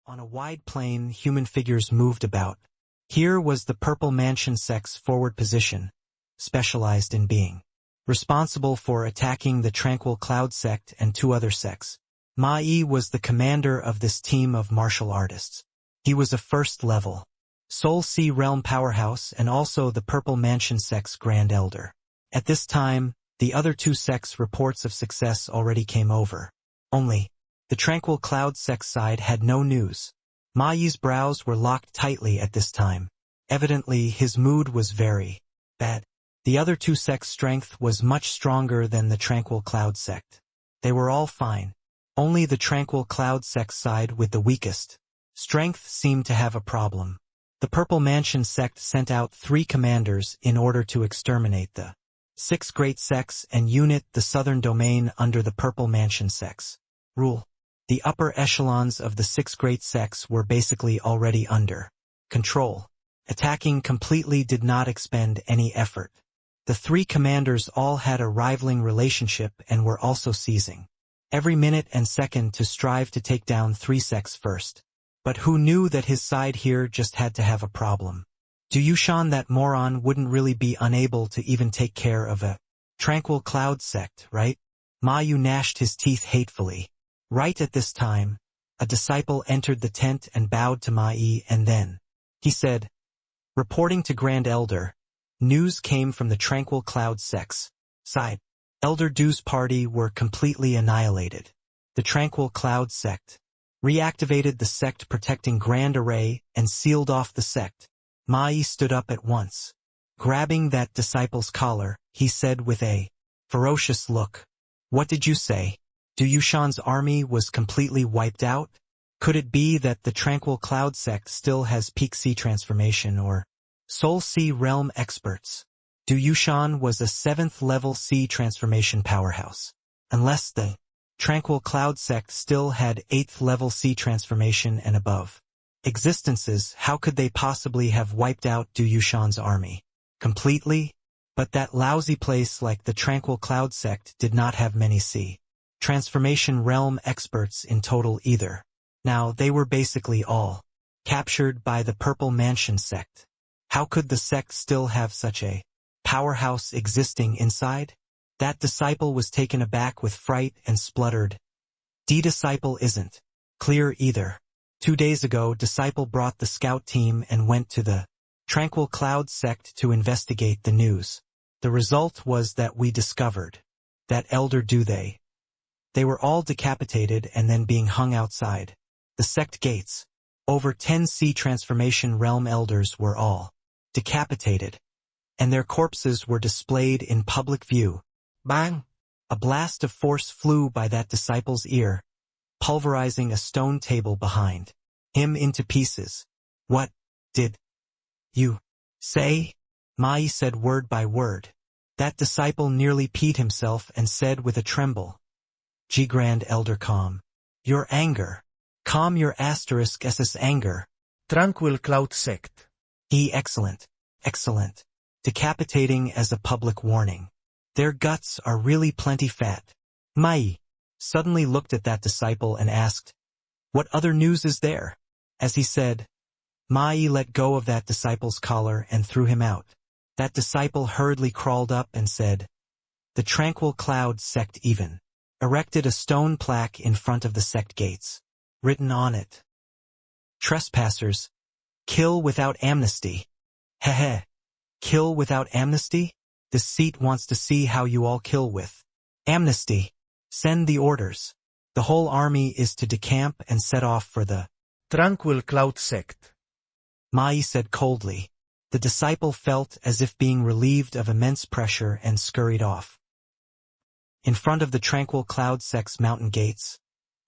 On a wide plain, human figures moved about. Here was the Purple Mansion sect's forward position, specialized in being responsible for attacking the Tranquil Cloud sect and two other sects. Ma-Yi was the commander of this team of martial artists. He was a first-level Soul Sea Realm powerhouse and also the Purple Mansion sect's Grand Elder. At this time, the other two sects' reports of success already came over. Only, the Tranquil Cloud sect side had no news. Ma-Yi's brows were locked tightly at this time. Evidently, his mood was very bad. The other two sects' strength was much stronger than the Tranquil Cloud sect. They were all fine. Only the Tranquil Cloud sect side with the weakest strength seemed to have a problem. The Purple Mansion sect sent out 3 commanders in order to exterminate the 6 great sects and unit the southern domain under the Purple Mansion sect's rule. The upper echelons of the 6 great sects were basically already under control. Attacking completely did not expend any effort. The 3 commanders all had a rivaling relationship and were also seizing every minute and second to strive to take down 3 sects first. But who knew that his side here just had to have a problem? Du Yushan, that moron, wouldn't really be unable to even take care of a Tranquil Cloud sect, right? Ma Yu gnashed his teeth hatefully. Right at this time, a disciple entered the tent and bowed to Ma-Yi, and then he said, reporting to Grand Elder, news came from the Tranquil Cloud sect's side. Elder Du's party were completely annihilated. The Tranquil Cloud sect reactivated the sect protecting Grand Array and sealed off the sect. Ma-Yi stood up at once. Grabbing that disciple's collar, he said with a ferocious look, "What did you say? Du Yushan's army was completely wiped out? Could it be that the Tranquil Cloud sect still has Peak Sea transformation or Soul Sea Realm experts? Du Yushan was a 7th level Sea transformation powerhouse. Unless the Tranquil Cloud sect still had 8th level Sea transformation and above existences, how could they possibly have wiped out Du Yushan's army completely? But that lousy place like the Tranquil Cloud sect did not have many Sea transformation realm experts in total either. Now they were basically all captured by the Purple Mansion sect. How could the sect still have such a powerhouse existing inside? That disciple was taken aback with fright and spluttered, "D-disciple isn't clear either. 2 days ago, disciple brought the scout team and went to the Tranquil Cloud sect to investigate the news. The result was that we discovered that Elder Du they were all decapitated and then being hung outside the sect gates. Over 10 Sea transformation realm elders were all decapitated, and their corpses were displayed in public view." Bang! A blast of force flew by that disciple's ear, pulverizing a stone table behind him into pieces. "What did you say?" Ma-Yi said word by word. That disciple nearly peed himself and said with a tremble, "G Grand Elder, calm your anger. Calm your *SS anger. Tranquil Cloud sect. Excellent. Excellent. Decapitating as a public warning. Their guts are really plenty fat." Ma-Yi suddenly looked at that disciple and asked, "What other news is there?" As he said, Ma-Yi let go of that disciple's collar and threw him out. That disciple hurriedly crawled up and said, "The Tranquil Cloud sect even erected a stone plaque in front of the sect gates. Written on it, 'Trespassers, kill without amnesty.' Heh. Kill without amnesty? This seat wants to see how you all kill with amnesty. Send the orders. The whole army is to decamp and set off for the Tranquil Cloud sect." Ma-Yi said coldly. The disciple felt as if being relieved of immense pressure and scurried off. In front of the Tranquil Cloud sect's mountain gates,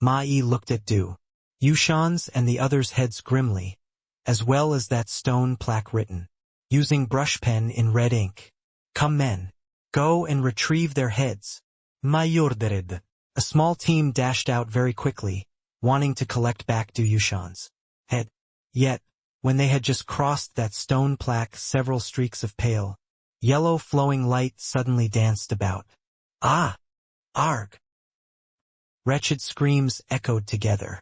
Ma-Yi looked at Du Yushan's and the others' heads grimly, as well as that stone plaque written, using brush pen in red ink, "Come men, go and retrieve their heads." "Mayordered." A small team dashed out very quickly, wanting to collect back Du Yushan's head. Yet, when they had just crossed that stone plaque, several streaks of pale, yellow flowing light suddenly danced about. "Ah! Arg!" Wretched screams echoed together.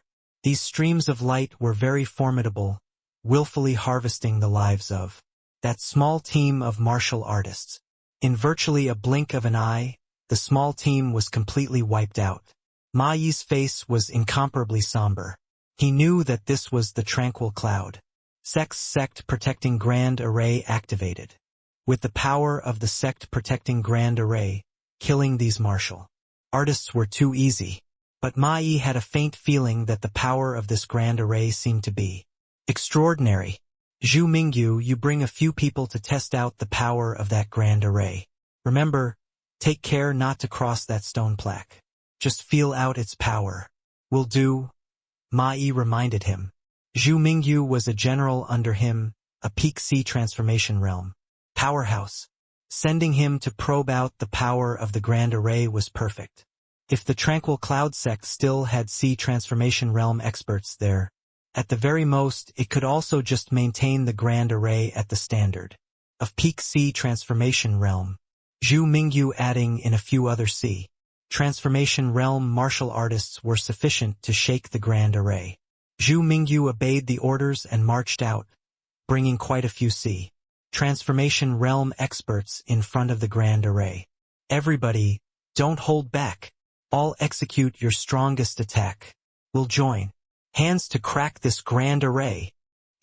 These streams of light were very formidable, willfully harvesting the lives of that small team of martial artists. In virtually a blink of an eye, the small team was completely wiped out. Ma Yi's face was incomparably somber. He knew that this was the Tranquil Cloud Sect Protecting Grand Array activated. With the power of the Sect Protecting Grand Array, killing these martial artists were too easy. But Ma Yi had a faint feeling that the power of this Grand Array seemed to be extraordinary. Zhu Mingyu, you bring a few people to test out the power of that Grand Array. Remember, take care not to cross that stone plaque. Just feel out its power. Will do, Ma Yi reminded him. Zhu Mingyu was a general under him, a peak C transformation realm powerhouse. Sending him to probe out the power of the Grand Array was perfect. If the Tranquil Cloud Sect still had C transformation realm experts there, at the very most it could also just maintain the Grand Array at the standard of peak C transformation realm. Zhu Mingyu adding in a few other C transformation realm martial artists were sufficient to shake the Grand Array. Zhu Mingyu obeyed the orders and marched out, bringing quite a few C transformation realm experts in front of the Grand Array. Everybody, don't hold back. All execute your strongest attack. We'll join hands to crack this Grand Array,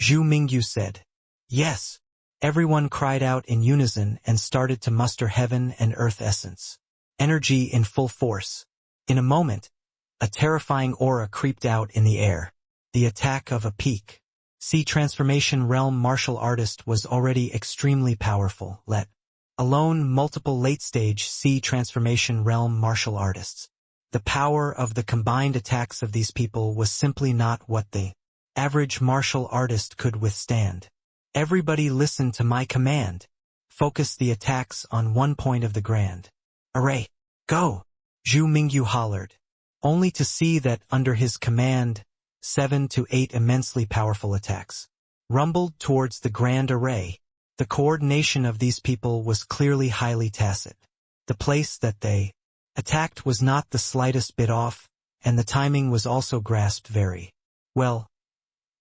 Zhu Mingyu said. Yes. Everyone cried out in unison and started to muster heaven and earth essence energy in full force. In a moment, a terrifying aura creeped out in the air. The attack of a peak C transformation realm martial artist was already extremely powerful, let alone multiple late-stage C transformation realm martial artists. The power of the combined attacks of these people was simply not what the average martial artist could withstand. Everybody listen to my command. Focus the attacks on one point of the Grand Array. Go! Zhu Mingyu hollered, only to see that under his command, 7 to 8 immensely powerful attacks rumbled towards the Grand Array. The coordination of these people was clearly highly tacit. The place that they attacked was not the slightest bit off, and the timing was also grasped very well,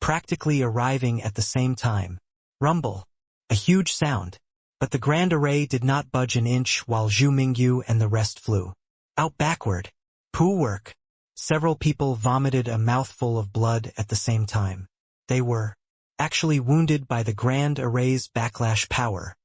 practically arriving at the same time. Rumble. A huge sound. But the Grand Array did not budge an inch while Zhu Mingyu and the rest flew out backward. Poo work. Several people vomited a mouthful of blood at the same time. They were actually wounded by the Grand Array's backlash power.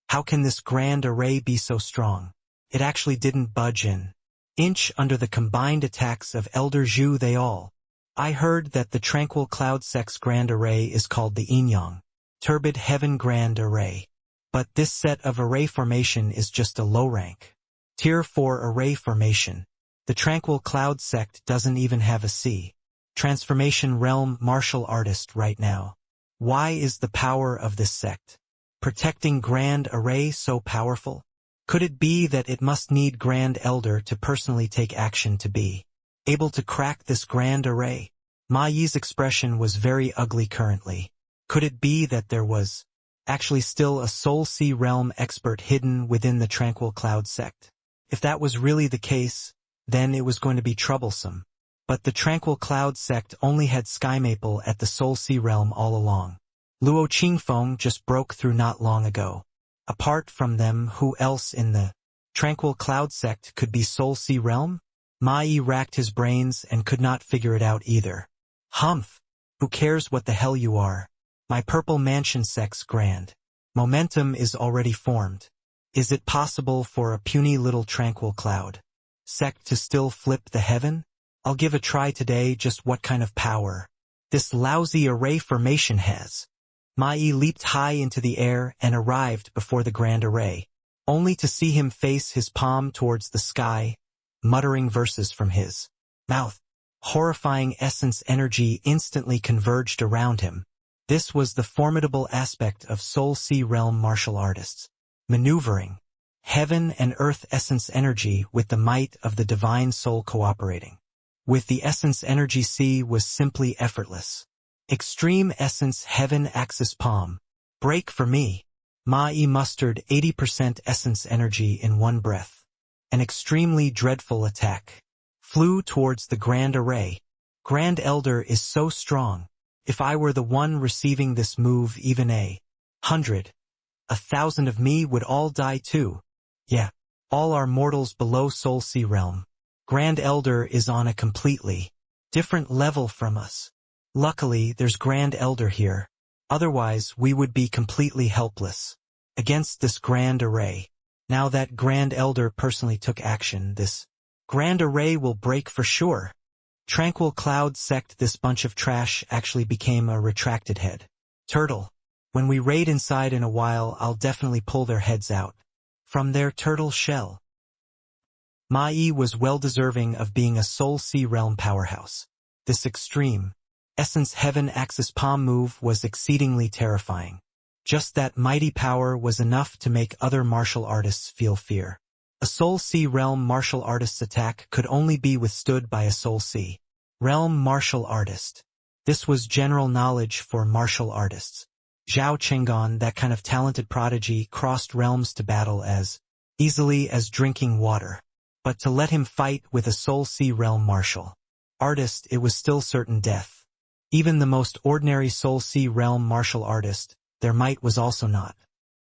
How can this Grand Array be so strong? It actually didn't budge an inch under the combined attacks of Elder Zhu. I heard that the Tranquil Cloud Sect's Grand Array is called the Yin-Yang Turbid Heaven Grand Array. But this set of array formation is just a low-rank Tier 4 array formation. The Tranquil Cloud Sect doesn't even have a C transformation realm martial artist right now. Why is the power of this sect protecting Grand Array so powerful? Could it be that it must need Grand Elder to personally take action to be able to crack this Grand Array? Ma Yi's expression was very ugly currently. Could it be that there was actually still a Soul Sea realm expert hidden within the Tranquil Cloud Sect? If that was really the case, then it was going to be troublesome. But the Tranquil Cloud Sect only had Sky Maple at the Soul Sea realm all along. Luo Qingfeng just broke through not long ago. Apart from them, who else in the Tranquil Cloud Sect could be Soul Sea realm? Ma Yi racked his brains and could not figure it out either. Humph! Who cares what the hell you are? My Purple Mansion Sect's grand momentum is already formed. Is it possible for a puny little Tranquil Cloud Sect to still flip the heaven? I'll give a try today just what kind of power this lousy array formation has. Ma Yi leaped high into the air and arrived before the Grand Array, only to see him face his palm towards the sky, muttering verses from his mouth. Horrifying essence energy instantly converged around him. This was the formidable aspect of Soul Sea realm martial artists. Maneuvering heaven and earth essence energy with the might of the divine soul cooperating. With the essence energy C was simply effortless. Extreme essence heaven axis palm. Break for me. Ma Yi mustered 80% essence energy in one breath. An extremely dreadful attack flew towards the Grand Array. Grand Elder is so strong. If I were the one receiving this move, even 100, 1,000 of me would all die too. Yeah, all are mortals below Soul Sea Realm. Grand Elder is on a completely different level from us. Luckily, there's Grand Elder here. Otherwise, we would be completely helpless against this Grand Array. Now that Grand Elder personally took action, this Grand Array will break for sure. Tranquil Cloud Sect, this bunch of trash actually became a retracted head. Turtle. When we raid inside in a while, I'll definitely pull their heads out from their turtle shell. Mai was well deserving of being a Soul Sea Realm powerhouse. This extreme Essence Heaven Axis Palm move was exceedingly terrifying. Just that mighty power was enough to make other martial artists feel fear. A Soul Sea Realm martial artist's attack could only be withstood by a Soul Sea Realm martial artist. This was general knowledge for martial artists. Zhao Chengan, that kind of talented prodigy, crossed realms to battle as easily as drinking water. But to let him fight with a Soul Sea Realm martial artist, it was still certain death. Even the most ordinary Soul Sea Realm martial artist, their might was also not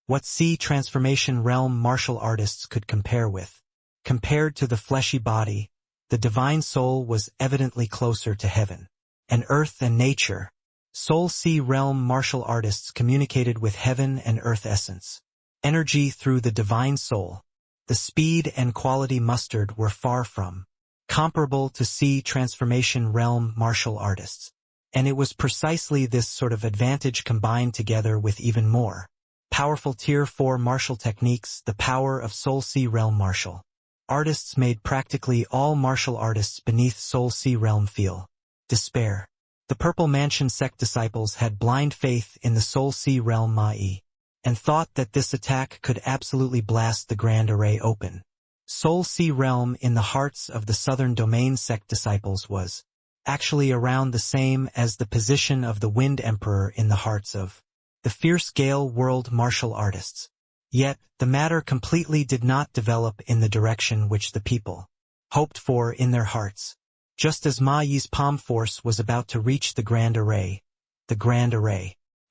what Sea Transformation Realm martial artists could compare with. Compared to the fleshy body, the divine soul was evidently closer to heaven and earth and nature. Soul Sea Realm martial artists communicated with heaven and earth essence, energy through the divine soul. The speed and quality mustered were far from comparable to Sea Transformation Realm martial artists. And it was precisely this sort of advantage combined together with even more powerful Tier 4 martial techniques, the power of Soul Sea Realm martial artists made practically all martial artists beneath Soul Sea Realm feel despair. The Purple Mansion sect disciples had blind faith in the Soul Sea Realm Mai, and thought that this attack could absolutely blast the Grand Array open. Soul Sea Realm in the hearts of the Southern Domain sect disciples was actually around the same as the position of the Wind Emperor in the hearts of the Fierce Gale World martial artists. Yet, the matter completely did not develop in the direction which the people hoped for in their hearts. Just as Mai's palm force was about to reach the Grand Array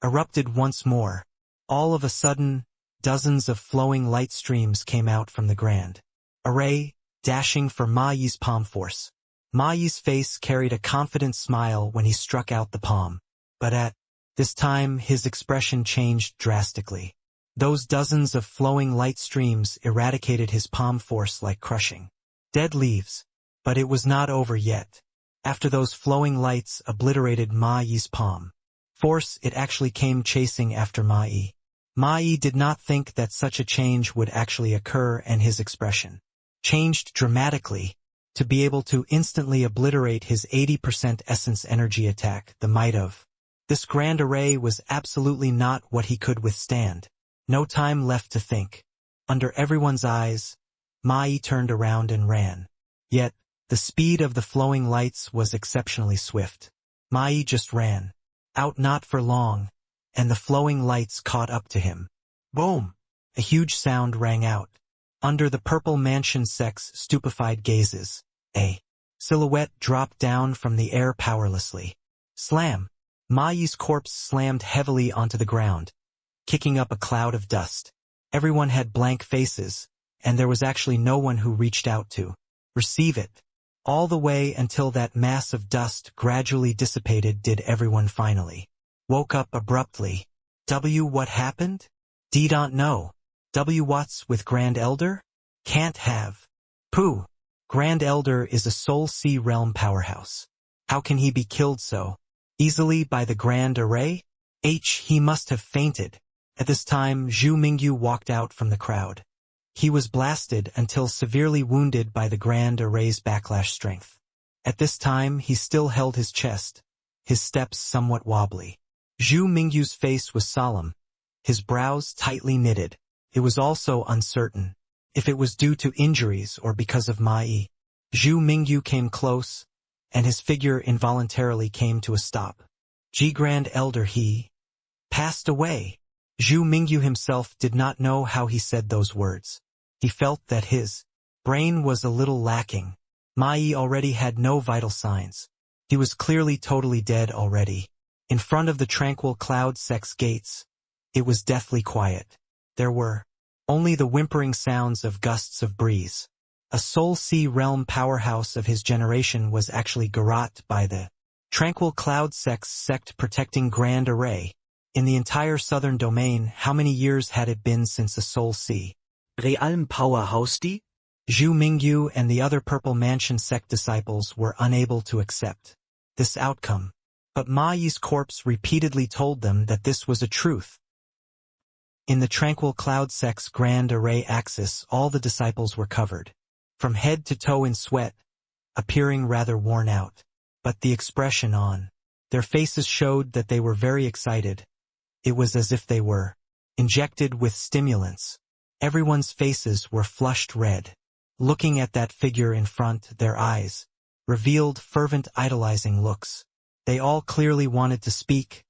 erupted once more. All of a sudden, dozens of flowing light streams came out from the Grand Array, dashing for Mai's palm force. Mai's face carried a confident smile when he struck out the palm, but at this time his expression changed drastically. Those dozens of flowing light streams eradicated his palm force like crushing dead leaves. But it was not over yet. After those flowing lights obliterated Mai's palm force, it actually came chasing after Mai. Mai did not think that such a change would actually occur, and his expression changed dramatically. To be able to instantly obliterate his 80% essence energy attack, the might of this Grand Array was absolutely not what he could withstand. No time left to think. Under everyone's eyes, Mai turned around and ran. Yet, the speed of the flowing lights was exceptionally swift. Mai just ran out, not for long, and the flowing lights caught up to him. Boom! A huge sound rang out. Under the Purple Mansion sect's stupefied gazes, a silhouette dropped down from the air powerlessly. Slam! Mai's corpse slammed heavily onto the ground, kicking up a cloud of dust. Everyone had blank faces, and there was actually no one who reached out to receive it. All the way until that mass of dust gradually dissipated did everyone finally woke up abruptly. What happened? Don't know. What's with Grand Elder? Can't have. Pooh. Grand Elder is a Soul Sea Realm powerhouse. How can he be killed so easily by the Grand Array? He must have fainted. At this time, Zhu Mingyu walked out from the crowd. He was blasted until severely wounded by the Grand Array's backlash strength. At this time, he still held his chest, his steps somewhat wobbly. Zhu Mingyu's face was solemn, his brows tightly knitted. It was also uncertain if it was due to injuries or because of Mai. Zhu Mingyu came close, and his figure involuntarily came to a stop. Grand Elder, he passed away. Zhu Mingyu himself did not know how he said those words. He felt that his brain was a little lacking. Mai already had no vital signs. He was clearly totally dead already. In front of the tranquil cloud sect's gates, it was deathly quiet. There were only the whimpering sounds of gusts of breeze. A Soul Sea realm powerhouse of his generation was actually garroted by the tranquil cloud sect protecting Grand Array. In the entire southern domain, how many years had it been since a Soul Sea Realm Powerhouse die? Zhu Mingyu and the other Purple Mansion sect disciples were unable to accept this outcome. But Ma Yi's corpse repeatedly told them that this was a truth. In the tranquil cloud sect's Grand Array axis, all the disciples were covered from head to toe in sweat, appearing rather worn out. But the expression on their faces showed that they were very excited. It was as if they were injected with stimulants. Everyone's faces were flushed red. Looking at that figure in front, their eyes revealed fervent idolizing looks. They all clearly wanted to speak,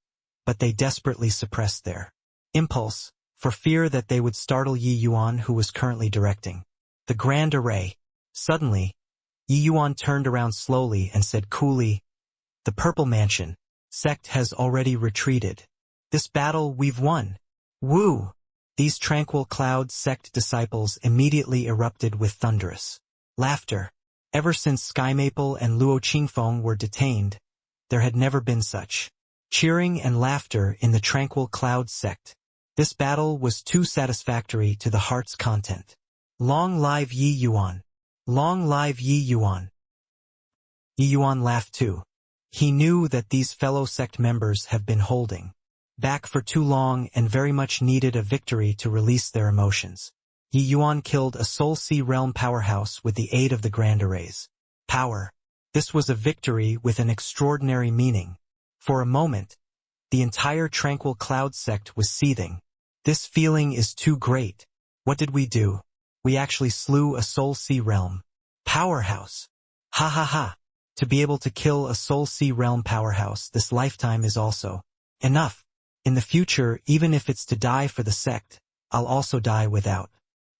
but they desperately suppressed their impulse, for fear that they would startle Yi Yuan, who was currently directing the Grand Array. Suddenly, Yi Yuan turned around slowly and said coolly, "The Purple Mansion sect has already retreated. This battle we've won. Woo!" These tranquil cloud sect disciples immediately erupted with thunderous laughter. Ever since Sky Maple and Luo Qingfeng were detained, there had never been such cheering and laughter in the tranquil cloud sect. This battle was too satisfactory to the heart's content. Long live Yi Yuan! Long live Yi Yuan! Yi Yuan laughed too. He knew that these fellow sect members have been holding back for too long and very much needed a victory to release their emotions. Yi Yuan killed a Soul Sea realm powerhouse with the aid of the Grand Array's power. This was a victory with an extraordinary meaning. For a moment, the entire tranquil cloud sect was seething. This feeling is too great. What did we do? We actually slew a Soul Sea realm powerhouse. Ha ha ha. To be able to kill a Soul Sea realm powerhouse this lifetime is also enough. In the future, even if it's to die for the sect, I'll also die without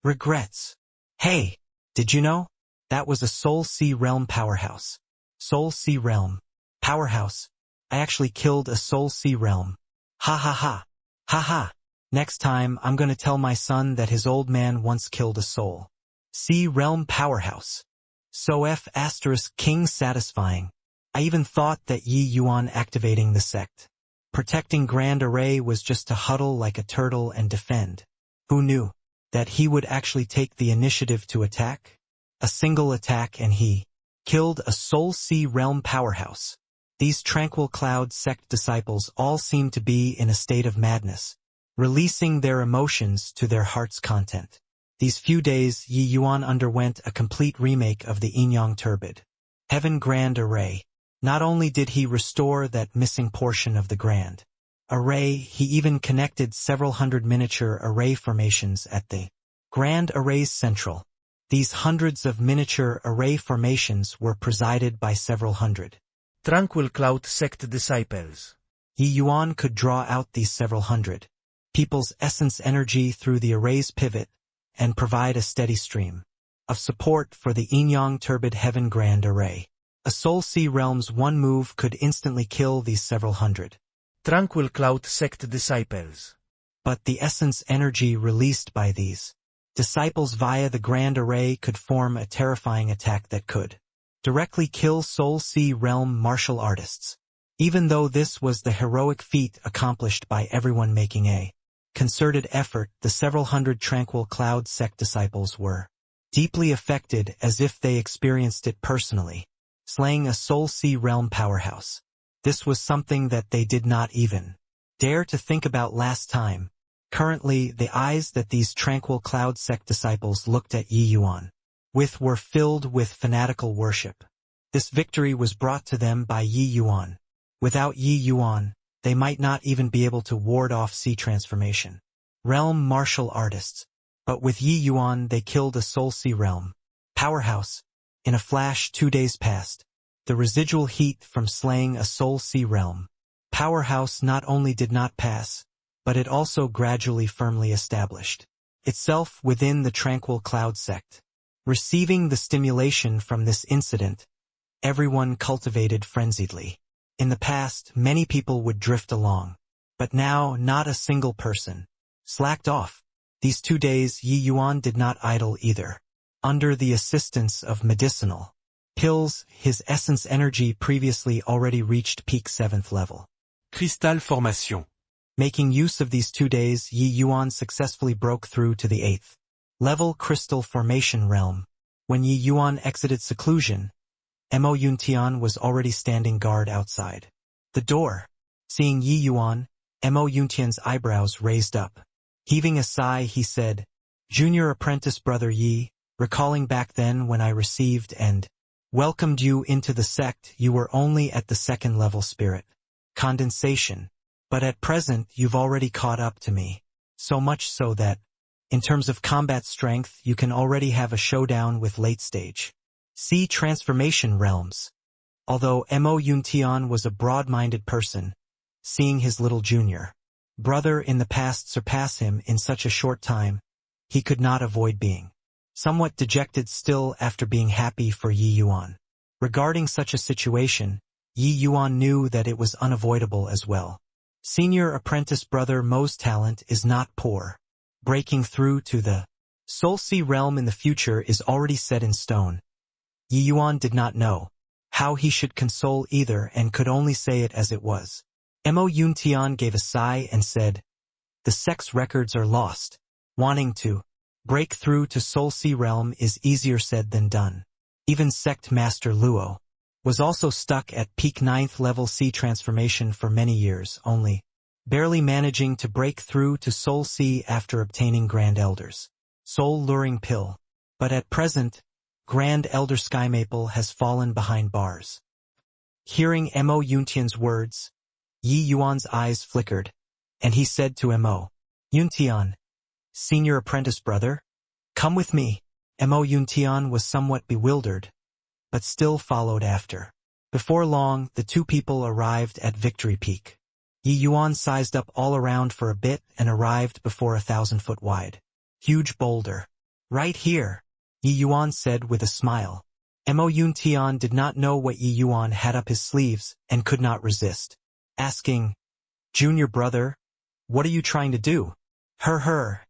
regrets. Hey, did you know? That was a Soul Sea realm powerhouse. Soul Sea realm powerhouse. I actually killed a Soul Sea realm. Ha ha ha. Ha ha. Next time, I'm gonna tell my son that his old man once killed a Soul Sea realm powerhouse. So King satisfying. I even thought that Yi Yuan activating the sect protecting Grand Array was just to huddle like a turtle and defend. Who knew that he would actually take the initiative to attack? A single attack and he killed a Soul Sea realm powerhouse. These tranquil cloud sect disciples all seemed to be in a state of madness, releasing their emotions to their heart's content. These few days, Yi Yuan underwent a complete remake of the Yin-Yang Turbid Heaven Grand Array. Not only did he restore that missing portion of the Grand Array, he even connected several hundred miniature array formations at the Grand Array's central. These hundreds of miniature array formations were presided by several hundred Tranquil Cloud Sect disciples. Yi Yuan could draw out these several hundred people's essence energy through the array's pivot and provide a steady stream of support for the Yin-Yang Turbid Heaven Grand Array. A Soul Sea realm's one move could instantly kill these several hundred Tranquil Cloud Sect disciples. But the essence energy released by these disciples via the Grand Array could form a terrifying attack that could directly kill Soul Sea realm martial artists. Even though this was the heroic feat accomplished by everyone making a concerted effort, the several hundred tranquil cloud sect disciples were deeply affected as if they experienced it personally. Slaying a Soul Sea realm powerhouse. This was something that they did not even dare to think about last time. Currently, the eyes that these tranquil cloud sect disciples looked at Yi Yuan with were filled with fanatical worship. This victory was brought to them by Yi Yuan. Without Yi Yuan, they might not even be able to ward off sea transformation realm martial artists. But with Yi Yuan, they killed a Soul Sea realm powerhouse. In a flash, 2 days passed. The residual heat from slaying a Soul Sea realm powerhouse not only did not pass, but it also gradually firmly established itself within the tranquil cloud sect. Receiving the stimulation from this incident, everyone cultivated frenziedly. In the past, many people would drift along. But now, not a single person slacked off. These 2 days Yi Yuan did not idle either. Under the assistance of medicinal pills, his essence energy previously already reached peak 7th level. Cristal formation. Making use of these 2 days, Yi Yuan successfully broke through to the 8th level crystal formation realm. When Yi Yuan exited seclusion, Mo Yuntian was already standing guard outside the door. Seeing Yi Yuan, Mo Yuntian's eyebrows raised up. Heaving a sigh, he said, "Junior apprentice brother Yi, recalling back then when I received and welcomed you into the sect, you were only at the 2nd level spirit condensation. But at present you've already caught up to me. So much so that, in terms of combat strength, you can already have a showdown with late stage C transformation realms." Although Mo Yuntian was a broad-minded person, seeing his little junior brother in the past surpass him in such a short time, he could not avoid being somewhat dejected still after being happy for Yi Yuan. Regarding such a situation, Yi Yuan knew that it was unavoidable as well. Senior apprentice brother Mo's talent is not poor. Breaking through to the Soul Sea realm in the future is already set in stone. Yi Yuan did not know how he should console either and could only say it as it was. Mo Yuntian gave a sigh and said, "The sect's records are lost. Wanting to break through to Soul Sea realm is easier said than done." Even sect master Luo was also stuck at peak 9th level C transformation for many years, only barely managing to break through to Soul Sea after obtaining Grand Elder's soul luring pill. But at present, Grand Elder Sky Maple has fallen behind bars. Hearing Mo Yuntian's words, Yi Yuan's eyes flickered, and he said to Mo Yuntian, "Senior apprentice brother, come with me." Mo Yuntian was somewhat bewildered, but still followed after. Before long, the two people arrived at Victory Peak. Yi Yuan sized up all around for a bit and arrived before a 1,000-foot wide huge boulder. "Right here," Yi Yuan said with a smile. Mo Yuntian did not know what Yi Yuan had up his sleeves and could not resist asking, "Junior brother, what are you trying to do?" Her.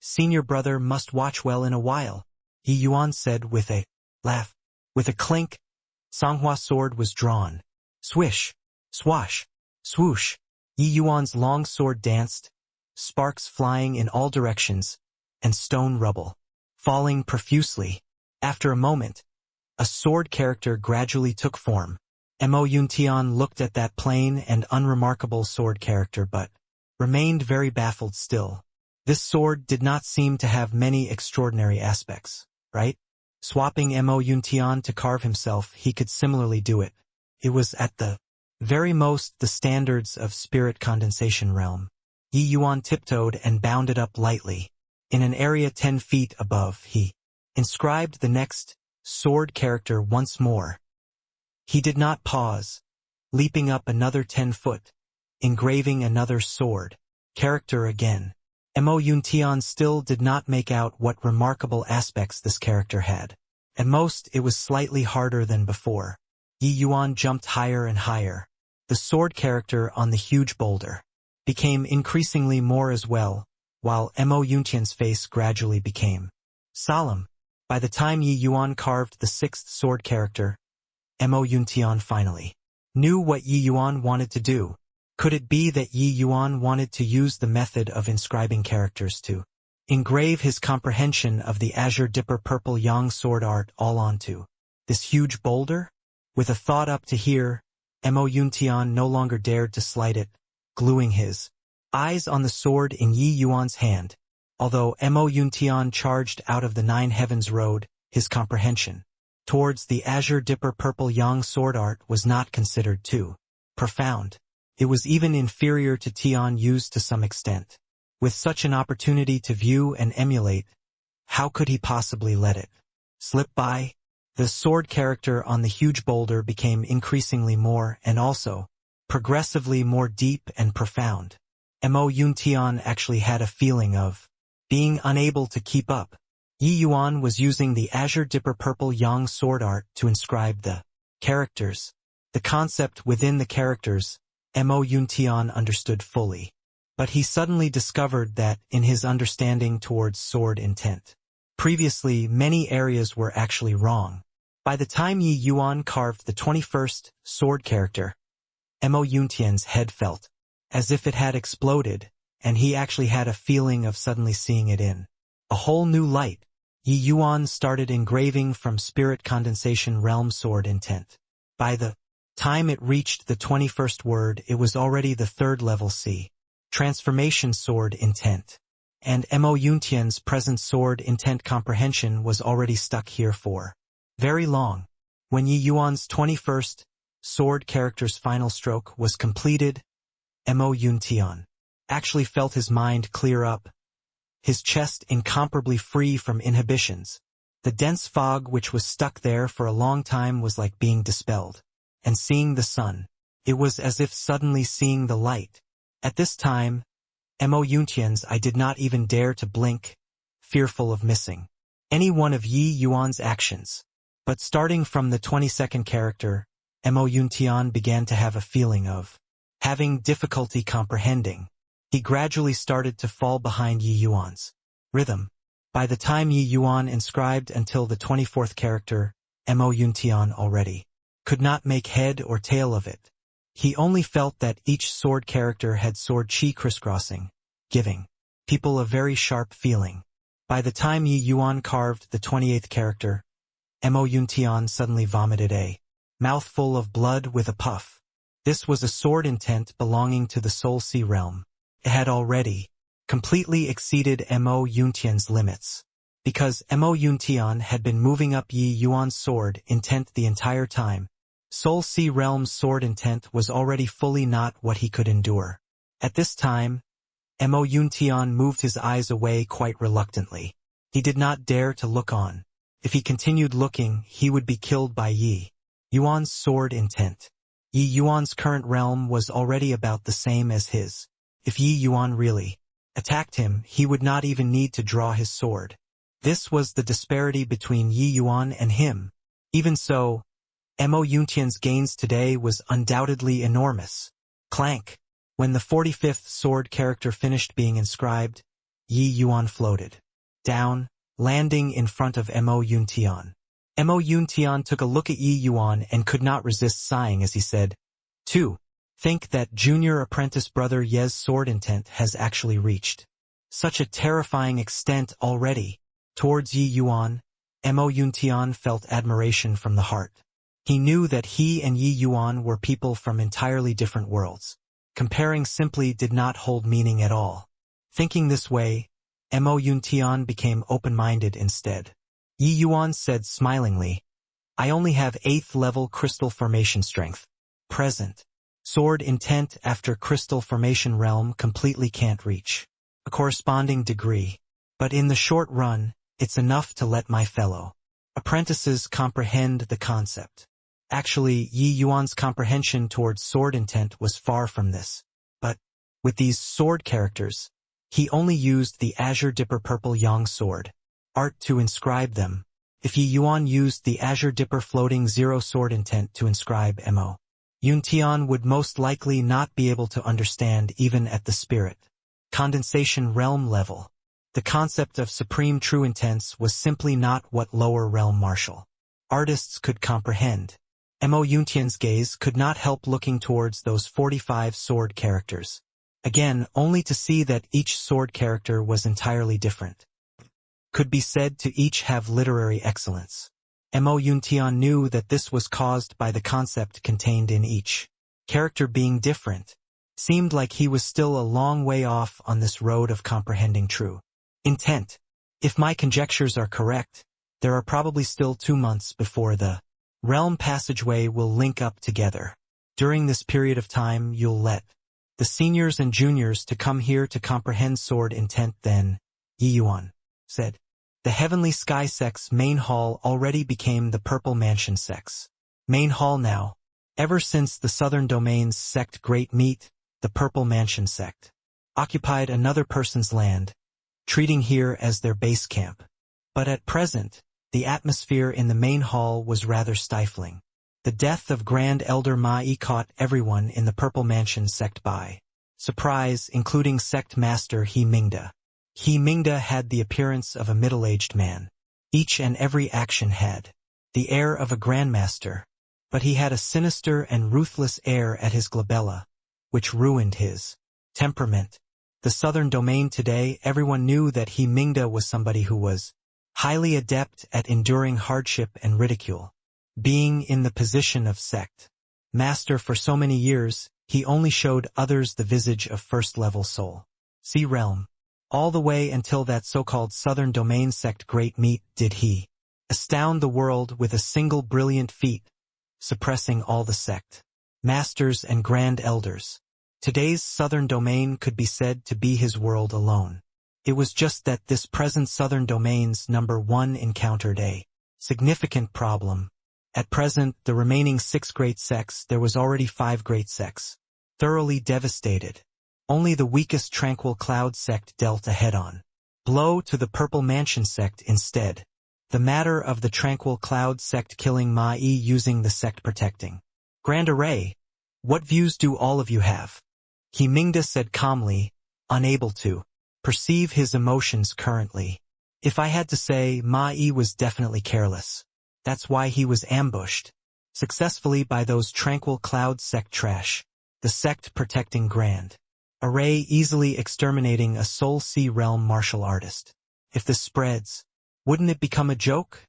"Senior brother must watch well in a while," Yi Yuan said with a laugh. With a clink, Songhua sword was drawn. Swish, swash, swoosh. Yi Yuan's long sword danced, sparks flying in all directions, and stone rubble falling profusely. After a moment, a sword character gradually took form. Mo Yuntian looked at that plain and unremarkable sword character but remained very baffled still. This sword did not seem to have many extraordinary aspects, right? Swapping Mo Yuntian to carve himself, he could similarly do it. It was at the very most the standards of spirit condensation realm. Yi Yuan tiptoed and bounded up lightly. In an area 10 feet above, he inscribed the next sword character once more. He did not pause, leaping up another 10 foot, engraving another sword character again. Mo Yuntian still did not make out what remarkable aspects this character had. At most, it was slightly harder than before. Yi Yuan jumped higher and higher. The sword character on the huge boulder became increasingly more as well, while Mo Yuntian's face gradually became solemn. By the time Yi Yuan carved the 6th sword character, Mo Yuntian finally knew what Yi Yuan wanted to do. Could it be that Yi Yuan wanted to use the method of inscribing characters to engrave his comprehension of the Azure Dipper Purple Yang sword art all onto this huge boulder? With a thought up to here, Mo Yuntian no longer dared to slight it, gluing his eyes on the sword in Yi Yuan's hand. Although Mo Yuntian charged out of the 9 Heavens Road, his comprehension towards the Azure Dipper Purple Yang sword art was not considered too profound. It was even inferior to Tian Yu's to some extent. With such an opportunity to view and emulate, how could he possibly let it slip by? The sword character on the huge boulder became increasingly more and also progressively more deep and profound. Mo Yuntian actually had a feeling of being unable to keep up. Yi Yuan was using the Azure Dipper Purple Yang sword art to inscribe the Characters. The concept within the characters, Mo Yuntian understood fully. But he suddenly discovered that, in his understanding towards sword intent, previously many areas were actually wrong. By the time Yi Yuan carved the 21st sword character, Mo Yuntian's head felt as if it had exploded, and he actually had a feeling of suddenly seeing it in a whole new light. Yi Yuan started engraving from spirit condensation realm sword intent. By the time it reached the 21st word, it was already the 3rd level C. Transformation sword intent. And Mo Yuntian's present sword intent comprehension was already stuck here for very long. When Yi Yuan's 21st sword character's final stroke was completed, Mo Yuntian actually felt his mind clear up, his chest incomparably free from inhibitions. The dense fog which was stuck there for a long time was like being dispelled. And seeing the sun, it was as if suddenly seeing the light. At this time, Mo Yuntian's I did not even dare to blink, fearful of missing any one of Yi Yuan's actions. But starting from the 22nd character, Mo Yuntian began to have a feeling of having difficulty comprehending. He gradually started to fall behind Yi Yuan's rhythm. By the time Yi Yuan inscribed until the 24th character, Mo Yuntian already could not make head or tail of it. He only felt that each sword character had sword chi crisscrossing, giving people a very sharp feeling. By the time Yi Yuan carved the 28th character, Mo Yuntian suddenly vomited a mouthful of blood with a puff. This was a sword intent belonging to the Soul Sea realm. It had already completely exceeded Mo Yuntian's limits. Because Mo Yuntian had been moving up Yi Yuan's sword intent the entire time, Soul Sea realm's sword intent was already fully not what he could endure. At this time, Mo Yuntian moved his eyes away quite reluctantly. He did not dare to look on. If he continued looking, he would be killed by Yi Yuan's sword intent. Yi Yuan's current realm was already about the same as his. If Yi Yuan really attacked him, he would not even need to draw his sword. This was the disparity between Yi Yuan and him. Even so, Mo Yuntian's gains today was undoubtedly enormous. Clank. When the 45th sword character finished being inscribed, Yi Yuan floated down, landing in front of Mo Yuntian. Mo Yuntian took a look at Yi Yuan and could not resist sighing as he said, "2. Think that junior apprentice brother Ye's sword intent has actually reached such a terrifying extent already." Towards Yi Yuan, Mo Yuntian felt admiration from the heart. He knew that he and Yi Yuan were people from entirely different worlds. Comparing simply did not hold meaning at all. Thinking this way, Mo Yuntian became open-minded instead. Yi Yuan said smilingly, "I only have 8th level crystal formation strength. Present. Sword intent after crystal formation realm completely can't reach a corresponding degree. But in the short run, it's enough to let my fellow apprentices comprehend the concept." Actually, Yi Yuan's comprehension towards sword intent was far from this. But, with these sword characters, he only used the Azure Dipper Purple Yang sword art to inscribe them. If Yi Yuan used the Azure Dipper Floating Zero sword intent to inscribe Mo Yuntian would most likely not be able to understand even at the spirit condensation realm level. The concept of supreme true intents was simply not what lower realm martial artists could comprehend. Mo Yuntian's gaze could not help looking towards those 45 sword characters. Again, only to see that each sword character was entirely different. Could be said to each have literary excellence. Mo Yuntian knew that this was caused by the concept contained in each character being different. Seemed like he was still a long way off on this road of comprehending true intent. If my conjectures are correct, there are probably still 2 months before the realm passageway will link up together. During this period of time, you'll let the seniors and juniors to come here to comprehend sword intent then, Yi Yuan said. The Heavenly Sky Sect's main hall already became the Purple Mansion Sect's main hall now. Ever since the Southern Domain's sect Great Meet, the Purple Mansion Sect occupied another person's land, treating here as their base camp. But at present, the atmosphere in the main hall was rather stifling. The death of Grand Elder Ma-I caught everyone in the Purple Mansion sect by surprise, including sect master He Mingda. He Mingda had the appearance of a middle-aged man. Each and every action had the air of a grandmaster, but he had a sinister and ruthless air at his glabella, which ruined his temperament. The southern domain today, everyone knew that He Mingda was somebody who was highly adept at enduring hardship and ridicule. Being in the position of sect master for so many years, he only showed others the visage of first-level soul sea realm. All the way until that so-called southern domain sect great meet did he astound the world with a single brilliant feat, suppressing all the sect masters and grand elders. Today's southern domain could be said to be his world alone. It was just that this present southern domain's number one encountered a significant problem. At present, the remaining 6 great sects, there was already 5 great sects, thoroughly devastated. Only the weakest Tranquil Cloud sect dealt a head-on blow to the Purple Mansion sect instead. The matter of the Tranquil Cloud sect killing Ma-I using the sect protecting Grand Array. What views do all of you have? He Mingda said calmly, unable to perceive his emotions currently. If I had to say, Ma-I was definitely careless. That's why he was ambushed successfully by those Tranquil Cloud sect trash. The sect protecting Grand Array easily exterminating a Soul Sea Realm martial artist. If this spreads, wouldn't it become a joke?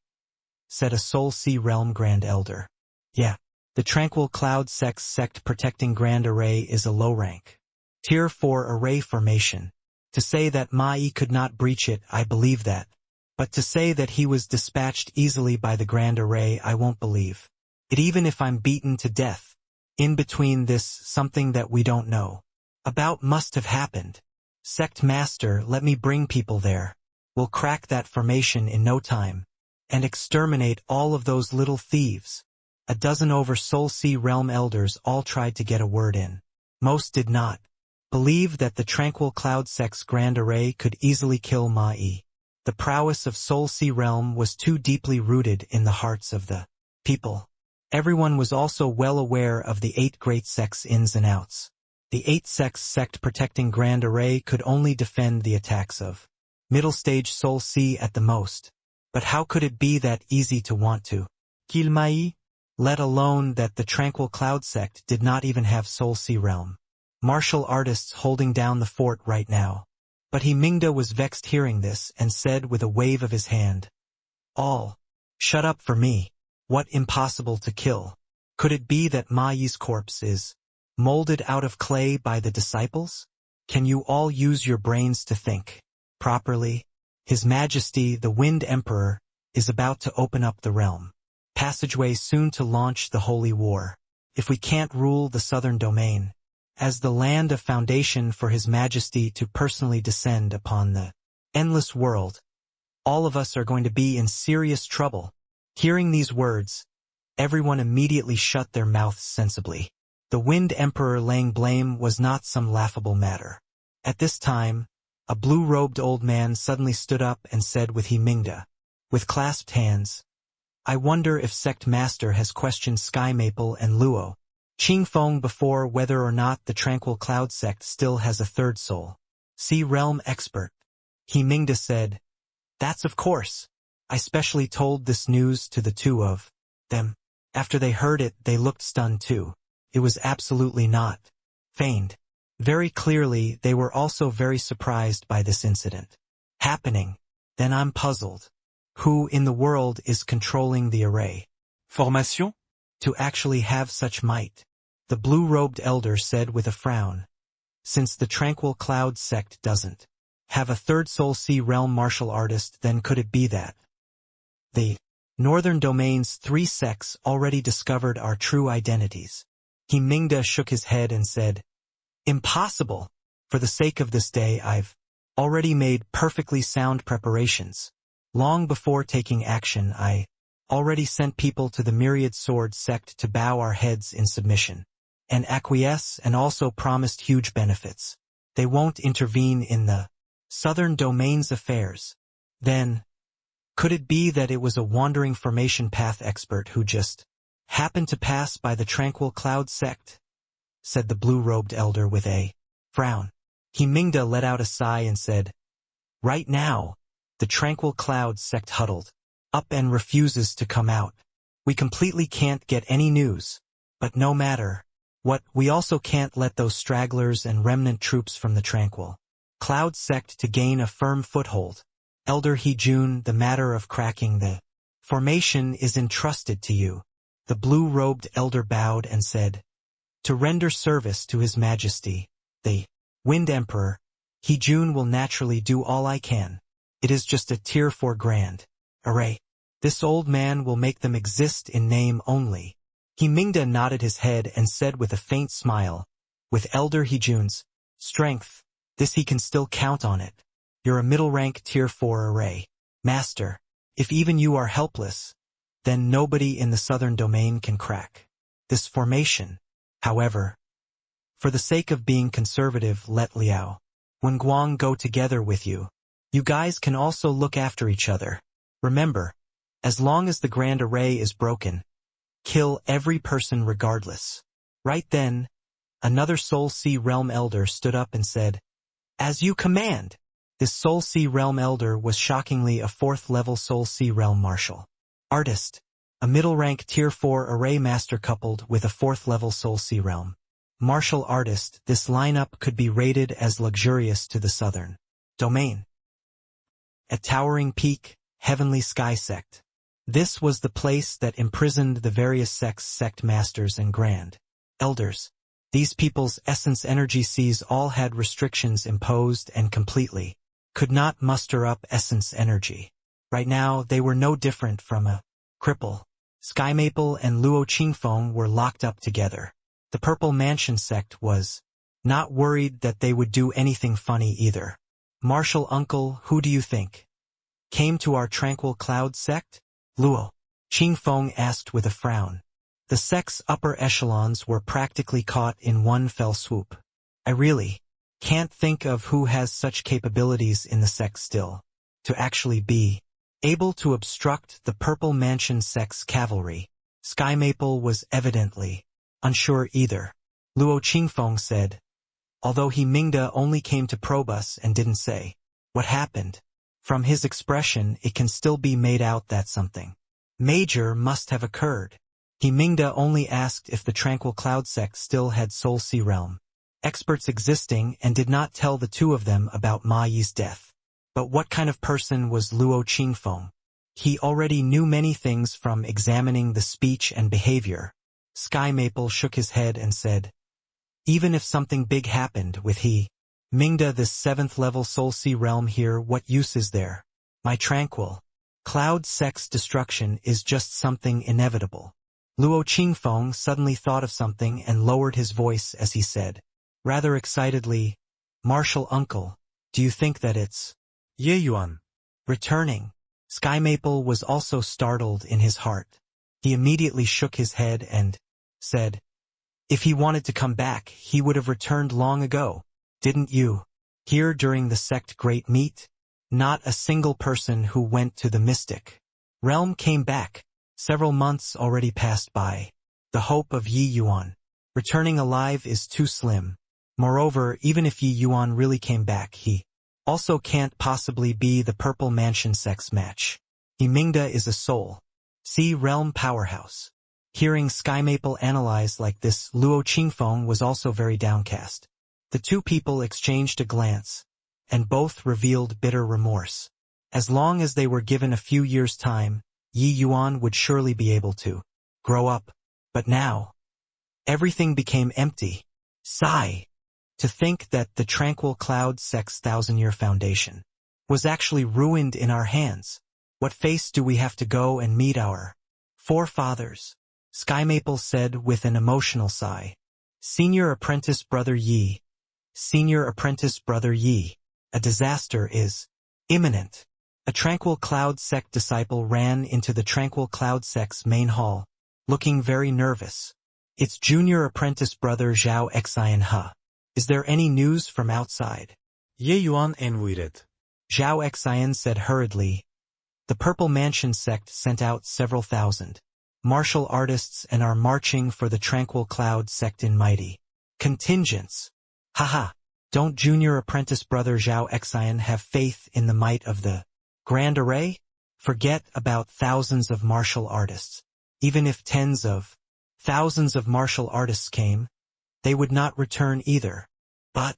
Said a Soul Sea Realm Grand Elder. Yeah. The Tranquil Cloud sect protecting Grand Array is a low rank Tier 4 array formation. To say that Ma-I could not breach it, I believe that. But to say that he was dispatched easily by the Grand Array, I won't believe it even if I'm beaten to death. In between this, something that we don't know about must have happened. Sect Master, let me bring people there. We'll crack that formation in no time and exterminate all of those little thieves. A dozen over Soul Sea Realm elders all tried to get a word in. Most did not believe that the Tranquil Cloud sect's Grand Array could easily kill Ma-I. The prowess of Soul Sea Realm was too deeply rooted in the hearts of the people. Everyone was also well aware of the 8 great sects' ins and outs. The 8 sects sect protecting Grand Array could only defend the attacks of middle stage Soul Sea at the most. But how could it be that easy to want to kill Ma-I? Let alone that the Tranquil Cloud sect did not even have Soul Sea Realm martial artists holding down the fort right now. But He Mingda was vexed hearing this and said with a wave of his hand, all shut up for me. What impossible to kill? Could it be that Ma-I's corpse is molded out of clay by the disciples? Can you all use your brains to think properly? His Majesty, the Wind Emperor, is about to open up the realm passageway soon to launch the Holy War. If we can't rule the southern domain as the land of foundation for His Majesty to personally descend upon the endless world, all of us are going to be in serious trouble. Hearing these words, everyone immediately shut their mouths sensibly. The Wind Emperor laying blame was not some laughable matter. At this time, a blue-robed old man suddenly stood up and said with He Mingda, with clasped hands, I wonder if Sect Master has questioned Sky Maple and Luo Qingfeng before whether or not the Tranquil Cloud sect still has a third soul. Sea Realm expert. He Mingda said, that's of course. I specially told this news to the 2 of them. After they heard it, they looked stunned too. It was absolutely not feigned. Very clearly, they were also very surprised by this incident happening. Then I'm puzzled. Who in the world is controlling the array Formation? to actually have such might? The blue-robed elder said with a frown. Since the Tranquil Cloud sect doesn't have a third Soul Sea Realm martial artist, then could it be that the Northern Domain's 3 sects already discovered our true identities? He Mingda shook his head and said, impossible. For the sake of this day, I've already made perfectly sound preparations. Long before taking action, I already sent people to the Myriad Sword sect to bow our heads in submission and acquiesce, and also promised huge benefits. They won't intervene in the Southern Domain's affairs. Then, could it be that it was a wandering formation path expert who just happen to pass by the Tranquil Cloud sect? Said the blue-robed elder with a frown. He Mingda let out a sigh and said, right now, the Tranquil Cloud sect huddled up and refuses to come out. We completely can't get any news. But no matter what, we also can't let those stragglers and remnant troops from the Tranquil Cloud sect to gain a firm foothold. Elder Hee-jun, the matter of cracking the formation is entrusted to you. The blue-robed elder bowed and said, to render service to His Majesty, the Wind Emperor, Hee-jun will naturally do all I can. It is just a Tier 4 grand array. This old man will make them exist in name only. He Mingda nodded his head and said with a faint smile, with Elder Hee-jun's strength, this he can still count on it. You're a middle-rank Tier 4 array. Master, if even you are helpless, then nobody in the southern domain can crack this formation. However, for the sake of being conservative, let Liao Wenguang go together with you. You guys can also look after each other. Remember, as long as the Grand Array is broken, kill every person regardless. Right then, another Soul Sea Realm Elder stood up and said, as you command. This Soul Sea Realm Elder was shockingly a 4th-level Soul Sea Realm Martial Artist, a middle-rank Tier 4 Array Master coupled with a 4th-level Soul Sea Realm Martial Artist. This lineup could be rated as luxurious to the southern domain. At Towering Peak, Heavenly Sky Sect. This was the place that imprisoned the various sect masters and grand elders. These people's essence energy seas all had restrictions imposed and completely could not muster up essence energy. Right now, they were no different from a cripple. Sky Maple and Luo Qingfeng were locked up together. The Purple Mansion sect was not worried that they would do anything funny either. Martial Uncle, who do you think came to our Tranquil Cloud sect? Luo Qingfeng asked with a frown. The sect's upper echelons were practically caught in one fell swoop. I really can't think of who has such capabilities in the sect still, to actually be able to obstruct the Purple Mansion sect's cavalry. Sky Maple was evidently unsure either. Luo Qingfeng said, although he Mingda only came to probe us and didn't say what happened. From his expression, it can still be made out that something major must have occurred. He Mingda only asked if the Tranquil Cloud sect still had Soul Sea Realm experts existing and did not tell the two of them about Ma Yi's death. But what kind of person was Luo Qingfeng? He already knew many things from examining the speech and behavior. Sky Maple shook his head and said, even if something big happened with he Mingda, this 7th-level Soul Sea Realm here, what use is there? My Tranquil Cloud sect's destruction is just something inevitable. Luo Qingfeng suddenly thought of something and lowered his voice as he said, rather excitedly, Martial Uncle, do you think that it's Ye Yuan returning? Sky Maple was also startled in his heart. He immediately shook his head and said, if he wanted to come back, he would have returned long ago. Didn't you hear during the sect great meet? Not a single person who went to the mystic realm came back. Several months already passed by. The hope of Yi Yuan returning alive is too slim. Moreover, even if Yi Yuan really came back, he also can't possibly be the Purple Mansion sect's match. He Mingda is a Soul Sea Realm powerhouse. Hearing Sky Maple analyze like this, Luo Qingfeng was also very downcast. The two people exchanged a glance, and both revealed bitter remorse. As long as they were given a few years' time, Yi Yuan would surely be able to grow up. But now, everything became empty. Sigh. To think that the Tranquil Cloud sect's 1,000-year foundation was actually ruined in our hands. What face do we have to go and meet our forefathers? Sky Maple said with an emotional sigh. Senior Apprentice Brother Yi. Senior Apprentice Brother Yi. A disaster is imminent. A Tranquil Cloud sect disciple ran into the Tranquil Cloud sect's main hall, looking very nervous. It's Junior Apprentice Brother Zhao Xian He. Is there any news from outside? Ye Yuan and waited. Zhao Xian said hurriedly. The Purple Mansion sect sent out several thousand martial artists and are marching for the Tranquil Cloud sect in mighty contingents. Haha. Don't junior apprentice brother Zhao Xian have faith in the might of the Grand Array? Forget about thousands of martial artists. Even if tens of thousands of martial artists came, they would not return either. But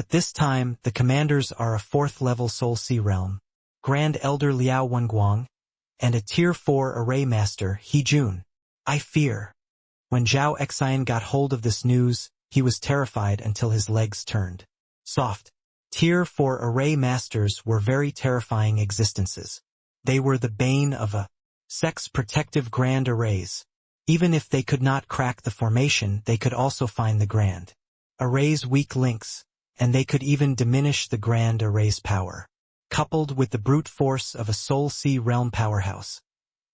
this time, the commanders are a 4th level Soul Sea Realm, Grand Elder Liao Wenguang, and a Tier 4 Array Master, He Jun. I fear. When Zhao Xian got hold of this news, he was terrified until his legs turned soft. Tier 4 Array Masters were very terrifying existences. They were the bane of a sect's protective Grand Arrays. Even if they could not crack the formation, they could also find the Grand Array's weak links, and they could even diminish the Grand Array's power, coupled with the brute force of a Soul Sea Realm powerhouse.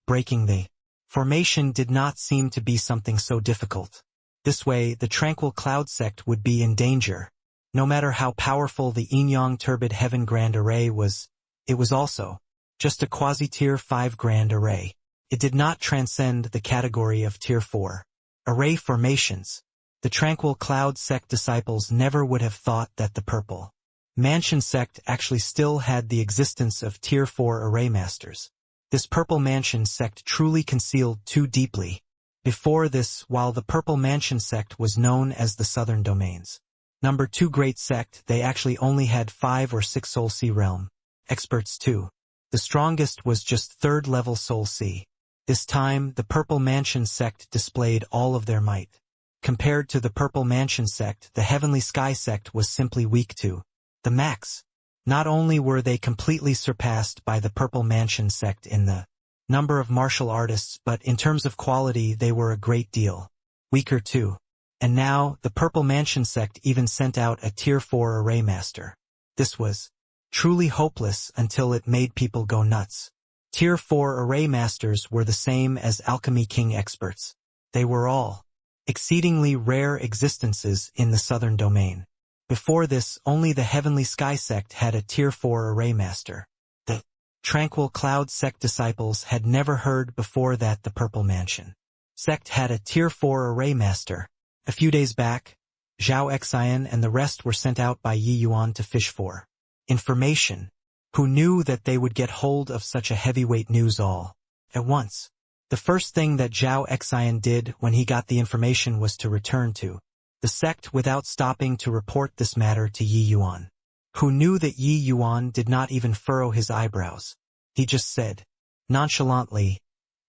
Breaking the formation did not seem to be something so difficult. This way, the Tranquil Cloud sect would be in danger. No matter how powerful the Yin-Yang Turbid Heaven Grand Array was, it was also just a quasi-Tier 5 Grand Array. It did not transcend the category of Tier 4 Array formations. The Tranquil Cloud sect disciples never would have thought that the Purple Mansion sect actually still had the existence of Tier 4 Array Masters. This Purple Mansion sect truly concealed too deeply. Before this, while the Purple Mansion sect was known as the Southern Domains number 2 Great Sect, they actually only had 5 or 6 Soul Sea Realm experts too. The strongest was just 3rd level Soul Sea. This time, the Purple Mansion sect displayed all of their might. Compared to the Purple Mansion sect, the Heavenly Sky sect was simply weak to the max. Not only were they completely surpassed by the Purple Mansion sect in the number of martial artists, but in terms of quality they were a great deal weaker too. And now, the Purple Mansion sect even sent out a Tier 4 Array Master. This was truly hopeless until it made people go nuts. Tier 4 Array Masters were the same as Alchemy King experts. They were all exceedingly rare existences in the Southern Domain. Before this, only the Heavenly Sky sect had a Tier 4 Array Master. The Tranquil Cloud sect disciples had never heard before that the Purple Mansion sect had a Tier 4 Array Master. A few days back, Zhao Xian and the rest were sent out by Yi Yuan to fish for information. Who knew that they would get hold of such a heavyweight news all at once? The first thing that Zhao Xian did when he got the information was to return to the sect without stopping to report this matter to Yi Yuan. Who knew that Yi Yuan did not even furrow his eyebrows. He just said, nonchalantly,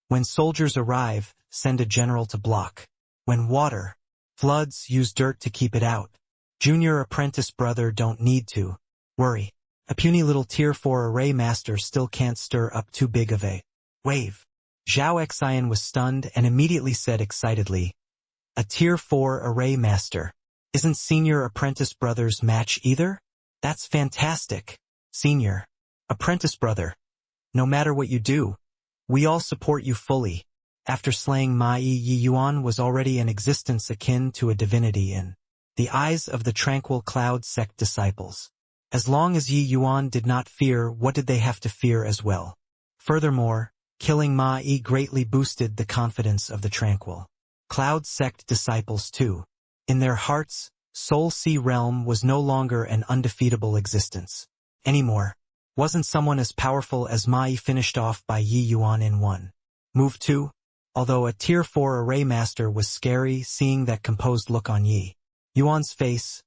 when soldiers arrive, send a general to block. When water floods, use dirt to keep it out. Junior apprentice brother don't need to worry. A puny little Tier 4 Array Master still can't stir up too big of a wave. Zhao Xian was stunned and immediately said excitedly, a Tier 4 Array Master. Isn't Senior Apprentice Brother's match either? That's fantastic. Senior Apprentice Brother. No matter what you do, we all support you fully. After slaying Mai Yi Yuan was already an existence akin to a divinity in the eyes of the Tranquil Cloud sect disciples. As long as Yi Yuan did not fear, what did they have to fear as well? Furthermore, killing Ma Yi greatly boosted the confidence of the Tranquil Cloud sect disciples too. In their hearts, Soul Sea Realm was no longer an undefeatable existence anymore. Wasn't someone as powerful as Ma Yi finished off by Yi Yuan in one move too? Although a Tier 4 Array Master was scary seeing that composed look on Yi Yuan's face,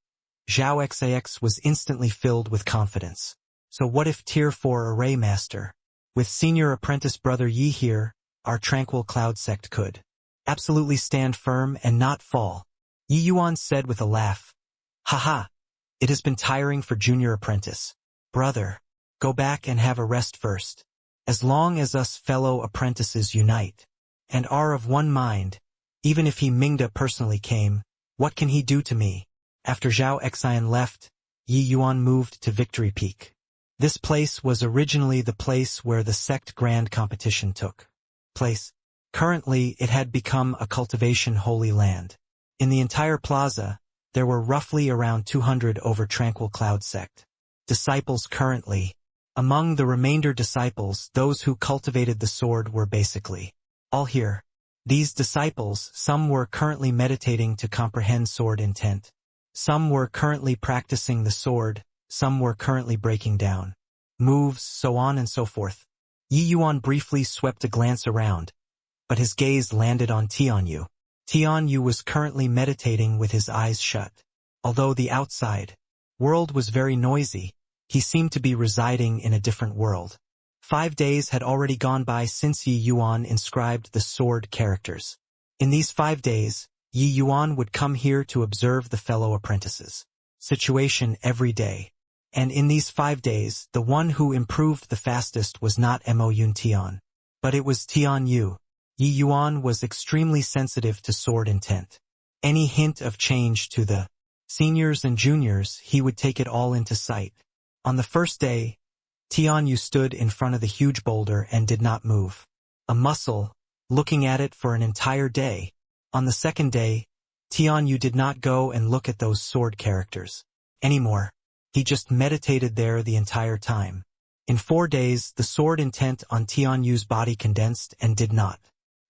Zhao Xian was instantly filled with confidence. So what if Tier 4 Array Master, with Senior Apprentice Brother Yi here, our Tranquil Cloud sect could absolutely stand firm and not fall? Yi Yuan said with a laugh. Haha, it has been tiring for Junior Apprentice Brother. Go back and have a rest first. As long as us fellow apprentices unite and are of one mind, even if he Mingda personally came, what can he do to me? After Zhao Xian left, Yi Yuan moved to Victory Peak. This place was originally the place where the sect grand competition took place. Currently, it had become a cultivation holy land. In the entire plaza, there were roughly around 200 over Tranquil Cloud sect disciples currently. Among the remainder disciples, those who cultivated the sword were basically all here. These disciples, some were currently meditating to comprehend sword intent. Some were currently practicing the sword, some were currently breaking down moves, so on and so forth. Yi Yuan briefly swept a glance around, but his gaze landed on Tianyu. Tianyu was currently meditating with his eyes shut. Although the outside world was very noisy, he seemed to be residing in a different world. 5 days had already gone by since Yi Yuan inscribed the sword characters. In these 5 days, Yi Yuan would come here to observe the fellow apprentices' situation every day. And in these 5 days, the one who improved the fastest was not Mo Yun Tian, but it was Tianyu. Yi Yuan was extremely sensitive to sword intent. Any hint of change to the seniors and juniors, he would take it all into sight. On the first day, Tianyu stood in front of the huge boulder and did not move a muscle, looking at it for an entire day. On the second day, Tianyu did not go and look at those sword characters anymore. He just meditated there the entire time. In 4 days, the sword intent on Tianyu's body condensed and did not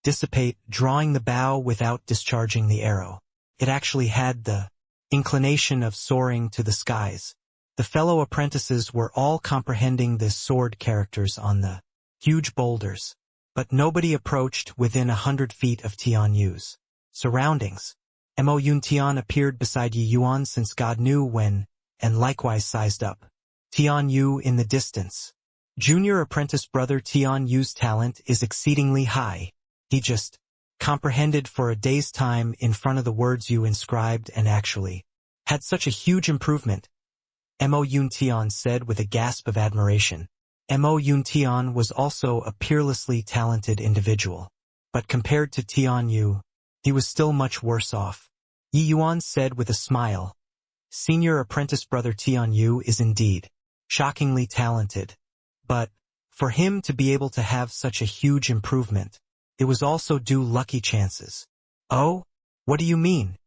dissipate, drawing the bow without discharging the arrow. It actually had the inclination of soaring to the skies. The fellow apprentices were all comprehending the sword characters on the huge boulders, but nobody approached within 100 feet of Tianyu's surroundings. Mo Yun Tian appeared beside Yi Yuan since God knew when, and likewise sized up Tianyu in the distance. Junior apprentice brother Tianyu's talent is exceedingly high. He just comprehended for a day's time in front of the words you inscribed and actually had such a huge improvement. Mo Yun Tian said with a gasp of admiration. Mo Yun Tian was also a peerlessly talented individual, but compared to Tianyu, he was still much worse off. Yi Yuan said with a smile, "Senior apprentice brother Tianyu is indeed shockingly talented, but for him to be able to have such a huge improvement, it was also due lucky chances." "Oh? What do you mean?"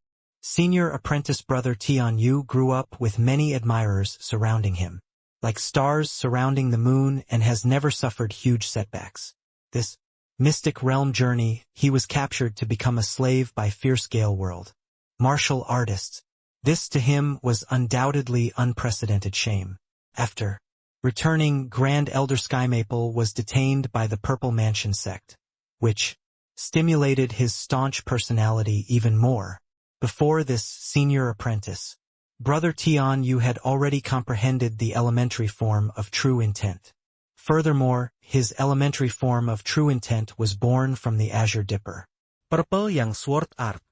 Senior apprentice brother Tianyu grew up with many admirers surrounding him, like stars surrounding the moon, and has never suffered huge setbacks. This mystic realm journey, he was captured to become a slave by fierce Gale world martial artists. This to him was undoubtedly unprecedented shame. After returning, Grand Elder Skymaple was detained by the Purple Mansion sect, which stimulated his staunch personality even more. Before this, senior apprentice brother Tianyu had already comprehended the elementary form of true intent. Furthermore, his elementary form of true intent was born from the Azure Dipper. Purple yang sword art.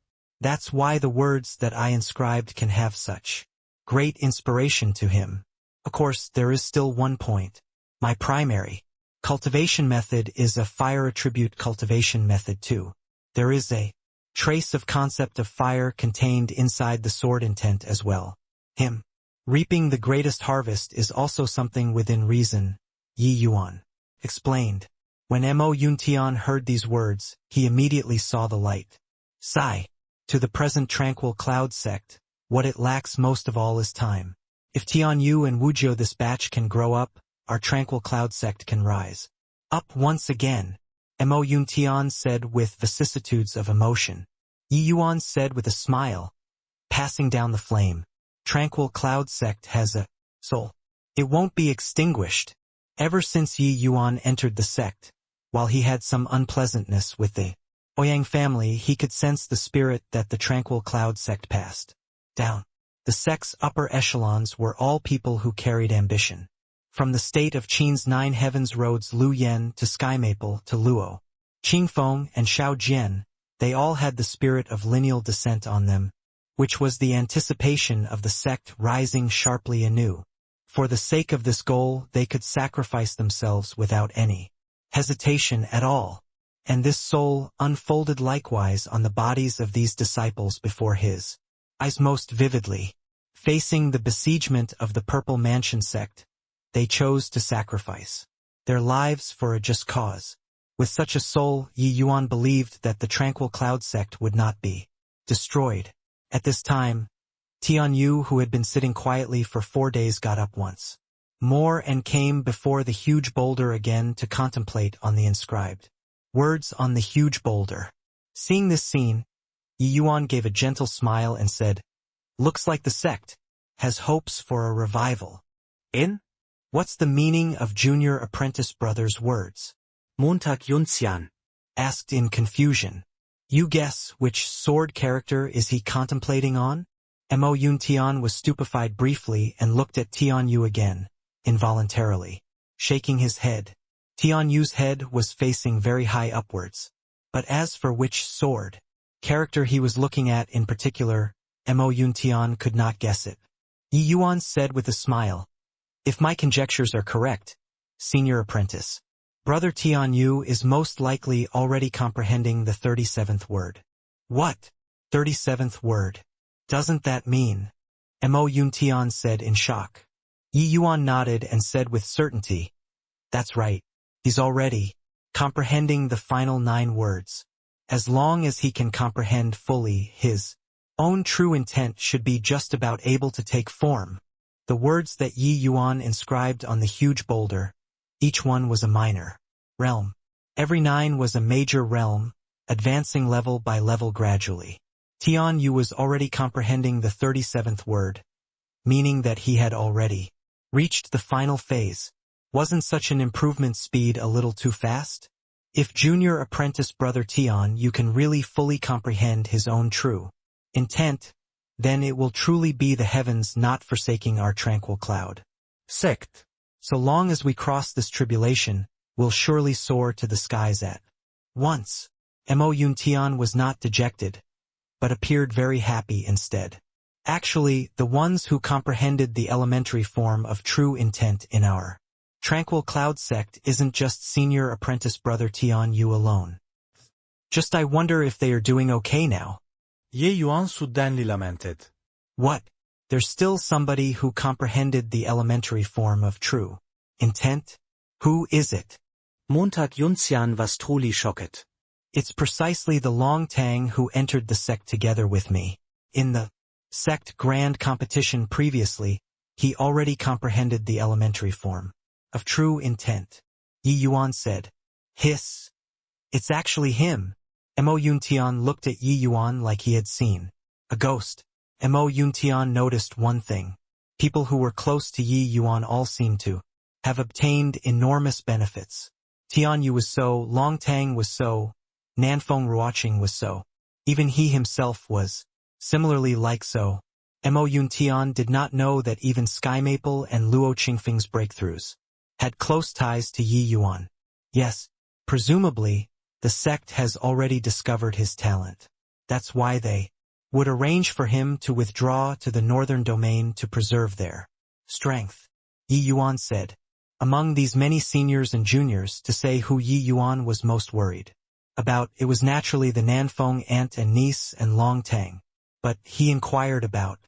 That's why the words that I inscribed can have such great inspiration to him. Of course, there is still one point. My primary cultivation method is a fire attribute cultivation method too. There is a trace of concept of fire contained inside the sword intent as well. Him reaping the greatest harvest is also something within reason, Yi Yuan explained. When Mo Yun Tian heard these words, he immediately saw the light. Sigh. To the present tranquil cloud sect, what it lacks most of all is time. If Tianyu and Wuzhou this batch can grow up, our tranquil cloud sect can rise up once again. Mo Yun Tian said with vicissitudes of emotion. Yi Yuan said with a smile, passing down the flame. Tranquil cloud sect has a soul. It won't be extinguished. Ever since Yi Yuan entered the sect, while he had some unpleasantness with the Ouyang family, he could sense the spirit that the tranquil cloud sect passed down. The sect's upper echelons were all people who carried ambition. From the state of Qin's 9 heavens roads Lu Yen to Skymaple to Luo, Qingfeng and Shao Jian, they all had the spirit of lineal descent on them, which was the anticipation of the sect rising sharply anew. For the sake of this goal, they could sacrifice themselves without any hesitation at all. And this soul unfolded likewise on the bodies of these disciples before his eyes most vividly. Facing the besiegement of the Purple Mansion sect, they chose to sacrifice their lives for a just cause. With such a soul, Yi Yuan believed that the Tranquil Cloud sect would not be destroyed. At this time, Tianyu, who had been sitting quietly for 4 days, got up once more and came before the huge boulder again to contemplate on the inscribed words on the huge boulder. Seeing this scene, Yi Yuan gave a gentle smile and said, "Looks like the sect has hopes for a revival." In? What's the meaning of Junior Apprentice Brother's words? Montag Yunxian. Asked in confusion. You guess which sword character is he contemplating on? Mo Yuntian was stupefied briefly and looked at Tian Yu again, involuntarily, shaking his head. Tian Yu's head was facing very high upwards. But as for which sword character he was looking at in particular, Mo Yuntian could not guess it. Yi Yuan said with a smile, "If my conjectures are correct, Senior Apprentice, Brother Tian Yu is most likely already comprehending the 37th word." What? 37th word? Doesn't that mean? Mo Yuntian said in shock. Yi Yuan nodded and said with certainty, "That's right. He's already comprehending the final 9 words. As long as he can comprehend fully, his own true intent should be just about able to take form." The words that Yi Yuan inscribed on the huge boulder, each one was a minor realm. Every 9 was a major realm, advancing level by level gradually. Tian Yu was already comprehending the 37th word, meaning that he had already reached the final phase. Wasn't such an improvement speed a little too fast? If Junior Apprentice Brother Tian Yu can really fully comprehend his own true intent, then it will truly be the heavens not forsaking our tranquil cloud Sect. So long as we cross this tribulation, we'll surely soar to the skies at once. Mo Yuntian was not dejected, but appeared very happy instead. Actually, the ones who comprehended the elementary form of true intent in our tranquil cloud sect isn't just Senior Apprentice Brother Tian Yu alone. Just I wonder if they are doing okay now. Ye Yuan suddenly lamented. What? There's still somebody who comprehended the elementary form of true intent? Who is it? Montag Yunxian was truly shocked. It's precisely the Long Tang who entered the sect together with me. In the sect grand competition previously, he already comprehended the elementary form of true intent. Yi Yuan said, "Hiss. It's actually him." Mo Yuntian looked at Yi Yuan like he had seen a ghost. Mo Yuntian noticed one thing. People who were close to Yi Yuan all seemed to have obtained enormous benefits. Tian Yu was so, Long Tang was so, Nanfeng Ruoqing was so. Even he himself was similarly like so. Mo Yuntian did not know that even Sky Maple and Luo Qingfeng's breakthroughs had close ties to Yi Yuan. Yes, presumably, the sect has already discovered his talent. That's why they would arrange for him to withdraw to the northern domain to preserve their strength. Yi Yuan said. Among these many seniors and juniors, to say who Yi Yuan was most worried about, it was naturally the Nanfeng aunt and niece and Long Tang. But he inquired about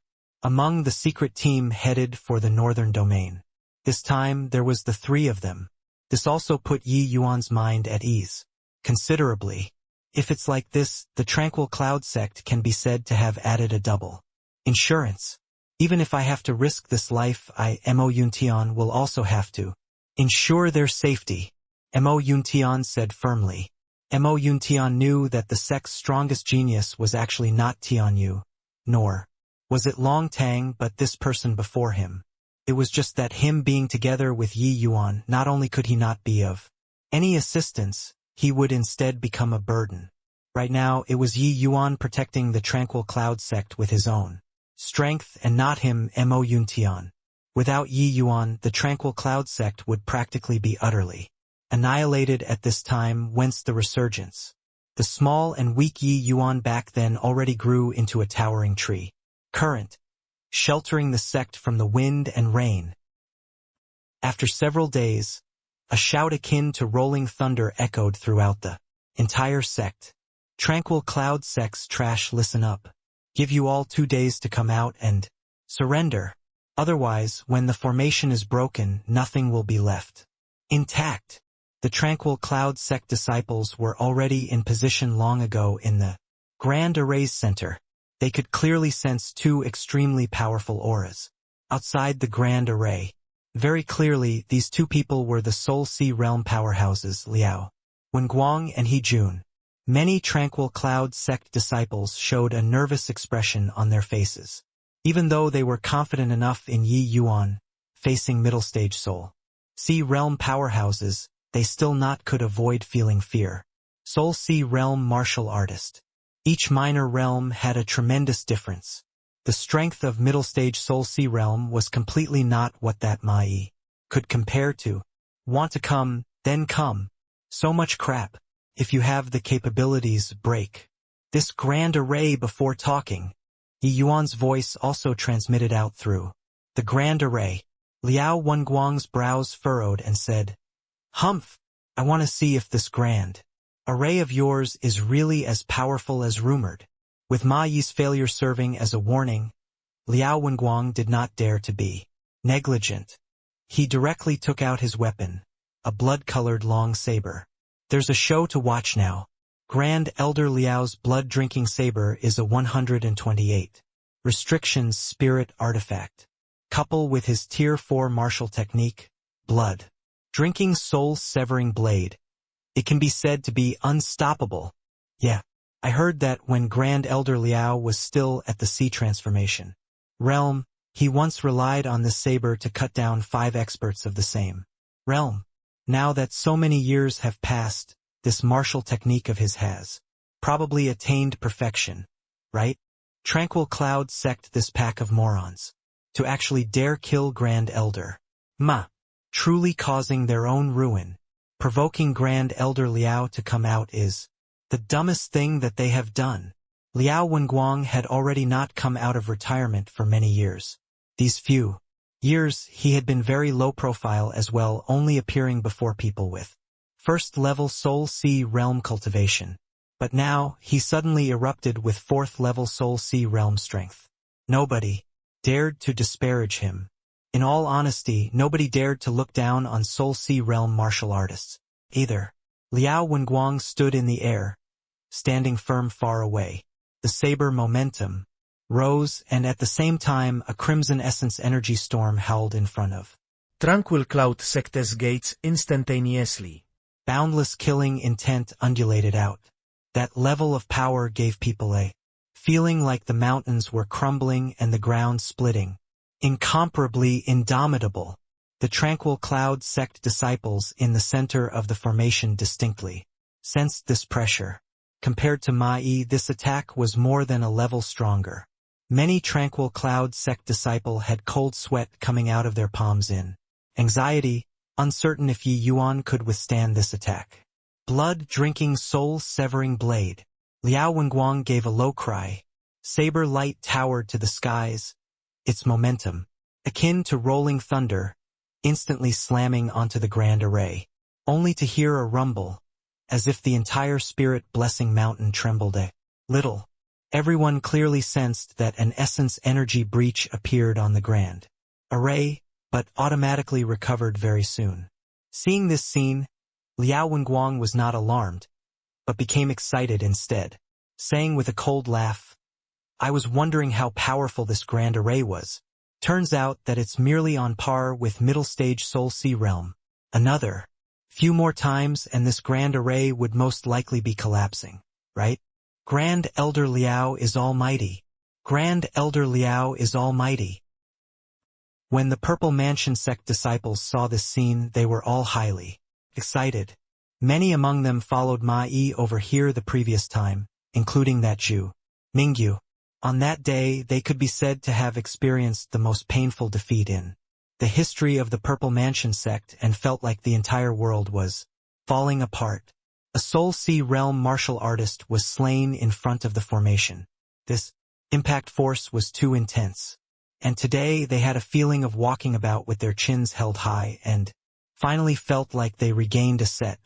among the secret team headed for the northern domain. This time there was the 3 of them. This also put Yi Yuan's mind at ease considerably. If it's like this, the Tranquil Cloud sect can be said to have added a double insurance. Even if I have to risk this life, Mo Yuntian will also have to ensure their safety. Mo Yuntian said firmly. Mo Yuntian knew that the sect's strongest genius was actually not Tian Yu, nor was it Long Tang, but this person before him. It was just that him being together with Yi Yuan, not only could he not be of any assistance, he would instead become a burden. Right now, it was Yi Yuan protecting the Tranquil Cloud sect with his own strength and not him, Mo Yuntian. Without Yi Yuan, the Tranquil Cloud sect would practically be utterly annihilated at this time, whence the resurgence. The small and weak Yi Yuan back then already grew into a towering tree current, sheltering the sect from the wind and rain. After several days, a shout akin to rolling thunder echoed throughout the entire sect. Tranquil Cloud sect's trash, listen up. Give you all 2 days to come out and surrender. Otherwise, when the formation is broken, nothing will be left intact. The Tranquil Cloud sect disciples were already in position long ago in the Grand Array's center. They could clearly sense 2 extremely powerful auras outside the Grand Array. Very clearly, these 2 people were the Soul Sea realm powerhouses, Liao Wenguang and He Jun. Many Tranquil Cloud sect disciples showed a nervous expression on their faces. Even though they were confident enough in Yi Yuan, facing middle stage soul C realm powerhouses, they still not could avoid feeling fear. Soul C realm martial artist. Each minor realm had a tremendous difference. The strength of middle stage Soul C realm was completely not what that Mai could compare to. Want to come, then come. So much crap. If you have the capabilities, break this grand array before talking. Yi Yuan's voice also transmitted out through the grand array. Liao Wenguang's brows furrowed and said, "Humph, I want to see if this grand array of yours is really as powerful as rumored." With Ma Yi's failure serving as a warning, Liao Wenguang did not dare to be negligent. He directly took out his weapon, a blood-colored long saber. There's a show to watch now. Grand Elder Liao's blood-drinking saber is a 128 restrictions spirit artifact. Couple with his Tier 4 martial technique, blood-drinking soul-severing blade. It can be said to be unstoppable. Yeah, I heard that when Grand Elder Liao was still at the sea transformation realm, he once relied on this saber to cut down 5 experts of the same realm. Now that so many years have passed, this martial technique of his has probably attained perfection, right? Tranquil Cloud sect this pack of morons. To actually dare kill Grand Elder Ma, truly causing their own ruin, provoking Grand Elder Liao to come out is the dumbest thing that they have done. Liao Wenguang had already not come out of retirement for many years. These few years he had been very low profile as well, only appearing before people with first-level Soul C realm cultivation. But now he suddenly erupted with 4th-level Soul C realm strength. Nobody dared to disparage him. In all honesty, nobody dared to look down on Soul C realm martial artists either. Liao Wenguang stood in the air, standing firm far away. The saber momentum rose, and at the same time a crimson essence energy storm howled in front of Tranquil Cloud sect's gates instantaneously. Boundless killing intent undulated out. That level of power gave people a feeling like the mountains were crumbling and the ground splitting. Incomparably indomitable. The Tranquil Cloud sect disciples in the center of the formation distinctly sensed this pressure. Compared to Mai, this attack was more than a level stronger. Many Tranquil Cloud sect disciple had cold sweat coming out of their palms in anxiety, uncertain if Yi Yuan could withstand this attack. Blood-drinking soul-severing blade. Liao Wenguang gave a low cry. Saber light towered to the skies, its momentum, akin to rolling thunder, instantly slamming onto the grand array, only to hear a rumble, as if the entire spirit blessing mountain trembled a little. Everyone clearly sensed that an essence energy breach appeared on the grand array, but automatically recovered very soon. Seeing this scene, Liao Wenguang was not alarmed, but became excited instead, saying with a cold laugh, "I was wondering how powerful this grand array was. Turns out that it's merely on par with middle stage Soul C realm. Another few more times and this grand array would most likely be collapsing, right? Grand Elder Liao is almighty. Grand Elder Liao is almighty." When the Purple Mansion sect disciples saw this scene, they were all highly excited. Many among them followed Ma Yi over here the previous time, including that Zhu Mingyu. On that day, they could be said to have experienced the most painful defeat in the history of the Purple Mansion sect and felt like the entire world was falling apart. A Soul C realm martial artist was slain in front of the formation. This impact force was too intense. And today they had a feeling of walking about with their chins held high and finally felt like they regained a set.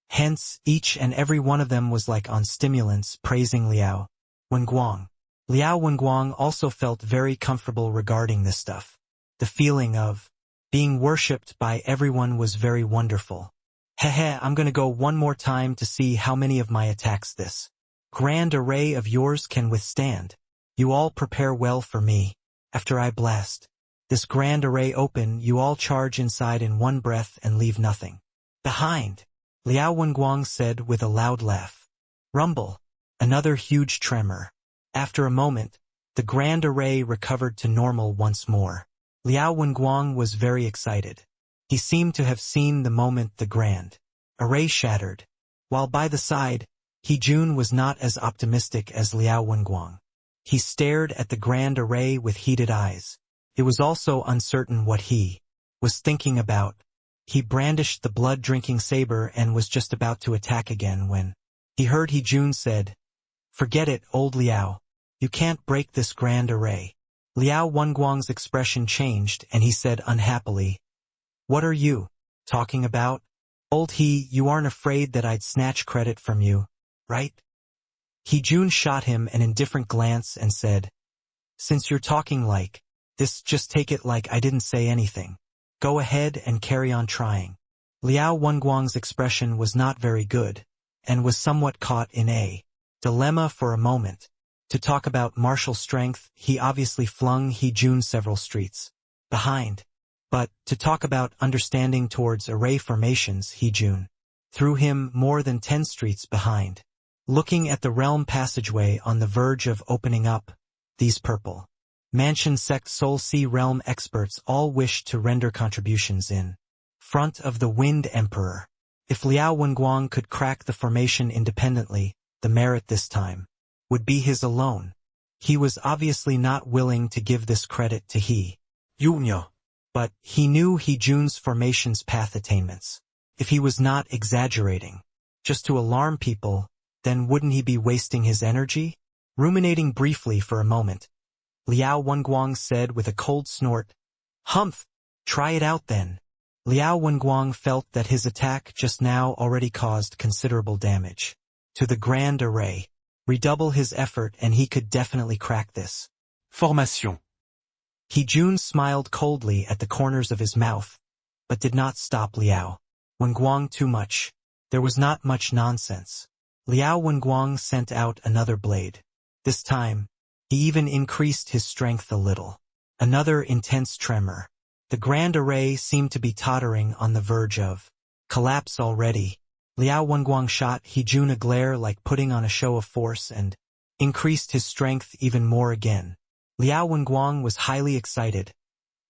Hence, each and every one of them was like on stimulants praising Liao Wenguang. Liao Wenguang also felt very comfortable regarding this stuff. The feeling of being worshipped by everyone was very wonderful. Hehe, I'm gonna go one more time to see how many of my attacks this grand array of yours can withstand. You all prepare well for me. After I blast this grand array open, you all charge inside in one breath and leave nothing behind. Liao Wenguang said with a loud laugh. Rumble. Another huge tremor. After a moment, the grand array recovered to normal once more. Liao Wenguang was very excited. He seemed to have seen the moment the grand array shattered. While by the side, He Jun was not as optimistic as Liao Wenguang. He stared at the grand array with heated eyes. It was also uncertain what he was thinking about. He brandished the blood-drinking saber and was just about to attack again when he heard He Jun said, "Forget it, old Liao. You can't break this grand array." Liao Wenguang's expression changed and he said unhappily, "What are you talking about? Old He, you aren't afraid that I'd snatch credit from you, right?" He Jun shot him an indifferent glance and said, "Since you're talking like this, just take it like I didn't say anything. Go ahead and carry on trying." Liao Wenguang's expression was not very good, and was somewhat caught in a dilemma for a moment. To talk about martial strength, he obviously flung He Jun several streets behind. But, to talk about understanding towards array formations, He Jun threw him more than 10 streets behind. Looking at the realm passageway on the verge of opening up, these purple Mansion sect Soul Sea realm experts all wished to render contributions in front of the Wind Emperor. If Liao Wenguang could crack the formation independently, the merit this time would be his alone. He was obviously not willing to give this credit to He Jun, but he knew He Jun's formation's path attainments. If he was not exaggerating, just to alarm people, then wouldn't he be wasting his energy? Ruminating briefly for a moment, Liao Wenguang said with a cold snort, "Humph! Try it out then." Liao Wenguang felt that his attack just now already caused considerable damage to the grand array. Redouble his effort and he could definitely crack this Formation. He Jun smiled coldly at the corners of his mouth, but did not stop Liao Wenguang too much. There was not much nonsense. Liao Wenguang sent out another blade. This time, he even increased his strength a little. Another intense tremor. The grand array seemed to be tottering on the verge of collapse already. Liao Wenguang shot He Jun a glare like putting on a show of force and increased his strength even more again. Liao Wenguang was highly excited,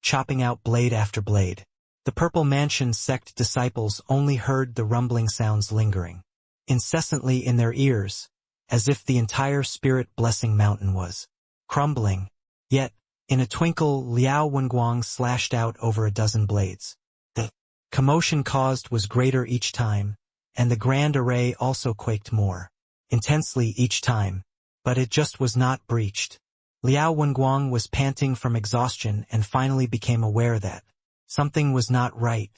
chopping out blade after blade. The Purple Mansion sect disciples only heard the rumbling sounds lingering incessantly in their ears, as if the entire spirit-blessing mountain was crumbling. Yet, in a twinkle, Liao Wenguang slashed out over a dozen blades. The commotion caused was greater each time, and the grand array also quaked more intensely each time, but it just was not breached. Liao Wenguang was panting from exhaustion and finally became aware that something was not right,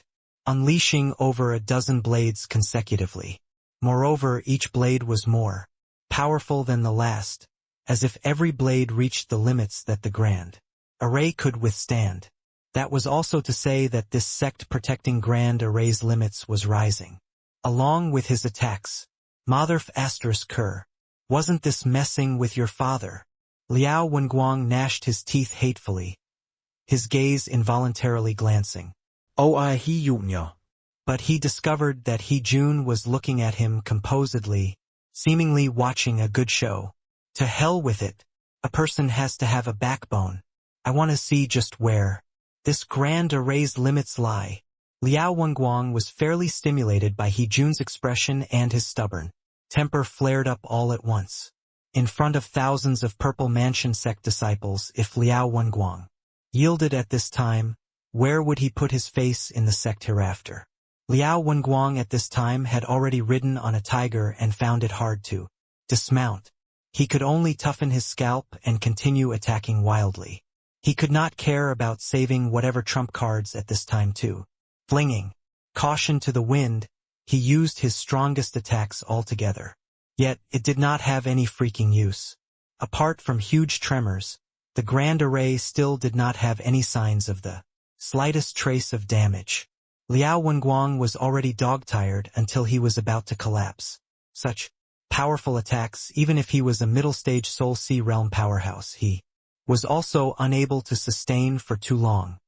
unleashing over a dozen blades consecutively. Moreover, each blade was more powerful than the last, as if every blade reached the limits that the grand array could withstand. That was also to say that this sect protecting grand array's limits was rising. Along with his attacks. Motherf ****, wasn't this messing with your father? Liao Wenguang gnashed his teeth hatefully, his gaze involuntarily glancing. He Jun. But he discovered that He Jun was looking at him composedly, seemingly watching a good show. To hell with it. A person has to have a backbone. I want to see just where this grand array's limits lie. Liao Wenguang was fairly stimulated by He Jun's expression and his stubborn temper flared up all at once. In front of thousands of Purple Mansion sect disciples, if Liao Wenguang yielded at this time, where would he put his face in the sect hereafter? Liao Wenguang at this time had already ridden on a tiger and found it hard to dismount. He could only toughen his scalp and continue attacking wildly. He could not care about saving whatever trump cards at this time too. Flinging caution to the wind, he used his strongest attacks altogether. Yet, it did not have any freaking use. Apart from huge tremors, the grand array still did not have any signs of the slightest trace of damage. Liao Wenguang was already dog-tired until he was about to collapse. Such powerful attacks, even if he was a middle-stage Soul Sea realm powerhouse, he was also unable to sustain for too long.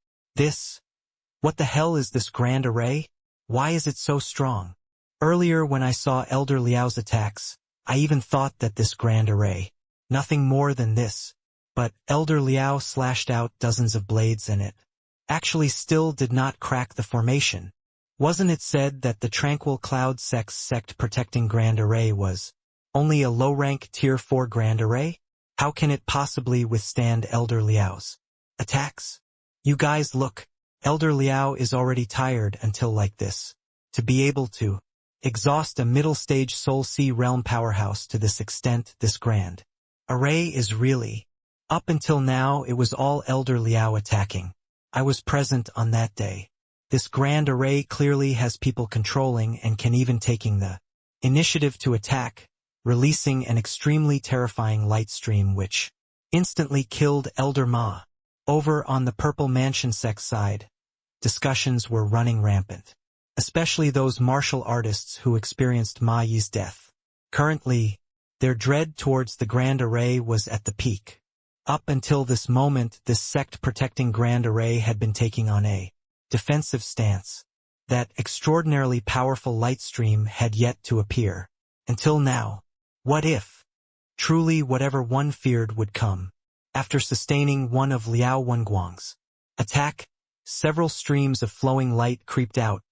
What the hell is this grand array? Why is it so strong? Earlier when I saw Elder Liao's attacks, I even thought that this grand array, nothing more than this, but Elder Liao slashed out dozens of blades in it, actually still did not crack the formation. Wasn't it said that the Tranquil Cloud sect protecting grand array was only a low-rank Tier 4 grand array? How can it possibly withstand Elder Liao's attacks? You guys look, Elder Liao is already tired until like this. To be able to exhaust a middle-stage Soul Sea realm powerhouse to this extent, this grand array is really... Up until now it was all Elder Liao attacking. I was present on that day. This grand array clearly has people controlling and can even taking the initiative to attack, releasing an extremely terrifying light stream which instantly killed Elder Ma. Over on the Purple Mansion sect side, discussions were running rampant, especially those martial artists who experienced Ma Yi's death. Currently, their dread towards the grand array was at the peak. Up until this moment, this sect-protecting grand array had been taking on a defensive stance. That extraordinarily powerful light stream had yet to appear. Until now. What if? Truly whatever one feared would come. After sustaining one of Liao Wenguang's attack, several streams of flowing light creeped out,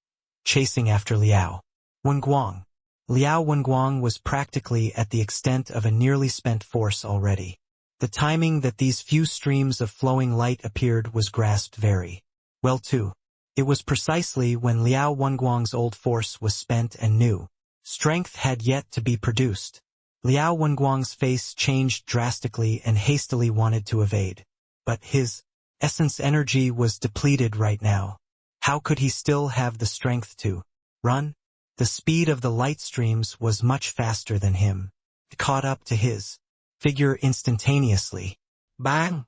chasing after Liao Wenguang. Liao Wenguang was practically at the extent of a nearly spent force already. The timing that these few streams of flowing light appeared was grasped very well too. It was precisely when Liao Wenguang's old force was spent and new strength had yet to be produced. Liao Wenguang's face changed drastically and hastily wanted to evade. But his essence energy was depleted right now. How could he still have the strength to run? The speed of the light streams was much faster than him. It caught up to his figure instantaneously. Bang!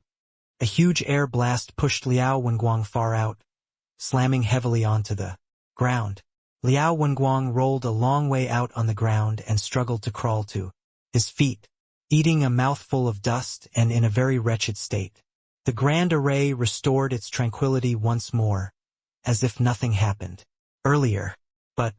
A huge air blast pushed Liao Wenguang far out, slamming heavily onto the ground. Liao Wenguang rolled a long way out on the ground and struggled to crawl to his feet, eating a mouthful of dust and in a very wretched state. The grand array restored its tranquility once more, as if nothing happened earlier. But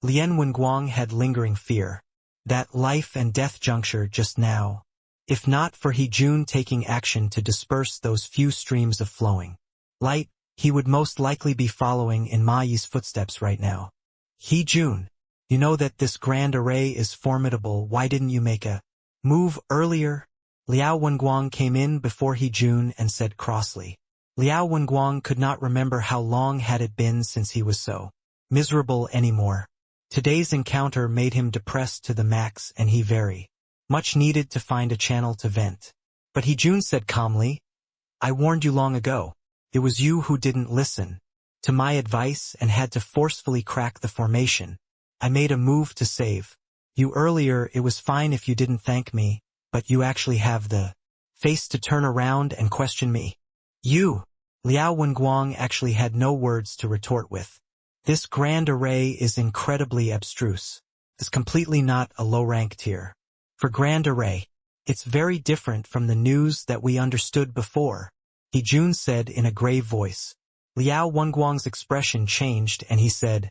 Lian Wenguang had lingering fear. That life and death juncture just now. If not for He Jun taking action to disperse those few streams of flowing light, he would most likely be following in Ma Yi's footsteps right now. He Jun, you know that this grand array is formidable, why didn't you make a move earlier? Liao Wenguang came in before He Jun and said crossly. Liao Wenguang could not remember how long had it been since he was so miserable anymore. Today's encounter made him depressed to the max and he very much needed to find a channel to vent. But He Jun said calmly, I warned you long ago. It was you who didn't listen to my advice and had to forcefully crack the formation. I made a move to save you earlier. It was fine if you didn't thank me, but you actually have the face to turn around and question me. You! Liao Wenguang actually had no words to retort with. This grand array is incredibly abstruse. It's completely not a low-rank tier. For grand array, it's very different from the news that we understood before, He Jun said in a grave voice. Liao Wenguang's expression changed and he said,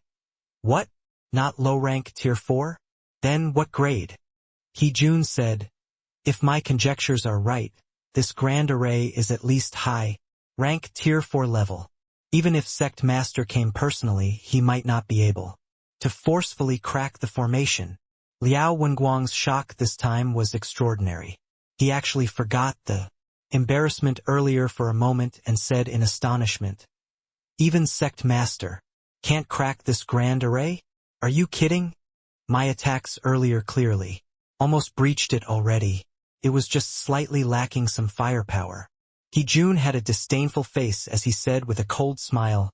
What? Not low-rank tier 4? Then what grade? He Jun said, If my conjectures are right, this grand array is at least high-rank tier 4 level. Even if Sect Master came personally, he might not be able to forcefully crack the formation. Liao Wenguang's shock this time was extraordinary. He actually forgot the embarrassment earlier for a moment and said in astonishment, Even Sect Master can't crack this grand array? Are you kidding? My attacks earlier clearly almost breached it already. It was just slightly lacking some firepower. He Jun had a disdainful face as he said with a cold smile,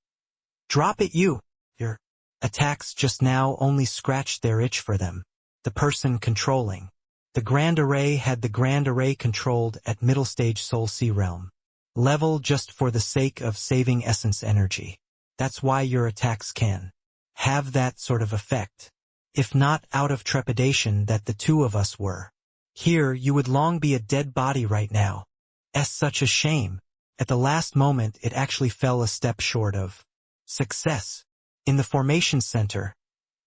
Drop it you! Your attacks just now only scratched their itch for them. The person controlling the grand array had the grand array controlled at middle stage Soul Sea realm level just for the sake of saving essence energy. That's why your attacks can have that sort of effect. If not out of trepidation that the two of us were here, you would long be a dead body right now. Such a shame. At the last moment it actually fell a step short of success. In the formation center,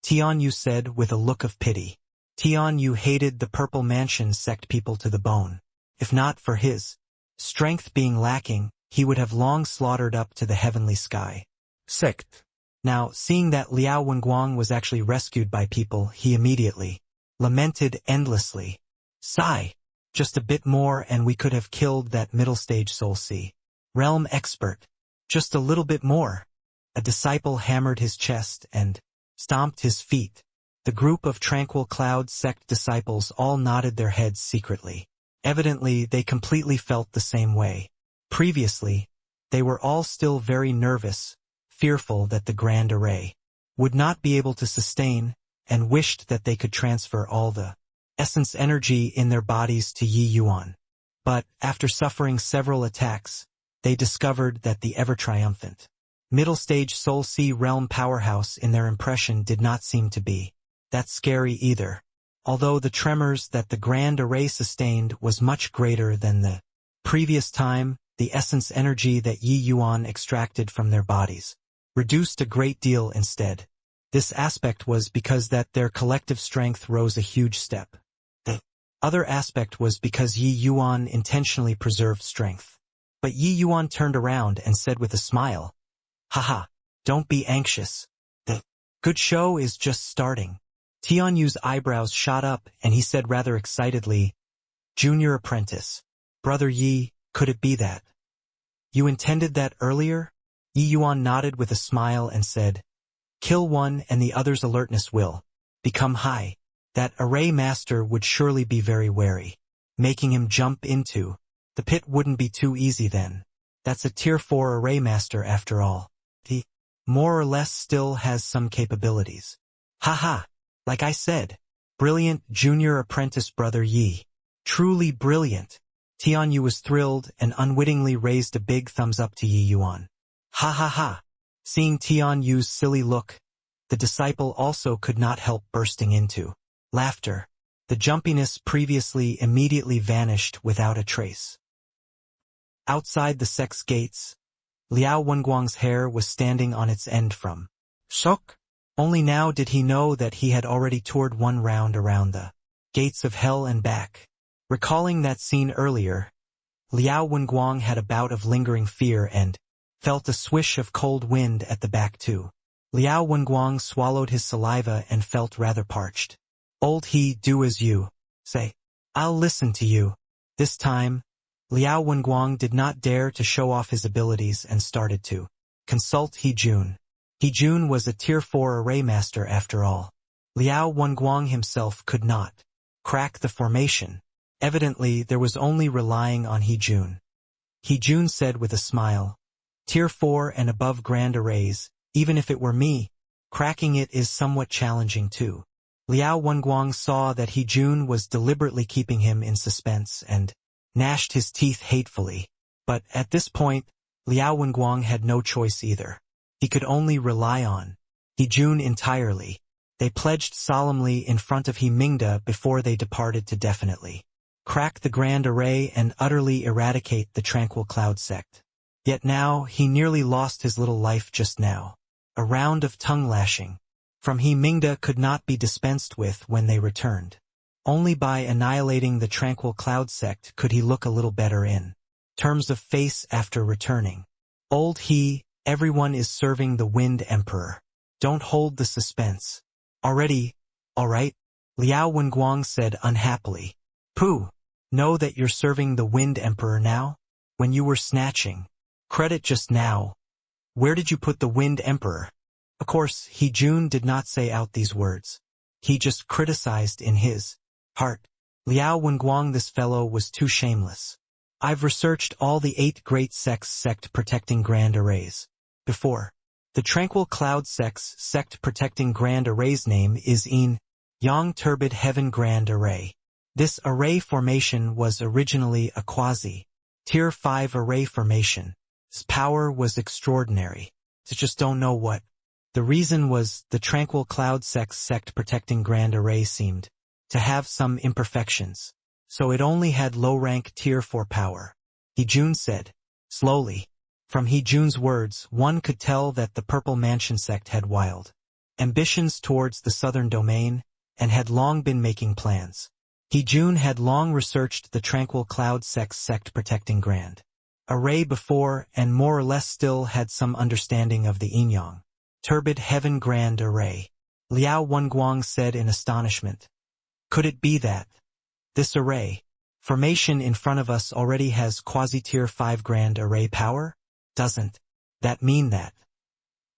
Tian Yu said with a look of pity. Tianyu hated the Purple Mansion sect people to the bone. If not for his strength being lacking, he would have long slaughtered up to the heavenly sky. Sect. Now, seeing that Liao Wenguang was actually rescued by people, he immediately lamented endlessly. Sigh. Just a bit more and we could have killed that middle stage Soul C realm expert. Just a little bit more. A disciple hammered his chest and stomped his feet. The group of Tranquil Cloud sect disciples all nodded their heads secretly. Evidently, they completely felt the same way. Previously, they were all still very nervous, fearful that the Grand Array would not be able to sustain, and wished that they could transfer all the essence energy in their bodies to Yi Yuan. But, after suffering several attacks, they discovered that the ever-triumphant middle-stage Soul C realm powerhouse in their impression did not seem to be that scary either, although the tremors that the Grand Array sustained was much greater than the previous time. The essence energy that Yi Yuan extracted from their bodies reduced a great deal instead. This aspect was because that their collective strength rose a huge step. The other aspect was because Yi Yuan intentionally preserved strength. But Yi Yuan turned around and said with a smile, "Haha, don't be anxious. The good show is just starting." Tianyu's eyebrows shot up and he said rather excitedly, "Junior apprentice. Brother Yi, could it be that you intended that earlier?" Yi Yuan nodded with a smile and said, "Kill one and the other's alertness will become high. That array master would surely be very wary. Making him jump into the pit wouldn't be too easy then. That's a tier 4 array master after all. He, more or less, still has some capabilities." "Haha, like I said, brilliant junior apprentice brother Yi. Truly brilliant." Tianyu was thrilled and unwittingly raised a big thumbs up to Yi Yuan. "Ha ha ha." Seeing Tianyu's silly look, the disciple also could not help bursting into laughter. The jumpiness previously immediately vanished without a trace. Outside the sect's gates, Liao Wenguang's hair was standing on its end from shock. Only now did he know that he had already toured one round around the gates of hell and back. Recalling that scene earlier, Liao Wenguang had a bout of lingering fear and felt a swish of cold wind at the back too. Liao Wenguang swallowed his saliva and felt rather parched. "Old He, do as you say. I'll listen to you." This time, Liao Wenguang did not dare to show off his abilities and started to consult He Jun. He Jun was a tier 4 array master after all. Liao Wenguang himself could not crack the formation. Evidently, there was only relying on He Jun. He Jun said with a smile, "Tier 4 and above grand arrays, even if it were me, cracking it is somewhat challenging too." Liao Wenguang saw that He Jun was deliberately keeping him in suspense and gnashed his teeth hatefully. But at this point, Liao Wenguang had no choice either. He could only rely on He Jun entirely. They pledged solemnly in front of He Mingda before they departed to definitely crack the Grand Array and utterly eradicate the Tranquil Cloud sect. Yet now, he nearly lost his little life just now. A round of tongue-lashing from He Mingda could not be dispensed with when they returned. Only by annihilating the Tranquil Cloud sect could he look a little better in terms of face after returning. "Old He, everyone is serving the Wind Emperor. Don't hold the suspense. Already, all right?" Liao Wenguang said unhappily. "Pooh, know that you're serving the Wind Emperor now? When you were snatching credit just now, where did you put the Wind Emperor?" Of course, He Jun did not say out these words. He just criticized in his heart. Liao Wenguang, this fellow was too shameless. "I've researched all the 8 great sects sect protecting grand arrays. Before, the Tranquil Cloud sects sect protecting grand array's name is Yang Turbid Heaven Grand Array. This array formation was originally a quasi-tier 5 array formation. Its power was extraordinary. I just don't know what. The reason was the Tranquil Cloud sect protecting Grand Array seemed to have some imperfections, so it only had low-rank tier 4 power. He Jun said, slowly. From He Jun's words, one could tell that the Purple Mansion sect had wild ambitions towards the southern domain, and had long been making plans. He-jun had long researched the tranquil cloud sect protecting Grand Array before and more or less still had some understanding of the Inyang turbid heaven Grand Array. Liao Wenguang said in astonishment. Could it be that this array formation in front of us already has quasi-tier 5 Grand Array power? Doesn't that mean that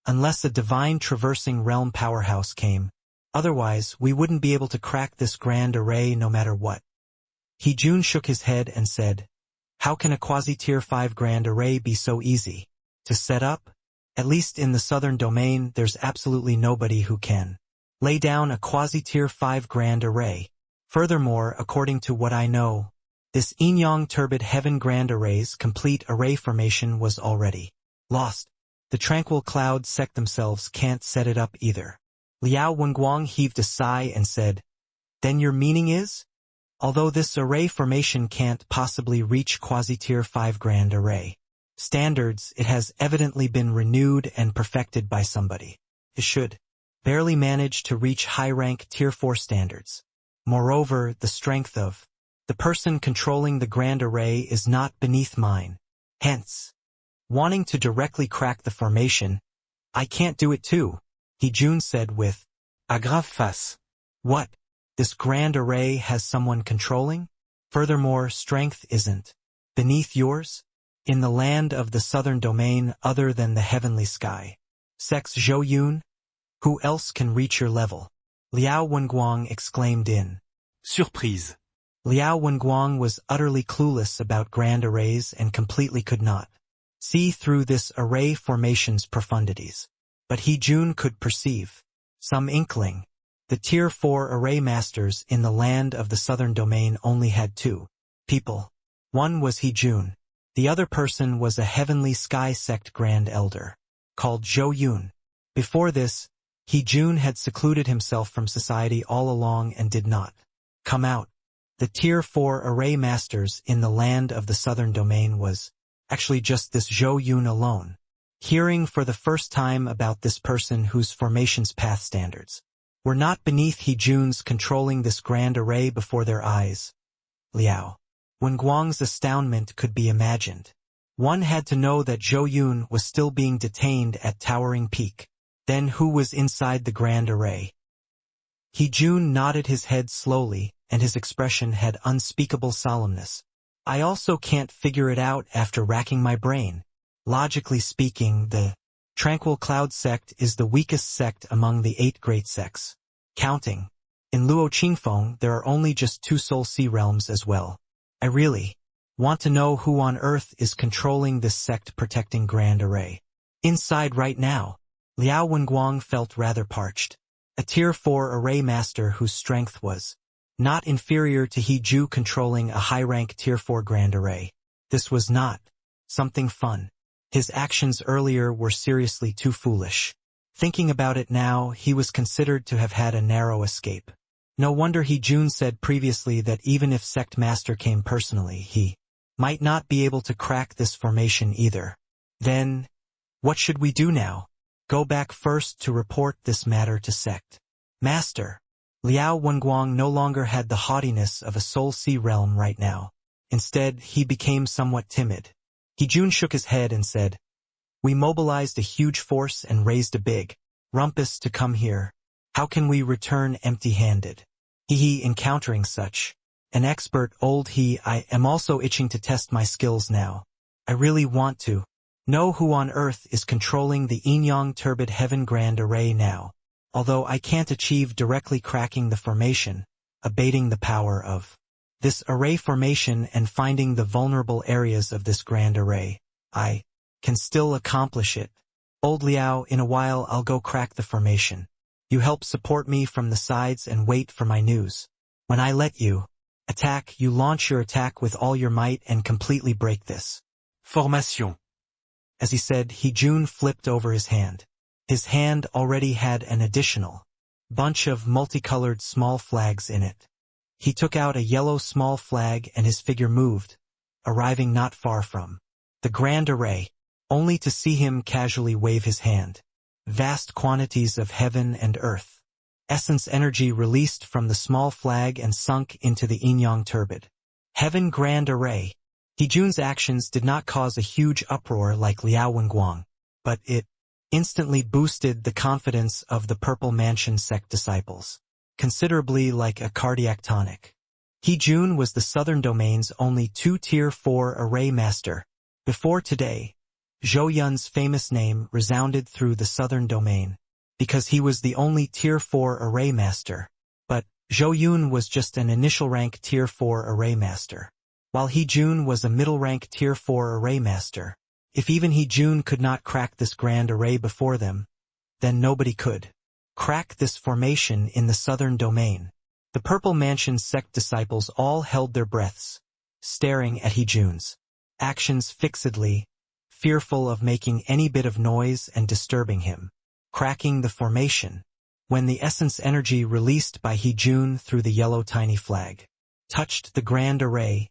unless a divine traversing realm powerhouse came, otherwise we wouldn't be able to crack this Grand Array no matter what? He-jun shook his head and said, how can a quasi-tier 5 Grand Array be so easy to set up? At least in the southern domain there's absolutely nobody who can lay down a quasi-tier 5 Grand Array. Furthermore, according to what I know, this Inyang turbid heaven Grand Array's complete array formation was already lost. The tranquil cloud sect themselves can't set it up either. Liao Wenguang heaved a sigh and said, then your meaning is? Although this array formation can't possibly reach quasi-tier 5 Grand Array standards, it has evidently been renewed and perfected by somebody. It should barely manage to reach high-rank tier 4 standards. Moreover, the strength of the person controlling the Grand Array is not beneath mine. Hence, wanting to directly crack the formation, I can't do it too, He-jun said with à grave face. What? This Grand Array has someone controlling? Furthermore, strength isn't beneath yours? In the land of the southern domain other than the heavenly sky. Sex Zhou-yun? Who else can reach your level? Liao Wenguang exclaimed in Surprise. Liao Wenguang was utterly clueless about Grand Arrays and completely could not see through this array formation's profundities. But He-jun could perceive some inkling. The Tier 4 array masters in the land of the southern domain only had 2 people. One was He-jun. The other person was a heavenly sky sect grand elder, called Zhou-yun. Before this, He-jun had secluded himself from society all along and did not come out. The Tier 4 array masters in the land of the southern domain was actually just this Zhou-yun alone. Hearing for the first time about this person whose formation's path standards were not beneath He-jun's controlling this grand array before their eyes, Liao Wenguang's astoundment could be imagined. One had to know that Zhou-yun was still being detained at Towering Peak. Then who was inside the Grand Array? He-jun nodded his head slowly, and his expression had unspeakable solemnness. I also can't figure it out after racking my brain. Logically speaking, the Tranquil Cloud sect is the weakest sect among the 8 great sects. Counting. In Luo Qingfeng there are only just 2 Soul Sea realms as well. I really want to know who on earth is controlling this sect protecting Grand Array. Inside right now. Liao Wenguang felt rather parched. A Tier 4 array master whose strength was not inferior to He-ju controlling a high-rank Tier 4 Grand Array. This was not something fun. His actions earlier were seriously too foolish. Thinking about it now, he was considered to have had a narrow escape. No wonder He-jun said previously that even if Sect Master came personally, he might not be able to crack this formation either. Then, what should we do now? Go back first to report this matter to Sect Master. Liao Wenguang no longer had the haughtiness of a Soul Sea realm right now. Instead, he became somewhat timid. He-jun shook his head and said, we mobilized a huge force and raised a big rumpus to come here. How can we return empty-handed? Encountering such an expert old I am also itching to test my skills now. I really want to know who on earth is controlling the Inyang turbid heaven Grand Array now. Although I can't achieve directly cracking the formation, abating the power of this array formation and finding the vulnerable areas of this Grand Array, I can still accomplish it. Old Liao, in a while I'll go crack the formation. You help support me from the sides and wait for my news. When I let you attack, you launch your attack with all your might and completely break this Formation. As he said, He-jun flipped over his hand. His hand already had an additional bunch of multicolored small flags in it. He took out a yellow small flag and his figure moved, arriving not far from the Grand Array, only to see him casually wave his hand. Vast quantities of heaven and earth Essence energy released from the small flag and sunk into the Inyang turbid. Heaven Grand Array. Hejun's actions did not cause a huge uproar like Liao Wenguang, but it instantly boosted the confidence of the Purple Mansion sect disciples, considerably like a cardiac tonic. Hejun was the Southern Domain's only 2 Tier 4 array master. Before today, Zhou Yun's famous name resounded through the Southern Domain, because he was the only Tier 4 array master. But Zhou Yun was just an initial rank Tier 4 array master, while Hejun was a middle rank Tier 4 array master. If even Hejun could not crack this grand array before them, then nobody could crack this formation in the Southern Domain. The Purple Mansion sect disciples all held their breaths, staring at Hejun's actions fixedly, fearful of making any bit of noise and disturbing him. Cracking the formation. When the essence energy released by Hejun through the yellow tiny flag touched the grand array,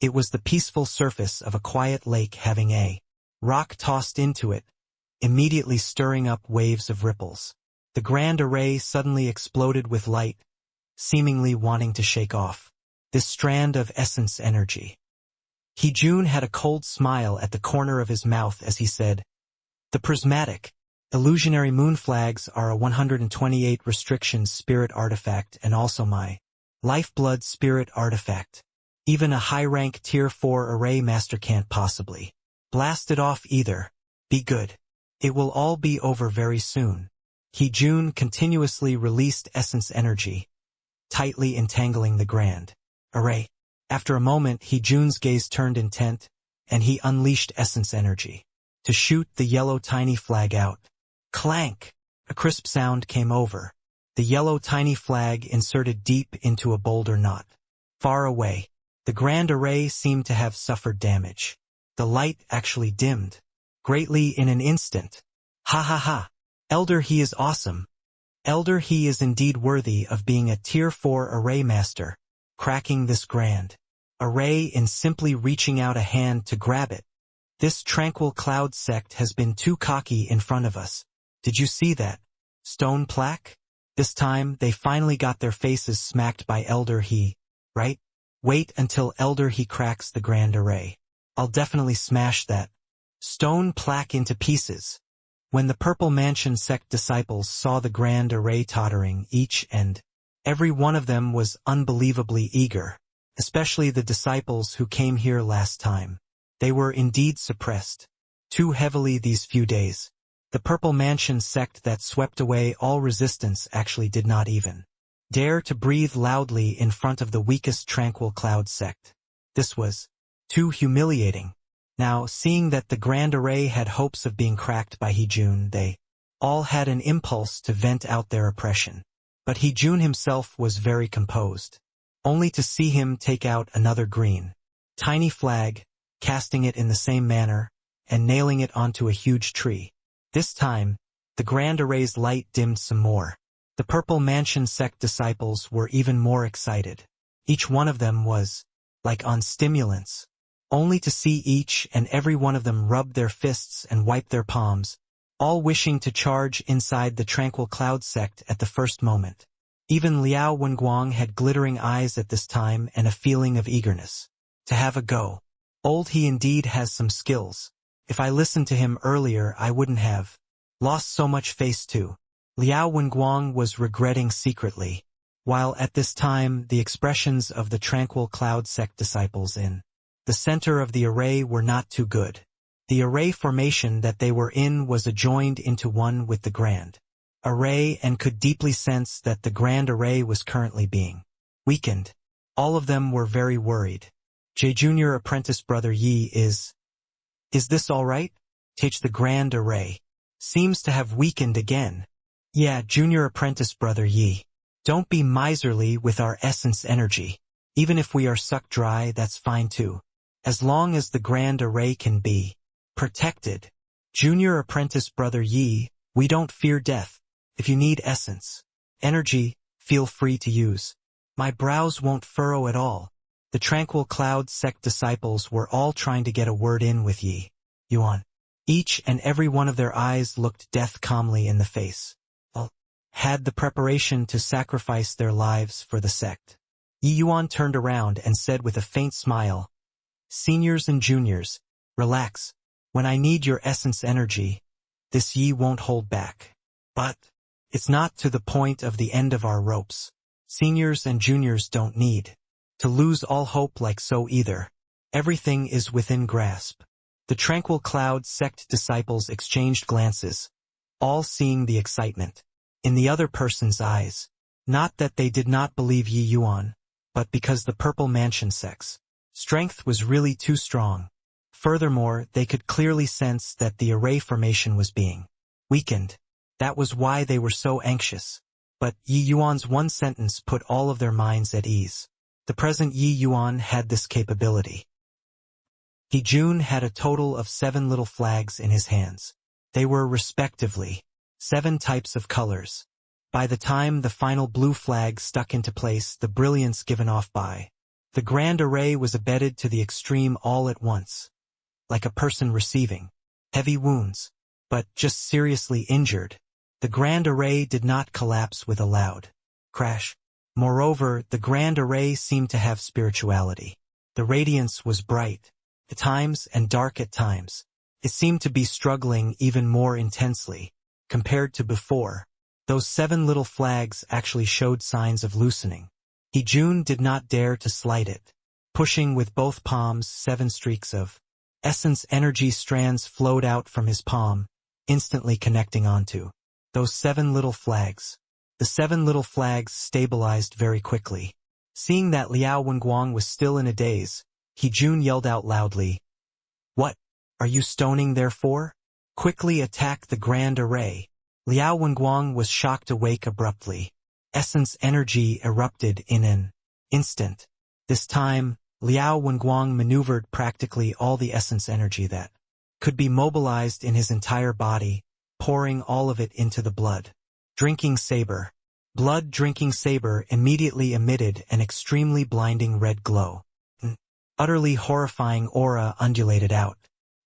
it was the peaceful surface of a quiet lake having a rock tossed into it, immediately stirring up waves of ripples. The grand array suddenly exploded with light, seemingly wanting to shake off this strand of essence energy. Hejun had a cold smile at the corner of his mouth as he said, "The prismatic, illusionary moon flags are a 128 restrictions spirit artifact and also my lifeblood spirit artifact. Even a high-rank Tier 4 array master can't possibly blast it off either. Be good. It will all be over very soon." Hejun continuously released essence energy, tightly entangling the grand array. After a moment, Hejun's gaze turned intent, and he unleashed essence energy to shoot the yellow tiny flag out. Clank! A crisp sound came over. The yellow tiny flag inserted deep into a boulder knot. Far away, the grand array seemed to have suffered damage. The light actually dimmed greatly in an instant. Ha ha ha! Elder He is awesome. Elder He is indeed worthy of being a Tier 4 array master, cracking this grand array in simply reaching out a hand to grab it. This tranquil cloud sect has been too cocky in front of us. Did you see that stone plaque? This time they finally got their faces smacked by Elder He, right? Wait until Elder He cracks the grand array. I'll definitely smash that stone plaque into pieces. When the Purple Mansion sect disciples saw the grand array tottering, each and every one of them was unbelievably eager, especially the disciples who came here last time. They were indeed suppressed too heavily these few days. The Purple Mansion sect that swept away all resistance actually did not even dare to breathe loudly in front of the weakest tranquil cloud sect. This was too humiliating. Now, seeing that the grand array had hopes of being cracked by Hejun, they all had an impulse to vent out their oppression. But Hejun himself was very composed, only to see him take out another green tiny flag, casting it in the same manner, and nailing it onto a huge tree. This time, the grand array's light dimmed some more. The Purple Mansion sect disciples were even more excited. Each one of them was like on stimulants, only to see each and every one of them rub their fists and wipe their palms, all wishing to charge inside the tranquil cloud sect at the first moment. Even Liao Wenguang had glittering eyes at this time and a feeling of eagerness to have a go. Old He indeed has some skills. If I listened to him earlier, I wouldn't have lost so much face too. Liao Wenguang was regretting secretly, while at this time the expressions of the tranquil cloud sect disciples in the center of the array were not too good. The array formation that they were in was adjoined into one with the grand array and could deeply sense that the grand array was currently being weakened. All of them were very worried. J. Junior apprentice brother Yi is this all right? Teach the grand array seems to have weakened again. Yeah, junior apprentice brother Yi. Don't be miserly with our essence energy. Even if we are sucked dry, that's fine too. As long as the grand array can be protected. Junior apprentice brother Yi, we don't fear death. If you need essence energy, feel free to use. My brows won't furrow at all. The tranquil cloud sect disciples were all trying to get a word in with Yi Yuan. Each and every one of their eyes looked death calmly in the face. had the preparation to sacrifice their lives for the sect. Yi Yuan turned around and said with a faint smile, "Seniors and juniors, relax. When I need your essence energy, this Yi won't hold back. But it's not to the point of the end of our ropes. Seniors and juniors don't need to lose all hope like so either. Everything is within grasp." The Tranquil Cloud sect disciples exchanged glances, all seeing the excitement in the other person's eyes. Not that they did not believe Yi Yuan, but because the Purple Mansion sect's strength was really too strong. Furthermore, they could clearly sense that the array formation was being weakened. That was why they were so anxious. But Yi Yuan's one sentence put all of their minds at ease. The present Yi Yuan had this capability. He Jun had a total of 7 little flags in his hands. They were, respectively, 7 types of colors. By the time the final blue flag stuck into place, the brilliance given off by the grand array was abetted to the extreme all at once, like a person receiving heavy wounds, but just seriously injured. The grand array did not collapse with a loud crash. Moreover, the grand array seemed to have spirituality. The radiance was bright at times and dark at times. It seemed to be struggling even more intensely compared to before. Those 7 little flags actually showed signs of loosening. He Jun did not dare to slight it. Pushing with both palms, 7 streaks of essence energy strands flowed out from his palm, instantly connecting onto those 7 little flags. The 7 little flags stabilized very quickly. Seeing that Liao Wenguang was still in a daze, He Jun yelled out loudly, "What are you stoning there for? Quickly attack the grand array." Liao Wenguang was shocked awake abruptly. Essence energy erupted in an instant. This time, Liao Wenguang maneuvered practically all the essence energy that could be mobilized in his entire body, pouring all of it into the blood-drinking saber. Blood-drinking saber immediately emitted an extremely blinding red glow. An utterly horrifying aura undulated out.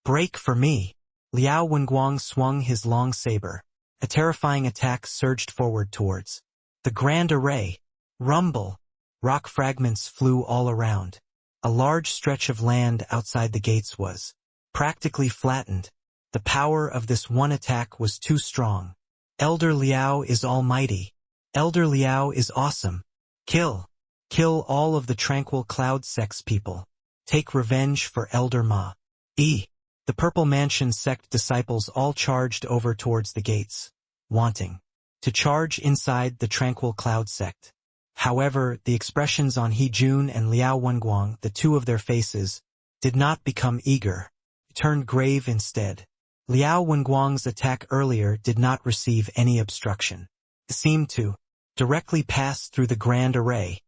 "Break for me!" Liao Wenguang swung his long saber. A terrifying attack surged forward towards the grand array. Rumble! Rock fragments flew all around. A large stretch of land outside the gates was practically flattened. The power of this one attack was too strong. Elder Liao is almighty. Elder Liao is awesome. Kill! Kill all of the Tranquil Cloud sect's people. Take revenge for Elder Ma. The Purple Mansion sect disciples all charged over towards the gates, wanting to charge inside the Tranquil Cloud sect. However, the expressions on He Jun and Liao Wenguang, the two of their faces, did not become eager. It turned grave instead. Liao Wenguang's attack earlier did not receive any obstruction. It seemed to directly pass through the grand array.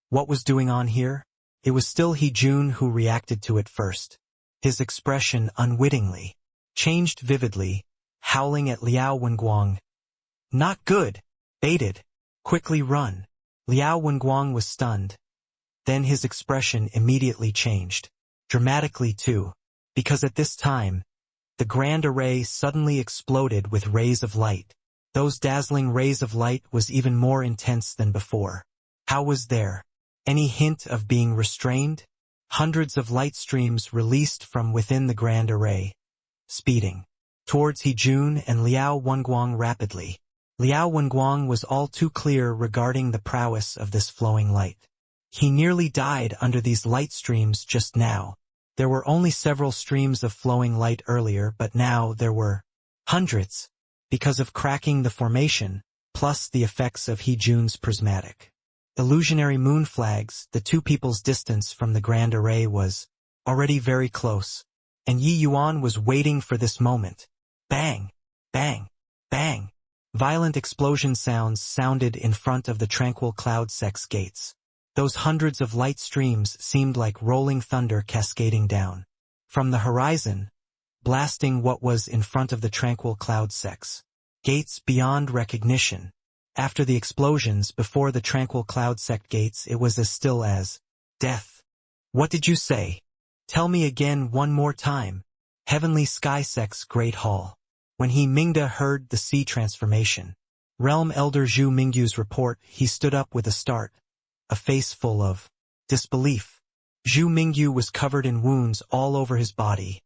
What was doing on here? It was still He Jun who reacted to it first. His expression unwittingly changed vividly, howling at Liao Wenguang. "Not good! Baited! Quickly run!" Liao Wenguang was stunned. Then his expression immediately changed. Dramatically too. Because at this time, the grand array suddenly exploded with rays of light. Those dazzling rays of light was even more intense than before. How was there any hint of being restrained? Hundreds of light streams released from within the grand array, speeding towards He Jun and Liao Wenguang rapidly. Liao Wenguang was all too clear regarding the prowess of this flowing light. He nearly died under these light streams just now. There were only several streams of flowing light earlier, but now there were hundreds, because of cracking the formation, plus the effects of He Jun's prismatic illusionary moon flags. The two people's distance from the grand array was already very close, and Yi Yuan was waiting for this moment. Bang! Bang! Bang! Violent explosion sounds sounded in front of the Tranquil Cloud sect's gates. Those hundreds of light streams seemed like rolling thunder cascading down from the horizon, blasting what was in front of the Tranquil Cloud sect's gates beyond recognition. After the explosions before the Tranquil Cloud sect gates, it was as still as death. "What did you say? Tell me again one more time." Heavenly Sky sect's Great Hall. When He Mingda heard the sea transformation, Realm Elder Zhu Mingyu's report, he stood up with a start, a face full of disbelief. Zhu Mingyu was covered in wounds all over his body,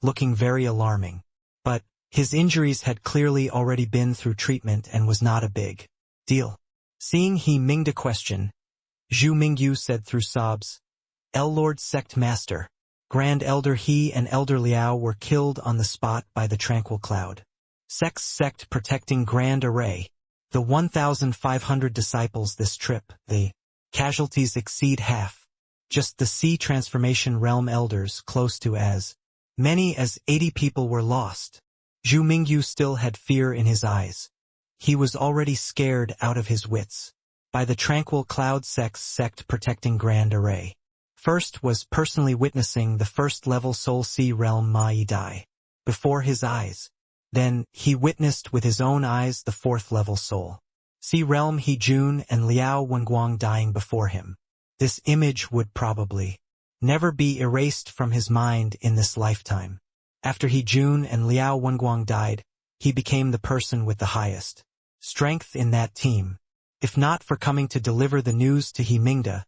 looking very alarming. But his injuries had clearly already been through treatment and was not a big deal. Seeing He Mingda question, Zhu Mingyu said through sobs, Lord Sect Master, Grand Elder He and Elder Liao were killed on the spot by the Tranquil Cloud Sect protecting Grand Array. The 1,500 disciples this trip, the casualties exceed half. Just the Sea Transformation Realm Elders, close to as many as 80 people were lost. Zhu Mingyu still had fear in his eyes. He was already scared out of his wits by the Tranquil Cloud sect protecting Grand Array. First was personally witnessing the first-level Soul Sea Realm Mai die before his eyes. Then he witnessed with his own eyes the fourth-level Soul Sea Realm He Jun and Liao Wenguang dying before him. This image would probably never be erased from his mind in this lifetime. After He Jun and Liao Wenguang died, he became the person with the highest strength in that team. If not for coming to deliver the news to He Mingda,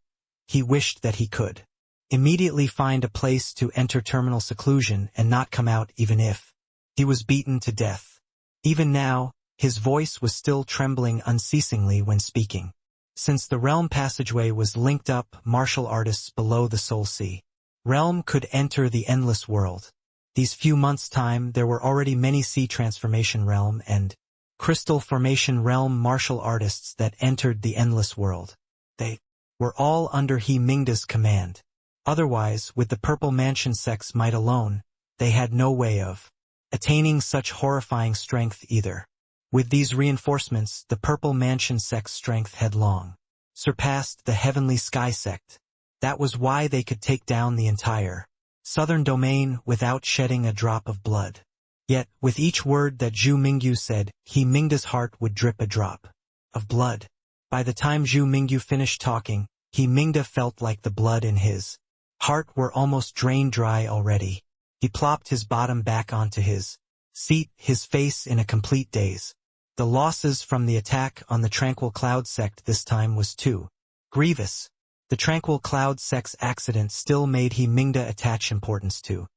he wished that he could immediately find a place to enter terminal seclusion and not come out even if he was beaten to death. Even now, his voice was still trembling unceasingly when speaking. Since the realm passageway was linked up martial artists below the Soul Sea realm could enter the endless world. These few months' time there were already many Sea Transformation Realm and Crystal Formation Realm martial artists that entered the endless world. They were all under He Mingda's command. Otherwise, with the Purple Mansion sect's might alone, they had no way of attaining such horrifying strength either. With these reinforcements, the Purple Mansion sect's strength had long surpassed the Heavenly Sky sect. That was why they could take down the entire southern domain without shedding a drop of blood. Yet, with each word that Zhu Mingyu said, He Mingda's heart would drip a drop of blood. By the time Zhu Mingyu finished talking, He Mingda felt like the blood in his heart were almost drained dry already. He plopped his bottom back onto his seat, his face in a complete daze. The losses from the attack on the Tranquil Cloud sect this time was too grievous. The Tranquil Cloud sect's accident still made He Mingda attach importance to.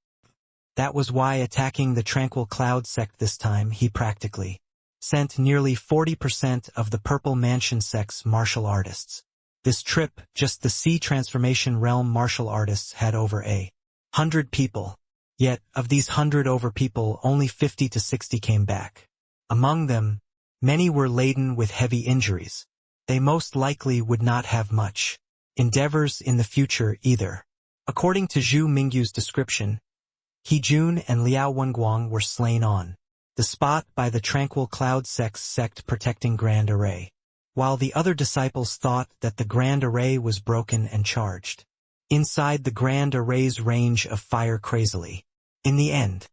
That was why attacking the Tranquil Cloud sect this time he practically sent nearly 40% of the Purple Mansion sect's martial artists. This trip, just the Sea Transformation Realm martial artists had over 100 people. Yet, of these 100 over people, only 50 to 60 came back. Among them, many were laden with heavy injuries. They most likely would not have much endeavors in the future either. According to Zhu Mingyu's description, He Jun and Liao Wenguang were slain on the spot by the Tranquil Cloud sect protecting Grand Array, while the other disciples thought that the Grand Array was broken and charged inside the Grand Array's range of fire crazily. In the end,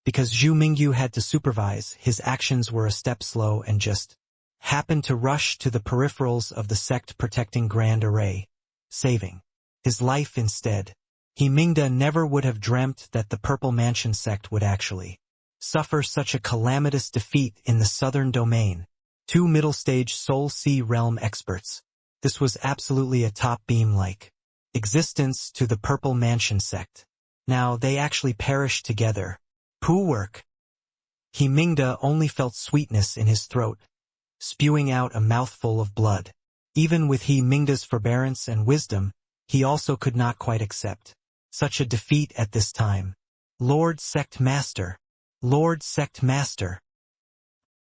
because Zhu Mingyu had to supervise, his actions were a step slow and just happened to rush to the peripherals of the sect protecting Grand Array, saving his life instead. He Mingda never would have dreamt that the Purple Mansion sect would actually suffer such a calamitous defeat in the southern domain. 2 middle-stage Soul Sea Realm experts. This was absolutely a top beam-like existence to the Purple Mansion sect. Now they actually perished together. Pooh work. He Mingda only felt sweetness in his throat, spewing out a mouthful of blood. Even with He Mingda's forbearance and wisdom, he also could not quite accept such a defeat at this time. Lord Sect Master. Lord Sect Master.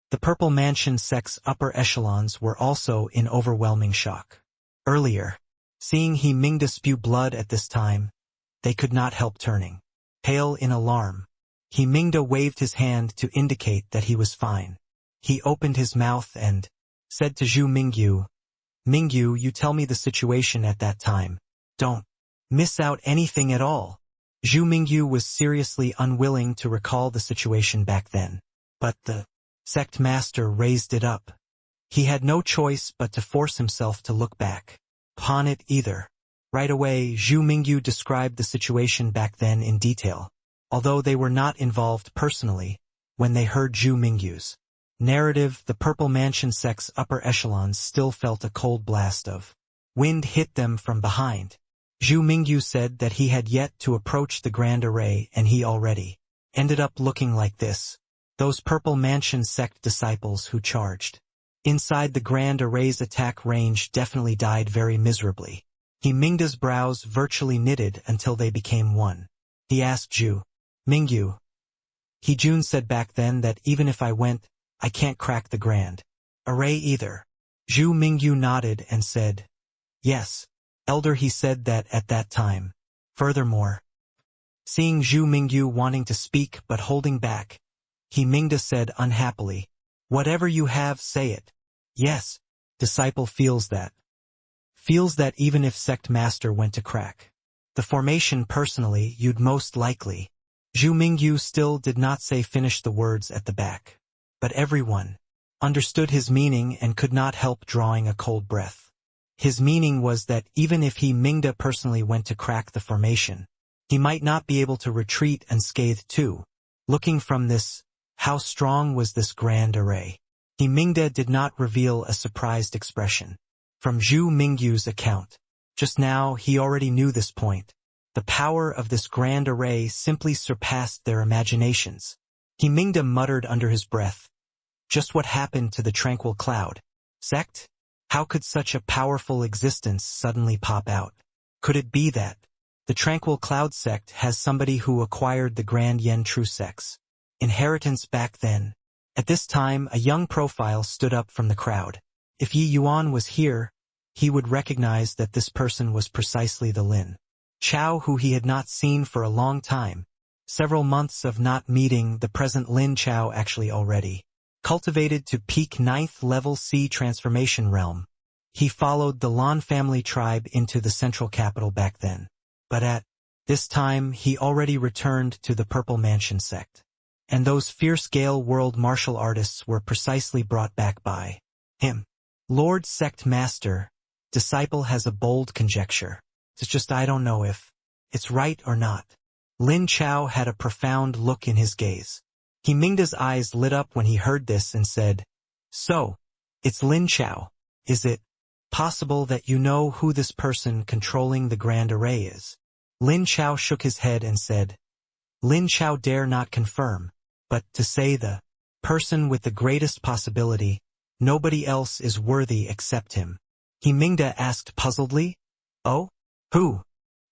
The Purple Mansion sect's upper echelons were also in overwhelming shock. Earlier, seeing He Mingda spew blood at this time, they could not help turning pale in alarm. He Mingda waved his hand to indicate that he was fine. He opened his mouth and said to Zhu Mingyu, Mingyu, you tell me the situation at that time. Don't miss out anything at all. Zhu Mingyu was seriously unwilling to recall the situation back then. But the sect master raised it up. He had no choice but to force himself to look back upon it either. Right away, Zhu Mingyu described the situation back then in detail. Although they were not involved personally, when they heard Zhu Mingyu's Narrative: the Purple Mansion sect's upper echelons still felt a cold blast of wind hit them from behind. Zhu Mingyu said that he had yet to approach the Grand Array and he already ended up looking like this. Those Purple Mansion sect disciples who charged inside the Grand Array's attack range definitely died very miserably. He Mingda's brows virtually knitted until they became one. He asked Zhu Mingyu. He Jun said back then that even if I went, I can't crack the Grand Array either. Zhu Mingyu nodded and said, yes, Elder. He said that at that time. Furthermore, seeing Zhu Mingyu wanting to speak but holding back, he Mingda said unhappily, whatever you have, say it. Yes, disciple feels that even if sect master went to crack the formation personally, you'd most likely. Zhu Mingyu still did not say finish the words at the back. But everyone understood his meaning and could not help drawing a cold breath. His meaning was that even if he Mingda personally went to crack the formation, he might not be able to retreat unscathed too. Looking from this, how strong was this Grand Array? He Mingda did not reveal a surprised expression. From Zhu Mingyu's account, just now he already knew this point. The power of this Grand Array simply surpassed their imaginations. He Mingda muttered under his breath, just what happened to the Tranquil Cloud sect? How could such a powerful existence suddenly pop out? Could it be that the Tranquil Cloud sect has somebody who acquired the Grand Yen True Sect's inheritance back then? At this time, a young profile stood up from the crowd. If Yi Yuan was here, he would recognize that this person was precisely the Lin Chao who he had not seen for a long time. Several months of not meeting, the present Lin Chao actually already cultivated to peak 9th level C transformation realm. He followed the Lan family tribe into the central capital back then. But at this time he already returned to the Purple Mansion sect. And those fierce Gale world martial artists were precisely brought back by him. Lord Sect Master, disciple has a bold conjecture. It's just I don't know if it's right or not. Lin Chao had a profound look in his gaze. He Mingda's eyes lit up when he heard this and said, so, it's Lin Chao. Is it possible that you know who this person controlling the Grand Array is? Lin Chao shook his head and said, Lin Chao dare not confirm, but to say the person with the greatest possibility, nobody else is worthy except him. He Mingda asked puzzledly, oh? Who?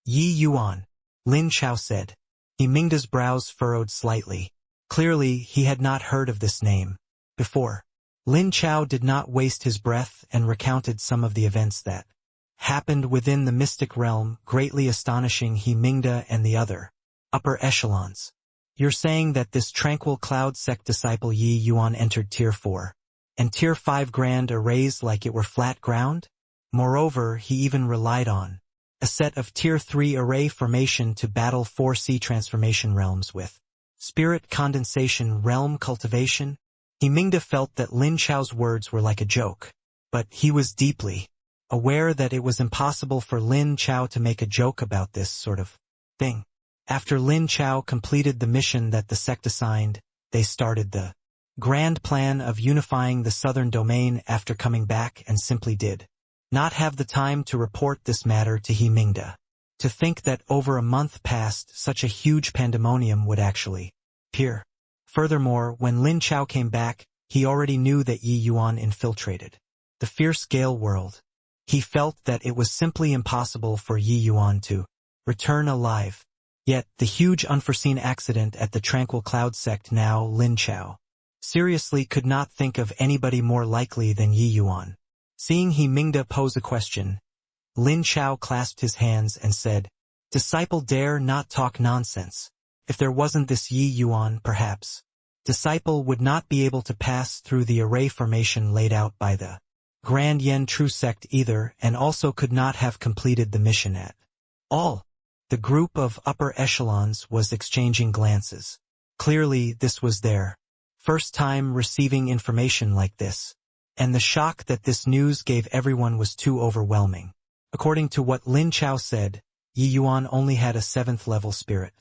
Yi Yuan, Lin Chao said. He Mingda's brows furrowed slightly. Clearly, he had not heard of this name before. Lin Chao did not waste his breath and recounted some of the events that happened within the mystic realm, greatly astonishing He Mingda and the other upper echelons. You're saying that this Tranquil Cloud sect disciple Yi Yuan entered Tier 4 and Tier 5 Grand Arrays like it were flat ground? Moreover, he even relied on a set of Tier 3 array formation to battle 4C transformation realms with Spirit Condensation Realm Cultivation. He Mingda felt that Lin Chao's words were like a joke, but he was deeply aware that it was impossible for Lin Chao to make a joke about this sort of thing. After Lin Chao completed the mission that the sect assigned, they started the grand plan of unifying the southern domain after coming back and simply did not have the time to report this matter to He Mingda. To think that over a month past such a huge pandemonium would actually appear. Furthermore, when Lin Chao came back, he already knew that Yi Yuan infiltrated the fierce Gale world. He felt that it was simply impossible for Yi Yuan to return alive. Yet, the huge unforeseen accident at the Tranquil Cloud sect now Lin Chao seriously could not think of anybody more likely than Yi Yuan. Seeing He Mingda pose a question, Lin Chao clasped his hands and said, disciple dare not talk nonsense. If there wasn't this Yi Yuan, perhaps disciple would not be able to pass through the array formation laid out by the Grand Yen True Sect either, and also could not have completed the mission at all. The group of upper echelons was exchanging glances. Clearly, this was their first time receiving information like this, and the shock that this news gave everyone was too overwhelming. According to what Lin Chao said, Yi Yuan only had a 7th level spirit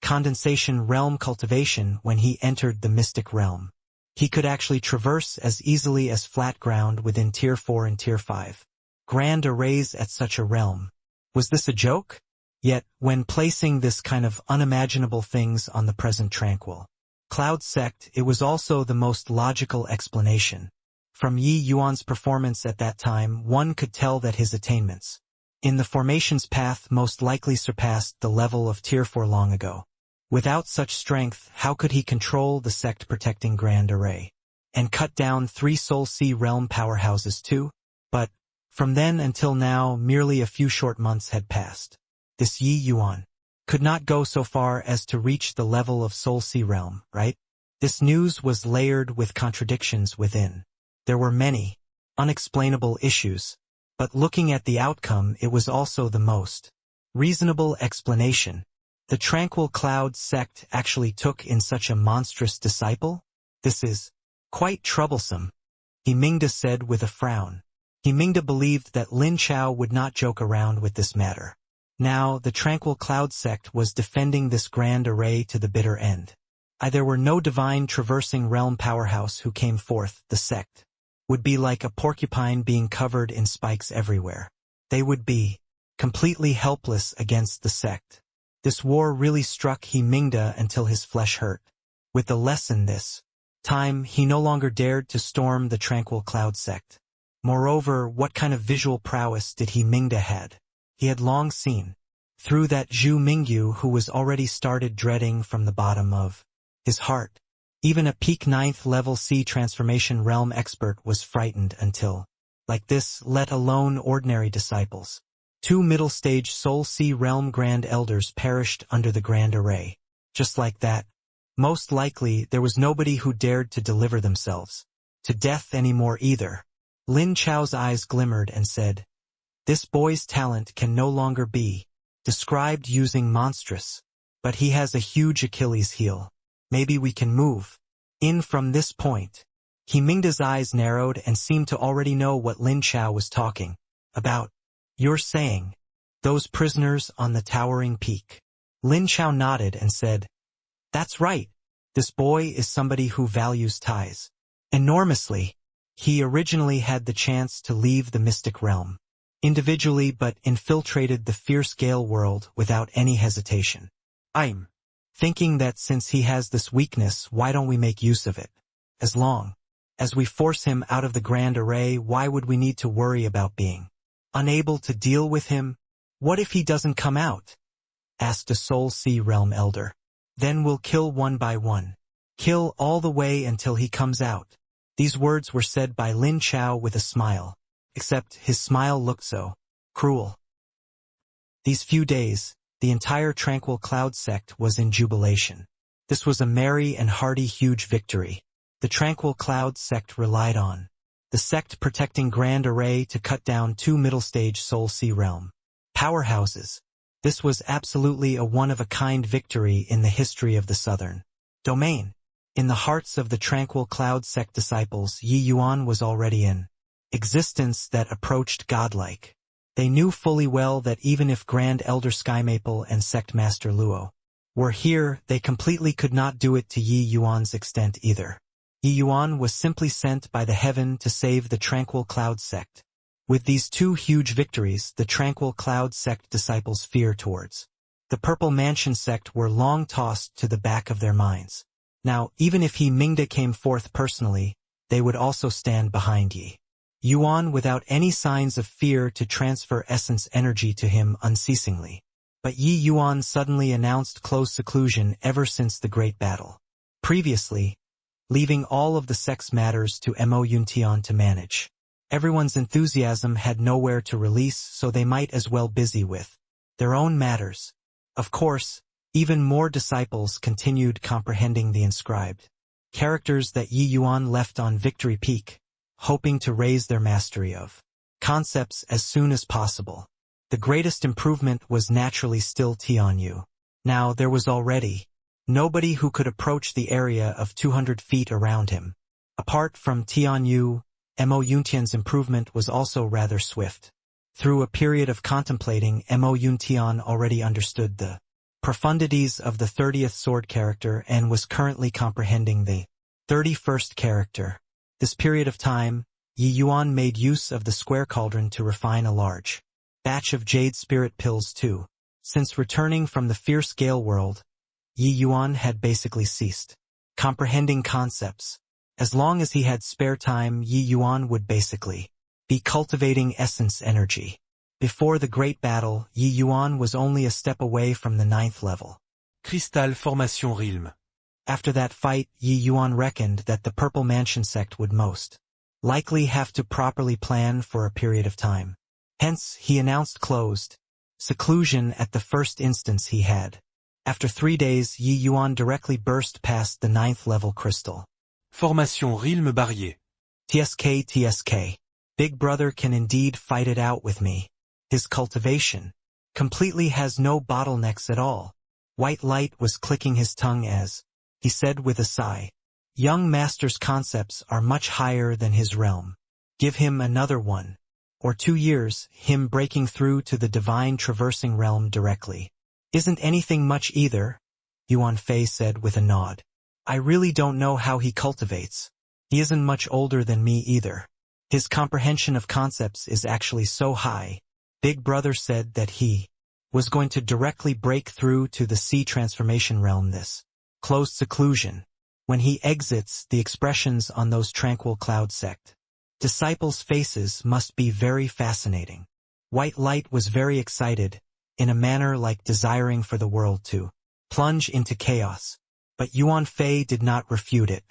condensation realm cultivation when he entered the mystic realm. He could actually traverse as easily as flat ground within Tier 4 and Tier 5. Grand arrays at such a realm. Was this a joke? Yet, when placing this kind of unimaginable things on the present tranquil cloud sect, it was also the most logical explanation. From Yi Yuan's performance at that time, one could tell that his attainments in the formation's path most likely surpassed the level of Tier 4 long ago. Without such strength, how could he control the sect protecting Grand Array and cut down 3 Soul Sea realm powerhouses too? But, from then until now, merely a few short months had passed. This Yi Yuan could not go so far as to reach the level of Soul Sea realm, right? This news was layered with contradictions within. There were many unexplainable issues, but looking at the outcome, it was also the most reasonable explanation. The Tranquil Cloud sect actually took in such a monstrous disciple? This is quite troublesome, He Mingda said with a frown. He Mingda believed that Lin Chao would not joke around with this matter. Now, the Tranquil Cloud sect was defending this grand array to the bitter end. There were no divine traversing realm powerhouse who came forth. The sect would be like a porcupine being covered in spikes everywhere. They would be completely helpless against the sect. This war really struck He Mingda until his flesh hurt. With the lesson this time, he no longer dared to storm the Tranquil Cloud sect. Moreover, what kind of visual prowess did He Mingda had? He had long seen through that Zhu Mingyu who was already started dreading from the bottom of his heart. Even a peak 9th level C transformation realm expert was frightened until, like this, let alone ordinary disciples. 2 middle stage Soul Sea realm grand elders perished under the grand array. Just like that. Most likely, there was nobody who dared to deliver themselves to death anymore either. Lin Chao's eyes glimmered and said, "This boy's talent can no longer be described using monstrous, but he has a huge Achilles heel. Maybe we can move in from this point." He Mingda's eyes narrowed and seemed to already know what Lin Chao was talking about. "You're saying those prisoners on the towering peak?" Lin Chao nodded and said, "That's right. This boy is somebody who values ties enormously. He originally had the chance to leave the mystic realm individually but infiltrated the fierce Gale world without any hesitation. I'm thinking that since he has this weakness, why don't we make use of it? As long as we force him out of the Grand Array, why would we need to worry about being unable to deal with him? What if he doesn't come out?" asked a Soul Sea realm elder. "Then we'll kill one by one. Kill all the way until he comes out." These words were said by Lin Chao with a smile, except his smile looked so cruel. These few days, the entire Tranquil Cloud sect was in jubilation. This was a merry and hearty huge victory. The Tranquil Cloud sect relied on the sect protecting Grand Array to cut down 2 middle-stage Soul Sea realm powerhouses. This was absolutely a one-of-a-kind victory in the history of the Southern Domain. In the hearts of the Tranquil Cloud sect disciples, Yi Yuan was already in existence that approached godlike. They knew fully well that even if Grand Elder Skymaple and Sect Master Luo were here, they completely could not do it to Yi Yuan's extent either. Yi Yuan was simply sent by the heaven to save the Tranquil Cloud sect. With these 2 huge victories, the Tranquil Cloud sect disciples' fear towards the Purple Mansion sect were long tossed to the back of their minds. Now, even if He Mingda came forth personally, they would also stand behind Yi Yuan without any signs of fear to transfer essence energy to him unceasingly. But Yi Yuan suddenly announced close seclusion ever since the great battle. Previously, leaving all of the sex matters to Mo Yuntian to manage. Everyone's enthusiasm had nowhere to release, so they might as well busy with their own matters. Of course, even more disciples continued comprehending the inscribed characters that Yi Yuan left on Victory Peak, hoping to raise their mastery of concepts as soon as possible. The greatest improvement was naturally still Tianyu. Now there was already nobody who could approach the area of 200 feet around him. Apart from Tianyu, Mo Yuntian's improvement was also rather swift. Through a period of contemplating, Mo Yuntian already understood the profundities of the 30th sword character and was currently comprehending the 31st character. This period of time, Yi Yuan made use of the square cauldron to refine a large batch of jade spirit pills too. Since returning from the fierce gale world, Yi Yuan had basically ceased comprehending concepts. As long as he had spare time, Yi Yuan would basically be cultivating essence energy. Before the great battle, Yi Yuan was only a step away from the 9th level. Cristal Formation Realm. After that fight, Yi Yuan reckoned that the Purple Mansion sect would most likely have to properly plan for a period of time. Hence, he announced closed seclusion at the first instance he had. After 3 days, Yi Yuan directly burst past the 9th level crystal. Formation Realm Barrier. TSK. Big Brother can indeed fight it out with me. His cultivation completely has no bottlenecks at all. White light was clicking his tongue as he said with a sigh, young master's concepts are much higher than his realm. Give him another 1 or 2 years, him breaking through to the divine traversing realm directly isn't anything much either, Yuan Fei said with a nod. I really don't know how he cultivates. He isn't much older than me either. His comprehension of concepts is actually so high. Big Brother said that he was going to directly break through to the sea transformation realm this closed seclusion. When he exits, the expressions on those tranquil cloud sect disciples' faces must be very fascinating. White light was very excited, in a manner like desiring for the world to plunge into chaos. But Yuan Fei did not refute it.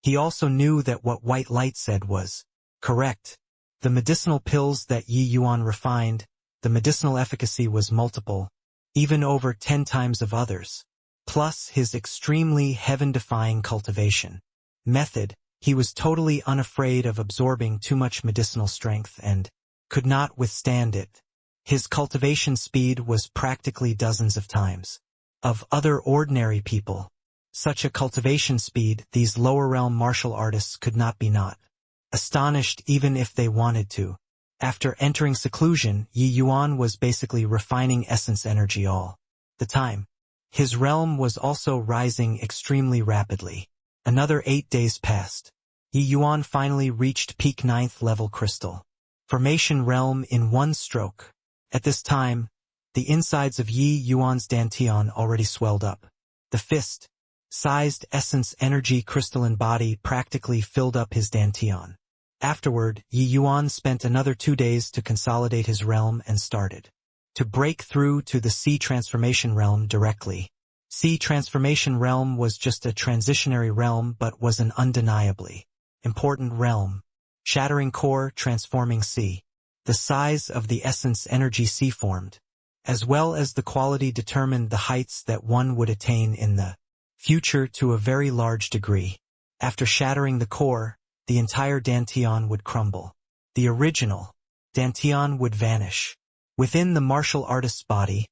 He also knew that what White Light said was correct. The medicinal pills that Yi Yuan refined, the medicinal efficacy was multiple, even over 10 times of others. Plus his extremely heaven-defying cultivation method, he was totally unafraid of absorbing too much medicinal strength and could not withstand it. His cultivation speed was practically dozens of times of other ordinary people. Such a cultivation speed, these lower realm martial artists could not be not astonished even if they wanted to. After entering seclusion, Yi Yuan was basically refining essence energy all the time. His realm was also rising extremely rapidly. Another 8 days passed. Yi Yuan finally reached peak 9th level crystal formation realm in one stroke. At this time, the insides of Yi Yuan's dantian already swelled up. The fist-sized essence energy crystalline body practically filled up his dantian. Afterward, Yi Yuan spent another 2 days to consolidate his realm and started to break through to the sea transformation realm directly. Sea transformation realm was just a transitionary realm but was an undeniably important realm. Shattering core, transforming sea. The size of the essence energy sea formed, as well as the quality determined the heights that one would attain in the future to a very large degree. After shattering the core, the entire dantian would crumble. The original dantian would vanish. Within the martial artist's body,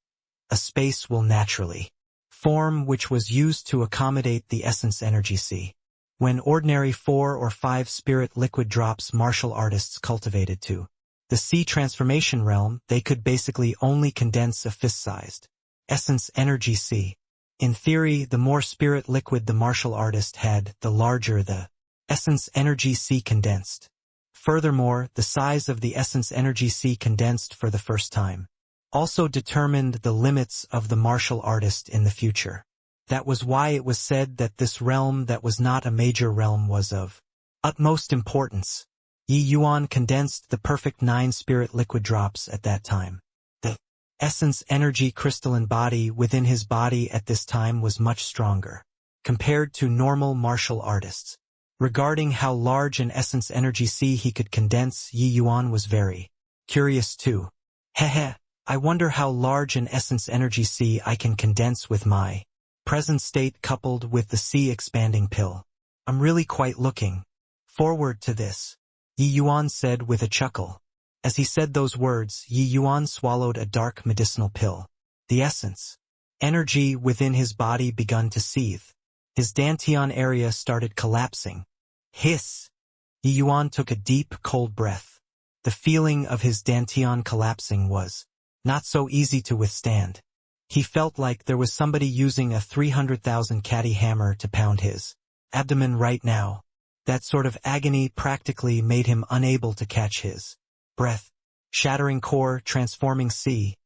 a space will naturally form which was used to accommodate the essence energy sea. When ordinary 4 or 5 spirit liquid drops martial artists cultivated to the sea transformation realm, they could basically only condense a fist-sized essence energy sea. In theory, the more spirit liquid the martial artist had, the larger the essence energy sea condensed. Furthermore, the size of the essence energy sea condensed for the first time also determined the limits of the martial artist in the future. That was why it was said that this realm that was not a major realm was of utmost importance. Yi Yuan condensed the perfect 9 spirit liquid drops at that time. The essence energy crystalline body within his body at this time was much stronger compared to normal martial artists. Regarding how large an essence energy sea he could condense, Yi Yuan was very curious too. Heh, I wonder how large an essence energy sea I can condense with my present state coupled with the sea expanding pill. I'm really quite looking forward to this, Yi Yuan said with a chuckle. As he said those words, Yi Yuan swallowed a dark medicinal pill. The essence energy within his body begun to seethe. His dantian area started collapsing. Hiss! Yi Yuan took a deep, cold breath. The feeling of his dantian collapsing was not so easy to withstand. He felt like there was somebody using a 300,000 catty hammer to pound his abdomen right now. That sort of agony practically made him unable to catch his breath. Shattering core, transforming sea.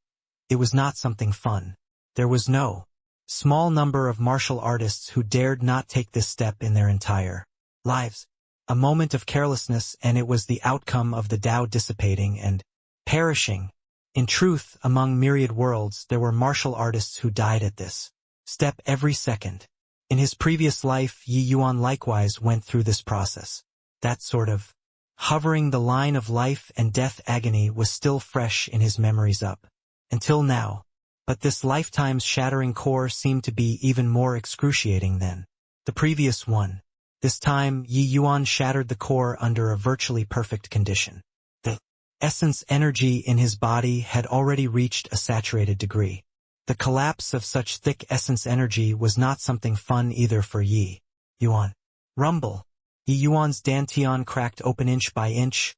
It was not something fun. There was no small number of martial artists who dared not take this step in their entire lives. A moment of carelessness, and it was the outcome of the Tao dissipating and perishing. In truth, among myriad worlds, there were martial artists who died at this step every second. In his previous life, Yi Yuan likewise went through this process. That sort of hovering the line of life and death agony was still fresh in his memories up until now. But this lifetime's shattering core seemed to be even more excruciating than the previous one. This time, Yi Yuan shattered the core under a virtually perfect condition. The essence energy in his body had already reached a saturated degree. The collapse of such thick essence energy was not something fun either for Yi Yuan. Rumble. Yi Yuan's dantian cracked open inch by inch,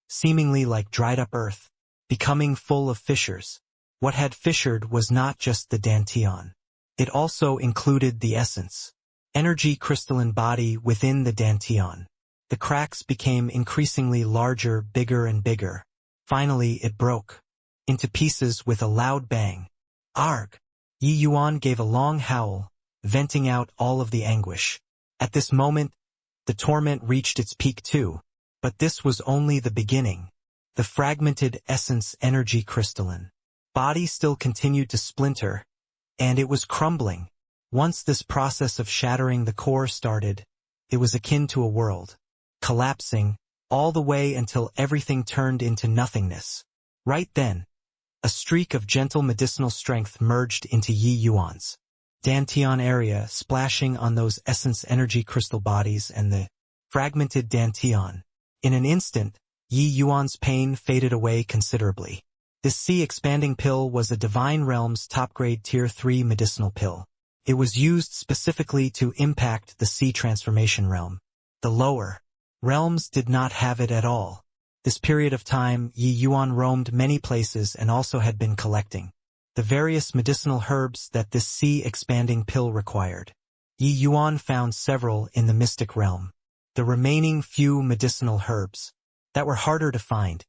seemingly like dried-up earth, becoming full of fissures. What had fissured was not just the dantian. It also included the essence energy crystalline body within the dantian. The cracks became increasingly larger, bigger and bigger. Finally, it broke into pieces with a loud bang. Arg! Yi Yuan gave a long howl, venting out all of the anguish. At this moment, the torment reached its peak too, but this was only the beginning. The fragmented essence energy crystalline body still continued to splinter, and it was crumbling. Once this process of shattering the core started, it was akin to a world collapsing all the way until everything turned into nothingness. Right then, a streak of gentle medicinal strength merged into Yi Yuan's dantian area, splashing on those essence energy crystal bodies and the fragmented dantian. In an instant, Yi Yuan's pain faded away considerably. This sea-expanding pill was a Divine Realm's top-grade Tier 3 medicinal pill. It was used specifically to impact the sea transformation realm. The lower realms did not have it at all. This period of time, Yi Yuan roamed many places and also had been collecting the various medicinal herbs that this sea-expanding pill required. Yi Yuan found several in the mystic realm. The remaining few medicinal herbs that were harder to find,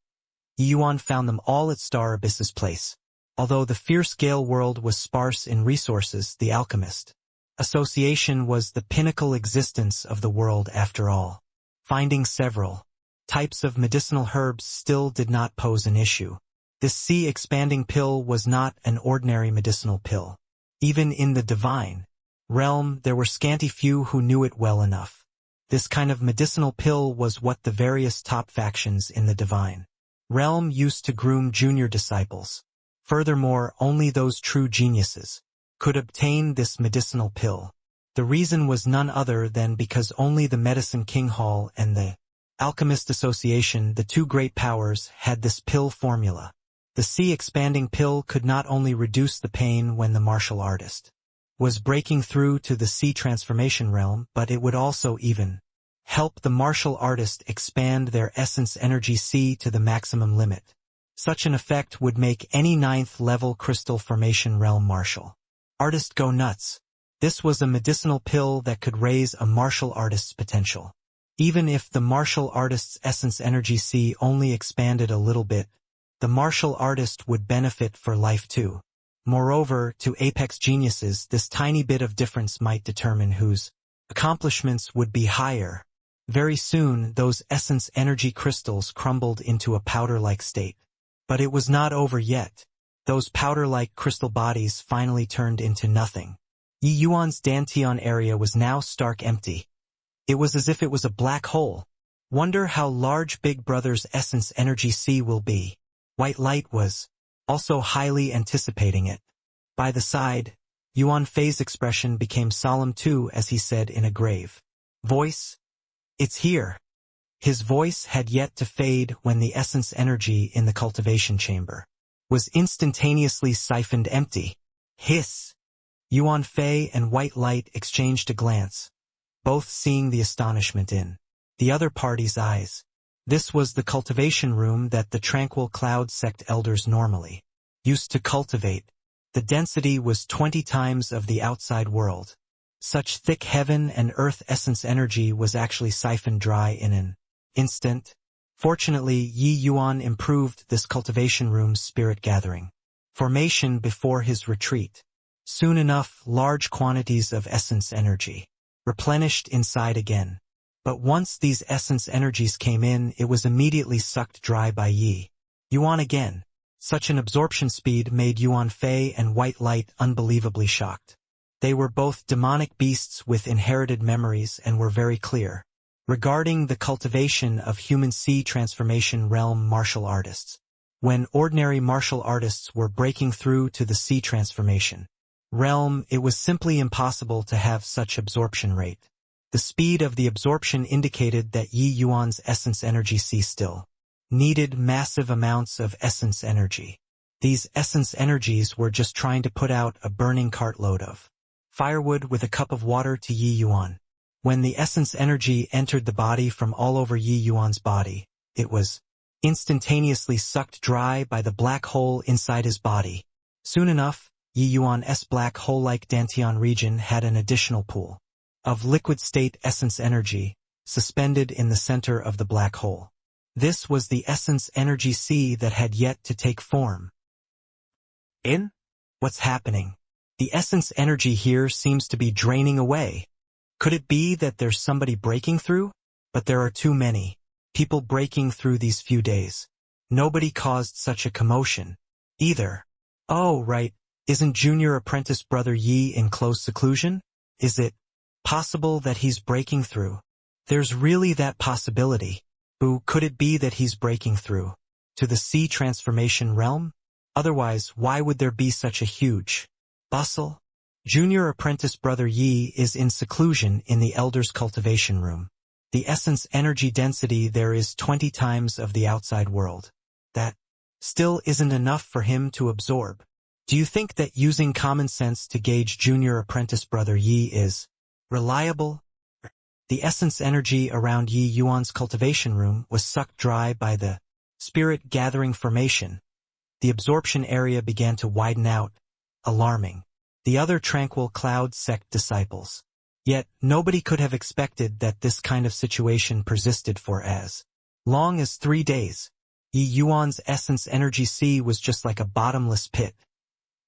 Yi Yuan found them all at Star Abyss's place. Although the fierce Gale world was sparse in resources, the Alchemist Association was the pinnacle existence of the world after all. Finding several types of medicinal herbs still did not pose an issue. This sea-expanding pill was not an ordinary medicinal pill. Even in the divine realm, there were scanty few who knew it well enough. This kind of medicinal pill was what the various top factions in the divine realm used to groom junior disciples. Furthermore, only those true geniuses could obtain this medicinal pill. The reason was none other than because only the Medicine King Hall and the Alchemist Association, the two great powers, had this pill formula. The sea-expanding pill could not only reduce the pain when the martial artist was breaking through to the sea transformation realm, but it would also even help the martial artist expand their essence energy sea to the maximum limit. Such an effect would make any 9th level crystal formation realm martial artist go nuts. This was a medicinal pill that could raise a martial artist's potential. Even if the martial artist's essence energy sea only expanded a little bit, the martial artist would benefit for life too. Moreover, to apex geniuses, this tiny bit of difference might determine whose accomplishments would be higher. Very soon, those essence energy crystals crumbled into a powder-like state. But it was not over yet. Those powder-like crystal bodies finally turned into nothing. Yi Yuan's dantian area was now stark empty. It was as if it was a black hole. Wonder how large Big Brother's essence energy sea will be. White Light was also highly anticipating it. By the side, Yuan Fei's expression became solemn too as he said in a grave voice, "It's here." His voice had yet to fade when the essence energy in the cultivation chamber was instantaneously siphoned empty. Hiss! Yuan Fei and White Light exchanged a glance, both seeing the astonishment in the other party's eyes. This was the cultivation room that the Tranquil Cloud sect elders normally used to cultivate. The density was 20 times of the outside world. Such thick heaven and earth essence energy was actually siphoned dry in an instant. Fortunately, Yi Yuan improved this cultivation room's spirit gathering formation before his retreat. Soon enough, large quantities of essence energy replenished inside again. But once these essence energies came in, it was immediately sucked dry by Yi Yuan again. Such an absorption speed made Yuan Fei and White Light unbelievably shocked. They were both demonic beasts with inherited memories and were very clear regarding the cultivation of human sea transformation realm martial artists. When ordinary martial artists were breaking through to the sea transformation realm, it was simply impossible to have such absorption rate. The speed of the absorption indicated that Yi Yuan's essence energy sea still needed massive amounts of essence energy. These essence energies were just trying to put out a burning cartload of firewood with a cup of water to Yi Yuan. When the essence energy entered the body from all over Yi Yuan's body, it was instantaneously sucked dry by the black hole inside his body. Soon enough, Yi Yuan's black hole-like Dantian region had an additional pool of liquid-state essence energy suspended in the center of the black hole. This was the essence energy sea that had yet to take form. What's happening? The essence energy here seems to be draining away. Could it be that there's somebody breaking through? But there are too many people breaking through these few days. Nobody caused such a commotion either. Oh, right. Isn't junior apprentice brother Yi in close seclusion? Is it possible that he's breaking through? There's really that possibility. Boo, could it be that he's breaking through to the sea transformation realm? Otherwise, why would there be such a huge bustle? Junior apprentice brother Yi is in seclusion in the elder's cultivation room. The essence energy density there is 20 times of the outside world. That still isn't enough for him to absorb. Do you think that using common sense to gauge junior apprentice brother Yi is reliable? The essence energy around Yi Yuan's cultivation room was sucked dry by the spirit gathering formation. The absorption area began to widen out, alarming the other tranquil cloud sect disciples. Yet, nobody could have expected that this kind of situation persisted for as long as 3 days. Yi Yuan's essence energy sea was just like a bottomless pit.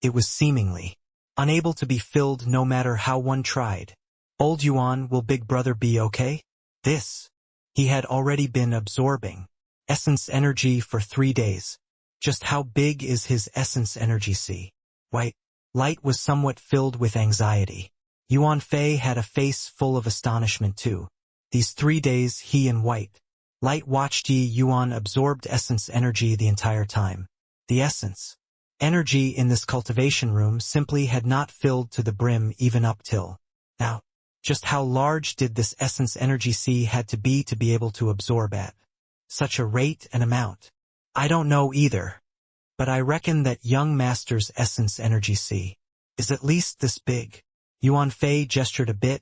It was seemingly unable to be filled no matter how one tried. Old Yuan, will Big Brother be okay? He had already been absorbing essence energy for 3 days. Just how big is his essence energy sea? White Light was somewhat filled with anxiety. Yuan Fei had a face full of astonishment too. These 3 days he and White Light watched Yi Yuan absorbed essence energy the entire time. The essence energy in this cultivation room simply had not filled to the brim even up till now. Just how large did this essence energy sea had to be able to absorb at such a rate and amount? I don't know either. But I reckon that young master's essence energy sea is at least this big. Yuan Fei gestured a bit,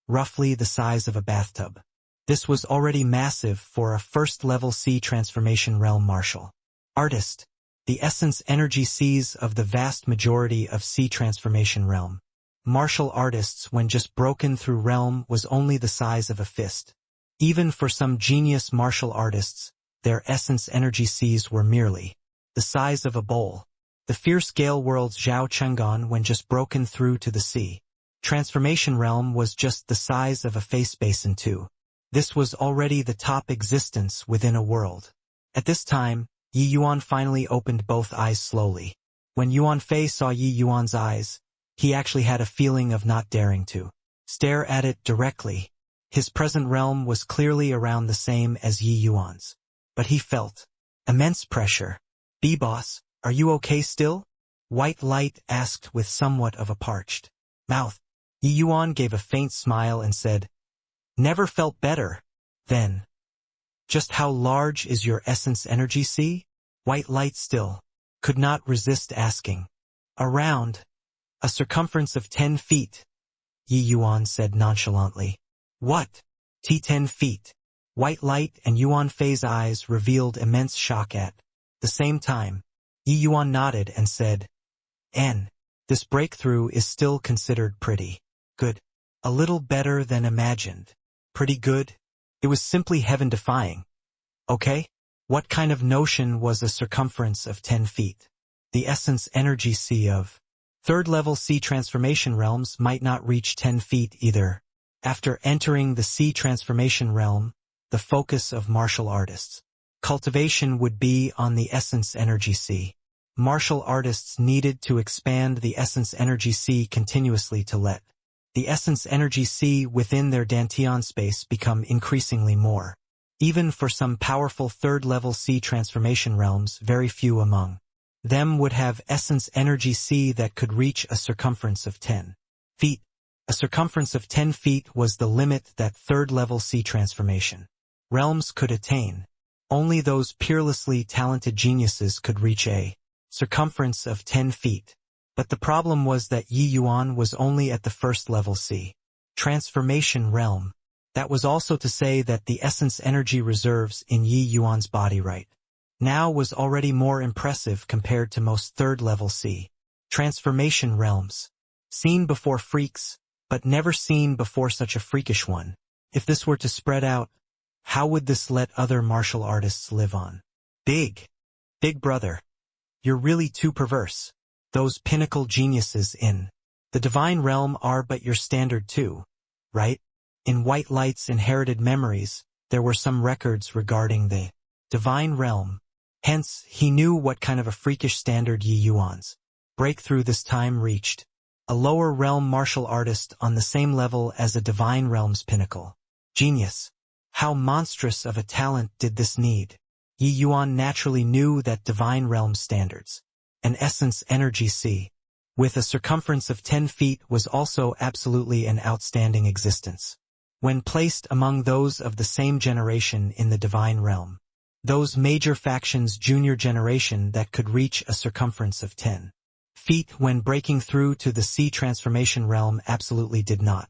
roughly the size of a bathtub. This was already massive for a first-level sea transformation realm martial artist. The essence energy seas of the vast majority of sea transformation realm martial artists when just broken through realm was only the size of a fist. Even for some genius martial artists, their essence energy seas were merely the size of a bowl. The fierce gale world's Zhao Cheng'an when just broken through to the sea transformation realm was just the size of a face basin too. This was already the top existence within a world. At this time, Yi Yuan finally opened both eyes slowly. When Yuan Fei saw Yi Yuan's eyes, he actually had a feeling of not daring to stare at it directly. His present realm was clearly around the same as Yi Yuan's. But he felt immense pressure. B-boss, are you okay still? White Light asked with somewhat of a parched mouth. Yi Yuan gave a faint smile and said, never felt better. Then, just how large is your essence energy sea? White Light still could not resist asking. Around a circumference of 10 feet, Yi Yuan said nonchalantly. What? 10 feet. White Light and Yuan Fei's eyes revealed immense shock at the same time. Yi Yuan nodded and said, this breakthrough is still considered pretty good. A little better than imagined. Pretty good. It was simply heaven-defying. Okay? What kind of notion was a circumference of 10 feet? The essence energy C of third-level C transformation realms might not reach 10 feet either. After entering the C transformation realm, the focus of martial artists' cultivation would be on the essence energy C. Martial artists needed to expand the essence energy C continuously to let the essence energy C within their Dantian space become increasingly more. Even for some powerful third-level C transformation realms, very few among them would have essence energy C that could reach a circumference of 10 feet. A circumference of 10 feet was the limit that third-level C transformation realms could attain. Only those peerlessly talented geniuses could reach a circumference of 10 feet. But the problem was that Yi Yuan was only at the first-level C transformation realm. That was also to say that the essence energy reserves in Yi Yuan's body right now was already more impressive compared to most third-level C transformation realms. Seen before freaks, but never seen before such a freakish one. If this were to spread out, how would this let other martial artists live on? Big brother. You're really too perverse. Those pinnacle geniuses in the divine realm are but your standard too, right? In White Light's inherited memories, there were some records regarding the divine realm. Hence, he knew what kind of a freakish standard Yi Yuan's breakthrough this time reached. A lower realm martial artist on the same level as a divine realm's pinnacle genius. How monstrous of a talent did this need? Yi Yuan naturally knew that divine realm standards, an essence energy C, with a circumference of 10 feet was also absolutely an outstanding existence. When placed among those of the same generation in the divine realm, those major factions junior generation that could reach a circumference of 10 feet when breaking through to the C transformation realm absolutely did not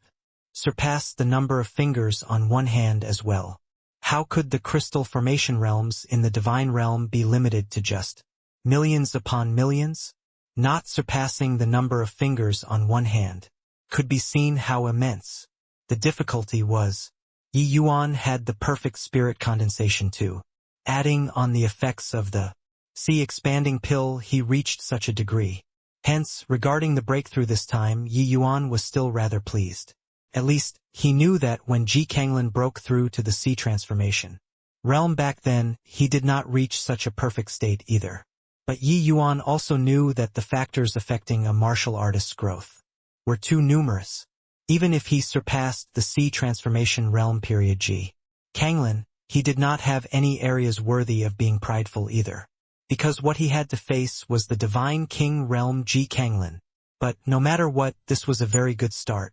surpass the number of fingers on one hand as well. How could the crystal formation realms in the divine realm be limited to just millions upon millions? Not surpassing the number of fingers on one hand could be seen how immense the difficulty was. Yi Yuan had the perfect spirit condensation too. Adding on the effects of the C expanding pill, he reached such a degree. Hence, regarding the breakthrough this time, Yi Yuan was still rather pleased. At least, he knew that when Ji Kanglin broke through to the C transformation realm back then, he did not reach such a perfect state either. But Yi Yuan also knew that the factors affecting a martial artist's growth were too numerous. Even if he surpassed the C transformation realm period Ji Kanglin, he did not have any areas worthy of being prideful either. Because what he had to face was the divine king realm Ji Kanglin. But no matter what, this was a very good start.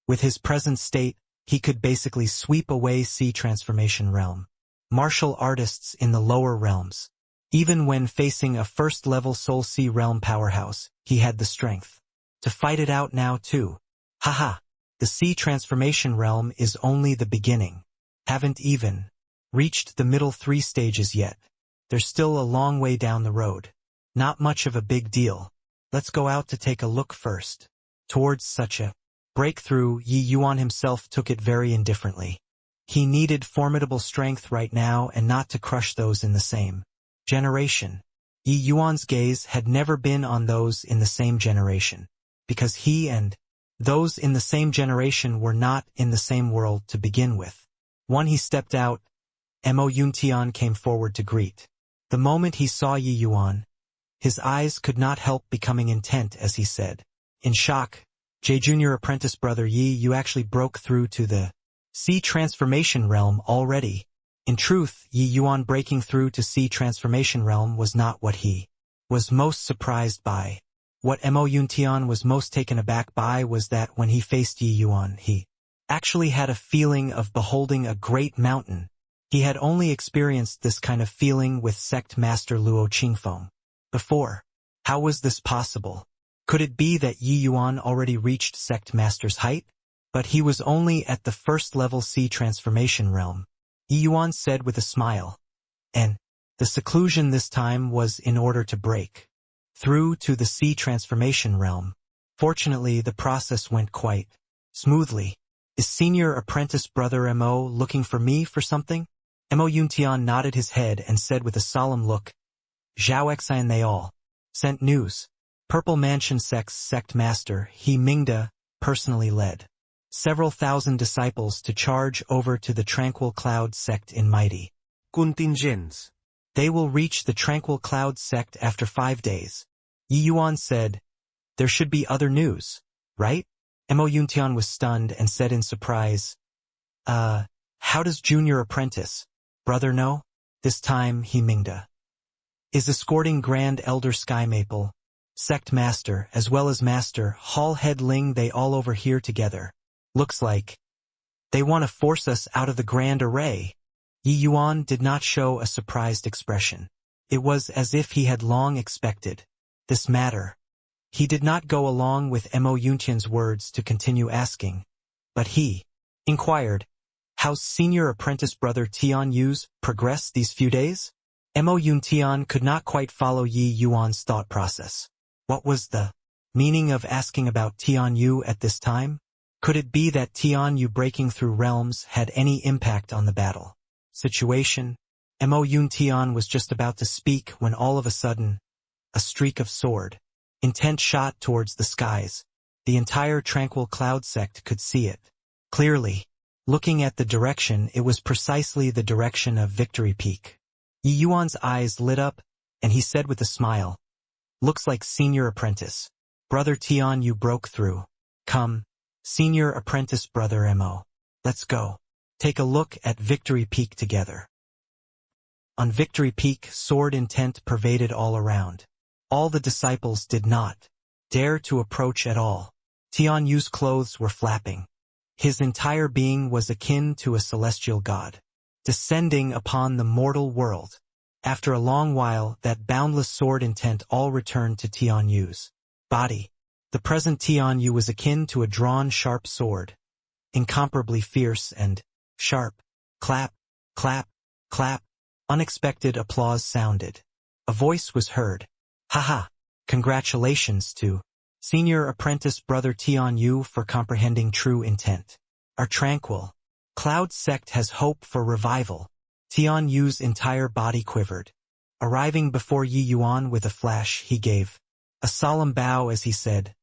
With his present state, he could basically sweep away C transformation realm martial artists in the lower realms. Even when facing a first-level Soul C realm powerhouse, he had the strength to fight it out now too. Haha, the C transformation realm is only the beginning. Haven't even reached the middle 3 stages yet. There's still a long way down the road. Not much of a big deal. Let's go out to take a look first. Towards such a breakthrough, Yi Yuan himself took it very indifferently. He needed formidable strength right now and not to crush those in the same generation. Yi Yuan's gaze had never been on those in the same generation, because he and those in the same generation were not in the same world to begin with. When he stepped out, Mo Yuntian came forward to greet. The moment he saw Yi Yuan, his eyes could not help becoming intent as he said, in shock, J Junior apprentice brother Yi, you actually broke through to the C transformation realm already. In truth, Yi Yuan breaking through to C transformation realm was not what he was most surprised by. What Mo Yuntian was most taken aback by was that when he faced Yi Yuan, he actually had a feeling of beholding a great mountain. He had only experienced this kind of feeling with sect master Luo Qingfeng before. How was this possible? Could it be that Yi Yuan already reached sect master's height? But he was only at the first level C transformation realm. Yi Yuan said with a smile. And the seclusion this time was in order to break through to the C transformation realm. Fortunately, the process went quite smoothly. Is Senior Apprentice Brother Mo looking for me for something? Mo Yuntian nodded his head and said with a solemn look, Zhao Xian they all. Sent news. Purple Mansion sect master He Mingda personally led several thousand disciples to charge over to the Tranquil Cloud sect in mighty Contingents. They will reach the Tranquil Cloud sect after 5 days. Yi Yuan said, there should be other news, right? Mo Yuntian was stunned and said in surprise, how does Junior Apprentice Brother know? This time He Mingda is escorting Grand Elder Sky Maple, Sect Master as well as Master Hall Head Ling. They all over here together. Looks like they want to force us out of the Grand Array. Yi Yuan did not show a surprised expression. It was as if he had long expected this matter. He did not go along with Mo Yuntian's words to continue asking, but he inquired, how's Senior Apprentice Brother Tian Yu's progress these few days? Mo Yuntian could not quite follow Yi Yuan's thought process. What was the meaning of asking about Tian Yu at this time? Could it be that Tian Yu breaking through realms had any impact on the battle situation? Mo Yuntian was just about to speak when all of a sudden, a streak of sword, intent shot towards the skies. The entire Tranquil Cloud sect could see it clearly. Looking at the direction, it was precisely the direction of Victory Peak. Yi Yuan's eyes lit up, and he said with a smile, looks like Senior Apprentice Brother Tian Yu broke through. Come, Senior Apprentice Brother Mo. Let's go. Take a look at Victory Peak together. On Victory Peak, sword intent pervaded all around. All the disciples did not dare to approach at all. Tian Yu's clothes were flapping. His entire being was akin to a celestial god, descending upon the mortal world. After a long while, that boundless sword intent all returned to Tian Yu's body. The present Tian Yu was akin to a drawn sharp sword, incomparably fierce and sharp. Clap, clap, clap. Unexpected applause sounded. A voice was heard. Haha, congratulations to Senior Apprentice Brother Tian Yu for comprehending true intent. Our Tranquil Cloud sect has hope for revival. Tian Yu's entire body quivered. Arriving before Yi Yuan with a flash, he gave a solemn bow as he said,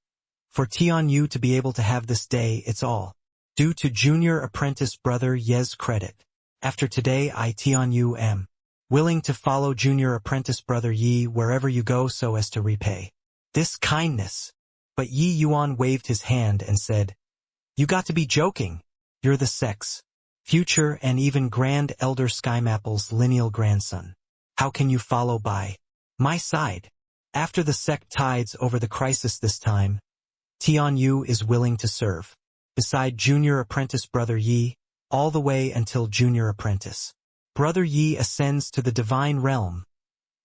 for Tian Yu to be able to have this day, it's all due to Junior Apprentice Brother Ye's credit. After today, I Tian Yu am willing to follow Junior Apprentice Brother Yi wherever you go so as to repay this kindness. But Yi Yuan waved his hand and said, you got to be joking. You're the sect's future and even Grand Elder Skymaple's lineal grandson. How can you follow by my side? After the sect tides over the crisis this time, Tian Yu is willing to serve beside Junior Apprentice Brother Yi, all the way until Junior Apprentice Brother Yi ascends to the divine realm,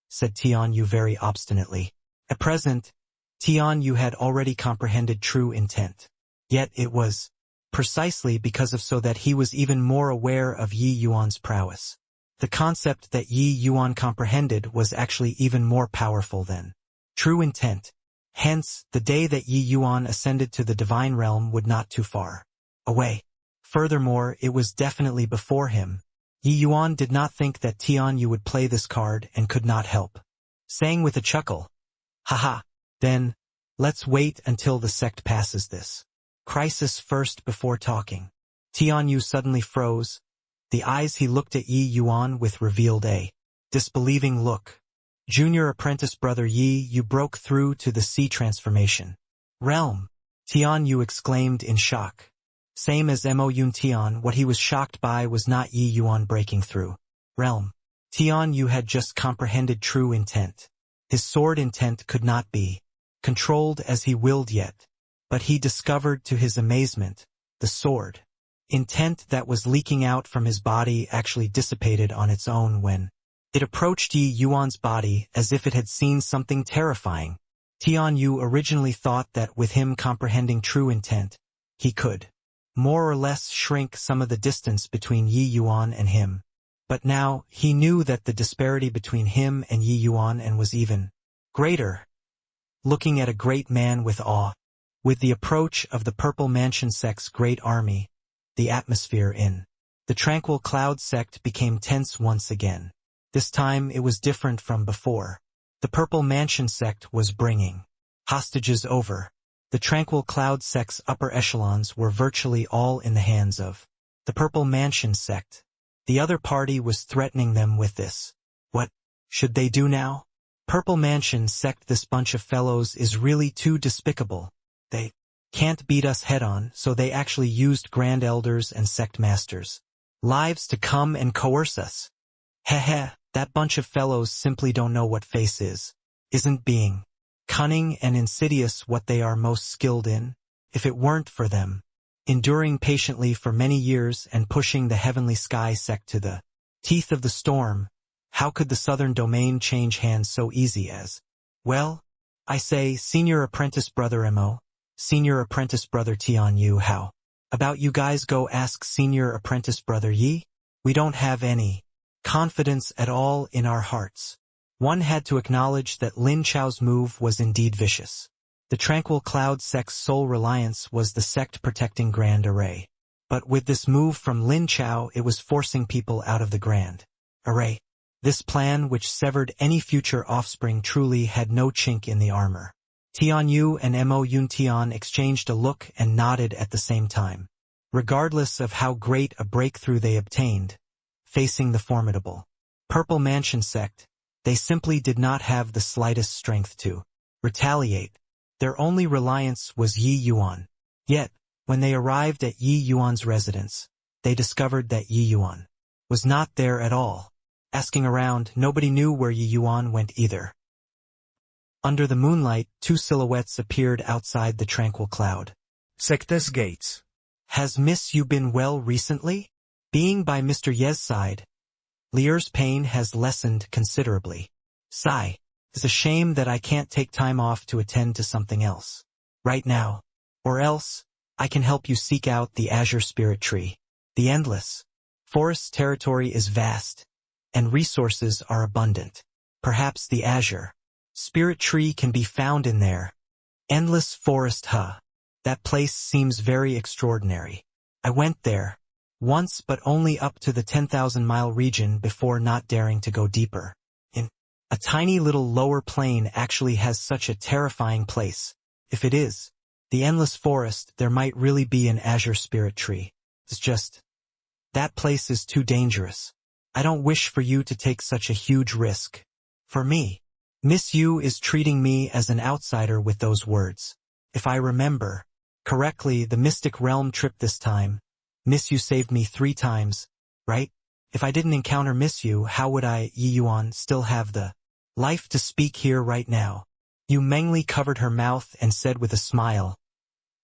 said Tian Yu very obstinately. At present, Tian Yu had already comprehended true intent. Yet it was precisely because of so that he was even more aware of Yi Yuan's prowess. The concept that Yi Yuan comprehended was actually even more powerful than true intent. Hence, the day that Yi Yuan ascended to the divine realm would not too far away. Furthermore, it was definitely before him. Yi Yuan did not think that Tian Yu would play this card and could not help saying with a chuckle, haha, then, let's wait until the sect passes this crisis first before talking. Tian Yu suddenly froze. The eyes he looked at Yi Yuan with revealed a disbelieving look. Junior Apprentice Brother Yi, you broke through to the sea transformation realm. Tian Yu exclaimed in shock. Same as Mo Yuntian, what he was shocked by was not Yi Yuan breaking through realm. Tian Yu had just comprehended true intent. His sword intent could not be controlled as he willed yet, but he discovered to his amazement, the sword intent that was leaking out from his body actually dissipated on its own when it approached Yi Yuan's body as if it had seen something terrifying. Tian Yu originally thought that with him comprehending true intent, he could more or less shrink some of the distance between Yi Yuan and him. But now, he knew that the disparity between him and Yi Yuan was even greater. Looking at a great man with awe, With the approach of the Purple Mansion sect's great army, the atmosphere in the Tranquil Cloud sect became tense once again. This time it was different from before. The Purple Mansion sect was bringing hostages over. The Tranquil Cloud sect's upper echelons were virtually all in the hands of the Purple Mansion sect. The other party was threatening them with this. What should they do now? Purple Mansion sect, this bunch of fellows is really too despicable. They can't beat us head-on, so they actually used Grand Elders and Sect Masters' lives to come and coerce us. Heh, that bunch of fellows simply don't know what face is. Isn't being cunning and insidious what they are most skilled in? If it weren't for them enduring patiently for many years and pushing the Heavenly Sky sect to the teeth of the storm, how could the Southern Domain change hands so easy as? Well, I say, Senior Apprentice Brother Mo, Senior Apprentice Brother Tian Yu, how about you guys go ask Senior Apprentice Brother Yi? We don't have any confidence at all in our hearts. One had to acknowledge that Lin Chao's move was indeed vicious. The Tranquil Cloud sect's sole reliance was the sect protecting Grand Array. But with this move from Lin Chao, it was forcing people out of the Grand Array. This plan, which severed any future offspring, truly had no chink in the armor. Tian Yu and Mo Yun Tian exchanged a look and nodded at the same time. Regardless of how great a breakthrough they obtained, facing the formidable Purple Mansion sect, they simply did not have the slightest strength to retaliate. Their only reliance was Yi Yuan. Yet, when they arrived at Yi Yuan's residence, they discovered that Yi Yuan was not there at all. Asking around, nobody knew where Yi Yuan went either. Under the moonlight, two silhouettes appeared outside the Tranquil Cloud sector's gates. Has Miss Yu been well recently? Being by Mr. Ye's side, Lier's pain has lessened considerably. Sigh. It's a shame that I can't take time off to attend to something else right now. Or else, I can help you seek out the Azure Spirit Tree. The endless forest territory is vast, and resources are abundant. Perhaps the Azure Spirit Tree can be found in there. Endless forest, huh? That place seems very extraordinary. I went there once, but only up to the 10,000-mile region before not daring to go deeper. A tiny little lower plane actually has such a terrifying place. If it is the endless forest, there might really be an Azure Spirit Tree. It's just that place is too dangerous. I don't wish for you to take such a huge risk. For me, Miss Yu is treating me as an outsider with those words. If I remember correctly, the Mystic Realm trip this time, Miss Yu saved me 3 times, right? If I didn't encounter Miss Yu, how would I, Yi Yuan, still have the life to speak here right now? Yu Mengli covered her mouth and said with a smile,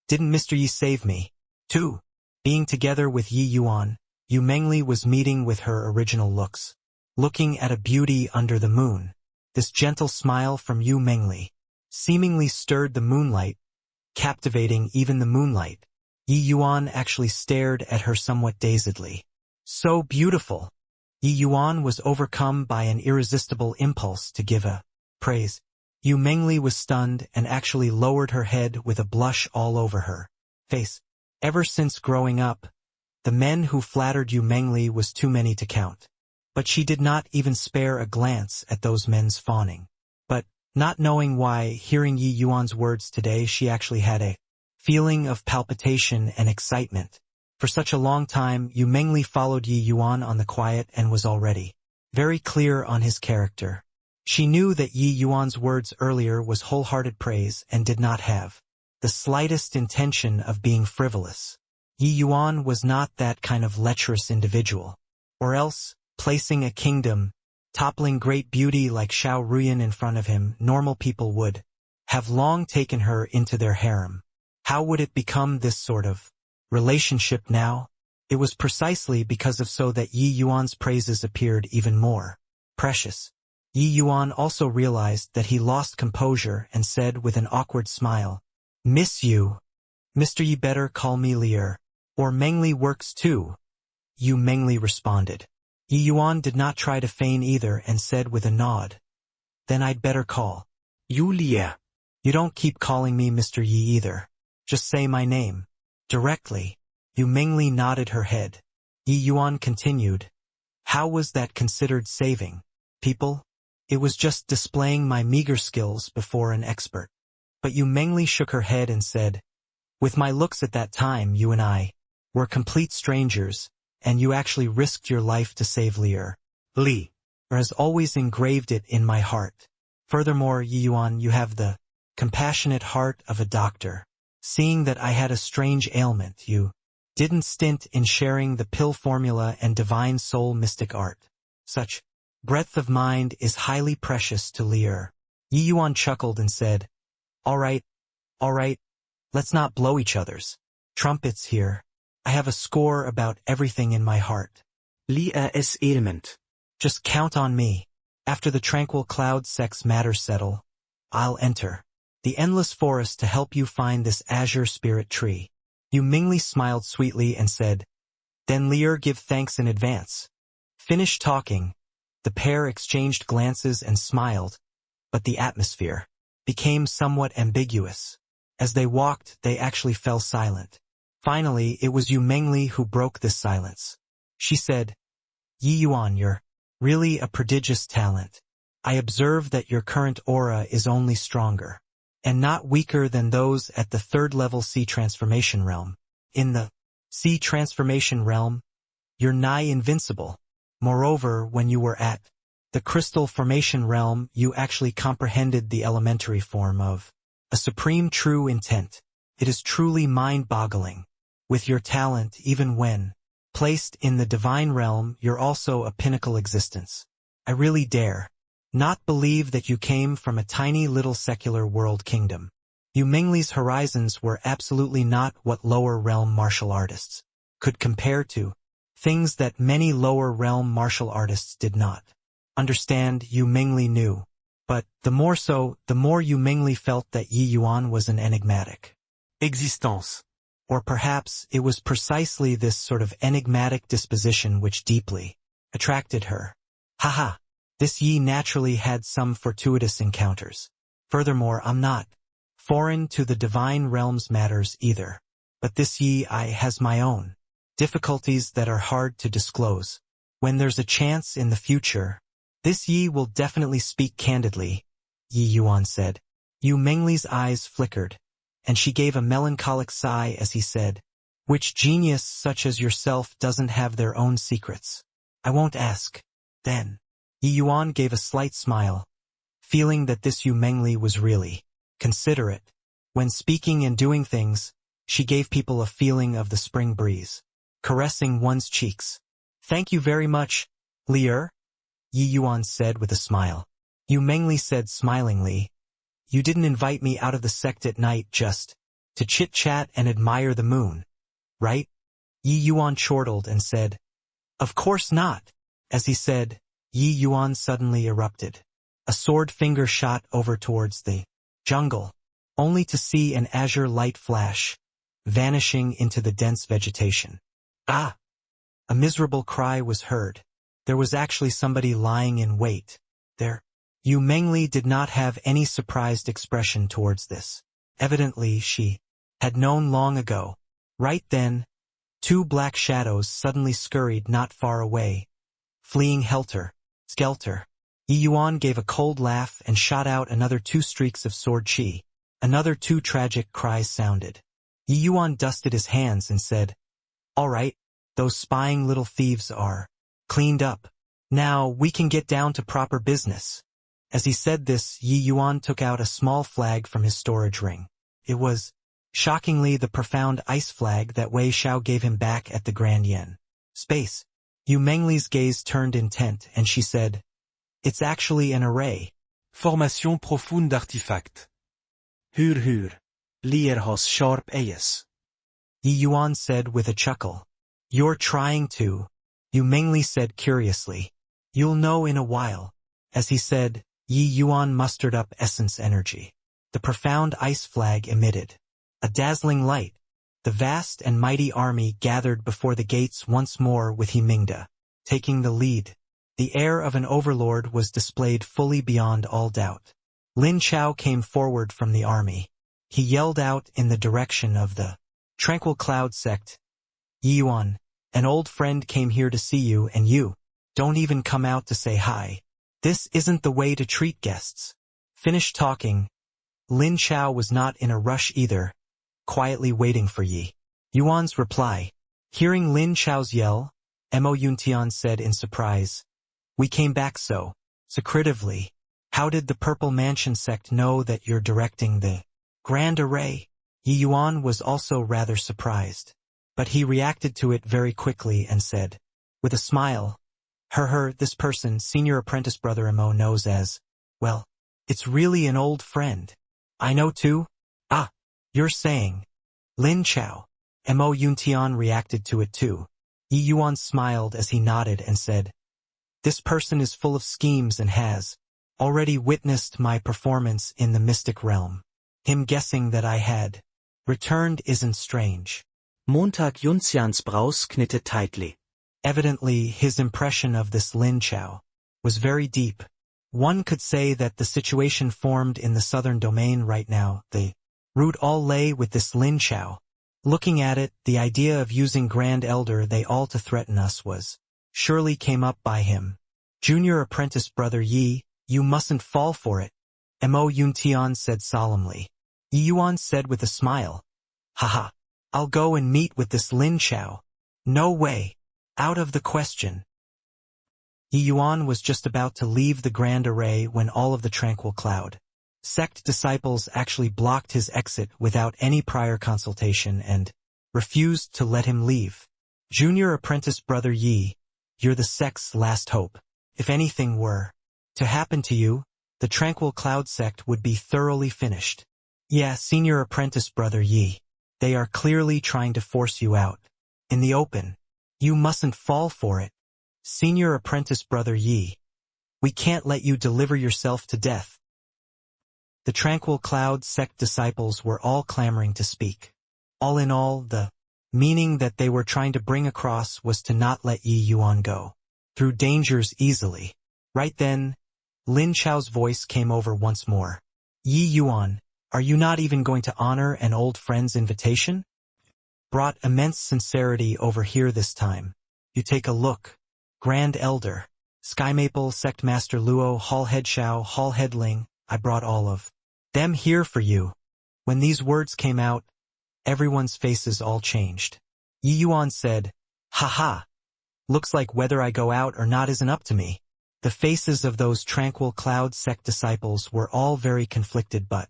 didn't Mr. Yi save me, too? Being together with Yi Yuan, Yu Mengli was meeting with her original looks, looking at a beauty under the moon. This gentle smile from Yu Mengli seemingly stirred the moonlight, captivating even the moonlight. Yi Yuan actually stared at her somewhat dazedly. So beautiful. Yi Yuan was overcome by an irresistible impulse to give a praise. Yu Mengli was stunned and actually lowered her head with a blush all over her face. Ever since growing up, the men who flattered Yu Mengli was too many to count. But she did not even spare a glance at those men's fawning. But, not knowing why, hearing Yi Yuan's words today, she actually had a feeling of palpitation and excitement. For such a long time, Yu Mengli followed Yi Yuan on the quiet and was already very clear on his character. She knew that Yi Yuan's words earlier was wholehearted praise and did not have the slightest intention of being frivolous. Yi Yuan was not that kind of lecherous individual. Or else, placing a kingdom, toppling great beauty like Shao Ruyan in front of him, normal people would have long taken her into their harem. How would it become this sort of relationship now? It was precisely because of so that Yi Yuan's praises appeared even more precious. Yi Yuan also realized that he lost composure and said with an awkward smile, Miss Yu, Mr. Yi better call me Lier, or Mengli works too. Yu Mengli responded. Yi Yuan did not try to feign either and said with a nod, then I'd better call you Lier. You don't keep calling me Mr. Yi either. Just say my name. Directly. Yu Mingli nodded her head. Yi Yuan continued. How was that considered saving people? It was just displaying my meager skills before an expert. But Yu Mingli shook her head and said, with my looks at that time, you and I were complete strangers, and you actually risked your life to save Lier. Li has always engraved it in my heart. Furthermore, Yi Yuan, you have the compassionate heart of a doctor. Seeing that I had a strange ailment, you didn't stint in sharing the pill formula and divine soul mystic art. Such breadth of mind is highly precious to Lier. Yi Yuan chuckled and said, all right, let's not blow each other's trumpets here. I have a score about everything in my heart. Lier is ailment. Just count on me. After the tranquil cloud sex matters settle, I'll enter the endless forest to help you find this azure spirit tree. Yu Mingli smiled sweetly and said, then Lier, give thanks in advance. Finished talking, the pair exchanged glances and smiled, but the atmosphere became somewhat ambiguous. As they walked, they actually fell silent. Finally, it was Yu Mingli who broke this silence. She said, Yi Yuan, you're really a prodigious talent. I observe that your current aura is only stronger, and not weaker than those at the third-level sea transformation realm. In the sea transformation realm, you're nigh invincible. Moreover, when you were at the crystal formation realm, you actually comprehended the elementary form of a supreme true intent. It is truly mind-boggling. With your talent, even when placed in the divine realm, you're also a pinnacle existence. I really dare not believe that you came from a tiny little secular world kingdom. Yu Mingli's horizons were absolutely not what lower realm martial artists could compare to, things that many lower realm martial artists did not understand. Yu Mingli knew, but the more so, the more Yu Mingli felt that Yi Yuan was an enigmatic Existence. Or perhaps it was precisely this sort of enigmatic disposition which deeply attracted her. Haha, this Yi naturally had some fortuitous encounters. Furthermore, I'm not foreign to the divine realms matters either. But this Yi I has my own difficulties that are hard to disclose. When there's a chance in the future, this Yi will definitely speak candidly, Yi Yuan said. Yu Mingli's eyes flickered, and she gave a melancholic sigh as he said, which genius such as yourself doesn't have their own secrets? I won't ask. Then Yi Yuan gave a slight smile, feeling that this Yu Mingli was really considerate. When speaking and doing things, she gave people a feeling of the spring breeze, caressing one's cheeks. Thank you very much, Lier, Yi Yuan said with a smile. Yu Mingli said smilingly, you didn't invite me out of the sect at night just to chit-chat and admire the moon, right? Yi Yuan chortled and said, of course not. As he said, Yi Yuan suddenly erupted. A sword finger shot over towards the jungle, only to see an azure light flash, vanishing into the dense vegetation. Ah! A miserable cry was heard. There was actually somebody lying in wait there. Yu Mingli did not have any surprised expression towards this. Evidently she had known long ago. Right then, two black shadows suddenly scurried not far away, fleeing helter-skelter. Yi Yuan gave a cold laugh and shot out another 2 streaks of sword chi. Another 2 tragic cries sounded. Yi Yuan dusted his hands and said, all right, those spying little thieves are cleaned up. Now we can get down to proper business. As he said this, Yi Yuan took out a small flag from his storage ring. It was, shockingly, the profound ice flag that Wei Xiao gave him back at the Grand Yen space. Yu Mingli's gaze turned intent and she said, it's actually an array. Formation profonde d'artefact. Hur. Lier has sharp eyes. Yi Yuan said with a chuckle. You're trying to, Yu Mingli said curiously. You'll know in a while. As he said, Yi Yuan mustered up essence energy. The profound ice flag emitted a dazzling light. The vast and mighty army gathered before the gates once more with He Mingda taking the lead. The air of an overlord was displayed fully beyond all doubt. Lin Chao came forward from the army. He yelled out in the direction of the Tranquil Cloud sect. Yi Yuan, an old friend came here to see you and you don't even come out to say hi. This isn't the way to treat guests. Finished talking. Lin Chao was not in a rush either, quietly waiting for Yi Yuan's reply. Hearing Lin Chao's yell, Mo Yuntian said in surprise, "We came back so secretively. How did the Purple Mansion sect know that you're directing the Grand Array?" Yi Yuan was also rather surprised, but he reacted to it very quickly and said, with a smile, this person, senior apprentice brother Mo knows as, well, it's really an old friend. I know too? Ah, you're saying. Lin Chao. Mo Yuntian reacted to it too. Yi Yuan smiled as he nodded and said, "This person is full of schemes and has already witnessed my performance in the mystic realm. Him guessing that I had returned isn't strange." Montag Yuntians Braus knitted tightly. Evidently, his impression of this Lin Chao was very deep. One could say that the situation formed in the southern domain right now, the root all lay with this Lin Chao. Looking at it, the idea of using Grand Elder they all to threaten us was surely came up by him. Junior apprentice brother Yi, you mustn't fall for it, Mo Yuntian said solemnly. Yi Yuan said with a smile, "Haha, I'll go and meet with this Lin Chao. No way. Out of the question." Yi Yuan was just about to leave the Grand Array when all of the Tranquil Cloud sect disciples actually blocked his exit without any prior consultation and refused to let him leave. Junior apprentice brother Yi, you're the sect's last hope. If anything were to happen to you, the Tranquil Cloud sect would be thoroughly finished. Yeah, senior apprentice brother Yi. They are clearly trying to force you out. In the open. You mustn't fall for it. Senior apprentice brother Yi. We can't let you deliver yourself to death. The Tranquil Cloud sect disciples were all clamoring to speak. All in all, the meaning that they were trying to bring across was to not let Yi Yuan go through dangers easily. Right then, Lin Chao's voice came over once more. Yi Yuan, are you not even going to honor an old friend's invitation? Brought immense sincerity over here this time. You take a look. Grand Elder, Sky Maple, Sect Master Luo, Hall Head Shao, Hall Head Ling, I brought all of them here for you. When these words came out, everyone's faces all changed. Yi Yuan said, "Haha. Looks like whether I go out or not isn't up to me." The faces of those Tranquil Cloud sect disciples were all very conflicted, but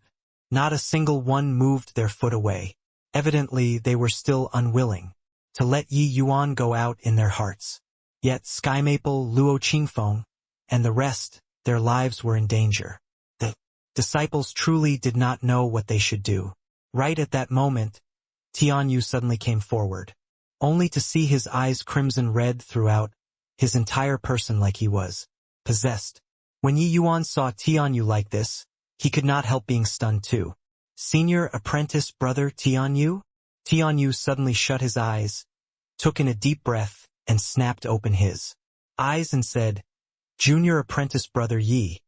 not a single one moved their foot away. Evidently, they were still unwilling to let Yi Yuan go out in their hearts. Yet Sky Maple, Luo Qingfeng, and the rest, their lives were in danger. The disciples truly did not know what they should do. Right at that moment, Tianyu suddenly came forward, only to see his eyes crimson red throughout his entire person like he was possessed. When Yi Yuan saw Tianyu like this, he could not help being stunned too. Senior apprentice brother Tianyu? Tianyu suddenly shut his eyes, took in a deep breath, and snapped open his eyes and said, "Junior apprentice brother Yi,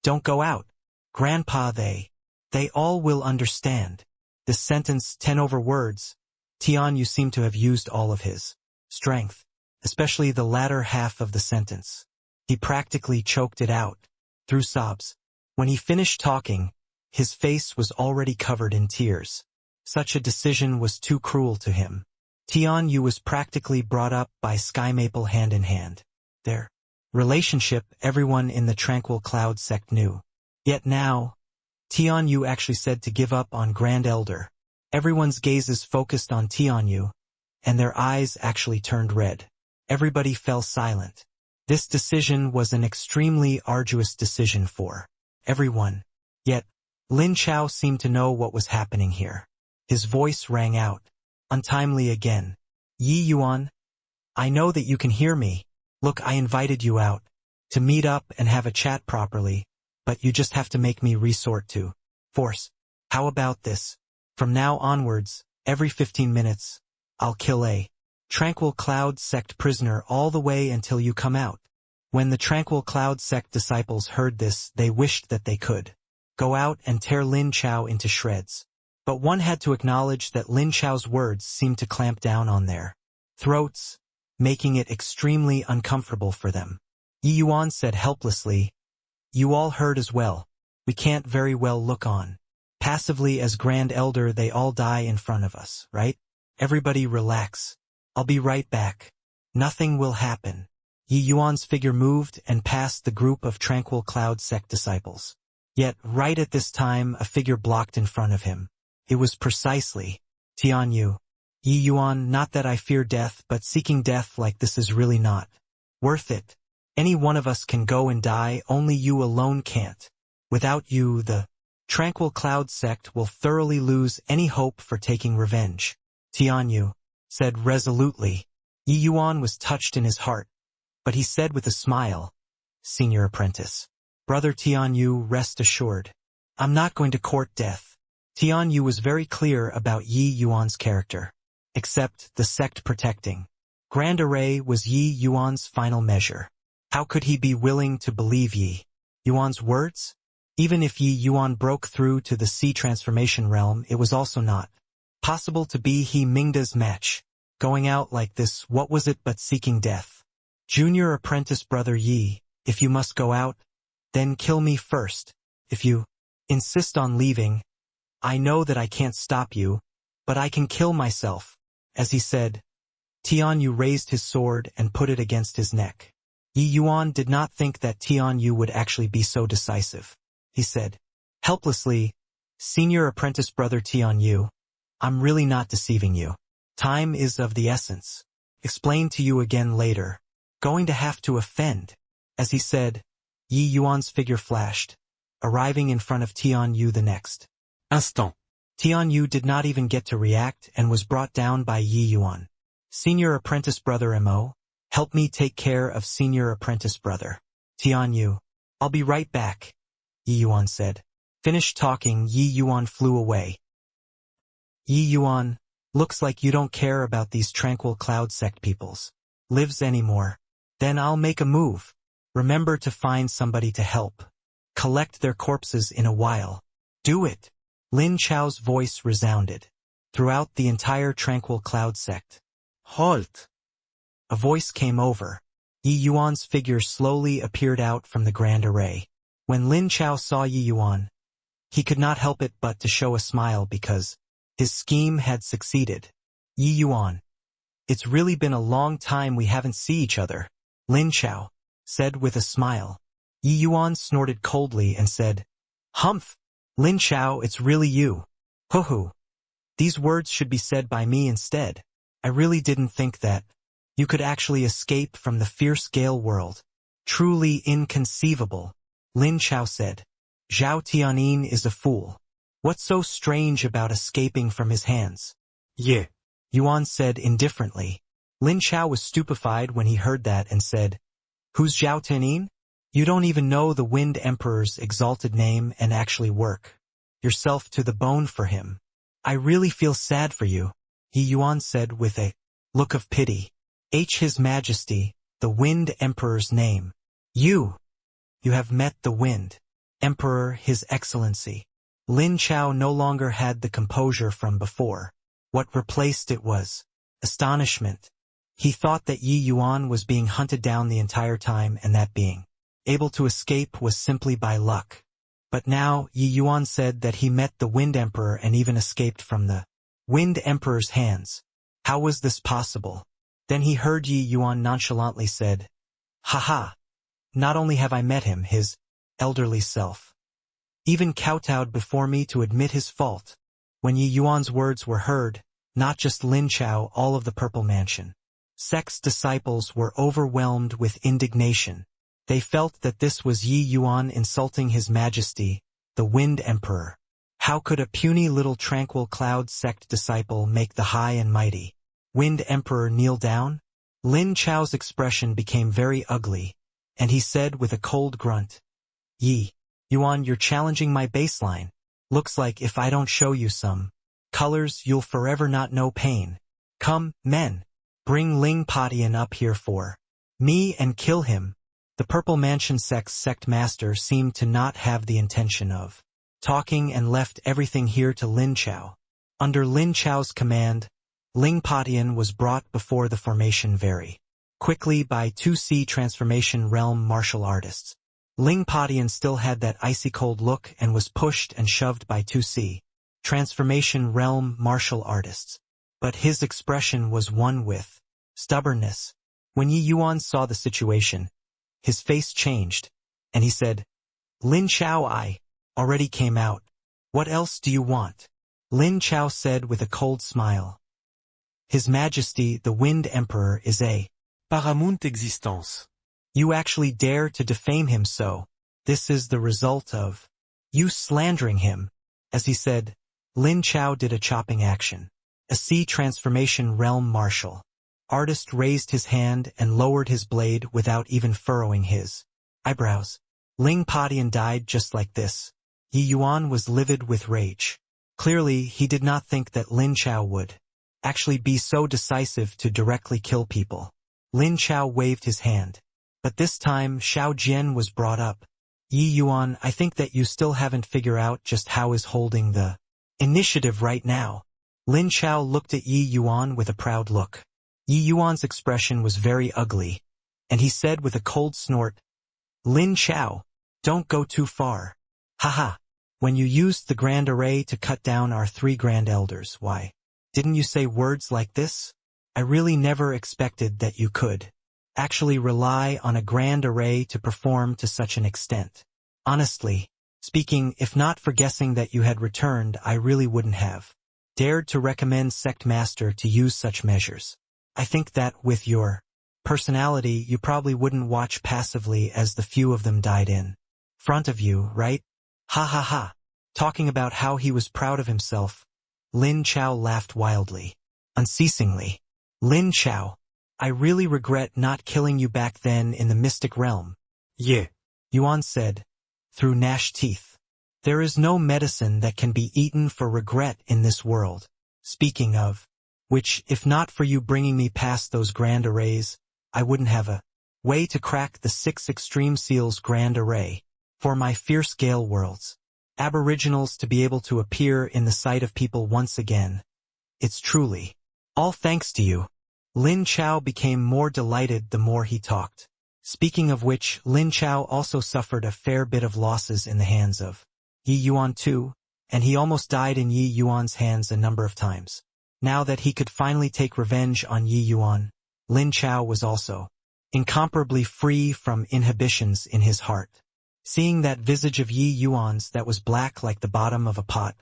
don't go out. Grandpa, they all will understand." This sentence, 10 over words, Tianyu seemed to have used all of his strength, especially the latter half of the sentence. He practically choked it out, through sobs. When he finished talking, his face was already covered in tears. Such a decision was too cruel to him. Tianyu was practically brought up by Sky Maple hand in hand. Their relationship everyone in the Tranquil Cloud sect knew. Yet now, Tianyu actually said to give up on Grand Elder. Everyone's gazes focused on Tianyu, and their eyes actually turned red. Everybody fell silent. This decision was an extremely arduous decision for everyone. Yet, Lin Chao seemed to know what was happening here. His voice rang out, untimely again. "Yi Yuan, I know that you can hear me. Look, I invited you out to meet up and have a chat properly, but you just have to make me resort to force. How about this? From now onwards, every 15 minutes, I'll kill a Tranquil Cloud sect prisoner all the way until you come out." When the Tranquil Cloud sect disciples heard this, they wished that they could go out and tear Lin Chao into shreds. But one had to acknowledge that Lin Chao's words seemed to clamp down on their throats, making it extremely uncomfortable for them. Yi Yuan said helplessly, "You all heard as well. We can't very well look on passively as Grand Elder. They all die in front of us, right? Everybody relax. I'll be right back. Nothing will happen." Yi Yuan's figure moved and passed the group of Tranquil Cloud sect disciples. Yet, right at this time, a figure blocked in front of him. It was precisely Tianyu. "Yi Yuan, not that I fear death, but seeking death like this is really not worth it. Any one of us can go and die, only you alone can't. Without you, the Tranquil Cloud sect will thoroughly lose any hope for taking revenge," Tianyu said resolutely. Yi Yuan was touched in his heart, but he said with a smile, "Senior apprentice. Brother Tianyu, rest assured. I'm not going to court death." Tianyu was very clear about Yi Yuan's character. Except the sect protecting Grand Array was Yi Yuan's final measure. How could he be willing to believe Yi Yuan's words? Even if Yi Yuan broke through to the Sea Transformation realm, it was also not possible to be He Mingda's match. Going out like this, what was it but seeking death? "Junior apprentice brother Yi, if you must go out, then kill me first. If you insist on leaving, I know that I can't stop you, but I can kill myself." As he said, Tianyu raised his sword and put it against his neck. Yi Yuan did not think that Tianyu would actually be so decisive. He said helplessly, "Senior apprentice brother Tianyu, I'm really not deceiving you. Time is of the essence. Explain to you again later. Going to have to offend." As he said, Yi Yuan's figure flashed, arriving in front of Tianyu the next Instant. Tianyu did not even get to react and was brought down by Yi Yuan. "Senior apprentice brother Mo, help me take care of senior apprentice brother Tianyu. I'll be right back," Yi Yuan said. Finished talking, Yi Yuan flew away. "Yi Yuan, looks like you don't care about these Tranquil Cloud sect people's lives anymore. Then I'll make a move. Remember to find somebody to help collect their corpses in a while. Do it." Lin Chao's voice resounded throughout the entire Tranquil Cloud sect. Halt! A voice came over. Yi Yuan's figure slowly appeared out from the Grand Array. When Lin Chao saw Yi Yuan, he could not help it but to show a smile because his scheme had succeeded. "Yi Yuan, it's really been a long time we haven't seen each other," Lin Chao said with a smile. Yi Yuan snorted coldly and said, "Humph! Lin Chao, it's really you. Hoo-hoo. These words should be said by me instead. I really didn't think that you could actually escape from the fierce gale world. Truly inconceivable," Lin Chao said. "Zhao Tianin is a fool. What's so strange about escaping from his hands?" Yeah. Yuan said indifferently. Lin Chao was stupefied when he heard that and said, "Who's Zhao Tianin? You don't even know the Wind Emperor's exalted name and actually work yourself to the bone for him. I really feel sad for you," Yi Yuan said with a look of pity. "His Majesty, the Wind Emperor's name. You have met the Wind Emperor, His Excellency." Lin Chao no longer had the composure from before. What replaced it was astonishment. He thought that Yi Yuan was being hunted down the entire time and that being able to escape was simply by luck. But now Yi Yuan said that he met the Wind Emperor and even escaped from the Wind Emperor's hands. How was this possible? Then he heard Yi Yuan nonchalantly said, "Haha! Not only have I met him, his elderly self even kowtowed before me to admit his fault." When Yi Yuan's words were heard, not just Lin Chao, all of the Purple Mansion sect's disciples were overwhelmed with indignation. They felt that this was Yi Yuan insulting His Majesty, the Wind Emperor. How could a puny little Tranquil Cloud sect disciple make the high and mighty Wind Emperor kneel down? Lin Chao's expression became very ugly, and he said with a cold grunt, "Yi Yuan, you're challenging my baseline. Looks like if I don't show you some colors, you'll forever not know pain. Come, men, bring Ling Patian up here for me and kill him." The Purple Mansion sect's sect master seemed to not have the intention of talking and left everything here to Lin Chao. Under Lin Chao's command, Ling Patian was brought before the formation very quickly by 2C transformation realm martial artists. Ling Patian still had that icy cold look and was pushed and shoved by 2C transformation realm martial artists. But his expression was one with stubbornness. When Yi Yuan saw the situation, his face changed, and he said, Lin Chao, I already came out. What else do you want? Lin Chao said with a cold smile. His Majesty, the Wind Emperor, is a Paramount existence. You actually dare to defame him so. This is the result of you slandering him. As he said, Lin Chao did a chopping action. A C transformation realm martial artist raised his hand and lowered his blade without even furrowing his eyebrows. Ling Patian died just like this. Yi Yuan was livid with rage. Clearly, he did not think that Lin Chao would actually be so decisive to directly kill people. Lin Chao waved his hand. But this time, Xiao Jian was brought up. Yi Yuan, I think that you still haven't figured out just how is holding the initiative right now. Lin Chao looked at Yi Yuan with a proud look. Yi Yuan's expression was very ugly, and he said with a cold snort, Lin Chao, don't go too far. Haha. When you used the Grand Array to cut down our 3 Grand Elders, why didn't you say words like this? I really never expected that you could actually rely on a Grand Array to perform to such an extent. Honestly speaking, if not for guessing that you had returned, I really wouldn't have dared to recommend Sect Master to use such measures. I think that with your personality, you probably wouldn't watch passively as the few of them died in front of you, right? Ha ha ha. Talking about how he was proud of himself, Lin Chao laughed wildly, unceasingly. Lin Chao, I really regret not killing you back then in the mystic realm. Yeah. Yuan said, through gnashed teeth. There is no medicine that can be eaten for regret in this world. Speaking of which, if not for you bringing me past those Grand Arrays, I wouldn't have a way to crack the 6 Extreme Seals Grand Array. For my fierce Gale worlds, aboriginals to be able to appear in the sight of people once again. It's truly all thanks to you. Lin Chao became more delighted the more he talked. Speaking of which, Lin Chao also suffered a fair bit of losses in the hands of Yi Yuan too, and he almost died in Yi Yuan's hands a number of times. Now that he could finally take revenge on Yi Yuan, Lin Chao was also incomparably free from inhibitions in his heart. Seeing that visage of Yi Yuan's that was black like the bottom of a pot,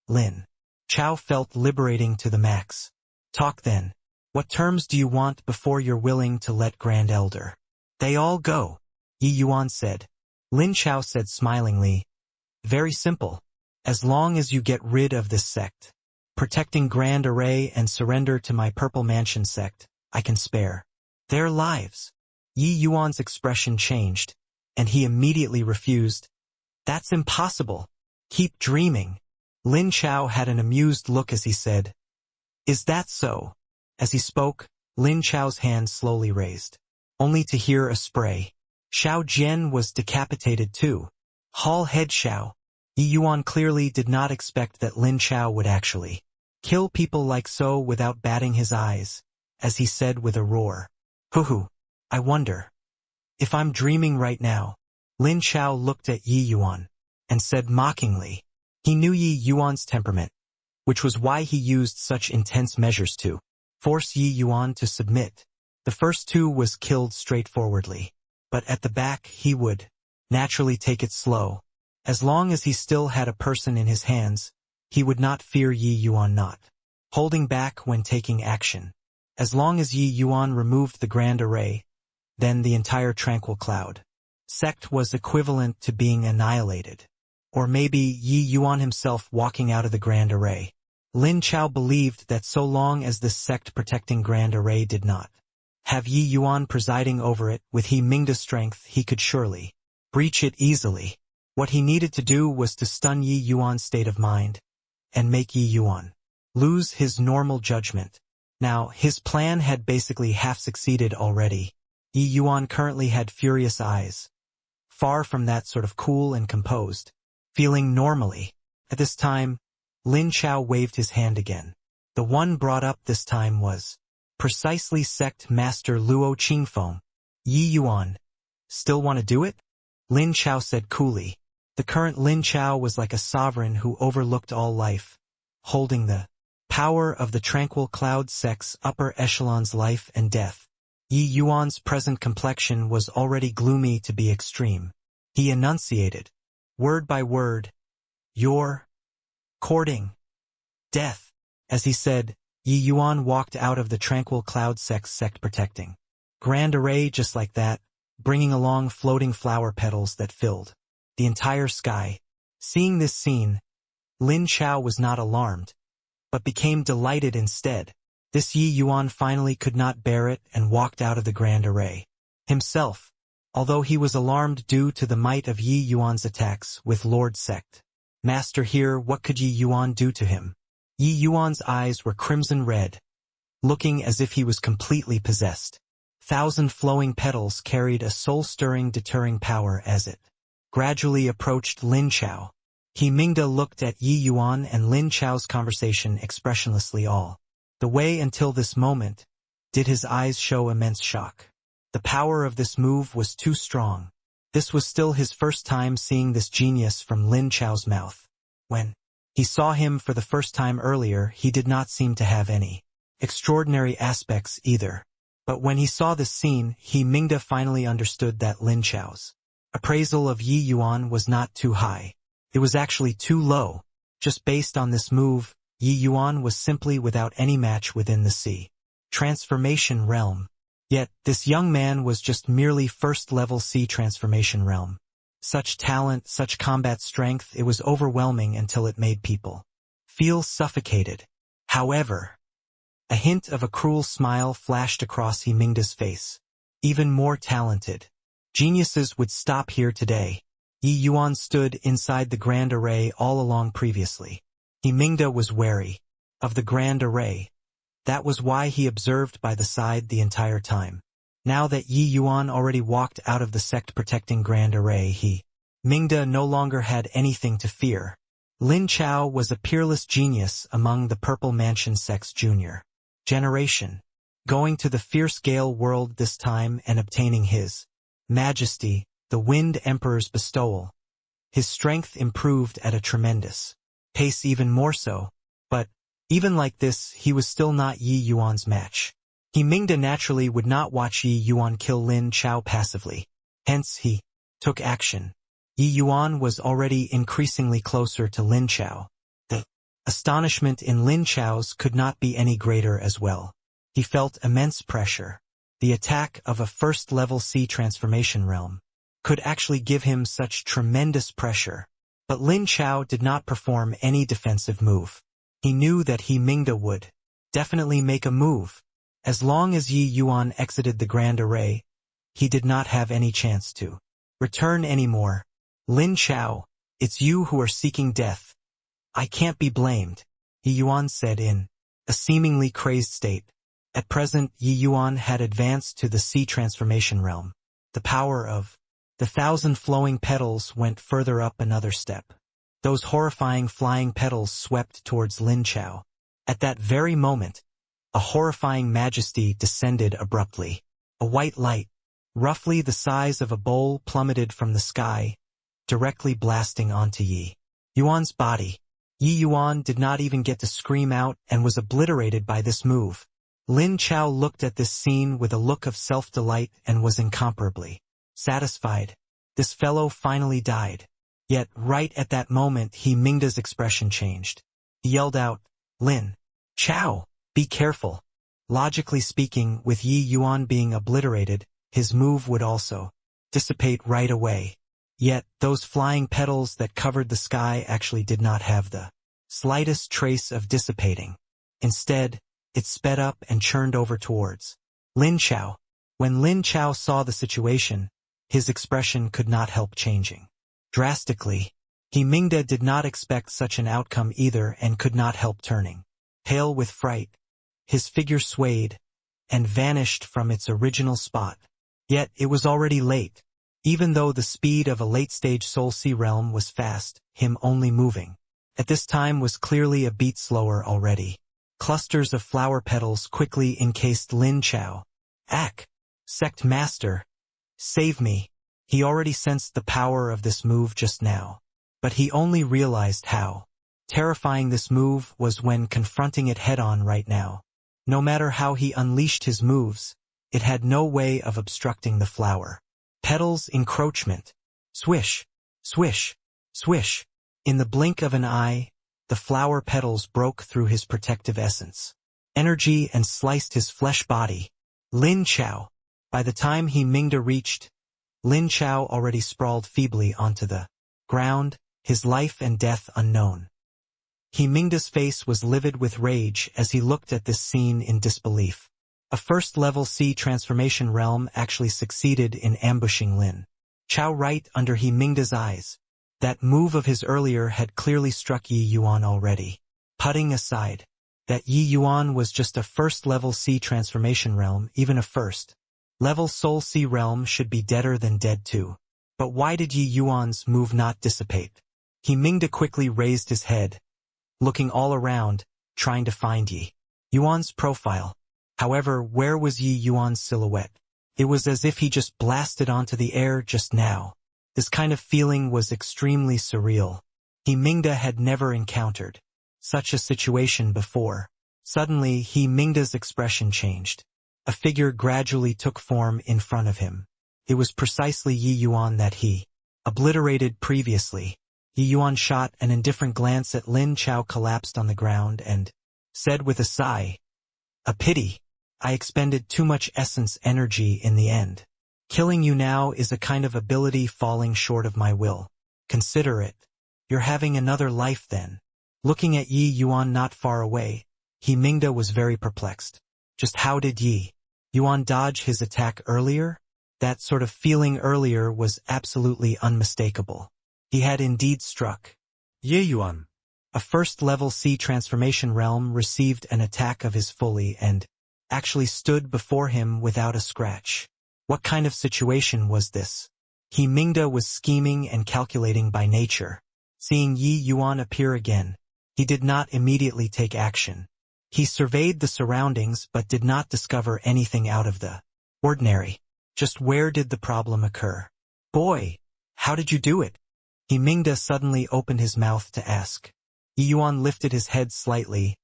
Lin Chao felt liberating to the max. Talk then. What terms do you want before you're willing to let Grand Elder? They all go, Yi Yuan said. Lin Chao said smilingly, very simple. As long as you get rid of this sect, protecting Grand Array and surrender to my Purple Mansion sect, I can spare their lives. Yi Yuan's expression changed, and he immediately refused. That's impossible. Keep dreaming. Lin Chao had an amused look as he said, Is that so? As he spoke, Lin Chao's hand slowly raised, only to hear a spray. Xiao Jian was decapitated too. Hall head Xiao. Yi Yuan clearly did not expect that Lin Chao would actually kill people like so without batting his eyes, as he said with a roar. Hoo-hoo. I wonder if I'm dreaming right now. Lin Chao looked at Yi Yuan and said mockingly. He knew Yi Yuan's temperament, which was why he used such intense measures to force Yi Yuan to submit. The first 2 was killed straightforwardly, but at the back he would naturally take it slow. As long as he still had a person in his hands, he would not fear Yi Yuan not holding back when taking action. As long as Yi Yuan removed the Grand Array, then the entire Tranquil Cloud sect was equivalent to being annihilated. Or maybe Yi Yuan himself walking out of the Grand Array. Lin Chao believed that so long as this sect protecting Grand Array did not have Yi Yuan presiding over it with He Mingda's strength, he could surely breach it easily. What he needed to do was to stun Yi Yuan's state of mind and make Yi Yuan lose his normal judgment. Now, his plan had basically half succeeded already. Yi Yuan currently had furious eyes, far from that sort of cool and composed. feeling normally. At this time, Lin Chao waved his hand again. The one brought up this time was precisely Sect Master Luo Qingfeng. Yi Yuan. Still want to do it? Lin Chao said coolly. The current Lin Chao was like a sovereign who overlooked all life, holding the power of the tranquil cloud sect's upper echelon's life and death. Yi Yuan's present complexion was already gloomy to be extreme. He enunciated, word by word, "You're courting death." As he said, Yi Yuan walked out of the tranquil cloud sect's sect-protecting grand array just like that, bringing along floating flower petals that filled the entire sky. Seeing this scene, Lin Chao was not alarmed, but became delighted instead. This Yi Yuan finally could not bear it and walked out of the grand array himself, although he was alarmed due to the might of Yi Yuan's attacks with Lord Sect Master here. What could Yi Yuan do to him? Yi Yuan's eyes were crimson red, looking as if he was completely possessed. 1,000 flowing petals carried a soul-stirring, deterring power as it gradually approached Lin Chao. He Mingda looked at Yi Yuan and Lin Chao's conversation expressionlessly all the way until this moment. Did his eyes show immense shock? The power of this move was too strong. This was still his first time seeing this genius from Lin Chao's mouth. When he saw him for the first time earlier, he did not seem to have any extraordinary aspects either. But when he saw this scene, he Mingda finally understood that Lin Chao's appraisal of Yi Yuan was not too high. It was actually too low. Just based on this move, Yi Yuan was simply without any match within the sea transformation realm. Yet, this young man was just merely first-level sea transformation realm. Such talent, such combat strength, it was overwhelming until it made people feel suffocated. However, a hint of a cruel smile flashed across He Mingda's face. Even more talented geniuses would stop here today. Yi Yuan stood inside the grand array all along previously. He Mingda was wary of the grand array. That was why he observed by the side the entire time. Now that Yi Yuan already walked out of the sect-protecting grand array, he Mingda no longer had anything to fear. Lin Chao was a peerless genius among the Purple Mansion sect's junior generation, going to the fierce Gale world this time and obtaining his majesty, the Wind Emperor's bestowal. His strength improved at a tremendous pace, even more so, but even like this, he was still not Yi Yuan's match. He Mingda naturally would not watch Yi Yuan kill Lin Chao passively. Hence he took action. Yi Yuan was already increasingly closer to Lin Chao. The astonishment in Lin Chao's could not be any greater as well. He felt immense pressure. The attack of a first-level sea transformation realm could actually give him such tremendous pressure. But Lin Chao did not perform any defensive move. He knew that He Mingda would definitely make a move. As long as Yi Yuan exited the grand array, he did not have any chance to return anymore. Lin Chao, it's you who are seeking death. I can't be blamed, Yi Yuan said in a seemingly crazed state. At present, Yi Yuan had advanced to the sea transformation realm. The power of the 1,000 flowing petals went further up another step. Those horrifying flying petals swept towards Lin Chao. At that very moment, a horrifying majesty descended abruptly. A white light, roughly the size of a bowl, plummeted from the sky, directly blasting onto Yi Yuan's body. Yi Yuan did not even get to scream out and was obliterated by this move. Lin Chao looked at this scene with a look of self-delight and was incomparably satisfied. This fellow finally died. Yet, right at that moment, He Mingda's expression changed. He yelled out, "Lin Chao, be careful." Logically speaking, with Yi Yuan being obliterated, his move would also dissipate right away. Yet, those flying petals that covered the sky actually did not have the slightest trace of dissipating. Instead, it sped up and churned over towards Lin Chao. When Lin Chao saw the situation, his expression could not help changing drastically. He Mingda did not expect such an outcome either and could not help turning pale with fright. His figure swayed and vanished from its original spot. Yet it was already late. Even though the speed of a late-stage Soul Sea realm was fast, him only moving at this time was clearly a beat slower already. Clusters of flower petals quickly encased Lin Chao. Ak! Sect Master! Save me! He already sensed the power of this move just now. But he only realized how terrifying this move was when confronting it head-on right now. No matter how he unleashed his moves, it had no way of obstructing the flower petals' encroachment. Swish! Swish! Swish! In the blink of an eye, the flower petals broke through his protective essence, energy, and sliced his flesh body. Lin Chao! By the time he Mingda reached, Lin Chao already sprawled feebly onto the ground, his life and death unknown. He Mingda's face was livid with rage as he looked at this scene in disbelief. A first-level C transformation realm actually succeeded in ambushing Lin Chao right under He Mingda's eyes. That move of his earlier had clearly struck Yi Yuan already. Putting aside that Yi Yuan was just a first-level C transformation realm, even a first-level Soul C realm should be deader than dead too. But why did Yi Yuan's move not dissipate? He Mingda quickly raised his head, looking all around, trying to find Yi Yuan's profile. However, where was Yi Yuan's silhouette? It was as if he just blasted onto the air just now. This kind of feeling was extremely surreal. He Mingda had never encountered such a situation before. Suddenly, He Mingda's expression changed. A figure gradually took form in front of him. It was precisely Yi Yuan that he obliterated previously. Yi Yuan shot an indifferent glance at Lin Chao, collapsed on the ground, and said with a sigh, "A pity. I expended too much essence energy in the end. Killing you now is a kind of ability falling short of my will. Consider it. You're having another life then." Looking at Yi Yuan not far away, He Mingda was very perplexed. Just how did Yi Yuan dodge his attack earlier? That sort of feeling earlier was absolutely unmistakable. He had indeed struck Yi Yuan. a first-level C transformation realm, received an attack of his fully, and actually stood before him without a scratch. What kind of situation was this? He Mingda was scheming and calculating by nature. Seeing Yi Yuan appear again, he did not immediately take action. He surveyed the surroundings but did not discover anything out of the ordinary. Just where did the problem occur? "Boy, how did you do it?" He Mingda suddenly opened his mouth to ask. Yi Yuan lifted his head slightly,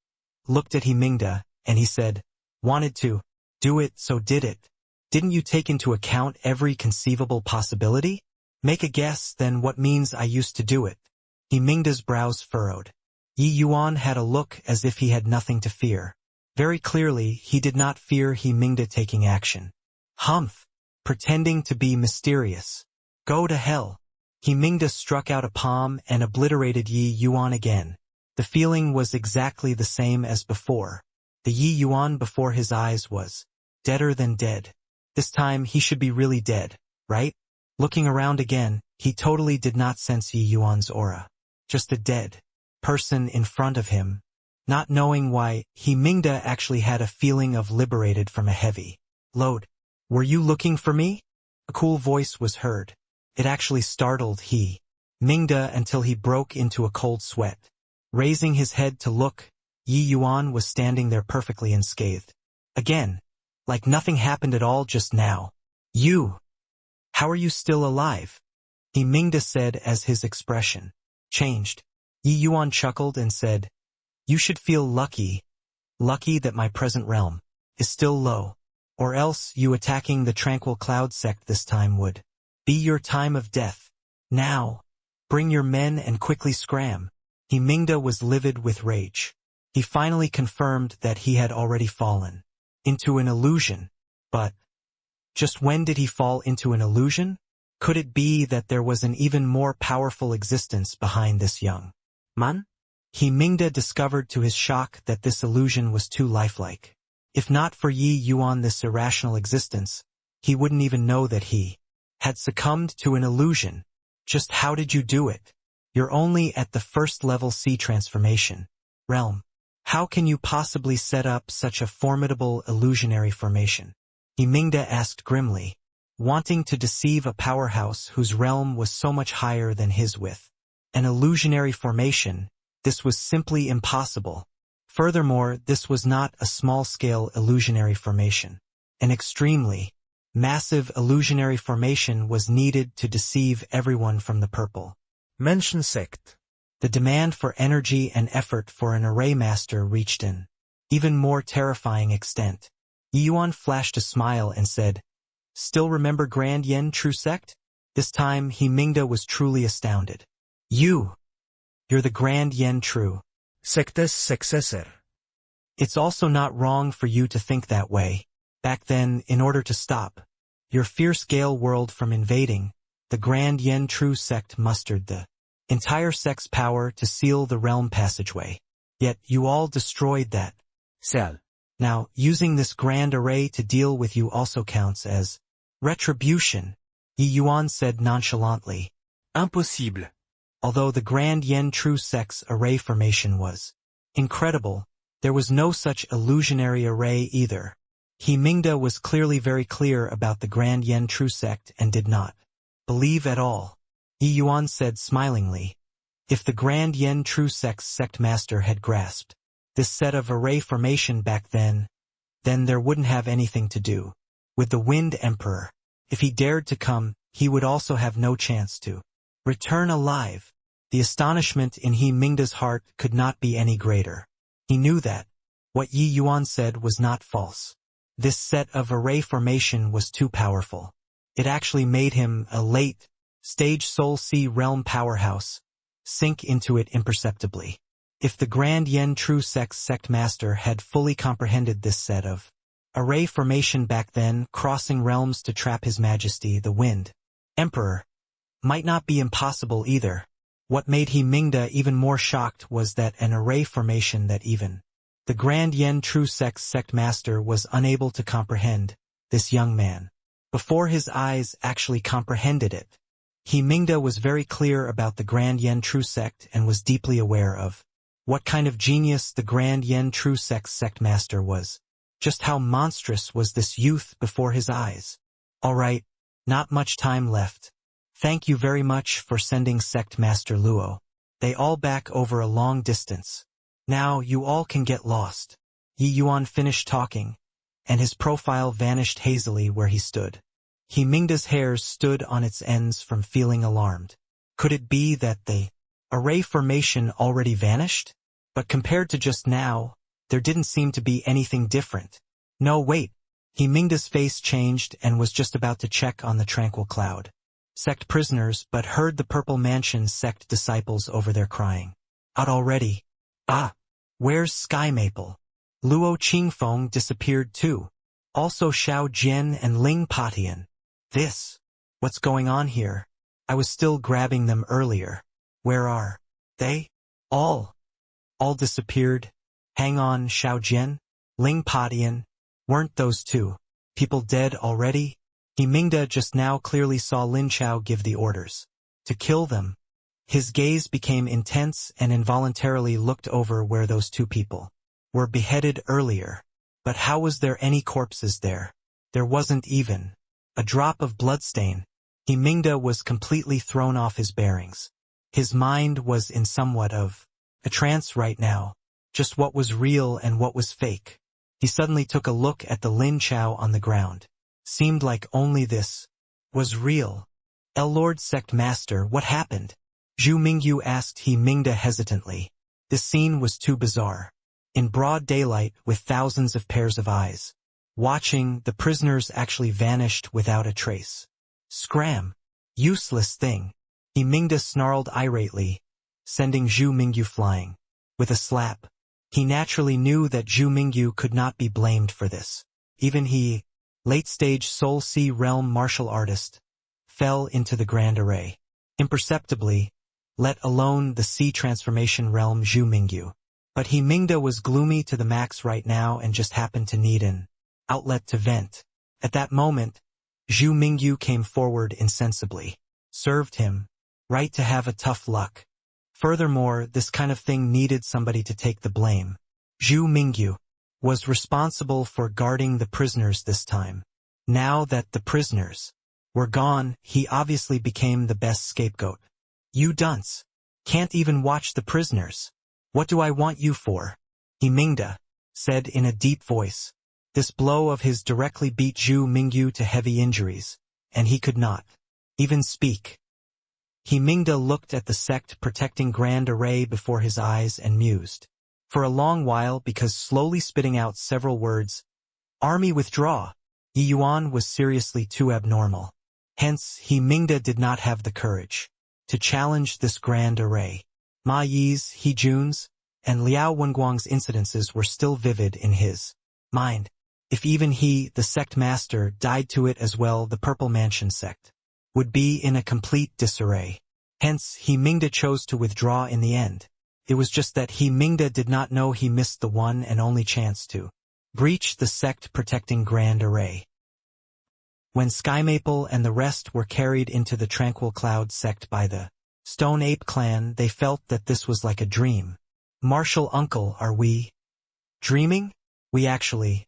looked at He Mingda, and he said, "Wanted to do it, so did it. Didn't you take into account every conceivable possibility? Make a guess then what means I used to do it." He Mingda's brows furrowed. Yi Yuan had a look as if he had nothing to fear. Very clearly, he did not fear He Mingda taking action. Humph! Pretending to be mysterious. Go to hell. He Mingda struck out a palm and obliterated Yi Yuan again. The feeling was exactly the same as before. The Yi Yuan before his eyes was deader than dead. This time he should be really dead, right? Looking around again, he totally did not sense Yi Yuan's aura. Just a dead person in front of him. Not knowing why, He Mingda actually had a feeling of liberated from a heavy load. "Were you looking for me?" A cool voice was heard. It actually startled He Mingda until he broke into a cold sweat. Raising his head to look, Yi Yuan was standing there perfectly unscathed. Again, like nothing happened at all just now. How are you still alive?" He Mingda said as his expression changed. Yi Yuan chuckled and said, "You should feel lucky that my present realm is still low. Or else you attacking the Tranquil Cloud sect this time would be your time of death. Now, bring your men and quickly scram." He Mingda was livid with rage. He finally confirmed that he had already fallen into an illusion. But just when did he fall into an illusion? Could it be that there was an even more powerful existence behind this young man? He Mingda discovered to his shock that this illusion was too lifelike. If not for Yi Yuan, this irrational existence, he wouldn't even know that he had succumbed to an illusion. Just how did you do it? You're only at the first-level C transformation realm. How can you possibly set up such a formidable illusionary formation? He Mingda asked grimly. wanting to deceive a powerhouse whose realm was so much higher than his with an illusionary formation. This was simply impossible. Furthermore, this was not a small-scale illusionary formation. An extremely massive illusionary formation was needed to deceive everyone from the purple Menschensekt. The demand for energy and effort for an array master reached an even more terrifying extent. Yuan flashed a smile and said, "Still remember Grand Yen True Sect?" This time He Mingda was truly astounded. You're the Grand Yen True Sect's successor. It's also not wrong for you to think that way. Back then, in order to stop your fierce Gale world from invading, the Grand Yen True Sect mustered the entire sect's power to seal the realm passageway. Yet you all destroyed that Cell. Now, using this grand array to deal with you also counts as retribution, Yi Yuan said nonchalantly. Impossible. Although the Grand Yen True Sect's array formation was incredible, there was no such illusionary array either. He Mingda was clearly very clear about the Grand Yen True Sect and did not believe at all. Yi Yuan said smilingly, if the Grand Yen True Sect's sect master had grasped this set of array formation back then there wouldn't have anything to do with the Wind Emperor. If he dared to come, he would also have no chance to return alive. The astonishment in He Mingda's heart could not be any greater. He knew that what Yi Yuan said was not false. This set of array formation was too powerful. It actually made him, a late-stage Soul Sea realm powerhouse, sink into it imperceptibly. If the Grand Yen True Sect's sect master had fully comprehended this set of array formation back then, crossing realms to trap His Majesty the Wind Emperor might not be impossible either. What made He Mingda even more shocked was that an array formation that even the Grand Yen True Sect's sect master was unable to comprehend. This young man, before his eyes, actually comprehended it. He Mingda was very clear about the Grand Yen True Sect and was deeply aware of what kind of genius the Grand Yen True Sect's sect master was. Just how monstrous was this youth before his eyes. All right, not much time left. Thank you very much for sending Sect Master Luo. They all back over a long distance. Now you all can get lost. Yi Yuan finished talking, and his profile vanished hazily where he stood. He Mingda's hairs stood on its ends from feeling alarmed. Could it be that the array formation already vanished? But compared to just now, there didn't seem to be anything different. No, wait. He Mingda's face changed and was just about to check on the tranquil cloud sect prisoners, but heard the Purple Mansion sect disciples over there crying out already. Ah, where's Sky Maple? Luo Qingfeng disappeared too. Also Xiao Jian and Ling Patian. What's going on here? I was still grabbing them earlier. Where are they? All disappeared. Hang on, Xiao Jian, Ling Patian. Weren't those two people dead already? He Mingda just now clearly saw Lin Chao give the orders to kill them. His gaze became intense and involuntarily looked over where those two people were beheaded earlier. But how was there any corpses there? There wasn't even a drop of bloodstain. He Mingda was completely thrown off his bearings. His mind was in somewhat of a trance right now. Just what was real and what was fake. He suddenly took a look at the Lin Chao on the ground. Seemed like only this was real. Lord Sect Master, what happened? Zhu Mingyu asked He Mingda hesitantly. This scene was too bizarre. In broad daylight, with thousands of pairs of eyes watching, the prisoners actually vanished without a trace. Scram! Useless thing! He Mingda snarled irately, sending Zhu Mingyu flying. With a slap. He naturally knew that Zhu Mingyu could not be blamed for this. Even he, late-stage Soul Sea realm martial artist, fell into the grand array. Imperceptibly, let alone the sea transformation realm Zhu Mingyu. But He Mingda was gloomy to the max right now and just happened to need an outlet to vent. At that moment, Zhu Mingyu came forward insensibly. Served him right to have a tough luck. Furthermore, this kind of thing needed somebody to take the blame. Zhu Mingyu was responsible for guarding the prisoners this time. Now that the prisoners were gone, he obviously became the best scapegoat. You dunce. Can't even watch the prisoners. What do I want you for? He Mingda said in a deep voice. This blow of his directly beat Zhu Mingyu to heavy injuries, and he could not even speak. He Mingda looked at the sect protecting grand array before his eyes and mused. For a long while, because slowly spitting out several words. Army withdraw. Yi Yuan was seriously too abnormal. Hence, He Mingda did not have the courage to challenge this grand array. Ma Yi's, He Jun's, and Liao Wenguang's incidences were still vivid in his mind. If even he, the sect master, died to it as well, the Purple Mansion sect would be in a complete disarray. Hence, He Mingda chose to withdraw in the end. It was just that He Mingda did not know he missed the one and only chance to breach the sect protecting grand array. When Sky Maple and the rest were carried into the Tranquil Cloud sect by the Stone Ape clan, they felt that this was like a dream. Martial uncle, are we dreaming? We actually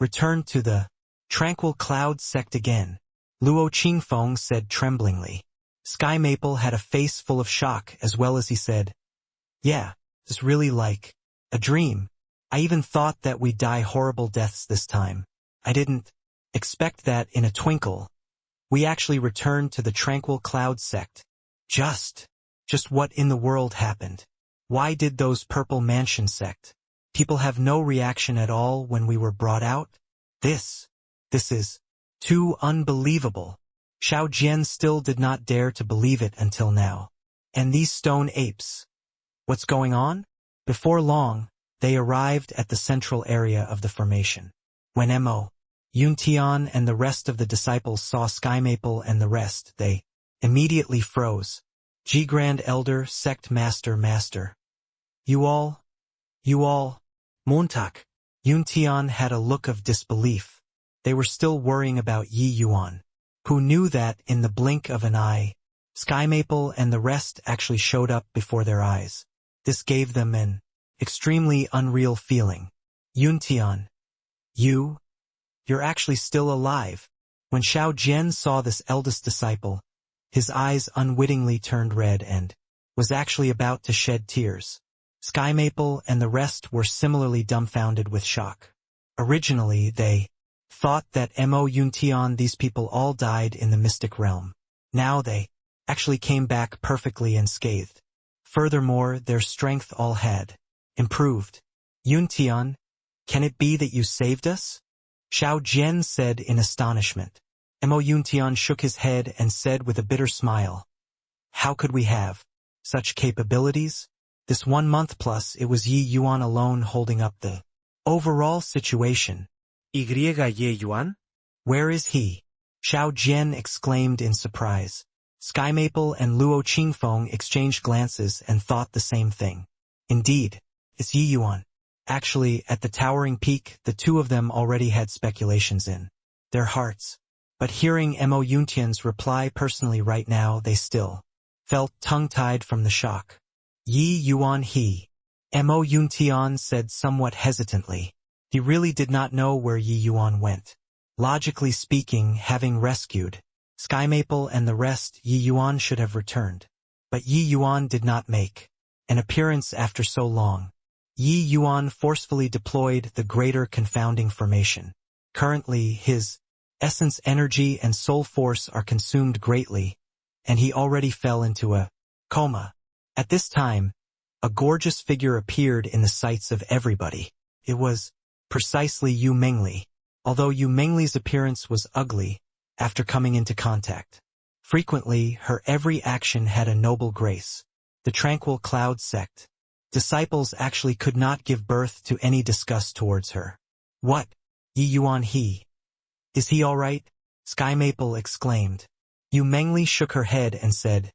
returned to the Tranquil Cloud sect again, Luo Qingfeng said tremblingly. Sky Maple had a face full of shock as well as he said, yeah, it's really like a dream. I even thought that we'd die horrible deaths this time. I didn't expect that in a twinkle. We actually returned to the Tranquil Cloud sect. Just what in the world happened? Why did those Purple Mansion sect people have no reaction at all when we were brought out? This is too unbelievable. Xiao Jian still did not dare to believe it until now. And these stone apes. What's going on? Before long, they arrived at the central area of the formation. When Mo Yuntian and the rest of the disciples saw Sky Maple and the rest, they immediately froze. G Grand Elder, Sect Master. You all? Montag. Yuntian had a look of disbelief. They were still worrying about Yi Yuan, who knew that, in the blink of an eye, Sky Maple and the rest actually showed up before their eyes. This gave them an extremely unreal feeling. Yuntian, you're actually still alive. When Xiao Jian saw this eldest disciple, his eyes unwittingly turned red and was actually about to shed tears. Sky Maple and the rest were similarly dumbfounded with shock. Originally, they thought that Mo Yuntian, these people all died in the mystic realm. Now they actually came back perfectly unscathed. Furthermore, their strength all had improved. Yuntian, can it be that you saved us? Xiao Jian said in astonishment. Mo Yuntian shook his head and said with a bitter smile, how could we have such capabilities? This 1 month plus, it was Yi Yuan alone holding up the overall situation. Yi Yuan? Where is he? Xiao Jian exclaimed in surprise. Sky Maple and Luo Qingfeng exchanged glances and thought the same thing. Indeed, it's Yi Yuan. Actually, at the towering peak, the two of them already had speculations in their hearts. But hearing Mo Yuntian's reply personally right now, they still felt tongue-tied from the shock. Yi Yuan Mo Yuntian said somewhat hesitantly. He really did not know where Yi Yuan went. Logically speaking, having rescued Sky Maple and the rest, Yi Yuan should have returned. But Yi Yuan did not make an appearance after so long. Yi Yuan forcefully deployed the greater confounding formation. Currently, his essence energy and soul force are consumed greatly, and he already fell into a coma. At this time, a gorgeous figure appeared in the sights of everybody. It was precisely Yu Mengli, although Yu Mengli's appearance was ugly after coming into contact. Frequently, her every action had a noble grace. The Tranquil Cloud sect disciples actually could not give birth to any disgust towards her. What? Yi Yuan Is he all right? Sky Maple exclaimed. Yu Mengli shook her head and said,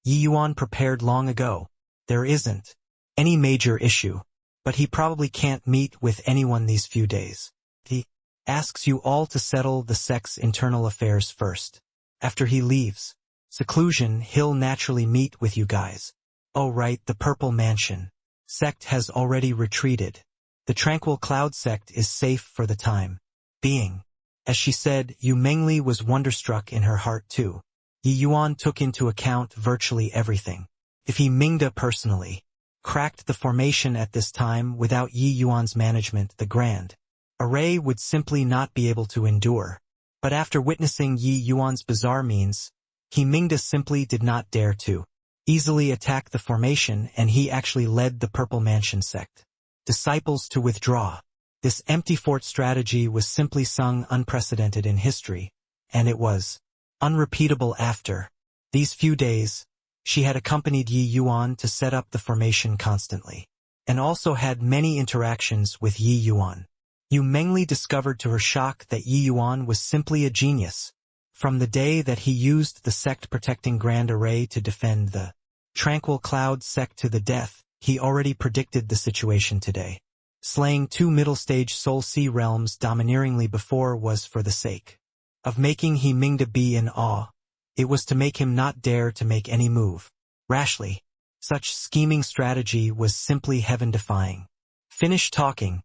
Yi Yuan prepared long ago. There isn't any major issue, but he probably can't meet with anyone these few days. He asks you all to settle the sect's internal affairs first. After he leaves seclusion, he'll naturally meet with you guys. Oh right, the Purple Mansion sect has already retreated. The Tranquil Cloud sect is safe for the time being. As she said, Yu Mengli was wonderstruck in her heart too. Yi Yuan took into account virtually everything. If he Mingda personally cracked the formation at this time without Yi Yuan's management, the grand array would simply not be able to endure. But after witnessing Yi Yuan's bizarre means, he Mingda simply did not dare to easily attack the formation, and he actually led the Purple Mansion sect disciples to withdraw. This empty fort strategy was simply sung unprecedented in history, and it was unrepeatable after these few days. She had accompanied Yi Yuan to set up the formation constantly, and also had many interactions with Yi Yuan. Yu Mengli discovered to her shock that Yi Yuan was simply a genius. From the day that he used the sect-protecting Grand Array to defend the Tranquil Cloud sect to the death, he already predicted the situation today. Slaying 2 middle-stage Soul Sea realms domineeringly before was for the sake of making He Mingda be in awe. It was to make him not dare to make any move rashly. Such scheming strategy was simply heaven-defying. Finished talking,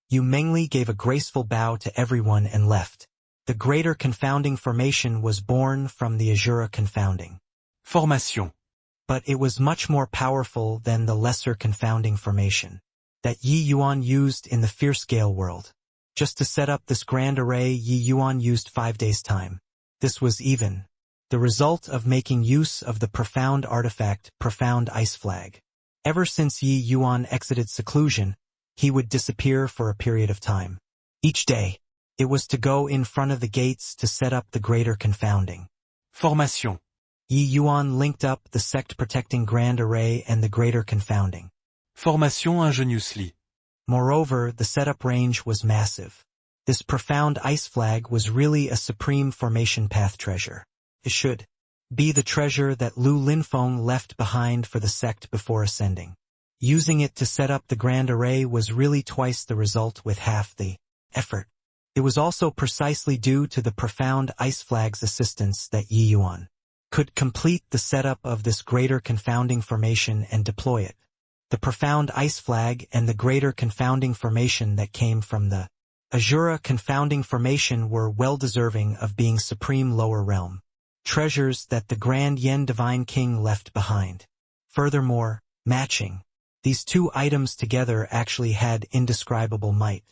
Yu Mengli gave a graceful bow to everyone and left. The greater confounding formation was born from the Azura confounding Formation. but it was much more powerful than the lesser confounding formation that Yi Yuan used in the fierce scale world. Just to set up this grand array, Yi Yuan used 5 days' time. This was even the result of making use of the profound artifact, Profound Ice Flag. Ever since Yi Yuan exited seclusion, he would disappear for a period of time. Each day, it was to go in front of the gates to set up the greater confounding Formation. Yi Yuan linked up the sect-protecting Grand Array and the greater confounding Formation ingénieusely. Moreover, the setup range was massive. This profound ice flag was really a supreme formation path treasure. It should be the treasure that Lu Linfeng left behind for the sect before ascending. Using it to set up the Grand Array was really twice the result with half the effort. It was also precisely due to the profound ice flag's assistance that Yi Yuan could complete the setup of this greater confounding formation and deploy it. The profound ice flag and the greater confounding formation that came from the Azura confounding formation were well-deserving of being supreme lower realm treasures that the Grand Yen Divine King left behind. Furthermore, matching these 2 items together actually had indescribable might.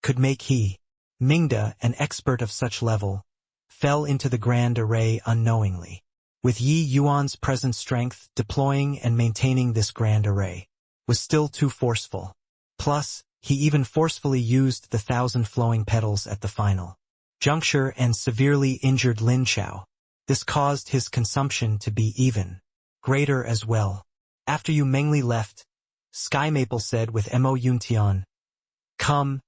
Could make he, Mingda, an expert of such level, fell into the Grand Array unknowingly. With Yi Yuan's present strength, deploying and maintaining this Grand Array was still too forceful. Plus, he even forcefully used the 1,000 flowing petals at the final juncture and severely injured Lin Chao. This caused his consumption to be even greater as well. After Yu Mengli left, Sky Maple said with Mo Yuntian, Come,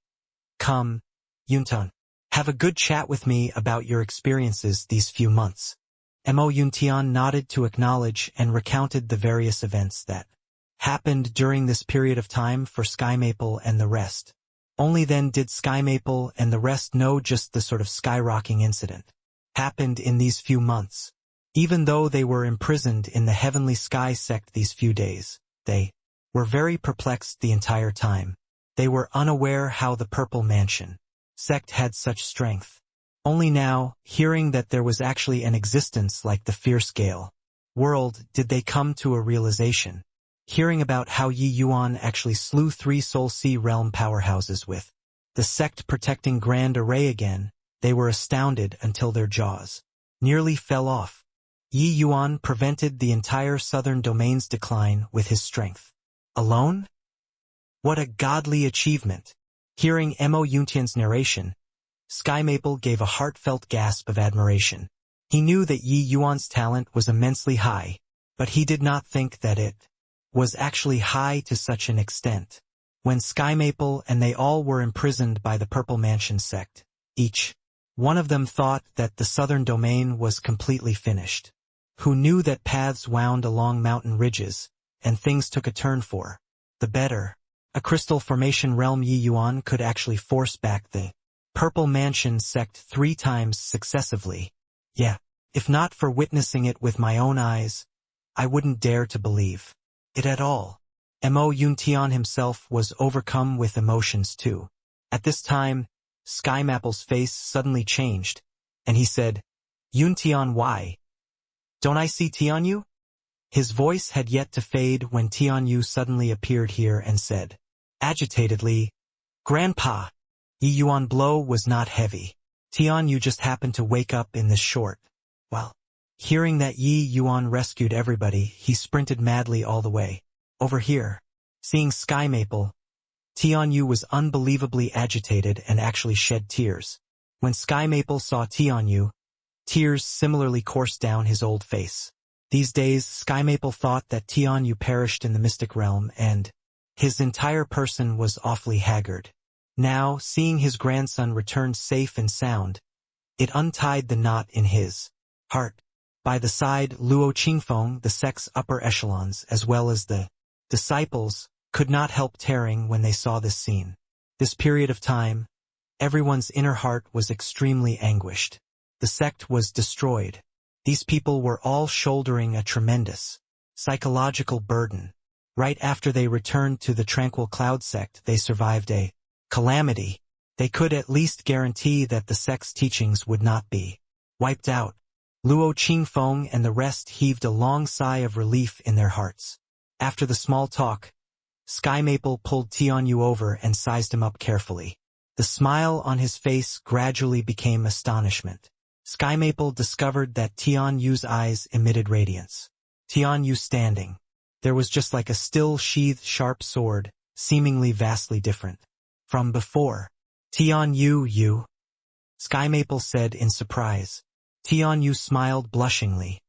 Yuntan. Have a good chat with me about your experiences these few months. Mo Yuntian nodded to acknowledge and recounted the various events that happened during this period of time for Sky Maple and the rest. Only then did Sky Maple and the rest know just the sort of skyrocketing incident happened in these few months. Even though they were imprisoned in the Heavenly Sky sect these few days, they were very perplexed the entire time. They were unaware how the Purple Mansion sect had such strength. Only now, hearing that there was actually an existence like the Fierce Gale world, did they come to a realization. Hearing about how Yi Yuan actually slew 3 Soul Sea realm powerhouses with the sect-protecting Grand Array again, they were astounded until their jaws nearly fell off. Yi Yuan prevented the entire southern domain's decline with his strength alone? What a godly achievement! Hearing Mo Yuntian's narration, Sky Maple gave a heartfelt gasp of admiration. He knew that Yi Yuan's talent was immensely high, but he did not think that it was actually high to such an extent. When Sky Maple and they all were imprisoned by the Purple Mansion sect, each one of them thought that the southern domain was completely finished. Who knew that paths wound along mountain ridges, and things took a turn for the better. A crystal formation realm Yi Yuan could actually force back the Purple Mansion sect 3 times successively. Yeah, if not for witnessing it with my own eyes, I wouldn't dare to believe it at all. Mo Yuntian himself was overcome with emotions too. At this time, SkyMapple's face suddenly changed, and he said, Yun Tian, why? Don't I see Tianyu? His voice had yet to fade when Tianyu suddenly appeared here and said, agitatedly, Grandpa, Yi Yuan blow was not heavy. Tianyu just happened to wake up in this short. Well, hearing that Yi Yuan rescued everybody, he sprinted madly all the way. Over here, seeing SkyMaple, Tianyu was unbelievably agitated and actually shed tears. When SkyMaple saw Tianyu, tears similarly coursed down his old face. These days, SkyMaple thought that Tianyu perished in the mystic realm and his entire person was awfully haggard. Now, seeing his grandson return safe and sound, it untied the knot in his heart. By the side, Luo Qingfeng, the sect's upper echelons, as well as the disciples, could not help tearing when they saw this scene. This period of time, everyone's inner heart was extremely anguished. The sect was destroyed. These people were all shouldering a tremendous psychological burden. Right after they returned to the Tranquil Cloud sect, they survived a calamity. They could at least guarantee that the sect's teachings would not be wiped out. Luo Qingfeng and the rest heaved a long sigh of relief in their hearts. After the small talk, SkyMaple pulled Tianyu over and sized him up carefully. The smile on his face gradually became astonishment. SkyMaple discovered that Tianyu's eyes emitted radiance. Tianyu standing. There was just like a still sheathed sharp sword, seemingly vastly different from before. Tianyu, you? SkyMaple said in surprise. Tianyu smiled blushingly.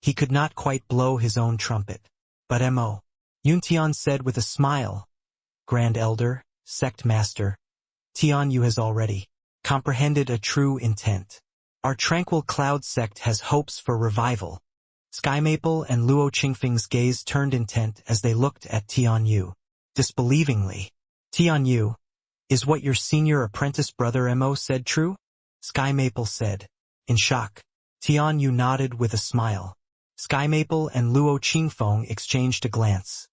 He could not quite blow his own trumpet. But Mo. Yuntian said with a smile. Grand Elder, Sect Master, Tianyu has already comprehended a true intent. Our Tranquil Cloud sect has hopes for revival. SkyMaple and Luo Qingfeng's gaze turned intent as they looked at Tianyu. Disbelievingly. Tianyu, is what your senior apprentice brother Mo said true? SkyMaple said. In shock. Tianyu nodded with a smile. SkyMaple and Luo Qingfeng exchanged a glance.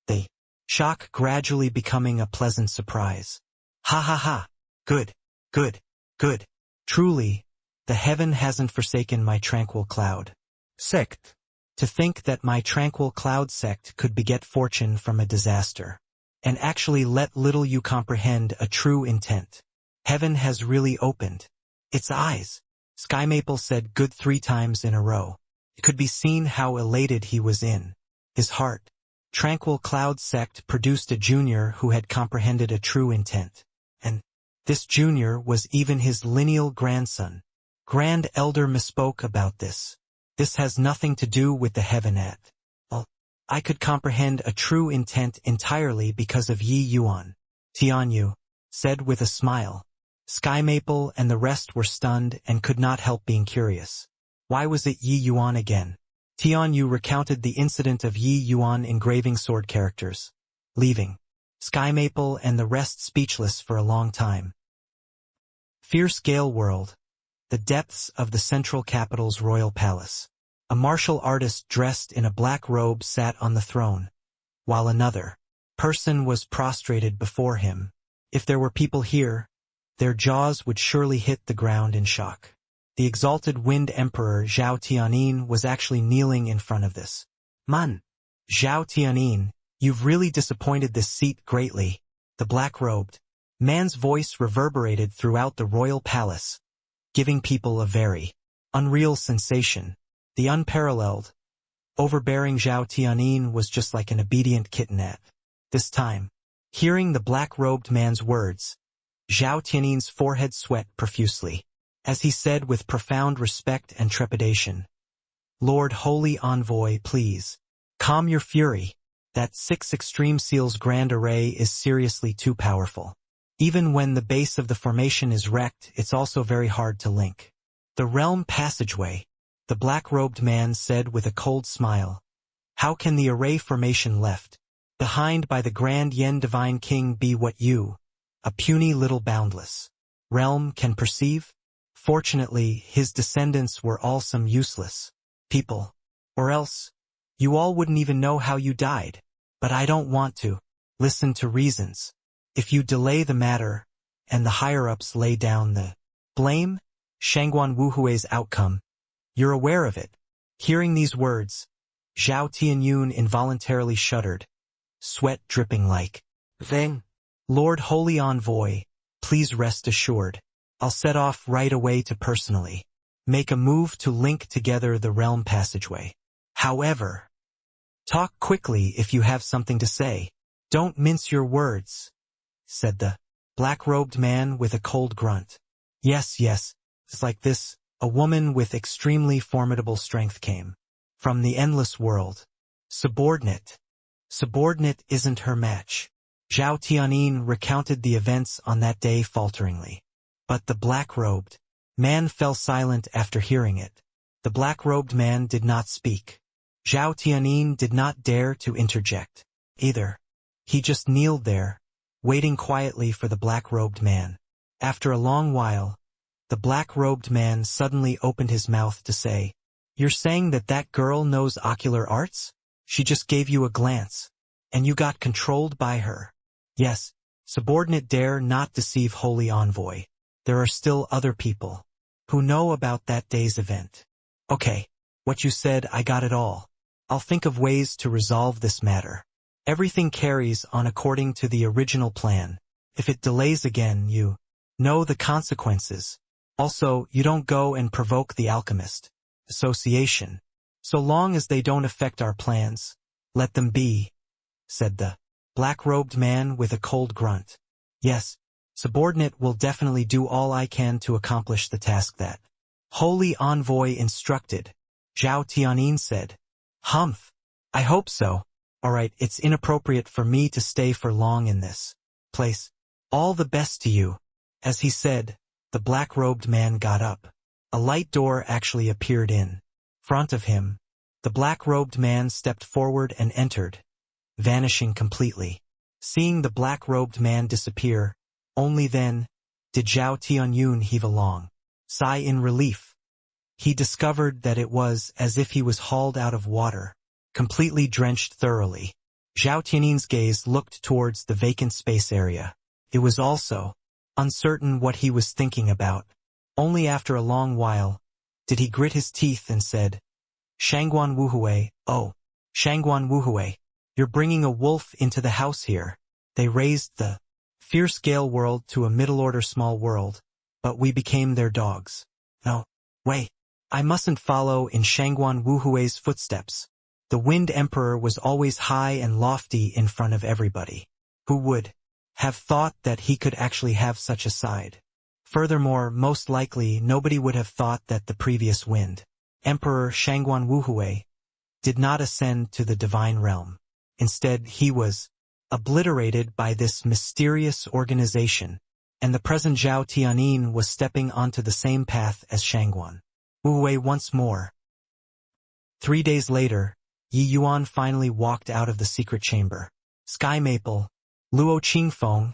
The shock gradually becoming a pleasant surprise. Ha ha ha. Good, good, good. Truly, the heaven hasn't forsaken my Tranquil Cloud sect. To think that my Tranquil Cloud sect could beget fortune from a disaster. And actually let little you comprehend a true intent. Heaven has really opened its eyes. SkyMaple said good 3 times in a row. It could be seen how elated he was in his heart. Tranquil Cloud sect produced a junior who had comprehended a true intent. And this junior was even his lineal grandson. Grand Elder misspoke about this. This has nothing to do with the heaven at all. I could comprehend a true intent entirely because of Yi Yuan. Tianyu said with a smile. SkyMaple and the rest were stunned and could not help being curious. Why was it Yi Yuan again? Tianyu recounted the incident of Yi Yuan engraving sword characters, leaving SkyMaple and the rest speechless for a long time. Fierce Gale World. The depths of the central capital's royal palace. A martial artist dressed in a black robe sat on the throne, while another person was prostrated before him. If there were people here, their jaws would surely hit the ground in shock. The exalted Wind Emperor Zhao Tianyin was actually kneeling in front of this man. Zhao Tianyin, you've really disappointed this seat greatly. The black-robed man's voice reverberated throughout the royal palace, giving people a very unreal sensation. The unparalleled, overbearing Zhao Tianyin was just like an obedient kitten at this time. Hearing the black-robed man's words, Zhao Tianyin's forehead sweat profusely, as he said with profound respect and trepidation, Lord Holy Envoy, please, calm your fury. That 6 Extreme Seal's grand array is seriously too powerful. Even when the base of the formation is wrecked, it's also very hard to link. The realm passageway, the black-robed man said with a cold smile. How can the array formation left behind by the Grand Yen Divine King be what you, a puny little boundless realm, can perceive? Fortunately, his descendants were all some useless people. Or else, you all wouldn't even know how you died. But I don't want to listen to reasons. If you delay the matter, and the higher-ups lay down the blame, Shangguan Wuhui's outcome. You're aware of it. Hearing these words, Zhao Tianyun involuntarily shuddered, sweat dripping like. Then, Lord Holy Envoy, please rest assured. I'll set off right away to personally make a move to link together the realm passageway. However, talk quickly if you have something to say. Don't mince your words, said the black-robed man with a cold grunt. Yes, it's like this. A woman with extremely formidable strength came from the endless world. Subordinate isn't her match. Zhao Tianyin recounted the events on that day falteringly. But the black-robed man fell silent after hearing it. The black-robed man did not speak. Zhao Tianyin did not dare to interject either. He just kneeled there, waiting quietly for the black-robed man. After a long while, the black-robed man suddenly opened his mouth to say, "You're saying that girl knows ocular arts? She just gave you a glance, and you got controlled by her." Yes, subordinate dare not deceive Holy Envoy. There are still other people who know about that day's event. Okay, what you said, I got it all. I'll think of ways to resolve this matter. Everything carries on according to the original plan. If it delays again, you know the consequences. Also, you don't go and provoke the Alchemist Association. So long as they don't affect our plans, let them be, said the black-robed man with a cold grunt. Yes, subordinate will definitely do all I can to accomplish the task that Holy Envoy instructed, Zhao Tianyin said. Humph, I hope so. Alright, it's inappropriate for me to stay for long in this place. All the best to you. As he said, the black-robed man got up. A light door actually appeared in front of him. The black-robed man stepped forward and entered, vanishing completely. Seeing the black-robed man disappear, only then did Zhao Tianyun heave a long sigh in relief. He discovered that it was as if he was hauled out of water, completely drenched thoroughly. Zhao Tianyin's gaze looked towards the vacant space area. It was also uncertain what he was thinking about. Only after a long while did he grit his teeth and said, Shangguan Wuhui, oh, Shangguan Wuhui, you're bringing a wolf into the house here. They raised the fierce Gale world to a middle-order small world, but we became their dogs. No, wait, I mustn't follow in Shangguan Wuhui's footsteps. The Wind Emperor was always high and lofty in front of everybody. Who would have thought that he could actually have such a side? Furthermore, most likely nobody would have thought that the previous Wind Emperor Shangguan Wuhui did not ascend to the divine realm. Instead, he was obliterated by this mysterious organization, and the present Zhao Tianyin was stepping onto the same path as Shangguan Wuhui once more. 3 days later, Yi Yuan finally walked out of the secret chamber. Sky Maple, Luo Qingfeng,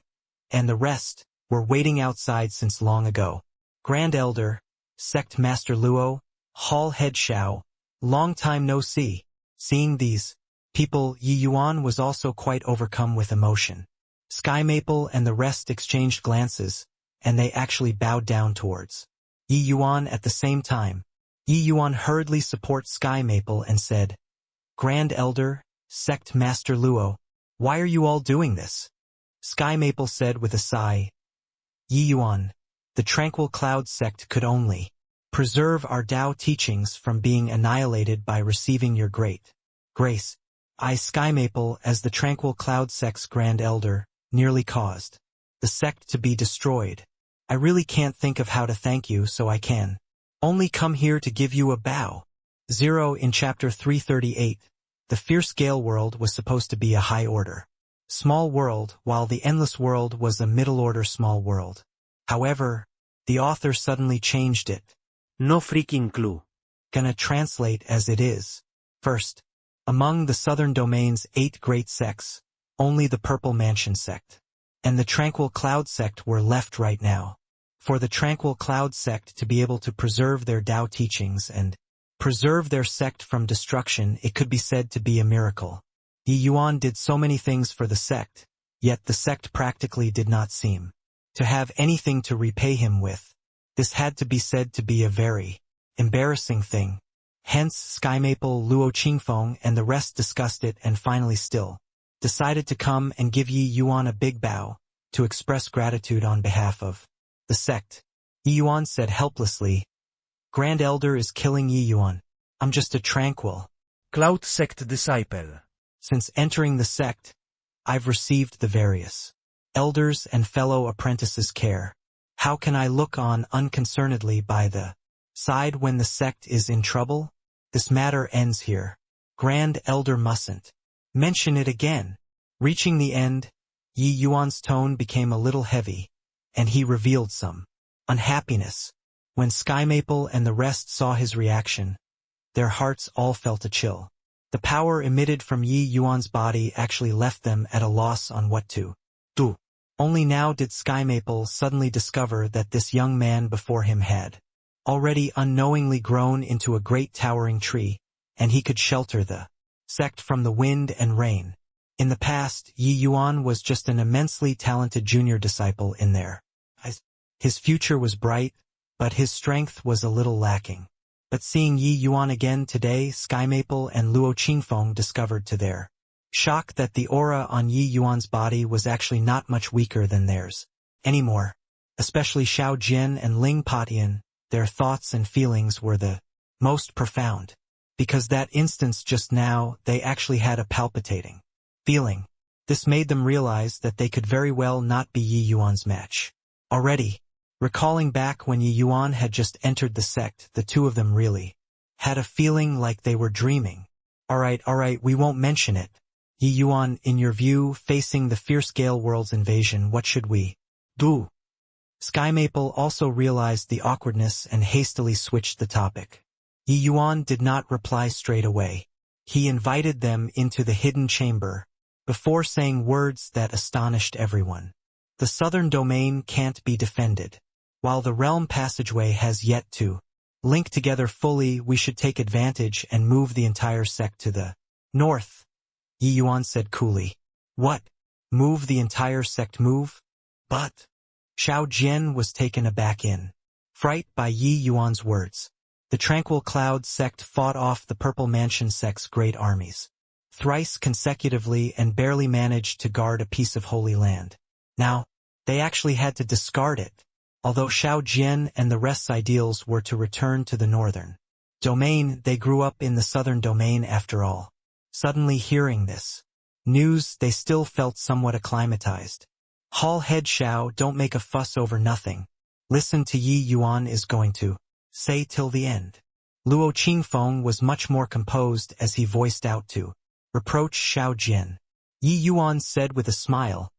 and the rest were waiting outside since long ago. Grand Elder, Sect Master Luo, Hall Head Shao, long time no see. Seeing these people, Yi Yuan was also quite overcome with emotion. Sky Maple and the rest exchanged glances, and they actually bowed down towards Yi Yuan at the same time. Yi Yuan hurriedly supported Sky Maple and said, Grand Elder, Sect Master Luo, why are you all doing this? Sky Maple said with a sigh, Yi Yuan, the Tranquil Cloud Sect could only preserve our Tao teachings from being annihilated by receiving your great grace. I, Sky Maple, as the Tranquil Cloud Sect's Grand Elder, nearly caused the sect to be destroyed. I really can't think of how to thank you, so I can only come here to give you a bow. 0 In Chapter 338, the Fierce Gale world was supposed to be a high-order small world, while the Endless world was a middle-order small world. However, the author suddenly changed it. No freaking clue. Gonna translate as it is. First, among the southern domain's 8 great sects, only the Purple Mansion sect and the Tranquil Cloud sect were left right now. For the Tranquil Cloud sect to be able to preserve their Tao teachings and preserve their sect from destruction, it could be said to be a miracle. Yi Yuan did so many things for the sect, yet the sect practically did not seem To have anything to repay him with. This had to be said to be a very embarrassing thing. Hence Sky Maple, Luo Qingfeng and the rest discussed it and finally still decided to come and give Yi Yuan a big bow to express gratitude on behalf of the sect. Yi Yuan said helplessly, Grand Elder is killing Yi Yuan. I'm just a tranquil Cloud sect disciple. Since entering the sect, I've received the various elders and fellow apprentices' care. How can I look on unconcernedly by the side when the sect is in trouble? This matter ends here. Grand Elder mustn't mention it again. Reaching the end, Yi Yuan's tone became a little heavy, and he revealed some unhappiness. When Sky Maple and the rest saw his reaction, their hearts all felt a chill. The power emitted from Yi Yuan's body actually left them at a loss on what to do. Only now did Sky Maple suddenly discover that this young man before him had already unknowingly grown into a great towering tree, and he could shelter the sect from the wind and rain. In the past, Yi Yuan was just an immensely talented junior disciple in there. His future was bright, but his strength was a little lacking. But seeing Yi Yuan again today, Sky Maple and Luo Qingfeng discovered to their shock that the aura on Yi Yuan's body was actually not much weaker than theirs anymore. Especially Xiao Jian and Ling Patian, their thoughts and feelings were the most profound. Because that instance just now, they actually had a palpitating feeling. This made them realize that they could very well not be Yi Yuan's match. Already, recalling back when Yi Yuan had just entered the sect, the two of them really had a feeling like they were dreaming. Alright, we won't mention it. Yi Yuan, in your view, facing the fierce Gale World's invasion, what should we do? Sky Maple also realized the awkwardness and hastily switched the topic. Yi Yuan did not reply straight away. He invited them into the hidden chamber, before saying words that astonished everyone. The southern domain can't be defended. While the realm passageway has yet to link together fully, we should take advantage and move the entire sect to the north. Yi Yuan said coolly. What? Move the entire sect? Move? But Xiao Jian was taken aback in fright by Yi Yuan's words. The Tranquil Cloud sect fought off the Purple Mansion sect's great armies thrice consecutively and barely managed to guard a piece of holy land. Now, they actually had to discard it, although Xiao Jian and the rest's ideals were to return to the northern domain. They grew up in the southern domain after all. Suddenly hearing this news, they still felt somewhat acclimatized. Hall head Xiao, don't make a fuss over nothing. Listen to Yi Yuan is going to say till the end. Luo Qingfeng was much more composed as he voiced out to reproach Xiao Jian. Yi Yuan said with a smile,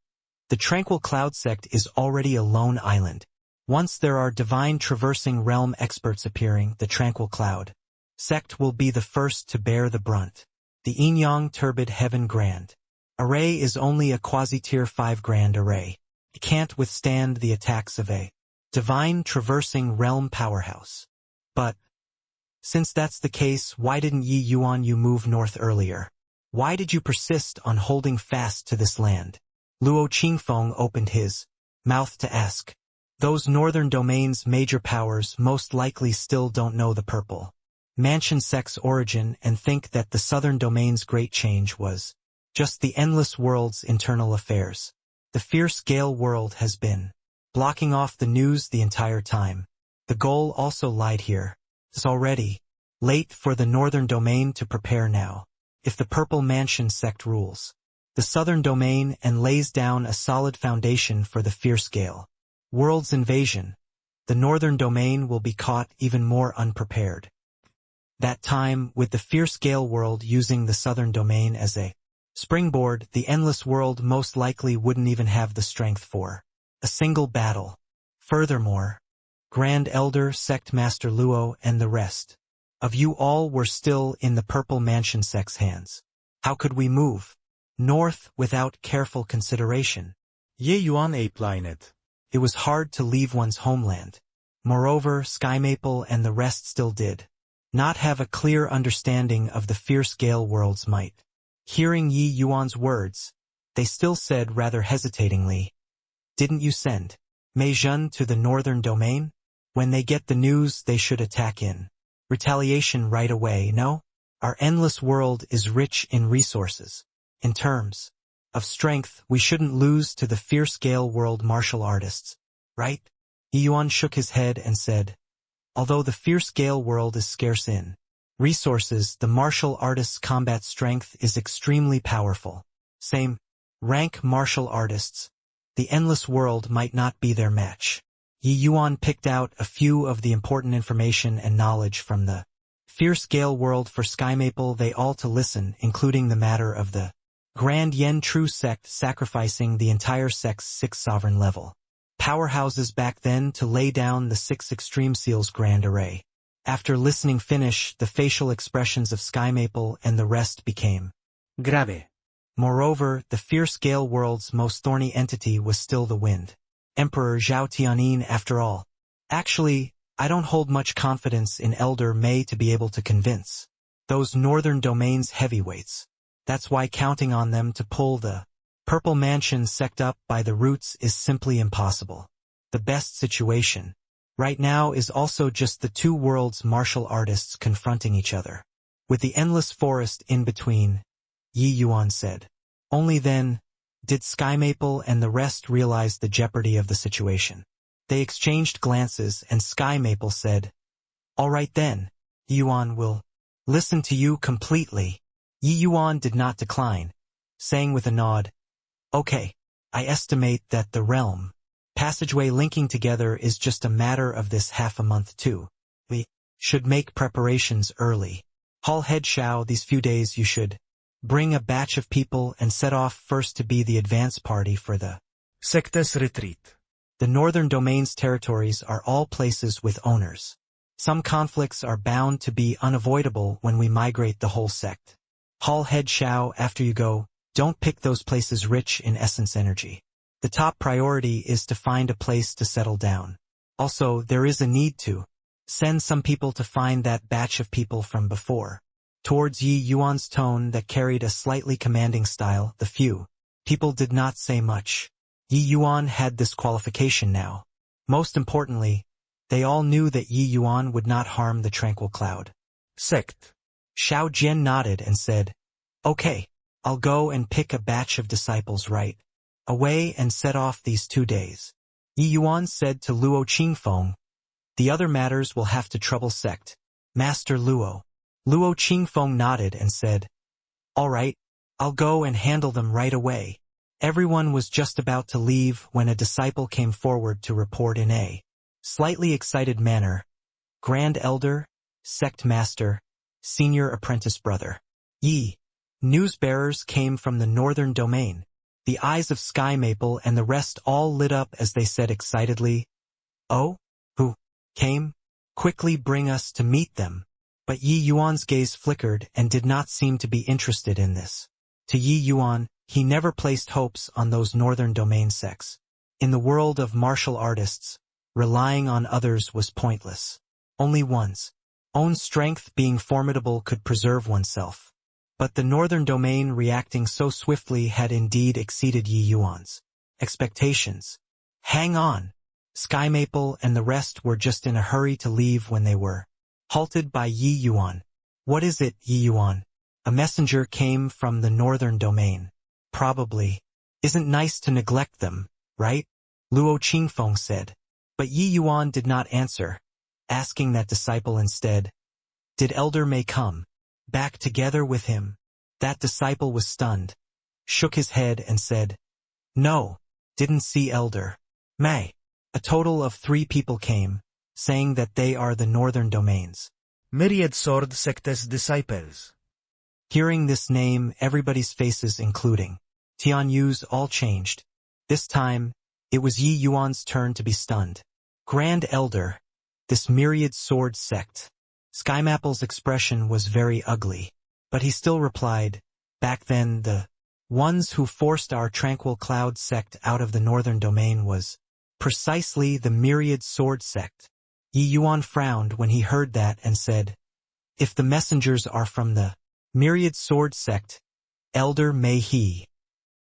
the Tranquil Cloud sect is already a lone island. Once there are divine traversing realm experts appearing, the Tranquil Cloud sect will be the first to bear the brunt. The Yin-Yang Turbid Heaven Grand Array is only a quasi-tier 5 Grand Array. It can't withstand the attacks of a divine traversing realm powerhouse. But since that's the case, why didn't Yi Yuan you move north earlier? Why did you persist on holding fast to this land? Luo Qingfeng opened his mouth to ask. Those northern domains' major powers most likely still don't know the Purple Mansion sect's origin and think that the southern domain's great change was just the endless world's internal affairs. The fierce Gale World has been blocking off the news the entire time. The goal also lied here. It's already late for the northern domain to prepare now. If the Purple Mansion sect rules the southern domain and lays down a solid foundation for the fierce Gale World's invasion, the northern domain will be caught even more unprepared. That time, with the fierce Gale World using the southern domain as a springboard, the endless world most likely wouldn't even have the strength for a single battle. Furthermore, Grand Elder, Sect Master Luo, and the rest of you all were still in the Purple Mansion sect's hands. How could we move north without careful consideration? Yi Yuan ape-lined. It was hard to leave one's homeland. Moreover, Sky Maple and the rest still did not have a clear understanding of the fierce Gale World's might. Hearing Yi Yuan's words, they still said rather hesitatingly, didn't you send Mei Zhen to the northern domain? When they get the news, they should attack in retaliation right away, no? Our endless world is rich in resources. In terms of strength, we shouldn't lose to the fierce-scale world martial artists, right? Yi Yuan shook his head and said, although the fierce-scale world is scarce in resources, the martial artists' combat strength is extremely powerful. Same rank martial artists, the endless world might not be their match. Yi Yuan picked out a few of the important information and knowledge from the fierce-scale world for Sky Maple they all to listen, including the matter of the Grand Yen True sect sacrificing the entire sect's 6 sovereign level powerhouses back then to lay down the 6 Extreme Seals Grand Array. After listening finish, the facial expressions of Sky Maple and the rest became Grave. Moreover, the fierce-scale world's most thorny entity was still the Wind Emperor Zhao Tianyin after all. Actually, I don't hold much confidence in Elder Mei to be able to convince those northern domains heavyweights. That's why counting on them to pull the Purple Mansion sect up by the roots is simply impossible. The best situation right now is also just the 2 worlds' martial artists confronting each other, with the endless forest in between, Yi Yuan said. Only then did Sky Maple and the rest realize the jeopardy of the situation. They exchanged glances and Sky Maple said, all right then, Yi Yuan will listen to you completely. Yi Yuan did not decline, saying with a nod, okay, I estimate that the realm passageway linking together is just a matter of this half a month too. We should make preparations early. Hall Head Shao, these few days you should bring a batch of people and set off first to be the advance party for the Secta's retreat. The northern domain's territories are all places with owners. Some conflicts are bound to be unavoidable when we migrate the whole sect. Hall Head Shao, after you go, don't pick those places rich in essence energy. The top priority is to find a place to settle down. Also, there is a need to send some people to find that batch of people from before. Towards Yi Yuan's tone that carried a slightly commanding style, the few people did not say much. Yi Yuan had this qualification now. Most importantly, they all knew that Yi Yuan would not harm the tranquil cloud sect. Xiao Jian nodded and said, okay, I'll go and pick a batch of disciples right away and set off these 2 days. Yi Yuan said to Luo Qingfeng, the other matters will have to trouble sect Master Luo. Luo Qingfeng nodded and said, all right, I'll go and handle them right away. Everyone was just about to leave when a disciple came forward to report in a slightly excited manner. Grand Elder, Sect Master, Senior Apprentice Brother. Yi. News-bearers came from the northern domain. The eyes of Sky Maple and the rest all lit up as they said excitedly, oh? Who came? Quickly bring us to meet them. But Yi Yuan's gaze flickered and did not seem to be interested in this. To Yi Yuan, he never placed hopes on those northern domain sects. In the world of martial artists, relying on others was pointless. Only one's own strength being formidable could preserve oneself. But the northern domain reacting so swiftly had indeed exceeded Yi Yuan's expectations. Hang on! Sky Maple and the rest were just in a hurry to leave when they were halted by Yi Yuan. What is it, Yi Yuan? A messenger came from the northern domain. Probably. Isn't nice to neglect them, right? Luo Qingfeng said. But Yi Yuan did not answer, asking that disciple instead, did Elder Mei come back together with him? That disciple was stunned, shook his head and said, no, didn't see Elder Mei. A total of 3 people came, saying that they are the northern domains Myriad Sword Sect's disciples. Hearing this name, everybody's faces including Tian Yu's all changed. This time, it was Yi Yuan's turn to be stunned. Grand Elder, this Myriad Sword sect. Sky Maple's expression was very ugly, but he still replied, back then the ones who forced our Tranquil Cloud sect out of the northern domain was precisely the Myriad Sword sect. Yi Yuan frowned when he heard that and said, if the messengers are from the Myriad Sword sect, Elder Mei he.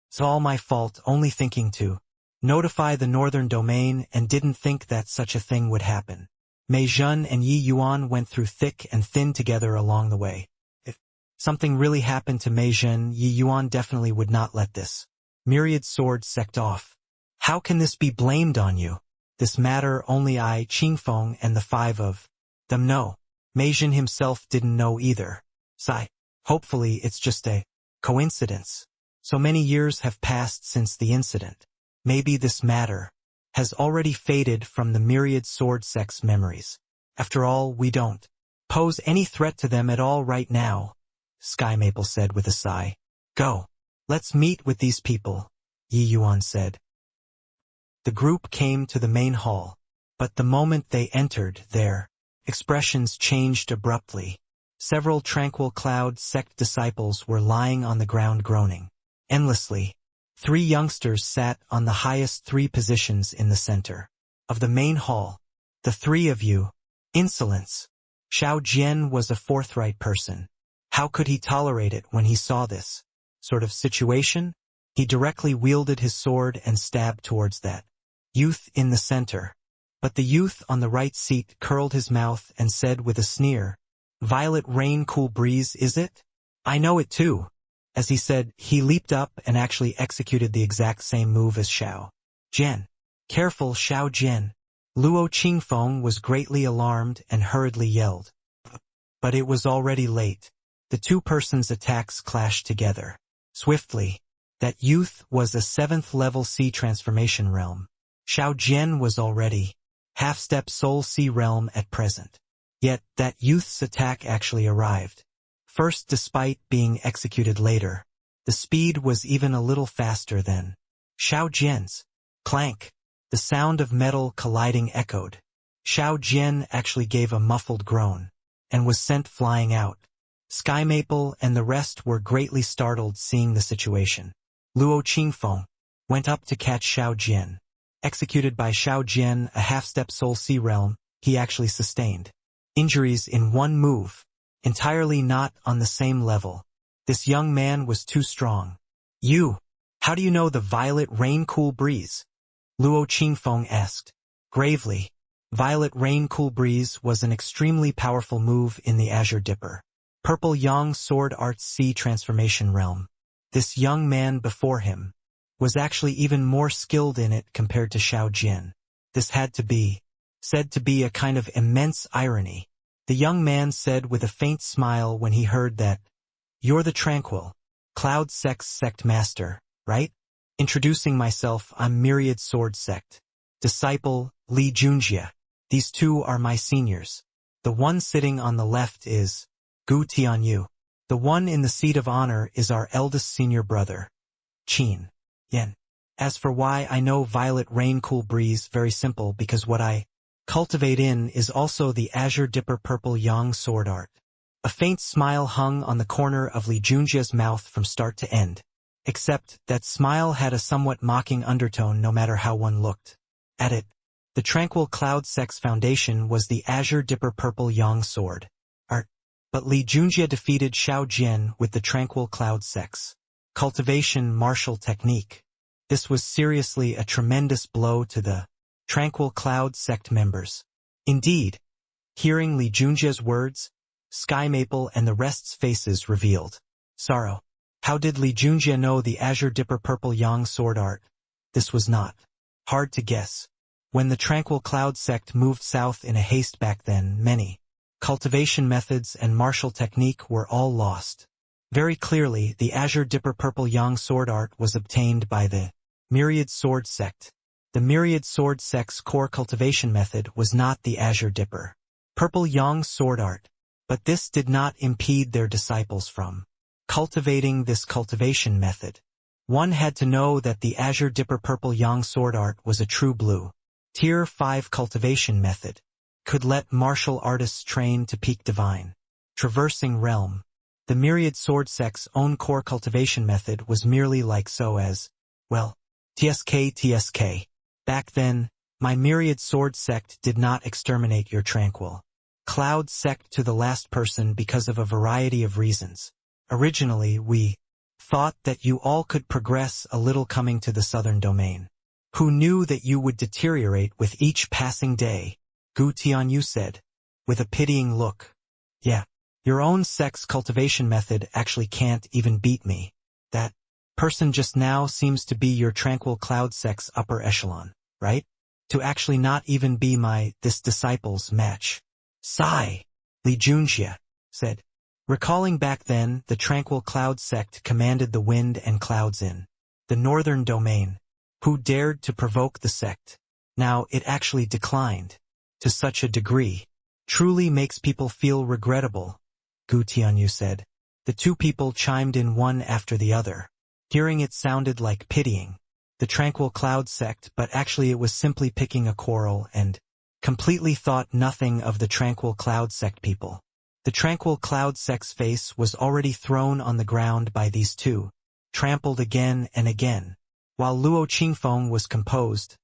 It's all my fault, only thinking to notify the northern domain and didn't think that such a thing would happen. Mei Zhen and Yi Yuan went through thick and thin together along the way. If something really happened to Mei Zhen, Yi Yuan definitely would not let this myriad sword sect off. How can this be blamed on you? This matter only I, Qingfeng, and the five of them know. Mei Zhen himself didn't know either. Sigh. Hopefully it's just a coincidence. So many years have passed since the incident. Maybe this matter has already faded from the myriad sword sect's memories. After all, we don't pose any threat to them at all right now, Sky Maple said with a sigh. Go. Let's meet with these people, Yi Yuan said. The group came to the main hall, but the moment they entered, their expressions changed abruptly. Several tranquil cloud sect disciples were lying on the ground groaning endlessly. 3 youngsters sat on the highest 3 positions in the center of the main hall. The 3 of you. Insolence. Xiao Jian was a forthright person. How could he tolerate it when he saw this sort of situation? He directly wielded his sword and stabbed towards that youth in the center. But the youth on the right seat curled his mouth and said with a sneer, "Violet rain, cool breeze, is it? I know it too." As he said, he leaped up and actually executed the exact same move as Xiao Jian. Careful, Xiao Jian. Luo Qingfeng was greatly alarmed and hurriedly yelled. But it was already late. The 2 persons' attacks clashed together swiftly. That youth was a 7th level C transformation realm. Xiao Jian was already half-step soul C realm at present. Yet that youth's attack actually arrived first despite being executed later. The speed was even a little faster than Xiao Jian's. Clank. The sound of metal colliding echoed. Xiao Jian actually gave a muffled groan and was sent flying out. Sky Maple and the rest were greatly startled seeing the situation. Luo Qingfeng went up to catch Xiao Jian. Executed by Xiao Jian, a half-step soul C realm, he actually sustained injuries in one move, entirely not on the same level. This young man was too strong. You, how do you know the violet rain cool breeze? Luo Qingfeng asked. Gravely, violet rain cool breeze was an extremely powerful move in the Azure Dipper Purple Yang Sword Arts C transformation realm. This young man before him was actually even more skilled in it compared to Xiao Jian. This had to be said to be a kind of immense irony. The young man said with a faint smile when he heard that, "You're the Tranquil Cloud Sect Master, right? Introducing myself, I'm Myriad Sword Sect Disciple Li Junjie. These 2 are my seniors. The one sitting on the left is Gu Tianyu. The one in the seat of honor is our eldest senior brother, Qin Yan. As for why I know Violet Rain Cool Breeze, very simple, because what I cultivate in is also the Azure Dipper Purple Yang Sword Art." A faint smile hung on the corner of Li Junjie's mouth from start to end. Except that smile had a somewhat mocking undertone no matter how one looked at it. The Tranquil Cloud Sect's foundation was the Azure Dipper Purple Yang Sword Art. But Li Junjie defeated Xiao Jian with the Tranquil Cloud Sect's cultivation martial technique. This was seriously a tremendous blow to the Tranquil Cloud Sect members. Indeed, hearing Li Junjie's words, Sky Maple and the rest's faces revealed sorrow. How did Li Junjie know the Azure Dipper Purple Yang Sword Art? This was not hard to guess. When the Tranquil Cloud Sect moved south in a haste back then, many cultivation methods and martial technique were all lost. Very clearly, the Azure Dipper Purple Yang Sword Art was obtained by the Myriad Sword Sect. The Myriad Sword Sect's core cultivation method was not the Azure Dipper Purple Yang Sword Art, but this did not impede their disciples from cultivating this cultivation method. One had to know that the Azure Dipper Purple Yang Sword Art was a true blue Tier 5 cultivation method, could let martial artists train to peak divine traversing realm. The Myriad Sword Sect's own core cultivation method was merely like so as, well, TSK. Back then, my Myriad Sword Sect did not exterminate your Tranquil Cloud Sect to the last person because of a variety of reasons. Originally, we thought that you all could progress a little coming to the southern domain. Who knew that you would deteriorate with each passing day? Gu Tianyu said, with a pitying look. Yeah, your own sex cultivation method actually can't even beat me. That person just now seems to be your tranquil cloud sex upper echelon, right? To actually not even be this disciple's match. Sigh, Li Junjie said. Recalling back then, the tranquil cloud sect commanded the wind and clouds in the northern domain. Who dared to provoke the sect? Now it actually declined. To such a degree. Truly makes people feel regrettable, Gu Tianyu said. The two people chimed in one after the other. Hearing it sounded like pitying the tranquil cloud sect, but actually it was simply picking a quarrel and completely thought nothing of the tranquil cloud sect people. The tranquil cloud sect's face was already thrown on the ground by these two, trampled again and again. While Luo Qingfeng was composed,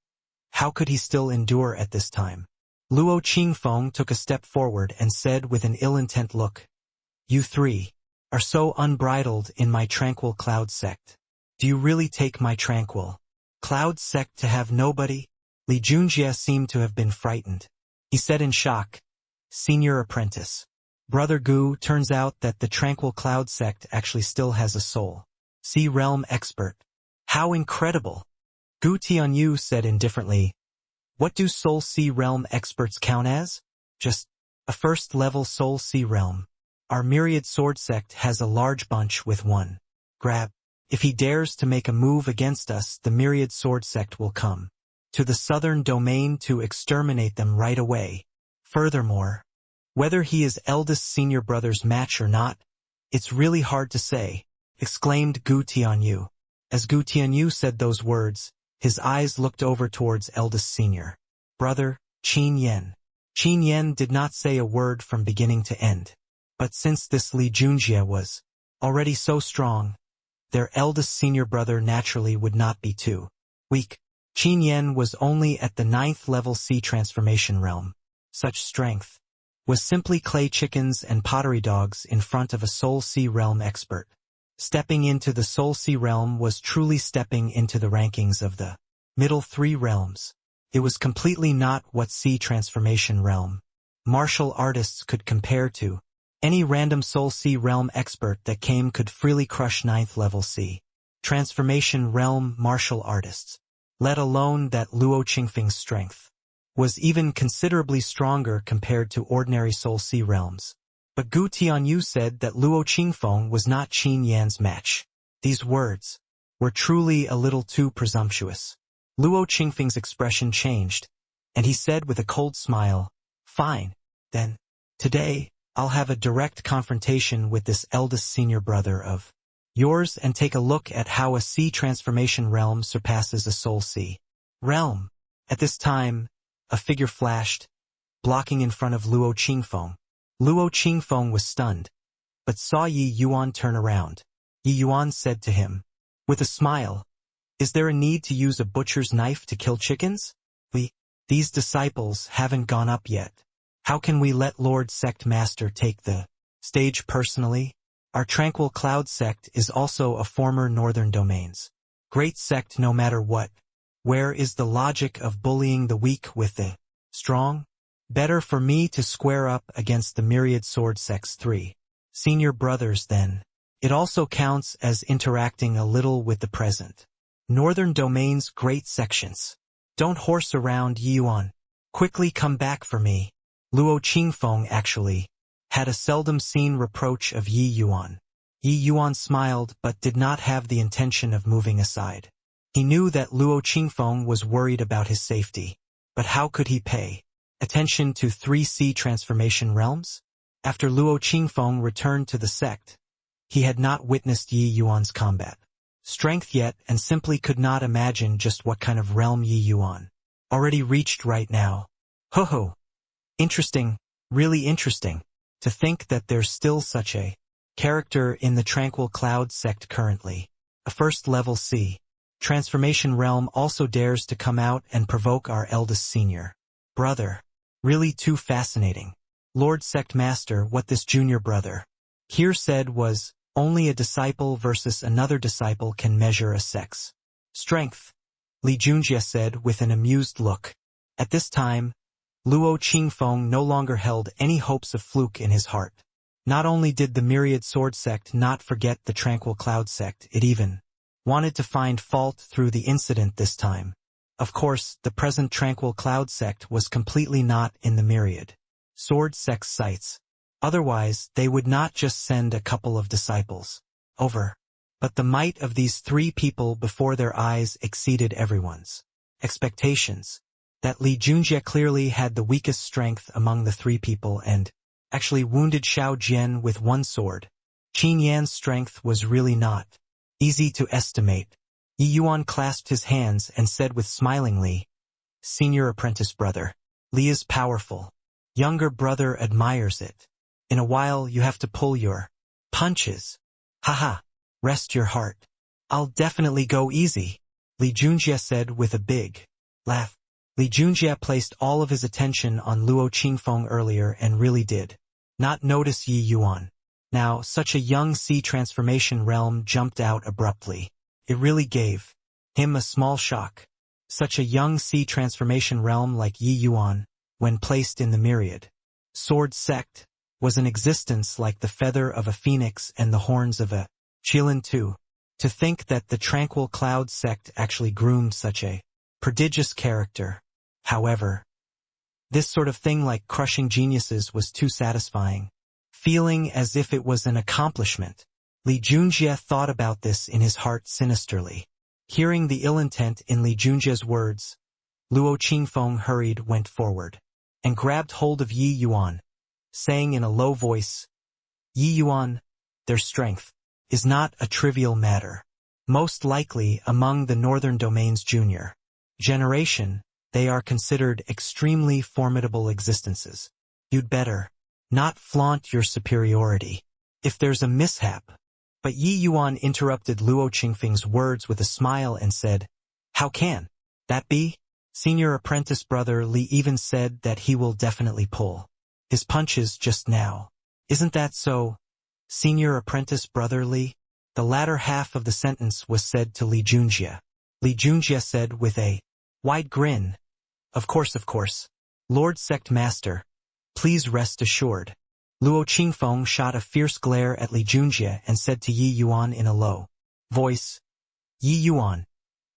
how could he still endure at this time? Luo Qingfeng took a step forward and said with an ill-intent look, "You three are so unbridled in my tranquil cloud sect. Do you really take my tranquil cloud sect to have nobody?" Li Junjie seemed to have been frightened. He said in shock, "Senior apprentice. Brother Gu, turns out that the tranquil cloud sect actually still has a soul. Sea realm expert. How incredible!" Gu Tianyu said indifferently, "What do Soul Sea Realm experts count as? Just a first-level Soul Sea Realm. Our myriad sword sect has a large bunch with one grab. If he dares to make a move against us, the myriad sword sect will come to the southern domain to exterminate them right away. Furthermore, whether he is eldest senior brother's match or not, it's really hard to say," exclaimed Gu Tianyu. As Gu Tianyu said those words, his eyes looked over towards eldest senior brother, Qin Yan. Qin Yan did not say a word from beginning to end. But since this Li Junjie was already so strong, their eldest senior brother naturally would not be too weak. Qin Yan was only at the 9th level sea transformation realm. Such strength was simply clay chickens and pottery dogs in front of a Soul Sea realm expert. Stepping into the Soul Sea realm was truly stepping into the rankings of the middle 3 realms. It was completely not what sea transformation realm martial artists could compare to. Any random Soul Sea realm expert that came could freely crush 9th level sea transformation realm martial artists. Let alone that Luo Qingfeng's strength was even considerably stronger compared to ordinary Soul Sea realms. But Gu Tianyu said that Luo Qingfeng was not Qin Yan's match. These words were truly a little too presumptuous. Luo Qingfeng's expression changed, and he said with a cold smile, "Fine, then, today, I'll have a direct confrontation with this eldest senior brother of yours and take a look at how a sea transformation realm surpasses a Soul Sea realm." At this time, a figure flashed, blocking in front of Luo Qingfeng. Luo Qingfeng was stunned, but saw Yi Yuan turn around. Yi Yuan said to him, with a smile, "Is there a need to use a butcher's knife to kill chickens? These disciples haven't gone up yet. How can we let Lord Sect Master take the stage personally? Our tranquil cloud sect is also a former northern domains great sect no matter what. Where is the logic of bullying the weak with the strong? Better for me to square up against the myriad sword sect's 3 senior brothers then. It also counts as interacting a little with the present northern domain's great sections. Don't horse around, Yi Yuan. Quickly come back for me." Luo Qingfeng actually had a seldom seen reproach of Yi Yuan. Yi Yuan smiled but did not have the intention of moving aside. He knew that Luo Qingfeng was worried about his safety, but how could he pay attention to 3 sea transformation realms? After Luo Qingfeng returned to the sect, he had not witnessed Yi Yuan's combat strength yet and simply could not imagine just what kind of realm Yi Yuan already reached right now. Ho! Interesting, really interesting, to think that there's still such a character in the Tranquil Cloud sect currently. A first-level sea transformation realm also dares to come out and provoke our eldest senior brother. Really too fascinating. Lord Sect Master, what this junior brother here said was, only a disciple versus another disciple can measure a sect's strength. Li Junjie said with an amused look. At this time, Luo Qingfeng no longer held any hopes of fluke in his heart. Not only did the myriad sword sect not forget the tranquil cloud sect, it even wanted to find fault through the incident this time. Of course, the present tranquil cloud sect was completely not in the myriad sword sect's sights. Otherwise, they would not just send a couple of disciples over. But the might of these three people before their eyes exceeded everyone's expectations. That Li Junjie clearly had the weakest strength among the three people and actually wounded Xiao Jian with one sword. Qin Yan's strength was really not easy to estimate. Yi Yuan clasped his hands and said with smilingly, "Senior apprentice brother, Li is powerful. Younger brother admires it. In a while you have to pull your punches. Haha, rest your heart. I'll definitely go easy," Li Junjie said with a big laugh. Li Junjie placed all of his attention on Luo Qingfeng earlier and really did not notice Yi Yuan. Now, such a young sea transformation realm jumped out abruptly. It really gave him a small shock. Such a young sea transformation realm like Yi Yuan, when placed in the myriad sword sect, was in existence like the feather of a phoenix and the horns of a Qilin too. To think that the tranquil cloud sect actually groomed such a prodigious character. However, this sort of thing like crushing geniuses was too satisfying. Feeling as if it was an accomplishment, Li Junjie thought about this in his heart sinisterly. Hearing the ill intent in Li Junjie's words, Luo Qingfeng went forward and grabbed hold of Yi Yuan, saying in a low voice, "Yi Yuan, their strength is not a trivial matter. Most likely among the Northern Domain's junior generation, they are considered extremely formidable existences. You'd better not flaunt your superiority. If there's a mishap." But Yi Yuan interrupted Luo Qingfeng's words with a smile and said, "How can that be? Senior apprentice brother Li even said that he will definitely pull his punches just now. Isn't that so, senior apprentice brother Li?" The latter half of the sentence was said to Li Junjie. Li Junjie said with a wide grin, Of course. Lord Sect Master, please rest assured." Luo Qingfeng shot a fierce glare at Li Junjie and said to Yi Yuan in a low voice, "Yi Yuan,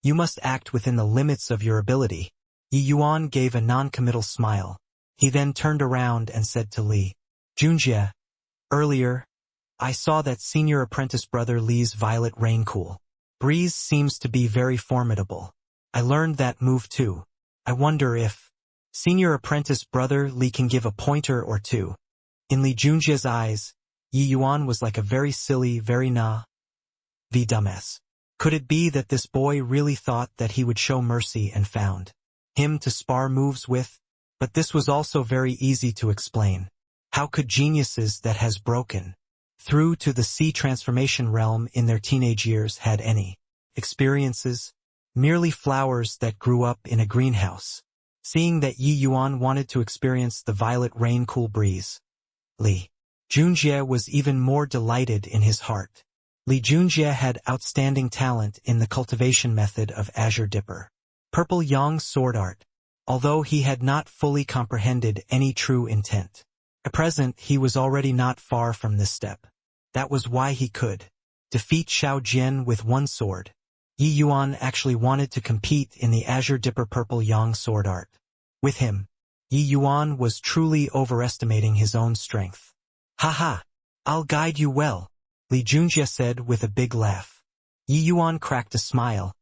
you must act within the limits of your ability." Yi Yuan gave a non-committal smile. He then turned around and said to Li Junjie, "Earlier, I saw that senior apprentice brother Li's violet rain cool breeze seems to be very formidable. I learned that move too. I wonder if senior apprentice brother Li can give a pointer or two." In Li Junjie's eyes, Yi Yuan was like a very silly, very dumbass. Could it be that this boy really thought that he would show mercy and found him to spar moves with? But this was also very easy to explain. How could geniuses that has broken through to the sea transformation realm in their teenage years had any experiences? Merely flowers that grew up in a greenhouse. Seeing that Yi Yuan wanted to experience the violet rain cool breeze, Li Junjie was even more delighted in his heart. Li Junjie had outstanding talent in the cultivation method of Azure Dipper Purple Yang sword art, although he had not fully comprehended any true intent. At present he was already not far from this step. That was why he could defeat Xiao Jian with one sword. Yi Yuan actually wanted to compete in the Azure Dipper Purple Yang sword art. With him, Yi Yuan was truly overestimating his own strength. "Haha, I'll guide you well," Li Junjie said with a big laugh. Yi Yuan cracked a smile,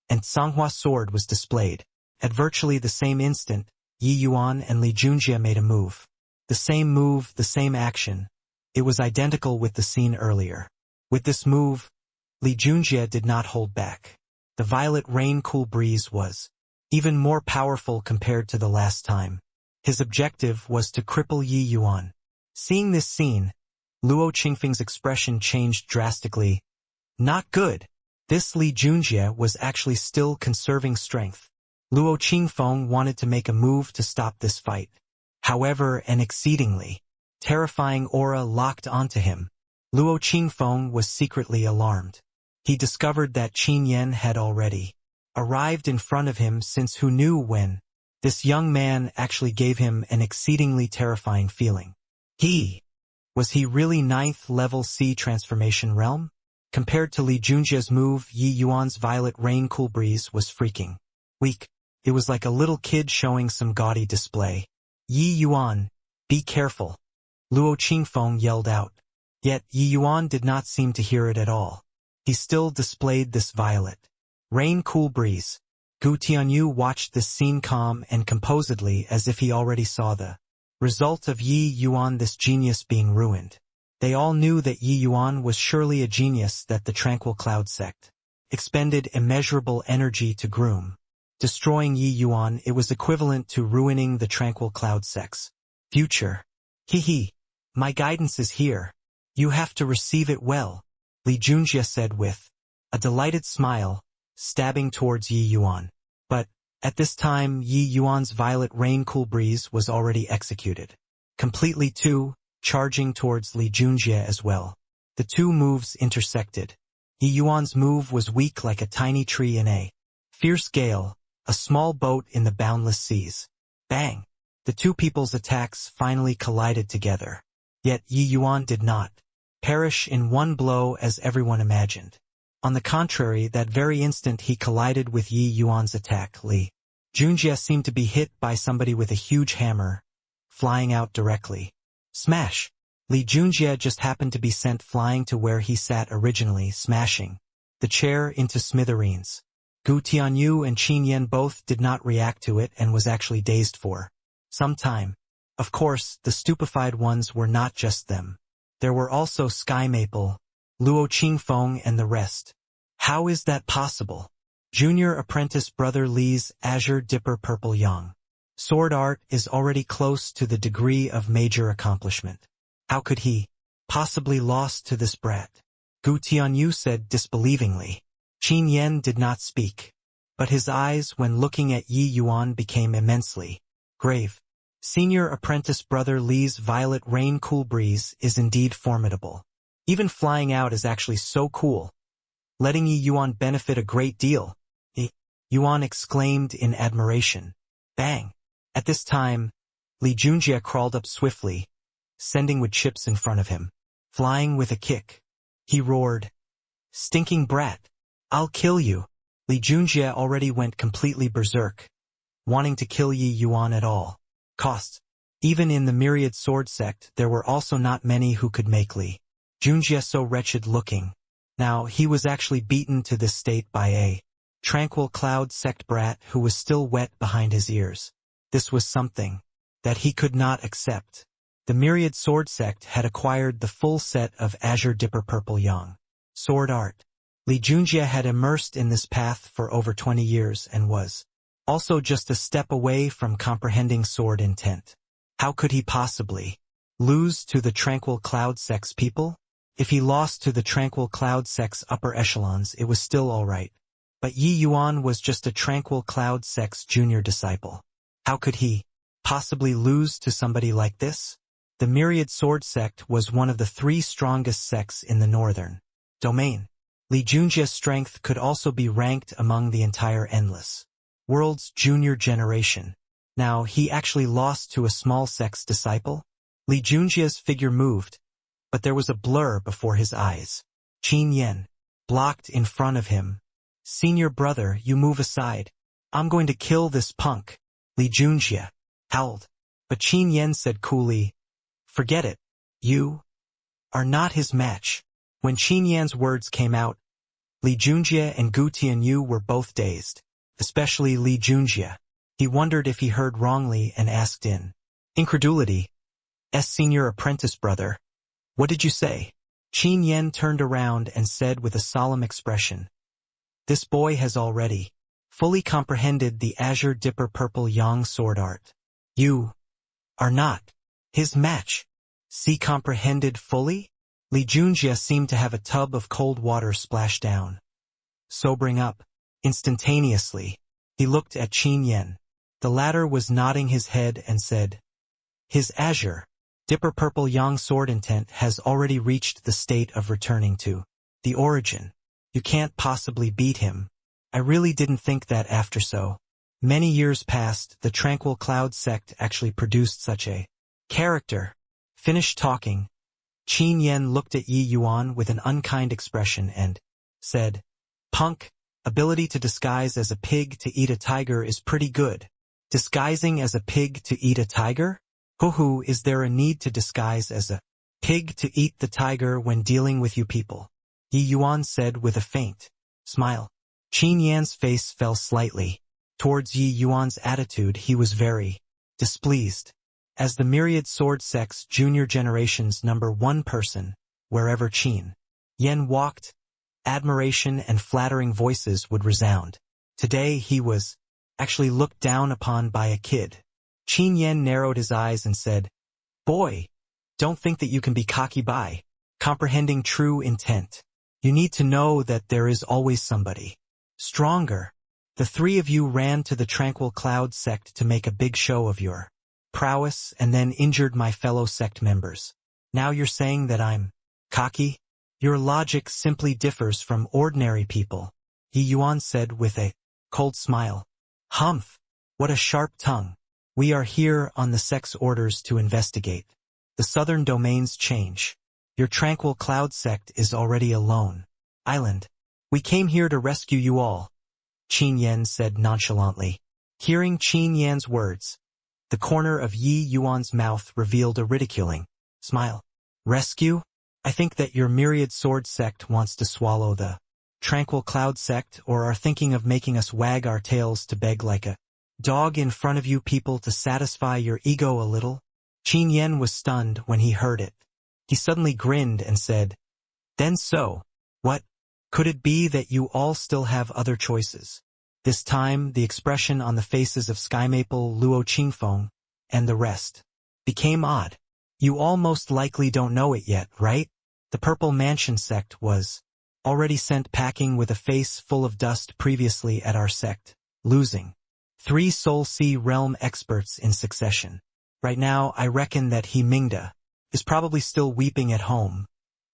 and Songhua sword was displayed. At virtually the same instant, Yi Yuan and Li Junjie made a move. The same move, the same action. It was identical with the scene earlier. With this move, Li Junjie did not hold back. The violet rain cool breeze was even more powerful compared to the last time. His objective was to cripple Yi Yuan. Seeing this scene, Luo Qingfeng's expression changed drastically. Not good. This Li Junjie was actually still conserving strength. Luo Qingfeng wanted to make a move to stop this fight. However, an exceedingly terrifying aura locked onto him. Luo Qingfeng was secretly alarmed. He discovered that Qin Yan had already arrived in front of him since who knew when. This young man actually gave him an exceedingly terrifying feeling. Was he really 9th level C transformation realm? Compared to Li Junjie's move, Yi Yuan's Violet Rain Cool Breeze was freaking weak. It was like a little kid showing some gaudy display. Yi Yuan, be careful, Luo Qingfeng yelled out. Yet Yi Yuan did not seem to hear it at all. He still displayed this Violet Rain Cool Breeze. Gu Tianyu watched this scene calm and composedly as if he already saw the result of Yi Yuan, this genius, being ruined. They all knew that Yi Yuan was surely a genius, that the Tranquil Cloud sect expended immeasurable energy to groom. Destroying Yi Yuan, it was equivalent to ruining the Tranquil Cloud sect's future. My guidance is here. You have to receive it well, Li Junjie said with a delighted smile, stabbing towards Yi Yuan. But, at this time, Yi Yuan's Violet Rain Cool Breeze was already executed. Completely too, charging towards Li Junjie as well. The two moves intersected. Yi Yuan's move was weak like a tiny tree in a fierce gale, a small boat in the boundless seas. Bang! The two people's attacks finally collided together. Yet Yi Yuan did not perish in one blow as everyone imagined. On the contrary, that very instant he collided with Yi Yuan's attack. Li Junjie seemed to be hit by somebody with a huge hammer, flying out directly. Smash! Li Junjie just happened to be sent flying to where he sat originally, smashing the chair into smithereens. Gu Tianyu and Qin Yan both did not react to it and was actually dazed for some time. Of course, the stupefied ones were not just them. There were also Sky Maple, Luo Qingfeng and the rest. How is that possible? Junior apprentice brother Li's Azure Dipper Purple Yang sword art is already close to the degree of major accomplishment. How could he possibly lost to this brat? Gu Tianyu said disbelievingly. Qin Yan did not speak, but his eyes when looking at Yi Yuan became immensely grave. Senior apprentice brother Li's Violet Rain Cool Breeze is indeed formidable. Even flying out is actually so cool. Letting Yi Yuan benefit a great deal. Yi Yuan exclaimed in admiration. Bang! At this time, Li Junjie crawled up swiftly, sending wood chips in front of him. Flying with a kick, he roared. Stinking brat! I'll kill you! Li Junjie already went completely berserk, wanting to kill Yi Yuan at all costs. Even in the myriad sword sect, there were also not many who could make Li Junjie so wretched looking. Now, he was actually beaten to this state by a Tranquil Cloud sect brat who was still wet behind his ears. This was something that he could not accept. The myriad sword sect had acquired the full set of Azure Dipper Purple Yang sword art. Li Junjie had immersed in this path for over 20 years and was also just a step away from comprehending sword intent. How could he possibly lose to the Tranquil Cloud sect's people? If he lost to the Tranquil Cloud sect's upper echelons, it was still alright. But Yi Yuan was just a Tranquil Cloud sect's junior disciple. How could he possibly lose to somebody like this? The Myriad Sword sect was one of the 3 strongest sects in the northern domain. Li Junjie's strength could also be ranked among the entire Endless World's junior generation. Now, he actually lost to a small sect's disciple? Li Junjie's figure moved, but there was a blur before his eyes. Qin Yan blocked in front of him. Senior brother, you move aside. I'm going to kill this punk. Li Junjie howled. But Qin Yan said coolly, forget it. You are not his match. When Qin Yan's words came out, Li Junjie and Gu Tianyu were both dazed. Especially Li Junjie. He wondered if he heard wrongly and asked in incredulity, Senior apprentice brother, what did you say? Qin Yan turned around and said with a solemn expression, this boy has already fully comprehended the Azure Dipper Purple Yang sword art. You are not his match. See, comprehended fully? Li Junjie seemed to have a tub of cold water splash down. Sobering up instantaneously, he looked at Qin Yan. The latter was nodding his head and said, his Azure Dipper Purple Yang sword intent has already reached the state of returning to the origin. You can't possibly beat him. I really didn't think that after so many years passed, the Tranquil Cloud sect actually produced such a character. Finished talking, Qin Yen looked at Yi Yuan with an unkind expression and said, "Punk, ability to disguise as a pig to eat a tiger is pretty good. Disguising as a pig to eat a tiger? Hoo-hoo, is there a need to disguise as a pig to eat the tiger when dealing with you people?" Yi Yuan said with a faint smile. Qin Yan's face fell slightly. Towards Yi Yuan's attitude he was very displeased. As the myriad sword sect's junior generation's #1 person, wherever Qin Yen walked, admiration and flattering voices would resound. Today he was actually looked down upon by a kid. Qin Yen narrowed his eyes and said, "Boy, don't think that you can be cocky by comprehending true intent. You need to know that there is always somebody stronger." The three of you ran to the Tranquil Cloud sect to make a big show of your prowess and then injured my fellow sect members. Now you're saying that I'm cocky? Your logic simply differs from ordinary people, Yi Yuan said with a cold smile. Humph, what a sharp tongue. We are here on the sect's orders to investigate the southern domain's change. Your Tranquil Cloud sect is already a lone island. We came here to rescue you all, Qin Yen said nonchalantly. Hearing Qin Yan's words, the corner of Yi Yuan's mouth revealed a ridiculing smile. Rescue? I think that your myriad sword sect wants to swallow the Tranquil Cloud sect or are thinking of making us wag our tails to beg like a dog in front of you people to satisfy your ego a little. Qin Yen was stunned when he heard it. He suddenly grinned and said, "Then so, what? Could it be that you all still have other choices?" This time, the expression on the faces of Skymaple, Luo Qingfeng, and the rest became odd. You all most likely don't know it yet, right? The Purple Mansion sect was already sent packing with a face full of dust previously at our sect, losing 3 Soul Sea realm experts in succession. Right now, I reckon that He Mingda is probably still weeping at home,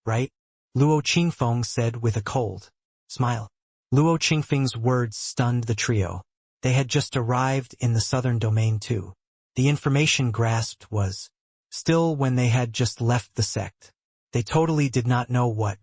right? Luo Qingfeng said with a cold smile. Luo Qingfeng's words stunned the trio. They had just arrived in the southern domain too. The information grasped was still when they had just left the sect. They totally did not know what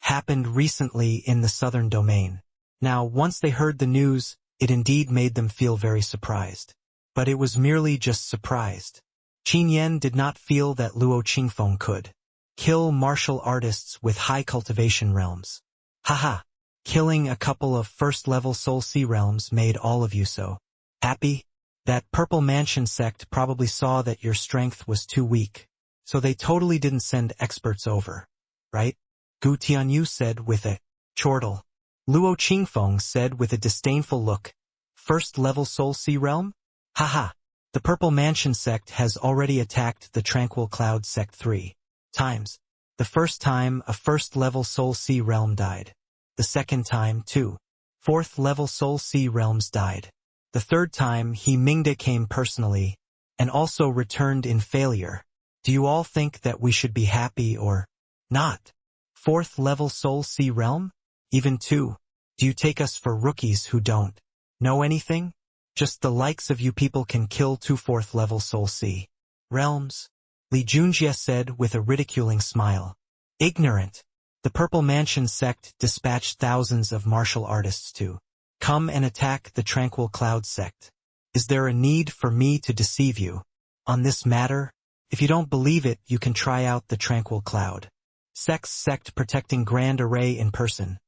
happened recently in the southern domain. Now, once they heard the news, it indeed made them feel very surprised. But it was merely just surprised. Qin Yen did not feel that Luo Qingfeng could kill martial artists with high cultivation realms. Haha, killing a couple of first-level Soul Sea realms made all of you so happy? That Purple Mansion sect probably saw that your strength was too weak, so they totally didn't send experts over, right? Gu Tianyu said with a chortle. Luo Qingfeng said with a disdainful look, "First-level Soul Sea realm? Haha, the Purple Mansion sect has already attacked the Tranquil Cloud sect 3 times. The first time, a first-level Soul Sea realm died. The second time, 2 fourth-level Soul Sea realms died. The third time, He Mingda came personally, and also returned in failure. Do you all think that we should be happy or not? Fourth-level Soul Sea realm? Even 2? Do you take us for rookies who don't know anything? Just the likes of you people can kill 2 fourth-level Soul Sea realms?" Li Junjie said with a ridiculing smile. "Ignorant. The Purple Mansion sect dispatched thousands of martial artists to come and attack the Tranquil Cloud sect. Is there a need for me to deceive you on this matter? If you don't believe it, you can try out the Tranquil Cloud sect's sect protecting Grand Array in person,"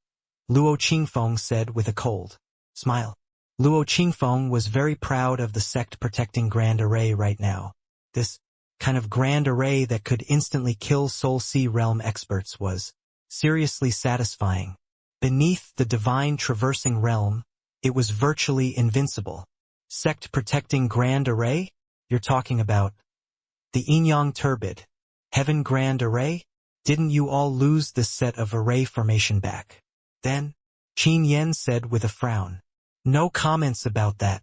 Luo Qingfeng said with a cold smile. Luo Qingfeng was very proud of the sect protecting Grand Array right now. This kind of Grand Array that could instantly kill Soul Sea realm experts was seriously satisfying. Beneath the divine traversing realm, it was virtually invincible. Sect protecting Grand Array? You're talking about the Yinyang Turbid Heaven Grand Array? Didn't you all lose this set of array formation back then? Qin Yen said with a frown. No comments about that.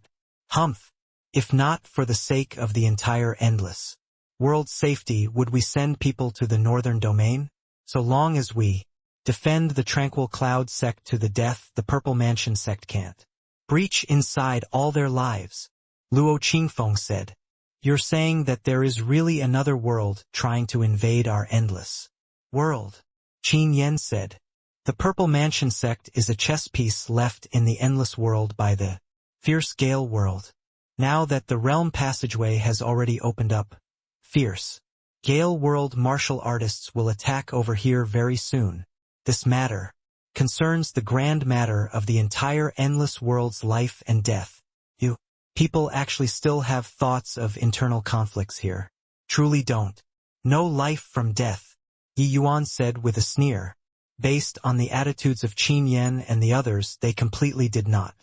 Humph. If not for the sake of the entire endless world safety, would we send people to the northern domain? So long as we Defend the Tranquil Cloud sect to the death the Purple Mansion sect can't. Breach inside all their lives. Luo Qingfeng said. You're saying that there is really another world trying to invade our endless world. Qin Yen said. The Purple Mansion sect is a chess piece left in the endless world by the Fierce Gale world. Now that the realm passageway has already opened up, Fierce Gale world martial artists will attack over here very soon. This matter concerns the grand matter of the entire endless world's life and death. You people actually still have thoughts of internal conflicts here. Truly don't know life from death, Yi Yuan said with a sneer. Based on the attitudes of Qin Yen and the others, they completely did not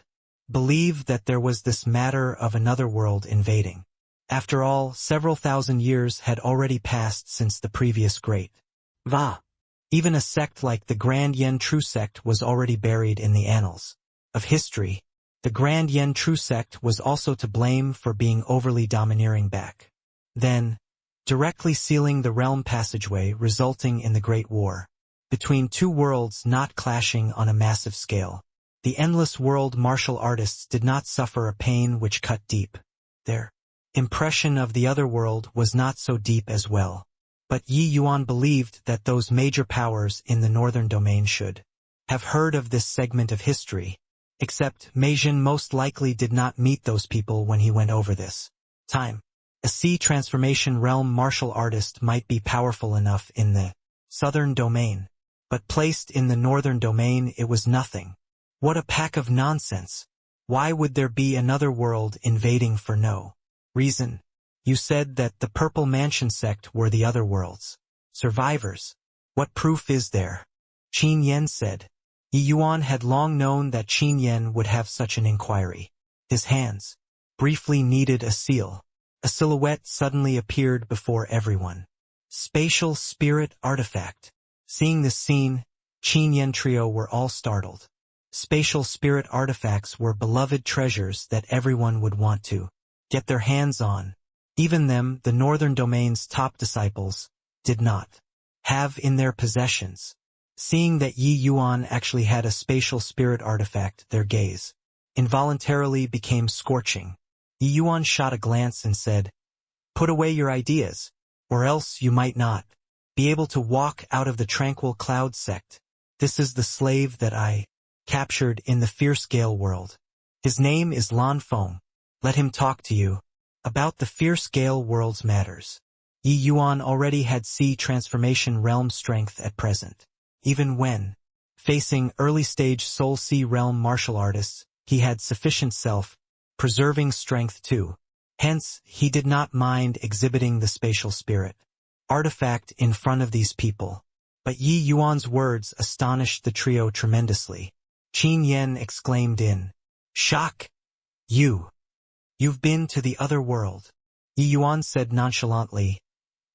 believe that there was this matter of another world invading. After all, several thousand years had already passed since the previous great Va. Even a sect like the Grand Yen True Sect was already buried in the annals of history. The Grand Yen True Sect was also to blame for being overly domineering back then, directly sealing the realm passageway, resulting in the Great War between two worlds not clashing on a massive scale. The endless world martial artists did not suffer a pain which cut deep. Their impression of the other world was not so deep as well. But Yi Yuan believed that those major powers in the northern domain should have heard of this segment of history, except Mei Jin most likely did not meet those people when he went over this time. A sea transformation realm martial artist might be powerful enough in the southern domain, but placed in the northern domain it was nothing. What a pack of nonsense. Why would there be another world invading for no reason? You said that the Purple Mansion sect were the other world's survivors. What proof is there? Qin Yen said. Yi Yuan had long known that Qin Yen would have such an inquiry. His hands briefly needed a seal. A silhouette suddenly appeared before everyone. Spatial spirit artifact. Seeing this scene, Qin Yen trio were all startled. Spatial spirit artifacts were beloved treasures that everyone would want to get their hands on. Even them, the northern domain's top disciples, did not have in their possessions. Seeing that Yi Yuan actually had a spatial spirit artifact, their gaze involuntarily became scorching. Yi Yuan shot a glance and said, "Put away your ideas, or else you might not be able to walk out of the Tranquil Cloud sect. This is the slave that I captured in the Fierce Gale world. His name is Lan Feng. Let him talk to you about the Fierce Gale world's matters." Yi Yuan already had sea transformation realm strength at present. Even when facing early-stage Soul Sea realm martial artists, he had sufficient self-preserving strength too. Hence, he did not mind exhibiting the spatial spirit artifact in front of these people. But Yi Yuan's words astonished the trio tremendously. Qin Yen exclaimed in shock. You've been to the other world. Yi Yuan said nonchalantly.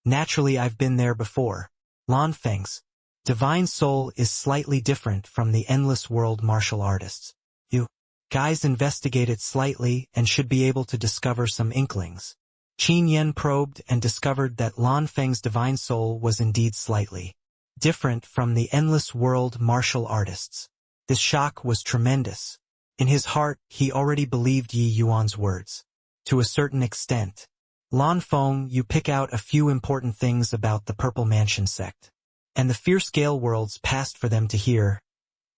Naturally, I've been there before. Lan Feng's divine soul is slightly different from the endless world martial artists. You guys investigate it slightly and should be able to discover some inklings. Qin Yen probed and discovered that Lan Feng's divine soul was indeed slightly different from the endless world martial artists. This shock was tremendous. In his heart, he already believed Yi Yuan's words. To a certain extent. Lan Feng, you pick out a few important things about the Purple Mansion sect. And the Fierce Gale worlds passed for them to hear.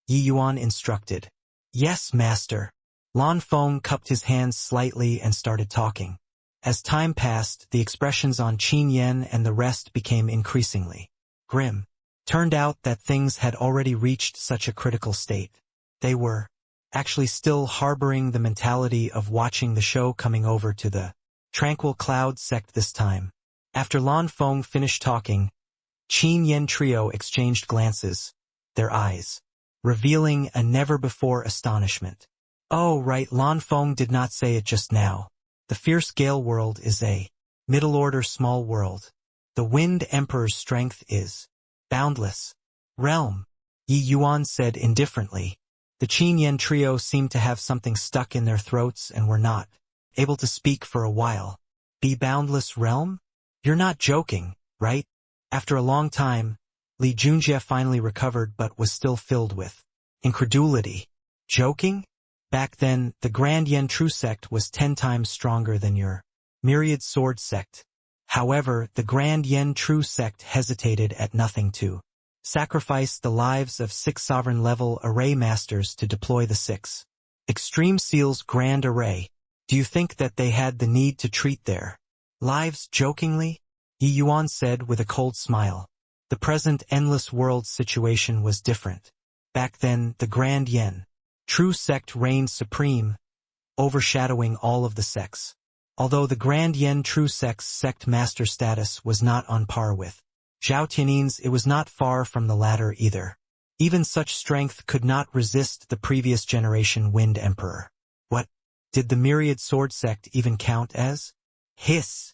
Yi Yuan instructed. Yes, master. Lan Feng cupped his hands slightly and started talking. As time passed, the expressions on Qin Yen and the rest became increasingly grim. Turned out that things had already reached such a critical state. They were actually still harboring the mentality of watching the show coming over to the Tranquil Cloud sect this time. After Lan Feng finished talking, Qin Yen trio exchanged glances, their eyes revealing a never-before astonishment. Oh right, Lan Feng did not say it just now. The Fierce Gale world is a middle-order small world. The Wind Emperor's strength is boundless. Realm, Yi Yuan said indifferently. The Qin Yen trio seemed to have something stuck in their throats and were not able to speak for a while. Be boundless realm? You're not joking, right? After a long time, Li Junjie finally recovered but was still filled with incredulity. Joking? Back then, the Grand Yen True sect was 10 times stronger than your Myriad Sword sect. However, the Grand Yen True sect hesitated at nothing to sacrifice the lives of 6 sovereign-level array masters to deploy the 6 Extreme Seal's Grand Array. Do you think that they had the need to treat their lives jokingly? Yi Yuan said with a cold smile. The present endless world situation was different. Back then, the Grand Yen True sect reigned supreme, overshadowing all of the sects. Although the Grand Yen True sect's sect master status was not on par with Zhao Tianin's, it was not far from the latter either. Even such strength could not resist the previous generation Wind Emperor. What? Did the Myriad Sword sect even count as? Hiss!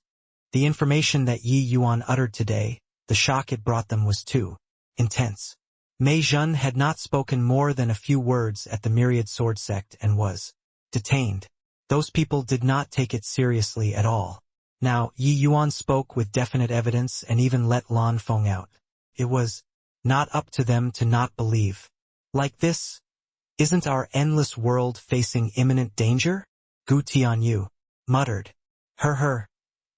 The information that Yi Yuan uttered today, the shock it brought them was too intense. Mei Zhen had not spoken more than a few words at the Myriad Sword sect and was detained. Those people did not take it seriously at all. Now, Yi Yuan spoke with definite evidence and even let Lan Feng out. It was not up to them to not believe. Like this? Isn't our endless world facing imminent danger? Gu Tianyu muttered. Her.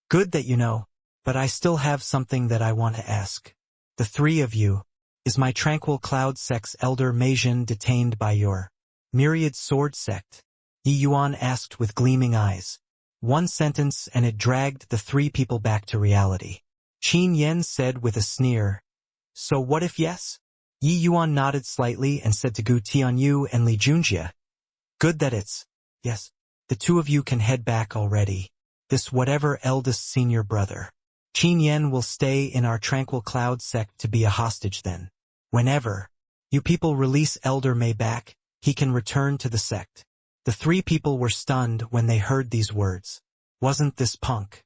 Good that you know, but I still have something that I want to ask. The 3 of you, is my Tranquil Cloud sect's elder Mei Zhen detained by your Myriad Sword sect? Yi Yuan asked with gleaming eyes. One sentence and it dragged the 3 people back to reality. Qin Yen said with a sneer. So what if yes? Yi Yuan nodded slightly and said to Gu Tianyu and Li Junjie. Good that it's yes. The 2 of you can head back already. This whatever eldest senior brother. Qin Yen will stay in our Tranquil Cloud sect to be a hostage then. Whenever you people release Elder Mei back, he can return to the sect. The 3 people were stunned when they heard these words. Wasn't this punk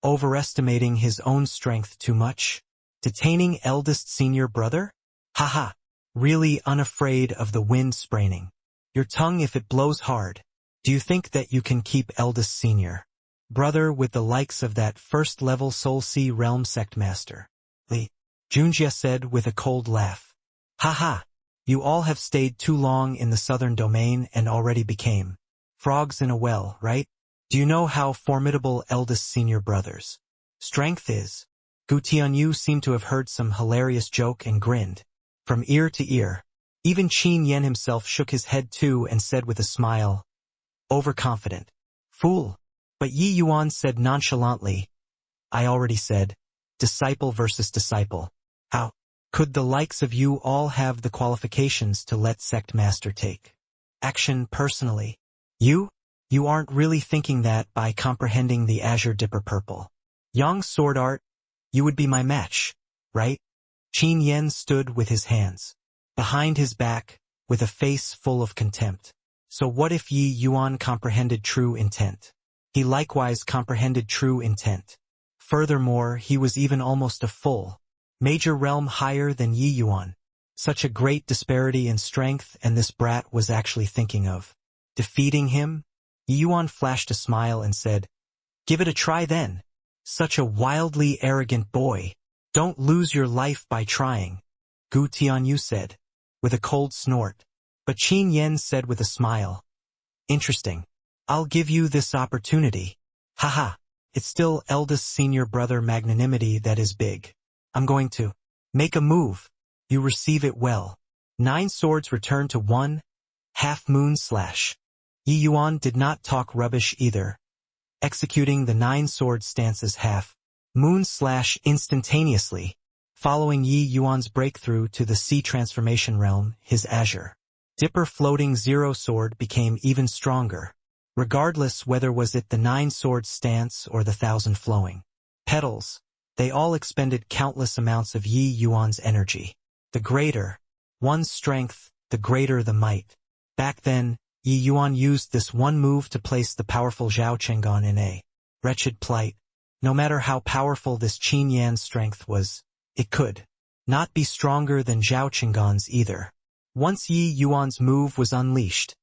overestimating his own strength too much? Detaining eldest senior brother? Haha, really unafraid of the wind spraining your tongue if it blows hard. Do you think that you can keep eldest senior brother with the likes of that first-level Soul Sea Realm sect master? Li Junjie said with a cold laugh. Haha, you all have stayed too long in the southern domain and already became frogs in a well, right? Do you know how formidable eldest senior brother's strength is? Gu Tianyu seemed to have heard some hilarious joke and grinned from ear to ear. Even Qin Yen himself shook his head too and said with a smile, overconfident. Fool. But Yi Yuan said nonchalantly, I already said, disciple versus disciple. How could the likes of you all have the qualifications to let sect master take action personally? You aren't really thinking that by comprehending the Azure Dipper Purple Yang sword art, you would be my match, right? Qin Yen stood with his hands behind his back, with a face full of contempt. So what if Yi Yuan comprehended true intent? He likewise comprehended true intent. Furthermore, he was even almost a full major realm higher than Yi Yuan. Such a great disparity in strength, and this brat was actually thinking of defeating him? Yi Yuan flashed a smile and said, give it a try then. Such a wildly arrogant boy. Don't lose your life by trying. Gu Tianyu said, with a cold snort. But Qin Yen said with a smile. Interesting. I'll give you this opportunity. Haha, it's still eldest senior brother magnanimity that is big. I'm going to make a move. You receive it well. 9 swords return to 1. Half moon slash. Yi Yuan did not talk rubbish either. Executing the 9 sword stances half moon slash instantaneously. Following Yi Yuan's breakthrough to the sea transformation realm, his Azure Dipper floating 0 sword became even stronger. Regardless whether was it the 9 sword stance or the 1,000 flowing petals, they all expended countless amounts of Yi Yuan's energy. The greater one's strength, the greater the might. Back then, Yi Yuan used this one move to place the powerful Zhao Chengan in a wretched plight. No matter how powerful this Qin Yan's strength was, it could not be stronger than Zhao Chengan's either. Once Yi Yuan's move was unleashed,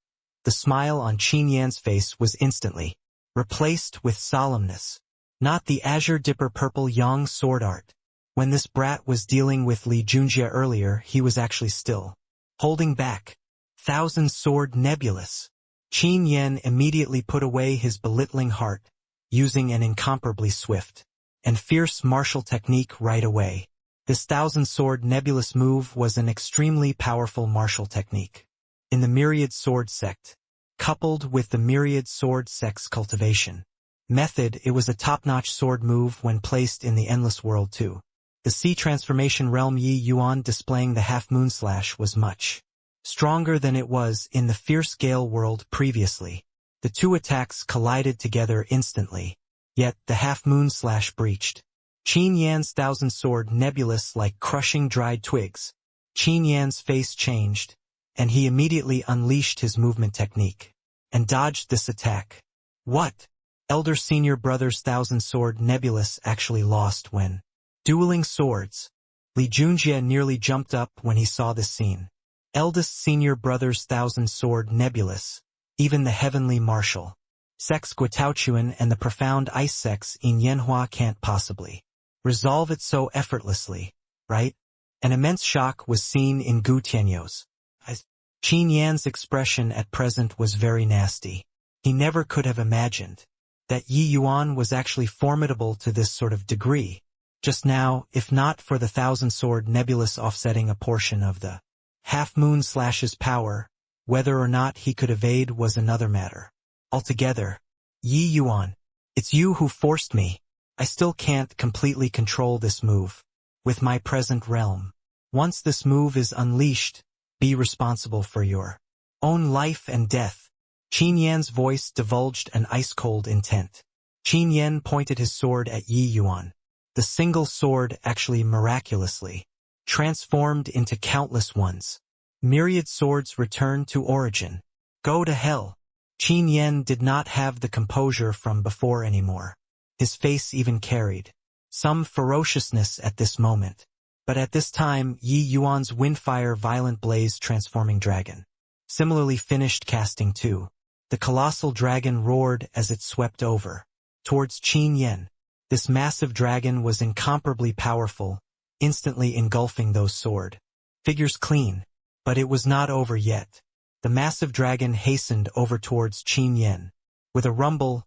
the smile on Qin Yan's face was instantly replaced with solemnness. Not the Azure Dipper Purple Yang sword art. When this brat was dealing with Li Junjie earlier, he was actually still holding back. Thousand Sword Nebulous. Qin Yan immediately put away his belittling heart, using an incomparably swift and fierce martial technique right away. This Thousand Sword Nebulous move was an extremely powerful martial technique in the Myriad Sword Sect. Coupled with the Myriad Sword Sect's cultivation method, it was a top-notch sword move when placed in the Endless World too. The Sea Transformation Realm Yi Yuan displaying the half-moon slash was much stronger than it was in the Fierce Gale world previously. The two attacks collided together instantly, yet the half-moon slash breached Qin Yan's Thousand Sword Nebulous like crushing dried twigs. Qin Yan's face changed, and he immediately unleashed his movement technique and dodged this attack. What? Elder Senior Brother's Thousand Sword Nebulous actually lost when dueling swords. Li Junjie nearly jumped up when he saw this scene. Eldest Senior Brother's Thousand Sword Nebulous, even the Heavenly Martial Sex Guitaochuan and the Profound Ice Sex in Yanhua can't possibly resolve it so effortlessly, right? An immense shock was seen in Gu Tianyou's eyes. Qin Yan's expression at present was very nasty. He never could have imagined that Yi Yuan was actually formidable to this sort of degree. Just now, if not for the Thousand Sword Nebulous offsetting a portion of the half-moon slash's power, whether or not he could evade was another matter altogether. Yi Yuan, it's you who forced me. I still can't completely control this move with my present realm. Once this move is unleashed, be responsible for your own life and death. Qin Yan's voice divulged an ice-cold intent. Qin Yan pointed his sword at Yi Yuan. The single sword actually miraculously transformed into countless ones. Myriad swords returned to origin. Go to hell. Qin Yan did not have the composure from before anymore. His face even carried some ferociousness at this moment. But at this time, Yi Yuan's Windfire Violent Blaze Transforming Dragon similarly finished casting too. The colossal dragon roared as it swept over towards Qin Yan. This massive dragon was incomparably powerful, instantly engulfing those sword figures clean. But it was not over yet. The massive dragon hastened over towards Qin Yan. With a rumble,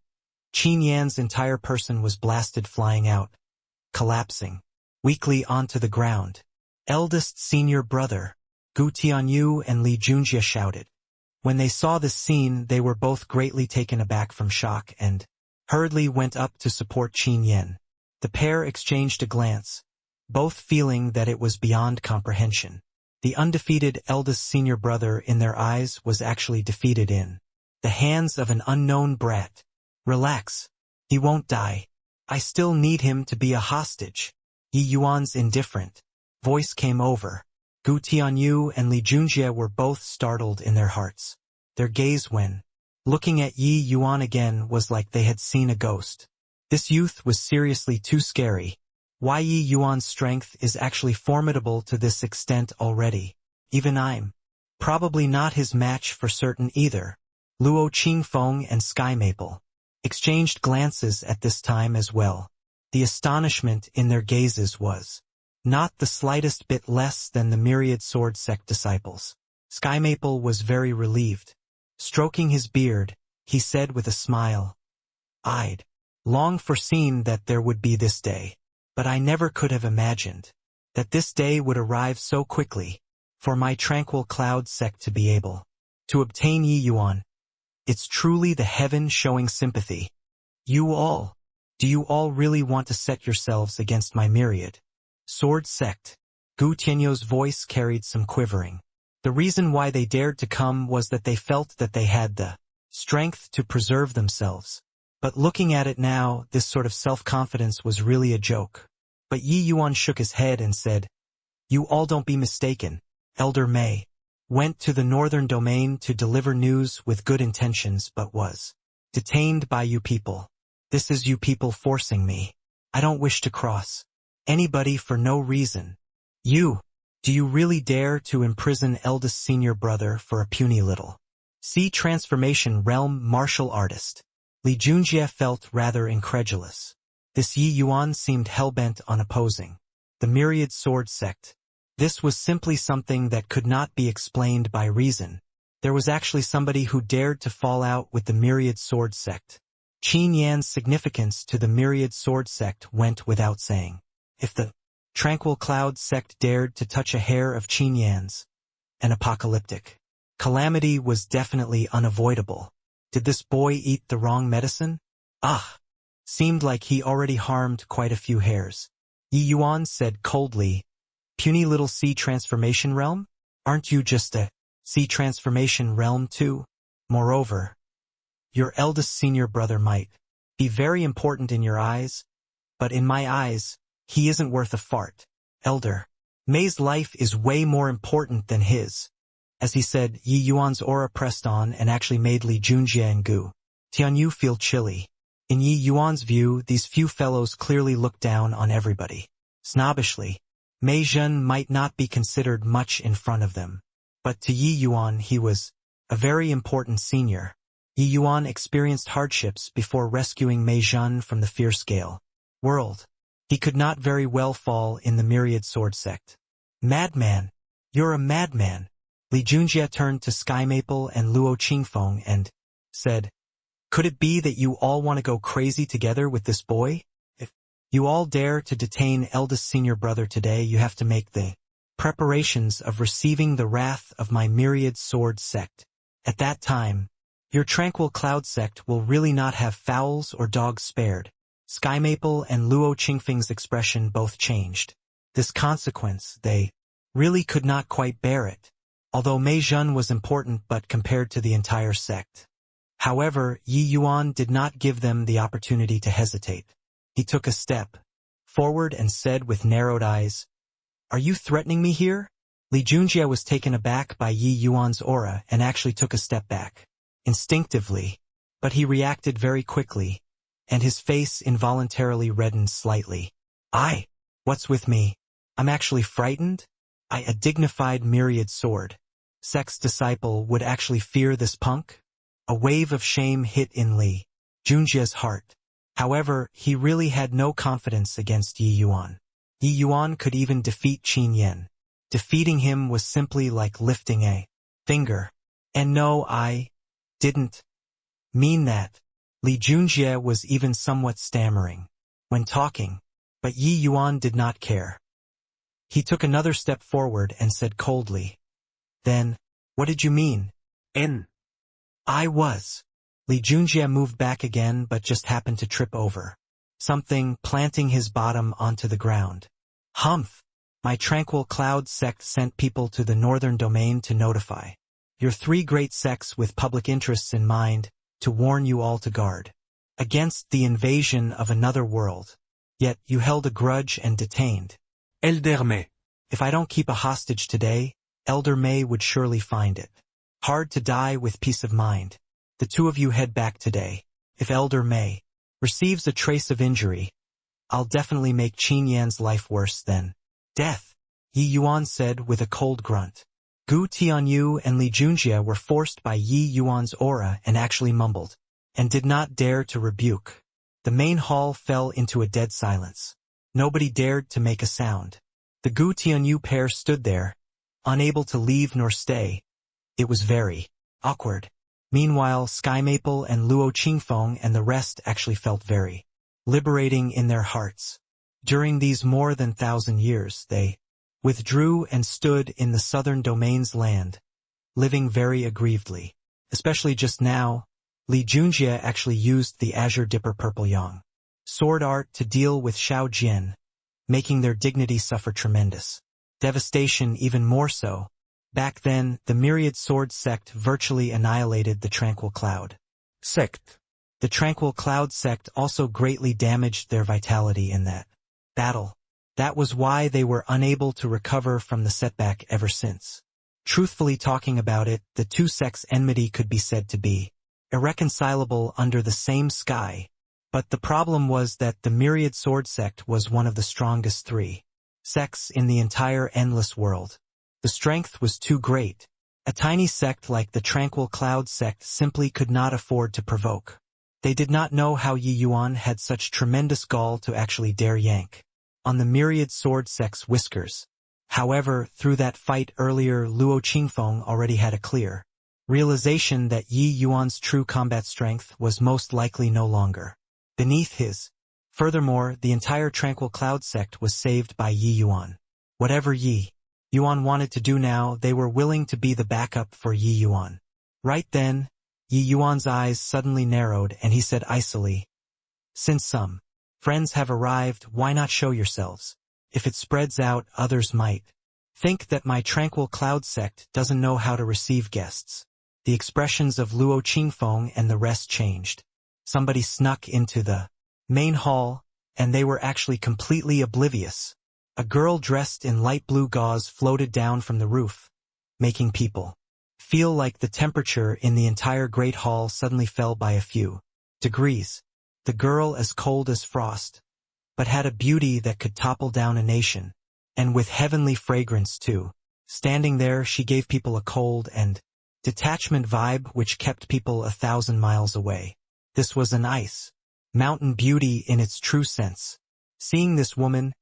Qin Yan's entire person was blasted flying out, collapsing weakly onto the ground. Eldest Senior Brother, Gu Tianyu and Li Junjie shouted. When they saw this scene, they were both greatly taken aback from shock and hurriedly went up to support Qin Yan. The pair exchanged a glance, both feeling that it was beyond comprehension. The undefeated eldest senior brother in their eyes was actually defeated in the hands of an unknown brat. Relax. He won't die. I still need him to be a hostage. Yi Yuan's indifferent voice came over. Gu Tianyu and Li Junjie were both startled in their hearts. Their gaze when looking at Yi Yuan again was like they had seen a ghost. This youth was seriously too scary. Why Yi Yuan's strength is actually formidable to this extent already. Even I'm probably not his match for certain either. Luo Qingfeng and Sky Maple exchanged glances at this time as well. The astonishment in their gazes was not the slightest bit less than the Myriad Sword Sect disciples. Sky Maple was very relieved. Stroking his beard, he said with a smile, I'd long foreseen that there would be this day. But I never could have imagined that this day would arrive so quickly for my tranquil cloud sect to be able to obtain Yi Yuan. It's truly the heaven showing sympathy. Do you all really want to set yourselves against my myriad sword sect? Gu Tianyou's voice carried some quivering. The reason why they dared to come was that they felt that they had the strength to preserve themselves. But looking at it now, this sort of self-confidence was really a joke. But Yi Yuan shook his head and said, You all don't be mistaken. Elder Mei went to the northern domain to deliver news with good intentions but was detained by you people. This is you people forcing me. I don't wish to cross anybody for no reason. Do you really dare to imprison eldest senior brother for a puny little Sea Transformation Realm martial artist? Li Junjie felt rather incredulous. This Yi Yuan seemed hell-bent on opposing the Myriad Sword Sect. This was simply something that could not be explained by reason. There was actually somebody who dared to fall out with the Myriad Sword Sect. Qin Yan's significance to the Myriad Sword Sect went without saying. If the Tranquil Cloud Sect dared to touch a hair of Qin Yan's, an apocalyptic calamity was definitely unavoidable. Did this boy eat the wrong medicine? Seemed like he already harmed quite a few hairs. Yi Yuan said coldly, "Puny little sea transformation realm? Aren't you just a sea transformation realm too? Moreover, your eldest senior brother might be very important in your eyes, but in my eyes, he isn't worth a fart. Elder Mei's life is way more important than his." As he said, Yi Yuan's aura pressed on and actually made Li Junjie and Gu Tianyu feel chilly. In Yi Yuan's view, these few fellows clearly looked down on everybody. Snobbishly, Mei Zhen might not be considered much in front of them. But to Yi Yuan he was a very important senior. Yi Yuan experienced hardships before rescuing Mei Zhen from the Fear Scale world. He could not very well fall in the Myriad Sword Sect. "Madman! You're a madman!" Li Junjie turned to Sky Maple and Luo Qingfeng and said, "Could it be that you all want to go crazy together with this boy? If you all dare to detain eldest senior brother today, you have to make the preparations of receiving the wrath of my Myriad Sword Sect. At that time, your Tranquil Cloud Sect will really not have fowls or dogs spared." Sky Maple and Luo Qingfeng's expression both changed. This consequence, they really could not quite bear it. Although Mei Zhen was important but compared to the entire sect. However, Yi Yuan did not give them the opportunity to hesitate. He took a step forward and said with narrowed eyes, "Are you threatening me here?" Li Junjie was taken aback by Yi Yuan's aura and actually took a step back. Instinctively, but he reacted very quickly, and his face involuntarily reddened slightly. What's with me? I'm actually frightened? A dignified Myriad Sword Sect's disciple would actually fear this punk? A wave of shame hit in Li Junjie's heart. However, he really had no confidence against Yi Yuan. Yi Yuan could even defeat Qin Yan. Defeating him was simply like lifting a finger. And no, I didn't mean that. Li Junjie was even somewhat stammering when talking, but Yi Yuan did not care. He took another step forward and said coldly, "Then, what did you mean?" I was. Li Junjie moved back again but just happened to trip over something, planting his bottom onto the ground. "Humph! My Tranquil Cloud Sect sent people to the northern domain to notify your three great sects with public interests in mind, to warn you all to guard against the invasion of another world. Yet you held a grudge and detained Elder Mei. If I don't keep a hostage today, Elder Mei would surely find it hard to die with peace of mind. The two of you head back today. If Elder Mei receives a trace of injury, I'll definitely make Qin Yan's life worse than death," Yi Yuan said with a cold grunt. Gu Tianyu and Li Junjie were forced by Yi Yuan's aura and actually mumbled, and did not dare to rebuke. The main hall fell into a dead silence. Nobody dared to make a sound. The Gu Tianyu pair stood there, unable to leave nor stay. It was very awkward. Meanwhile, Sky Maple and Luo Qingfeng and the rest actually felt very liberating in their hearts. During these more than 1,000 years, they withdrew and stood in the southern domain's land, living very aggrievedly. Especially just now, Li Junjie actually used the Azure Dipper Purple Yang sword art to deal with Xiao Jian, making their dignity suffer tremendous devastation even more so. Back then, the Myriad Sword Sect virtually annihilated the Tranquil Cloud Sect. The Tranquil Cloud Sect also greatly damaged their vitality in that battle. That was why they were unable to recover from the setback ever since. Truthfully talking about it, the two sects' enmity could be said to be irreconcilable under the same sky. But the problem was that the Myriad Sword Sect was one of the strongest three sects in the entire endless world. The strength was too great. A tiny sect like the Tranquil Cloud Sect simply could not afford to provoke. They did not know how Yi Yuan had such tremendous gall to actually dare yank on the myriad sword sect's whiskers. However, through that fight earlier, Luo Qingfeng already had a clear realization that Yi Yuan's true combat strength was most likely no longer beneath his. Furthermore, the entire Tranquil Cloud sect was saved by Yi Yuan. Whatever Yi Yuan wanted to do now, they were willing to be the backup for Yi Yuan. Right then, Yi Yuan's eyes suddenly narrowed and he said icily, "Since some friends have arrived, why not show yourselves? If it spreads out, others might think that my Tranquil Cloud sect doesn't know how to receive guests." The expressions of Luo Qingfeng and the rest changed. Somebody snuck into the main hall, and they were actually completely oblivious. A girl dressed in light blue gauze floated down from the roof, making people feel like the temperature in the entire great hall suddenly fell by a few degrees. The girl as cold as frost, but had a beauty that could topple down a nation, and with heavenly fragrance too. Standing there, she gave people a cold and detachment vibe which kept people 1,000 miles away. This was an ice mountain beauty in its true sense. Seeing this woman,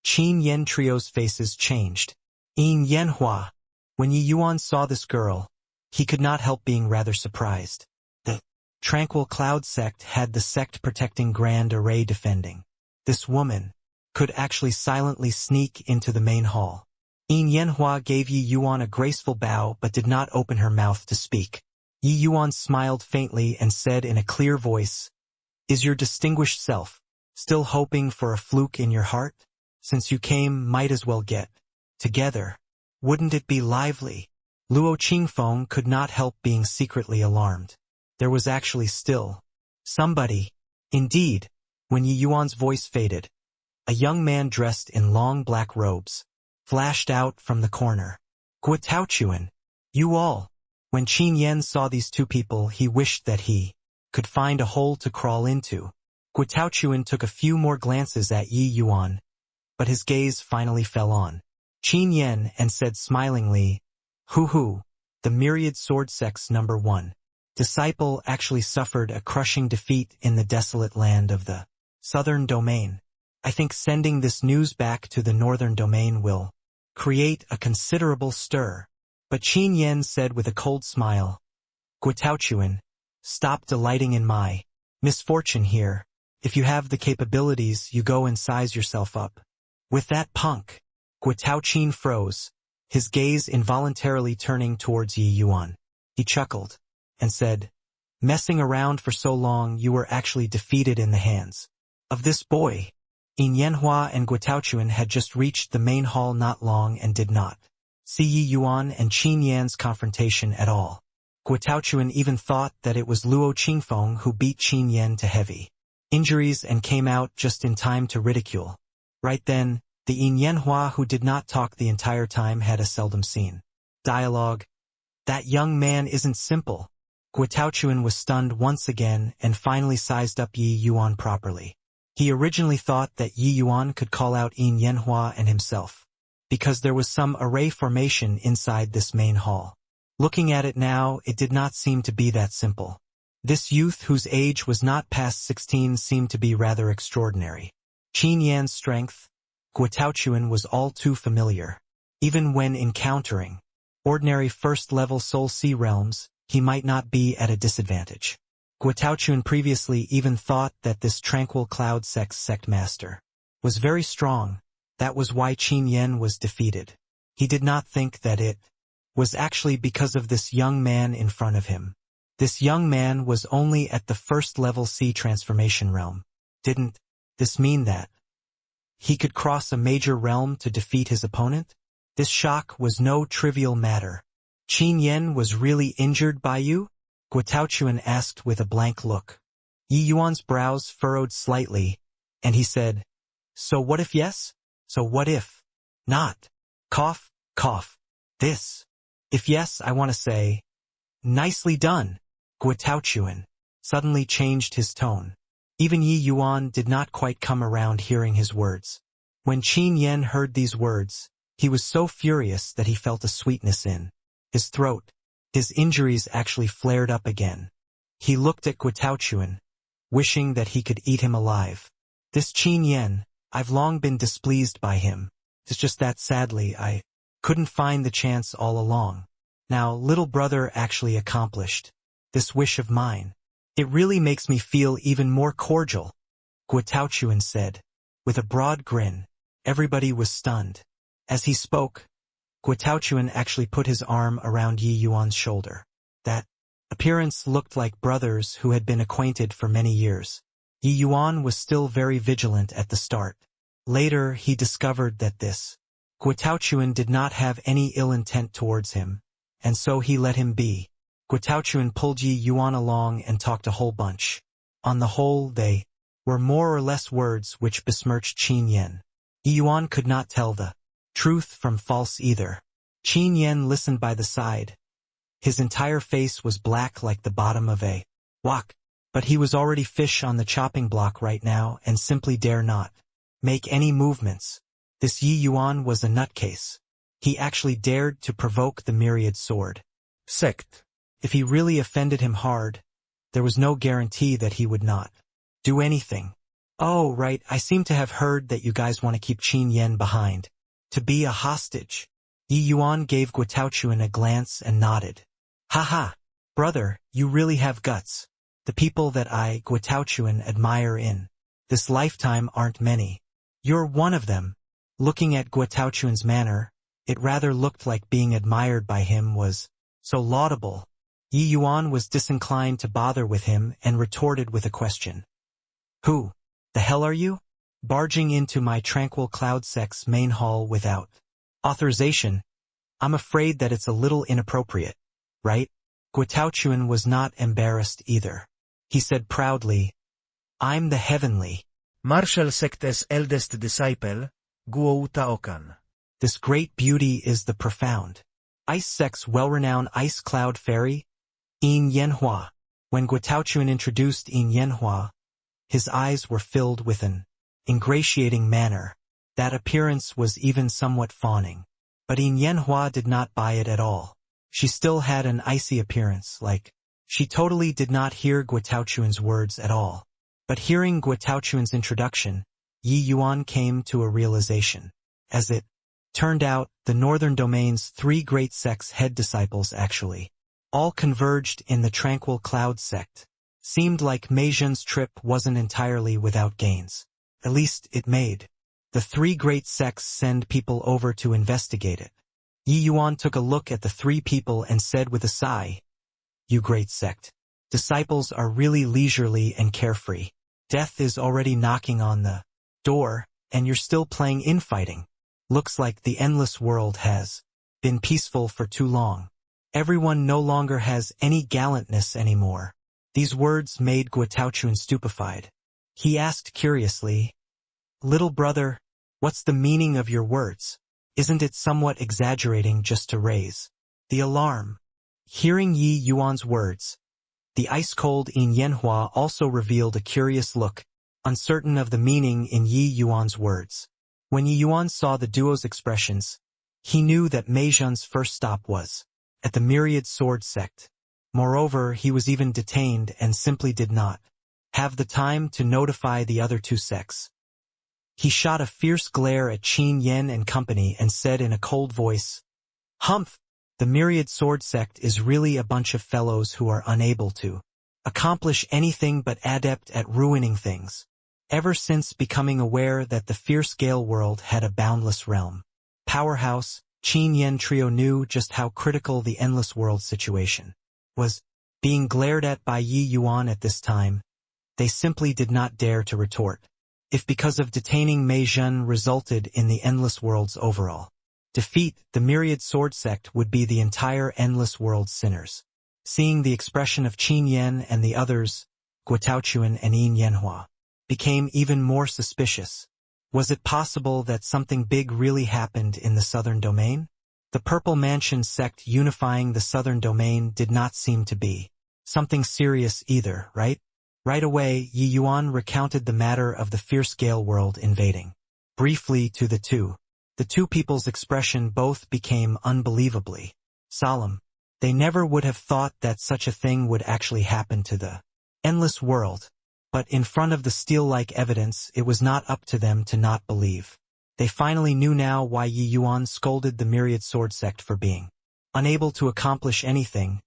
Qin Yen Trio's faces changed. Yin Yanhua. When Yi Yuan saw this girl, he could not help being rather surprised. The Tranquil Cloud sect had the sect protecting Grand Array defending. This woman could actually silently sneak into the main hall. Yin Yanhua gave Yi Yuan a graceful bow but did not open her mouth to speak. Yi Yuan smiled faintly and said in a clear voice, "Is your distinguished self still hoping for a fluke in your heart? Since you came, might as well get together. Wouldn't it be lively?" Luo Qingfeng could not help being secretly alarmed. There was actually still somebody. Indeed, when Yi Yuan's voice faded, a young man dressed in long black robes flashed out from the corner. "Guo Taochuan, you all." When Qin Yen saw these two people, he wished that he could find a hole to crawl into. Guo Taochuan took a few more glances at Yi Yuan, but his gaze finally fell on Qin Yen and said smilingly, "Hu, the myriad sword sect's #1 disciple actually suffered a crushing defeat in the desolate land of the southern domain. I think sending this news back to the northern domain will create a considerable stir." But Qin Yen said with a cold smile, "Guo Taochuan, stop delighting in my misfortune here. If you have the capabilities, you go and size yourself up with that punk." Guo Taochuan froze, his gaze involuntarily turning towards Yi Yuan. He chuckled and said, "Messing around for so long, you were actually defeated in the hands of this boy." Yin Yanhua and Guo Taochuan had just reached the main hall not long and did not see Yi Yuan and Qin Yan's confrontation at all. Guo Taochuan even thought that it was Luo Qingfeng who beat Qin Yan to heavy injuries and came out just in time to ridicule. Right then, the Yin Yanhua who did not talk the entire time had a seldom seen dialogue. "That young man isn't simple." Guo Taochuan was stunned once again and finally sized up Yi Yuan properly. He originally thought that Yi Yuan could call out Yin Yanhua and himself, because there was some array formation inside this main hall. Looking at it now, it did not seem to be that simple. This youth whose age was not past 16 seemed to be rather extraordinary. Qin Yan's strength, Guo Taochuan was all too familiar. Even when encountering ordinary first-level Soul Sea realms, he might not be at a disadvantage. Guo Taochuan previously even thought that this Tranquil Cloud sect's sect master was very strong. That was why Qin Yen was defeated. He did not think that it was actually because of this young man in front of him. This young man was only at the first-level sea transformation realm. Didn't this mean that he could cross a major realm to defeat his opponent? This shock was no trivial matter. "Qin Yen was really injured by you?" Guo Taochuan asked with a blank look. Yi Yuan's brows furrowed slightly, and he said, "So what if yes? So what if not?" Cough, cough. "This. If yes, I want to say, nicely done." Guo Taochuan suddenly changed his tone. Even Yi Yuan did not quite come around hearing his words. When Qin Yen heard these words, he was so furious that he felt a sweetness in his throat. His injuries actually flared up again. He looked at Guo Taochuan, wishing that he could eat him alive. This Qin Yen I've long been displeased by him. It's just that sadly I couldn't find the chance all along. Now little brother actually accomplished this wish of mine. It really makes me feel even more cordial, Guotao said, with a broad grin. Everybody was stunned. As he spoke, Guotao actually put his arm around Yi Yuan's shoulder. That appearance looked like brothers who had been acquainted for many years. Yi Yuan was still very vigilant at the start. Later he discovered that this Guotao did not have any ill intent towards him, and so he let him be. Guotao pulled Yi Yuan along and talked a whole bunch. On the whole, they were more or less words which besmirched Qin Yan. Yi Yuan could not tell the truth from false either. Qin Yan listened by the side. His entire face was black like the bottom of a wok, but he was already fish on the chopping block right now and simply dare not make any movements. This Yi Yuan was a nutcase. He actually dared to provoke the myriad sword sect. If he really offended him hard, there was no guarantee that he would not do anything. Oh, right, I seem to have heard that you guys want to keep Qin Yan behind. To be a hostage. Yi Yuan gave Guotao a glance and nodded. Haha, brother, you really have guts. The people that I, Guotao, admire in this lifetime aren't many. You're one of them. Looking at Guotao's manner, it rather looked like being admired by him was so laudable. Yi Yuan was disinclined to bother with him and retorted with a question. Who the hell are you? Barging into my tranquil cloud sect's main hall without authorization? I'm afraid that it's a little inappropriate, right? Guotao was not embarrassed either. He said proudly, I'm the heavenly Martial Sect's eldest disciple, Guo Taokan. This great beauty is the profound Ice Sect's well-renowned ice cloud fairy, Yin Yanhua. When Guotao introduced Yin Yanhua, his eyes were filled with an ingratiating manner. That appearance was even somewhat fawning. But Yin Yanhua did not buy it at all. She still had an icy appearance, like she totally did not hear Guotao's words at all. But hearing Guotao's introduction, Yi Yuan came to a realization. As it turned out, the Northern Domain's 3 great sects' head disciples actually all converged in the Tranquil Cloud sect. Seemed like Meizhen's trip wasn't entirely without gains. At least it made the 3 great sects send people over to investigate it. Yi Yuan took a look at the 3 people and said with a sigh, You great sect disciples are really leisurely and carefree. Death is already knocking on the door, and you're still playing infighting. Looks like the endless world has been peaceful for too long. Everyone no longer has any gallantness anymore. These words made Guotao stupefied. He asked curiously, Little brother, what's the meaning of your words? Isn't it somewhat exaggerating just to raise the alarm? Hearing Yi Yuan's words, the ice-cold Yin Yanhua also revealed a curious look, uncertain of the meaning in Yi Yuan's words. When Yi Yuan saw the duo's expressions, he knew that Meizhen's first stop was at the Myriad Sword sect. Moreover, he was even detained and simply did not have the time to notify the other 2 sects. He shot a fierce glare at Qin Yan and company and said in a cold voice, Humph! The Myriad Sword sect is really a bunch of fellows who are unable to accomplish anything but adept at ruining things. Ever since becoming aware that the fierce Gale world had a boundless realm powerhouse, Qin Yan trio knew just how critical the endless world situation was. Being glared at by Yi Yuan at this time, they simply did not dare to retort. If because of detaining Meizhen resulted in the endless world's overall defeat, the Myriad Sword sect would be the entire endless world's sinners. Seeing the expression of Qin Yan and the others, Guotao and Yin Yanhua, became even more suspicious. Was it possible that something big really happened in the Southern Domain? The Purple Mansion sect unifying the Southern Domain did not seem to be something serious either, right? Right away, Yi Yuan recounted the matter of the fierce Gale world invading. Briefly to the two people's expression both became unbelievably solemn. They never would have thought that such a thing would actually happen to the endless world. But in front of the steel-like evidence, it was not up to them to not believe. They finally knew now why Yi Yuan scolded the myriad sword sect for being unable to accomplish anything,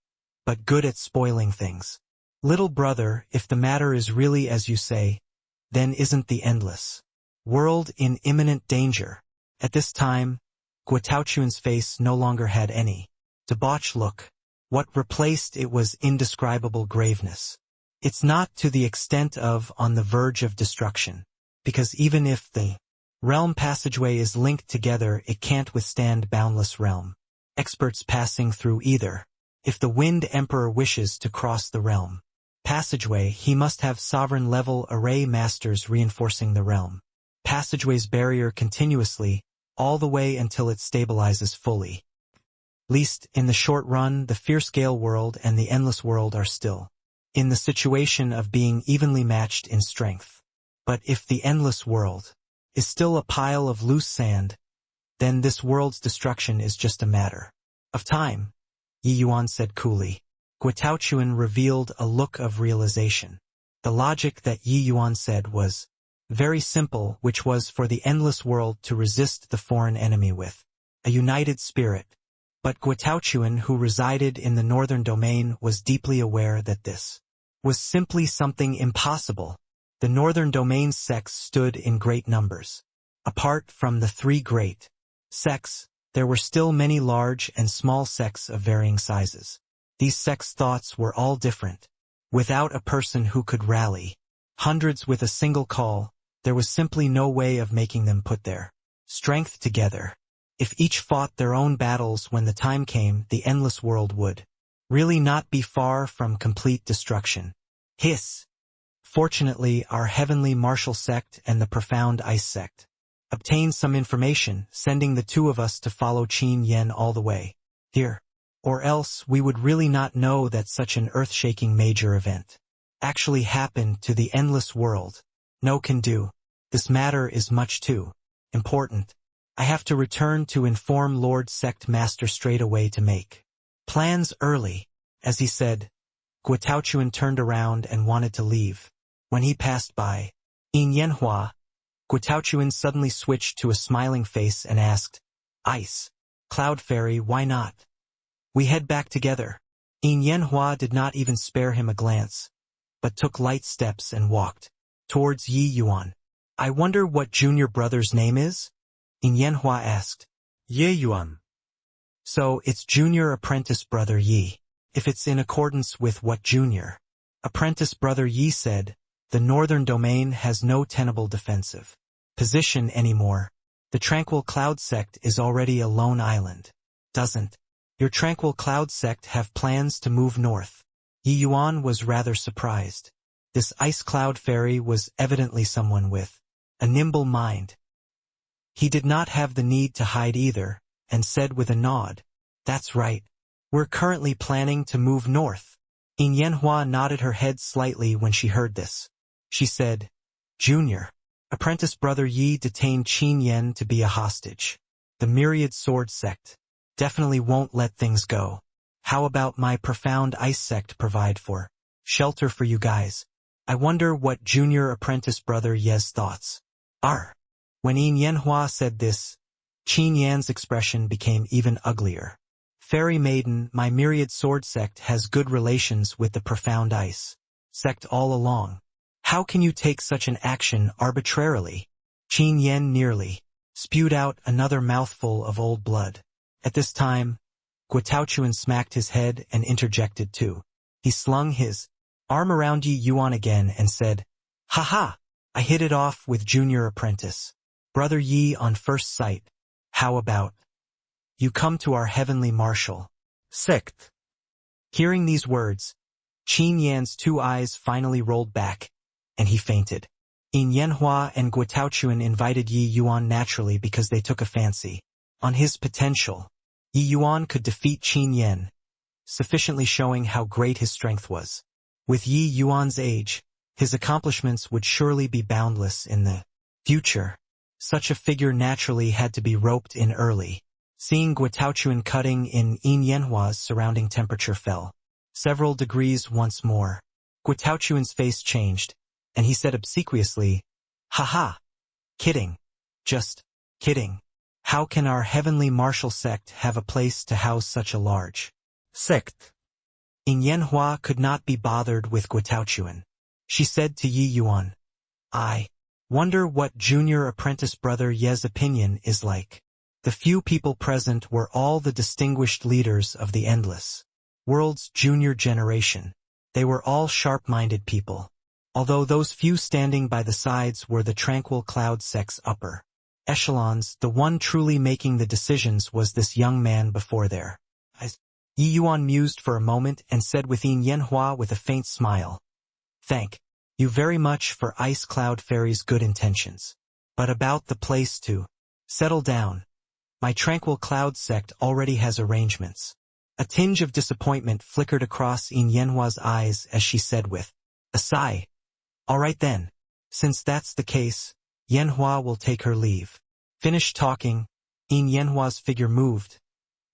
but good at spoiling things. Little brother, if the matter is really as you say, then isn't the endless world in imminent danger? At this time, Guotaochuan's face no longer had any debauched look. What replaced it was indescribable graveness. It's not to the extent of on the verge of destruction, because even if the realm passageway is linked together, it can't withstand boundless realm experts passing through either. If the Wind Emperor wishes to cross the realm passageway, he must have sovereign-level array masters reinforcing the realm passageway's barrier continuously, all the way until it stabilizes fully. Least, in the short run, the fierce-scale world and the endless world are still in the situation of being evenly matched in strength. But if the endless world is still a pile of loose sand, then this world's destruction is just a matter of time, Yi Yuan said coolly. Guotaochuan revealed a look of realization. The logic that Yi Yuan said was very simple, which was for the endless world to resist the foreign enemy with a united spirit. But Guotaochuan, who resided in the northern domain, was deeply aware that this was simply something impossible. The northern domain's sects stood in great numbers. Apart from the three great sects, there were still many large and small sects of varying sizes. These sects' thoughts were all different. Without a person who could rally hundreds with a single call, there was simply no way of making them put their strength together. If each fought their own battles when the time came, the endless world would really not be far from complete destruction. Hiss. Fortunately, our heavenly martial sect and the profound ice sect obtained some information, sending the two of us to follow Qin Yen all the way here. Or else we would really not know that such an earth-shaking major event actually happened to the endless world. No can do. This matter is much too important. I have to return to inform Lord Sect Master straight away to make plans early. As he said, Guotaochuan turned around and wanted to leave. When he passed by Yin Yanhua, Guotaochuan suddenly switched to a smiling face and asked, "Ice, Cloud Fairy, why not? We head back together." Yin Yanhua did not even spare him a glance, but took light steps and walked towards Yi Yuan. "I wonder what junior brother's name is?" Yin Yanhua asked. Ye Yuan. "So it's junior apprentice brother Yi. If it's in accordance with what junior apprentice brother Yi said, the northern domain has no tenable defensive position anymore. The Tranquil Cloud Sect is already a lone island. Doesn't your Tranquil Cloud Sect have plans to move north?" Yi Yuan was rather surprised. This Ice Cloud Fairy was evidently someone with a nimble mind. He did not have the need to hide either, and said with a nod, "That's right. We're currently planning to move north." Yin Yanhua nodded her head slightly when she heard this. She said, "Junior apprentice brother Yi detained Qin Yen to be a hostage. The myriad sword sect definitely won't let things go. How about my profound ice sect provide for shelter for you guys? I wonder what junior apprentice brother Ye's thoughts are." When Yin Yanhua said this, Qin Yan's expression became even uglier. "Fairy Maiden, my myriad sword sect has good relations with the profound ice sect all along. How can you take such an action arbitrarily?" Qin Yan nearly spewed out another mouthful of old blood. At this time, Guotaochuan smacked his head and interjected too. He slung his arm around Yi Yuan again and said, "Ha ha! I hit it off with junior apprentice brother Yi on first sight. How about you come to our heavenly martial sect?" Hearing these words, Qin Yan's two eyes finally rolled back, and he fainted. Yin Yanhua and Guotaochuan invited Yi Yuan naturally because they took a fancy on his potential. Yi Yuan could defeat Qin Yan, sufficiently showing how great his strength was. With Yi Yuan's age, his accomplishments would surely be boundless in the future. Such a figure naturally had to be roped in early. Seeing Guotaochuan cutting in, Yin Yanhua's surrounding temperature fell several degrees once more. Guotaochuan's face changed. and he said obsequiously, "Ha-ha! Kidding. Just kidding. How can our heavenly martial sect have a place to house such a large sect?" Yin Yanhua could not be bothered with Guitaochuan. She said to Yi Yuan, "I wonder what junior apprentice brother Ye's opinion is like." The few people present were all the distinguished leaders of the Endless World's junior generation. They were all sharp-minded people. Although those few standing by the sides were the tranquil cloud sect's upper echelons, the one truly making the decisions was this young man before their eyes. Yi Yuan mused for a moment and said within Yanhua with a faint smile, "Thank you very much for Ice Cloud Fairy's good intentions. But about the place to settle down, my tranquil cloud sect already has arrangements." A tinge of disappointment flickered across Yin Yanhua's eyes as she said with a sigh, "All right then. Since that's the case, Yanhua will take her leave." Finished talking, Yin Yanhua's figure moved,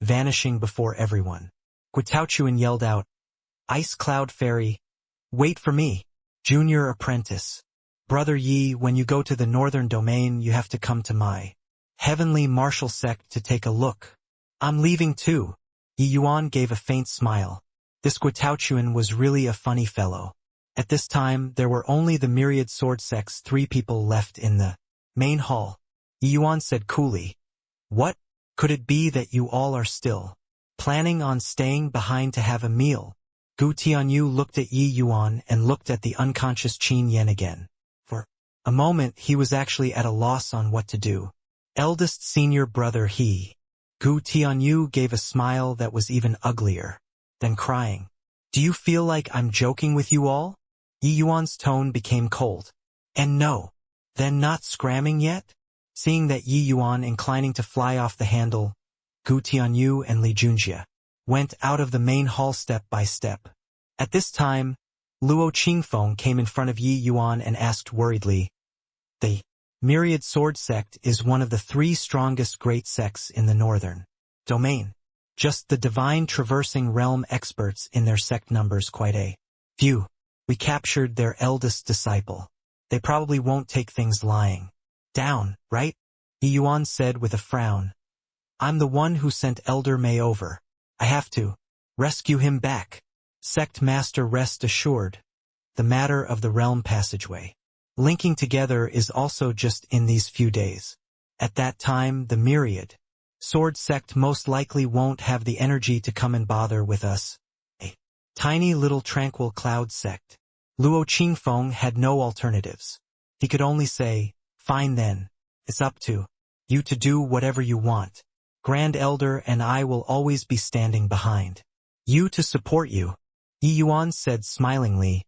vanishing before everyone. Guitaochuan yelled out, "Ice Cloud Fairy, wait for me, junior apprentice. Brother Yi, when you go to the northern domain you have to come to my heavenly martial sect to take a look. I'm leaving too." Yi Yuan gave a faint smile. This Guitaochuan was really a funny fellow. At this time there were only the myriad sword sect's 3 people left in the main hall. Yi Yuan said coolly, "What? Could it be that you all are still planning on staying behind to have a meal?" Gu Tianyu looked at Yi Yuan and looked at the unconscious Qin Yan again. For a moment he was actually at a loss on what to do. Eldest senior brother he. Gu Tianyu gave a smile that was even uglier than crying. "Do you feel like I'm joking with you all?" Yi Yuan's tone became cold. "And no. Then not scramming yet?" Seeing that Yi Yuan inclining to fly off the handle, Gu Tianyu and Li Junjie went out of the main hall step by step. At this time, Luo Qingfeng came in front of Yi Yuan and asked worriedly, "The Myriad Sword Sect is one of the 3 strongest great sects in the northern domain. Just the divine traversing realm experts in their sect numbers quite a few. We captured their eldest disciple. They probably won't take things lying down, right?" Yi Yuan said with a frown. "I'm the one who sent Elder Mei over. I have to rescue him back. Sect Master, rest assured. The matter of the realm passageway linking together is also just in these few days. At that time the Myriad Sword Sect most likely won't have the energy to come and bother with us. A tiny little tranquil cloud sect." Luo Qingfeng had no alternatives. He could only say, "Fine then. It's up to you to do whatever you want. Grand Elder and I will always be standing behind you to support you." Yi Yuan said smilingly,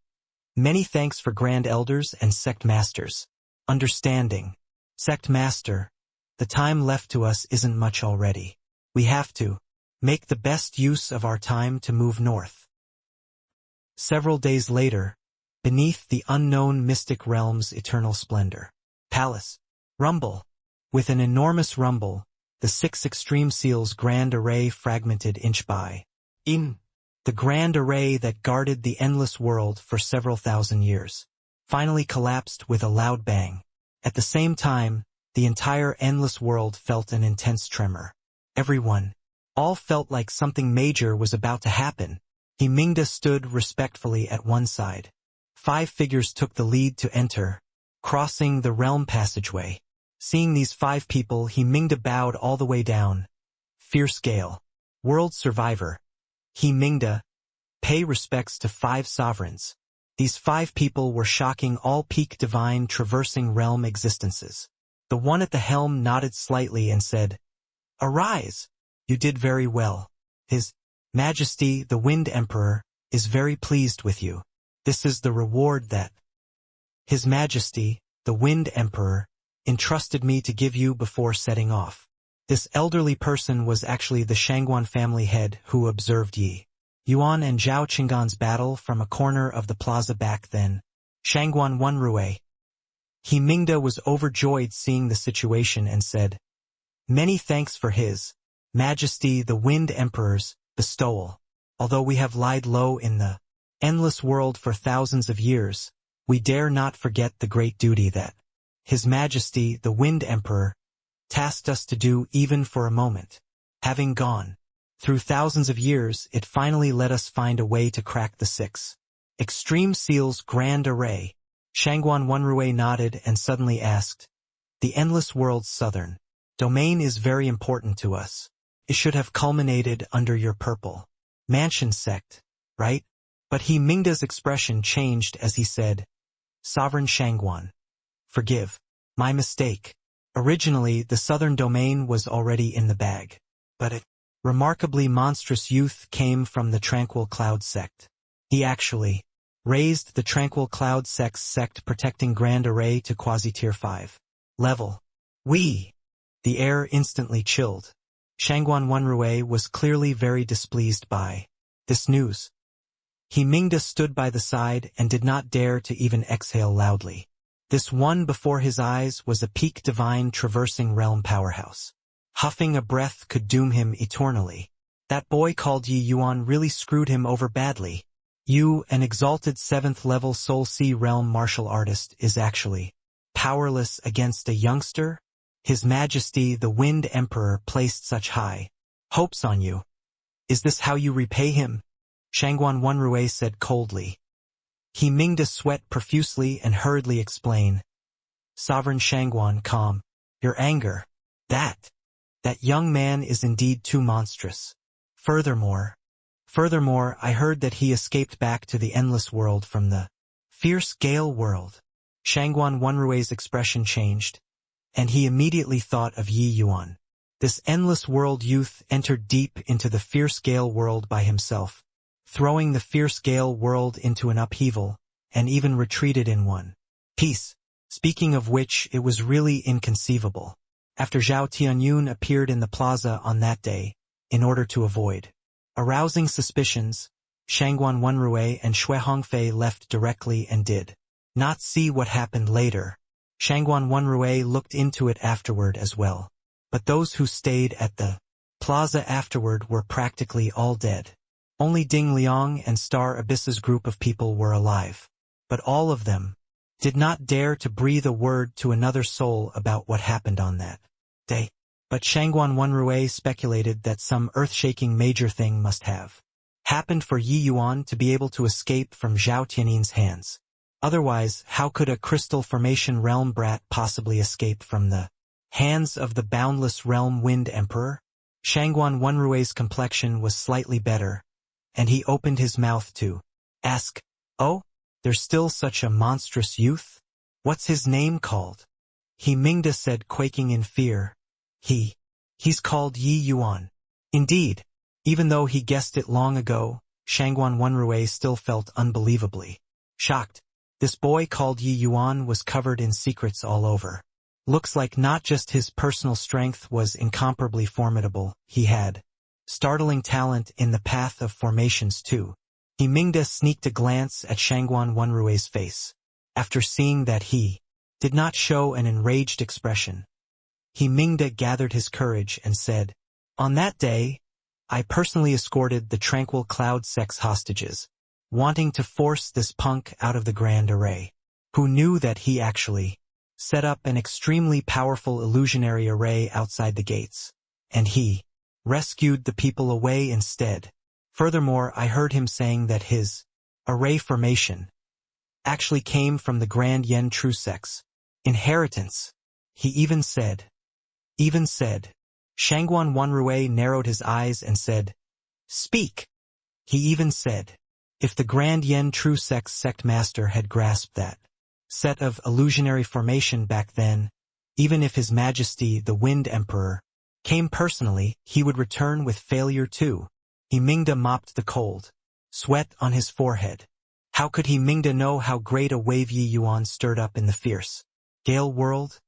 "Many thanks for Grand Elders and Sect Masters. Understanding. Sect Master, the time left to us isn't much already. We have to make the best use of our time to move north." Several days later, beneath the unknown mystic realm's eternal splendor, Palace Rumble. With an enormous rumble, the 6 extreme seals' grand array fragmented inch by inch. The grand array that guarded the endless world for several thousand years finally collapsed with a loud bang. At the same time, the entire endless world felt an intense tremor. Everyone, all felt like something major was about to happen. Himingda stood respectfully at one side. 5 figures took the lead to enter, crossing the realm passageway. Seeing these 5 people, Himingda bowed all the way down. "Fierce Gale, World Survivor. Himingda, pay respects to 5 sovereigns." These 5 people were shocking all peak divine traversing realm existences. The one at the helm nodded slightly and said, "Arise, you did very well. His Majesty, the Wind Emperor, is very pleased with you. This is the reward that His Majesty, the Wind Emperor, entrusted me to give you before setting off." This elderly person was actually the Shangguan family head who observed Yi Yuan and Zhao Qinggan's battle from a corner of the plaza back then. Shangguan Wenrui. Himingda was overjoyed seeing the situation and said, "Many thanks for His Majesty the Wind Emperor's bestowal. Although we have lied low in the endless world for thousands of years, we dare not forget the great duty that His Majesty, the Wind Emperor, tasked us to do even for a moment. Having gone through thousands of years, it finally let us find a way to crack the 6 Extreme Seal's grand array. Shangguan Wenrui nodded and suddenly asked, "The Endless World's southern domain is very important to us. It should have culminated under your Purple Mansion sect, right?" But Mingda's expression changed as he said, "Sovereign Shangguan, forgive my mistake. Originally, the southern domain was already in the bag, but a remarkably monstrous youth came from the Tranquil Cloud sect. He actually raised the Tranquil Cloud sect's sect protecting Grand Array to quasi-tier 5 level. We." The air instantly chilled. Shangguan Wenrui was clearly very displeased by this news. Mingda stood by the side and did not dare to even exhale loudly. This one before his eyes was a peak divine traversing realm powerhouse. Huffing a breath could doom him eternally. That boy called Yi Yuan really screwed him over badly. You, an exalted 7th level Soul Sea realm martial artist, is actually powerless against a youngster? His Majesty the Wind Emperor placed such high hopes on you. Is this how you repay him?" Shangguan Wenrui said coldly. Mingda sweat profusely and hurriedly explained, "Sovereign Shangguan, calm your anger. That young man is indeed too monstrous. Furthermore, I heard that he escaped back to the Endless World from the Fierce Gale World." Shangguan Wenrui's expression changed, and he immediately thought of Yi Yuan. This Endless World youth entered deep into the Fierce Gale World by himself, throwing the Fierce Gale World into an upheaval, and even retreated in one piece. Speaking of which, it was really inconceivable. After Zhao Tianyun appeared in the plaza on that day, in order to avoid arousing suspicions, Shangguan Wenrui and Shui Hongfei left directly and did not see what happened later. Shangguan Wenrui looked into it afterward as well. But those who stayed at the plaza afterward were practically all dead. Only Ding Liang and Star Abyss's group of people were alive. But all of them did not dare to breathe a word to another soul about what happened on that day. But Shangguan Wenrui speculated that some earth-shaking major thing must have happened for Yi Yuan to be able to escape from Zhao Tianyin's hands. Otherwise, how could a Crystal Formation realm brat possibly escape from the hands of the boundless realm Wind Emperor? Shangguan Wenrui's complexion was slightly better, and he opened his mouth to ask, "Oh, there's still such a monstrous youth? What's his name called?" Mingda said, quaking in fear. He's called Yi Yuan." Indeed, even though he guessed it long ago, Shangguan Wenrui still felt unbelievably shocked. This boy called Yi Yuan was covered in secrets all over. Looks like not just his personal strength was incomparably formidable, he had startling talent in the path of formations too. Mingda sneaked a glance at Shangguan Wenrui's face. After seeing that he did not show an enraged expression, Mingda gathered his courage and said, "On that day, I personally escorted the Tranquil Cloud sect's hostages, wanting to force this punk out of the Grand Array, who knew that he actually set up an extremely powerful illusionary array outside the gates, and he rescued the people away instead. Furthermore, I heard him saying that his array formation actually came from the Grand Yen True Sect's inheritance. He even said, Shangguan Wenrui narrowed his eyes and said, "Speak." He even said, if the Grand Yen True Sect's sect master had grasped that set of illusionary formation back then, even if His Majesty the Wind Emperor came personally, he would return with failure too. Mingda mopped the cold sweat on his forehead. How could Mingda know how great a wave Yi Yuan stirred up in the fierce Gale world?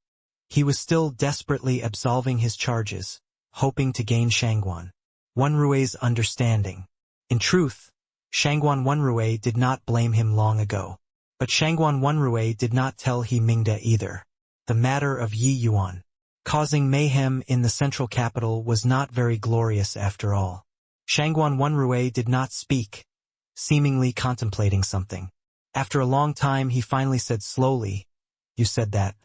He was still desperately absolving his charges, hoping to gain Shangguan Wenrui's understanding. In truth, Shangguan Wenrui did not blame him long ago. But Shangguan Wenrui did not tell Mingda either. The matter of Yi Yuan causing mayhem in the central capital was not very glorious after all. Shangguan Wenrui did not speak, seemingly contemplating something. After a long time he finally said slowly, "You said that.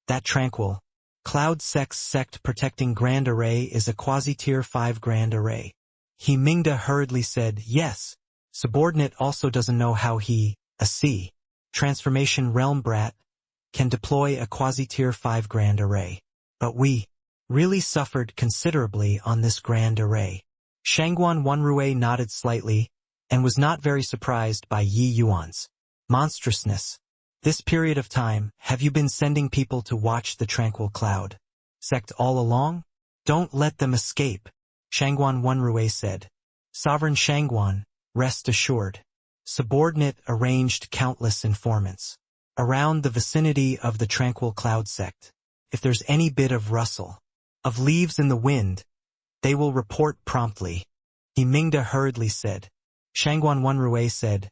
That tranquil cloud sect protecting Grand Array is a quasi-tier 5 Grand Array." He Mingda hurriedly said, "Yes. Subordinate also doesn't know how he, a C, transformation realm brat, can deploy a quasi-tier 5 Grand Array. But we really suffered considerably on this Grand Array." Shangguan Wenrui nodded slightly, and was not very surprised by Yi Yuan's monstrousness. "This period of time, have you been sending people to watch the Tranquil Cloud sect all along? Don't let them escape," Shangguan Wenrui said. "Sovereign Shangguan, rest assured." Subordinate arranged countless informants around the vicinity of the Tranquil Cloud sect. If there's any bit of rustle of leaves in the wind, they will report promptly. He Mingda hurriedly said. Shangguan Wenrui said,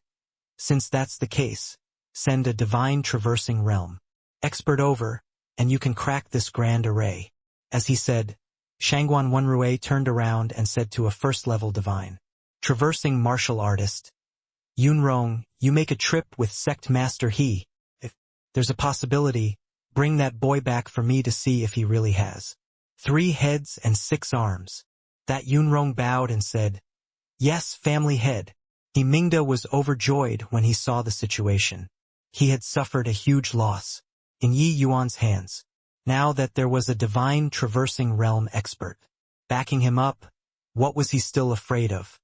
"Since that's the case, send a divine traversing realm expert over, and you can crack this Grand Array." As he said, Shangguan Wenrui turned around and said to a first-level divine traversing martial artist, "Yunrong, you make a trip with Sect Master He. If there's a possibility, bring that boy back for me to see if he really has 3 heads and 6 arms." That Yunrong bowed and said, "Yes, family head." He Mingda was overjoyed when he saw the situation. He had suffered a huge loss in Yi Yuan's hands. Now that there was a divine traversing realm expert backing him up, what was he still afraid of?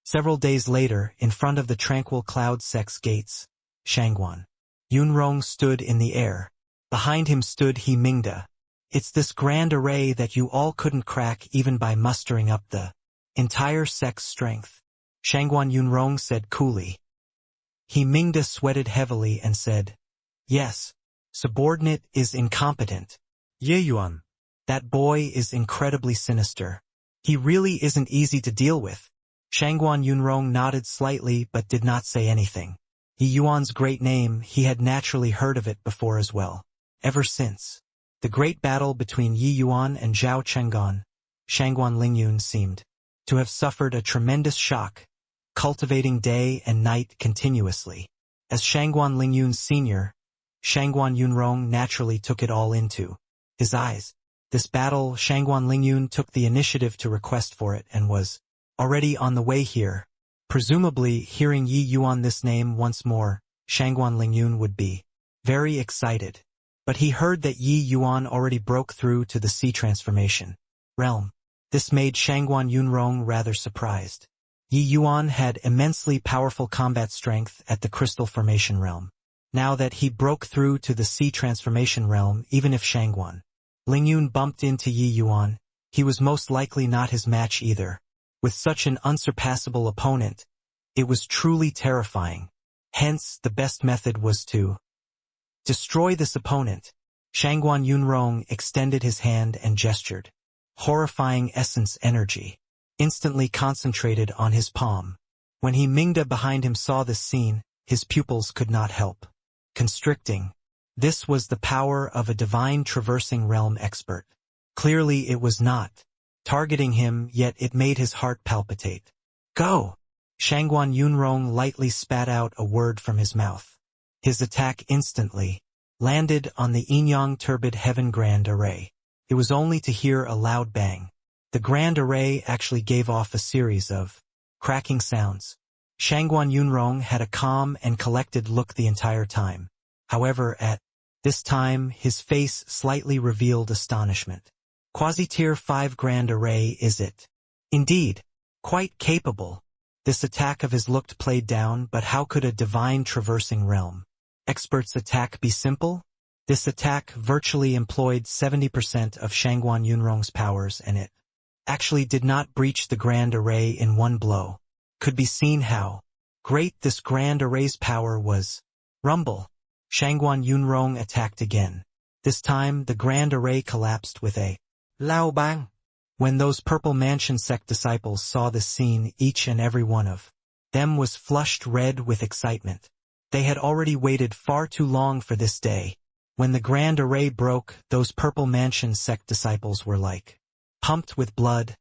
Several days later, in front of the Tranquil Cloud sect's gates, Shangguan Yunrong stood in the air. Behind him stood He Mingda. "It's this Grand Array that you all couldn't crack even by mustering up the entire sect's strength," Shangguan Yunrong said coolly. He Mingda sweated heavily and said, "Yes, subordinate is incompetent. Ye Yuan. That boy is incredibly sinister. He really isn't easy to deal with." Shangguan Yunrong nodded slightly but did not say anything. Yi Yuan's great name, he had naturally heard of it before as well. Ever since the great battle between Yi Yuan and Zhao Chenggan, Shangguan Lingyun seemed to have suffered a tremendous shock, cultivating day and night continuously. As Shangguan Lingyun's senior, Shangguan Yunrong naturally took it all into his eyes. This battle, Shangguan Lingyun took the initiative to request for it and was already on the way here. Presumably, hearing Yi Yuan this name once more, Shangguan Lingyun would be very excited. But he heard that Yi Yuan already broke through to the sea transformation realm. This made Shangguan Yunrong rather surprised. Yi Yuan had immensely powerful combat strength at the crystal formation realm. Now that he broke through to the sea transformation realm, even if Shangguan Lingyun bumped into Yi Yuan, he was most likely not his match either. With such an unsurpassable opponent, it was truly terrifying. Hence, the best method was to destroy this opponent. Shangguan Yunrong extended his hand and gestured. Horrifying essence energy instantly concentrated on his palm. When He Mingda behind him saw this scene, his pupils could not help constricting. This was the power of a divine traversing realm expert. Clearly it was not targeting him, yet it made his heart palpitate. "Go!" Shangguan Yunrong lightly spat out a word from his mouth. His attack instantly landed on the Yin-Yang Turbid Heaven Grand Array. It was only to hear a loud bang. The Grand Array actually gave off a series of cracking sounds. Shangguan Yunrong had a calm and collected look the entire time. However, at this time, his face slightly revealed astonishment. Quasi-tier 5 Grand Array is it? Indeed, quite capable. This attack of his looked played down, but how could a divine traversing realm expert's attack be simple? This attack virtually employed 70% of Shangguan Yunrong's powers, and it actually did not breach the Grand Array in one blow. Could be seen how great this Grand Array's power was. Rumble. Shangguan Yunrong attacked again. This time, the Grand Array collapsed with a Lao Bang. When those Purple Mansion sect disciples saw this scene, each and every one of them was flushed red with excitement. They had already waited far too long for this day. When the Grand Array broke, those Purple Mansion sect disciples were like pumped with blood,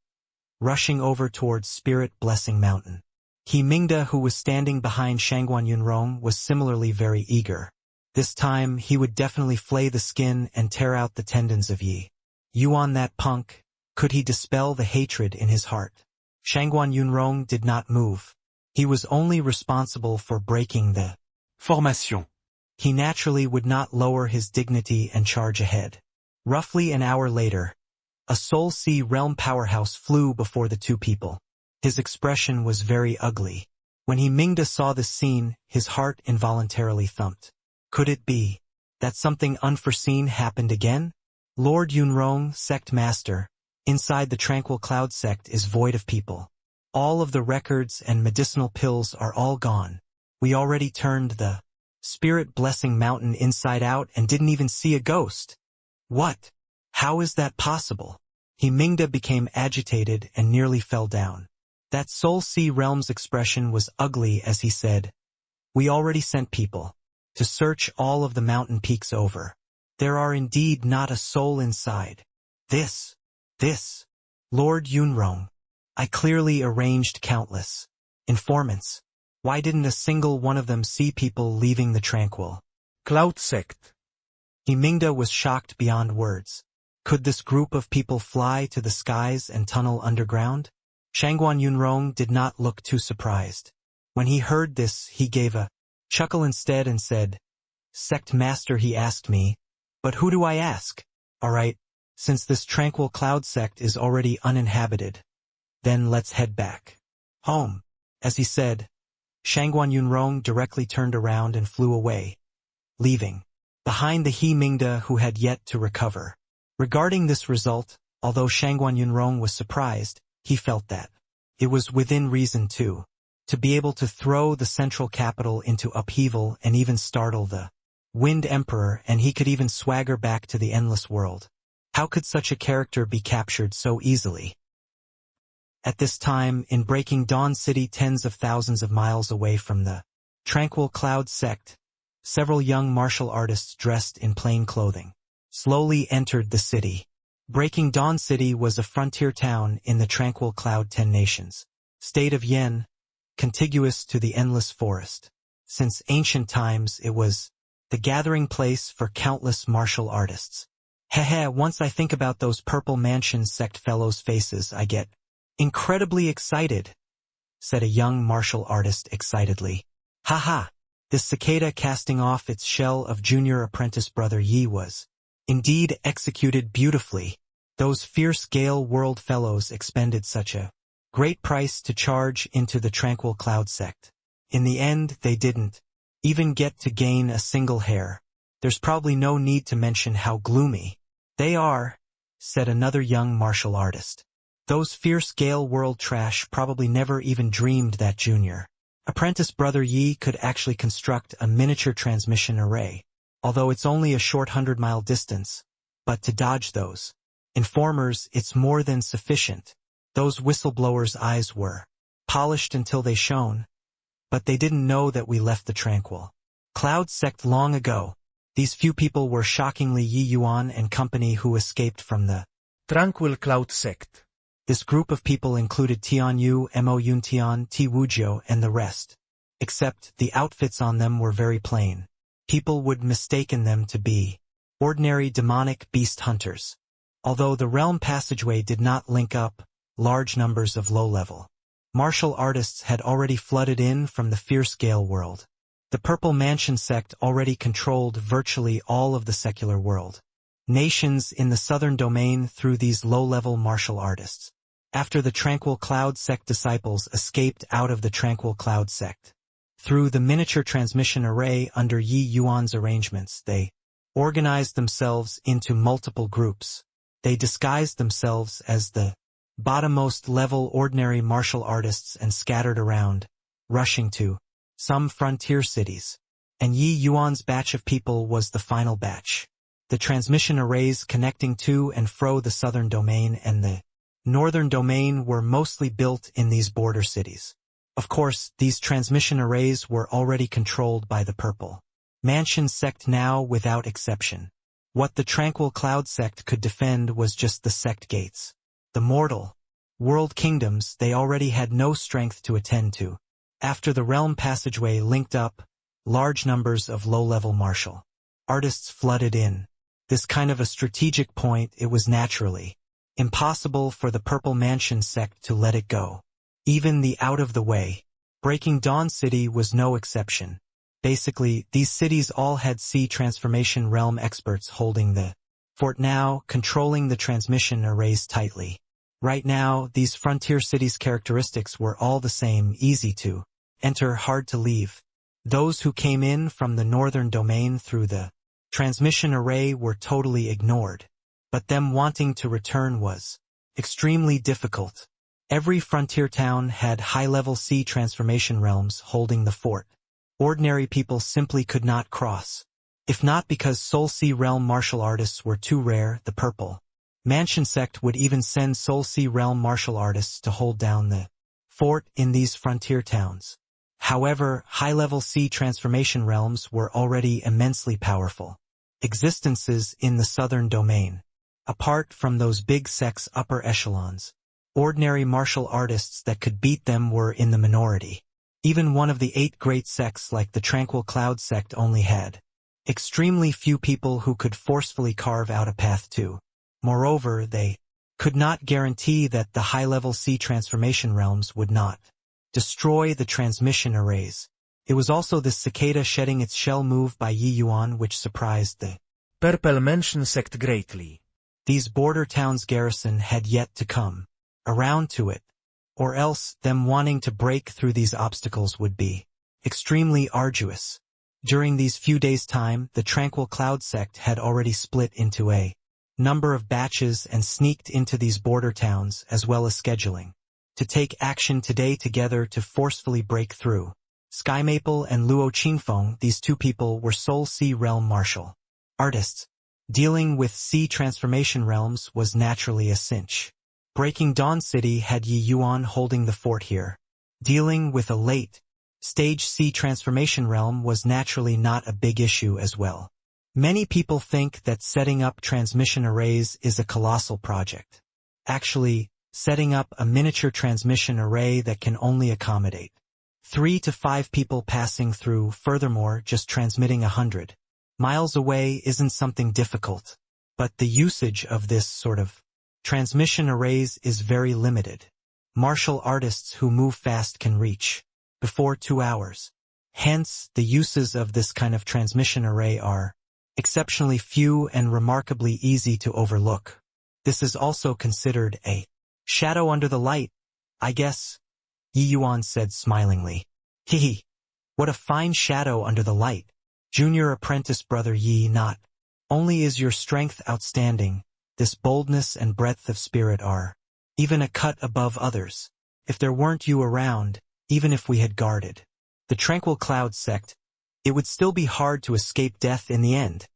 rushing over towards Spirit Blessing Mountain. He Mingda, who was standing behind Shangguan Yunrong, was similarly very eager. This time he would definitely flay the skin and tear out the tendons of Yi Yuan, that punk. Could he dispel the hatred in his heart? Shangguan Yunrong did not move. He was only responsible for breaking the Formation. He naturally would not lower his dignity and charge ahead. Roughly an hour later, a Soul Sea realm powerhouse flew before the two people. His expression was very ugly. When he Mingda saw this scene, his heart involuntarily thumped. Could it be that something unforeseen happened again? Lord Yunrong, sect master, inside the Tranquil Cloud sect is void of people. All of the records and medicinal pills are all gone. We already turned the Spirit Blessing Mountain inside out and didn't even see a ghost. What? How is that possible? He Mingda became agitated and nearly fell down. That Soul Sea Realm's expression was ugly as he said, "We already sent people to search all of the mountain peaks over. There are indeed not a soul inside. This, Lord Yunrong, I clearly arranged countless informants. Why didn't a single one of them see people leaving the Tranquil Cloud sect. He Mingda was shocked beyond words. Could this group of people fly to the skies and tunnel underground? Shangguan Yunrong did not look too surprised. When he heard this, he gave a chuckle instead and said, "Sect master," he asked me. "But who do I ask? Alright, since this Tranquil Cloud sect is already uninhabited, then let's head back home." As he said, Shangguan Yunrong directly turned around and flew away, leaving behind the He Mingda, who had yet to recover. Regarding this result, although Shangguan Yunrong was surprised, he felt that it was within reason too, to be able to throw the central capital into upheaval and even startle the Wind Emperor, and he could even swagger back to the endless world. How could such a character be captured so easily? At this time, in Breaking Dawn City, tens of thousands of miles away from the Tranquil Cloud sect, several young martial artists dressed in plain clothing slowly entered the city. Breaking Dawn City was a frontier town in the Tranquil Cloud 10 Nations state of Yen, contiguous to the endless forest. Since ancient times, it was the gathering place for countless martial artists. Hehe, once I think about those Purple Mansion sect fellows' faces, I get incredibly excited, said a young martial artist excitedly. Haha, this cicada casting off its shell of junior apprentice brother Yi was indeed executed beautifully. Those fierce Gale World fellows expended such a great price to charge into the Tranquil Cloud sect. In the end, they didn't even get to gain a single hair. There's probably no need to mention how gloomy they are, said another young martial artist. Those fierce Gale World trash probably never even dreamed that junior apprentice brother Yi could actually construct a miniature transmission array, although it's only a short 100-mile distance. But to dodge those informers, it's more than sufficient. Those whistleblowers' eyes were polished until they shone, but they didn't know that we left the Tranquil Cloud sect long ago. These few people were shockingly Yi Yuan and company who escaped from the Tranquil Cloud sect. This group of people included Tian Yu, Mo Yuntian, Ti Wujiu, and the rest. Except the outfits on them were very plain. People would mistaken them to be ordinary demonic beast hunters. Although the realm passageway did not link up, large numbers of low-level martial artists had already flooded in from the fierce Gale world. The Purple Mansion sect already controlled virtually all of the secular world nations in the southern domain through these low-level martial artists. After the Tranquil Cloud sect disciples escaped out of the Tranquil Cloud sect, through the miniature transmission array under Yi Yuan's arrangements, they organized themselves into multiple groups. They disguised themselves as the bottommost level ordinary martial artists and scattered around, rushing to some frontier cities. And Yi Yuan's batch of people was the final batch. The transmission arrays connecting to and fro the southern domain and the northern domain were mostly built in these border cities. Of course, these transmission arrays were already controlled by the Purple Mansion sect now without exception. What the Tranquil Cloud sect could defend was just the sect gates. The mortal world kingdoms they already had no strength to attend to. After the realm passageway linked up, large numbers of low-level martial artists flooded in. This kind of a strategic point, it was naturally impossible for the Purple Mansion sect to let it go. Even the out-of-the-way Breaking Dawn City was no exception. Basically, these cities all had C transformation realm experts holding the fort now, controlling the transmission arrays tightly. Right now, these frontier cities' characteristics were all the same: easy to enter, hard to leave. Those who came in from the northern domain through the transmission array were totally ignored. But them wanting to return was extremely difficult. Every frontier town had high-level C transformation realms holding the fort. Ordinary people simply could not cross. If not because Soul C realm martial artists were too rare, the Purple Mansion sect would even send Soul C realm martial artists to hold down the fort in these frontier towns. However, high-level C transformation realms were already immensely powerful existences in the southern domain. Apart from those big sects' upper echelons, ordinary martial artists that could beat them were in the minority. Even one of the 8 great sects like the Tranquil Cloud sect only had extremely few people who could forcefully carve out a path to. Moreover, they could not guarantee that the high-level C transformation realms would not destroy the transmission arrays. It was also this cicada shedding its shell move by Yi Yuan which surprised the Purple Mansion sect greatly. These border towns' garrison had yet to come around to it, or else them wanting to break through these obstacles would be extremely arduous. During these few days' time, the Tranquil Cloud sect had already split into a number of batches and sneaked into these border towns as well as scheduling to take action today together to forcefully break through. Sky Maple and Luo Qingfeng, these 2 people were Soul C realm martial artists. Dealing with C transformation realms was naturally a cinch. Breaking Dawn City had Yi Yuan holding the fort here. Dealing with a late-stage C transformation realm was naturally not a big issue as well. Many people think that setting up transmission arrays is a colossal project. Actually, setting up a miniature transmission array that can only accommodate 3 to 5 people passing through, furthermore, just transmitting 100 miles away isn't something difficult. But the usage of this sort of transmission arrays is very limited. Martial artists who move fast can reach before 2 hours. Hence, the uses of this kind of transmission array are exceptionally few and remarkably easy to overlook. This is also considered a shadow under the light, I guess, Yi Yuan said smilingly. Hehe. What a fine shadow under the light. Junior apprentice brother Yi, not only is your strength outstanding, this boldness and breadth of spirit are even a cut above others. If there weren't you around, even if we had guarded the Tranquil Cloud sect, it would still be hard to escape death in the end.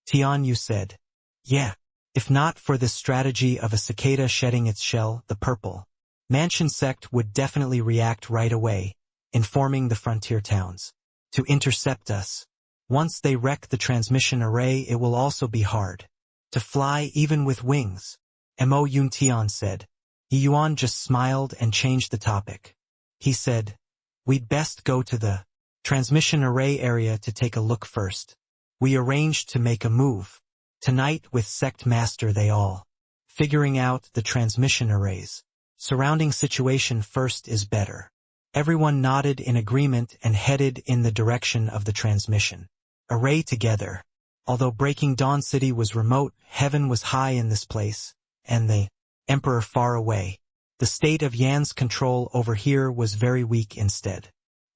Tian Yu said. Yeah. If not for this strategy of a cicada shedding its shell, the Purple Mansion sect would definitely react right away, informing the frontier towns to intercept us. Once they wreck the transmission array, it will also be hard to fly even with wings, Mo Yuntian said. Yi Yuan just smiled and changed the topic. He said, we'd best go to the transmission array area to take a look first. We arranged to make a move tonight with Sect Master they all figuring out the transmission arrays. Surrounding situation first is better. Everyone nodded in agreement and headed in the direction of the transmission array together. Although Breaking Dawn City was remote, heaven was high in this place, and the Emperor far away. The state of Yan's control over here was very weak instead,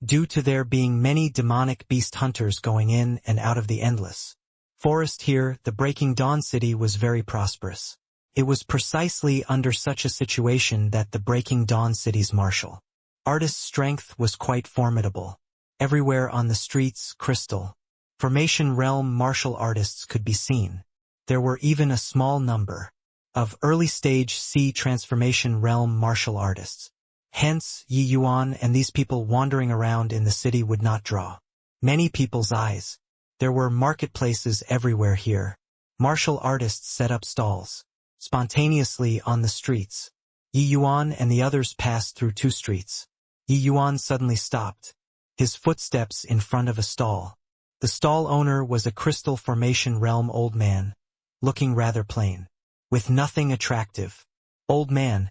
due to there being many demonic beast hunters going in and out of the endless forest here. The Breaking Dawn City was very prosperous. It was precisely under such a situation that the Breaking Dawn City's martial artist's strength was quite formidable. Everywhere on the streets, crystal formation realm martial artists could be seen. There were even a small number of early-stage C transformation realm martial artists. Hence, Yi Yuan and these people wandering around in the city would not draw many people's eyes. There were marketplaces everywhere here. Martial artists set up stalls spontaneously on the streets. Yi Yuan and the others passed through 2 streets. Yi Yuan suddenly stopped, his footsteps in front of a stall. The stall owner was a crystal formation realm old man, looking rather plain, with nothing attractive. "Old man,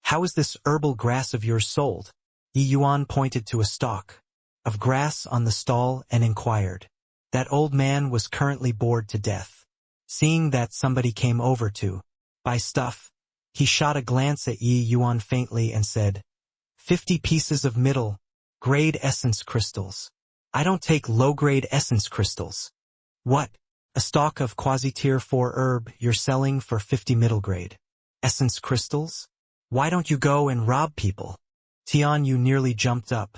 how is this herbal grass of yours sold?" Yi Yuan pointed to a stalk of grass on the stall and inquired. That old man was currently bored to death. Seeing that somebody came over to buy stuff, he shot a glance at Yi Yuan faintly and said, 50 pieces of middle-grade essence crystals. I don't take low-grade essence crystals. What? A stalk of quasi-tier 4 herb you're selling for 50 middle-grade essence crystals? Why don't you go and rob people? Tian Yu nearly jumped up.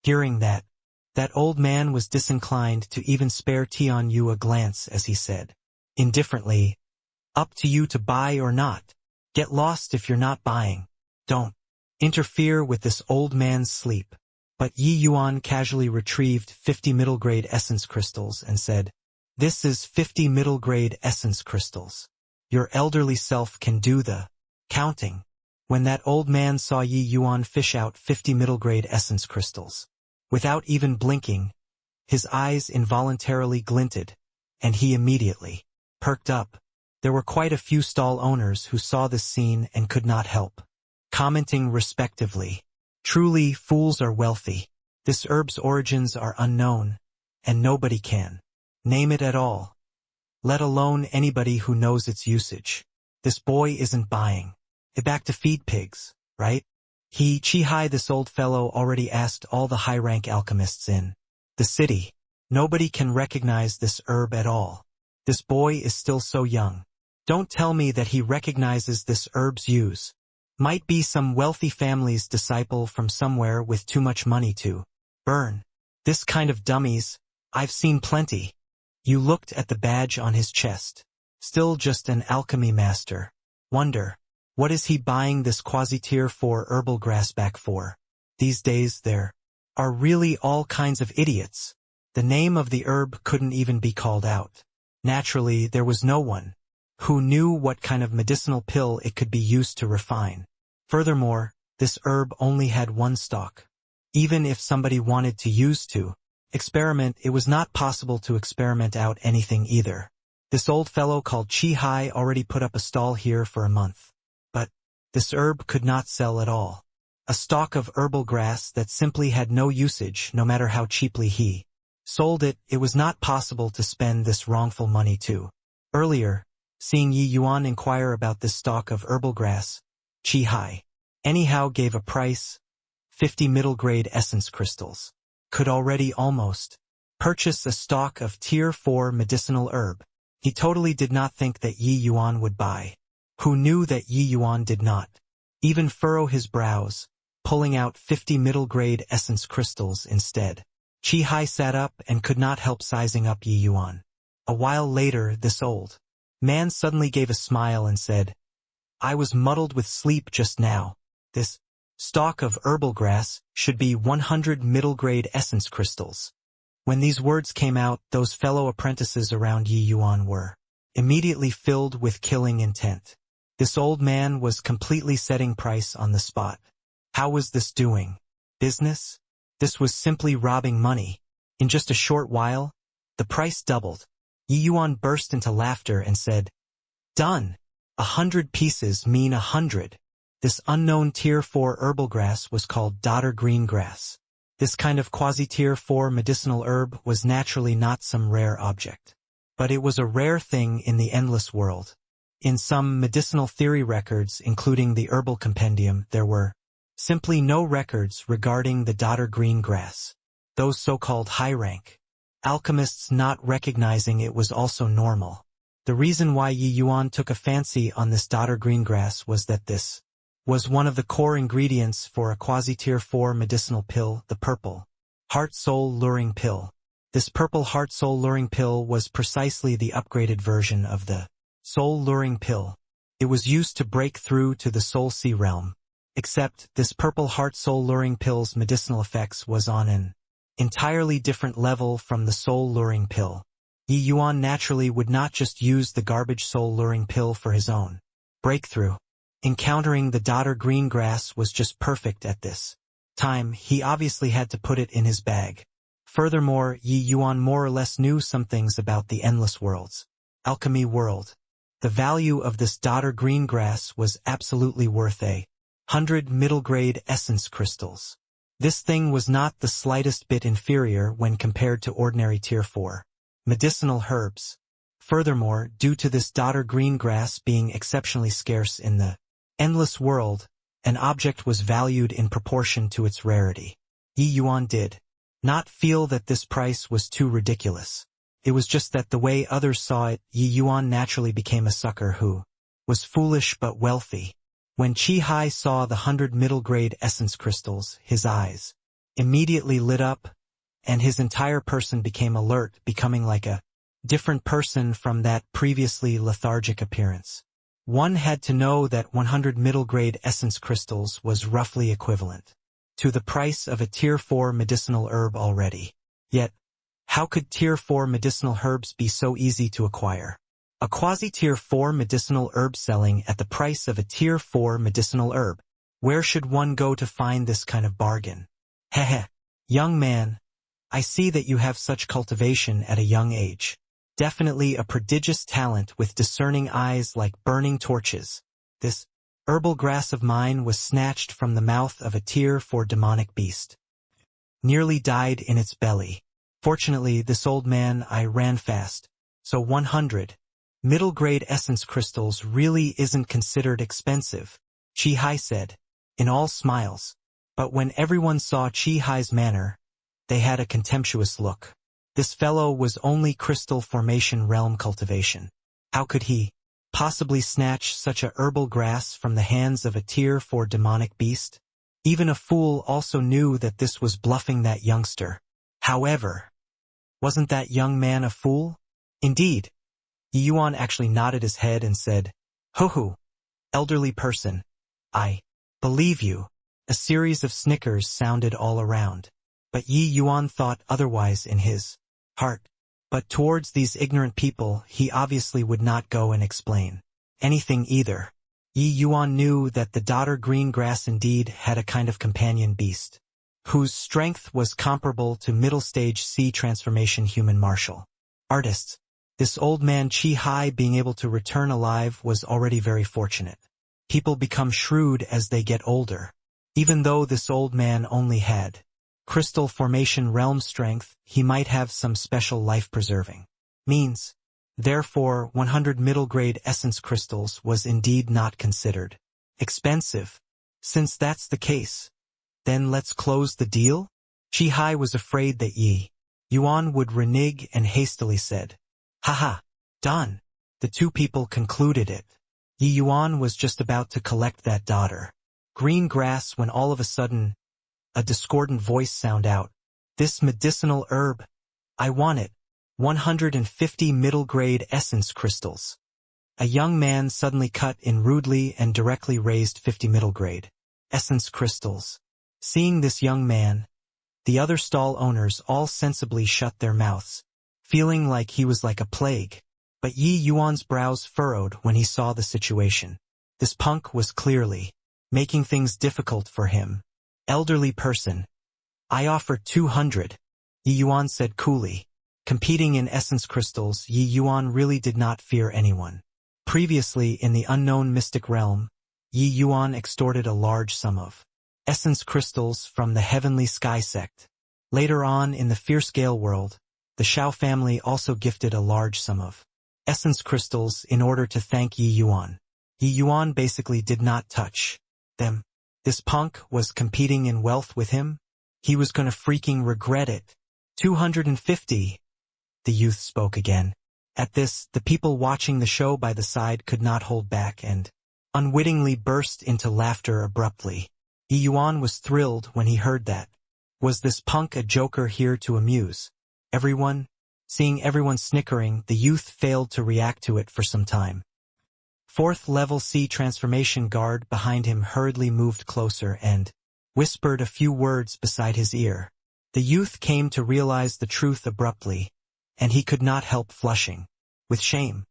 Hearing that old man was disinclined to even spare Tian Yu a glance as he said, indifferently, "Up to you to buy or not. Get lost if you're not buying. Don't interfere with this old man's sleep." But Yi Yuan casually retrieved 50 middle-grade essence crystals and said, "This is 50 middle-grade essence crystals. Your elderly self can do the counting." When that old man saw Yi Yuan fish out 50 middle-grade essence crystals, without even blinking, his eyes involuntarily glinted, and he immediately perked up. There were quite a few stall owners who saw this scene and could not help commenting respectively, "Truly, fools are wealthy. This herb's origins are unknown, and nobody can name it at all, let alone anybody who knows its usage. This boy isn't buying it back to feed pigs, right? Chi-Hai, this old fellow already asked all the high-rank alchemists in the city. Nobody can recognize this herb at all. This boy is still so young. Don't tell me that he recognizes this herb's use. Might be some wealthy family's disciple from somewhere with too much money to burn. This kind of dummies, I've seen plenty." You looked at the badge on his chest. Still just an alchemy master. Wonder, what is he buying this quasi-tier 4 herbal grass back for? These days there are really all kinds of idiots. The name of the herb couldn't even be called out. Naturally, there was no one who knew what kind of medicinal pill it could be used to refine. Furthermore, this herb only had one stalk. Even if somebody wanted to use to experiment, it was not possible to experiment out anything either. This old fellow called Chi-Hai already put up a stall here for a month. But this herb could not sell at all. A stalk of herbal grass that simply had no usage no matter how cheaply he sold it. It was not possible to spend this wrongful money too. Earlier, seeing Yi Yuan inquire about this stalk of herbal grass, Chi-Hai anyhow gave a price, 50 middle-grade essence crystals. Could already almost purchase a stalk of tier 4 medicinal herb. He totally did not think that Yi Yuan would buy. Who knew that Yi Yuan did not even furrow his brows, pulling out 50 middle-grade essence crystals instead. Chi-Hai sat up and could not help sizing up Yi Yuan. A while later, this old man suddenly gave a smile and said, "I was muddled with sleep just now. This stalk of herbal grass should be 100 middle-grade essence crystals." When these words came out, those fellow apprentices around Yi Yuan were immediately filled with killing intent. This old man was completely setting price on the spot. How was this doing business? This was simply robbing money. In just a short while, the price doubled. Yi Yuan burst into laughter and said, "Done. 100 pieces mean 100. This unknown tier 4 herbal grass was called dodder green grass. This kind of quasi-tier 4 medicinal herb was naturally not some rare object. But it was a rare thing in the endless world. In some medicinal theory records, including the herbal compendium, there were simply no records regarding the dodder green grass. Those so-called high-rank alchemists not recognizing it was also normal. The reason why Yi Yuan took a fancy on this dodder green grass was that this was one of the core ingredients for a quasi-tier 4 medicinal pill, the purple heart-soul luring pill. This purple heart-soul luring pill was precisely the upgraded version of the soul luring pill. It was used to break through to the soul sea realm. Except this purple heart-soul luring pill's medicinal effects was on an entirely different level from the soul luring pill. Yi Yuan naturally would not just use the garbage soul luring pill for his own breakthrough. Encountering the dodder green grass was just perfect at this time, he obviously had to put it in his bag. Furthermore, Yi Yuan more or less knew some things about the endless worlds. Alchemy world. The value of this daughter green grass was absolutely worth 100 middle-grade essence crystals. This thing was not the slightest bit inferior when compared to ordinary tier 4 medicinal herbs. Furthermore, due to this daughter green grass being exceptionally scarce in the endless world, an object was valued in proportion to its rarity. Yi Yuan did not feel that this price was too ridiculous. It was just that the way others saw it, Yi Yuan naturally became a sucker who was foolish but wealthy. When Qi Hai saw the 100 middle-grade essence crystals, his eyes immediately lit up, and his entire person became alert, becoming like a different person from that previously lethargic appearance. One had to know that 100 middle-grade essence crystals was roughly equivalent to the price of a tier 4 medicinal herb already. Yet, how could tier 4 medicinal herbs be so easy to acquire? A quasi-tier 4 medicinal herb selling at the price of a tier 4 medicinal herb. Where should one go to find this kind of bargain? Heh. Young man, I see that you have such cultivation at a young age. Definitely a prodigious talent with discerning eyes like burning torches. This herbal grass of mine was snatched from the mouth of a tier 4 demonic beast. Nearly died in its belly. Fortunately, this old man I ran fast, so 100 middle-grade essence crystals really isn't considered expensive, Qi Hai said, in all smiles. But when everyone saw Qi Hai's manner, they had a contemptuous look. This fellow was only crystal formation realm cultivation. How could he possibly snatch such a herbal grass from the hands of a tier 4 demonic beast? Even a fool also knew that this was bluffing that youngster. However, wasn't that young man a fool? Indeed. Yi Yuan actually nodded his head and said, "Ho-ho, elderly person, I believe you." A series of snickers sounded all around. But Yi Yuan thought otherwise in his heart. But towards these ignorant people, he obviously would not go and explain anything either. Yi Yuan knew that the daughter green grass indeed had a kind of companion beast, whose strength was comparable to middle-stage C transformation human martial artists. This old man Qi Hai being able to return alive was already very fortunate. People become shrewd as they get older. Even though this old man only had crystal formation realm strength, he might have some special life-preserving means. Therefore, 100 middle-grade essence crystals was indeed not considered expensive. Since that's the case, then let's close the deal? Qi Hai was afraid that Yi Yuan would renege and hastily said, "Haha, done." The two people concluded it. Yi Yuan was just about to collect that daughter green grass when all of a sudden, a discordant voice sounded out, "This medicinal herb, I want it. 150 middle-grade essence crystals." A young man suddenly cut in rudely and directly raised 50 middle-grade essence crystals. Seeing this young man, the other stall owners all sensibly shut their mouths, feeling like he was like a plague. But Yi Yuan's brows furrowed when he saw the situation. This punk was clearly making things difficult for him. "Elderly person, I offer 200, Yi Yuan said coolly. Competing in essence crystals, Yi Yuan really did not fear anyone. Previously, in the unknown mystic realm, Yi Yuan extorted a large sum of essence crystals from the Heavenly Sky sect. Later on in the fierce Gale world, the Shao family also gifted a large sum of essence crystals in order to thank Yi Yuan. Yi Yuan basically did not touch them. This punk was competing in wealth with him. He was gonna freaking regret it. 250. The youth spoke again. At this, the people watching the show by the side could not hold back and unwittingly burst into laughter abruptly. Yi Yuan was thrilled when he heard that. Was this punk a joker here to amuse everyone? Seeing everyone snickering, the youth failed to react to it for some time. 4th level C transformation guard behind him hurriedly moved closer and whispered a few words beside his ear. The youth came to realize the truth abruptly, and he could not help flushing with shame.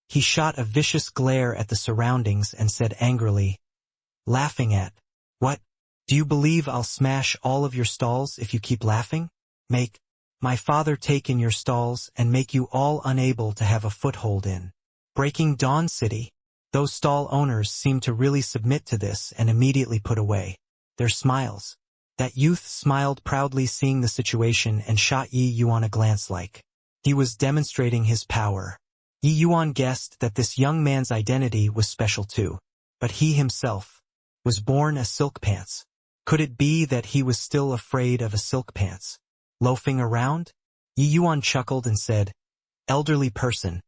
He shot a vicious glare at the surroundings and said angrily, laughing at what Do you believe I'll smash all of your stalls if you keep laughing? Make my father take in your stalls and make you all unable to have a foothold in Breaking Dawn City? Those stall owners seemed to really submit to this and immediately put away their smiles. That youth smiled proudly seeing the situation and shot Yi Yuan a glance like he was demonstrating his power. Yi Yuan guessed that this young man's identity was special too, but he himself was born as Silk Pants. Could it be that he was still afraid of a Silk Pants loafing around? Yi Yuan chuckled and said, "Elderly person,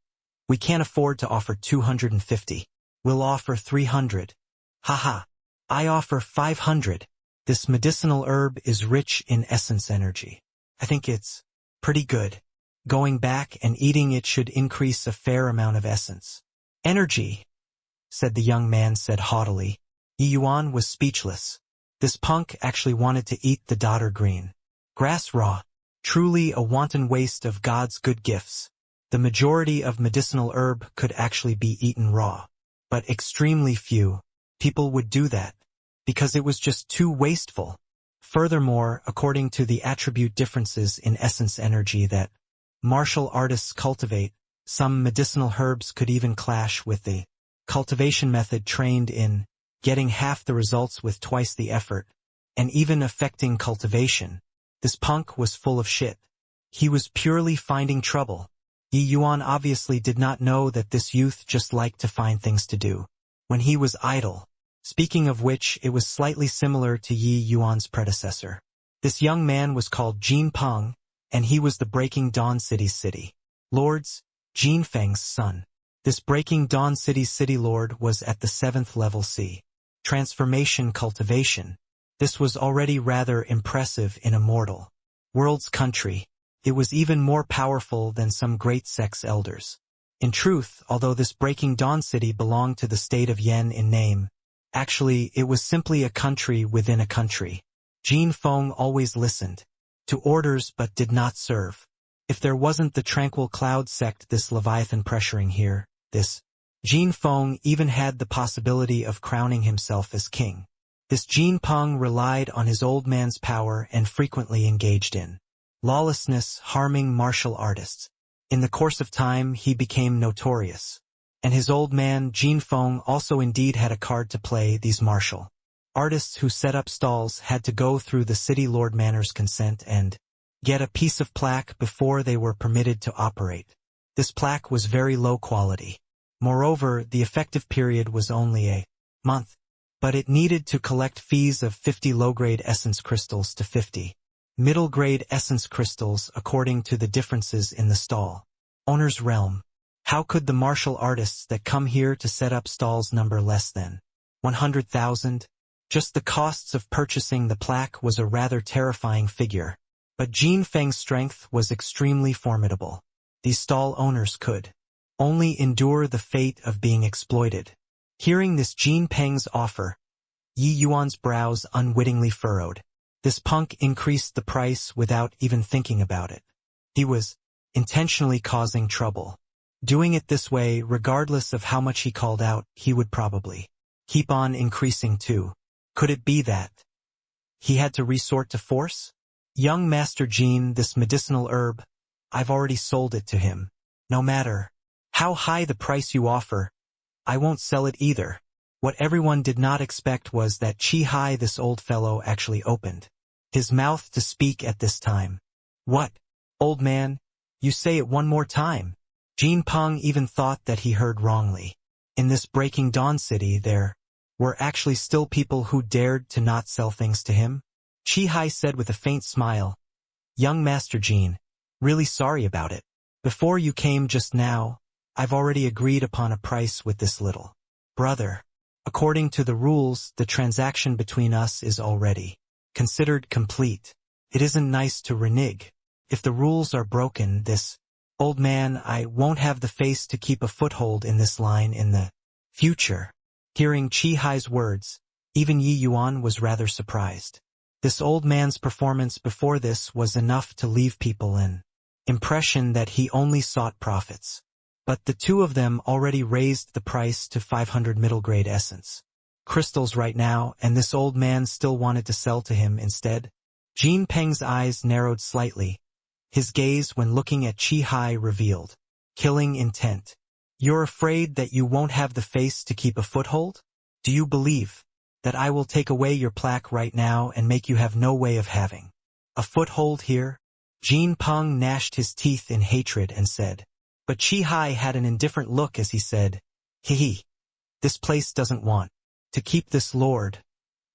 we can't afford to offer 250. We'll offer 300. Haha, I offer 500. This medicinal herb is rich in essence energy. I think it's pretty good. Going back and eating it should increase a fair amount of essence energy," said the young man haughtily. Yi Yuan was speechless. This punk actually wanted to eat the daughter green grass raw. Truly a wanton waste of God's good gifts. The majority of medicinal herb could actually be eaten raw. But extremely few people would do that, because it was just too wasteful. Furthermore, according to the attribute differences in essence energy that martial artists cultivate, some medicinal herbs could even clash with the cultivation method trained in, getting half the results with twice the effort, and even affecting cultivation. This punk was full of shit. He was purely finding trouble. Yi Yuan obviously did not know that this youth just liked to find things to do when he was idle. Speaking of which, it was slightly similar to Yi Yuan's predecessor. This young man was called Jin Peng, and he was the Breaking Dawn City's city lord's, Jin Feng's son. This Breaking Dawn City's city lord was at the 7th level C. Transformation cultivation. This was already rather impressive in a mortal world's country. It was even more powerful than some great sex elders. In truth, although this Breaking Dawn City belonged to the state of Yen in name, actually it was simply a country within a country. Jin Feng always listened to orders but did not serve. If there wasn't the tranquil cloud sect this Leviathan pressuring here, this Jin Feng even had the possibility of crowning himself as king. This Jin Peng relied on his old man's power and frequently engaged in lawlessness, harming martial artists. In the course of time, he became notorious. And his old man, Jin Feng, also indeed had a card to play. These martial artists who set up stalls had to go through the city lord manor's consent and get a piece of plaque before they were permitted to operate. This plaque was very low quality. Moreover, the effective period was only a month. But it needed to collect fees of 50 low-grade essence crystals to 50 middle-grade essence crystals according to the differences in the stall owner's realm. How could the martial artists that come here to set up stalls number less than 100,000? Just the costs of purchasing the plaque was a rather terrifying figure. But Jin Feng's strength was extremely formidable. These stall owners could only endure the fate of being exploited. Hearing this Jin Peng's offer, Yi Yuan's brows unwittingly furrowed. This punk increased the price without even thinking about it. He was intentionally causing trouble. Doing it this way, regardless of how much he called out, he would probably keep on increasing too. Could it be that he had to resort to force? Young Master Jin, this medicinal herb, I've already sold it to him. No matter how high the price you offer, I won't sell it either. What everyone did not expect was that Chi Hai, this old fellow, actually opened his mouth to speak at this time. "What, old man? You say it one more time." Jin Peng even thought that he heard wrongly. In this Breaking Dawn City there were actually still people who dared to not sell things to him. Chi Hai said with a faint smile, "Young Master Jin, really sorry about it. Before you came just now, I've already agreed upon a price with this little brother. According to the rules, the transaction between us is already considered complete. It isn't nice to renege. If the rules are broken, this old man, I won't have the face to keep a foothold in this line in the future." Hearing Chi Hai's words, even Yi Yuan was rather surprised. This old man's performance before this was enough to leave people an impression that he only sought profits. But the two of them already raised the price to 500 middle-grade essence crystals right now, and this old man still wanted to sell to him instead? Jean Peng's eyes narrowed slightly. His gaze when looking at Chi Hai revealed killing intent. You're afraid that you won't have the face to keep a foothold? Do you believe that I will take away your plaque right now and make you have no way of having a foothold here? Jean Peng gnashed his teeth in hatred and said. But Chi Hai had an indifferent look as he said, Hee. This place doesn't want to keep this lord.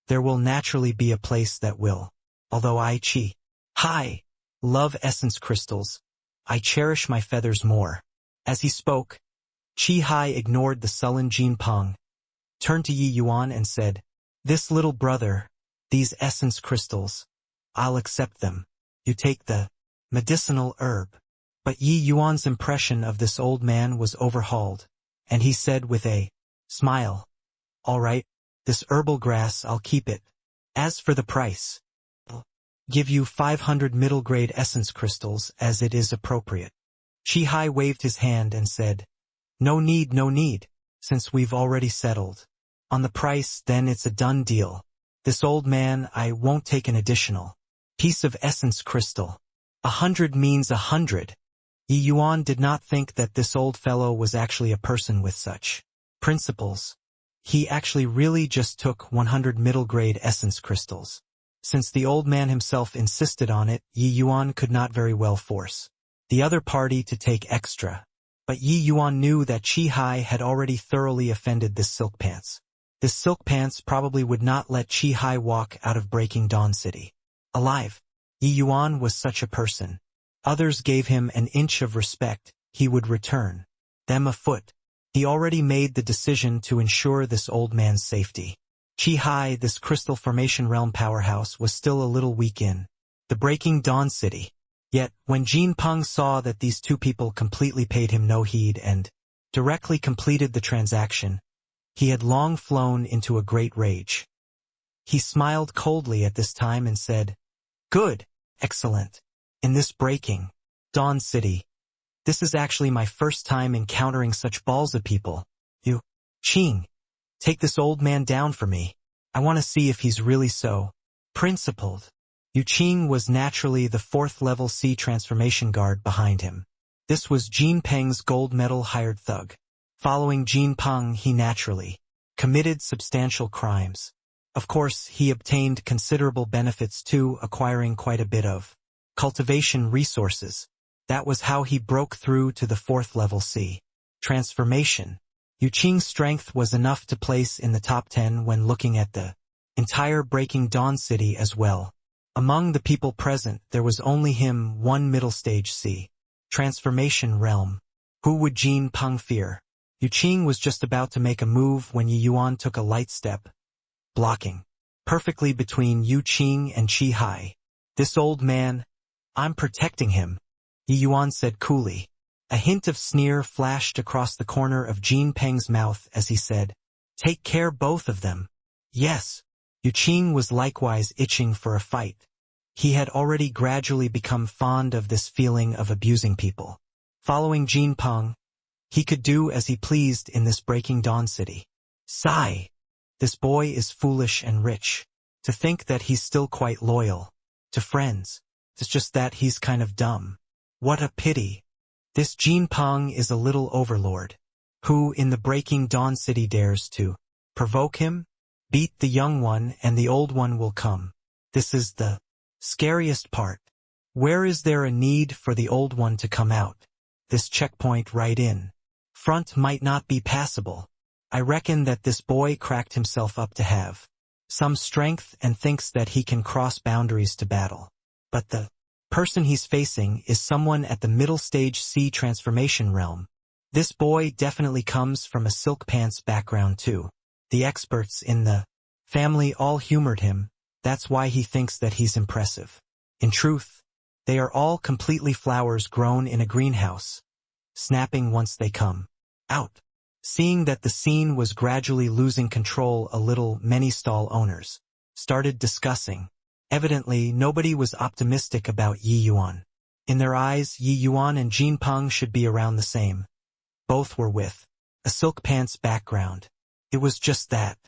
There will naturally be a place that will. Although I, Chi Hai, love essence crystals, I cherish my feathers more. As he spoke, Chi Hai ignored the sullen Jean Peng, turned to Yi Yuan and said, This little brother, these essence crystals, I'll accept them. You take the medicinal herb. But Yi Yuan's impression of this old man was overhauled, and he said with a smile, All right, this herbal grass I'll keep it. As for the price, I'll give you 500 middle-grade essence crystals as it is appropriate. Chi Hai waved his hand and said, No need, since we've already settled on the price, then it's a done deal. This old man, I won't take an additional piece of essence crystal. 100 means 100. Yi Yuan did not think that this old fellow was actually a person with such principles. He actually really just took 100 middle-grade essence crystals. Since the old man himself insisted on it, Yi Yuan could not very well force the other party to take extra. But Yi Yuan knew that Chi Hai had already thoroughly offended this Silk Pants. This Silk Pants probably would not let Chi Hai walk out of Breaking Dawn City alive. Yi Yuan was such a person. Others gave him an inch of respect, he would return them a foot. He already made the decision to ensure this old man's safety. Chi Hai, this crystal formation realm powerhouse, was still a little weak in the Breaking Dawn City. Yet, when Jean Peng saw that these two people completely paid him no heed and directly completed the transaction, he had long flown into a great rage. He smiled coldly at this time and said, Good, excellent. In this Breaking Dawn City, this is actually my first time encountering such balls of people. You, Qing, take this old man down for me. I want to see if he's really so principled. Yu Qing was naturally the 4th level C transformation guard behind him. This was Jean Peng's gold medal hired thug. Following Jean Peng, he naturally committed substantial crimes. Of course, he obtained considerable benefits too, acquiring quite a bit of cultivation resources. That was how he broke through to the 4th level C transformation. Yu Qing's strength was enough to place in the top 10 when looking at the entire Breaking Dawn City as well. Among the people present, there was only him, one middle stage C transformation realm. Who would Jean Peng fear? Yu Qing was just about to make a move when Yi Yuan took a light step, blocking perfectly between Yu Qing and Chi Hai. This old man, I'm protecting him, Yi Yuan said coolly. A hint of sneer flashed across the corner of Jean Peng's mouth as he said, Take care, both of them. Yes. Yu Qing was likewise itching for a fight. He had already gradually become fond of this feeling of abusing people. Following Jean Peng, he could do as he pleased in this Breaking Dawn City. Sigh. This boy is foolish and rich. To think that he's still quite loyal to friends. It's just that he's kind of dumb. What a pity. This Jean Peng is a little overlord, who in the Breaking Dawn City dares to provoke him. Beat the young one and the old one will come. This is the scariest part. Where is there a need for the old one to come out? This checkpoint right in front might not be passable. I reckon that this boy cracked himself up to have some strength and thinks that he can cross boundaries to battle. But the person he's facing is someone at the middle stage C transformation realm. This boy definitely comes from a Silk Pants background too. The experts in the family all humored him. That's why he thinks that he's impressive. In truth, they are all completely flowers grown in a greenhouse, snapping once they come out. Seeing that the scene was gradually losing control a little, many stall owners started discussing. Evidently, nobody was optimistic about Yi Yuan. In their eyes, Yi Yuan and Jean Peng should be around the same. Both were with a Silk Pants background. It was just that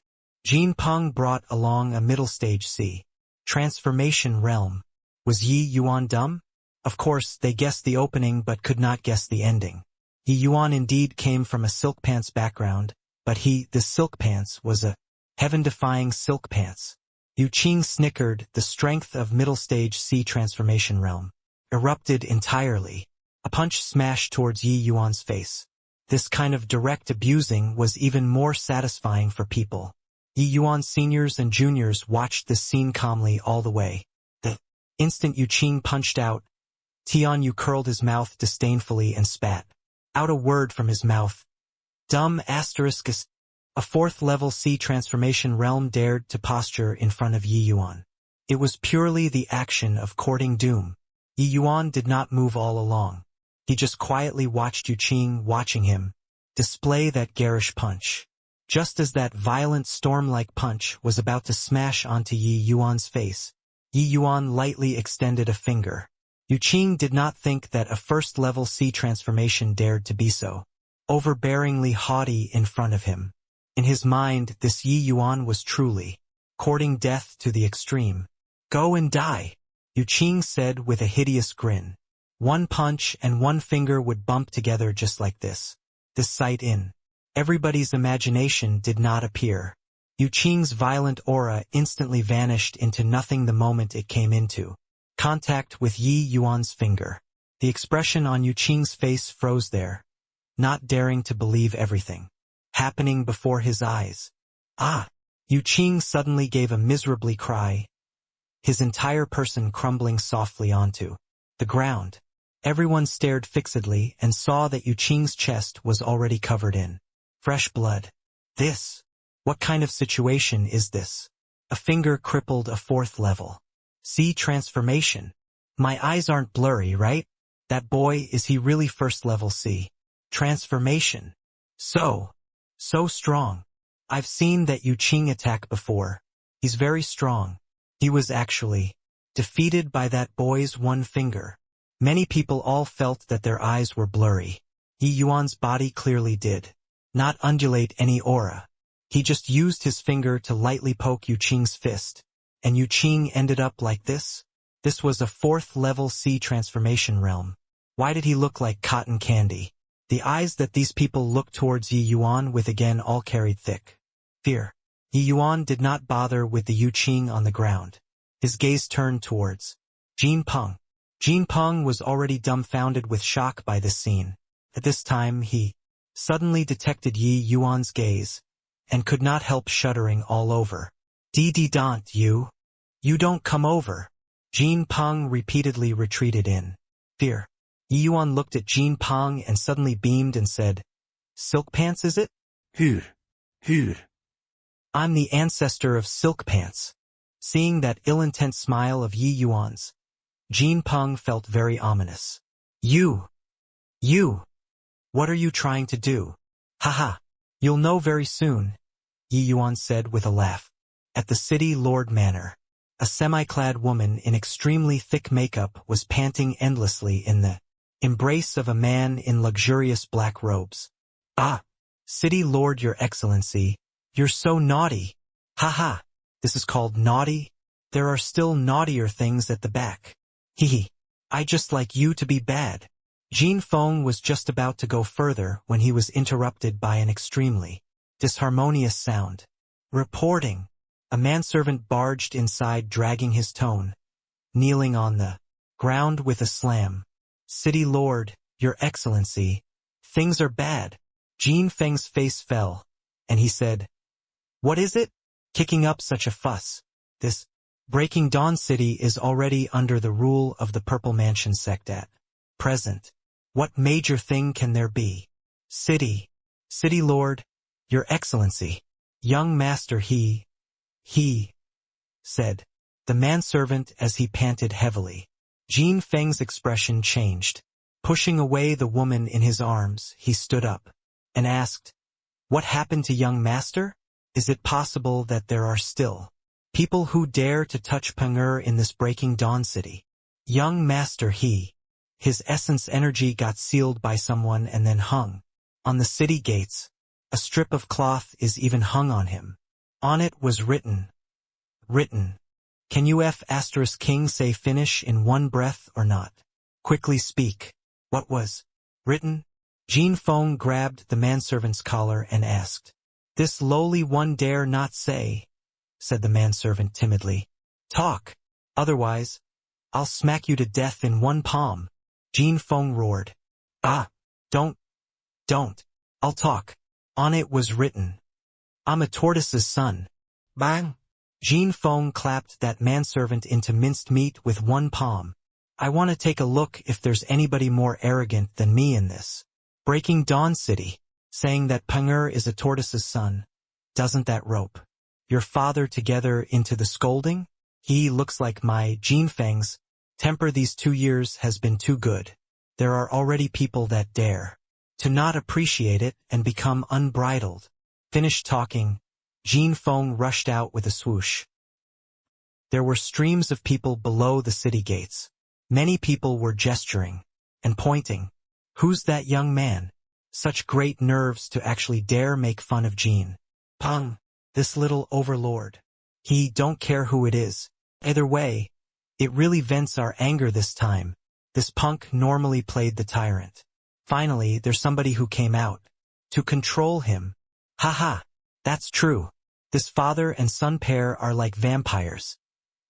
Jin Peng brought along a middle-stage C transformation realm. Was Yi Yuan dumb? Of course, they guessed the opening but could not guess the ending. Yi Yuan indeed came from a silk pants background, but the silk pants was a heaven-defying silk pants. Yu Qing snickered. The strength of middle-stage C transformation realm erupted entirely. A punch smashed towards Yi Yuan's face. This kind of direct abusing was even more satisfying for people. Yi Yuan's seniors and juniors watched this scene calmly all the way. The instant Yu Qing punched out, Tian Yu curled his mouth disdainfully and spat out a word from his mouth. Dumb asterisk. A fourth-level C transformation realm dared to posture in front of Yi Yuan. It was purely the action of courting doom. Yi Yuan did not move all along. He just quietly watched Yu Qing watching him display that garish punch. Just as that violent storm-like punch was about to smash onto Yi Yuan's face, Yi Yuan lightly extended a finger. Yu Qing did not think that a first-level C transformation dared to be so overbearingly haughty in front of him. In his mind, this Yi Yuan was truly courting death to the extreme. Go and die, Yu Qing said with a hideous grin. One punch and one finger would bump together just like this. This sight in everybody's imagination did not appear. Yu Qing's violent aura instantly vanished into nothing the moment it came into contact with Yi Yuan's finger. The expression on Yu Qing's face froze there, not daring to believe everything happening before his eyes. Ah! Yu Qing suddenly gave a miserably cry, his entire person crumbling softly onto the ground. Everyone stared fixedly and saw that Yu Qing's chest was already covered in fresh blood. What kind of situation is this? A finger crippled a fourth level C transformation. My eyes aren't blurry, right? That boy, is he really first level C transformation? So strong. I've seen that Yu Qing attack before. He's very strong. He was actually defeated by that boy's one finger. Many people all felt that their eyes were blurry. Yi Yuan's body clearly did not undulate any aura. He just used his finger to lightly poke Yu Qing's fist, and Yu Qing ended up like this? This was a fourth-level C transformation realm. Why did he look like cotton candy? The eyes that these people looked towards Yi Yuan with again all carried thick fear. Yi Yuan did not bother with the Yu Qing on the ground. His gaze turned towards Jin Peng. Jin Peng was already dumbfounded with shock by this scene. At this time he suddenly detected Yi Yuan's gaze, and could not help shuddering all over. Don't you don't come over. Jin Peng repeatedly retreated in fear. Yi Yuan looked at Jin Peng and suddenly beamed and said, Silk Pants, is it? Hur. I'm the ancestor of Silk Pants. Seeing that ill-intent smile of Yi Yuan's, Jin Peng felt very ominous. You! What are you trying to do? Haha! You'll know very soon, Yi Yuan said with a laugh. At the city Lord Manor, a semi-clad woman in extremely thick makeup was panting endlessly in the embrace of a man in luxurious black robes. Ah! City Lord, Your Excellency, you're so naughty. Haha! This is called naughty? There are still naughtier things at the back. Hehe. I just like you to be bad. Jin Feng was just about to go further when he was interrupted by an extremely disharmonious sound. Reporting. A manservant barged inside dragging his tone, kneeling on the ground with a slam. City Lord, Your Excellency, things are bad. Jin Feng's face fell, and he said, What is it? Kicking up such a fuss. This Breaking Dawn City is already under the rule of the Purple Mansion sect at present. What major thing can there be? City Lord, Your Excellency. Young master, he said the manservant as he panted heavily. Jin Feng's expression changed. Pushing away the woman in his arms, he stood up and asked, What happened to young master? Is it possible that there are still people who dare to touch Peng'er in this Breaking Dawn City? Young master, his essence energy got sealed by someone and then hung on the city gates. A strip of cloth is even hung on him. On it was written. Can you *king say finish in one breath or not? Quickly speak. What was written? Jin Feng grabbed the manservant's collar and asked. This lowly one dare not say, said the manservant timidly. Talk. Otherwise, I'll smack you to death in one palm. Jin Feng roared. Ah, don't. I'll talk. On it was written. I'm a tortoise's son. Bang! Jin Feng clapped that manservant into minced meat with one palm. I want to take a look if there's anybody more arrogant than me in this. Breaking Dawn City, saying that Peng'er is a tortoise's son. Doesn't that rope your father together into the scolding? He looks like my Jin Feng's temper these 2 years has been too good. There are already people that dare to not appreciate it and become unbridled. Finished talking, Jin Feng rushed out with a swoosh. There were streams of people below the city gates. Many people were gesturing and pointing. Who's that young man? Such great nerves to actually dare make fun of Jin Peng, this little overlord. He don't care who it is. Either way, it really vents our anger this time. This punk normally played the tyrant. Finally, there's somebody who came out to control him. Haha, that's true. This father and son pair are like vampires,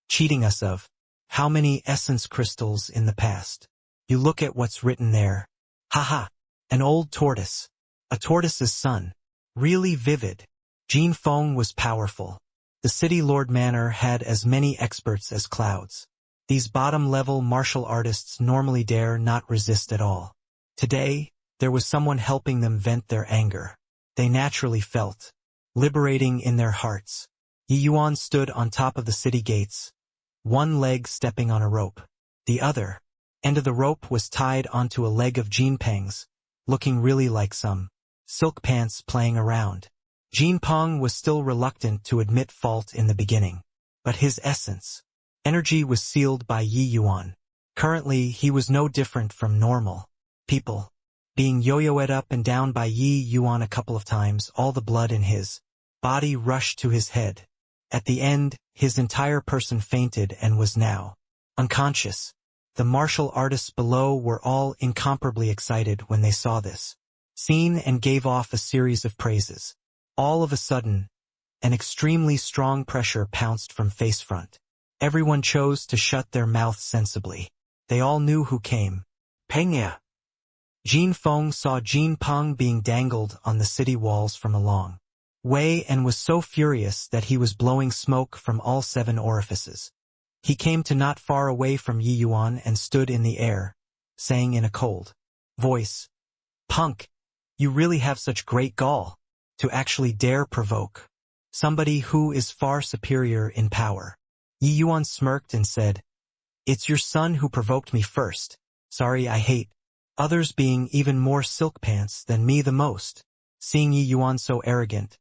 cheating us of how many essence crystals in the past. You look at what's written there. Haha, an old tortoise, a tortoise's son. Really vivid. Jin Feng was powerful. The city lord manor had as many experts as clouds. These bottom-level martial artists normally dare not resist at all. Today, there was someone helping them vent their anger. They naturally felt liberating in their hearts. Yi Yuan stood on top of the city gates, one leg stepping on a rope. The other end of the rope was tied onto a leg of Jin Peng's, looking really like some silk pants playing around. Jin Peng was still reluctant to admit fault in the beginning, but his energy was sealed by Yi Yuan. Currently, he was no different from normal people. Being yo-yoed up and down by Yi Yuan a couple of times, all the blood in his body rushed to his head. At the end, his entire person fainted and was now unconscious. The martial artists below were all incomparably excited when they saw this scene and gave off a series of praises. All of a sudden, an extremely strong pressure pounced from face front. Everyone chose to shut their mouths sensibly. They all knew who came. Peng'er. Jin Feng saw Jin Peng being dangled on the city walls from a long way and was so furious that he was blowing smoke from all 7 orifices. He came to not far away from Yi Yuan and stood in the air, saying in a cold voice, Punk, you really have such great gall to actually dare provoke somebody who is far superior in power. Yi Yuan smirked and said, It's your son who provoked me first. Sorry, I hate others being even more silk pants than me the most. Seeing Yi Yuan so arrogant,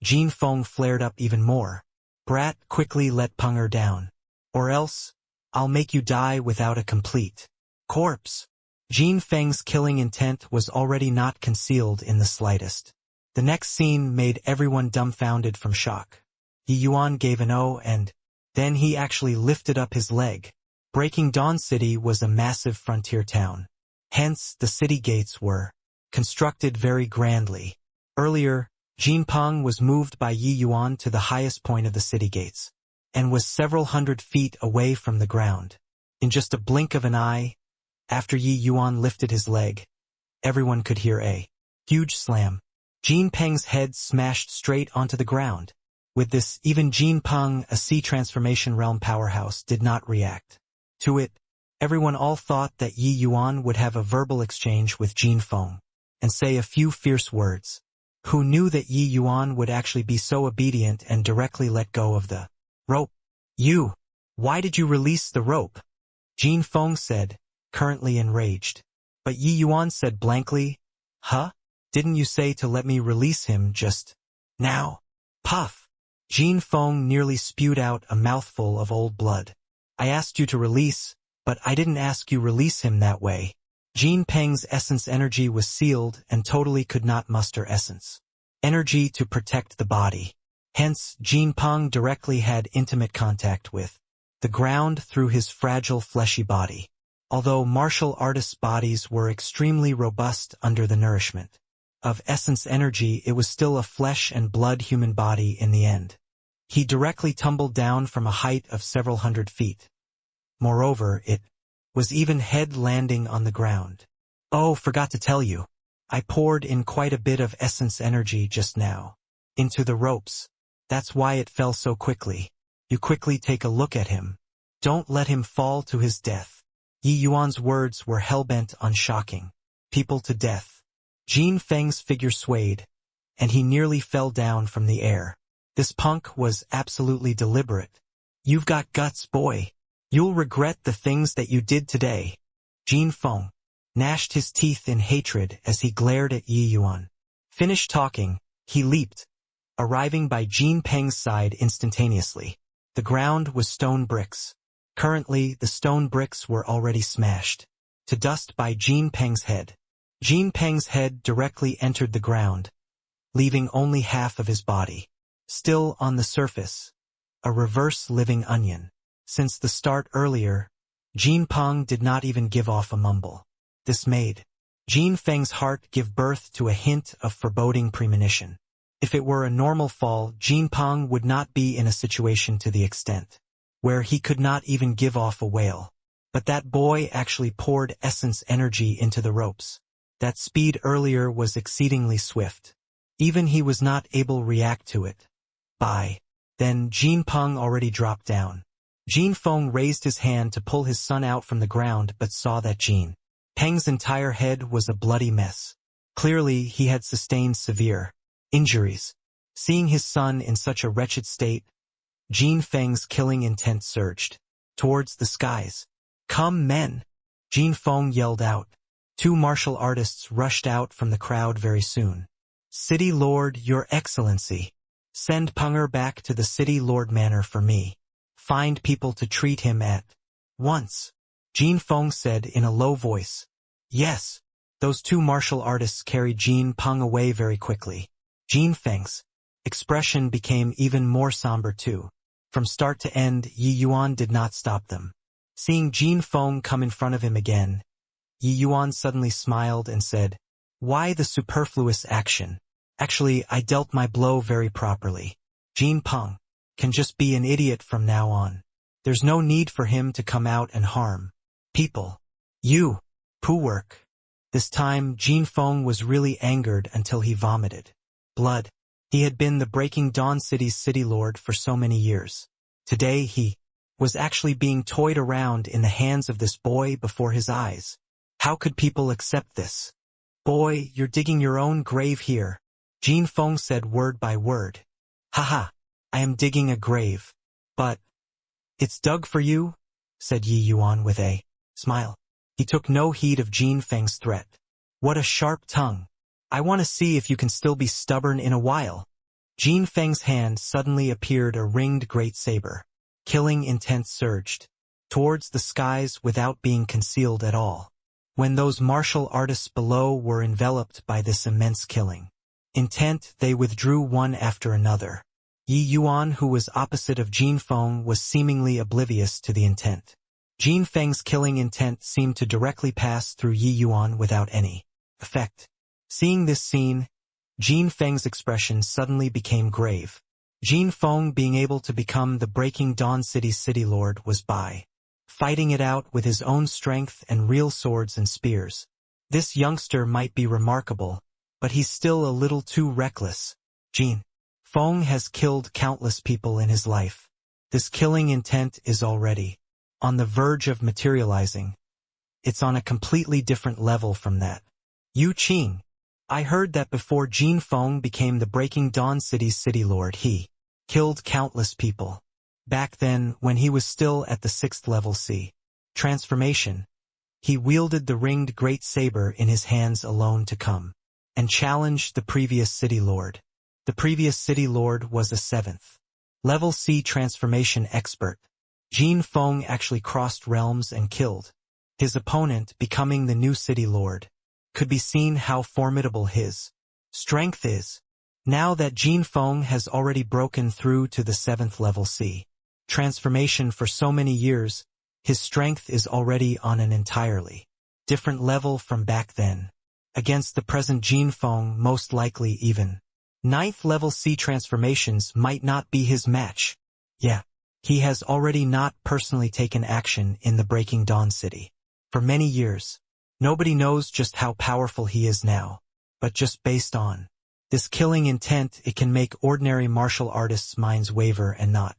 Jin Feng flared up even more. Brat, quickly let Peng'er down. Or else, I'll make you die without a complete corpse. Jin Feng's killing intent was already not concealed in the slightest. The next scene made everyone dumbfounded from shock. Yi Yuan gave an "oh" and then he actually lifted up his leg. Breaking Dawn City was a massive frontier town. Hence, the city gates were constructed very grandly. Earlier, Jin Peng was moved by Yi Yuan to the highest point of the city gates, and was several hundred feet away from the ground. In just a blink of an eye, after Yi Yuan lifted his leg, everyone could hear a huge slam. Jin Peng's head smashed straight onto the ground. With this, even Jin Peng, a sea transformation realm powerhouse, did not react to it. Everyone all thought that Yi Yuan would have a verbal exchange with Jin Feng and say a few fierce words. Who knew that Yi Yuan would actually be so obedient and directly let go of the rope? You! Why did you release the rope? Jin Feng said, currently enraged. But Yi Yuan said blankly, Huh? Didn't you say to let me release him just now? Puff! Jin Feng nearly spewed out a mouthful of old blood. I asked you to release, but I didn't ask you release him that way. Jin Peng's essence energy was sealed and totally could not muster essence energy to protect the body. Hence, Jin Peng directly had intimate contact with the ground through his fragile fleshy body. Although martial artists' bodies were extremely robust under the nourishment of essence energy, it was still a flesh and blood human body in the end. He directly tumbled down from a height of several hundred feet. Moreover, it was even head landing on the ground. Oh, forgot to tell you. I poured in quite a bit of essence energy just now into the ropes. That's why it fell so quickly. You quickly take a look at him. Don't let him fall to his death. Yi Yuan's words were hell-bent on shocking people to death. Jin Feng's figure swayed, and he nearly fell down from the air. This punk was absolutely deliberate. You've got guts, boy. You'll regret the things that you did today. Jin Feng gnashed his teeth in hatred as he glared at Yi Yuan. Finished talking, he leaped, arriving by Jin Peng's side instantaneously. The ground was stone bricks. Currently, the stone bricks were already smashed to dust by Jin Peng's head. Jin Peng's head directly entered the ground, leaving only half of his body still on the surface, a reverse living onion. Since the start earlier, Jin Peng did not even give off a mumble. This made Jin Feng's heart give birth to a hint of foreboding premonition. If it were a normal fall, Jin Peng would not be in a situation to the extent where he could not even give off a wail. But that boy actually poured essence energy into the ropes. That speed earlier was exceedingly swift. Even he was not able to react to it. By then, Jin Peng already dropped down. Jin Feng raised his hand to pull his son out from the ground but saw that Jin Peng's entire head was a bloody mess. Clearly, he had sustained severe injuries. Seeing his son in such a wretched state, Jin Feng's killing intent surged towards the skies. Come, men! Jin Feng yelled out. Two martial artists rushed out from the crowd very soon. City Lord, Your Excellency. Send Punger back to the City Lord Manor for me. Find people to treat him at once. Jin Feng said in a low voice. Yes. Those two martial artists carried Jin Peng away very quickly. Jin Feng's expression became even more somber too. From start to end, Yi Yuan did not stop them. Seeing Jin Feng come in front of him again, Yi Yuan suddenly smiled and said, Why the superfluous action? Actually, I dealt my blow very properly. Jin Peng can just be an idiot from now on. There's no need for him to come out and harm people. You, poo work. This time, Jin Feng was really angered until he vomited blood. He had been the Breaking Dawn City's city lord for so many years. Today he was actually being toyed around in the hands of this boy before his eyes. How could people accept this? Boy, you're digging your own grave here. Jin Feng said word by word. Haha, I am digging a grave. But it's dug for you, said Yi Yuan with a smile. He took no heed of Jin Feng's threat. What a sharp tongue. I want to see if you can still be stubborn in a while. Jin Feng's hand suddenly appeared a ringed great saber. Killing intent surged towards the skies without being concealed at all. When those martial artists below were enveloped by this immense killing intent, they withdrew one after another. Yi Yuan, who was opposite of Jin Feng, was seemingly oblivious to the intent. Jin Feng's killing intent seemed to directly pass through Yi Yuan without any effect. Seeing this scene, Jin Feng's expression suddenly became grave. Jin Feng being able to become the Breaking Dawn City's city lord was by fighting it out with his own strength and real swords and spears. This youngster might be remarkable, but he's still a little too reckless. Jin Feng has killed countless people in his life. This killing intent is already on the verge of materializing. It's on a completely different level from that. Yu Qing. I heard that before Jin Feng became the Breaking Dawn City's city lord, he killed countless people. Back then, when he was still at the 6th level C transformation, he wielded the ringed great saber in his hands alone to come and challenged the previous city lord. The previous city lord was a 7th level C transformation expert. Jin Feng actually crossed realms and killed his opponent, becoming the new city lord. Could be seen how formidable his strength is. Now that Jin Feng has already broken through to the 7th level C transformation for so many years, his strength is already on an entirely different level from back then. Against the present Jin Feng, most likely even 9th level C transformations might not be his match. Yeah, he has already not personally taken action in the Breaking Dawn City for many years. Nobody knows just how powerful he is now, but just based on this killing intent, it can make ordinary martial artists' minds waver and not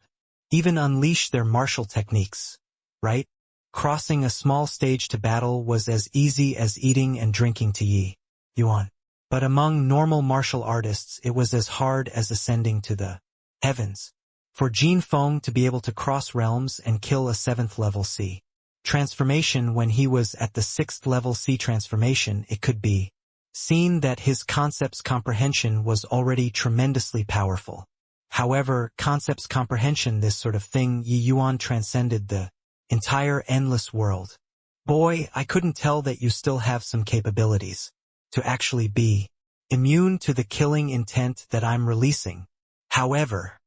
even unleash their martial techniques, right? Crossing a small stage to battle was as easy as eating and drinking to Yi Yuan. But among normal martial artists, it was as hard as ascending to the heavens. For Jin Feng to be able to cross realms and kill a 7th level C transformation when he was at the 6th level C transformation, it could be seen that his concept's comprehension was already tremendously powerful. However, concept's comprehension, this sort of thing, Yi Yuan transcended the entire endless world. Boy, I couldn't tell that you still have some capabilities to actually be immune to the killing intent that I'm releasing. However,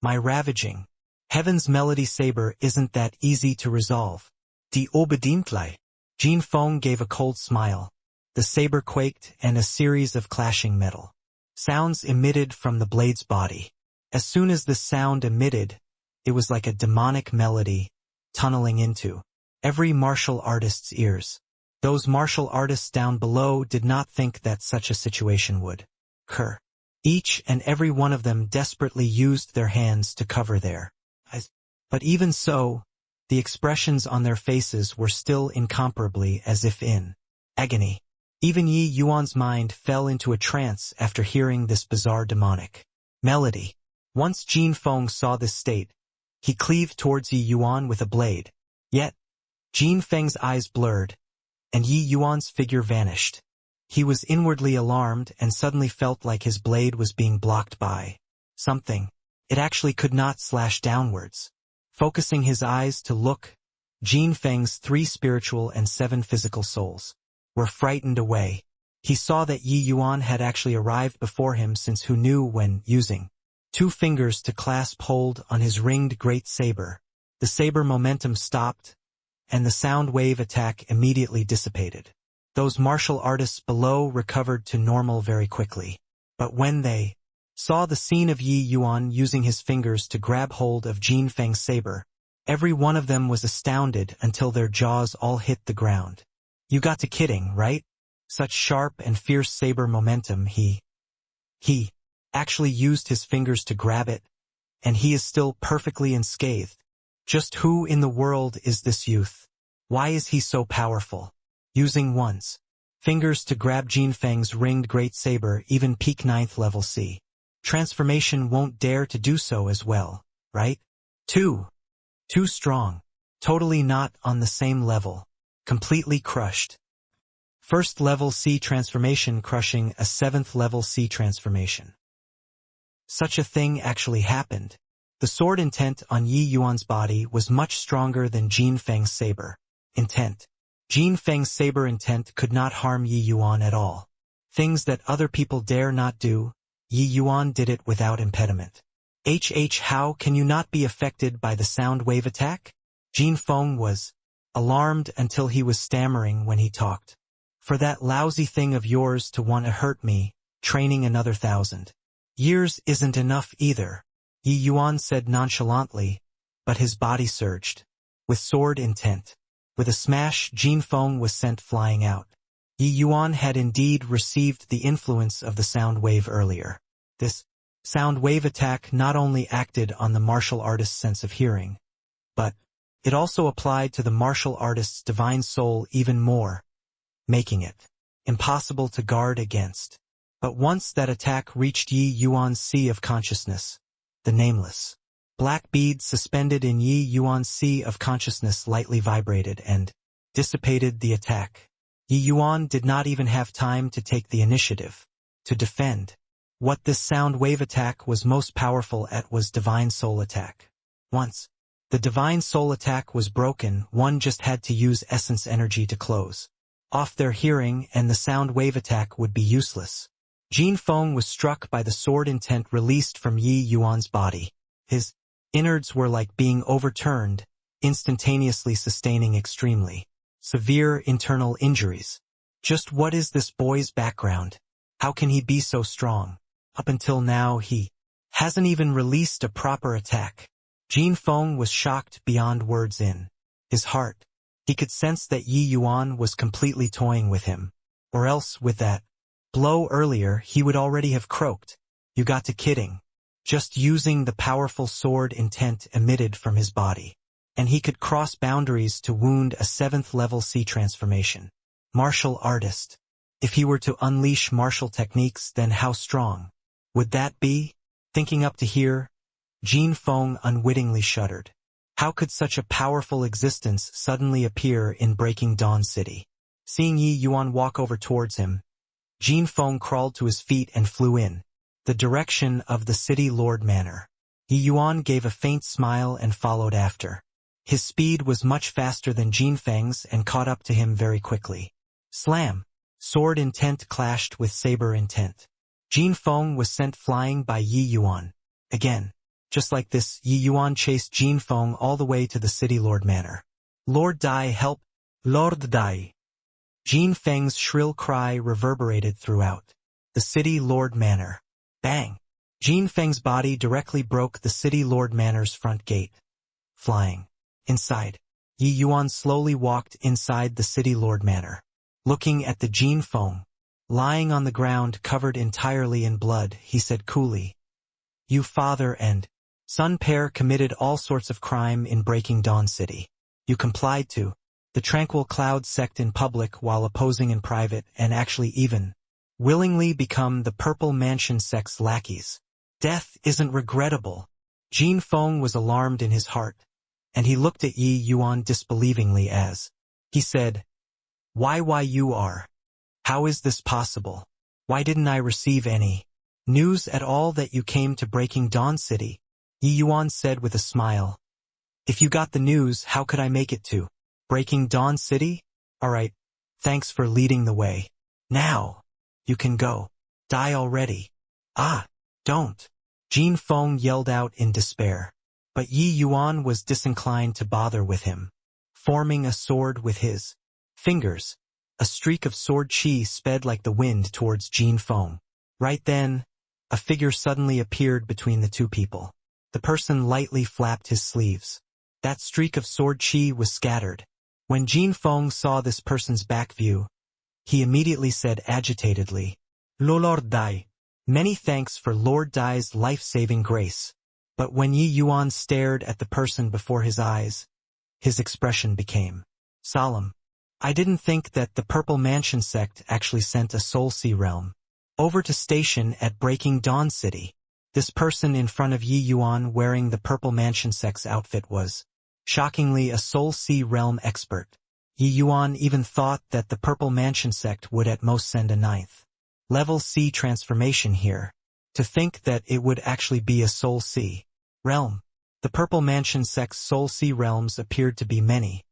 my ravaging Heaven's Melody Saber isn't that easy to resolve. Die Obedientlei. Jin Feng gave a cold smile. The saber quaked and a series of clashing metal sounds emitted from the blade's body. As soon as the sound emitted, it was like a demonic melody tunneling into every martial artist's ears. Those martial artists down below did not think that such a situation would occur. Each and every one of them desperately used their hands to cover their eyes. But even so, the expressions on their faces were still incomparably as if in agony. Even Yi Yuan's mind fell into a trance after hearing this bizarre demonic melody. Once Jin Feng saw this state, he cleaved towards Yi Yuan with a blade. Yet, Jin Feng's eyes blurred, and Yi Yuan's figure vanished. He was inwardly alarmed and suddenly felt like his blade was being blocked by something. It actually could not slash downwards. Focusing his eyes to look, Jin Feng's 3 spiritual and 7 physical souls were frightened away. He saw that Yi Yuan had actually arrived before him, since who knew when using 2 fingers to clasp hold on his ringed great saber. The saber momentum stopped, and the sound wave attack immediately dissipated. Those martial artists below recovered to normal very quickly. But when they saw the scene of Yi Yuan using his fingers to grab hold of Jin Feng's saber, every one of them was astounded until their jaws all hit the ground. You got to kidding, right? Such sharp and fierce saber momentum, he actually used his fingers to grab it, and he is still perfectly unscathed. Just who in the world is this youth? Why is he so powerful? Using one's fingers to grab Jin Feng's ringed great saber, even peak 9th level C transformation won't dare to do so as well, right? Too strong. Totally not on the same level. Completely crushed. 1st level C transformation crushing a 7th level C transformation. Such a thing actually happened. The sword intent on Yi Yuan's body was much stronger than Jin Feng's saber intent. Jin Feng's saber intent could not harm Yi Yuan at all. Things that other people dare not do, Yi Yuan did it without impediment. How can you not be affected by the sound wave attack? Jin Feng was alarmed until he was stammering when he talked. For that lousy thing of yours to want to hurt me, training another 1,000 years isn't enough either, Yi Yuan said nonchalantly, but his body surged with sword intent. With a smash, Jin Feng was sent flying out. Yi Yuan had indeed received the influence of the sound wave earlier. This sound wave attack not only acted on the martial artist's sense of hearing, but it also applied to the martial artist's divine soul even more, making it impossible to guard against. But once that attack reached Yi Yuan's sea of consciousness, the nameless black bead suspended in Yi Yuan's sea of consciousness lightly vibrated and dissipated the attack. Yi Yuan did not even have time to take the initiative to defend. What this sound wave attack was most powerful at was divine soul attack. Once the divine soul attack was broken, one just had to use essence energy to close off their hearing, and the sound wave attack would be useless. Jin Feng was struck by the sword intent released from Yi Yuan's body. His innards were like being overturned, instantaneously sustaining extremely severe internal injuries. Just what is this boy's background? How can he be so strong? Up until now he hasn't even released a proper attack. Jin Feng was shocked beyond words. In his heart, he could sense that Yi Yuan was completely toying with him. Or else, with that blow earlier, he would already have croaked, "You got to kidding." Just using the powerful sword intent emitted from his body. And he could cross boundaries to wound a 7th level C transformation. Martial artist. If he were to unleash martial techniques, then how strong would that be? Thinking up to here, Jin Feng unwittingly shuddered. How could such a powerful existence suddenly appear in Breaking Dawn City? Seeing Yi Yuan walk over towards him, Jin Feng crawled to his feet and flew in the direction of the City Lord Manor. Yi Yuan gave a faint smile and followed after. His speed was much faster than Jin Feng's and caught up to him very quickly. Slam! Sword intent clashed with saber intent. Jin Feng was sent flying by Yi Yuan. Again, just like this, Yi Yuan chased Jin Feng all the way to the City Lord Manor. "Lord Dai, help! Lord Dai!" Jin Feng's shrill cry reverberated throughout the City Lord Manor. Bang! Jin Feng's body directly broke the City Lord Manor's front gate. Flying inside, Yi Yuan slowly walked inside the City Lord Manor. Looking at the Jin Feng, lying on the ground covered entirely in blood, he said coolly, "You father and son pair committed all sorts of crime in Breaking Dawn City. You complied to the Tranquil Cloud sect in public while opposing in private, and actually even willingly become the Purple Mansion sect's lackeys. Death isn't regrettable." Jin Feng was alarmed in his heart, and he looked at Yi Yuan disbelievingly as he said, Why you are? How is this possible? Why didn't I receive any news at all that you came to Breaking Dawn City?" Yi Yuan said with a smile. "If you got the news, how could I make it to Breaking Dawn City? Alright, thanks for leading the way. Now, you can go. Die already." "Ah, don't!" Jin Feng yelled out in despair. But Yi Yuan was disinclined to bother with him. Forming a sword with his fingers, a streak of sword chi sped like the wind towards Jin Feng. Right then, a figure suddenly appeared between the two people. The person lightly flapped his sleeves. That streak of sword chi was scattered. When Jin Feng saw this person's back view, he immediately said agitatedly, "Lord Dai, many thanks for Lord Dai's life-saving grace." But when Yi Yuan stared at the person before his eyes, his expression became solemn. "I didn't think that the Purple Mansion sect actually sent a Soul Sea realm over to station at Breaking Dawn City." This person in front of Yi Yuan wearing the Purple Mansion sect's outfit was, shockingly, a Soul Sea realm expert. Yi Yuan even thought that the Purple Mansion sect would at most send a 9th level C transformation here. To think that it would actually be a Soul Sea realm. The Purple Mansion sect's Soul Sea realms appeared to be many,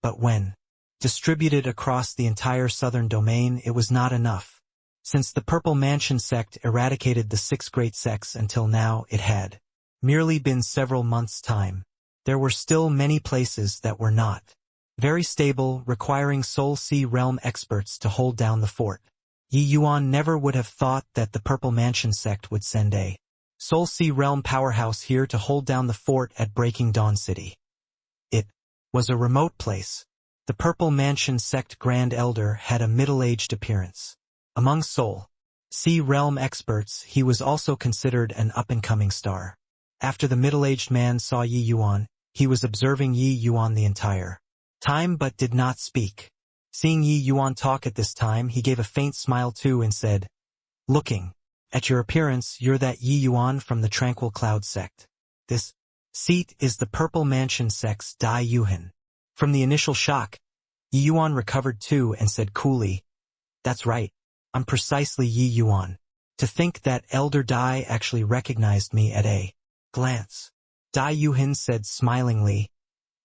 but when distributed across the entire southern domain, it was not enough. Since the Purple Mansion sect eradicated the 6 great sects until now, it had merely been several months' time. There were still many places that were not very stable, requiring Soul Sea realm experts to hold down the fort. Yi Yuan never would have thought that the Purple Mansion sect would send a Soul Sea realm powerhouse here to hold down the fort at Breaking Dawn City. It was a remote place. The Purple Mansion sect Grand Elder had a middle-aged appearance. Among Soul Sea realm experts, he was also considered an up-and-coming star. After the middle-aged man saw Yi Yuan, he was observing Yi Yuan the entire time but did not speak. Seeing Yi Yuan talk at this time, he gave a faint smile too and said, "Looking at your appearance, you're that Yi Yuan from the Tranquil Cloud sect. This seat is the Purple Mansion sect's Dai Yuhan." From the initial shock, Yi Yuan recovered too and said coolly, "That's right, I'm precisely Yi Yuan. To think that Elder Dai actually recognized me at a glance." Dai Yuhan said smilingly,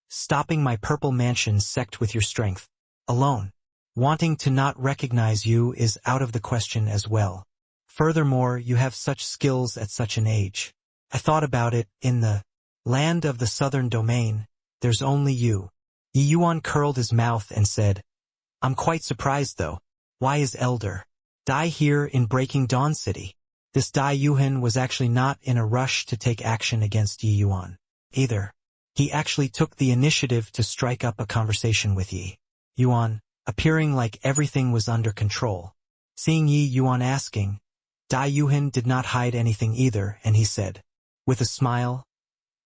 "Stopping my Purple Mansion sect with your strength alone. Wanting to not recognize you is out of the question as well." Furthermore, you have such skills at such an age. I thought about it, in the land of the southern domain, there's only you. Yi Yuan curled his mouth and said, I'm quite surprised though. Why is Elder Dai here in Breaking Dawn City? This Dai Yuhan was actually not in a rush to take action against Yi Yuan either. He actually took the initiative to strike up a conversation with Yi Yuan, appearing like everything was under control. Seeing Yi Yuan asking, Dai Yuhan did not hide anything either, and he said, with a smile,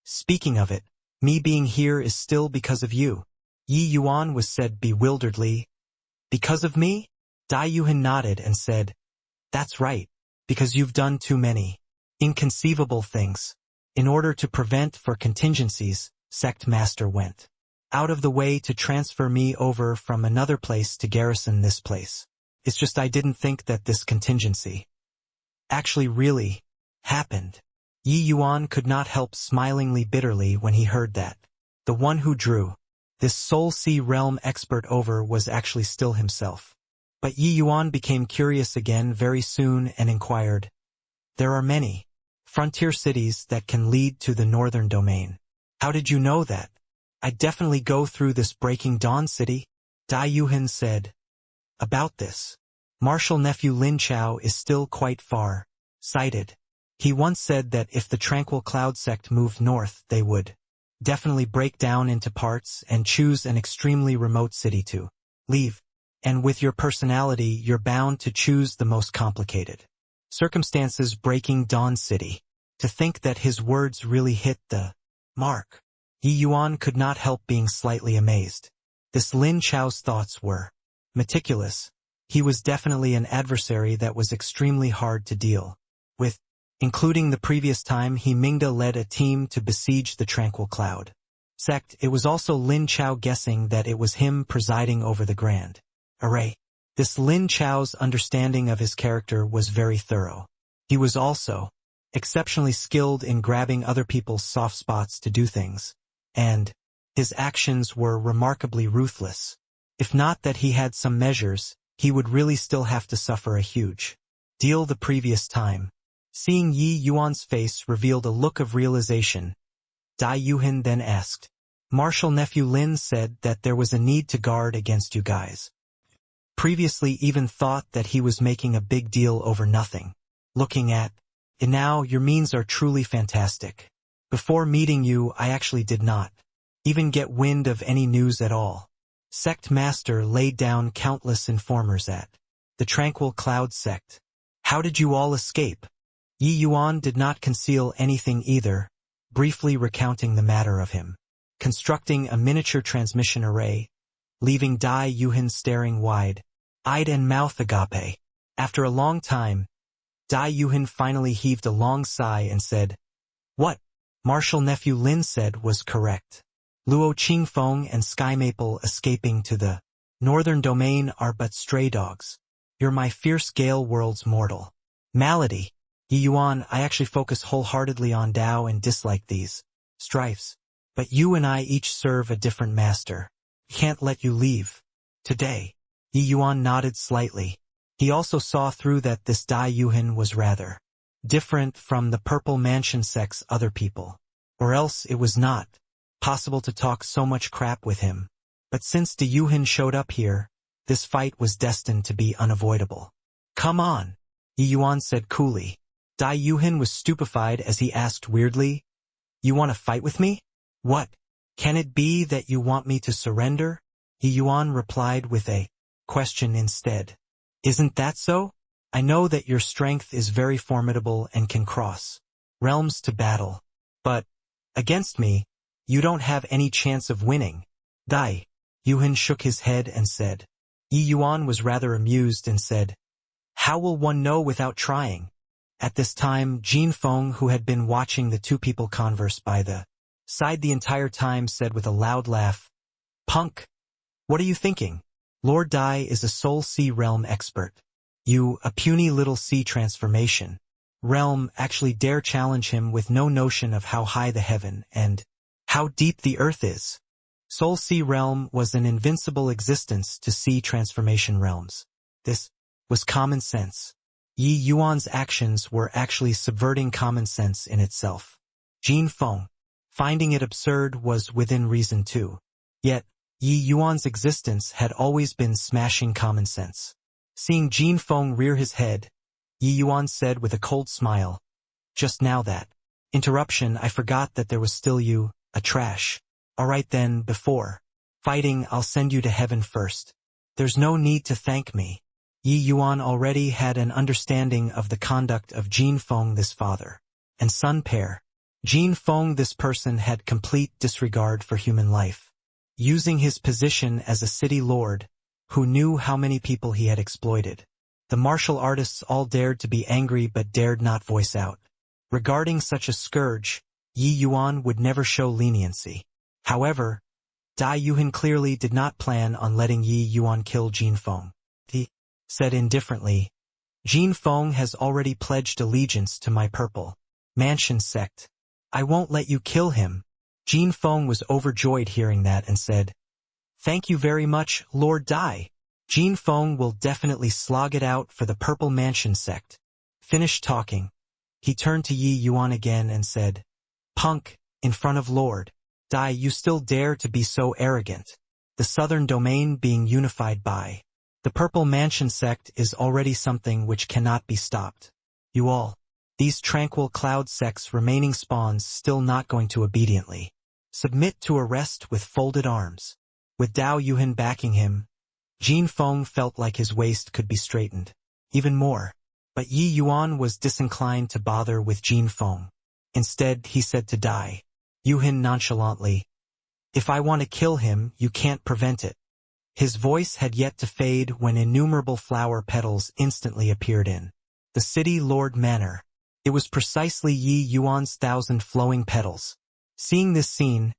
speaking of it, me being here is still because of you. Yi Yuan was said bewilderedly, because of me? Dai Yuhan nodded and said, that's right, because you've done too many inconceivable things. In order to prevent for contingencies, Sect Master went out of the way to transfer me over from another place to garrison this place. It's just I didn't think that this contingency actually really happened. Yi Yuan could not help smilingly bitterly when he heard that. The one who drew this Soul Sea realm expert over was actually still himself. But Yi Yuan became curious again very soon and inquired, there are many frontier cities that can lead to the northern domain. How did you know that? I'd definitely go through this Breaking Dawn City. Dai Yuhan said, about this, Martial Nephew Lin Chao is still quite far sighted. He once said that if the Tranquil Cloud sect moved north, they would definitely break down into parts and choose an extremely remote city to leave. And with your personality, you're bound to choose the most complicated circumstances. Breaking Dawn City. To think that his words really hit the mark. Yi Yuan could not help being slightly amazed. This Lin Chao's thoughts were meticulous. He was definitely an adversary that was extremely hard to deal with, including the previous time he Mingda led a team to besiege the Tranquil Cloud sect. It was also Lin Chao guessing that it was him presiding over the grand array. This Lin Chao's understanding of his character was very thorough. He was also exceptionally skilled in grabbing other people's soft spots to do things, and his actions were remarkably ruthless. If not that he had some measures, he would really still have to suffer a huge deal the previous time. Seeing Yi Yuan's face revealed a look of realization. Dai Yuhan then asked, Martial Nephew Lin said that there was a need to guard against you guys. Previously even thought that he was making a big deal over nothing. Looking at it now, your means are truly fantastic. Before meeting you, I actually did not even get wind of any news at all. Sect Master laid down countless informers at the Tranquil Cloud sect. How did you all escape? Yi Yuan did not conceal anything either, briefly recounting the matter of him constructing a miniature transmission array, leaving Dai Yuhan staring wide-eyed and mouth agape. After a long time, Dai Yuhan finally heaved a long sigh and said, what Martial Nephew Lin said was correct. Luo Qingfeng and Sky Maple escaping to the northern domain are but stray dogs. You're my fierce Gale world's mortal malady. Yi Yuan, I actually focus wholeheartedly on Tao and dislike these strifes. But you and I each serve a different master. Can't let you leave today. Yi Yuan nodded slightly. He also saw through that this Dai Yuhan was rather different from the Purple Mansion sect's other people. Or else it was not possible to talk so much crap with him. But since Dai Yuhan showed up here, this fight was destined to be unavoidable. Come on, Yi Yuan said coolly. Dai Yuhan was stupefied as he asked weirdly, you want to fight with me? What? Can it be that you want me to surrender? Yi Yuan replied with a question instead. Isn't that so? I know that your strength is very formidable and can cross realms to battle. But against me, you don't have any chance of winning. Dai Yuhan shook his head and said. Yi Yuan was rather amused and said, how will one know without trying? At this time, Jin Feng, who had been watching the two people converse by the side the entire time, said with a loud laugh, punk, what are you thinking? Lord Dai is a Soul Sea realm expert. You, a puny little sea transformation realm, actually dare challenge him with no notion of how high the heaven and how deep the earth is. Soul Sea realm was an invincible existence to sea transformation realms. This was common sense. Yi Yuan's actions were actually subverting common sense in itself. Jin Feng, finding it absurd, was within reason too. Yet, Yi Yuan's existence had always been smashing common sense. Seeing Jin Feng rear his head, Yi Yuan said with a cold smile, "Just now that interruption, I forgot that there was still you, a trash. Alright then, before fighting, I'll send you to heaven first. There's no need to thank me." Yi Yuan already had an understanding of the conduct of Jin Feng, this father and son pair. Jin Feng, this person, had complete disregard for human life. Using his position as a city lord, who knew how many people he had exploited, the martial artists all dared to be angry but dared not voice out. Regarding such a scourge, Yi Yuan would never show leniency. However, Dai Yuhan clearly did not plan on letting Yi Yuan kill Jin Feng. He said indifferently, "Jin Feng has already pledged allegiance to my Purple Mansion sect. I won't let you kill him." Jin Feng was overjoyed hearing that and said, "Thank you very much, Lord Dai. Jin Feng will definitely slog it out for the Purple Mansion sect." Finished talking, he turned to Yi Yuan again and said, "Punk, in front of Lord Dai, you still dare to be so arrogant. The southern domain being unified by the Purple Mansion sect is already something which cannot be stopped. You all, these tranquil cloud sects remaining spawns, still not going to obediently submit to arrest with folded arms." With Dao Yuhan backing him, Jin Feng felt like his waist could be straightened even more. But Yi Yuan was disinclined to bother with Jin Feng. Instead, he said to Dai Yuhan nonchalantly, "If I want to kill him, you can't prevent it." His voice had yet to fade when innumerable flower petals instantly appeared in the city lord manor. It was precisely Yi Yuan's 1,000 flowing petals. Seeing this scene,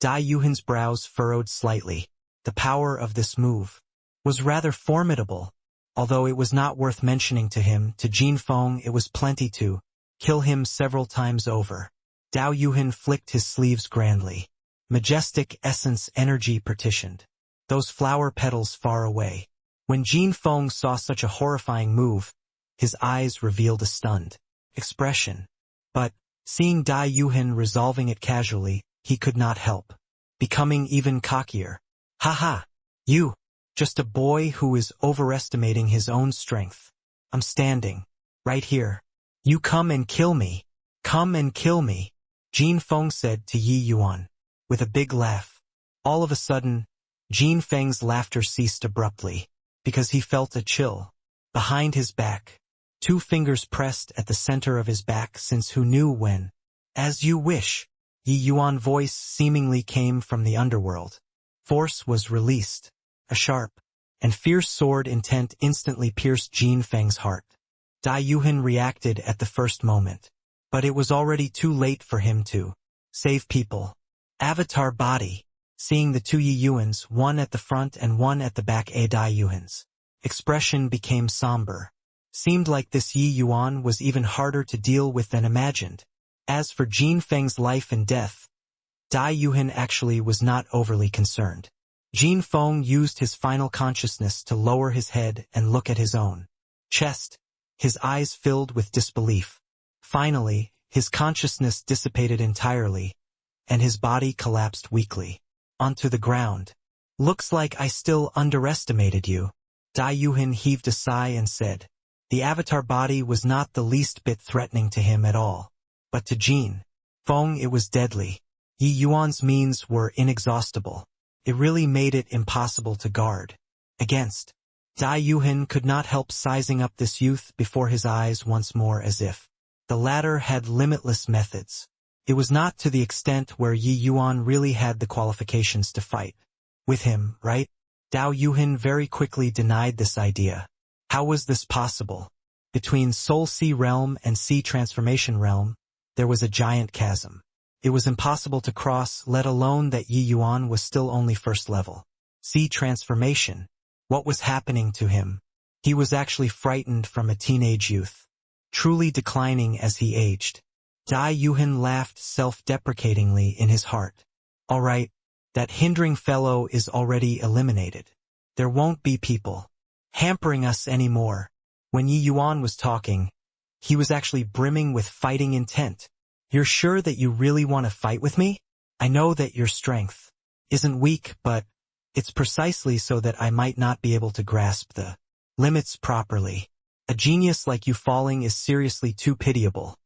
Dai Yuhan's brows furrowed slightly. The power of this move was rather formidable. Although it was not worth mentioning to him, to Jin Feng it was plenty to kill him several times over. Dao Yuhan flicked his sleeves grandly. Majestic essence energy partitioned those flower petals far away. When Jin Feng saw such a horrifying move, his eyes revealed a stunned expression. But, seeing Dai Yuhan resolving it casually, he could not help becoming even cockier. "Haha! You! Just a boy who is overestimating his own strength. I'm standing right here. You come and kill me. Come and kill me," Jin Feng said to Yi Yuan, with a big laugh. All of a sudden, Jin Feng's laughter ceased abruptly, because he felt a chill behind his back. 2 fingers pressed at the center of his back, since who knew when. "As you wish." Yi Yuan's voice seemingly came from the underworld. Force was released. A sharp and fierce sword intent instantly pierced Jin Feng's heart. Dai Yuhan reacted at the first moment, but it was already too late for him to save people. Avatar body. Seeing the 2 Yi Yuans, one at the front and one at the back, Dai Yuhan's expression became somber. Seemed like this Yi Yuan was even harder to deal with than imagined. As for Jin Feng's life and death, Dai Yuhan actually was not overly concerned. Jin Feng used his final consciousness to lower his head and look at his own chest. His eyes filled with disbelief. Finally, his consciousness dissipated entirely, and his body collapsed weakly onto the ground. "Looks like I still underestimated you." Dai Yuhan heaved a sigh and said, the avatar body was not the least bit threatening to him at all. But to Jin Feng it was deadly. Yi Yuan's means were inexhaustible. It really made it impossible to guard against. Dai Yuhan could not help sizing up this youth before his eyes once more, as if the latter had limitless methods. It was not to the extent where Yi Yuan really had the qualifications to fight with him, right? Dao Yuhan very quickly denied this idea. How was this possible? Between Soul Sea Realm and Sea Transformation Realm, there was a giant chasm. It was impossible to cross, let alone that Yi Yuan was still only first level. Sea Transformation. What was happening to him? He was actually frightened from a teenage youth, truly declining as he aged. Dai Yuhan laughed self-deprecatingly in his heart. All right, that hindering fellow is already eliminated. There won't be people hampering us anymore. When Yi Yuan was talking, he was actually brimming with fighting intent. You're sure that you really want to fight with me? I know that your strength isn't weak, but it's precisely so that I might not be able to grasp the limits properly. A genius like you falling is seriously too pitiable.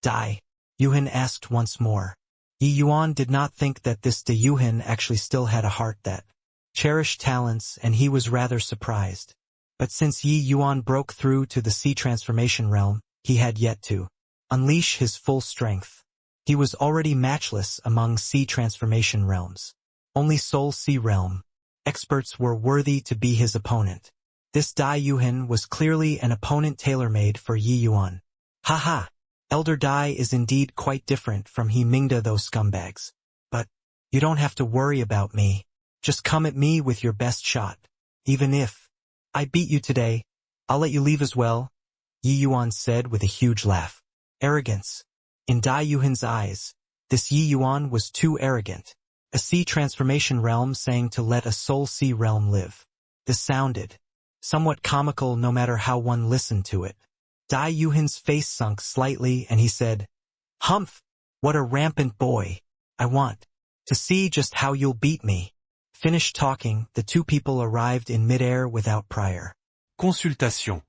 Dai Yuhan asked once more. Yi Yuan did not think that this Dai Yuhan actually still had a heart that cherished talents, and he was rather surprised. But since Yi Yuan broke through to the sea transformation realm, he had yet to unleash his full strength. He was already matchless among sea transformation realms. Only Soul Sea realm experts were worthy to be his opponent. This Dai Yuhan was clearly an opponent tailor-made for Yi Yuan. Haha, Elder Dai is indeed quite different from He Mingda, those scumbags. But you don't have to worry about me. Just come at me with your best shot. Even if I beat you today, I'll let you leave as well, Yi Yuan said with a huge laugh. Arrogance. In Dai Yuhan's eyes, this Yi Yuan was too arrogant. A sea transformation realm saying to let a soul sea realm live. This sounded somewhat comical no matter how one listened to it. Dai Yuhan's face sunk slightly and he said, Humph, what a rampant boy. I want to see just how you'll beat me. Finished talking, the two people arrived in midair without prior Consultation.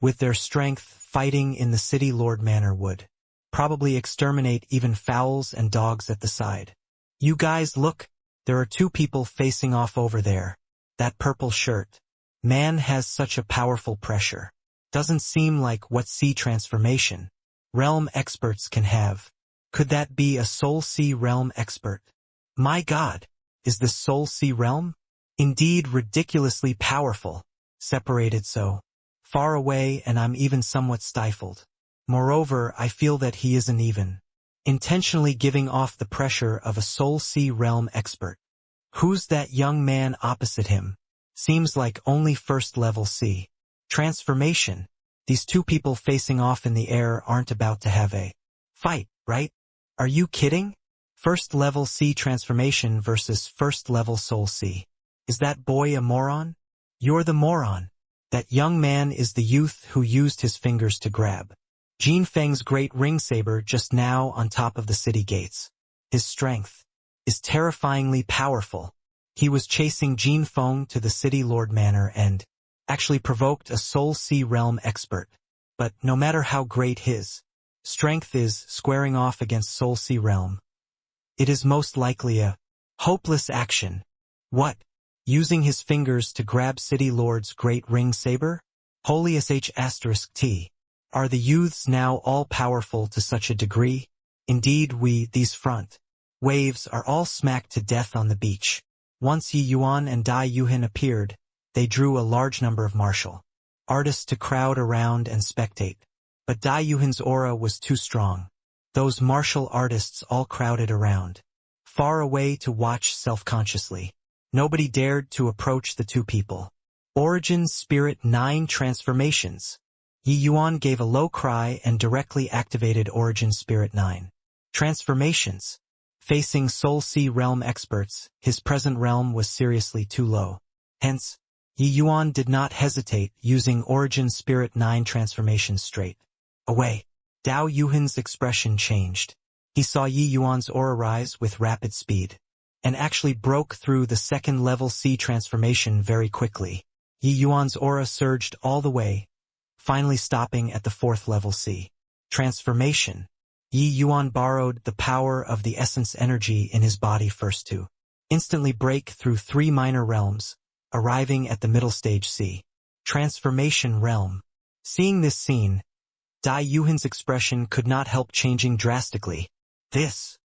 with their strength. Fighting in the city Lord Manor would probably exterminate even fowls and dogs at the side. You guys look, there are two people facing off over there. That purple shirt. Man has such a powerful pressure. Doesn't seem like what sea transformation realm experts can have. Could that be a Soul Sea realm expert? My God, is this Soul Sea realm? Indeed ridiculously powerful. Separated so far away, and I'm even somewhat stifled. Moreover, I feel that he isn't even intentionally giving off the pressure of a Soul Sea realm expert. Who's that young man opposite him? Seems like only first-level sea transformation. These two people facing off in the air aren't about to have a fight, right? Are you kidding? First-level sea transformation versus first-level Soul Sea. Is that boy a moron? You're the moron. That young man is the youth who used his fingers to grab Jin Feng's great ring saber just now on top of the city gates. His strength is terrifyingly powerful. He was chasing Jin Feng to the city Lord Manor and actually provoked a Soul Sea realm expert. But no matter how great his strength is, squaring off against Soul Sea realm, it is most likely a hopeless action. What? Using his fingers to grab City Lord's great ring saber? Holy *T. Are the youths now all-powerful to such a degree? Indeed these front waves are all smacked to death on the beach. Once Yi Yuan and Dai Yuhan appeared, they drew a large number of martial artists to crowd around and spectate. But Dai Yuhan's aura was too strong. Those martial artists all crowded around, far away to watch self-consciously. Nobody dared to approach the two people. Origin Spirit 9 Transformations. Yi Yuan gave a low cry and directly activated Origin Spirit 9 Transformations. Facing Soul Sea realm experts, his present realm was seriously too low. Hence, Yi Yuan did not hesitate, using Origin Spirit 9 Transformations straight away. Dai Yuhan's expression changed. He saw Yi Yuan's aura rise with rapid speed, and actually broke through the second-level sea transformation very quickly. Yi Yuan's aura surged all the way, finally stopping at the fourth-level sea transformation. Yi Yuan borrowed the power of the essence energy in his body first to instantly break through 3 minor realms, arriving at the middle stage sea transformation realm. Seeing this scene, Dai Yuhan's expression could not help changing drastically. This.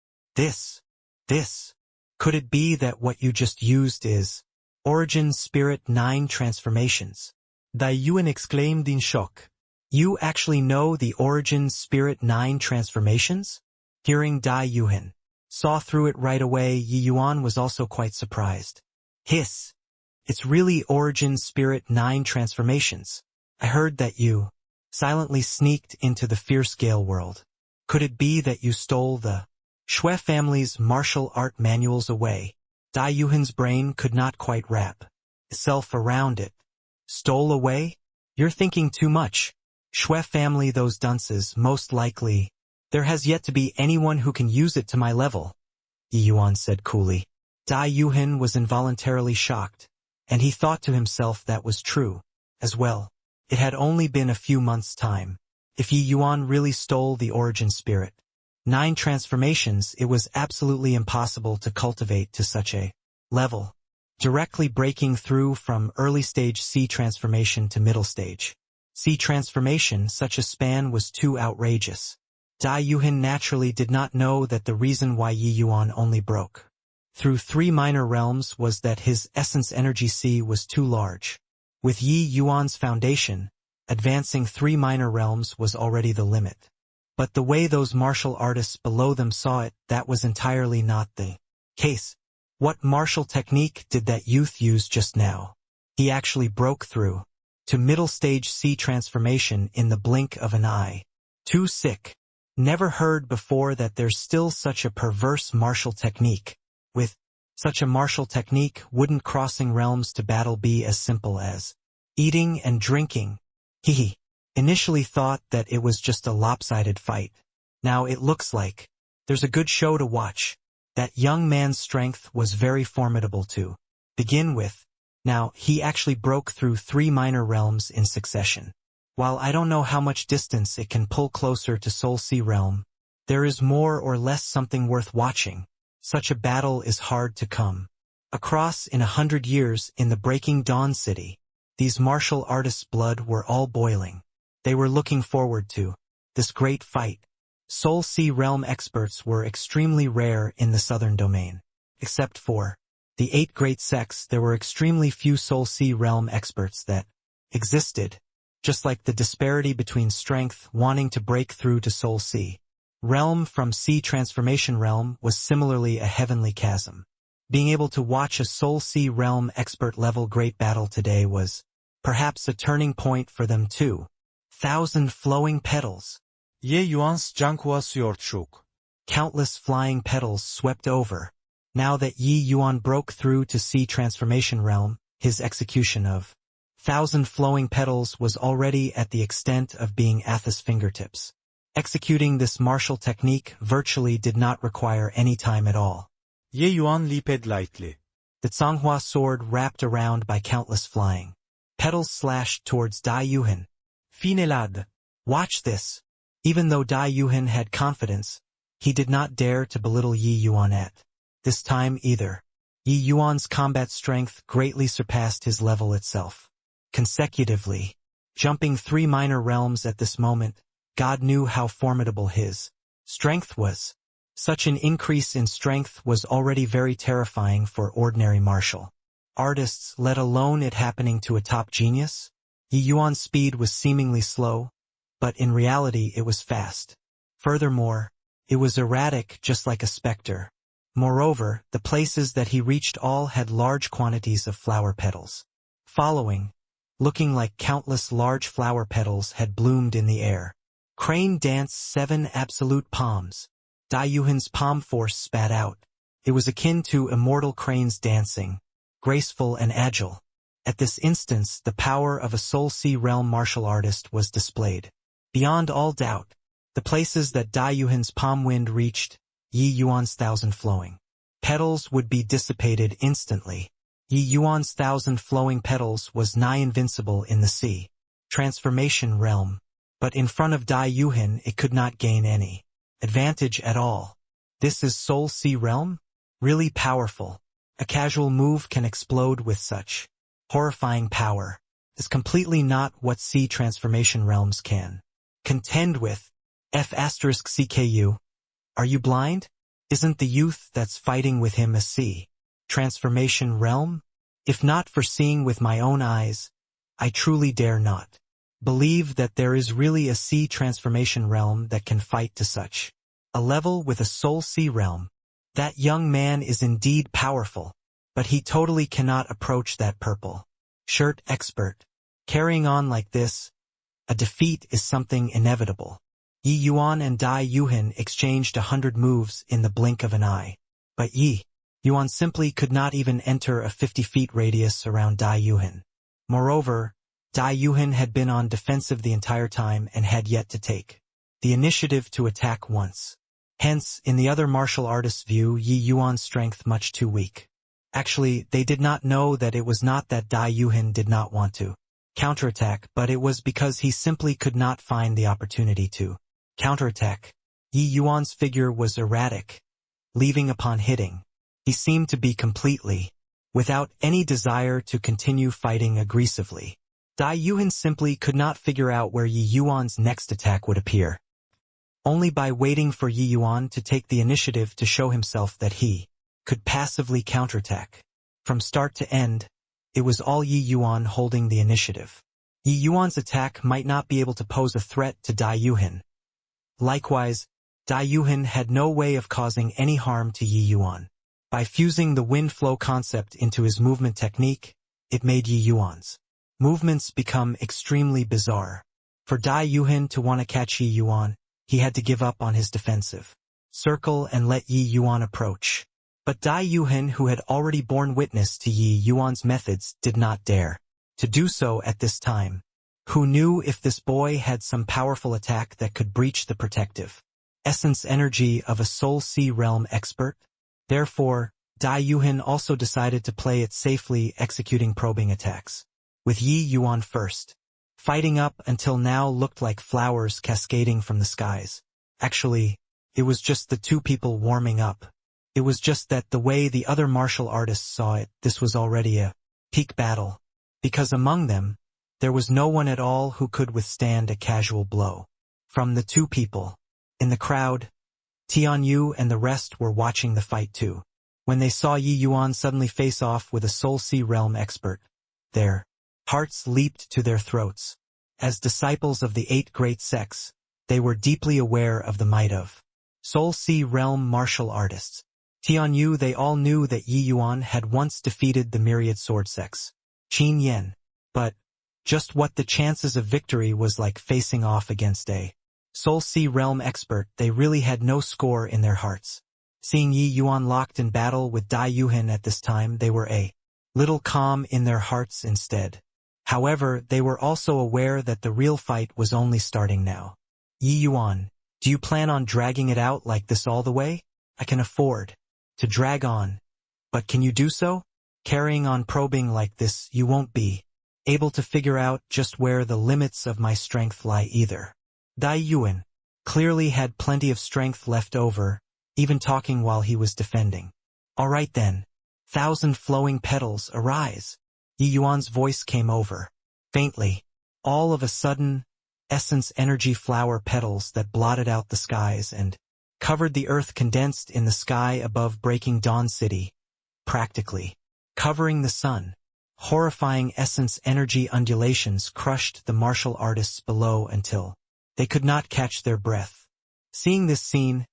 Could it be that what you just used is Origin Spirit 9 Transformations? Dai Yuhan exclaimed in shock. You actually know the Origin Spirit 9 Transformations? Hearing Dai Yuhan saw through it right away, Yi Yuan was also quite surprised. Hiss. It's really Origin Spirit 9 Transformations. I heard that you silently sneaked into the Fierce Gale world. Could it be that you stole the Shui family's martial art manuals away? Dai Yuhan's brain could not quite wrap itself around it. Stole away? You're thinking too much. Shui family those dunces, most likely. There has yet to be anyone who can use it to my level, Yi Yuan said coolly. Dai Yuhan was involuntarily shocked, and he thought to himself that was true, as well. It had only been a few months' time. If Yi Yuan really stole the origin spirit, 9 transformations, it was absolutely impossible to cultivate to such a level, directly breaking through from early stage C transformation to middle stage C transformation. Such a span was too outrageous. Dai Yuhan naturally did not know that the reason why Yi Yuan only broke through 3 minor realms was that his essence energy C was too large. With Yi Yuan's foundation, advancing 3 minor realms was already the limit. But the way those martial artists below them saw it, that was entirely not the case. What martial technique did that youth use just now? He actually broke through to middle stage C transformation in the blink of an eye. Too sick. Never heard before that there's still such a perverse martial technique. With such a martial technique, wouldn't crossing realms to battle be as simple as eating and drinking? He initially thought that it was just a lopsided fight. Now it looks like there's a good show to watch. That young man's strength was very formidable to begin with. Now, he actually broke through 3 minor realms in succession. While I don't know how much distance it can pull closer to Soul Sea Realm, there is more or less something worth watching. Such a battle is hard to come across in 100 years in the Breaking Dawn City. These martial artists' blood were all boiling. They were looking forward to this great fight. Soul Sea Realm experts were extremely rare in the southern domain. Except for the 8 great sects, there were extremely few Soul Sea Realm experts that existed. Just like the disparity between strength wanting to break through to Soul Sea Realm from Sea Transformation Realm was similarly a heavenly chasm. Being able to watch a Soul Sea Realm expert level great battle today was perhaps a turning point for them too. 1,000 flowing petals. Ye Yuan's Jianhua shook. Countless flying petals swept over. Now that Yi Yuan broke through to Sea Transformation Realm, his execution of 1,000 flowing petals was already at the extent of being Athos' fingertips. Executing this martial technique virtually did not require any time at all. Ye Yuan leaped lightly. The Zhonghua sword wrapped around by countless flying petals slashed towards Dai Yuhan. Finelade. Watch this. Even though Dai Yuhan had confidence, he did not dare to belittle Yi Yuan at this time either. Yi Yuan's combat strength greatly surpassed his level itself. Consecutively, jumping 3 minor realms at this moment, God knew how formidable his strength was. Such an increase in strength was already very terrifying for ordinary martial artists, let alone it happening to a top genius. Yi Yuan's speed was seemingly slow, but in reality it was fast. Furthermore, it was erratic just like a specter. Moreover, the places that he reached all had large quantities of flower petals. Following, looking like countless large flower petals had bloomed in the air. Crane danced 7 absolute palms. Dai Yuhan's palm force spat out. It was akin to immortal cranes dancing, graceful and agile. At this instance, the power of a Soul Sea Realm martial artist was displayed. Beyond all doubt, the places that Dai Yuhan's palm wind reached, Yi Yuan's 1,000 flowing petals would be dissipated instantly. Yi Yuan's 1,000 flowing petals was nigh invincible in the Sea Transformation Realm, but in front of Dai Yuhan it could not gain any advantage at all. This is Soul Sea Realm? Really powerful. A casual move can explode with such horrifying power. Is completely not what Sea Transformation Realms can contend with. F*CKU. Are you blind? Isn't the youth that's fighting with him a Sea Transformation Realm? If not for seeing with my own eyes, I truly dare not believe that there is really a Sea Transformation Realm that can fight to such a level with a Soul Sea Realm. That young man is indeed powerful, but he totally cannot approach that purple shirt expert. Carrying on like this, a defeat is something inevitable. Yi Yuan and Dai Yuhan exchanged 100 moves in the blink of an eye. But Yi Yuan simply could not even enter a 50 feet radius around Dai Yuhan. Moreover, Dai Yuhan had been on defensive the entire time and had yet to take the initiative to attack once. Hence, in the other martial artist's view, Yi Yuan's strength much too weak. Actually, they did not know that it was not that Dai Yuhan did not want to counterattack, but it was because he simply could not find the opportunity to counterattack. Yi Yuan's figure was erratic, leaving upon hitting. He seemed to be completely without any desire to continue fighting aggressively. Dai Yuhan simply could not figure out where Yi Yuan's next attack would appear. Only by waiting for Yi Yuan to take the initiative to show himself that he could passively counterattack. From start to end, it was all Yi Yuan holding the initiative. Yi Yuan's attack might not be able to pose a threat to Dai Yuhan. Likewise, Dai Yuhan had no way of causing any harm to Yi Yuan. By fusing the wind flow concept into his movement technique, it made Yi Yuan's movements become extremely bizarre. For Dai Yuhan to want to catch Yi Yuan, he had to give up on his defensive circle and let Yi Yuan approach. But Dai Yuhan, who had already borne witness to Yi Yuan's methods, did not dare to do so at this time. Who knew if this boy had some powerful attack that could breach the protective essence energy of a Soul Sea Realm expert? Therefore, Dai Yuhan also decided to play it safely, executing probing attacks with Yi Yuan first. Fighting up until now looked like flowers cascading from the skies. Actually, it was just the two people warming up. It was just that the way the other martial artists saw it, this was already a peak battle. Because among them, there was no one at all who could withstand a casual blow from the two people. In the crowd, Tianyu and the rest were watching the fight too. When they saw Yi Yuan suddenly face off with a Soul Sea Realm expert, their hearts leaped to their throats. As disciples of the 8 great sects, they were deeply aware of the might of Soul Sea Realm martial artists. Tianyu, they all knew that Yi Yuan had once defeated the myriad sword sects, Qin Yen. But just what the chances of victory was like facing off against a Soul Sea Realm expert, they really had no score in their hearts. Seeing Yi Yuan locked in battle with Dai Yuhan at this time, they were a little calm in their hearts instead. However, they were also aware that the real fight was only starting now. Yi Yuan, do you plan on dragging it out like this all the way? I can afford to drag on. But can you do so? Carrying on probing like this, you won't be able to figure out just where the limits of my strength lie either. Dai Yuan clearly had plenty of strength left over, even talking while he was defending. All right then. 1,000 flowing petals, arise. Yi Yuan's voice came over. Faintly. All of a sudden, essence energy flower petals that blotted out the skies and covered the earth condensed in the sky above, breaking Dawn City, practically covering the sun. Horrifying essence energy undulations crushed the martial artists below until they could not catch their breath. Seeing this scene,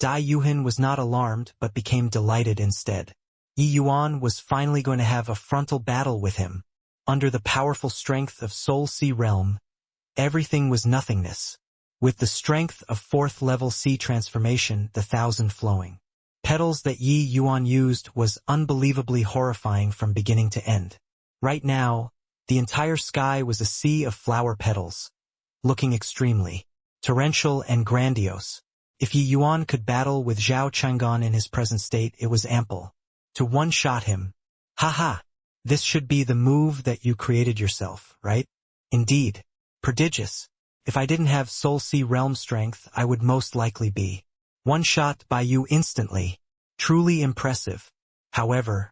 Dai Yuhan was not alarmed but became delighted instead. Yi Yuan was finally going to have a frontal battle with him. Under the powerful strength of Soul Sea Realm, everything was nothingness. With the strength of 4th level sea transformation, the 1,000 flowing petals that Yi Yuan used was unbelievably horrifying from beginning to end. Right now, the entire sky was a sea of flower petals, looking extremely torrential and grandiose. If Yi Yuan could battle with Zhao Chang'an in his present state, it was ample to one-shot him. Haha, this should be the move that you created yourself, right? Indeed. Prodigious. If I didn't have Soul Sea Realm strength, I would most likely be one-shot by you instantly. Truly impressive. However,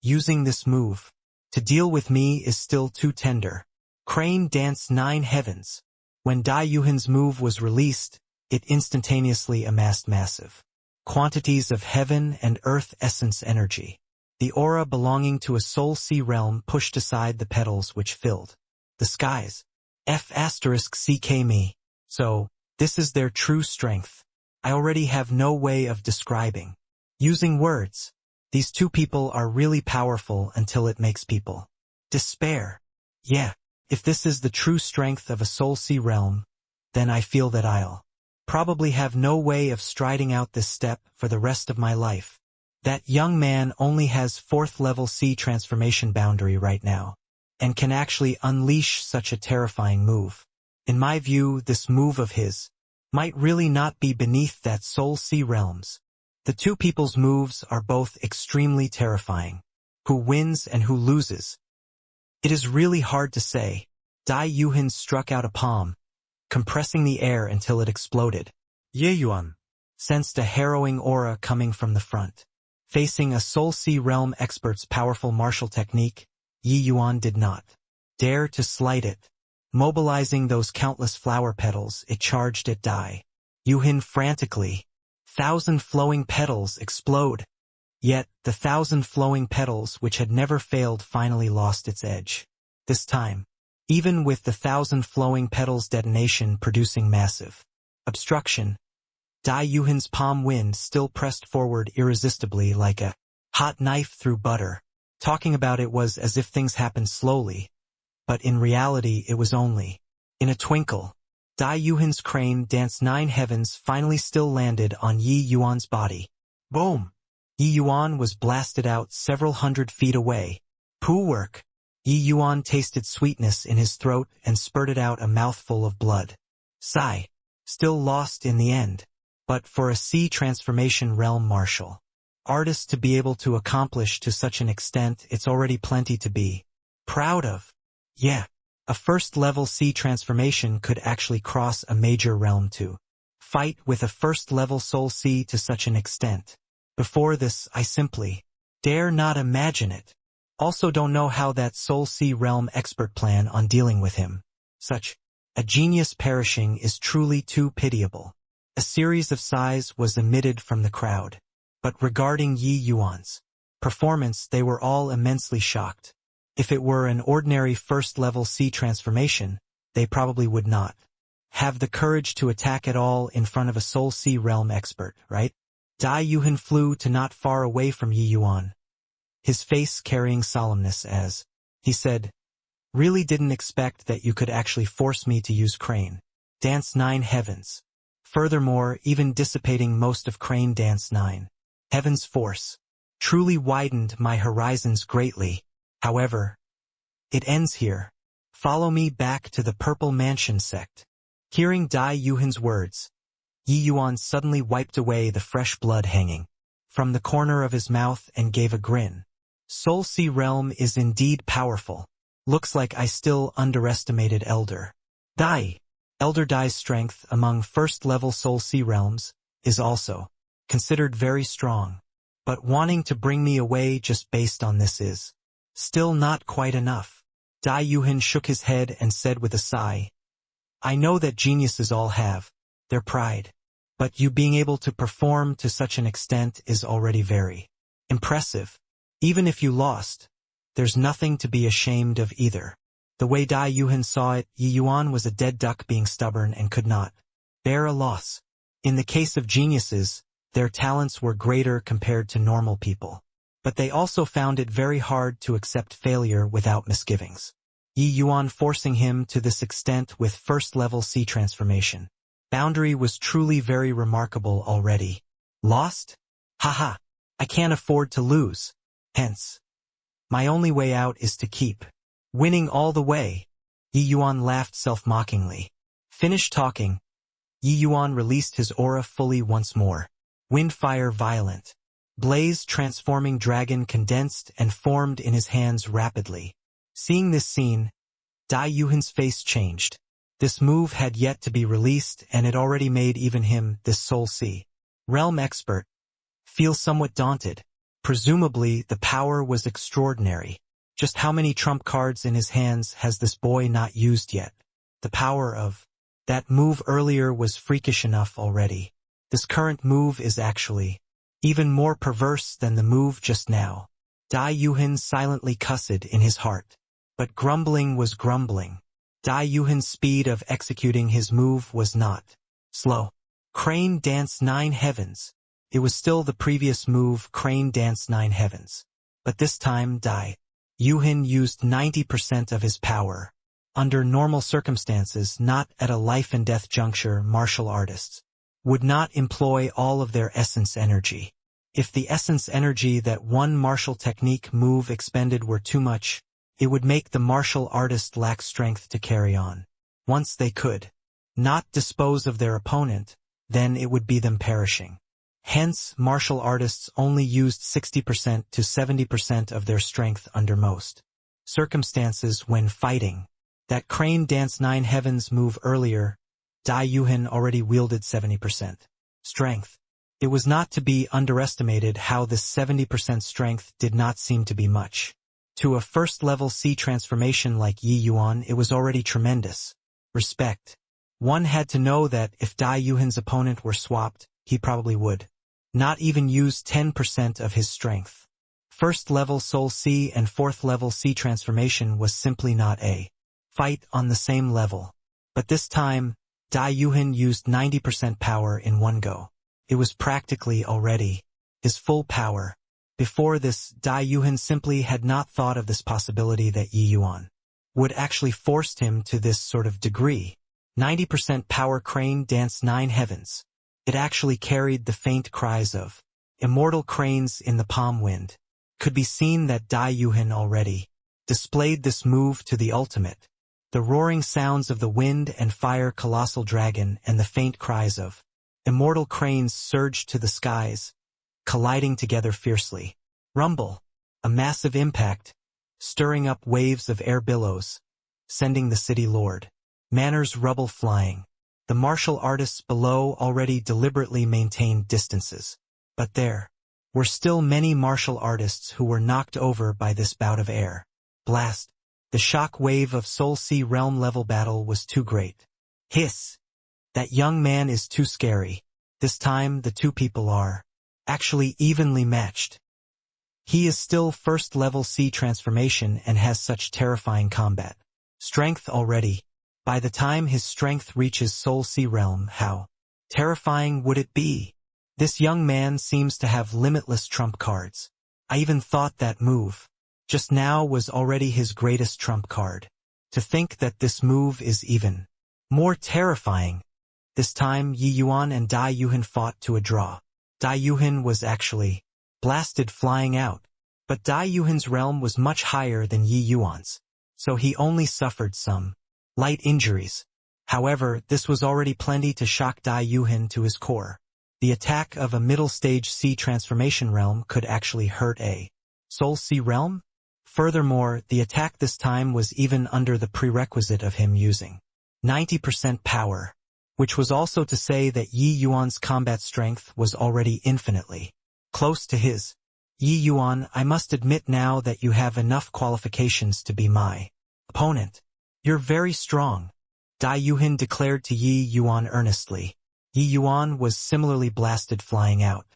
using this move to deal with me is still too tender. Crane Dance 9 Heavens. When Dai Yuhan's move was released, it instantaneously amassed massive quantities of heaven and earth essence energy. The aura belonging to a Soul Sea Realm pushed aside the petals which filled the skies. F***ck me. So, this is their true strength. I already have no way of describing. Using words. These two people are really powerful until it makes people despair. Yeah, if this is the true strength of a Soul Sea Realm, then I feel that I'll probably have no way of striding out this step for the rest of my life. That young man only has 4th level sea transformation boundary right now. and can actually unleash such a terrifying move. In my view, this move of his might really not be beneath that Soul Sea realms. The two people's moves are both extremely terrifying. Who wins and who loses? It is really hard to say. Dai Yuhan struck out a palm, compressing the air until it exploded. Ye Yuan. Sensed a harrowing aura coming from the front. Facing a Soul Sea realm expert's powerful martial technique, Yi Yuan did not dare to slight it. Mobilizing those countless flower petals, it charged at Dai Yuhan frantically. 1,000 flowing petals explode. Yet, the 1,000 flowing petals which had never failed finally lost its edge. This time, even with the 1,000 flowing petals detonation producing massive obstruction, Dai Yuhan's palm wind still pressed forward irresistibly like a hot knife through butter. Talking about it was as if things happened slowly, but in reality it was only in a twinkle. Dai Yuhan's crane Dance 9 Heavens finally still landed on Yi Yuan's body. Boom! Yi Yuan was blasted out several hundred feet away. Poo work! Yi Yuan tasted sweetness in his throat and spurted out a mouthful of blood. Sigh. Still lost in the end. But for a sea transformation realm martial artist to be able to accomplish to such an extent, it's already plenty to be proud of. Yeah. A first-level sea transformation could actually cross a major realm to fight with a first-level Soul Sea to such an extent. Before this, I simply dare not imagine it. Also don't know how that Soul Sea realm expert plan on dealing with him. Such a genius perishing is truly too pitiable. A series of sighs was emitted from the crowd. But regarding Yi Yuan's performance, they were all immensely shocked. If it were an ordinary first-level sea transformation, they probably would not have the courage to attack at all in front of a Soul Sea realm expert, right? Dai Yuhan flew to not far away from Yi Yuan, his face carrying solemnness as he said, "Really didn't expect that you could actually force me to use Crane Dance 9 Heavens. Furthermore, even dissipating most of Crane Dance 9 Heavens' force truly widened my horizons greatly. However, it ends here. Follow me back to the Purple Mansion sect." Hearing Dai Yuhan's words, Yi Yuan suddenly wiped away the fresh blood hanging from the corner of his mouth and gave a grin. Soul Sea realm is indeed powerful. Looks like I still underestimated Elder Dai. Elder Dai's strength among first-level Soul Sea realms is also considered very strong. But wanting to bring me away just based on this is still not quite enough. Dai Yuhan shook his head and said with a sigh, "I know that geniuses all have their pride, but you being able to perform to such an extent is already very impressive. Even if you lost, there's nothing to be ashamed of either." The way Dai Yuhan saw it, Yi Yuan was a dead duck being stubborn and could not bear a loss. In the case of geniuses, their talents were greater compared to normal people. But they also found it very hard to accept failure without misgivings. Yi Yuan forcing him to this extent with first-level sea transformation boundary was truly very remarkable already. Lost? Haha, I can't afford to lose. Hence, my only way out is to keep winning all the way. Yi Yuan laughed self-mockingly. Finished talking, Yi Yuan released his aura fully once more. Windfire violent. Blaze transforming dragon condensed and formed in his hands rapidly. Seeing this scene, Dai Yuhan's face changed. This move had yet to be released and it already made even him, this Soul Sea realm expert, feel somewhat daunted. Presumably, the power was extraordinary. Just how many trump cards in his hands has this boy not used yet? The power of that move earlier was freakish enough already. This current move is actually even more perverse than the move just now. Dai Yuhan silently cussed in his heart. But grumbling was grumbling. Dai Yuhan's speed of executing his move was not slow. Crane Dance 9 Heavens. It was still the previous move, Crane Dance 9 Heavens. But this time Dai Yuhan used 90% of his power. Under normal circumstances, not at a life-and-death juncture, martial artists would not employ all of their essence energy. If the essence energy that one martial technique move expended were too much, It would make the martial artist lack strength to carry on. Once they could not dispose of their opponent, then it would be them perishing. Hence, martial artists only used 60% to 70% of their strength under most circumstances when fighting. That crane dance 9 heavens move earlier, Dai Yuhan already wielded 70% strength. It was not to be underestimated how this 70% strength did not seem to be much. To a first-level C transformation like Yi Yuan, it was already tremendous. Respect. One had to know that if Dai Yuhan's opponent were swapped, he probably would not even use 10% of his strength. First-level Soul C and fourth-level C transformation was simply not a fight on the same level. But this time, Dai Yuhan used 90% power in one go. It was practically already his full power. Before this, Dai Yuhan simply had not thought of this possibility that Yi Yuan would actually forced him to this sort of degree. 90% power crane dance 9 heavens. It actually carried the faint cries of immortal cranes in the palm wind. Could be seen that Dai Yuhan already displayed this move to the ultimate. The roaring sounds of the wind and fire colossal dragon and the faint cries of immortal cranes surged to the skies, colliding together fiercely. Rumble. A massive impact, stirring up waves of air billows, sending the city lord Manor's rubble flying. The martial artists below already deliberately maintained distances. But there were still many martial artists who were knocked over by this bout of air blast. The shock wave of Soul Sea realm level battle was too great. Hiss! That young man is too scary. This time the two people are actually evenly matched. He is still first level C transformation and has such terrifying combat strength already. By the time his strength reaches Soul Sea realm, how terrifying would it be? This young man seems to have limitless trump cards. I even thought that move just now was already his greatest trump card. To think that this move is even more terrifying. This time Yi Yuan and Dai Yuhan fought to a draw. Dai Yuhan was actually blasted flying out. But Dai Yuhan's realm was much higher than Yi Yuan's, so he only suffered some light injuries. However, this was already plenty to shock Dai Yuhan to his core. The attack of a middle-stage C transformation realm could actually hurt a Soul C realm? Furthermore, the attack this time was even under the prerequisite of him using 90% power, which was also to say that Yi Yuan's combat strength was already infinitely close to his. Yi Yuan, I must admit now that you have enough qualifications to be my opponent. You're very strong, Dai Yuhan declared to Yi Yuan earnestly. Yi Yuan was similarly blasted flying out,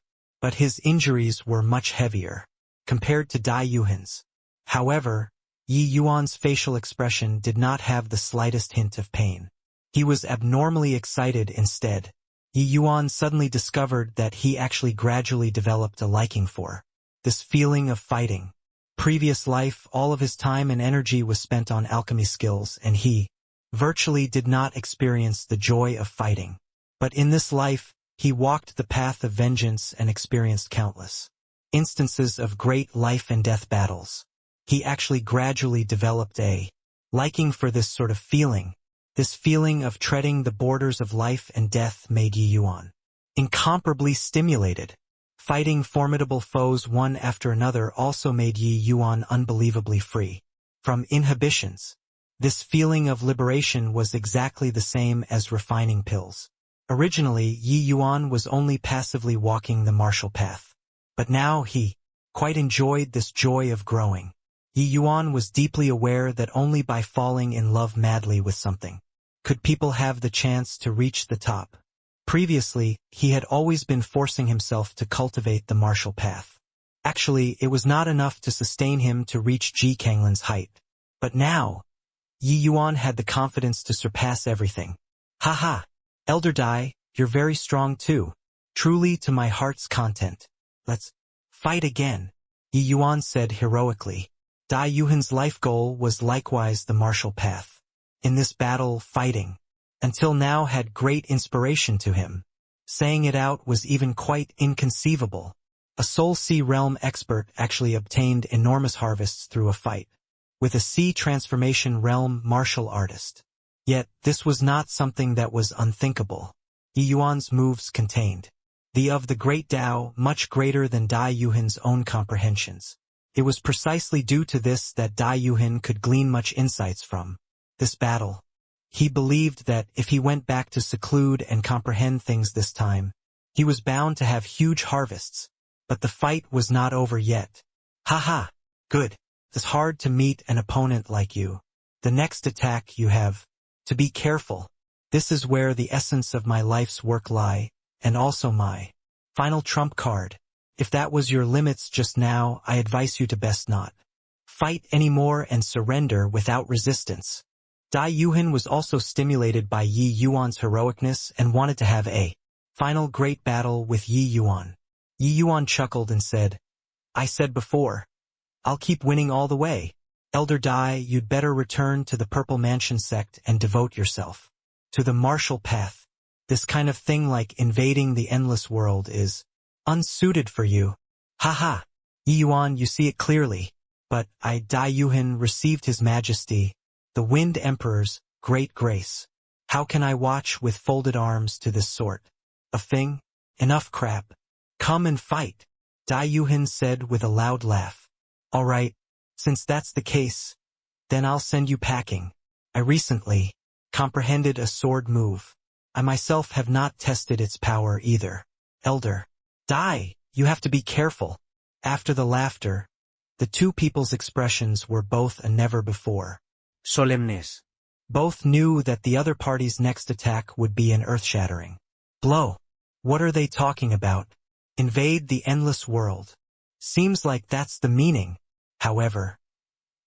but his injuries were much heavier compared to Dai Yuhan's. However, Yi Yuan's facial expression did not have the slightest hint of pain. He was abnormally excited instead. Yi Yuan suddenly discovered that he actually gradually developed a liking for this feeling of fighting. Previous life, all of his time and energy was spent on alchemy skills, and he virtually did not experience the joy of fighting. But in this life, he walked the path of vengeance and experienced countless instances of great life and death battles. He actually gradually developed a liking for this sort of feeling. This feeling of treading the borders of life and death made Yi Yuan incomparably stimulated. Fighting formidable foes one after another also made Yi Yuan unbelievably free from inhibitions. This feeling of liberation was exactly the same as refining pills. Originally, Yi Yuan was only passively walking the martial path. But now he quite enjoyed this joy of growing. Yi Yuan was deeply aware that only by falling in love madly with something could people have the chance to reach the top. Previously, he had always been forcing himself to cultivate the martial path. Actually, it was not enough to sustain him to reach Ji Kanglin's height. But now, Yi Yuan had the confidence to surpass everything. Haha, Elder Dai, you're very strong too. Truly to my heart's content. Let's fight again, Yi Yuan said heroically. Dai Yuhan's life goal was likewise the martial path. In this battle, fighting until now had great inspiration to him. Saying it out was even quite inconceivable. A Soul Sea realm expert actually obtained enormous harvests through a fight with a C transformation realm martial artist. Yet, this was not something that was unthinkable. Yi Yuan's moves contained the of the great Tao much greater than Dai Yuhan's own comprehensions. It was precisely due to this that Dai Yuhan could glean much insights from this battle. He believed that if he went back to seclude and comprehend things this time, he was bound to have huge harvests. But the fight was not over yet. Haha, good. It's hard to meet an opponent like you. The next attack you have to be careful. This is where the essence of my life's work lie, and also my final trump card. If that was your limits just now, I advise you to best not fight anymore and surrender without resistance. Dai Yuhan was also stimulated by Yi Yuan's heroicness and wanted to have a final great battle with Yi Yuan. Yi Yuan chuckled and said, I said before, I'll keep winning all the way. Elder Dai, you'd better return to the Purple Mansion sect and devote yourself to the martial path. This kind of thing like invading the endless world is unsuited for you. Haha. Yi Yuan, you see it clearly. But Dai Yuhan received His Majesty, the Wind Emperor's great grace. How can I watch with folded arms to this sort of thing? Enough crap. Come and fight, Dai Yuhan said with a loud laugh. All right, since that's the case, then I'll send you packing. I recently comprehended a sword move. I myself have not tested its power either. Elder Dai, you have to be careful. After the laughter, the two people's expressions were both a never before. Solemnes. Both knew that the other party's next attack would be an earth-shattering blow. What are they talking about? Invade the endless world. Seems like that's the meaning. However,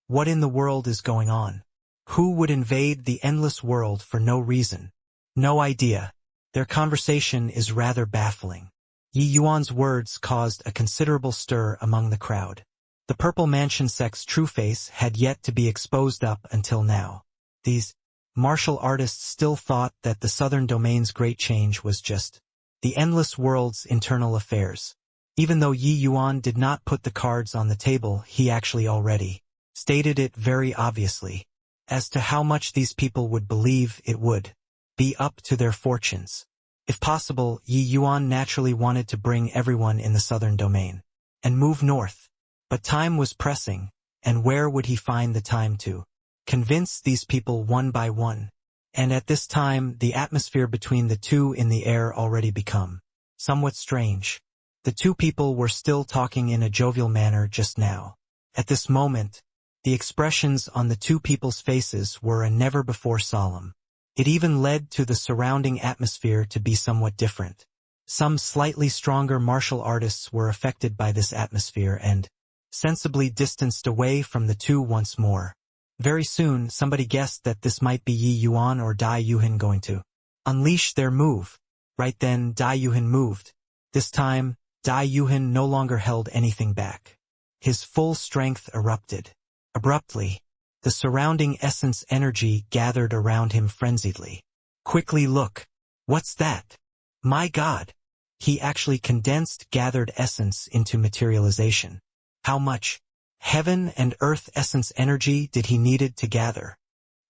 what in the world is going on? Who would invade the endless world for no reason? No idea. Their conversation is rather baffling. Yi Yuan's words caused a considerable stir among the crowd. The Purple Mansion sect's true face had yet to be exposed up until now. These martial artists still thought that the Southern Domain's great change was just the endless world's internal affairs. Even though Yi Yuan did not put the cards on the table, he actually already stated it very obviously. As to how much these people would believe, it would be up to their fortunes. If possible, Yi Yuan naturally wanted to bring everyone in the Southern Domain and move north. But time was pressing, and where would he find the time to convince these people one by one? And at this time, the atmosphere between the two in the air already become somewhat strange. The two people were still talking in a jovial manner just now. At this moment, the expressions on the two people's faces were a never-before solemn. It even led to the surrounding atmosphere to be somewhat different. Some slightly stronger martial artists were affected by this atmosphere and sensibly distanced away from the two once more. Very soon, somebody guessed that this might be Yi Yuan or Dai Yuhan going to unleash their move. Right then, Dai Yuhan moved. This time, Dai Yuhan no longer held anything back. His full strength erupted. Abruptly, the surrounding essence energy gathered around him frenziedly. Quickly look. What's that? My God! He actually condensed gathered essence into materialization. How much heaven and earth essence energy did he needed to gather?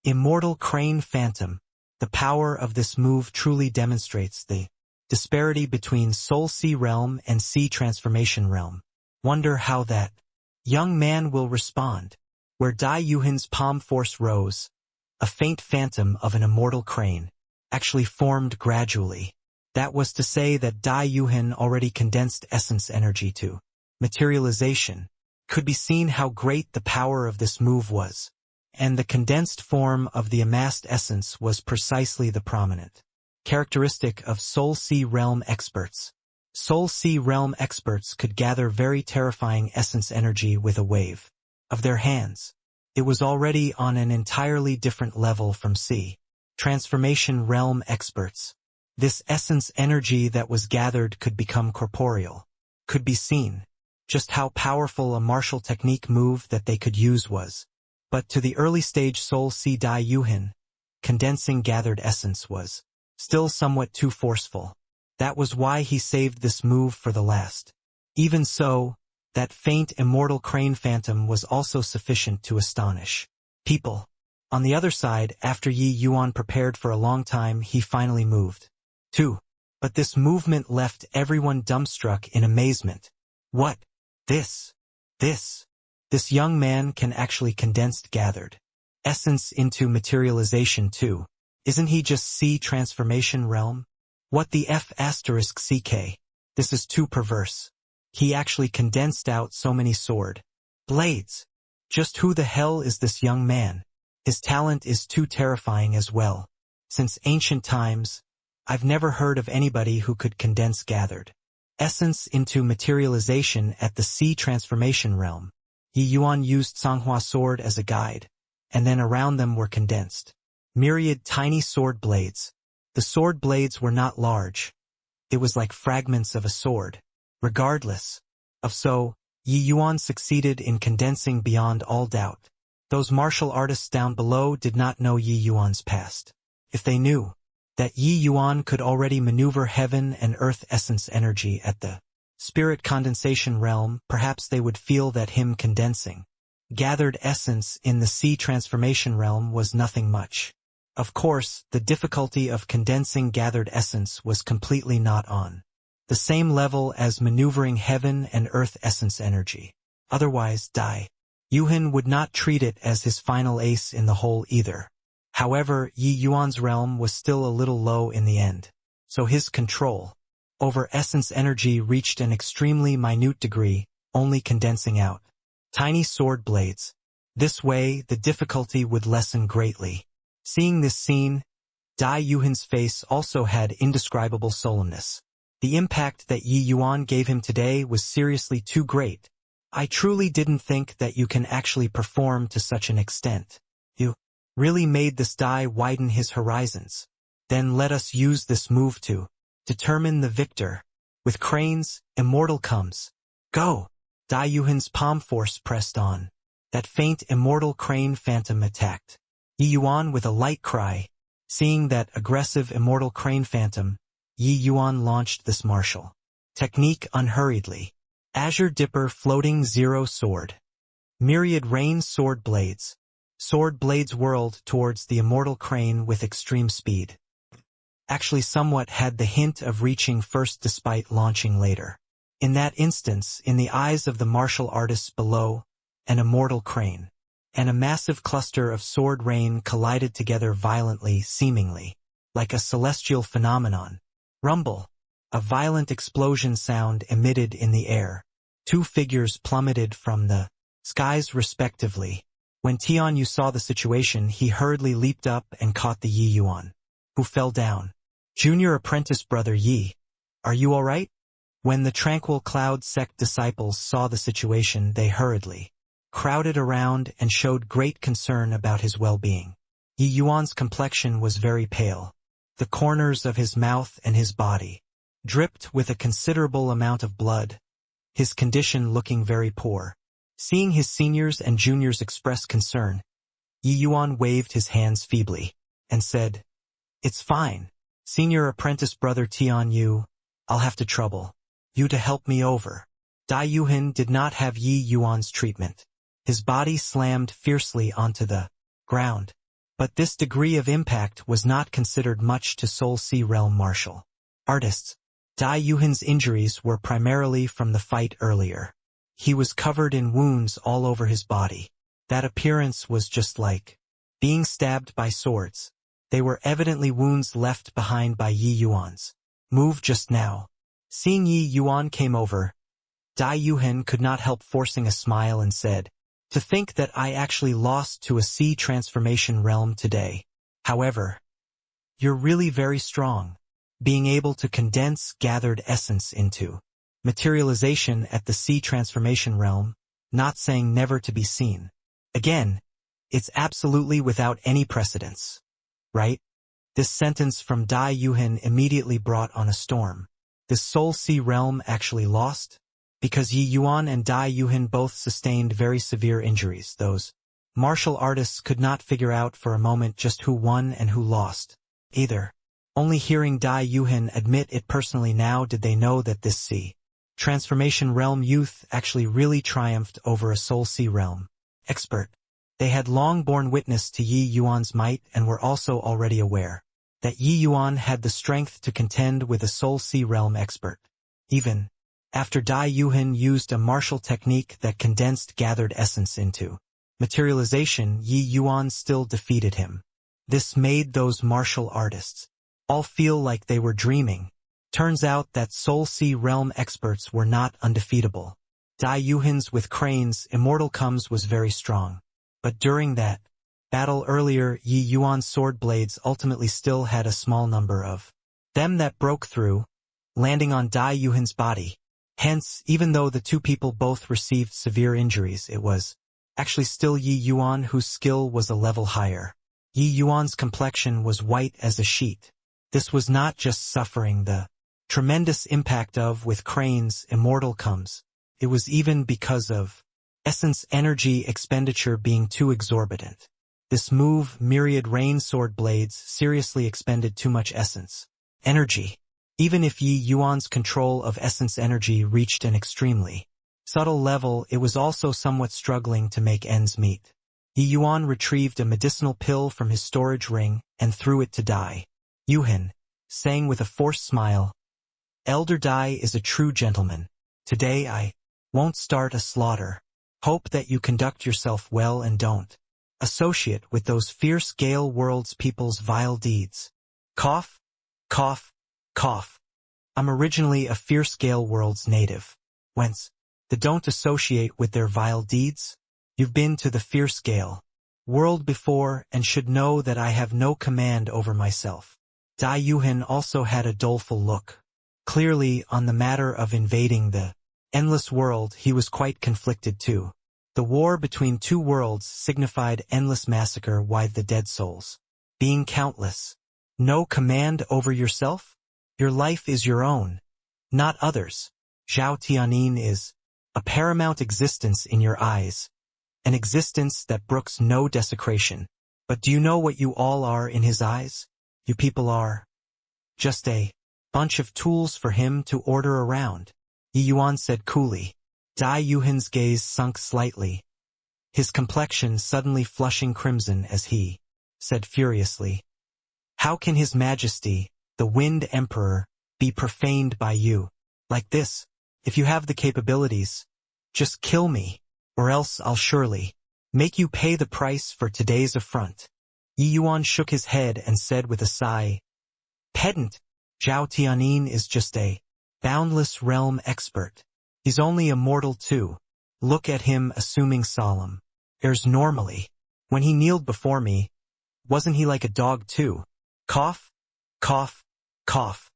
Immortal Crane Phantom. The power of this move truly demonstrates the disparity between Soul Sea Realm and Sea Transformation Realm. Wonder how that young man will respond. Where Dai Yuhan's palm force rose, a faint phantom of an immortal crane actually formed gradually. That was to say that Dai Yuhan already condensed essence energy to materialization. Could be seen how great the power of this move was. And the condensed form of the amassed essence was precisely the prominent characteristic of Soul Sea Realm experts. Soul Sea Realm experts could gather very terrifying essence energy with a wave of their hands. It was already on an entirely different level from Sea Transformation Realm experts. This essence energy that was gathered could become corporeal. Could be seen just how powerful a martial technique move that they could use was. But to the early stage Soul Sea Dai Yuhan, condensing gathered essence was still somewhat too forceful. That was why he saved this move for the last. Even so, That faint immortal crane phantom was also sufficient to astonish people. On the other side, after Yi Yuan prepared for a long time, he finally moved. 2. But this movement left everyone dumbstruck in amazement. What? This young man can actually condensed gathered essence into materialization too. Isn't he just C transformation realm? What the F***CK? This is too perverse. He actually condensed out so many sword blades. Just who the hell is this young man? His talent is too terrifying as well. Since ancient times, I've never heard of anybody who could condense gathered essence into materialization at the C transformation realm. Yi Yuan used Songhua sword as a guide, and then around them were condensed myriad tiny sword blades. The sword blades were not large. It was like fragments of a sword. Regardless of so, Yi Yuan succeeded in condensing beyond all doubt. Those martial artists down below did not know Yi Yuan's past. If they knew that Yi Yuan could already maneuver heaven and earth essence energy at the spirit condensation realm, perhaps they would feel that him condensing gathered essence in the C transformation realm was nothing much. Of course, the difficulty of condensing gathered essence was completely not on the same level as maneuvering heaven and earth essence energy. Otherwise, Dai Yuhan would not treat it as his final ace in the hole either. However, Yi Yuan's realm was still a little low in the end, so his control over essence energy reached an extremely minute degree, only condensing out tiny sword blades. This way, the difficulty would lessen greatly. Seeing this scene, Dai Yuhan's face also had indescribable solemnness. The impact that Yi Yuan gave him today was seriously too great. I truly didn't think that you can actually perform to such an extent. You really made this Dai widen his horizons. Then let us use this move to determine the victor. With cranes, immortal comes. Go! Dai Yuhan's palm force pressed on. That faint immortal crane phantom attacked Yi Yuan with a light cry. Seeing that aggressive immortal crane phantom, Yi Yuan launched this martial technique unhurriedly. Azure Dipper floating zero sword. Myriad rain sword blades. Sword blades whirled towards the immortal crane with extreme speed. Actually somewhat had the hint of reaching first despite launching later. In that instance, in the eyes of the martial artists below, an immortal crane and a massive cluster of sword rain collided together violently, seemingly like a celestial phenomenon. Rumble. A violent explosion sound emitted in the air. Two figures plummeted from the skies respectively. When Tianyu saw the situation, he hurriedly leaped up and caught the Yi Yuan, who fell down. Junior apprentice brother Yi, are you all right? When the Tranquil Cloud sect disciples saw the situation, they hurriedly crowded around and showed great concern about his well-being. Yi Yuan's complexion was very pale. The corners of his mouth and his body dripped with a considerable amount of blood, his condition looking very poor. Seeing his seniors and juniors express concern, Yi Yuan waved his hands feebly and said, "It's fine. Senior apprentice brother Tianyu, I'll have to trouble you to help me over." Dai Yuhan did not have Yi Yuan's treatment. His body slammed fiercely onto the ground. But this degree of impact was not considered much to Soul Sea Realm martial artists. Dai Yuhan's injuries were primarily from the fight earlier. He was covered in wounds all over his body. That appearance was just like being stabbed by swords. They were evidently wounds left behind by Yi Yuan's move just now. Seeing Yi Yuan came over, Dai Yuhan could not help forcing a smile and said, "To think that I actually lost to a sea transformation realm today. However, you're really very strong. Being able to condense gathered essence into materialization at the sea transformation realm, not saying never to be seen again, it's absolutely without any precedence. Right?" This sentence from Dai Yuhan immediately brought on a storm. This Soul Sea realm actually lost? Because Yi Yuan and Dai Yuhan both sustained very severe injuries, those martial artists could not figure out for a moment just who won and who lost either. Only hearing Dai Yuhan admit it personally now did they know that this sea Transformation Realm youth actually really triumphed over a Soul Sea Realm expert. They had long borne witness to Yi Yuan's might and were also already aware that Yi Yuan had the strength to contend with a Soul Sea Realm expert. Even after Dai Yuhan used a martial technique that condensed gathered essence into materialization, Yi Yuan still defeated him. This made those martial artists all feel like they were dreaming. Turns out that Soul Sea Realm experts were not undefeatable. Dai Yuhan's with Crane's immortal comes was very strong. But during that battle earlier, Yi Yuan's sword blades ultimately still had a small number of them that broke through, landing on Dai Yuhan's body. Hence, even though the two people both received severe injuries, it was actually still Yi Yuan whose skill was a level higher. Yi Yuan's complexion was white as a sheet. This was not just suffering the tremendous impact of with Crane's immortal comes. It was even because of essence energy expenditure being too exorbitant. This move, myriad rain sword blades, seriously expended too much essence energy. Even if Yi Yuan's control of essence energy reached an extremely subtle level, it was also somewhat struggling to make ends meet. Yi Yuan retrieved a medicinal pill from his storage ring and threw it to Dai Yuhan, saying with a forced smile, "Elder Dai is a true gentleman. Today I won't start a slaughter. Hope that you conduct yourself well and don't associate with those fierce Gale World's people's vile deeds." Cough, cough, cough. I'm originally a fierce Gale World's native. Whence the don't associate with their vile deeds? You've been to the fierce Gale World before and should know that I have no command over myself. Dai Yuhan also had a doleful look. Clearly, on the matter of invading the endless world, he was quite conflicted too. The war between two worlds signified endless massacre with the dead souls being countless. No command over yourself? Your life is your own, not others. Zhao Tianin is a paramount existence in your eyes, an existence that brooks no desecration. But do you know what you all are in his eyes? You people are just a bunch of tools for him to order around. Yi Yuan said coolly. Dai Yuhan's gaze sunk slightly, his complexion suddenly flushing crimson as he said furiously, "How can His Majesty, the Wind Emperor, be profaned by you like this? If you have the capabilities, just kill me, or else I'll surely make you pay the price for today's affront." Yi Yuan shook his head and said with a sigh, "Pedant, Zhao Tianin is just a boundless realm expert. He's only a mortal too. Look at him assuming solemn airs normally. When he kneeled before me, wasn't he like a dog too? Cough, cough, cough.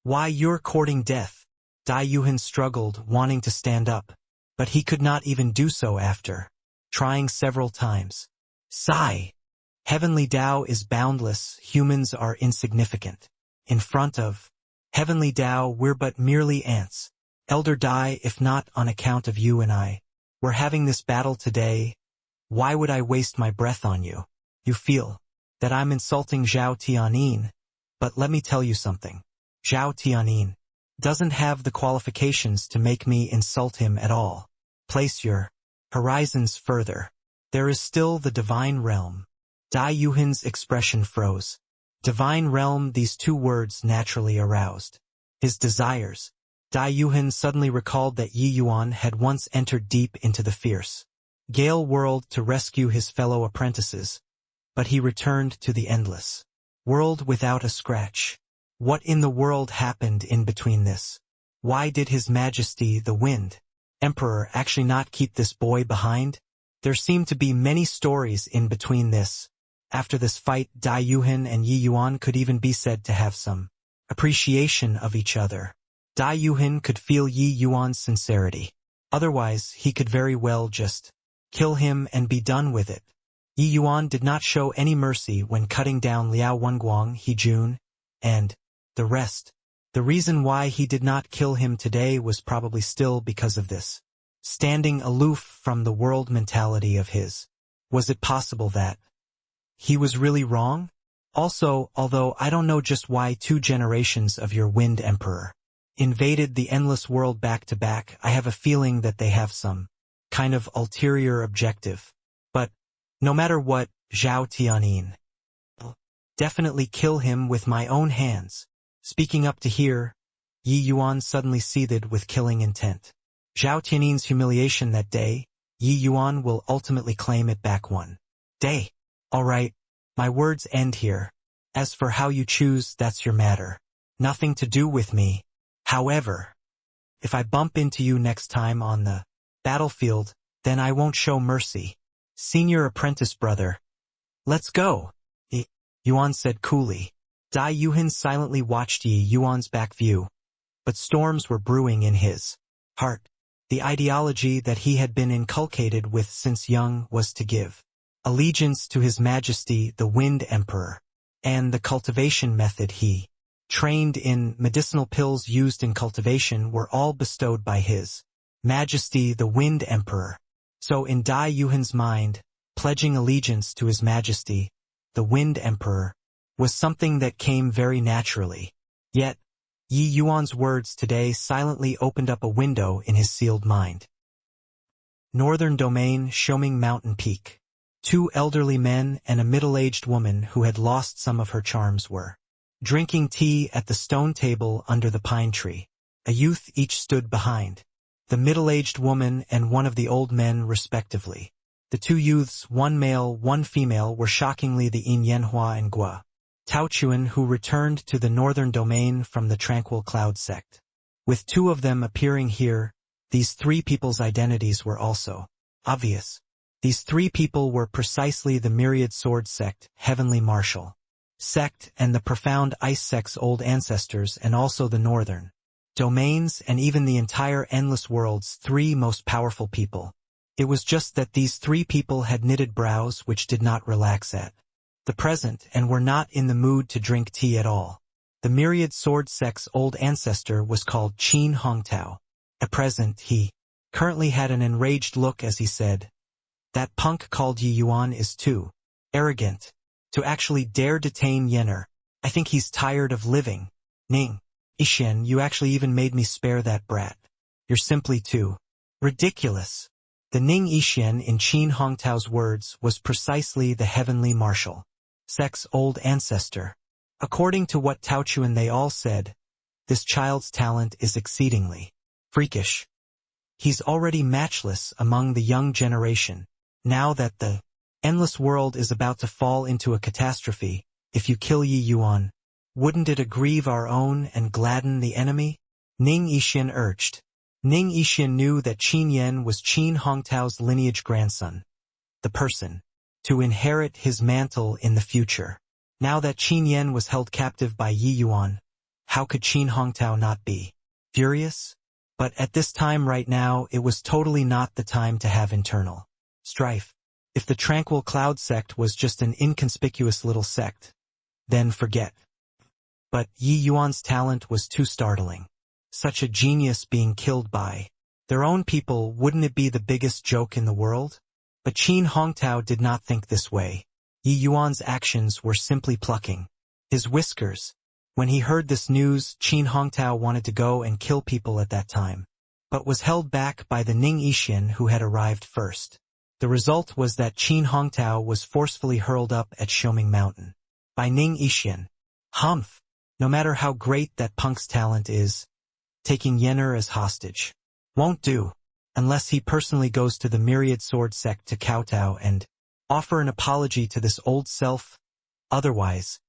Why, you're courting death." Dai Yuhan struggled, wanting to stand up, but he could not even do so after trying several times. Sigh. Heavenly Tao is boundless, humans are insignificant. In front of Heavenly Tao, we're but merely ants. Elder Dai, if not on account of you and I were having this battle today, why would I waste my breath on you? You feel that I'm insulting Zhao Tianin, but let me tell you something. Zhao Tianin doesn't have the qualifications to make me insult him at all. Place your horizons further. There is still the divine realm. Dai Yuhan's expression froze. Divine realm, these two words naturally aroused his desires. Dai Yuhan suddenly recalled that Yi Yuan had once entered deep into the fierce Gale world to rescue his fellow apprentices, but he returned to the endless world without a scratch. What in the world happened in between this? Why did His Majesty the Wind Emperor actually not keep this boy behind? There seemed to be many stories in between this. After this fight, Dai Yuhan and Yi Yuan could even be said to have some appreciation of each other. Dai Yuhan could feel Yi Yuan's sincerity. Otherwise, he could very well just kill him and be done with it. Yi Yuan did not show any mercy when cutting down Liao Wenguang, He Jun, and the rest. The reason why he did not kill him today was probably still because of this standing aloof from the world mentality of his. Was it possible that he was really wrong? Also, although I don't know just why 2 generations of your Wind Emperor invaded the endless world back to back, I have a feeling that they have some kind of ulterior objective. But no matter what, Zhao Tianyin, I'll definitely kill him with my own hands. Speaking up to here, Yi Yuan suddenly seethed with killing intent. Zhao Tianyin's humiliation that day, Yi Yuan will ultimately claim it back one day. All right, my words end here. As for how you choose, that's your matter. Nothing to do with me. However, if I bump into you next time on the battlefield, then I won't show mercy. Senior apprentice brother. Let's go, Yi Yuan said coolly. Dai Yuhan silently watched Yi Yuan's back view, but storms were brewing in his heart. The ideology that he had been inculcated with since young was to give allegiance to His Majesty the Wind Emperor, and the cultivation method he trained in, medicinal pills used in cultivation, were all bestowed by His Majesty the Wind Emperor. So in Dai Yuhan's mind, pledging allegiance to His Majesty the Wind Emperor was something that came very naturally. Yet, Yi Yuan's words today silently opened up a window in his sealed mind. Northern Domain, Xiaoming Mountain Peak. 2 elderly men and a middle-aged woman who had lost some of her charms were drinking tea at the stone table under the pine tree. A youth each stood behind the middle-aged woman and one of the old men respectively. The 2 youths, one male, one female, were shockingly the Yin Yanhua and Gua Taochuan, who returned to the Northern Domain from the Tranquil Cloud sect. With 2 of them appearing here, these 3 people's identities were also obvious. These 3 people were precisely the Myriad Sword sect, Heavenly Martial sect, and the Profound Ice sect's old ancestors, and also the Northern Domains and even the entire Endless World's 3 most powerful people. It was just that these 3 people had knitted brows which did not relax at the present and were not in the mood to drink tea at all. The Myriad Sword sect's old ancestor was called Qin Hongtao. At present he currently had an enraged look as he said, "That punk called Yi Yuan is too arrogant to actually dare detain Yenner. I think he's tired of living. Ning Ishen, you actually even made me spare that brat. You're simply too ridiculous." The Ning Ishen, in Qin Hongtao's words, was precisely the Heavenly Martial sect's old ancestor. According to what Taochuan they all said, this child's talent is exceedingly freakish. He's already matchless among the young generation. Now that the endless world is about to fall into a catastrophe, if you kill Yi Yuan, wouldn't it aggrieve our own and gladden the enemy? Ning Ishen urged. Ning Ishen knew that Qin Yan was Qin Hongtao's lineage grandson, the person to inherit his mantle in the future. Now that Qin Yan was held captive by Yi Yuan, how could Qin Hongtao not be furious? But at this time right now, it was totally not the time to have internal strife. If the Tranquil Cloud sect was just an inconspicuous little sect, then forget. But Yi Yuan's talent was too startling. Such a genius being killed by their own people, wouldn't it be the biggest joke in the world? But Qin Hongtao did not think this way. Yi Yuan's actions were simply plucking his whiskers. When he heard this news, Qin Hongtao wanted to go and kill people at that time, but was held back by the Ning Ishen who had arrived first. The result was that Qin Hongtao was forcefully hurled up at Xiaoming Mountain by Ning Ishen. Humph! No matter how great that punk's talent is, taking Yenner as hostage won't do, unless he personally goes to the Myriad Sword sect to kowtow and offer an apology to this old self. Otherwise,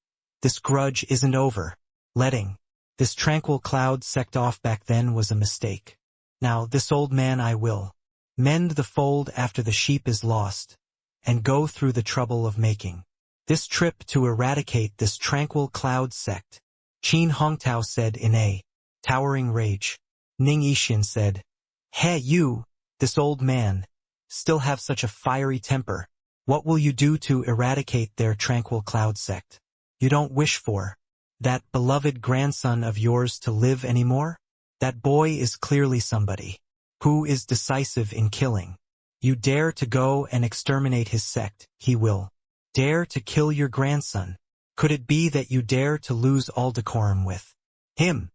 this grudge isn't over. Letting this Tranquil Cloud sect off back then was a mistake. Now this old man I will mend the fold after the sheep is lost, and go through the trouble of making this trip to eradicate this Tranquil Cloud sect. Qin Hongtao said in a towering rage. Ning Ishen said, "Hey you, this old man, still have such a fiery temper. What will you do to eradicate their Tranquil Cloud sect? You don't wish for that beloved grandson of yours to live anymore? That boy is clearly somebody who is decisive in killing. You dare to go and exterminate his sect, he will dare to kill your grandson. Could it be that you dare to lose all decorum with him?"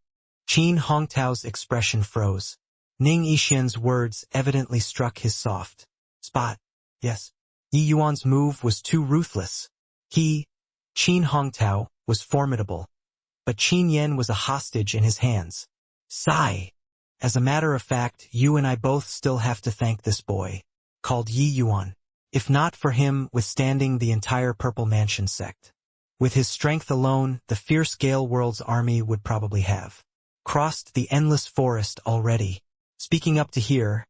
Qin Hongtao's expression froze. Ning Yixian's words evidently struck his soft spot. Yes. Yi Yuan's move was too ruthless. He, Qin Hongtao, was formidable. But Qin Yen was a hostage in his hands. Sigh. As a matter of fact, you and I both still have to thank this boy, called Yi Yuan. If not for him withstanding the entire Purple Mansion sect. With his strength alone, the fierce Gale World's army would probably have crossed the endless forest already. Speaking up to here,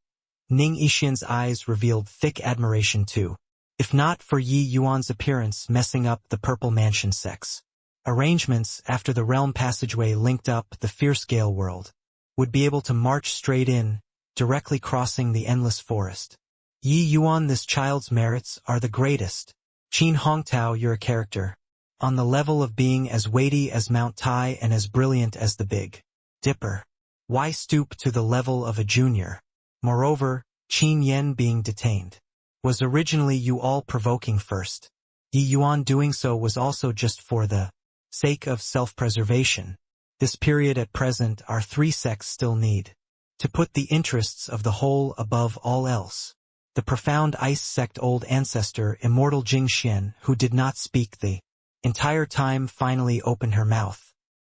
Ning Yixian's eyes revealed thick admiration too. If not for Yi Yuan's appearance messing up the Purple Mansion sect's arrangements after the realm passageway linked up the fierce Gale World, would be able to march straight in, directly crossing the endless forest. Yi Yuan, this child's merits are the greatest. Qin Hongtao, you're a character. On the level of being as weighty as Mount Tai and as brilliant as the Big Dipper. Why stoop to the level of a junior? Moreover, Qin Yen being detained was originally you all-provoking first. Yi Yuan doing so was also just for the sake of self-preservation. This period at present our three sects still need to put the interests of the whole above all else. The profound ice sect old ancestor immortal Jing Xian, who did not speak the entire time, finally opened her mouth.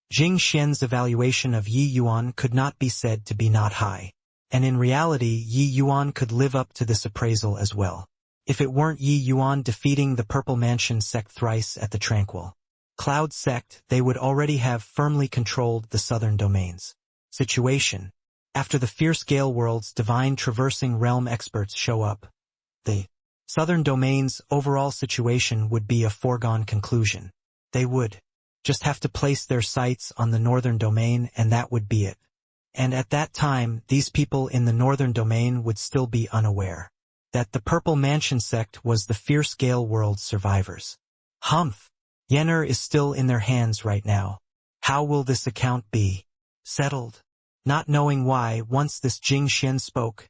Jing Xian's evaluation of Yi Yuan could not be said to be not high. And in reality Yi Yuan could live up to this appraisal as well. If it weren't Yi Yuan defeating the Purple Mansion sect thrice at the Tranquil Cloud sect, they would already have firmly controlled the southern domains. Situation. After the fierce Gale World's divine traversing realm experts show up, the southern domain's overall situation would be a foregone conclusion. They would just have to place their sights on the northern domain and that would be it. And at that time, these people in the northern domain would still be unaware that the Purple Mansion sect was the fierce Gale World's survivors. Humph! Yenner is still in their hands right now. How will this account be settled? Not knowing why, once this Jing Xian spoke,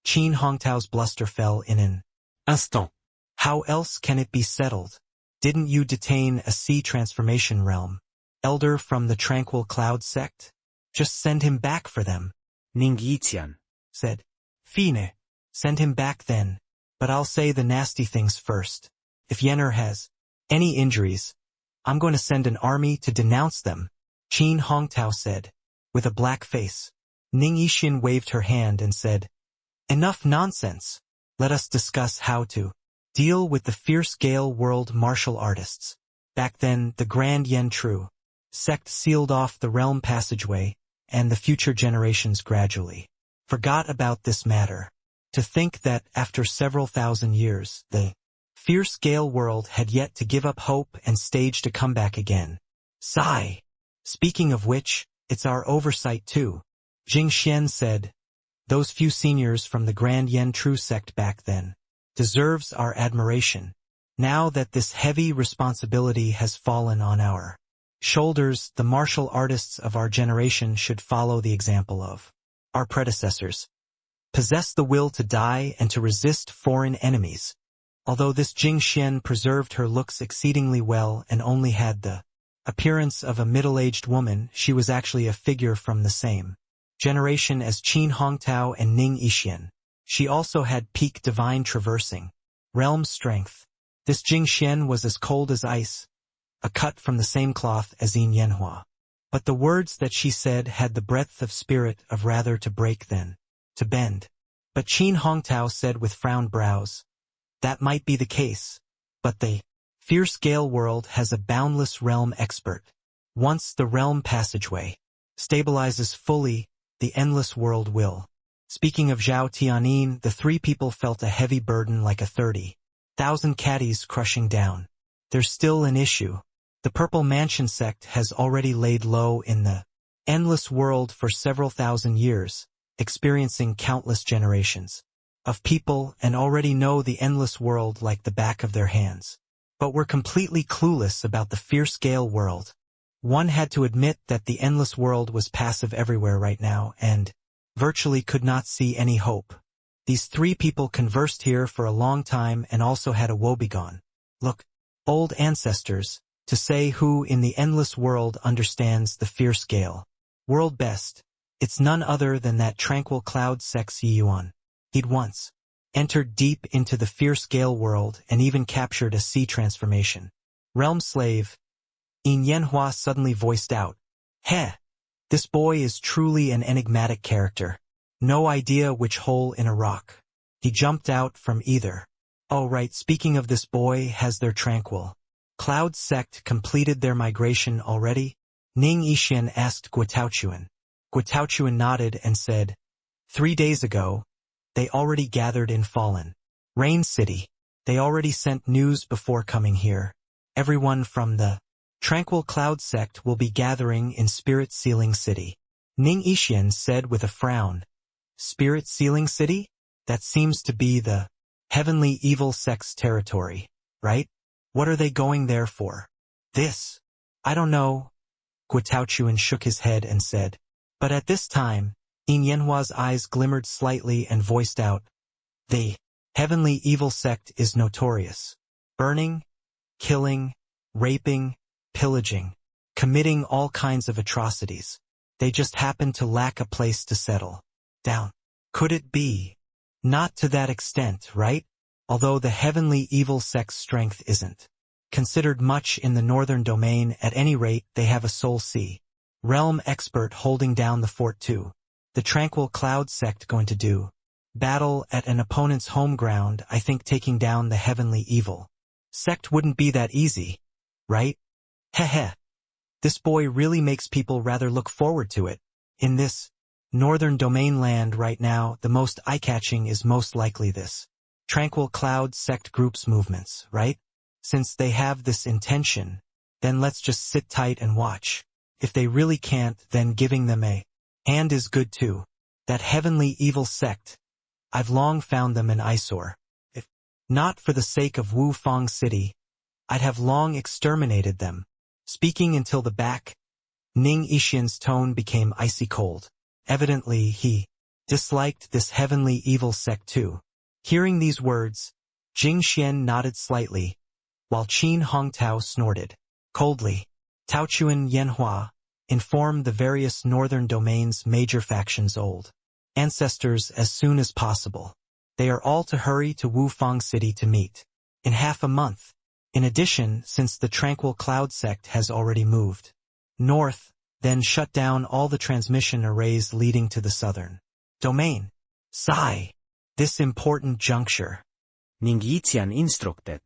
Qin Hongtao's bluster fell in an instant. How else can it be settled? Didn't you detain a sea transformation realm elder from the Tranquil Cloud sect? Just send him back for them. Ning Yixian said. Fine. Send him back then. But I'll say the nasty things first. If Yenner has any injuries, I'm going to send an army to denounce them, Qin Hongtao said, with a black face. Ning Yixian waved her hand and said, Enough nonsense. Let us discuss how to deal with the fierce Gale World martial artists. Back then, the Grand Yen Tru sect sealed off the realm passageway, and the future generations gradually forgot about this matter. To think that, after several thousand years, the fierce Gale World had yet to give up hope and staged a comeback again. Sigh. Speaking of which, it's our oversight too, Jing Xian said. Those few seniors from the Grand Yen Tru sect back then deserves our admiration. Now that this heavy responsibility has fallen on our shoulders, the martial artists of our generation should follow the example of our predecessors. Possess the will to die and to resist foreign enemies. Although this Jing Xian preserved her looks exceedingly well and only had the appearance of a middle-aged woman, she was actually a figure from the same generation as Qin Hongtao and Ning Yixian. She also had peak divine traversing realm strength. This Jing Xian was as cold as ice, a cut from the same cloth as Yin Yanhua. But the words that she said had the breadth of spirit of rather to break than to bend. But Qin Hongtao said with frowned brows, that might be the case, but the fierce Gale World has a boundless realm expert. Once the realm passageway stabilizes fully, the endless world will. Speaking of Zhao Tianin, the three people felt a heavy burden like a 30,000 caddies crushing down. There's still an issue. The Purple Mansion sect has already laid low in the endless world for several thousand years, experiencing countless generations of people and already know the endless world like the back of their hands. But were completely clueless about the fierce Gale World. One had to admit that the endless world was passive everywhere right now and virtually could not see any hope. These three people conversed here for a long time and also had a woebegone look. Old ancestors, to say who in the endless world understands the fierce Gale World best. It's none other than that tranquil cloud sex Yi Yuan. He'd once entered deep into the fierce gale world and even captured a sea transformation. Realm slave. Yin Yanhua suddenly voiced out. Heh! This boy is truly an enigmatic character. No idea which hole in a rock he jumped out from either. Oh right, speaking of this boy, has their tranquil cloud sect completed their migration already? Ning Yixian asked Guotaochuan. Guotaochuan nodded and said, 3 days ago, they already gathered in Fallen Rain City. They already sent news before coming here. Everyone from the Tranquil Cloud sect will be gathering in Spirit Sealing City. Ning Yixian said with a frown. Spirit Sealing City? That seems to be the Heavenly Evil Sect's territory, right? What are they going there for? This? I don't know. Guotaochuan shook his head and said. But at this time, Yin Yanhua's eyes glimmered slightly and voiced out. The Heavenly Evil Sect is notorious. Burning, killing, raping, pillaging, committing all kinds of atrocities. They just happen to lack a place to settle down. Could it be? Not to that extent, right? Although the Heavenly Evil Sect's strength isn't considered much in the northern domain, at any rate they have a Soul Sea realm expert holding down the fort too. The Tranquil Cloud sect going to do battle at an opponent's home ground. I think taking down the Heavenly Evil Sect wouldn't be that easy, right? Heh. This boy really makes people rather look forward to it. In this northern domain land right now, the most eye-catching is most likely this Tranquil Cloud sect group's movements, right? Since they have this intention, then let's just sit tight and watch. If they really can't, then giving them a hand is good too. That Heavenly Evil Sect, I've long found them an eyesore. If not for the sake of Wu Fang City, I'd have long exterminated them. Speaking until the back, Ning Yixian's tone became icy cold. Evidently he disliked this Heavenly Evil Sect too. Hearing these words, Jing Xian nodded slightly, while Qin Hongtao snorted coldly. Taochuan Yanhua informed the various northern domains' major factions' old ancestors as soon as possible. They are all to hurry to Wu Fang City to meet in half a month. In addition, since the Tranquil Cloud sect has already moved north, then shut down all the transmission arrays leading to the southern domain. Sigh. This important juncture. Ning Yixian instructed.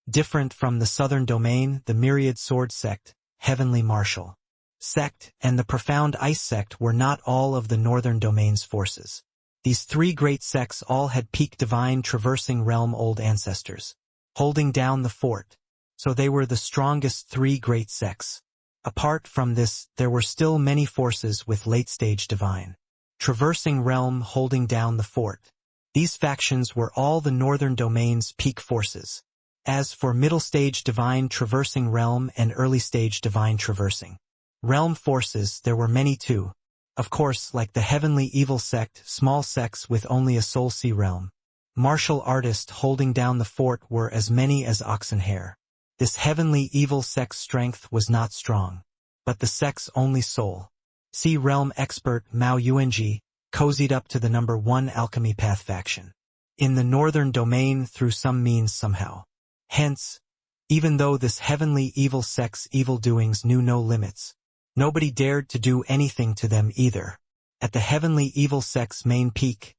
Different from the southern domain, the Myriad Sword sect, Heavenly Martial sect, and the Profound Ice sect were not all of the northern domain's forces. These three great sects all had peak divine traversing realm old ancestors, holding down the fort, so they were the strongest three great sects. Apart from this, there were still many forces with late-stage divine traversing realm holding down the fort. These factions were all the northern domain's peak forces. As for middle-stage divine traversing realm and early-stage divine traversing realm forces, there were many too. Of course, like the Heavenly Evil Sect, small sects with only a Soul Sea realm martial artist holding down the fort were as many as Oxenhair. This Heavenly Evil Sect's strength was not strong, but the sect's only Soul Sea realm expert Mao Yuanji cozied up to the number 1 alchemy path faction in the northern domain through some means somehow. Hence, even though this Heavenly Evil Sect's evil doings knew no limits, nobody dared to do anything to them either. At the Heavenly Evil Sect's main peak,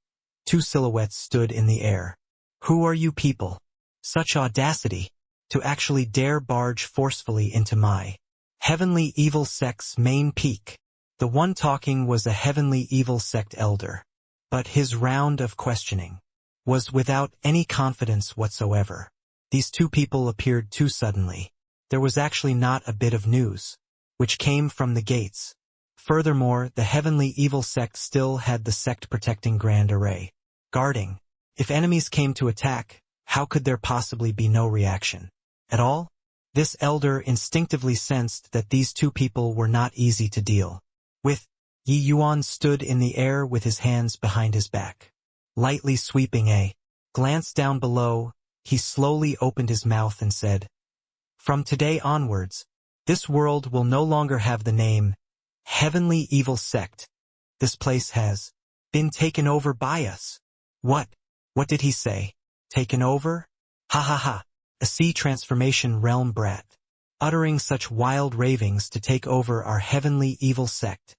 2 silhouettes stood in the air. Who are you people? Such audacity, to actually dare barge forcefully into my Heavenly Evil Sect's main peak. The one talking was a Heavenly Evil Sect elder, but his round of questioning was without any confidence whatsoever. These 2 people appeared too suddenly. There was actually not a bit of news, which came from the gates. Furthermore, the Heavenly Evil Sect still had the sect-protecting Grand Array guarding. If enemies came to attack, how could there possibly be no reaction at all? This elder instinctively sensed that these 2 people were not easy to deal with. Yi Yuan stood in the air with his hands behind his back, lightly sweeping a glance down below. He slowly opened his mouth and said, "From today onwards, this world will no longer have the name Heavenly evil sect. This place has been taken over by us. What? What did he say? Taken over? Ha ha ha. A sea transformation realm brat. Uttering such wild ravings to take over our heavenly evil sect.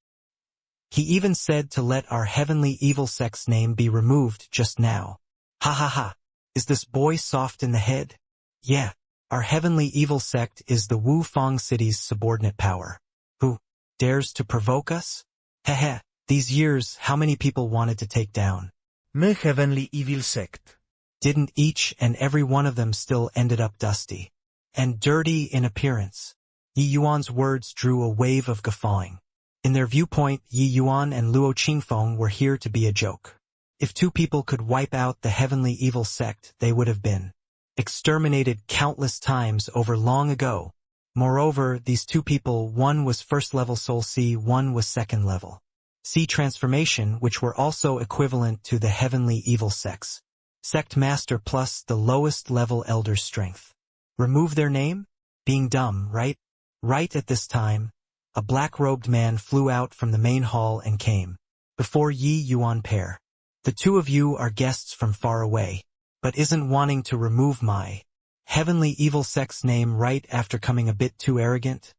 He even said to let our heavenly evil sect's name be removed just now. Ha ha ha. Is this boy soft in the head? Yeah. Our heavenly evil sect is the Wu Fang City's subordinate power. Who dares to provoke us? Heh. These years, how many people wanted to take down? My heavenly evil sect. Didn't each and every one of them still ended up dusty and dirty in appearance? Yi Yuan's words drew a wave of guffawing. In their viewpoint, Yi Yuan and Luo Qingfeng were here to be a joke. If two people could wipe out the heavenly evil sect, they would have been exterminated countless times over long ago. Moreover, these two people, one was first-level Soul C, one was second-level C transformation, which were also equivalent to the heavenly evil sects. Sect master plus the lowest level elder strength. Remove their name? Being dumb, right? Right at this time, a black-robed man flew out from the main hall and came before Yi Yuan pair. The two of you are guests from far away, but isn't wanting to remove my heavenly evil sect's name right after coming a bit too arrogant?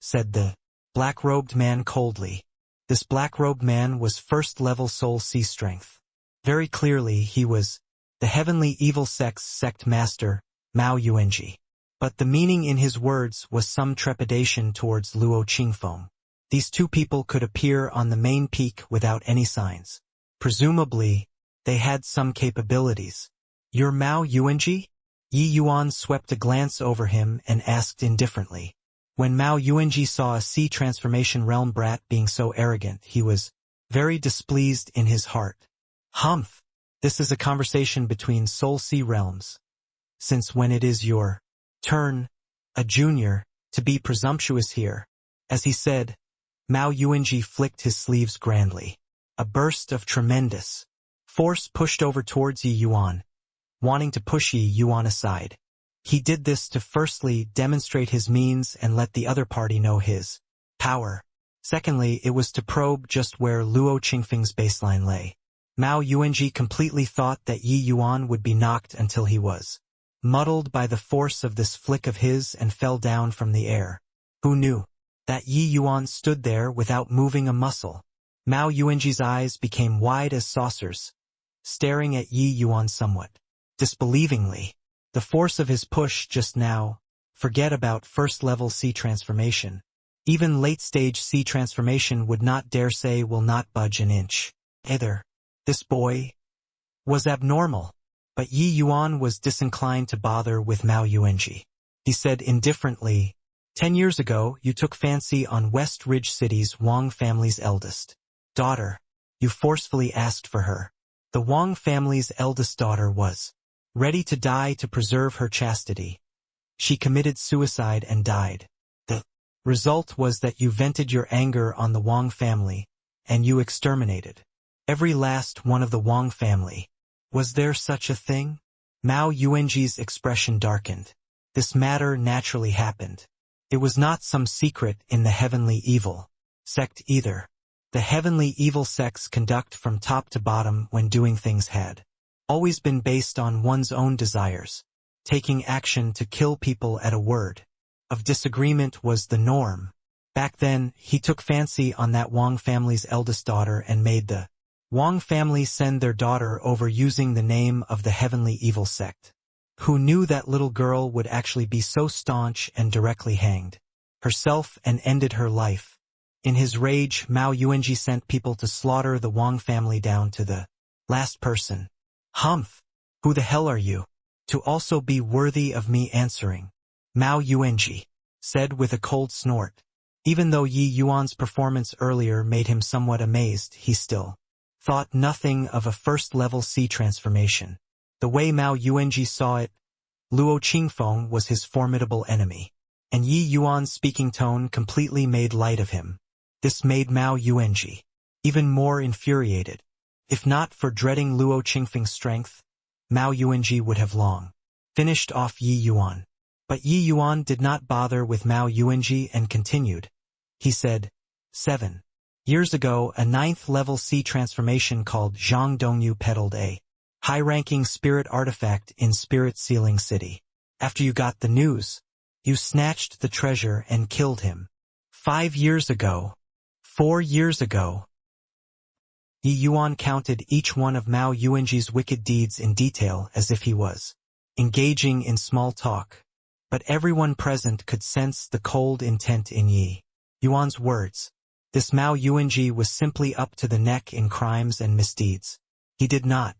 Said the black-robed man coldly. This black-robed man was first-level Soul C strength. Very clearly he was the heavenly evil sect's sect master, Mao Yuanji. But the meaning in his words was some trepidation towards Luo Qingfeng. These two people could appear on the main peak without any signs. Presumably, they had some capabilities. You're Mao Yuanji? Yi Yuan swept a glance over him and asked indifferently. When Mao Yuanji saw a sea transformation realm brat being so arrogant, he was very displeased in his heart. Humph! This is a conversation between Soul Sea realms. Since when it is your turn, a junior, to be presumptuous here. As he said, Mao Yuanji flicked his sleeves grandly. A burst of tremendous force pushed over towards Yi Yuan, wanting to push Yi Yuan aside. He did this to firstly demonstrate his means and let the other party know his power. Secondly, it was to probe just where Luo Qingfeng's baseline lay. Mao Yuanji completely thought that Yi Yuan would be knocked until he was muddled by the force of this flick of his and fell down from the air. Who knew that Yi Yuan stood there without moving a muscle? Mao Yuanji's eyes became wide as saucers, staring at Yi Yuan somewhat disbelievingly. The force of his push just now, forget about first-level C transformation. Even late-stage C transformation would not dare say will not budge an inch. Either. This boy was abnormal. But Yi Yuan was disinclined to bother with Mao Yuanji. He said indifferently, 10 years ago, you took fancy on West Ridge City's Wang family's eldest daughter. You forcefully asked for her. The Wang family's eldest daughter was ready to die to preserve her chastity. She committed suicide and died. The result was that you vented your anger on the Wang family, and you exterminated every last one of the Wang family. Was there such a thing? Mao Yuanji's expression darkened. This matter naturally happened. It was not some secret in the heavenly evil sect either. The heavenly evil sects conduct from top to bottom when doing things had always been based on one's own desires. Taking action to kill people at a word of disagreement was the norm. Back then, he took fancy on that Wang family's eldest daughter and made the Wang family send their daughter over using the name of the heavenly evil sect. Who knew that little girl would actually be so staunch and directly hanged herself and ended her life? In his rage, Mao Yuanji sent people to slaughter the Wang family down to the last person. Humph! Who the hell are you? To also be worthy of me answering. Mao Yuanji said with a cold snort. Even though Yi Yuan's performance earlier made him somewhat amazed, he still thought nothing of a first-level C transformation. The way Mao Yuanji saw it, Luo Qingfeng was his formidable enemy, and Yi Yuan's speaking tone completely made light of him. This made Mao Yuanji even more infuriated. If not for dreading Luo Qingfeng's strength, Mao Yuanji would have long finished off Yi Yuan. But Yi Yuan did not bother with Mao Yuanji and continued. He said, 7 years ago, a 9th-level C transformation called Zhang Dongyu peddled a high-ranking spirit artifact in Spirit Sealing City. After you got the news, you snatched the treasure and killed him. 5 years ago, 4 years ago. Yi Yuan counted each one of Mao Yuanji's wicked deeds in detail as if he was engaging in small talk. But everyone present could sense the cold intent in Yi Yuan's words. This Mao Yuanji was simply up to the neck in crimes and misdeeds. He did not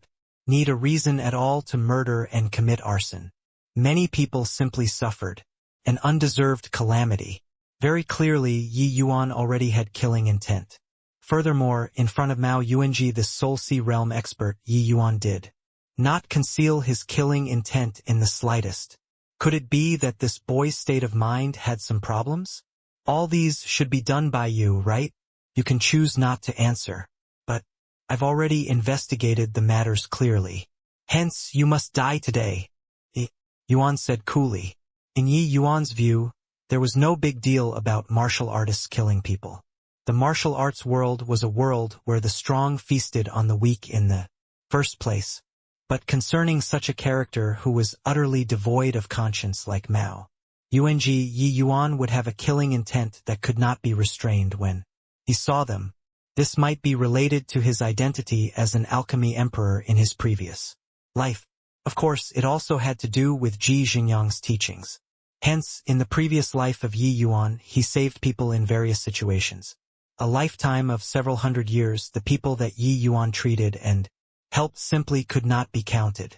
need a reason at all to murder and commit arson. Many people simply suffered an undeserved calamity. Very clearly, Yi Yuan already had killing intent. Furthermore, in front of Mao Yuanji, the Soul Sea Realm expert, Yi Yuan did not conceal his killing intent in the slightest. Could it be that this boy's state of mind had some problems? All these should be done by you, right? You can choose not to answer. But I've already investigated the matters clearly. Hence, you must die today, Yi Yuan said coolly. In Yi Yuan's view, there was no big deal about martial artists killing people. The martial arts world was a world where the strong feasted on the weak in the first place. But concerning such a character who was utterly devoid of conscience like Mao Yuanji, Yi Yuan would have a killing intent that could not be restrained when he saw them. This might be related to his identity as an alchemy emperor in his previous life. Of course, it also had to do with Ji Xingyang's teachings. Hence, in the previous life of Yi Yuan, he saved people in various situations. A lifetime of several hundred years, the people that Yi Yuan treated and helped simply could not be counted.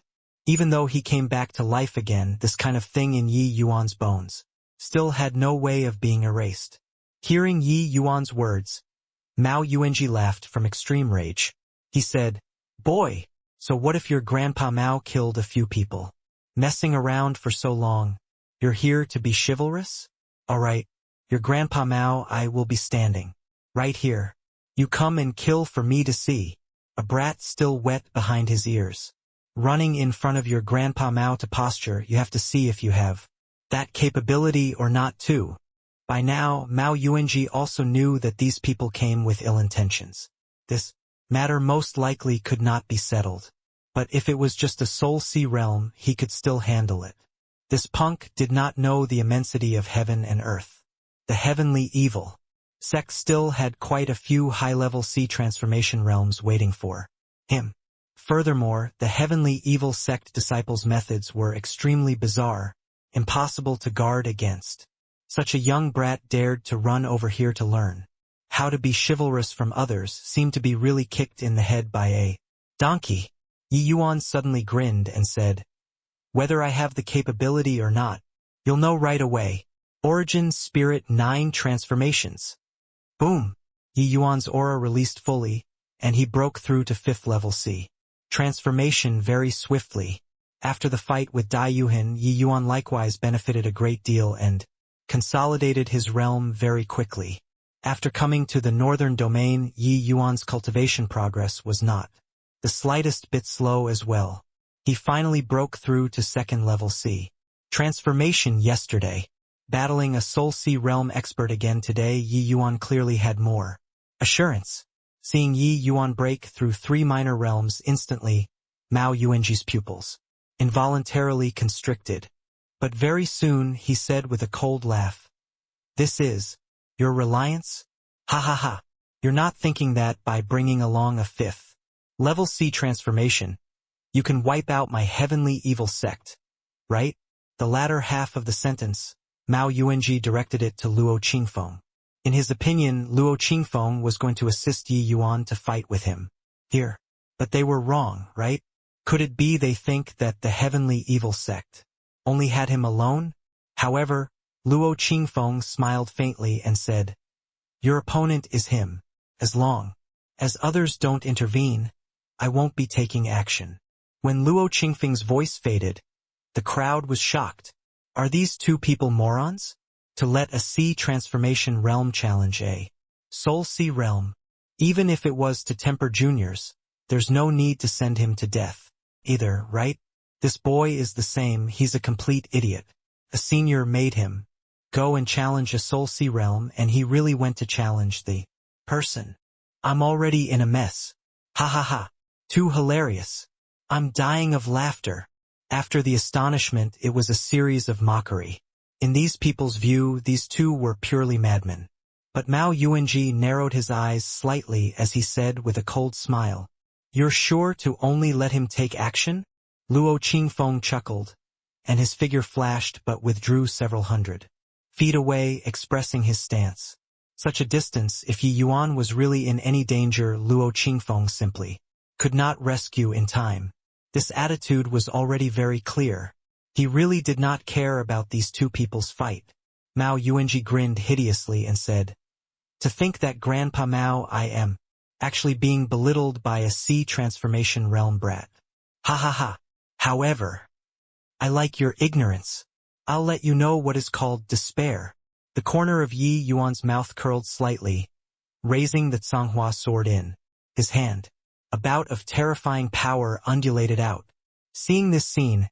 Even though he came back to life again, this kind of thing in Yi Yuan's bones still had no way of being erased. Hearing Yi Yuan's words, Mao Yuanji laughed from extreme rage. He said, "Boy, so what if your grandpa Mao killed a few people? Messing around for so long. You're here to be chivalrous? All right, your grandpa Mao, I will be standing right here. You come and kill for me to see." A brat still wet behind his ears. Running in front of your grandpa Mao to posture, you have to see if you have that capability or not too. By now, Mao Yuanji also knew that these people came with ill intentions. This matter most likely could not be settled. But if it was just a Soul Sea realm, he could still handle it. This punk did not know the immensity of heaven and earth. The heavenly evil sect still had quite a few high-level sea transformation realms waiting for him. Furthermore, the heavenly evil sect disciples' methods were extremely bizarre, impossible to guard against. Such a young brat dared to run over here to learn how to be chivalrous from others seemed to be really kicked in the head by a donkey. Yi Yuan suddenly grinned and said, "Whether I have the capability or not, you'll know right away. Origin Spirit 9 Transformations." Boom! Yi Yuan's aura released fully, and he broke through to 5th level C transformation very swiftly. After the fight with Dai Yuhan, Yi Yuan likewise benefited a great deal and consolidated his realm very quickly. After coming to the northern domain, Yi Yuan's cultivation progress was not the slightest bit slow as well. He finally broke through to 2nd level C transformation yesterday. Battling a Soul Sea realm expert again today, Yi Yuan clearly had more assurance. Seeing Yi Yuan break through 3 minor realms instantly, Mao Yuanji's pupils involuntarily constricted. But very soon he said with a cold laugh, "This is your reliance? Ha ha ha. You're not thinking that by bringing along a 5th level C transformation, you can wipe out my heavenly evil sect, right?" The latter half of the sentence, Mao Yuanji directed it to Luo Qingfeng. In his opinion, Luo Qingfeng was going to assist Yi Yuan to fight with him here. But they were wrong, right? Could it be they think that the heavenly evil sect only had him alone? However, Luo Qingfeng smiled faintly and said, "Your opponent is him. As long as others don't intervene, I won't be taking action." When Luo Qingfeng's voice faded, the crowd was shocked. Are these two people morons? To let a sea transformation realm challenge a Soul Sea realm, even if it was to temper juniors, there's no need to send him to death either, right? This boy is the same, he's a complete idiot. A senior made him. Go and challenge a soul sea realm, and he really went to challenge the person. I'm already in a mess. Ha ha ha. Too hilarious. I'm dying of laughter. After the astonishment, it was a series of mockery. In these people's view, these two were purely madmen. But Mao Yuanji narrowed his eyes slightly as he said with a cold smile, "You're sure to only let him take action?" Luo Qingfeng chuckled, and his figure flashed but withdrew several hundred feet away, expressing his stance. Such a distance, if Yi Yuan was really in any danger, Luo Qingfeng simply could not rescue in time. This attitude was already very clear. He really did not care about these two people's fight. Mao Yuanji grinned hideously and said, "To think that Grandpa Mao, I am actually being belittled by a sea transformation realm brat. Ha ha ha. However, I like your ignorance. I'll let you know what is called despair." The corner of Yi Yuan's mouth curled slightly, raising the Tsanghua sword in his hand. A bout of terrifying power undulated out. Seeing this scene,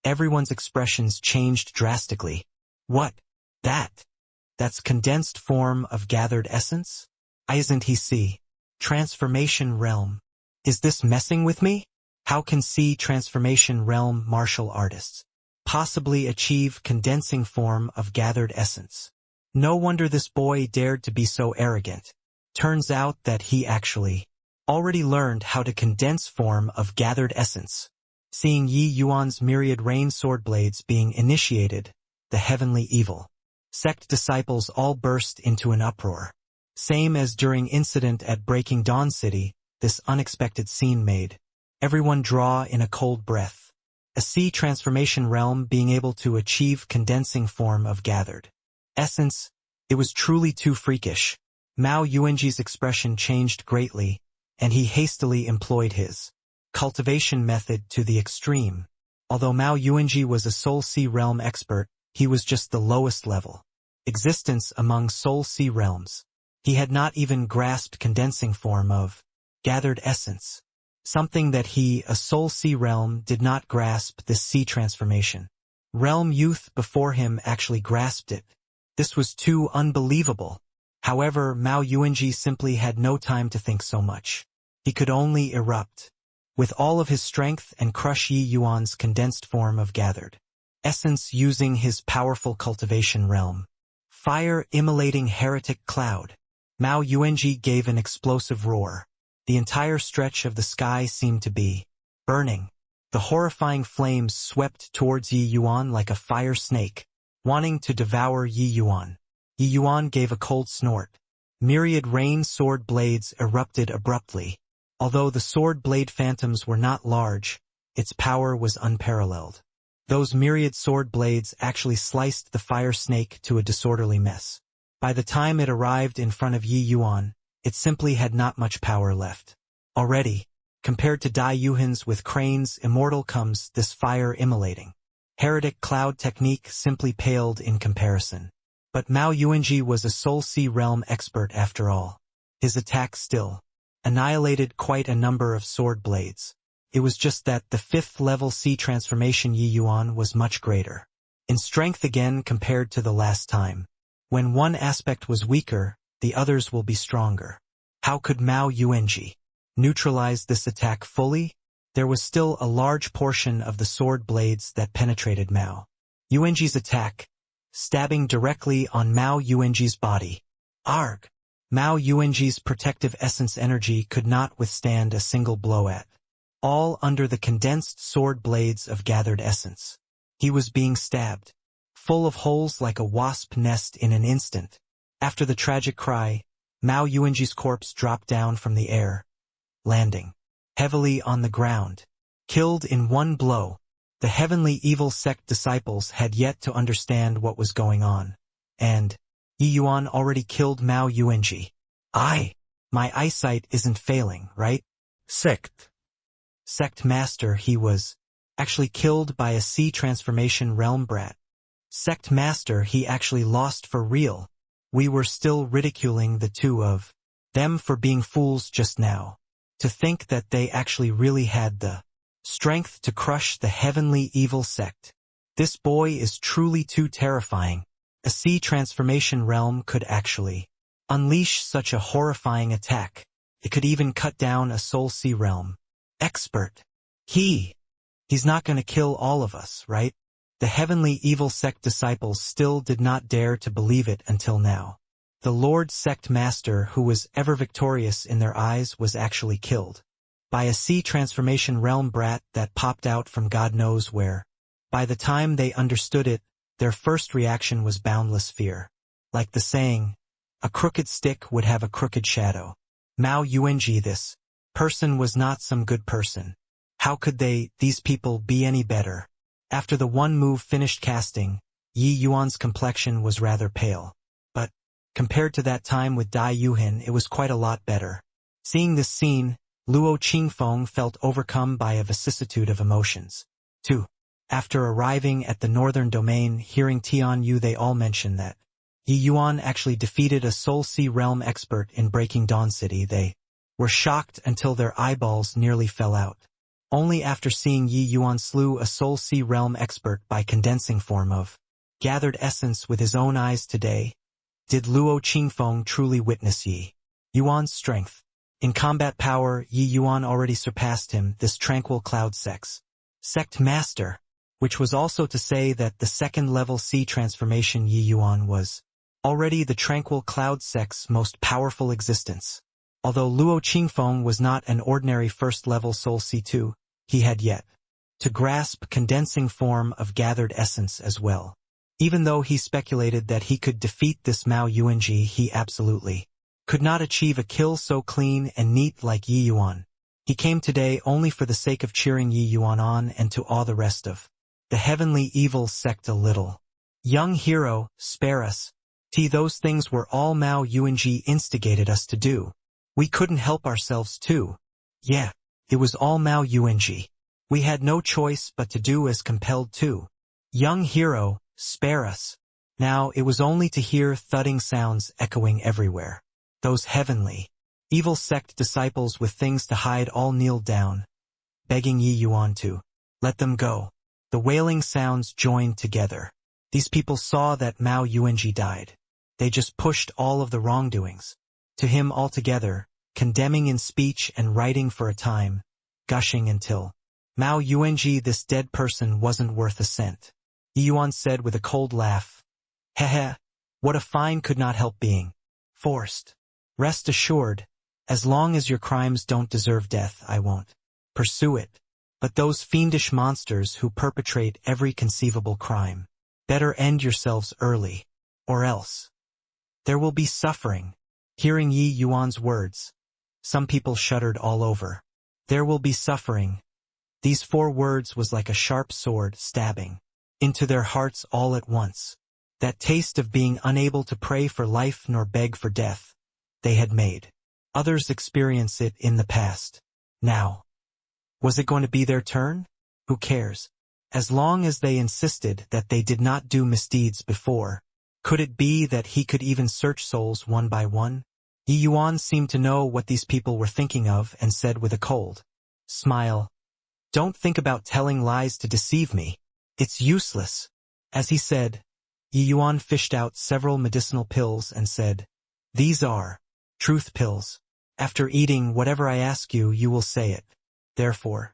everyone's expressions changed drastically. What? That's condensed form of gathered essence? Isn't he sea transformation realm? Is this messing with me? How can sea transformation realm martial artists possibly achieve condensing form of gathered essence? No wonder this boy dared to be so arrogant. Turns out that he actually already learned how to condense form of gathered essence. Seeing Yi Yuan's myriad rain sword blades being initiated, the heavenly evil sect disciples all burst into an uproar. Same as during incident at Breaking Dawn City, this unexpected scene made everyone draw in a cold breath. A sea transformation realm being able to achieve condensing form of gathered essence, it was truly too freakish. Mao Yuanji's expression changed greatly, and he hastily employed his cultivation method to the extreme. Although Mao Yuanji was a Soul Sea realm expert, he was just the lowest level existence among Soul Sea realms. He had not even grasped condensing form of gathered essence. Something that he, a Soul Sea realm, did not grasp. This sea transformation realm youth before him actually grasped it. This was too unbelievable. However, Mao Yuanji simply had no time to think so much. He could only erupt with all of his strength and crush Yi Yuan's condensed form of gathered essence using his powerful cultivation realm. Fire immolating heretic cloud. Mao Yuanji gave an explosive roar. The entire stretch of the sky seemed to be burning. The horrifying flames swept towards Yi Yuan like a fire snake, wanting to devour Yi Yuan. Yi Yuan gave a cold snort. Myriad rain sword blades erupted abruptly. Although the sword blade phantoms were not large, its power was unparalleled. Those myriad sword blades actually sliced the fire snake to a disorderly mess. By the time it arrived in front of Yi Yuan, it simply had not much power left. Already, compared to Dai Yuhan's with cranes immortal comes this fire immolating heretic cloud technique simply paled in comparison. But Mao Yuanji was a Soul Sea realm expert after all. His attack still annihilated quite a number of sword blades. It was just that the 5th level sea transformation Yi Yuan was much greater in strength again compared to the last time. When one aspect was weaker, the others will be stronger. How could Mao Yuanji neutralize this attack fully? There was still a large portion of the sword blades that penetrated Mao Yuanji's attack, stabbing directly on Mao Yuanji's body. Arg! Mao Yuanji's protective essence energy could not withstand a single blow at all under the condensed sword blades of gathered essence. He was being stabbed, full of holes like a wasp nest in an instant. After the tragic cry, Mao Yuanji's corpse dropped down from the air, landing heavily on the ground. Killed in one blow, the heavenly evil sect disciples had yet to understand what was going on. And Yi Yuan already killed Mao Yuanji. My eyesight isn't failing, right? Sect master, he was actually killed by a sea transformation realm brat. Sect master, he actually lost for real. We were still ridiculing the two of them for being fools just now. To think that they actually really had the strength to crush the heavenly evil sect. This boy is truly too terrifying. A sea transformation realm could actually unleash such a horrifying attack. It could even cut down a soul sea realm. Expert. He's not gonna kill all of us, right? The heavenly evil sect disciples still did not dare to believe it until now. The Lord sect master, who was ever victorious in their eyes, was actually killed by a sea transformation realm brat that popped out from God knows where. By the time they understood it, their first reaction was boundless fear. Like the saying, a crooked stick would have a crooked shadow. Mao Yuanji, this person was not some good person. How could these people, be any better? After the one move finished casting, Yi Yuan's complexion was rather pale. But, compared to that time with Dai Yuhin, it was quite a lot better. Seeing this scene, Luo Qingfeng felt overcome by a vicissitude of emotions. 2. After arriving at the northern domain, hearing Tian Yu, they all mentioned that Yi Yuan actually defeated a Soul Sea realm expert in Breaking Dawn City. They were shocked until their eyeballs nearly fell out. Only after seeing Yi Yuan slew a Soul Sea realm expert by condensing form of gathered essence with his own eyes today, did Luo Qingfeng truly witness Yi Yuan's strength. In combat power, Yi Yuan already surpassed him, this tranquil cloud sect master, which was also to say that the second-level sea transformation Yi Yuan was already the tranquil cloud sect's most powerful existence. Although Luo Qingfeng was not an ordinary first-level Soul Sea 2, he had yet to grasp condensing form of gathered essence as well. Even though he speculated that he could defeat this Mao Yuanji, he absolutely could not achieve a kill so clean and neat like Yi Yuan. He came today only for the sake of cheering Yi Yuan on and to awe the rest of the heavenly evil sect a little. Young hero, spare us. Those things were all Mao Yuanji instigated us to do. We couldn't help ourselves too. Yeah, it was all Mao Yuanji. We had no choice but to do as compelled to. Young hero, spare us. Now it was only to hear thudding sounds echoing everywhere. Those heavenly, evil sect disciples with things to hide all kneeled down, begging Yi Yuan to let them go. The wailing sounds joined together. These people saw that Mao Yuanji died. They just pushed all of the wrongdoings to him altogether, condemning in speech and writing for a time, gushing until Mao Yuanji, this dead person, wasn't worth a cent. Yi Yuan said with a cold laugh, "Heh, what a fine could not help being forced. Rest assured, as long as your crimes don't deserve death, I won't pursue it. But those fiendish monsters who perpetrate every conceivable crime, better end yourselves early, or else there will be suffering." Hearing Yi Yuan's words, some people shuddered all over. There will be suffering. These 4 words was like a sharp sword stabbing into their hearts all at once. That taste of being unable to pray for life nor beg for death, they had made others experience it in the past. Now, was it going to be their turn? Who cares? As long as they insisted that they did not do misdeeds before. Could it be that he could even search souls one by one? Yi Yuan seemed to know what these people were thinking of and said with a cold smile, "Don't think about telling lies to deceive me. It's useless." As he said, Yi Yuan fished out several medicinal pills and said, "These are truth pills. After eating whatever I ask you, you will say it. Therefore,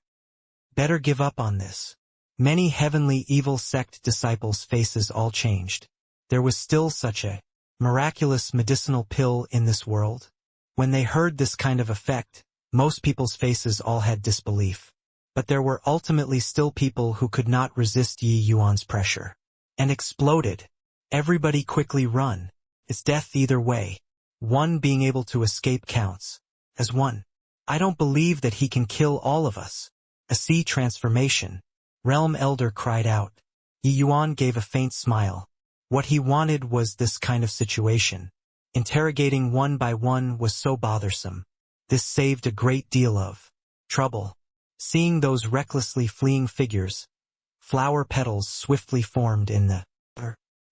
better give up on this." Many heavenly evil sect disciples' faces all changed. There was still such a miraculous medicinal pill in this world? When they heard this kind of effect, most people's faces all had disbelief. But there were ultimately still people who could not resist Yi Yuan's pressure and exploded. Everybody quickly run. It's death either way. One being able to escape counts as one. I don't believe that he can kill all of us. A sea transformation. Realm Elder cried out. Yi Yuan gave a faint smile. What he wanted was this kind of situation. Interrogating one by one was so bothersome. This saved a great deal of trouble. Seeing those recklessly fleeing figures, flower petals swiftly formed in the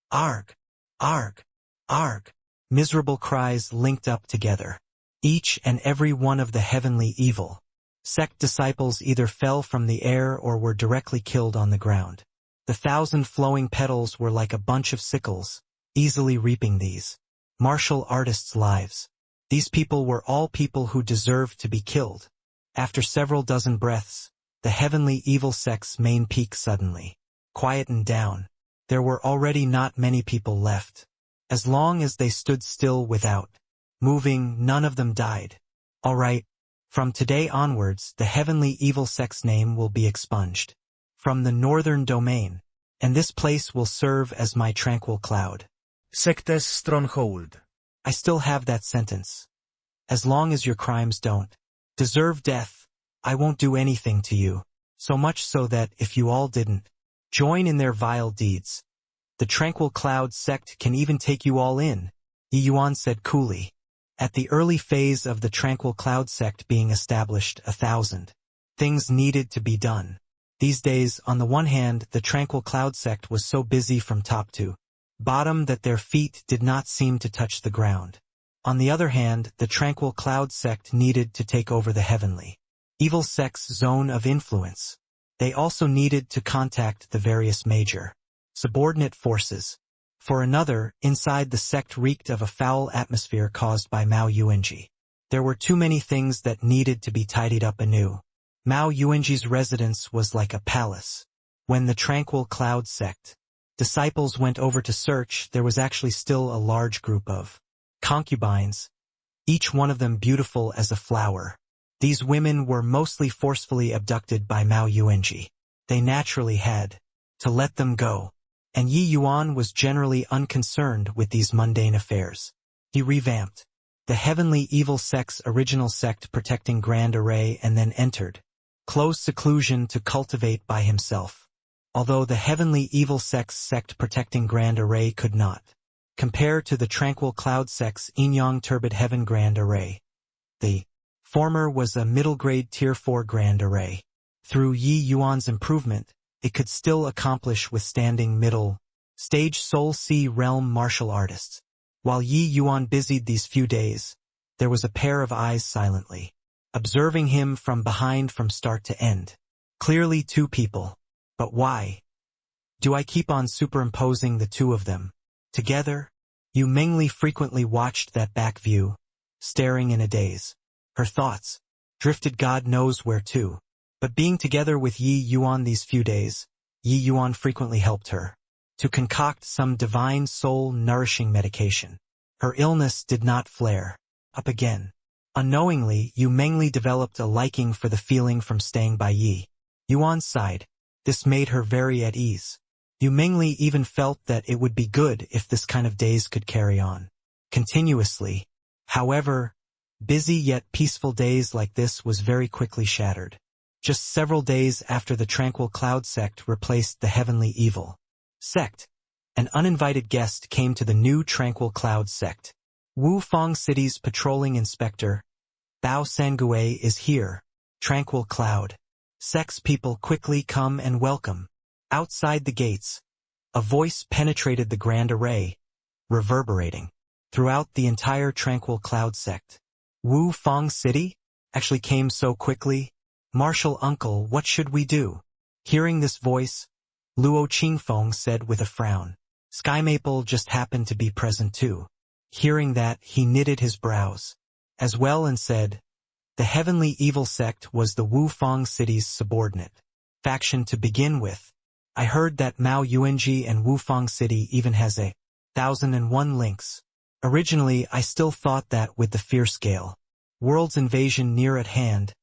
arg, arg, arg. Miserable cries linked up together. Each and every one of the heavenly evil sect disciples either fell from the air or were directly killed on the ground. The 1,000 flowing petals were like a bunch of sickles, easily reaping these martial artists' lives. These people were all people who deserved to be killed. After several dozen breaths, the heavenly evil sect's main peak suddenly quietened down. There were already not many people left. As long as they stood still without moving, none of them died. All right, from today onwards, the heavenly evil sect's name will be expunged from the northern domain, and this place will serve as my tranquil cloud. Sect's stronghold. I still have that sentence. As long as your crimes don't deserve death, I won't do anything to you, so much so that if you all didn't join in their vile deeds, the Tranquil Cloud sect can even take you all in, Yi Yuan said coolly. At the early phase of the Tranquil Cloud sect being established, 1,000 things needed to be done. These days, on the one hand, the Tranquil Cloud sect was so busy from top to bottom that their feet did not seem to touch the ground. On the other hand, the Tranquil Cloud sect needed to take over the heavenly evil sect's zone of influence. They also needed to contact the various major subordinate forces. For another, inside the sect reeked of a foul atmosphere caused by Mao Yuanji. There were too many things that needed to be tidied up anew. Mao Yuanji's residence was like a palace. When the Tranquil Cloud sect disciples went over to search, there was actually still a large group of concubines, each one of them beautiful as a flower. These women were mostly forcefully abducted by Mao Yuanji. They naturally had to let them go, and Yi Yuan was generally unconcerned with these mundane affairs. He revamped the heavenly evil sect's original sect protecting Grand Array and then entered close seclusion to cultivate by himself. Although the heavenly evil sect's sect protecting Grand Array could not compare to the Tranquil Cloud sect's Yin-Yang Turbid Heaven Grand Array. The former was a middle-grade Tier 4 Grand Array. Through Yi Yuan's improvement, it could still accomplish withstanding middle-stage Soul Sea realm martial artists. While Yi Yuan busied these few days, there was a pair of eyes silently observing him from behind from start to end. Clearly 2 people. But why do I keep on superimposing the 2 of them together? Yu Mengli frequently watched that back view, staring in a daze. Her thoughts drifted God knows where to. But being together with Yi Yuan these few days, Yi Yuan frequently helped her to concoct some divine soul-nourishing medication. Her illness did not flare up again. Unknowingly, Yu Mengli developed a liking for the feeling from staying by Yi Yuan's side. This made her very at ease. Yu Mengli even felt that it would be good if this kind of days could carry on continuously. However, busy yet peaceful days like this was very quickly shattered. Just several days after the Tranquil Cloud sect replaced the heavenly evil sect, an uninvited guest came to the new Tranquil Cloud sect. Wu Fang City's patrolling inspector, Bao Sangue, is here. Tranquil Cloud sect's people quickly come and welcome. Outside the gates, a voice penetrated the Grand Array, reverberating throughout the entire Tranquil Cloud sect. Wu Fang City? Actually came so quickly? Martial uncle, what should we do? Hearing this voice, Luo Qingfeng said with a frown. Sky Maple just happened to be present too. Hearing that, he knitted his brows as well and said, the heavenly evil sect was the Wu Fang City's subordinate faction to begin with. I heard that Mao Yuanji and Wu Fang City even has 1,001 links. Originally, I still thought that with the fierce scale world's invasion near at hand,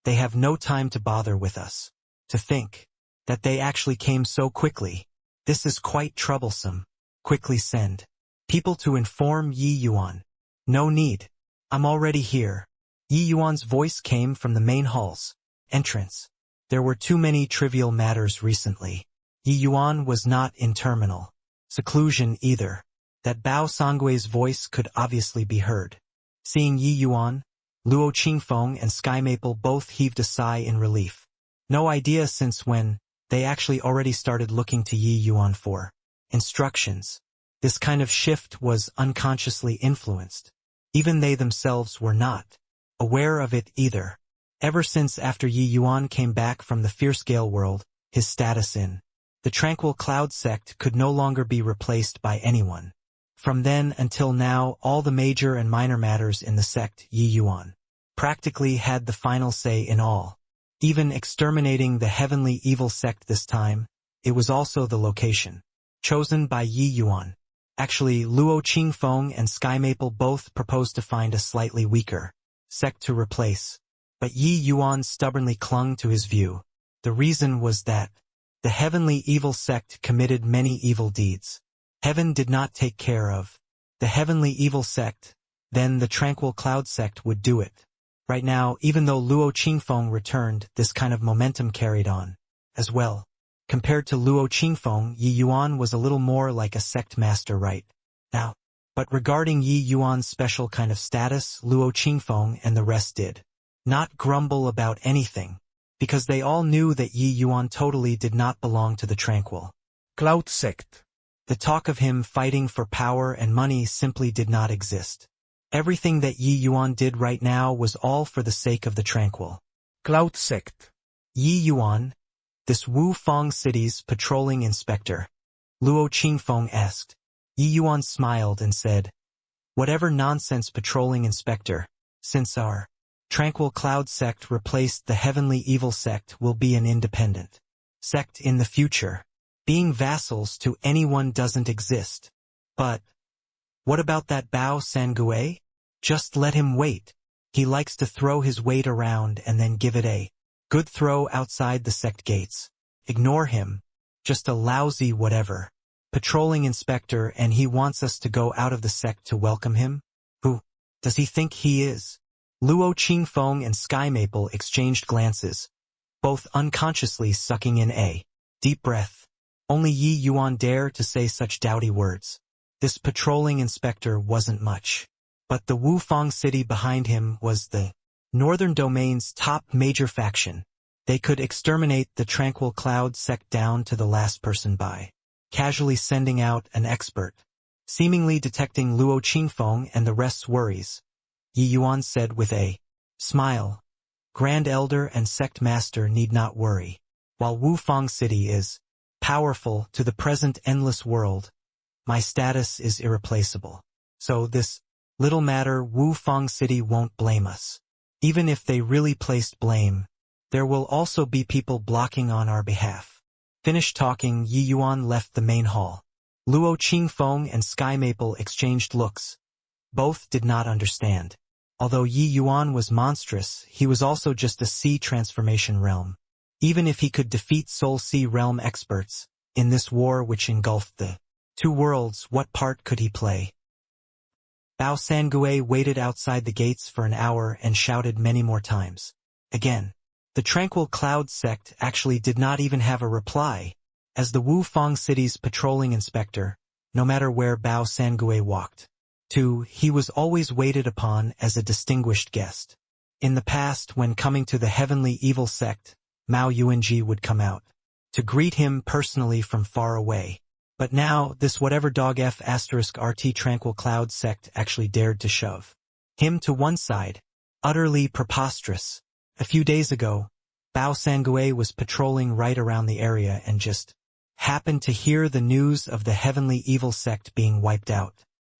they have no time to bother with us. To think that they actually came so quickly, this is quite troublesome. Quickly send people to inform Yi Yuan. No need. I'm already here. Yi Yuan's voice came from the main hall's entrance. There were too many trivial matters recently. Yi Yuan was not in terminal seclusion either. That Bao Sangue's voice could obviously be heard. Seeing Yi Yuan, Luo Qingfeng and Sky Maple both heaved a sigh in relief. No idea since when they actually already started looking to Yi Yuan for instructions. This kind of shift was unconsciously influenced. Even they themselves were not aware of it either. Ever since after Yi Yuan came back from the fierce gale world, his status in the Tranquil Cloud sect could no longer be replaced by anyone. From then until now, all the major and minor matters in the sect Yi Yuan practically had the final say in all. Even exterminating the heavenly evil sect this time, it was also the location chosen by Yi Yuan. Actually, Luo Qingfeng and Sky Maple both proposed to find a slightly weaker sect to replace, but Yi Yuan stubbornly clung to his view. The reason was that the heavenly evil sect committed many evil deeds. Heaven did not take care of the heavenly evil sect, then the tranquil cloud sect would do it. Right now, even though Luo Qingfeng returned, this kind of momentum carried on as well. Compared to Luo Qingfeng, Yi Yuan was a little more like a sect master right now. But regarding Yi Yuan's special kind of status, Luo Qingfeng and the rest did not grumble about anything, because they all knew that Yi Yuan totally did not belong to the tranquil Cloud sect. The talk of him fighting for power and money simply did not exist. Everything that Yi Yuan did right now was all for the sake of the tranquil Cloud sect. Yi Yuan, this Wu Fang city's patrolling inspector, Luo Qingfeng asked. Yi Yuan smiled and said, "Whatever nonsense, patrolling inspector, since our tranquil cloud sect replaced the heavenly evil sect, will be an independent sect in the future. Being vassals to anyone doesn't exist. But what about that Bao Sangue? Just let him wait. He likes to throw his weight around and then give it a good throw outside the sect gates. Ignore him. Just a lousy whatever. Patrolling inspector, and he wants us to go out of the sect to welcome him? Who does he think he is?" Luo Qingfeng and Sky Maple exchanged glances, both unconsciously sucking in a deep breath. Only Yi Yuan dared to say such doughty words. This patrolling inspector wasn't much. But the Wu Fang city behind him was the Northern Domain's top major faction. They could exterminate the Tranquil Cloud sect down to the last person by casually sending out an expert. Seemingly detecting Luo Qingfeng and the rest's worries, Yi Yuan said with a smile, "Grand Elder and Sect Master need not worry. While Wu Fang City is powerful to the present endless world, my status is irreplaceable. So this little matter Wu Fang City won't blame us. Even if they really placed blame, there will also be people blocking on our behalf." Finished talking, Yi Yuan left the main hall. Luo Qingfeng and Sky Maple exchanged looks. Both did not understand. Although Yi Yuan was monstrous, he was also just a sea transformation realm. Even if he could defeat Soul Sea realm experts, in this war which engulfed the two worlds, what part could he play? Bao Sangue waited outside the gates for an hour and shouted many more times. Again. The Tranquil Cloud sect actually did not even have a reply. As the Wu Fang city's patrolling inspector, no matter where Bao Sangue walked to, he was always waited upon as a distinguished guest. In the past, when coming to the heavenly evil sect, Mao Yuanji would come out to greet him personally from far away. But now, this whatever dog *RT Tranquil Cloud sect actually dared to shove him to one side. Utterly preposterous. A few days ago, Bao Sangue was patrolling right around the area and just happened to hear the news of the heavenly evil sect being wiped out.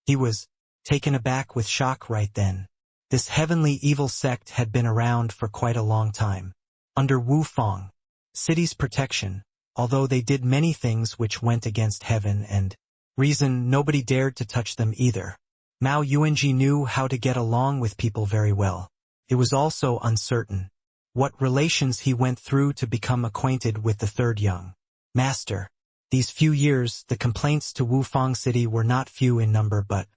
He was taken aback with shock right then. This heavenly evil sect had been around for quite a long time, under Wu Fang city's protection. Although they did many things which went against heaven and reason, nobody dared to touch them either. Mao Yuanji knew how to get along with people very well. It was also uncertain what relations he went through to become acquainted with the third young master. These few years, the complaints to Wu Fang City were not few in number but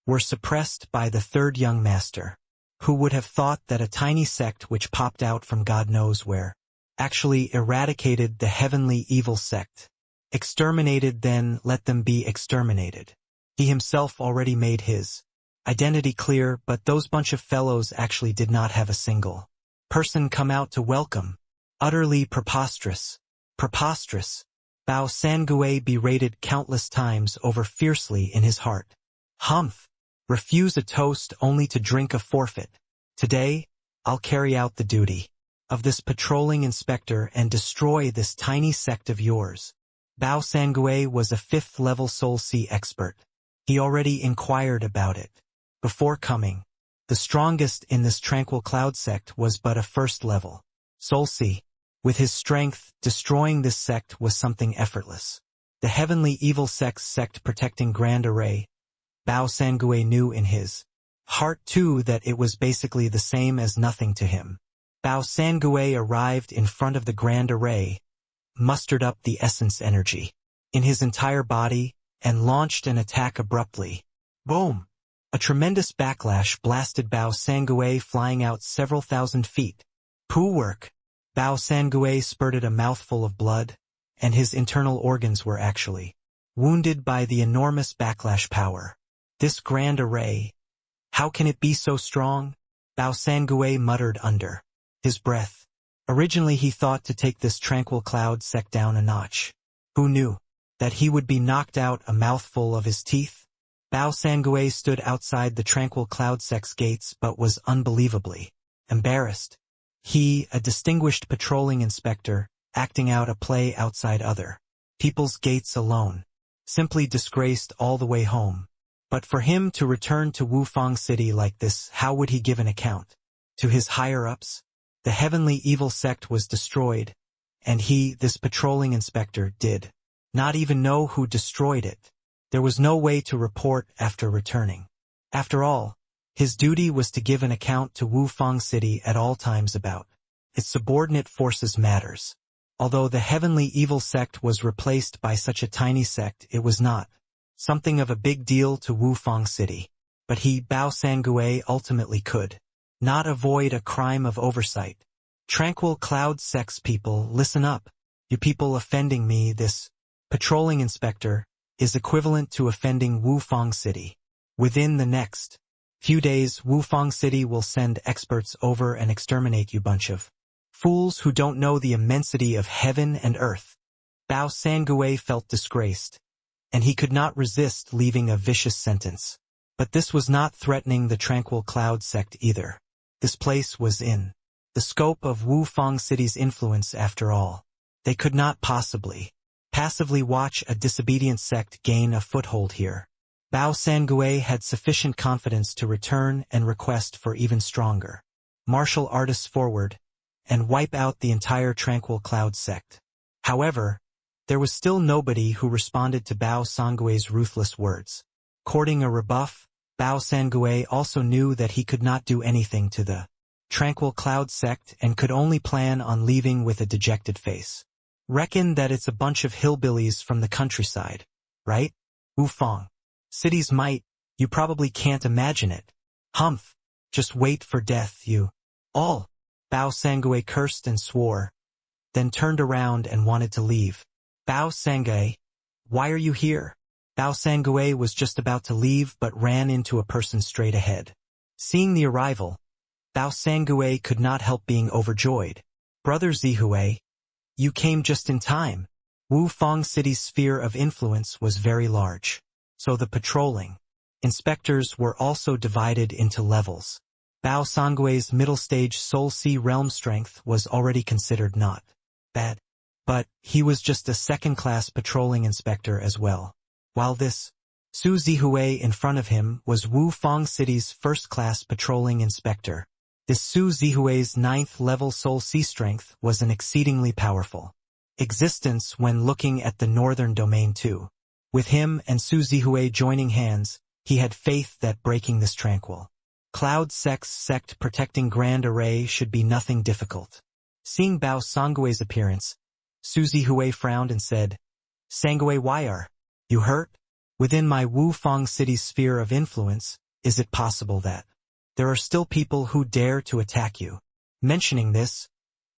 were suppressed by the third young master. Who would have thought that a tiny sect which popped out from God knows where actually eradicated the heavenly evil sect? Exterminated, then let them be exterminated. He himself already made his identity clear, but those bunch of fellows actually did not have a single person come out to welcome. Utterly preposterous. Preposterous. Bao Sangue berated countless times over fiercely in his heart. Humph. Refuse a toast only to drink a forfeit. Today, I'll carry out the duty of this patrolling inspector and destroy this tiny sect of yours. Bao Sangue was a 5th-level Soul Sea expert. He already inquired about it. Before coming, the strongest in this tranquil cloud sect was but a first level. Solsi. With his strength, destroying this sect was something effortless. The heavenly evil sect protecting Grand Array, Bao Sangue knew in his heart too that it was basically the same as nothing to him. Bao Sangue arrived in front of the Grand Array, mustered up the essence energy in his entire body, and launched an attack abruptly. Boom! A tremendous backlash blasted Bao Sangue flying out several thousand feet. Poo work! Bao Sangue spurted a mouthful of blood, and his internal organs were actually wounded by the enormous backlash power. This Grand Array, how can it be so strong? Bao Sangue muttered under his breath. Originally he thought to take this tranquil cloud sect down a notch. Who knew that he would be knocked out a mouthful of his teeth? Bao Sangue stood outside the tranquil cloud sect's gates but was unbelievably embarrassed. He, a distinguished patrolling inspector, acting out a play outside other people's gates alone, simply disgraced all the way home. But for him to return to Wufang City like this, how would he give an account to his higher-ups? The heavenly evil sect was destroyed, and he, this patrolling inspector, did not even know who destroyed it. There was no way to report after returning. After all, his duty was to give an account to Wufang City at all times about its subordinate forces matters. Although the heavenly evil sect was replaced by such a tiny sect, it was not something of a big deal to Wufang City. But he, Bao Sangue, ultimately could not avoid a crime of oversight. Tranquil cloud sects people, listen up. You people offending me, this patrolling inspector, is equivalent to offending Wufang City. Within the next few days, Wufang City will send experts over and exterminate you bunch of fools who don't know the immensity of heaven and earth. Bao Sangue felt disgraced, and he could not resist leaving a vicious sentence. But this was not threatening the tranquil cloud sect either. This place was in the scope of Wufang City's influence after all. They could not possibly passively watch a disobedient sect gain a foothold here. Bao Sangue had sufficient confidence to return and request for even stronger martial artists forward and wipe out the entire tranquil cloud sect. However, there was still nobody who responded to Bao Sangue's ruthless words. Courting a rebuff, Bao Sangue also knew that he could not do anything to the tranquil cloud sect and could only plan on leaving with a dejected face. Reckon that it's a bunch of hillbillies from the countryside, right? Wufang City's might, you probably can't imagine it. Humph, just wait for death, you all. Bao Sangue cursed and swore, then turned around and wanted to leave. Bao Sangue, why are you here? Bao Sangue was just about to leave but ran into a person straight ahead. Seeing the arrival, Bao Sangue could not help being overjoyed. Brother Zihue, you came just in time. Wufang City's sphere of influence was very large, so the patrolling inspectors were also divided into levels. Bao Sangue's middle-stage Soul Sea realm strength was already considered not bad, but he was just a second-class patrolling inspector as well. While this Su Zihue in front of him was Wufang City's first-class patrolling inspector. This Su Zihue's 9th-level Soul Sea strength was an exceedingly powerful existence when looking at the northern domain too. With him and Su Zihue joining hands, he had faith that breaking this tranquil cloud sect protecting Grand Array should be nothing difficult. Seeing Bao Sangue's appearance, Su Zihue frowned and said, Sangue, why are you hurt? Within my Wufang City's sphere of influence, is it possible that there are still people who dare to attack you? Mentioning this,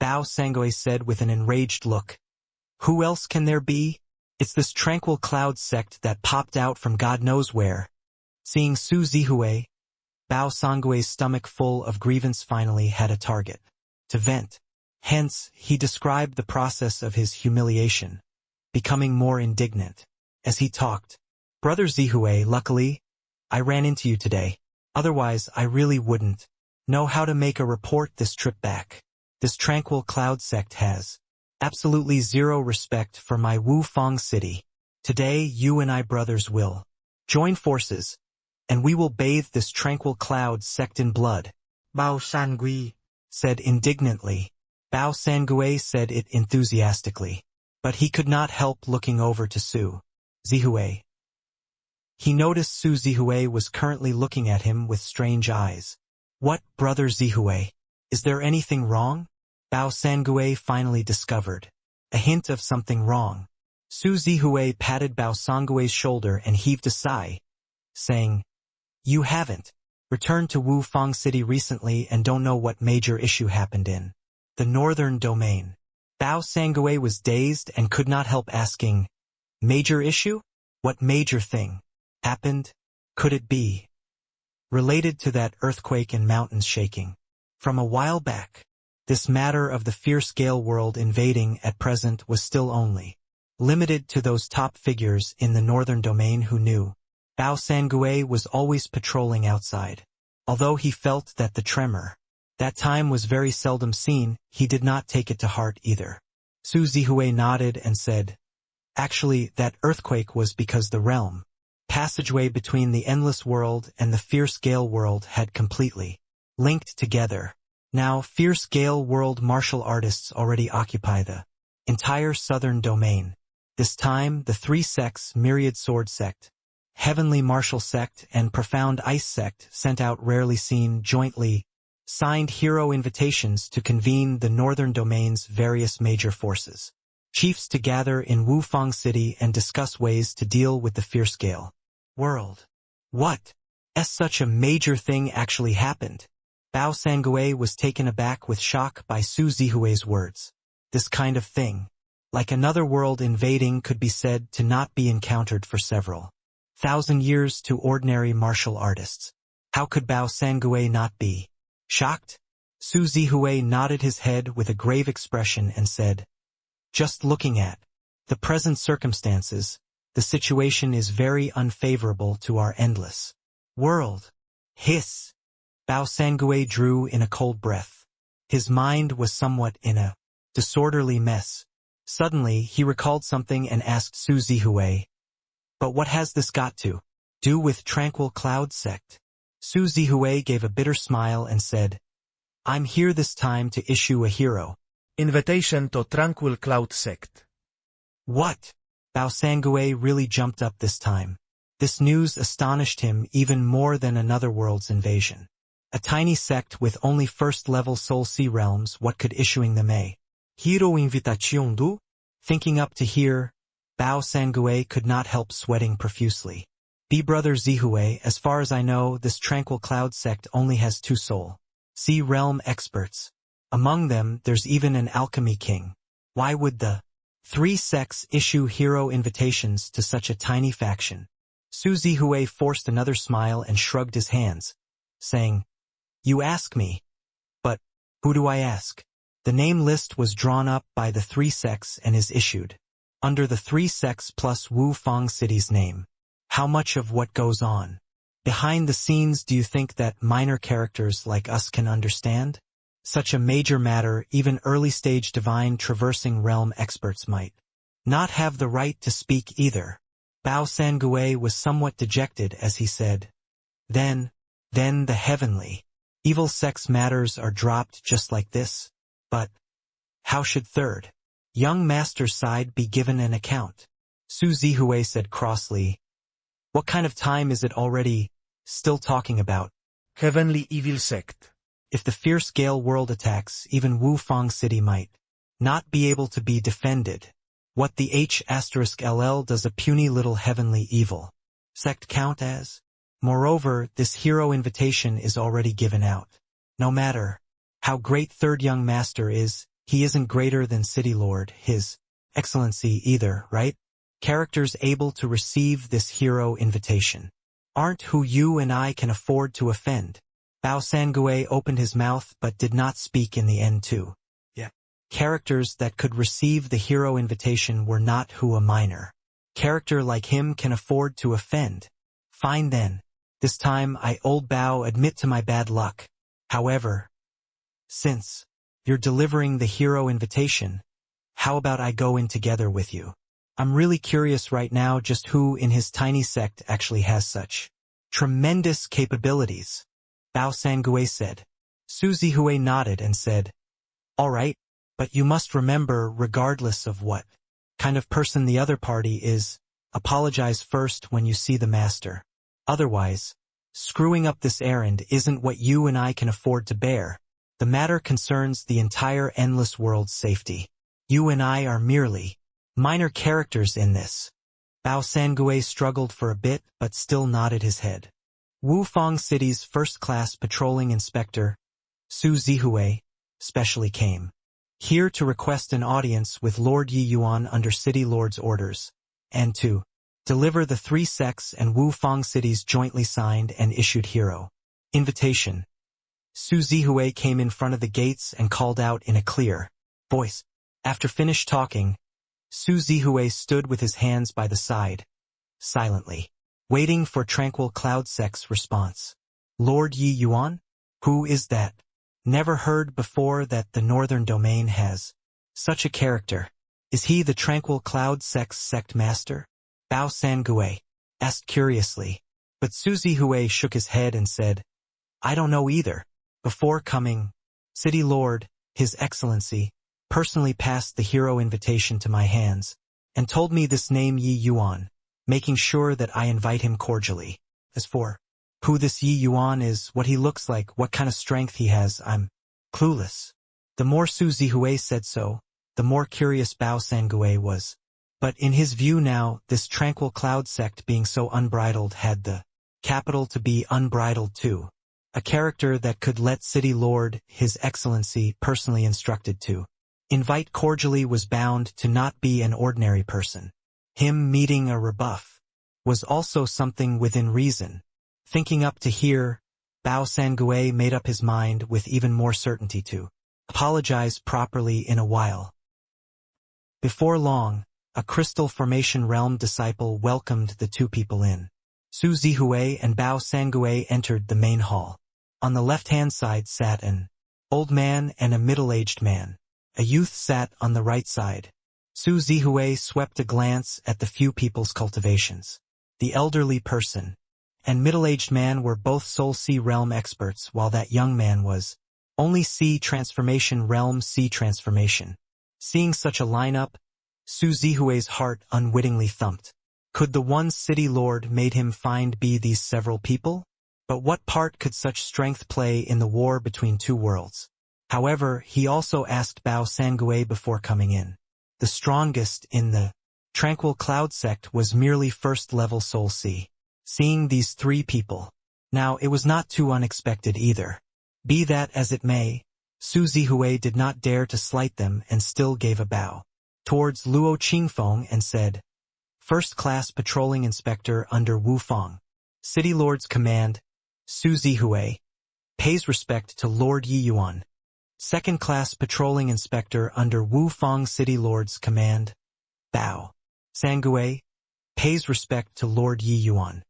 Bao Sangue said with an enraged look, who else can there be? It's this tranquil cloud sect that popped out from God knows where. Seeing Su Zihue, Bao Sangue's stomach full of grievance finally had a target to vent. Hence, he described the process of his humiliation, becoming more indignant as he talked. Brother Zihue, luckily, I ran into you today. Otherwise, I really wouldn't know how to make a report this trip back. This tranquil cloud sect has absolutely zero respect for my Wufang City. Today, you and I brothers will Join forces, and we will bathe this tranquil cloud sect in blood. Bao Sangui Said indignantly. Bao Sangue said it enthusiastically. But he could not help looking over to Su Zihue. He noticed Su Zihue was currently looking at him with strange eyes. What, brother Zihue? Is there anything wrong? Bao Sangue finally discovered a hint of something wrong. Su Zihue patted Bao Sangue's shoulder and heaved a sigh, saying, You haven't returned to Wu Fang City recently and don't know what major issue happened in the northern domain. Bao Sangue was dazed and could not help asking, Major issue? What major thing happened? Could it be related to that earthquake and mountains shaking from a while back? This matter of the fierce gale world invading at present was still only limited to those top figures in the northern domain who knew. Bao Sangue was always patrolling outside. Although he felt that the tremor that time was very seldom seen, he did not take it to heart either. Su Zihue nodded and said, Actually, that earthquake was because the realm passageway between the endless world and the fierce gale world had completely linked together. Now, fierce gale world martial artists already occupy the entire southern domain. This time, the three sects, Myriad Sword Sect, Heavenly Martial Sect, and Profound Ice Sect, sent out rarely seen, jointly signed hero invitations to convene the northern domain's various major forces. Chiefs to gather in Wufang City and discuss ways to deal with the fierce gale world. What? Such a major thing actually happened? Bao Sangue was taken aback with shock by Su Zihue's words. This kind of thing, like another world invading, could be said to not be encountered for several thousand years to ordinary martial artists. How could Bao Sangue not be shocked? Su Zihue nodded his head with a grave expression and said, Just looking at the present circumstances, the situation is very unfavorable to our endless world. Hiss! Bao Sangue drew in a cold breath. His mind was somewhat in a disorderly mess. Suddenly, he recalled something and asked Su Zihue, But what has this got to do with Tranquil Cloud Sect? Su Zihue gave a bitter smile and said, I'm here this time to issue a hero Invitation to Tranquil Cloud Sect. What? Bao Sangue really jumped up this time. This news astonished him even more than another world's invasion. A tiny sect with only first-level Soul Sea realms, what could issuing them a hero invitation do? Thinking up to here, Bao Sangue could not help sweating profusely. Brother Zihue, as far as I know, this Tranquil Cloud Sect only has 2 Soul Sea realm experts. Among them, there's even an alchemy king. Why would the 3 sects issue hero invitations to such a tiny faction? Su Zihue forced another smile and shrugged his hands, saying, You ask me. But who do I ask? The name list was drawn up by the 3 sects and is issued under the 3 sects plus Wu Fang City's name. How much of what goes on behind the scenes do you think that minor characters like us can understand? Such a major matter, even early-stage divine traversing realm experts might not have the right to speak either. Bao Sangue was somewhat dejected as he said, Then the heavenly evil sex matters are dropped just like this? But how should third young master's side be given an account? Su Zihue said crossly, What kind of time is it already still talking about? Heavenly Evil Sect. If the fierce gale world attacks, even Wu Fang City might not be able to be defended. What the H*LL does a puny little heavenly evil sect count as? Moreover, this hero invitation is already given out. No matter how great third young master is, he isn't greater than City Lord, His Excellency either, right? Characters able to receive this hero invitation aren't who you and I can afford to offend. Bao Sangue opened his mouth but did not speak in the end too. Characters that could receive the hero invitation were not who a minor character like him can afford to offend. Fine then. This time I, old Bao, admit to my bad luck. However, since you're delivering the hero invitation, how about I go in together with you? I'm really curious right now just who in his tiny sect actually has such tremendous capabilities. Bao Sangue said. Su Zihue nodded and said, all right, but you must remember, regardless of what kind of person the other party is, apologize first when you see the master. Otherwise, screwing up this errand isn't what you and I can afford to bear. The matter concerns the entire endless world's safety. You and I are merely minor characters in this. Bao Sangue struggled for a bit but still nodded his head. Wufang City's first-class patrolling inspector, Su Zihue, specially came here to request an audience with Lord Yi Yuan under City Lord's orders, and to deliver the 3 sects and Wufang City's jointly signed and issued hero invitation. Su Zihue came in front of the gates and called out in a clear voice. After finished talking, Su Zihue stood with his hands by the side, silently, waiting for Tranquil Cloud Sect's response. Lord Yi Yuan? Who is that? Never heard before that the Northern Domain has such a character. Is he the Tranquil Cloud Sect's sect master? Bao Sangue asked curiously, but Su Zihue shook his head and said, I don't know either. Before coming, City Lord, His Excellency, personally passed the hero invitation to my hands, and told me this name Yi Yuan, making sure that I invite him cordially. As for who this Yi Yuan is, what he looks like, what kind of strength he has, I'm clueless. The more Su Zihue said so, the more curious Bao Sangue was. But in his view now, this Tranquil Cloud Sect being so unbridled had the capital to be unbridled too. A character that could let City Lord, His Excellency, personally instructed to invite cordially was bound to not be an ordinary person. Him meeting a rebuff was also something within reason. Thinking up to here, Bao Sangue made up his mind with even more certainty to apologize properly in a while. Before long, a Crystal Formation Realm disciple welcomed the 2 people in. Su Zihue and Bao Sangue entered the main hall. On the left-hand side sat an old man and a middle-aged man. A youth sat on the right side. Su Zihue swept a glance at the few people's cultivations. The elderly person and middle-aged man were both Soul Sea Realm experts, while that young man was only Sea Transformation Realm Sea Transformation. Seeing such a lineup, Su Zihue's heart unwittingly thumped. Could the one City Lord made him find be these several people? But what part could such strength play in the war between 2 worlds? However, he also asked Bao Sangue before coming in. The strongest in the Tranquil Cloud Sect was merely first-level Soul Sea. Seeing these 3 people, now it was not too unexpected either. Be that as it may, Su Zihue did not dare to slight them and still gave a bow towards Luo Qingfeng and said, First-class patrolling inspector under Wufang City Lord's command, Su Zihue, pays respect to Lord Yi Yuan. Second-class patrolling inspector under Wufang City Lord's command, Bao Sangue, pays respect to Lord Yi Yuan.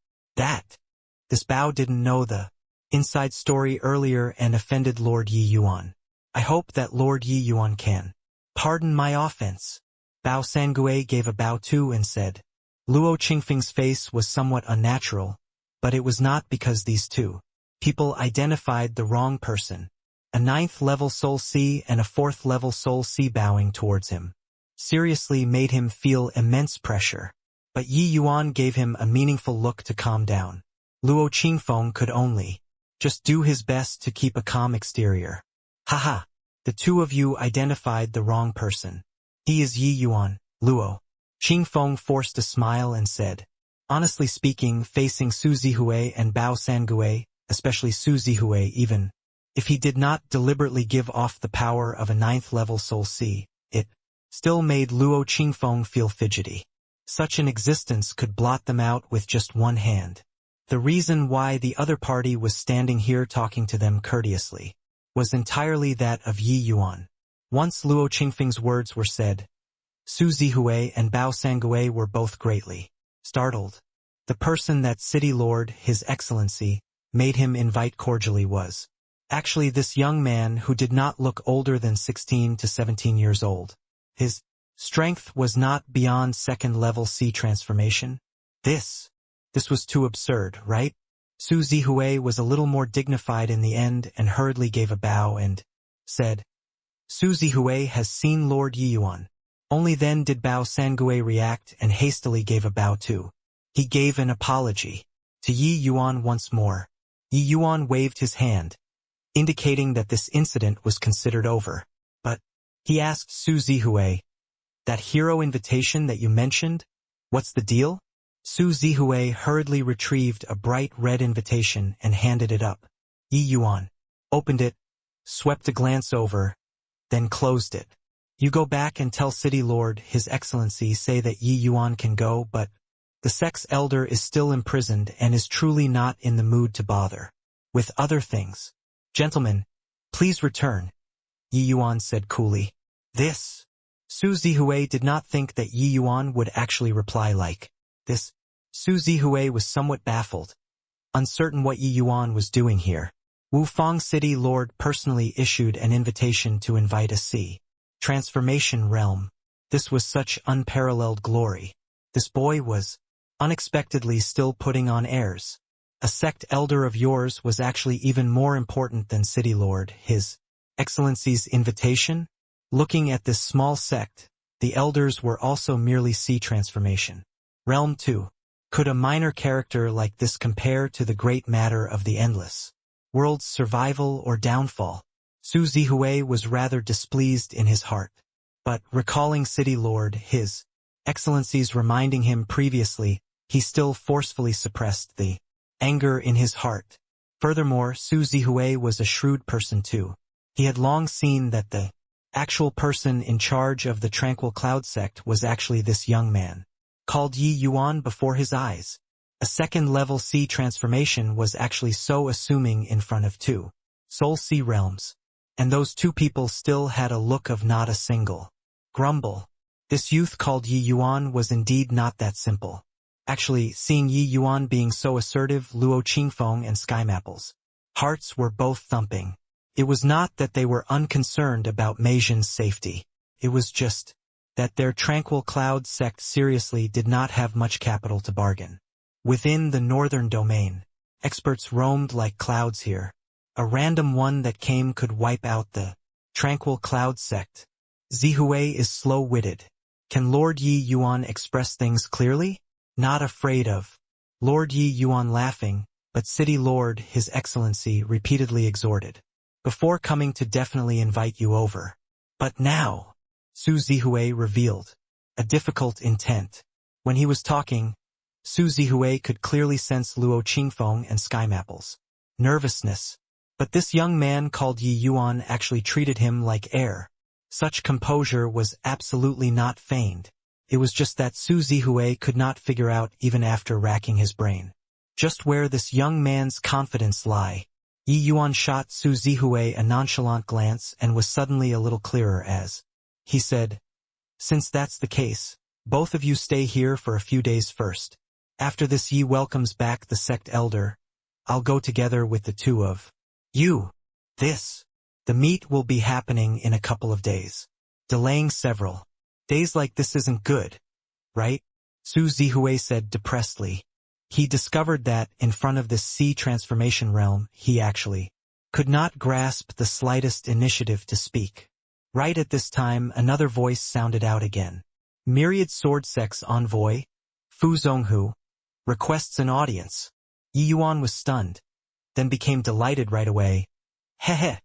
This Bao didn't know the inside story earlier and offended Lord Yi Yuan. I hope that Lord Yi Yuan can pardon my offense. Bao Sangue gave a bow too and said. Luo Qingfeng's face was somewhat unnatural, but it was not because these 2 people identified the wrong person. A 9th-level Soul Sea and a 4th-level Soul Sea bowing towards him seriously made him feel immense pressure. But Yi Yuan gave him a meaningful look to calm down. Luo Qingfeng could only just do his best to keep a calm exterior. Haha, the 2 of you identified the wrong person. He is Yi Yuan. Luo Qingfeng forced a smile and said, honestly speaking, facing Su Zihue and Bao Sangue, especially Su Zihue, even if he did not deliberately give off the power of a 9th-level Soul Sea, it still made Luo Qingfeng feel fidgety. Such an existence could blot them out with just one hand. The reason why the other party was standing here talking to them courteously was entirely that of Yi Yuan. Once Luo Qingfeng's words were said, Su Zihue and Bao Sangue were both greatly startled. The person that City Lord, His Excellency, made him invite cordially was actually this young man who did not look older than 16 to 17 years old. His Strength was not beyond second-level C transformation. This was too absurd, right? Su Zihui was a little more dignified in the end and hurriedly gave a bow and said, Su Zihui has seen Lord Yi Yuan. Only then did Bao Sangue react and hastily gave a bow too. He gave an apology to Yi Yuan once more. Yi Yuan waved his hand, indicating that this incident was considered over. But he asked Su Zihui, that hero invitation that you mentioned, what's the deal? Su Zihui hurriedly retrieved a bright red invitation and handed it up. Yi Yuan opened it, swept a glance over, then closed it. You go back and tell City Lord His Excellency say that Yi Yuan can go, but the sex elder is still imprisoned and is truly not in the mood to bother with other things. Gentlemen, please return, Yi Yuan said coolly. This. Su Zihui did not think that Yi Yuan would actually reply like this. Su Zihui was somewhat baffled, uncertain what Yi Yuan was doing here. Wufang City Lord personally issued an invitation to invite a C transformation realm. This was such unparalleled glory. This boy was unexpectedly still putting on airs. A sect elder of yours was actually even more important than City Lord His Excellency's invitation? Looking at this small sect, the elders were also merely C transformation. Realm 2. Could a minor character like this compare to the great matter of the endless world's survival or downfall? Su Zihui was rather displeased in his heart. But recalling City Lord His Excellency's reminding him previously, he still forcefully suppressed the anger in his heart. Furthermore, Su Zihui was a shrewd person too. He had long seen that the actual person in charge of the Tranquil Cloud sect was actually this young man, called Yi Yuan before his eyes. A second-level C transformation was actually so assuming in front of two Soul C realms. And those two people still had a look of not a single grumble. This youth called Yi Yuan was indeed not that simple. Actually, seeing Yi Yuan being so assertive, Luo Qingfeng and Sky Mapple's hearts were both thumping. It was not that they were unconcerned about Meijin's safety. It was just that their Tranquil Cloud sect seriously did not have much capital to bargain. Within the northern domain, experts roamed like clouds here. A random one that came could wipe out the Tranquil Cloud sect. Zihui is slow-witted. Can Lord Yi Yuan express things clearly? Not afraid of Lord Yi Yuan laughing, but City Lord His Excellency repeatedly exhorted. Before coming to definitely invite you over. But now, Su Zihui revealed a difficult intent. When he was talking, Su Zihui could clearly sense Luo Qingfeng and Sky Mapple's nervousness. But this young man called Yi Yuan actually treated him like air. Such composure was absolutely not feigned. It was just that Su Zihui could not figure out even after racking his brain just where this young man's confidence lie. Yi Yuan shot Su Zihui a nonchalant glance and was suddenly a little clearer as he said, since that's the case, both of you stay here for a few days first. After this Yi welcomes back the sect elder. I'll go together with the two of you. The meet will be happening in a couple of days. Delaying several days like this isn't good, right? Su Zihui said depressedly. He discovered that, in front of this C transformation realm, he actually could not grasp the slightest initiative to speak. Right at this time, another voice sounded out again. Myriad Sword Sect's envoy, Fu Zonghu, requests an audience. Yi Yuan was stunned, then became delighted right away. Heh.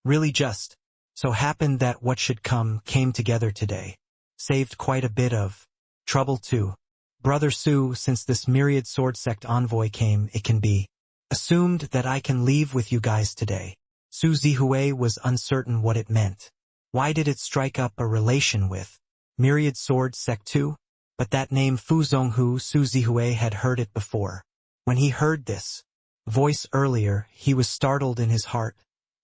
Really just so happened that what should come came together today. Saved quite a bit of trouble too. Brother Su, since this Myriad Sword Sect envoy came, it can be assumed that I can leave with you guys today. Su Zihui was uncertain what it meant. Why did it strike up a relation with Myriad Sword Sect too? But that name Fu Zonghu, Su Zihui had heard it before. When he heard this voice earlier, he was startled in his heart,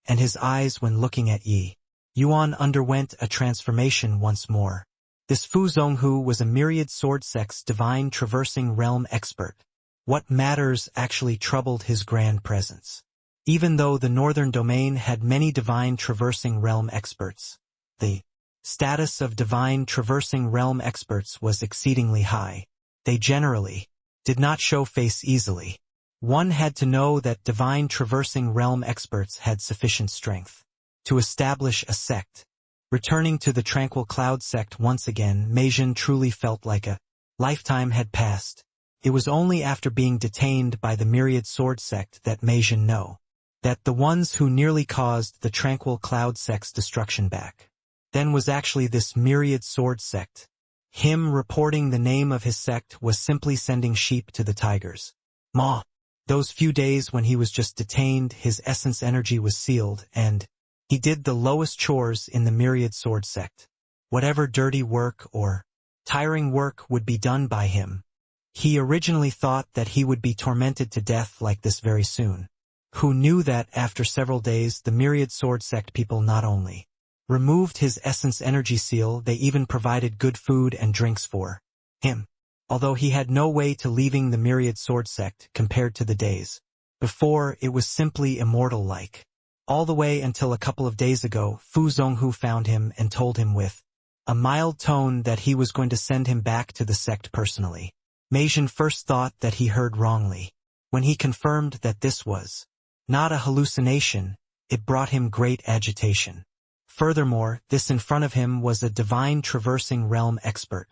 and his eyes when looking at Yi Yuan underwent a transformation once more. This Fu Zonghu was a Myriad Sword Sect's divine traversing realm expert. What matters actually troubled his grand presence. Even though the northern domain had many divine traversing realm experts, the status of divine traversing realm experts was exceedingly high. They generally did not show face easily. One had to know that divine traversing realm experts had sufficient strength to establish a sect. Returning to the tranquil cloud sect once again, Meijin truly felt like a lifetime had passed. It was only after being detained by the myriad sword sect that Meijin knew that the ones who nearly caused the tranquil cloud sect's destruction back then was actually this myriad sword sect. Him reporting the name of his sect was simply sending sheep to the tigers. Ma. Those few days when he was just detained, his essence energy was sealed, and he did the lowest chores in the myriad sword sect. Whatever dirty work or tiring work would be done by him. He originally thought that he would be tormented to death like this very soon. Who knew that after several days the myriad sword sect people not only removed his essence energy seal, they even provided good food and drinks for him. Although he had no way to leaving the myriad sword sect compared to the days before, it was simply immortal-like. All the way until a couple of days ago, Fu Zonghu found him and told him with a mild tone that he was going to send him back to the sect personally. Meijin first thought that he heard wrongly. When he confirmed that this was not a hallucination, it brought him great agitation. Furthermore, this in front of him was a divine traversing realm expert.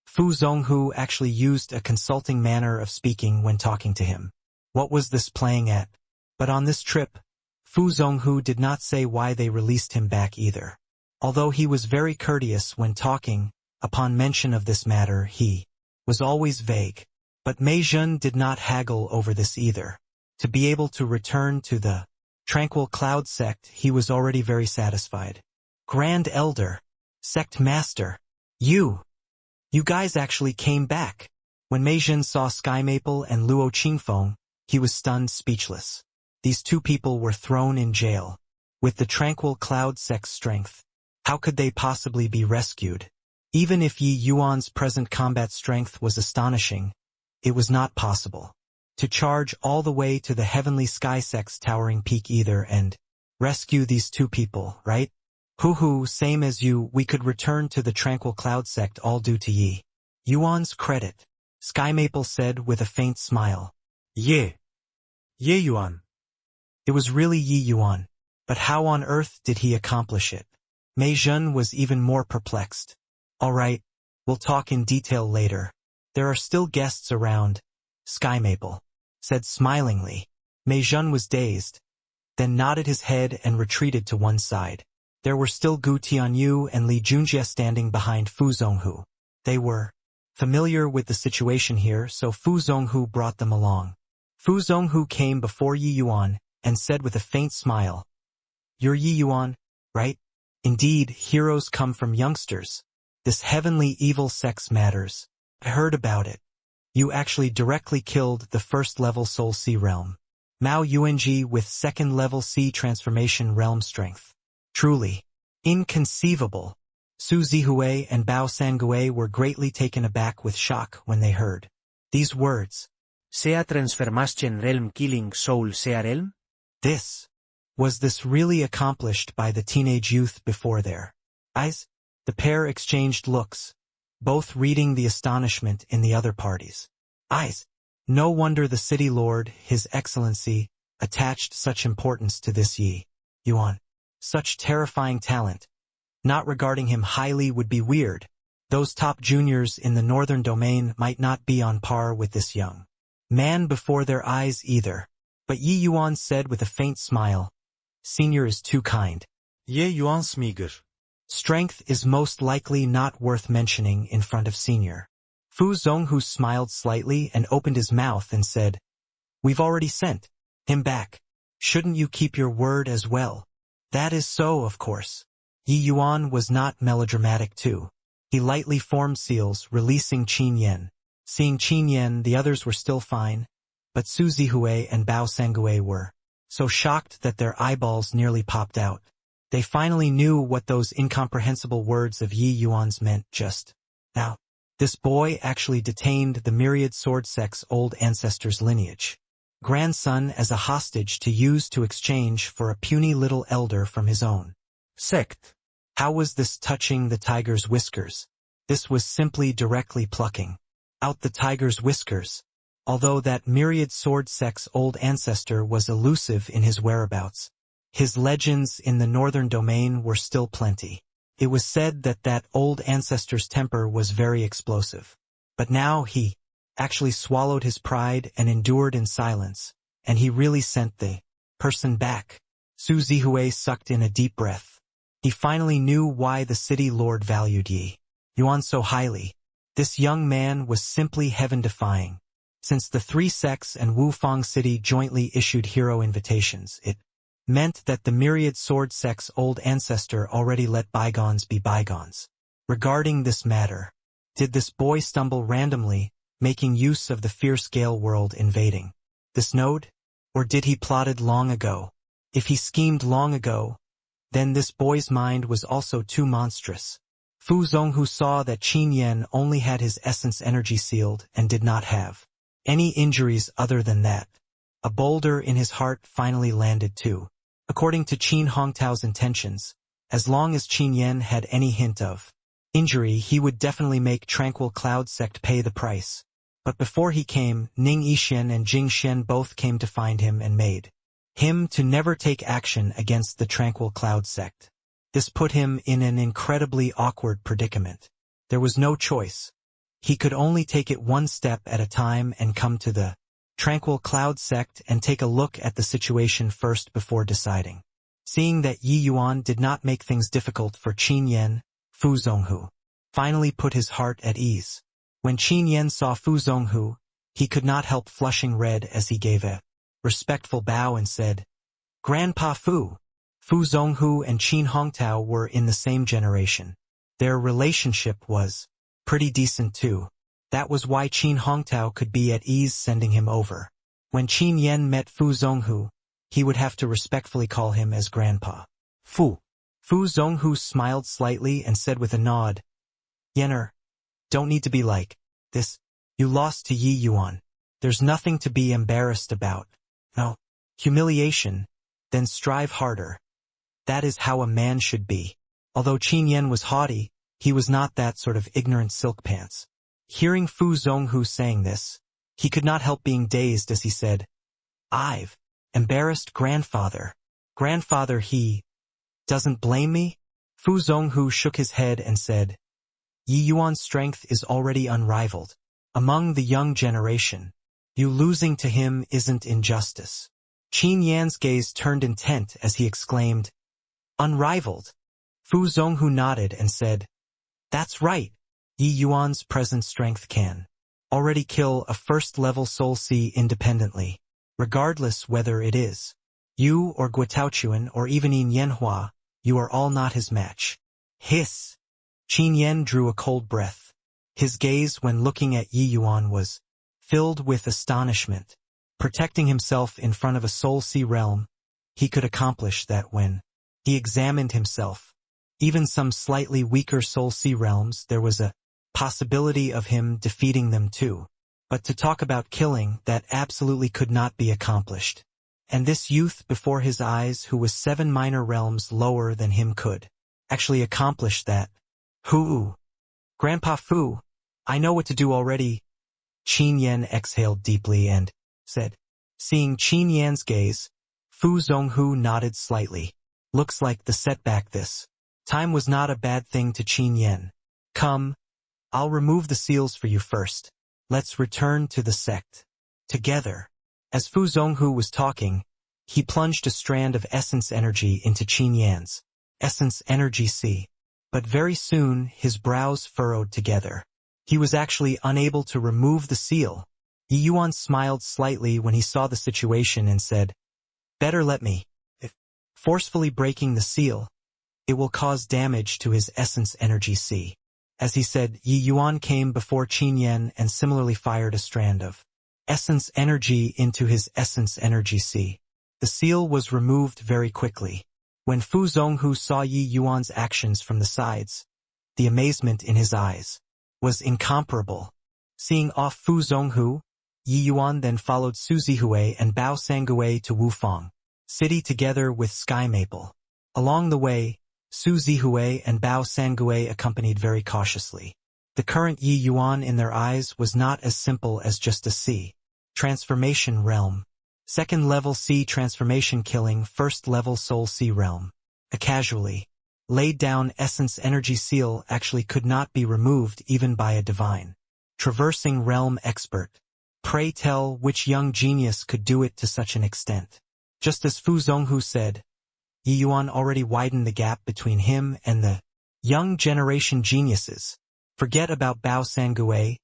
Fu Zonghu actually used a consulting manner of speaking when talking to him. What was this playing at? But on this trip, Fu Zonghu did not say why they released him back either. Although he was very courteous when talking, upon mention of this matter he was always vague. But Meijin did not haggle over this either. To be able to return to the tranquil cloud sect, he was already very satisfied. Grand Elder, Sect Master, you guys actually came back. When Meijin saw Sky Maple and Luo Qingfeng, he was stunned speechless. These two people were thrown in jail. With the tranquil cloud sect's strength, how could they possibly be rescued? Even if Yi Yuan's present combat strength was astonishing, it was not possible to charge all the way to the heavenly sky sect's towering peak either and rescue these two people, right? Hoo, same as you, we could return to the tranquil cloud sect all due to Yi Yuan's credit, Sky Maple said with a faint smile. Ye Yuan. It was really Yi Yuan, but how on earth did he accomplish it? Meijin was even more perplexed. All right, we'll talk in detail later. There are still guests around, Sky Maple said smilingly. Meijin was dazed, then nodded his head and retreated to one side. There were still Gu Tianyu and Li Junjie standing behind Fu Zonghu. They were familiar with the situation here, so Fu Zonghu brought them along. Fu Zonghu came before Yi Yuan and said with a faint smile, "You're Yi Yuan, right? Indeed, heroes come from youngsters. This heavenly evil sex matters. I heard about it. You actually directly killed the first-level Soul Sea realm. Mao Yuanji with second-level Sea transformation realm strength. Truly inconceivable." Su Zihue and Bao Sangue were greatly taken aback with shock when they heard these words. Sea transformation realm killing soul sea realm? Was this really accomplished by the teenage youth before their eyes? The pair exchanged looks, both reading the astonishment in the other party's eyes. No wonder the city lord, His Excellency, attached such importance to this Yi Yuan. Such terrifying talent. Not regarding him highly would be weird. Those top juniors in the northern domain might not be on par with this young man before their eyes either. But Yi Yuan said with a faint smile, "Senior is too kind. Ye Yuan's meager. Strength is most likely not worth mentioning in front of Senior." Fu Zonghu smiled slightly and opened his mouth and said, "We've already sent him back. Shouldn't you keep your word as well?" "That is so, of course." Yi Yuan was not melodramatic too. He lightly formed seals, releasing Qin Yan. Seeing Qin Yan, the others were still fine, but Su Zihue and Bao Sangue were so shocked that their eyeballs nearly popped out. They finally knew what those incomprehensible words of Yi Yuan's meant just now. This boy actually detained the myriad sword sect's old ancestor's lineage, grandson, as a hostage to use to exchange for a puny little elder from his own sect. How was this touching the tiger's whiskers? This was simply directly plucking out the tiger's whiskers. Although that myriad sword sect's old ancestor was elusive in his whereabouts, his legends in the northern domain were still plenty. It was said that that old ancestor's temper was very explosive. But now he actually swallowed his pride and endured in silence, and he really sent the person back. Su Zihue sucked in a deep breath. He finally knew why the city lord valued Yi Yuan so highly. This young man was simply heaven-defying. Since the three sects and Wufang City jointly issued hero invitations, it meant that the myriad sword sect's old ancestor already let bygones be bygones. Regarding this matter, did this boy stumble randomly, making use of the fierce gale world invading this node? Or did he plotted long ago? If he schemed long ago, then this boy's mind was also too monstrous. Fu Zonghu saw that Qin Yan only had his essence energy sealed and did not have any injuries other than that. A boulder in his heart finally landed too. According to Qin Hongtao's intentions, as long as Qin Yan had any hint of injury, he would definitely make Tranquil Cloud Sect pay the price. But before he came, Ning Yixian and Jing Xian both came to find him and made him to never take action against the Tranquil Cloud Sect. This put him in an incredibly awkward predicament. There was no choice. He could only take it one step at a time and come to the Tranquil Cloud Sect and take a look at the situation first before deciding. Seeing that Yi Yuan did not make things difficult for Qin Yan, Fu Zonghu finally put his heart at ease. When Qin Yan saw Fu Zonghu, he could not help flushing red as he gave a respectful bow and said, "Grandpa Fu." Fu Zonghu and Qin Hongtao were in the same generation. Their relationship was pretty decent too. That was why Qin Hongtao could be at ease sending him over. When Qin Yan met Fu Zonghu, he would have to respectfully call him as Grandpa Fu. Fu Zonghu smiled slightly and said with a nod, "Yener, don't need to be like this. You lost to Yi Yuan. There's nothing to be embarrassed about. No humiliation, then strive harder. That is how a man should be." Although Qin Yan was haughty, he was not that sort of ignorant silk pants. Hearing Fu Zonghu saying this, he could not help being dazed as he said, "I've embarrassed grandfather. Grandfather, he doesn't blame me?" Fu Zonghu shook his head and said, "Yi Yuan's strength is already unrivaled among the young generation. You losing to him isn't injustice." Qin Yan's gaze turned intent as he exclaimed, "Unrivaled?" Fu Zonghu nodded and said, "That's right. Yi Yuan's present strength can already kill a first-level Soul Sea independently, regardless whether it is you or Guotaochuan or even Yin Yanhua, you are all not his match." Hiss! Qin Yan drew a cold breath. His gaze when looking at Yi Yuan was filled with astonishment. Protecting himself in front of a Soul Sea realm, he could accomplish that when he examined himself. Even some slightly weaker Soul Sea realms, there was a possibility of him defeating them too. But to talk about killing, that absolutely could not be accomplished. And this youth before his eyes, who was 7 minor realms lower than him, could actually accomplish that. "Hoo! Grandpa Fu, I know what to do already." Qin Yan exhaled deeply and said. Seeing Qin Yan's gaze, Fu Zonghu nodded slightly. Looks like the setback this time was not a bad thing to Qin Yan. "Come, I'll remove the seals for you first. Let's return to the sect together." As Fu Zonghu was talking, he plunged a strand of essence energy into Qin Yan's essence energy sea. But very soon his brows furrowed together. He was actually unable to remove the seal. Yi Yuan smiled slightly when he saw the situation and said, "Better let me." If forcefully breaking the seal, it will cause damage to his essence energy sea. As he said, Yi Yuan came before Qin Yan and similarly fired a strand of essence energy into his essence energy sea. The seal was removed very quickly. When Fu Zonghu saw Yi Yuan's actions from the sides, the amazement in his eyes was incomparable. Seeing off Fu Zonghu, Yi Yuan then followed Su Zihue and Bao Sangue to Wufang City together with Sky Maple. Along the way, Su Zihui and Bao Sangue accompanied very cautiously. The current Yi Yuan in their eyes was not as simple as just a C. Transformation realm. Second level C transformation killing first level soul C realm. A casually laid down essence energy seal actually could not be removed even by a divine traversing realm expert. Pray tell which young genius could do it to such an extent. Just as Fu Zonghu said, Yi Yuan already widened the gap between him and the young generation geniuses. Forget about Bao Sangue.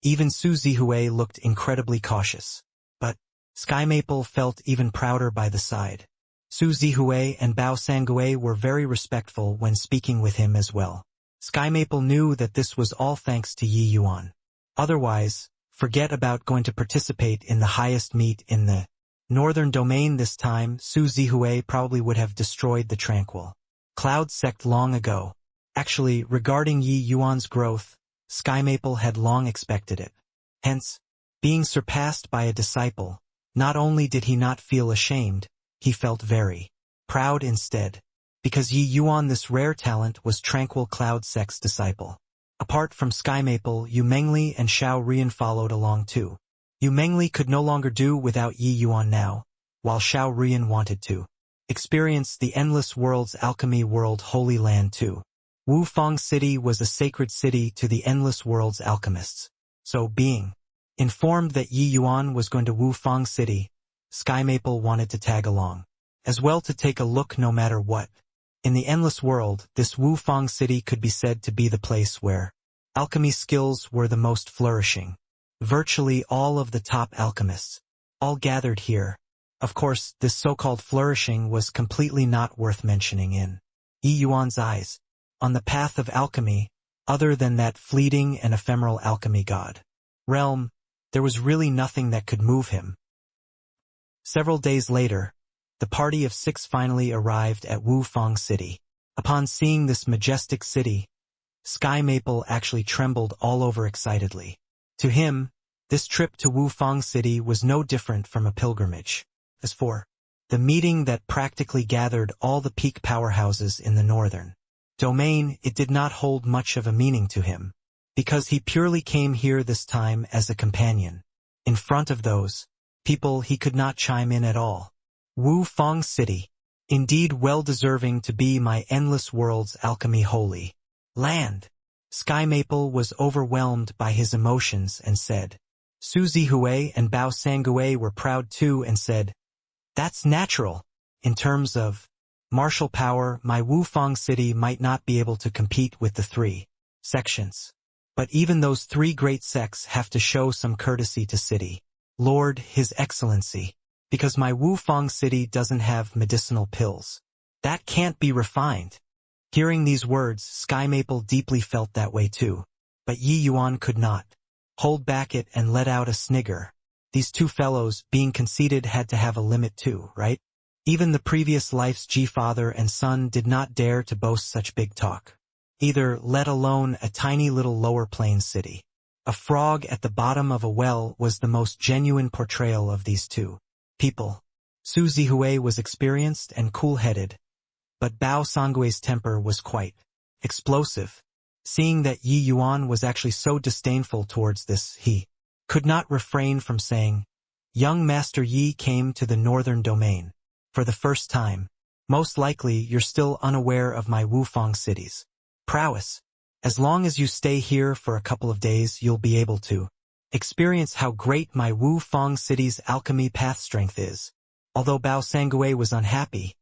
Even Su Zihui looked incredibly cautious. But Sky Maple felt even prouder by the side. Su Zihui and Bao Sangue were very respectful when speaking with him as well. Sky Maple knew that this was all thanks to Yi Yuan. Otherwise, forget about going to participate in the highest meet in the northern domain this time. Su Zihui probably would have destroyed the Tranquil Cloud sect long ago. Actually, regarding Yi Yuan's growth, Sky Maple had long expected it. Hence, being surpassed by a disciple, not only did he not feel ashamed, he felt very proud instead, because Yi Yuan, this rare talent, was Tranquil Cloud sect's disciple. Apart from Sky Maple, Yu Mengli and Xiao Rian followed along too. Yu Mengli could no longer do without Yi Yuan now, while Xiao Rian wanted to experience the endless world's alchemy world Holy Land too. Wu Fang City was a sacred city to the endless world's alchemists. So being informed that Yi Yuan was going to Wu Fang City, Sky Maple wanted to tag along, as well to take a look no matter what. In the endless world, this Wu Fang City could be said to be the place where alchemy skills were the most flourishing. Virtually all of the top alchemists, all gathered here. Of course, this so-called flourishing was completely not worth mentioning in Yi Yuan's eyes. On the path of alchemy, other than that fleeting and ephemeral alchemy god realm, there was really nothing that could move him. Several days later, the party of 6 finally arrived at Wu Fang City. Upon seeing this majestic city, Sky Maple actually trembled all over excitedly. To him, this trip to Wu Fang City was no different from a pilgrimage. As for the meeting that practically gathered all the peak powerhouses in the northern domain, it did not hold much of a meaning to him, because he purely came here this time as a companion. In front of those people he could not chime in at all. Wu Fang City, indeed well deserving to be my endless world's alchemy holy land. Sky Maple was overwhelmed by his emotions and said. Su Zihui and Bao Sangue were proud too and said, "That's natural. In terms of martial power, my Wu Fang City might not be able to compete with the 3 sections. But even those 3 great sects have to show some courtesy to City Lord His Excellency. Because my Wu Fang City doesn't have medicinal pills. That can't be refined." Hearing these words, Sky Maple deeply felt that way too. But Yi Yuan could not hold back it and let out a snigger. These 2 fellows, being conceited, had to have a limit too, right? Even the previous life's G-father and son did not dare to boast such big talk. Either, let alone a tiny little lower plains city. A frog at the bottom of a well was the most genuine portrayal of these 2 people. Su Zihui was experienced and cool-headed, but Bao Sangue's temper was quite explosive. Seeing that Yi Yuan was actually so disdainful towards this, he could not refrain from saying, "Young Master Yi came to the northern domain for the first time. Most likely you're still unaware of my Wu Fang City's prowess. As long as you stay here for a couple of days, you'll be able to experience how great my Wu Fang City's alchemy path strength is." Although Bao Sangue was unhappy,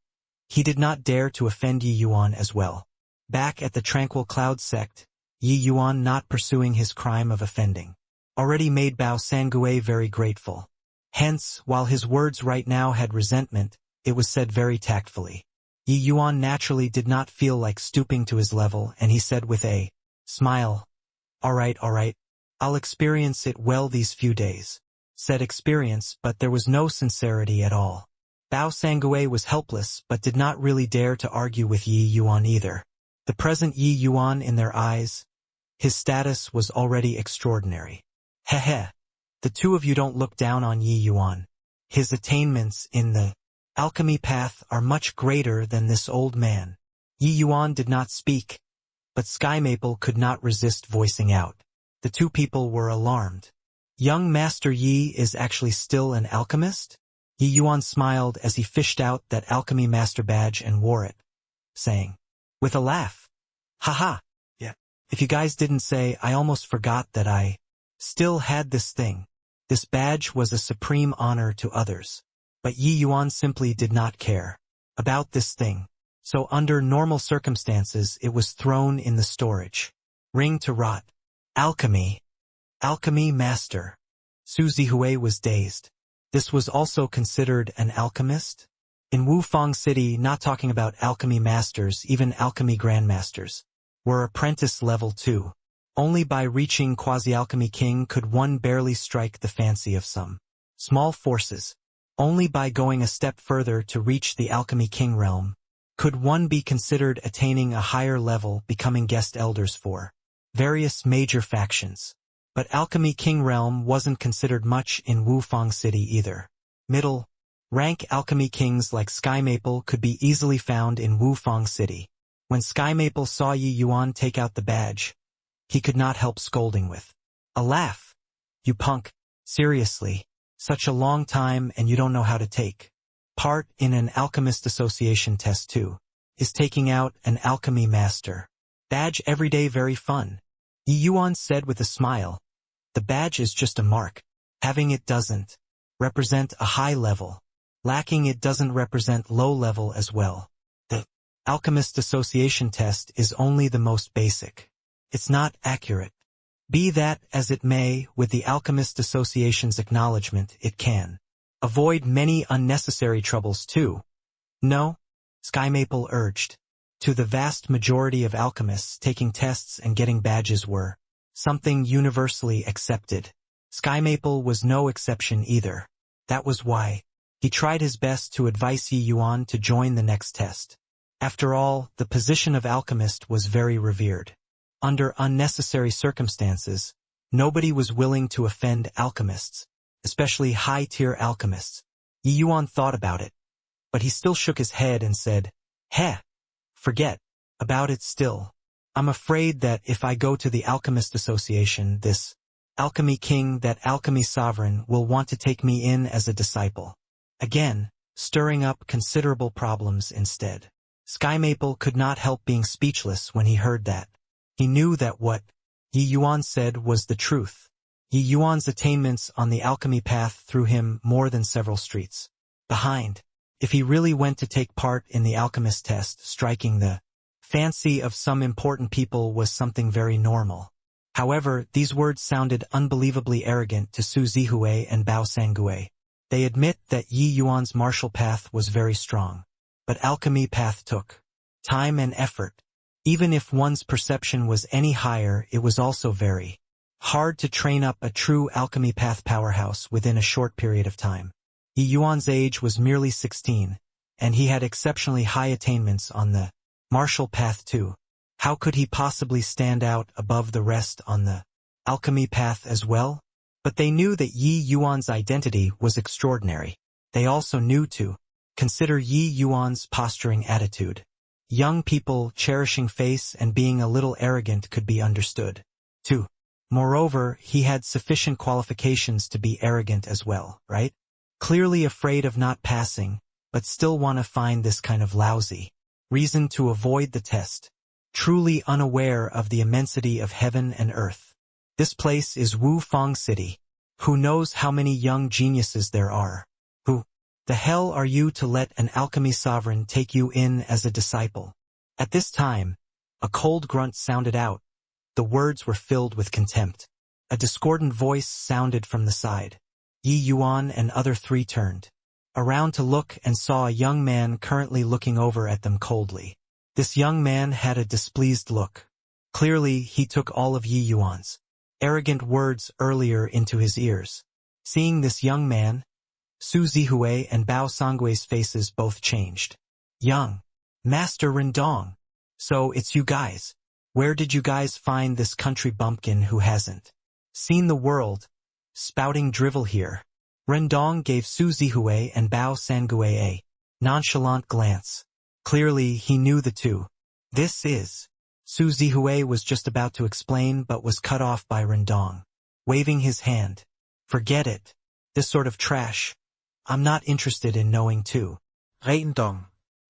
he did not dare to offend Yi Yuan as well. Back at the Tranquil Cloud sect, Yi Yuan, not pursuing his crime of offending, already made Bao Sangue very grateful. Hence, while his words right now had resentment, it was said very tactfully. Yi Yuan naturally did not feel like stooping to his level, and he said with a smile, all right, I'll experience it well these few days." Said experience, but there was no sincerity at all. Bao Sangue was helpless but did not really dare to argue with Yi Yuan either. The present Yi Yuan in their eyes, his status was already extraordinary. Heh. The 2 of you don't look down on Yi Yuan. His attainments in the alchemy path are much greater than this old man. Yi Yuan did not speak, but Sky Maple could not resist voicing out. The two people were alarmed. Young Master Yi is actually still an alchemist? Yi Yuan smiled as he fished out that alchemy master badge and wore it, saying, with a laugh, "Haha, yeah. If you guys didn't say, I almost forgot that I still had this thing." This badge was a supreme honor to others. But Yi Yuan simply did not care about this thing. So under normal circumstances it was thrown in the storage ring to rot. Alchemy. Alchemy master. Su Zihui was dazed. This was also considered an alchemist? In Wufang City, not talking about alchemy masters, even alchemy grandmasters, were apprentice level 2. Only by reaching quasi-alchemy king could one barely strike the fancy of some small forces. Only by going a step further to reach the alchemy king realm could one be considered attaining a higher level, becoming guest elders for various major factions. But alchemy king realm wasn't considered much in Wufang City either. Middle rank alchemy kings like Sky Maple could be easily found in Wufang City. When Sky Maple saw Yi Yuan take out the badge, he could not help scolding with a laugh. "You punk, seriously, such a long time and you don't know how to take part in an alchemist association test too. Is taking out an alchemy master badge every day very fun?" Yi Yuan said with a smile. "The badge is just a mark. Having it doesn't represent a high level. Lacking it doesn't represent low level as well. The alchemist association test is only the most basic. It's not accurate. Be that as it may, with the alchemist association's acknowledgement, it can avoid many unnecessary troubles too." "No," Sky Maple urged. To the vast majority of alchemists, taking tests and getting badges were something universally accepted. Sky Maple was no exception either. That was why he tried his best to advise Yi Yuan to join the next test. After all, the position of alchemist was very revered. Under unnecessary circumstances, nobody was willing to offend alchemists, especially high-tier alchemists. Yi Yuan thought about it, but he still shook his head and said, "Heh, forget about it still. I'm afraid that if I go to the Alchemist Association, this alchemy king, that alchemy sovereign, will want to take me in as a disciple. Again, stirring up considerable problems instead." Sky Maple could not help being speechless when he heard that. He knew that what Yi Yuan said was the truth. Yi Yuan's attainments on the alchemy path threw him more than several streets behind. If he really went to take part in the alchemist test, striking the fancy of some important people was something very normal. However, these words sounded unbelievably arrogant to Su Zihui and Bao Sangue. They admit that Yi Yuan's martial path was very strong. But alchemy path took time and effort. Even if one's perception was any higher, it was also very hard to train up a true alchemy path powerhouse within a short period of time. Yi Yuan's age was merely 16, and he had exceptionally high attainments on the martial path too. How could he possibly stand out above the rest on the alchemy path as well? But they knew that Yi Yuan's identity was extraordinary. They also knew to consider Yi Yuan's posturing attitude. Young people cherishing face and being a little arrogant could be understood. 2. Moreover, he had sufficient qualifications to be arrogant as well, right? Clearly afraid of not passing, but still want to find this kind of lousy reason to avoid the test. Truly unaware of the immensity of heaven and earth. This place is Wufang City. Who knows how many young geniuses there are? Who the hell are you to let an alchemy sovereign take you in as a disciple? At this time, a cold grunt sounded out. The words were filled with contempt. A discordant voice sounded from the side. Yi Yuan and other three turned around to look and saw a young man currently looking over at them coldly. This young man had a displeased look. Clearly, he took all of Yi Yuan's arrogant words earlier into his ears. Seeing this young man, Su Zihui and Bao Sangui's faces both changed. "Young Master Rendong. So it's you guys. Where did you guys find this country bumpkin who hasn't seen the world, spouting drivel here?" Rendong gave Su Zihui and Bao Sangue a nonchalant glance. Clearly he knew the two This is. Su Zihui was just about to explain but was cut off by Rendong, waving his hand. Forget it. This sort of trash. I'm not interested in knowing too. Rendong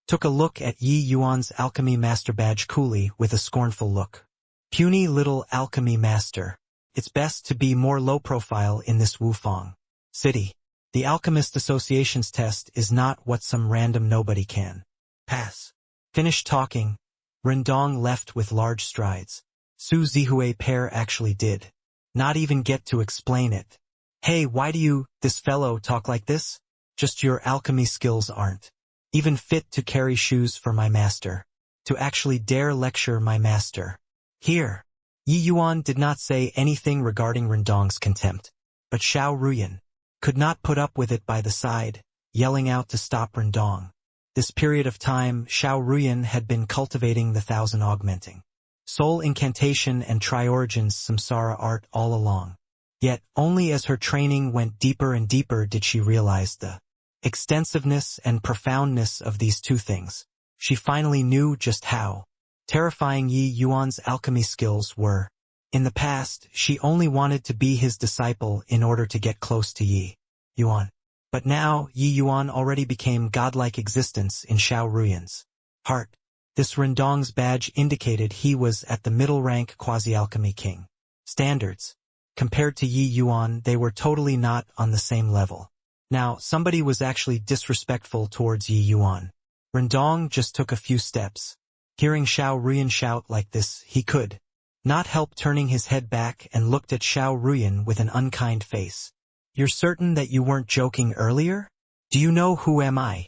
Took a look at Yi Yuan's alchemy master badge coolly with a scornful look. Puny little alchemy master. It's best to be more low profile in this Wufang city. The Alchemist Association's test is not what some random nobody can pass. Finished talking, Rendong left with large strides. Su Zihui pair actually did not even get to explain it. Hey, why do this fellow talk like this? Just your alchemy skills aren't even fit to carry shoes for my master. To actually dare lecture my master. Here. Yi Yuan did not say anything regarding Rendong's contempt, but Xiao Ruyan could not put up with it by the side, yelling out to stop Rendong. This period of time, Xiao Ruyan had been cultivating the thousand augmenting soul incantation and Triorigin's samsara art all along. Yet, only as her training went deeper and deeper did she realize the extensiveness and profoundness of these two things. She finally knew just how terrifying Yi Yuan's alchemy skills were. In the past, she only wanted to be his disciple in order to get close to Yi Yuan. But now, Yi Yuan already became godlike existence in Xiao Ruyan's heart. This Rendong's badge indicated he was at the middle-rank quasi-alchemy king standards. Compared to Yi Yuan, they were totally not on the same level. Now, somebody was actually disrespectful towards Yi Yuan. Rendong just took a few steps. Hearing Xiao Ruyan shout like this, he could not help turning his head back and looked at Xiao Ruyan with an unkind face. You're certain that you weren't joking earlier? Do you know who am I?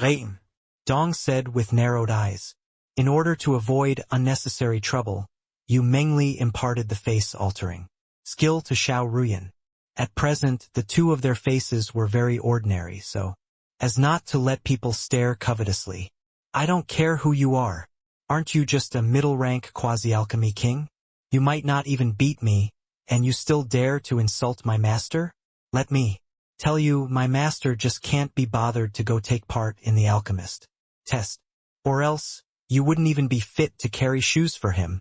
Rain. Dong said with narrowed eyes. In order to avoid unnecessary trouble, Yu Mengli imparted the face-altering skill to Xiao Ruyan. At present, the two of their faces were very ordinary, so as not to let people stare covetously. I don't care who you are. Aren't you just a middle-rank quasi-alchemy king? You might not even beat me, and you still dare to insult my master? Let me tell you, my master just can't be bothered to go take part in the alchemist test. Or else, you wouldn't even be fit to carry shoes for him.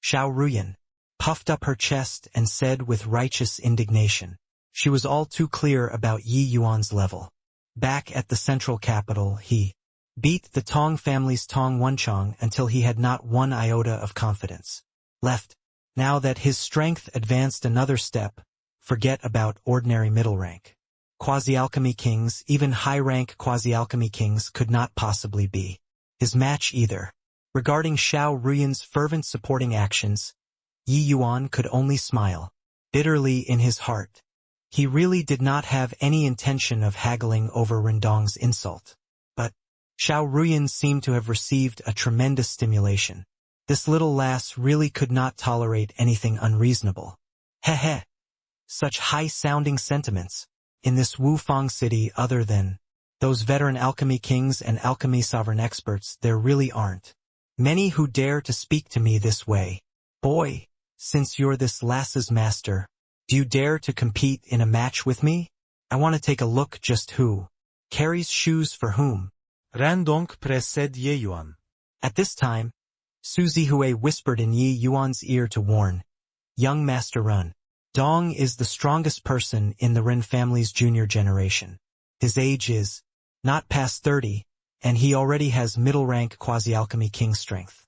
Xiao Ruyan puffed up her chest and said with righteous indignation. She was all too clear about Yi Yuan's level. Back at the central capital, he beat the Tong family's Tong Wenchang until he had not one iota of confidence left. Now that his strength advanced another step, forget about ordinary middle rank quasi-alchemy kings, even high-rank quasi-alchemy kings could not possibly be his match either. Regarding Xiao Ruyan's fervent supporting actions, Yi Yuan could only smile bitterly in his heart. He really did not have any intention of haggling over Rendong's insult. But Xiao Ruyan seemed to have received a tremendous stimulation. This little lass really could not tolerate anything unreasonable. Heh. Such high-sounding sentiments. In this Wufang city other than those veteran alchemy kings and alchemy sovereign experts, there really aren't many who dare to speak to me this way. Boy, since you're this lass's master, do you dare to compete in a match with me? I want to take a look just who carries shoes for whom. Rendong pressed Yi Yuan. At this time, Su Zihui whispered in Yi Yuan's ear to warn, young master Ren. Dong is the strongest person in the Ren family's junior generation. His age is not past 30, and he already has middle-rank quasi-alchemy king strength.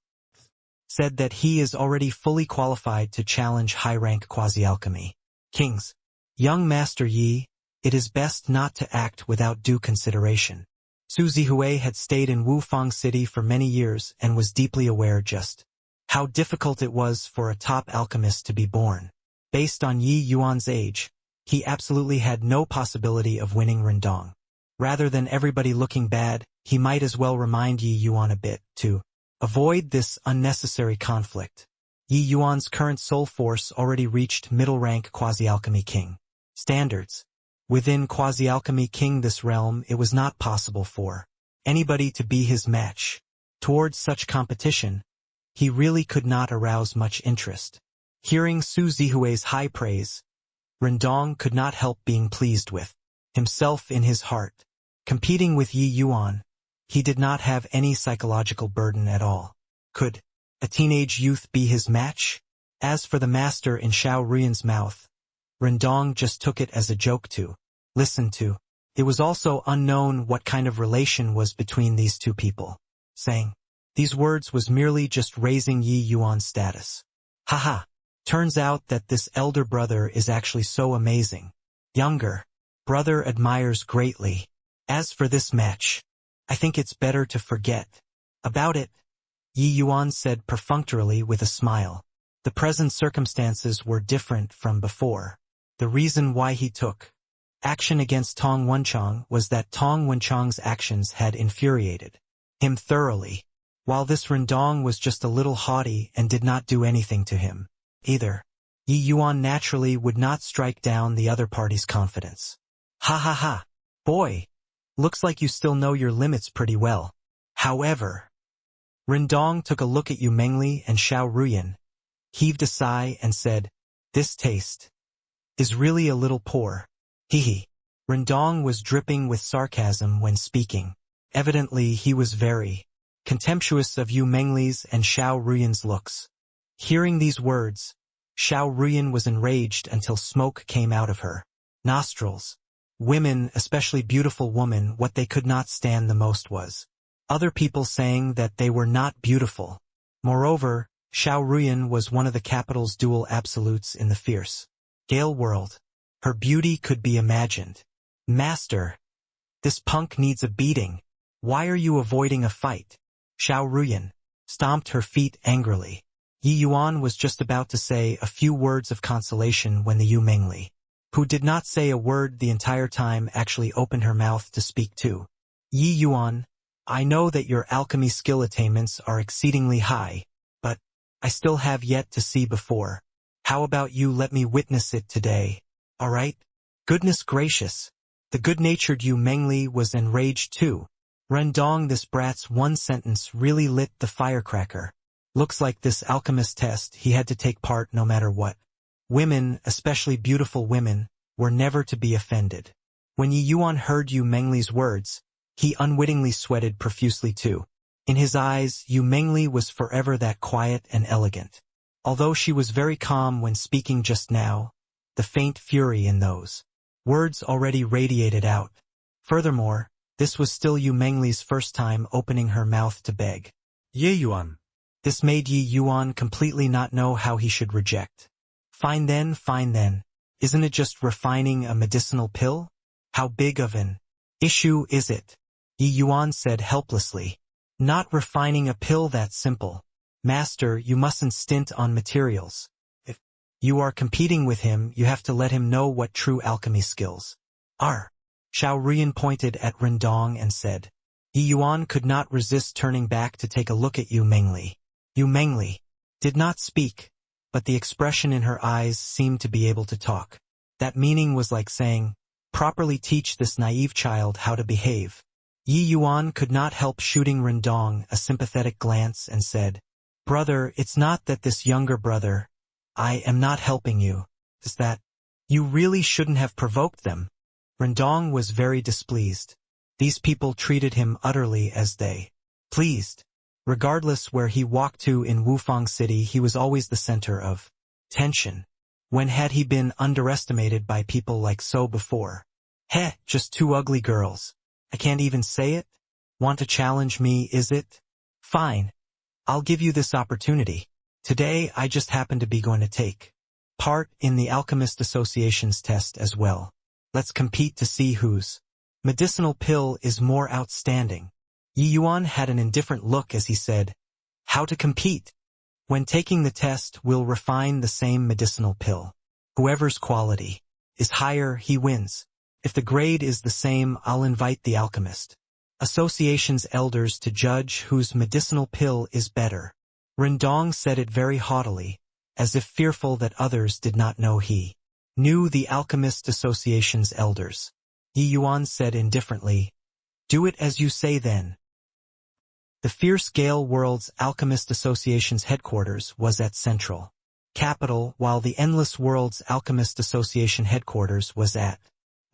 Said that he is already fully qualified to challenge high-rank quasi-alchemy kings. Young Master Yi, it is best not to act without due consideration. Su Zihui had stayed in Wufang City for many years and was deeply aware just how difficult it was for a top alchemist to be born. Based on Yi Yuan's age, he absolutely had no possibility of winning Rendong. Rather than everybody looking bad, he might as well remind Yi Yuan a bit, to avoid this unnecessary conflict. Yi Yuan's current soul force already reached middle-rank quasi-alchemy king standards. Within quasi-alchemy king this realm, it was not possible for anybody to be his match. Towards such competition, he really could not arouse much interest. Hearing Su Zihui's high praise, Rendong could not help being pleased with himself in his heart. Competing with Yi Yuan, he did not have any psychological burden at all. Could a teenage youth be his match? As for the master in Xiao Ruyan's mouth, Rendong just took it as a joke to listen to. It was also unknown what kind of relation was between these two people. Saying these words was merely just raising Yi Yuan's status. Haha, turns out that this elder brother is actually so amazing. Younger brother admires greatly. As for this match, I think it's better to forget about it, Yi Yuan said perfunctorily with a smile. The present circumstances were different from before. The reason why he took action against Tong Wenchang was that Tong Wenchang's actions had infuriated him thoroughly, while this Rendong was just a little haughty and did not do anything to him either. Yi Yuan naturally would not strike down the other party's confidence. Ha ha ha. Boy, looks like you still know your limits pretty well. However, Rendong took a look at Yu Mengli and Xiao Ruyan, heaved a sigh and said, "This taste is really a little poor." Hee. Rendong was dripping with sarcasm when speaking. Evidently he was very contemptuous of Yu Mengli's and Xiao Ruyan's looks. Hearing these words, Xiao Ruyan was enraged until smoke came out of her nostrils. Women, especially beautiful women, what they could not stand the most was other people saying that they were not beautiful. Moreover, Xiao Ruyan was one of the capital's dual absolutes in the fierce Gale world. Her beauty could be imagined. Master, this punk needs a beating. Why are you avoiding a fight? Xiao Ruyan stomped her feet angrily. Yi Yuan was just about to say a few words of consolation when the Yu Mengli, who did not say a word the entire time, actually opened her mouth to speak too. Yi Yuan, I know that your alchemy skill attainments are exceedingly high, but I still have yet to see before. How about you let me witness it today? Alright? Goodness gracious. The good-natured Yu Mengli was enraged too. Rendong, this brat's one sentence really lit the firecracker. Looks like this alchemist test he had to take part no matter what. Women, especially beautiful women, were never to be offended. When Yi Yuan heard Yu Mengli's words, he unwittingly sweated profusely too. In his eyes, Yu Mengli was forever that quiet and elegant. Although she was very calm when speaking just now, the faint fury in those words already radiated out. Furthermore, this was still Yu Mengli's first time opening her mouth to beg. Ye Yuan. This made Yi Yuan completely not know how he should reject. Fine then. Isn't it just refining a medicinal pill? How big of an issue is it? Yi Yuan said helplessly. Not refining a pill that simple. Master, you mustn't stint on materials. If you are competing with him, you have to let him know what true alchemy skills are. Xiao Ruyan pointed at Rendong and said. Yi Yuan could not resist turning back to take a look at Yu Mengli. Yu Mengli did not speak, but the expression in her eyes seemed to be able to talk. That meaning was like saying, properly teach this naive child how to behave. Yi Yuan could not help shooting Rendong a sympathetic glance and said, Brother, it's not that this younger brother, I am not helping you. It's that you really shouldn't have provoked them. Rendong was very displeased. These people treated him utterly as they pleased. Regardless where he walked to in Wufang City, he was always the center of tension. When had he been underestimated by people like so before? Heh, just two ugly girls. I can't even say it? Want to challenge me, is it? Fine. I'll give you this opportunity. Today I just happen to be going to take part in the Alchemist Association's test as well. Let's compete to see whose medicinal pill is more outstanding. Yi Yuan had an indifferent look as he said, How to compete? When taking the test, we'll refine the same medicinal pill. Whoever's quality is higher, he wins. If the grade is the same, I'll invite the Alchemist Association's elders to judge whose medicinal pill is better. Rendong said it very haughtily, as if fearful that others did not know he knew the Alchemist Association's elders. Yi Yuan said indifferently, Do it as you say then. The Fierce Gale World's Alchemist Association's headquarters was at Central Capital, while the Endless World's Alchemist Association headquarters was at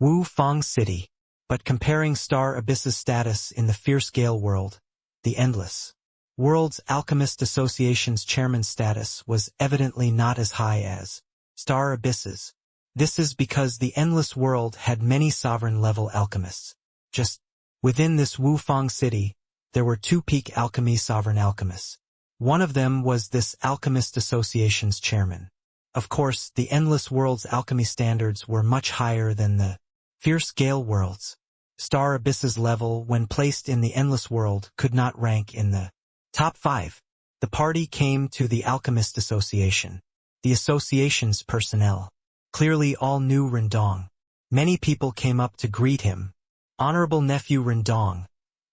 Wufang City. But comparing Star Abyss's status in the Fierce Gale World, the Endless World's Alchemist Association's chairman's status was evidently not as high as Star Abyss's. This is because the Endless World had many sovereign-level alchemists. Just within this Wufang city, there were two peak alchemy sovereign alchemists. One of them was this Alchemist Association's chairman. Of course, the Endless World's alchemy standards were much higher than the Fierce Gale World's. Star Abyss's level, when placed in the Endless World, could not rank in the top 5. The party came to the Alchemist Association. The association's personnel clearly all knew Rendong. Many people came up to greet him. Honorable nephew Rendong,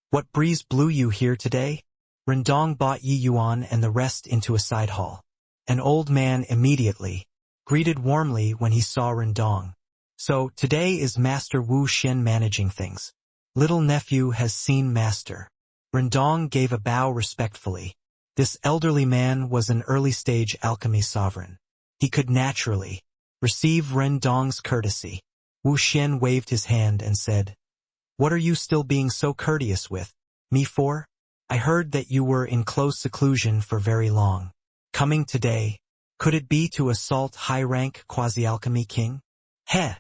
what breeze blew you here today? Rendong brought Yi Yuan and the rest into a side hall. An old man immediately greeted warmly when he saw Rendong. So, today is Master Wu Xian managing things. Little nephew has seen Master. Rendong gave a bow respectfully. This elderly man was an early-stage alchemy sovereign. He could naturally receive Rendong's courtesy. Wu Xian waved his hand and said, "What are you still being so courteous with me for? I heard that you were in close seclusion for very long. Coming today, could it be to assault high-rank quasi-alchemy king? Heh!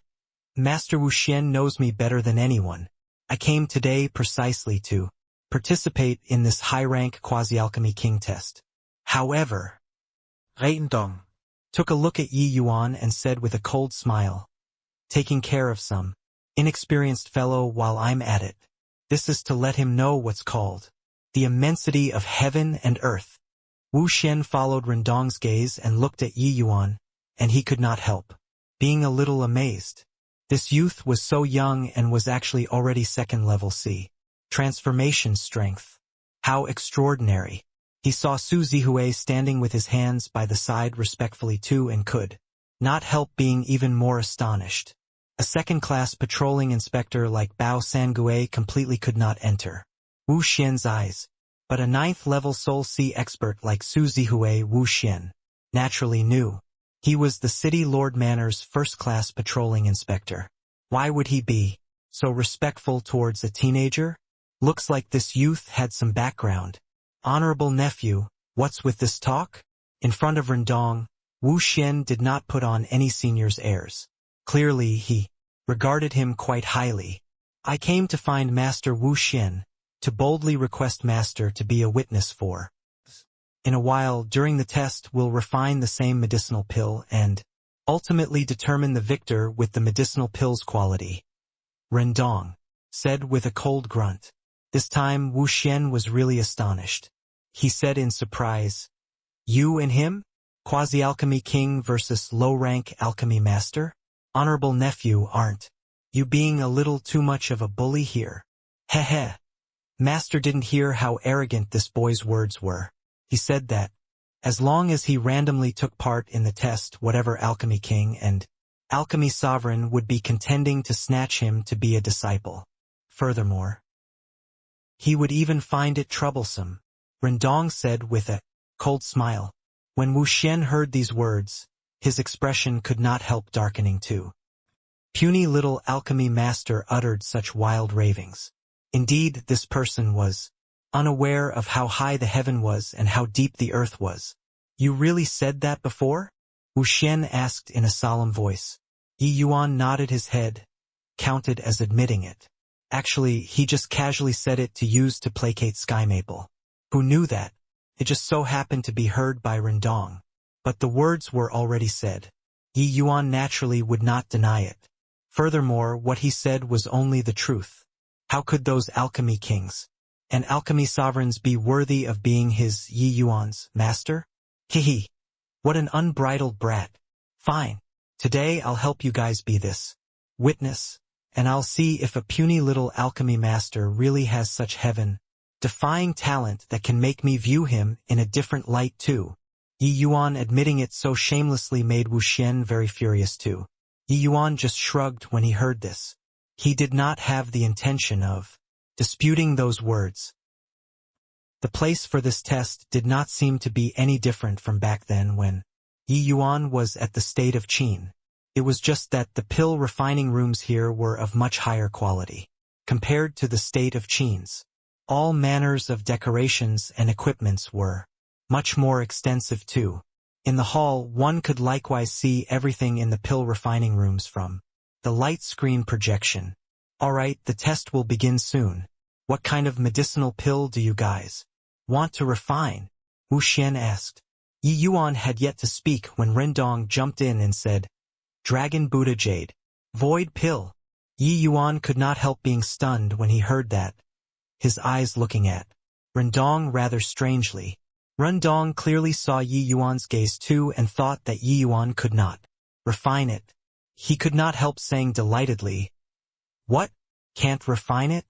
Master Wu Xian knows me better than anyone. I came today precisely to participate in this high-rank quasi-alchemy king test. However, Rendong took a look at Yi Yuan and said with a cold smile, taking care of some inexperienced fellow while I'm at it. This is to let him know what's called the immensity of heaven and earth." Wu Xian followed Rendong's gaze and looked at Yi Yuan, and he could not help being a little amazed. This youth was so young and was actually already second-level C. Transformation strength. How extraordinary. He saw Su Zihui standing with his hands by the side respectfully too and could not help being even more astonished. A second-class patrolling inspector like Bao Sangue completely could not enter Wu Xian's eyes, but a 9th-level Soul C expert like Su Zihui Wu Xian naturally knew. He was the City Lord Manor's first-class patrolling inspector. Why would he be so respectful towards a teenager? Looks like this youth had some background. Honorable nephew, what's with this talk? In front of Rendong, Wu Xian did not put on any senior's airs. Clearly he regarded him quite highly. I came to find Master Wu Xian, to boldly request Master to be a witness for. In a while, during the test, we'll refine the same medicinal pill and ultimately determine the victor with the medicinal pill's quality. Rendong said with a cold grunt. This time Wu Xian was really astonished. He said in surprise, "You and him? Quasi-alchemy king versus low-rank alchemy master? Honorable nephew, aren't you being a little too much of a bully here?" Heh heh. Master didn't hear how arrogant this boy's words were. He said that, as long as he randomly took part in the test, whatever alchemy king and alchemy sovereign would be contending to snatch him to be a disciple. Furthermore, he would even find it troublesome. Rendong said with a cold smile. When Wu Xian heard these words, his expression could not help darkening too. Puny little alchemy master uttered such wild ravings. Indeed, this person was unaware of how high the heaven was and how deep the earth was. You really said that before? Wu Xian asked in a solemn voice. Yi Yuan nodded his head, counted as admitting it. Actually, he just casually said it to use to placate Sky Maple. Who knew that? It just so happened to be heard by Rendong. But the words were already said. Yi Yuan naturally would not deny it. Furthermore, what he said was only the truth. How could those alchemy kings and alchemy sovereigns be worthy of being his Yi Yuan's master? Hehe. What an unbridled brat. Fine. Today I'll help you guys be this witness, and I'll see if a puny little alchemy master really has such heaven-defying talent that can make me view him in a different light too. Yi Yuan admitting it so shamelessly made Wu Xian very furious too. Yi Yuan just shrugged when he heard this. He did not have the intention of disputing those words. The place for this test did not seem to be any different from back then when Yi Yuan was at the state of Qin. It was just that the pill refining rooms here were of much higher quality compared to the state of Qin's. All manners of decorations and equipments were much more extensive too. In the hall, one could likewise see everything in the pill refining rooms from the light screen projection. All right, the test will begin soon. What kind of medicinal pill do you guys want to refine? Wu Xian asked. Yi Yuan had yet to speak when Rendong jumped in and said, Dragon Buddha Jade. Void pill. Yi Yuan could not help being stunned when he heard that, his eyes looking at Rendong rather strangely. Rendong clearly saw Yi Yuan's gaze too and thought that Yi Yuan could not refine it. He could not help saying delightedly, What? Can't refine it?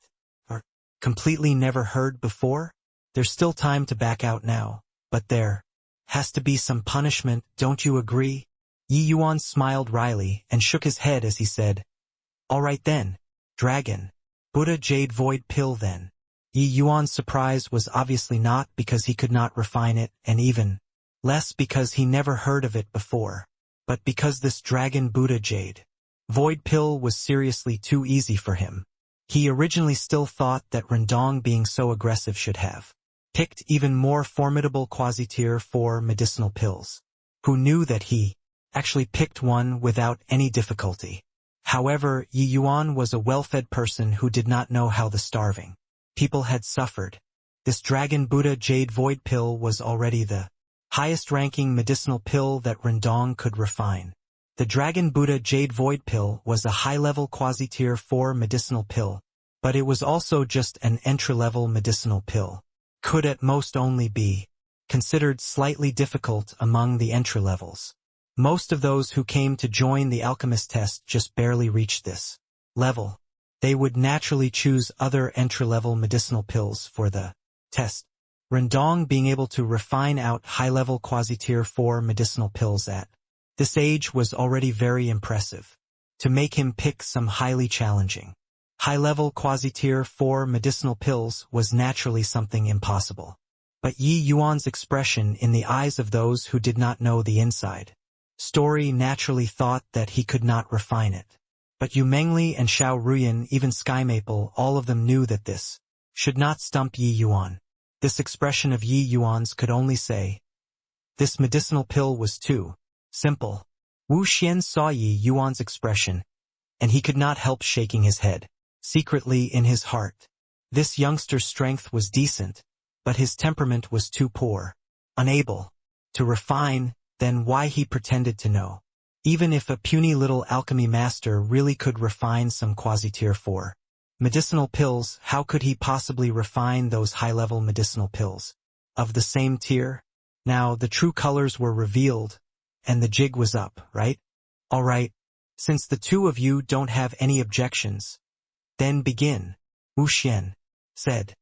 Or completely never heard before? There's still time to back out now, but there has to be some punishment, don't you agree? Yi Yuan smiled wryly and shook his head as he said, All right then, Dragon Buddha Jade Void Pill then. Yi Yuan's surprise was obviously not because he could not refine it, and even less because he never heard of it before, but because this Dragon Buddha Jade Void Pill was seriously too easy for him. He originally still thought that Rendong being so aggressive should have picked even more formidable quasi-tier 4 medicinal pills. Who knew that he actually picked one without any difficulty? However, Yi Yuan was a well-fed person who did not know how the starving people had suffered. This Dragon Buddha Jade Void Pill was already the highest-ranking medicinal pill that Rendong could refine. The Dragon Buddha Jade Void Pill was a high-level quasi-tier 4 medicinal pill, but it was also just an entry-level medicinal pill. Could at most only be considered slightly difficult among the entry levels. Most of those who came to join the alchemist test just barely reached this level. They would naturally choose other entry-level medicinal pills for the test. Rendong being able to refine out high-level quasi-tier 4 medicinal pills at this age was already very impressive. To make him pick some highly challenging high-level quasi-tier 4 medicinal pills was naturally something impossible. But Yi Yuan's expression in the eyes of those who did not know the inside story naturally thought that he could not refine it. But Yu Mengli and Xiao Ruyan, even Sky Maple, all of them knew that this should not stump Yi Yuan. This expression of Yi Yuan's could only say, this medicinal pill was too simple. Wu Xian saw Yi Yuan's expression, and he could not help shaking his head. Secretly in his heart, this youngster's strength was decent, but his temperament was too poor. Unable to refine, then why he pretended to know. Even if a puny little alchemy master really could refine some quasi-tier 4 medicinal pills, how could he possibly refine those high-level medicinal pills of the same tier? Now the true colors were revealed, and the jig was up, right? All right, since the two of you don't have any objections, then begin, Wu Xian said.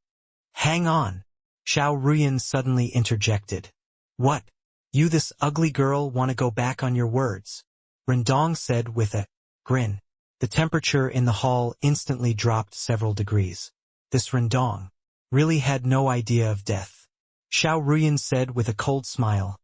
Hang on, Xiao Ruyan suddenly interjected. What? You this ugly girl want to go back on your words? Rendong said with a grin. The temperature in the hall instantly dropped several degrees. This Rendong really had no idea of death. Xiao Ruyan said with a cold smile.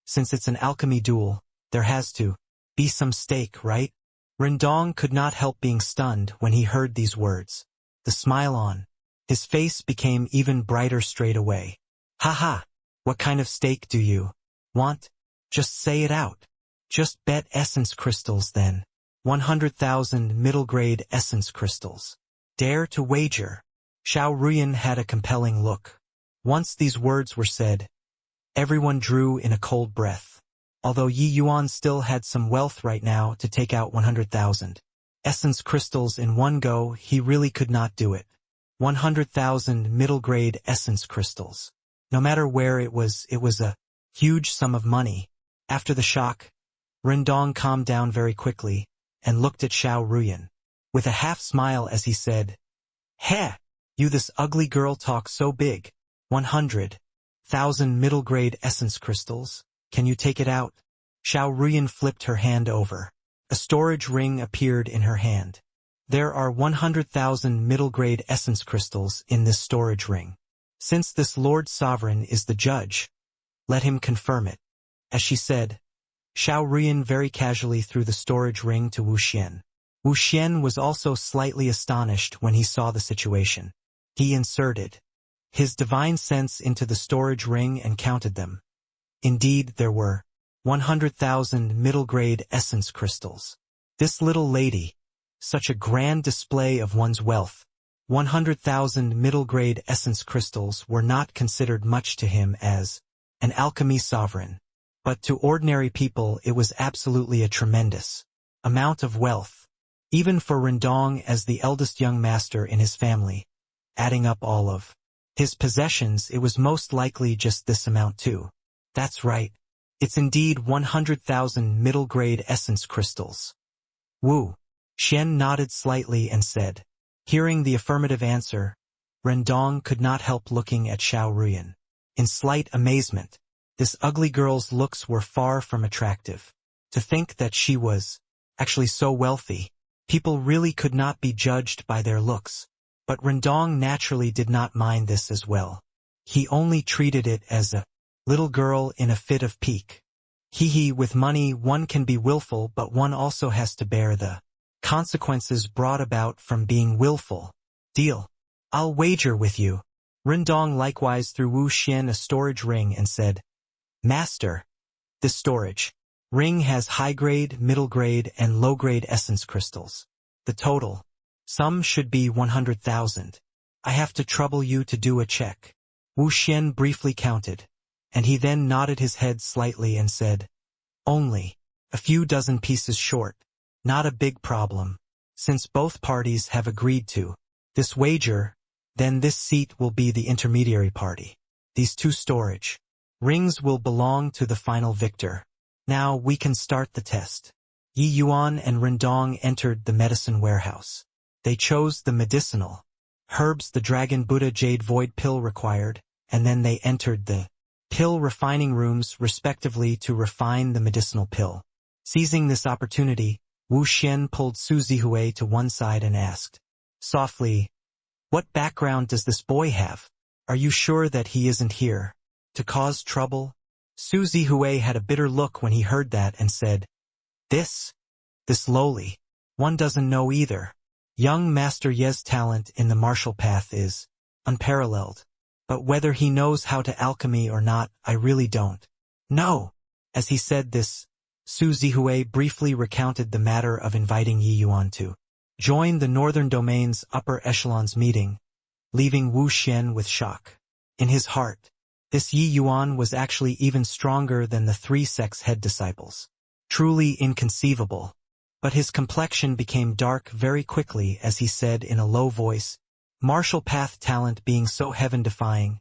Since it's an alchemy duel, there has to be some stake, right? Rendong could not help being stunned when he heard these words. The smile on his face became even brighter straight away. Ha! What kind of stake do you want? Just say it out. Just bet essence crystals then. 100,000 middle-grade essence crystals. Dare to wager. Xiao Ruyan had a compelling look. Once these words were said, everyone drew in a cold breath. Although Yi Yuan still had some wealth right now to take out 100,000 essence crystals in one go, he really could not do it. 100,000 middle-grade essence crystals. No matter where it was a huge sum of money. After the shock, Rendong calmed down very quickly and looked at Xiao Ruyan with a half-smile as he said, Heh! You this ugly girl talk so big. 100,000 middle-grade essence crystals. Can you take it out? Xiao Ruyan flipped her hand over. A storage ring appeared in her hand. There are 100,000 middle-grade essence crystals in this storage ring. Since this Lord Sovereign is the judge, let him confirm it. As she said, Xiao Ruyan very casually threw the storage ring to Wu Xian. Wu Xian was also slightly astonished when he saw the situation. He inserted his divine sense into the storage ring and counted them. Indeed, there were 100,000 middle-grade essence crystals. This little lady, such a grand display of one's wealth. 100,000 middle-grade essence crystals were not considered much to him as an alchemy sovereign. But to ordinary people it was absolutely a tremendous amount of wealth. Even for Rendong as the eldest young master in his family, adding up all of his possessions, it was most likely just this amount too. That's right. It's indeed 100,000 middle-grade essence crystals. Wu Xian nodded slightly and said. Hearing the affirmative answer, Rendong could not help looking at Xiao Ruyan in slight amazement. This ugly girl's looks were far from attractive. To think that she was actually so wealthy. People really could not be judged by their looks. But Rendong naturally did not mind this as well. He only treated it as a little girl in a fit of pique. With money one can be willful, but one also has to bear the consequences brought about from being willful. Deal. I'll wager with you. Rendong likewise threw Wu Xian a storage ring and said, Master, this storage ring has high-grade, middle-grade, and low-grade essence crystals. The total sum should be 100,000. I have to trouble you to do a check. Wu Xian briefly counted, and he then nodded his head slightly and said, Only a few dozen pieces short. Not a big problem. Since both parties have agreed to this wager, then this seat will be the intermediary party. These two storage rings will belong to the final victor. Now we can start the test. Yi Yuan and Rendong entered the medicine warehouse. They chose the medicinal herbs the Dragon Buddha Jade Void pill required, and then they entered the pill refining rooms respectively to refine the medicinal pill. Seizing this opportunity, Wu Xian pulled Su Zihui to one side and asked, softly, What background does this boy have? Are you sure that he isn't here to cause trouble? Su Zihui had a bitter look when he heard that and said, This lowly one doesn't know either. Young Master Ye's talent in the martial path is unparalleled. But whether he knows how to alchemy or not, I really don't know. As he said this, Su Zihui briefly recounted the matter of inviting Yi Yuan to join the Northern Domain's upper echelons meeting, leaving Wu Xian with shock. In his heart, this Yi Yuan was actually even stronger than the 3 sect's head disciples. Truly inconceivable. But his complexion became dark very quickly as he said in a low voice, Martial path talent being so heaven-defying,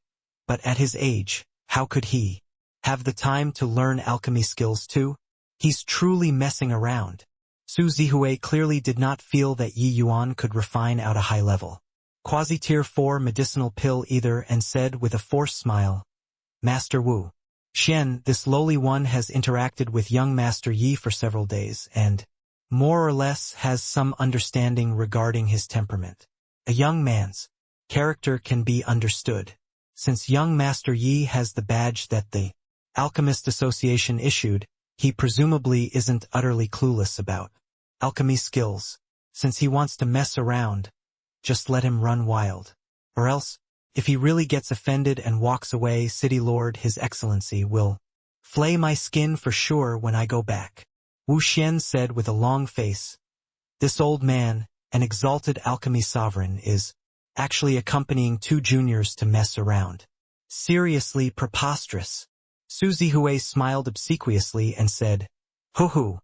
but at his age, how could he have the time to learn alchemy skills too? He's truly messing around. Su Zihui clearly did not feel that Yi Yuan could refine out a high level Quasi-Tier 4 medicinal pill either and said with a forced smile, Master Wu Xian, this lowly one has interacted with young Master Yi for several days and, more or less, has some understanding regarding his temperament. A young man's character can be understood. Since young Master Yi has the badge that the Alchemist Association issued, he presumably isn't utterly clueless about alchemy skills. Since he wants to mess around, just let him run wild. Or else, if he really gets offended and walks away, City Lord His Excellency will flay my skin for sure when I go back. Wu Xian said with a long face, This old man, an exalted alchemy sovereign, is actually accompanying 2 juniors to mess around. Seriously preposterous. Su Zihui smiled obsequiously and said, Hoo-hoo.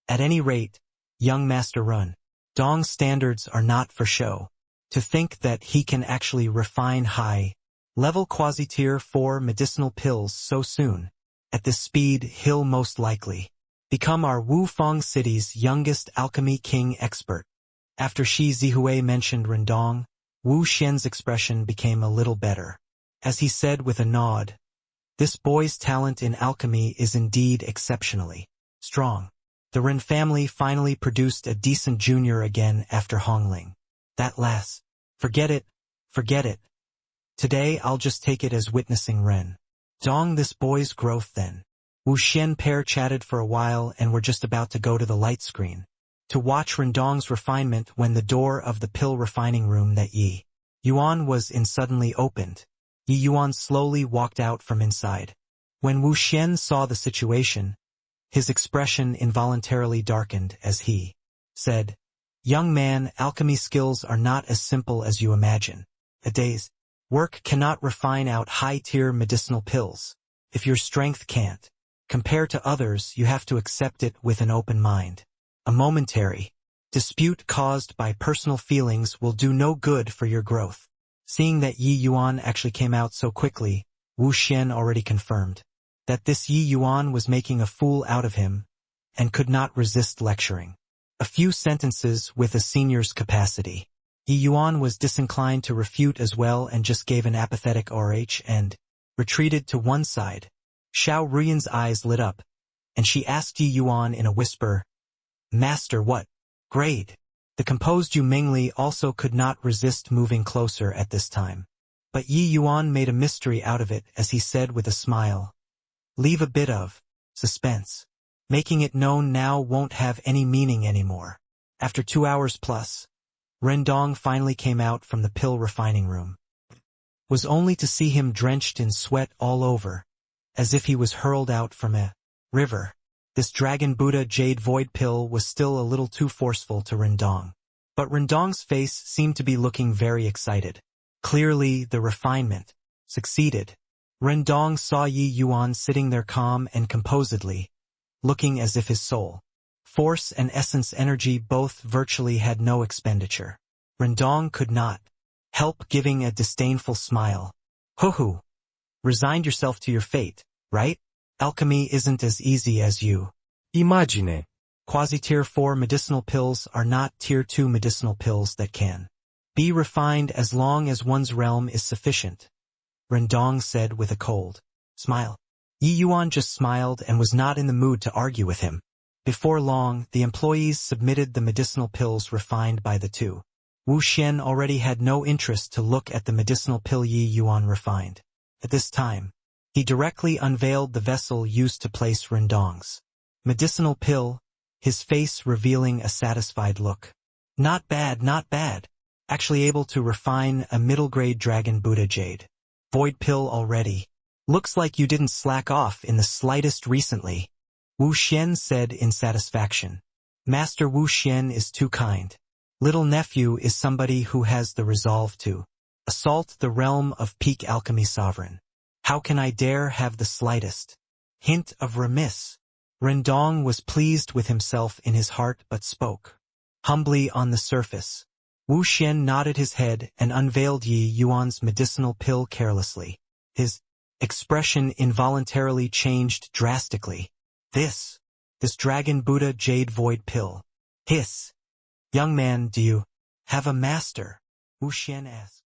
At any rate, young Master Run Dong's standards are not for show. To think that he can actually refine high-level Quasi-Tier 4 medicinal pills so soon. At this speed, he'll most likely become our Wufang City's youngest alchemy king expert. After Shi Zihui mentioned Rendong, Wu Xian's expression became a little better. As he said with a nod, This boy's talent in alchemy is indeed exceptionally strong. The Ren family finally produced a decent junior again after Hongling. That last. Forget it. Today I'll just take it as witnessing Ren Dong this boy's growth then. Wu Xian pair chatted for a while and were just about to go to the light screen to watch Rendong's refinement when the door of the pill refining room that Yi Yuan was in suddenly opened. Yi Yuan slowly walked out from inside. When Wu Xian saw the situation, his expression involuntarily darkened as he said, "Young man, alchemy skills are not as simple as you imagine. A day's work cannot refine out high-tier medicinal pills. If your strength can't compare to others, you have to accept it with an open mind. A momentary dispute caused by personal feelings will do no good for your growth." Seeing that Yi Yuan actually came out so quickly, Wu Xian already confirmed that this Yi Yuan was making a fool out of him and could not resist lecturing a few sentences with a senior's capacity. Yi Yuan was disinclined to refute as well and just gave an apathetic "RH" and retreated to one side. Xiao Ruyan's eyes lit up, and she asked Yi Yuan in a whisper, "Master, what grade?" The composed Yu Mingli also could not resist moving closer at this time. But Yi Yuan made a mystery out of it as he said with a smile, "Leave a bit of suspense. Making it known now won't have any meaning anymore." After 2 hours plus, Rendong finally came out from the pill refining room. Was only to see him drenched in sweat all over, as if he was hurled out from a river. This Dragon Buddha Jade Void pill was still a little too forceful to Rendong. But Rendong's face seemed to be looking very excited. Clearly, the refinement succeeded. Rendong saw Yi Yuan sitting there calm and composedly, looking as if his soul, force and essence energy both virtually had no expenditure. Rendong could not help giving a disdainful smile. "Hoo-hoo. Resigned yourself to your fate, right? Alchemy isn't as easy as you imagine. Quasi-tier 4 medicinal pills are not tier 2 medicinal pills that can be refined as long as one's realm is sufficient," Rendong said with a cold smile. Yi Yuan just smiled and was not in the mood to argue with him. Before long, the employees submitted the medicinal pills refined by the two. Wu Xian already had no interest to look at the medicinal pill Yi Yuan refined. At this time, he directly unveiled the vessel used to place Rendong's medicinal pill, his face revealing a satisfied look. "Not bad, not bad. Actually able to refine a middle-grade Dragon Buddha Jade Void pill already. Looks like you didn't slack off in the slightest recently," Wu Xian said in satisfaction. "Master Wu Xian is too kind. Little nephew is somebody who has the resolve to assault the realm of peak alchemy sovereign. How can I dare have the slightest hint of remiss?" Rendong was pleased with himself in his heart but spoke humbly on the surface. Wu Xian nodded his head and unveiled Yi Yuan's medicinal pill carelessly. His expression involuntarily changed drastically. This Dragon Buddha Jade Void pill. Hiss. "Young man, do you have a master?" Wu Xian asked.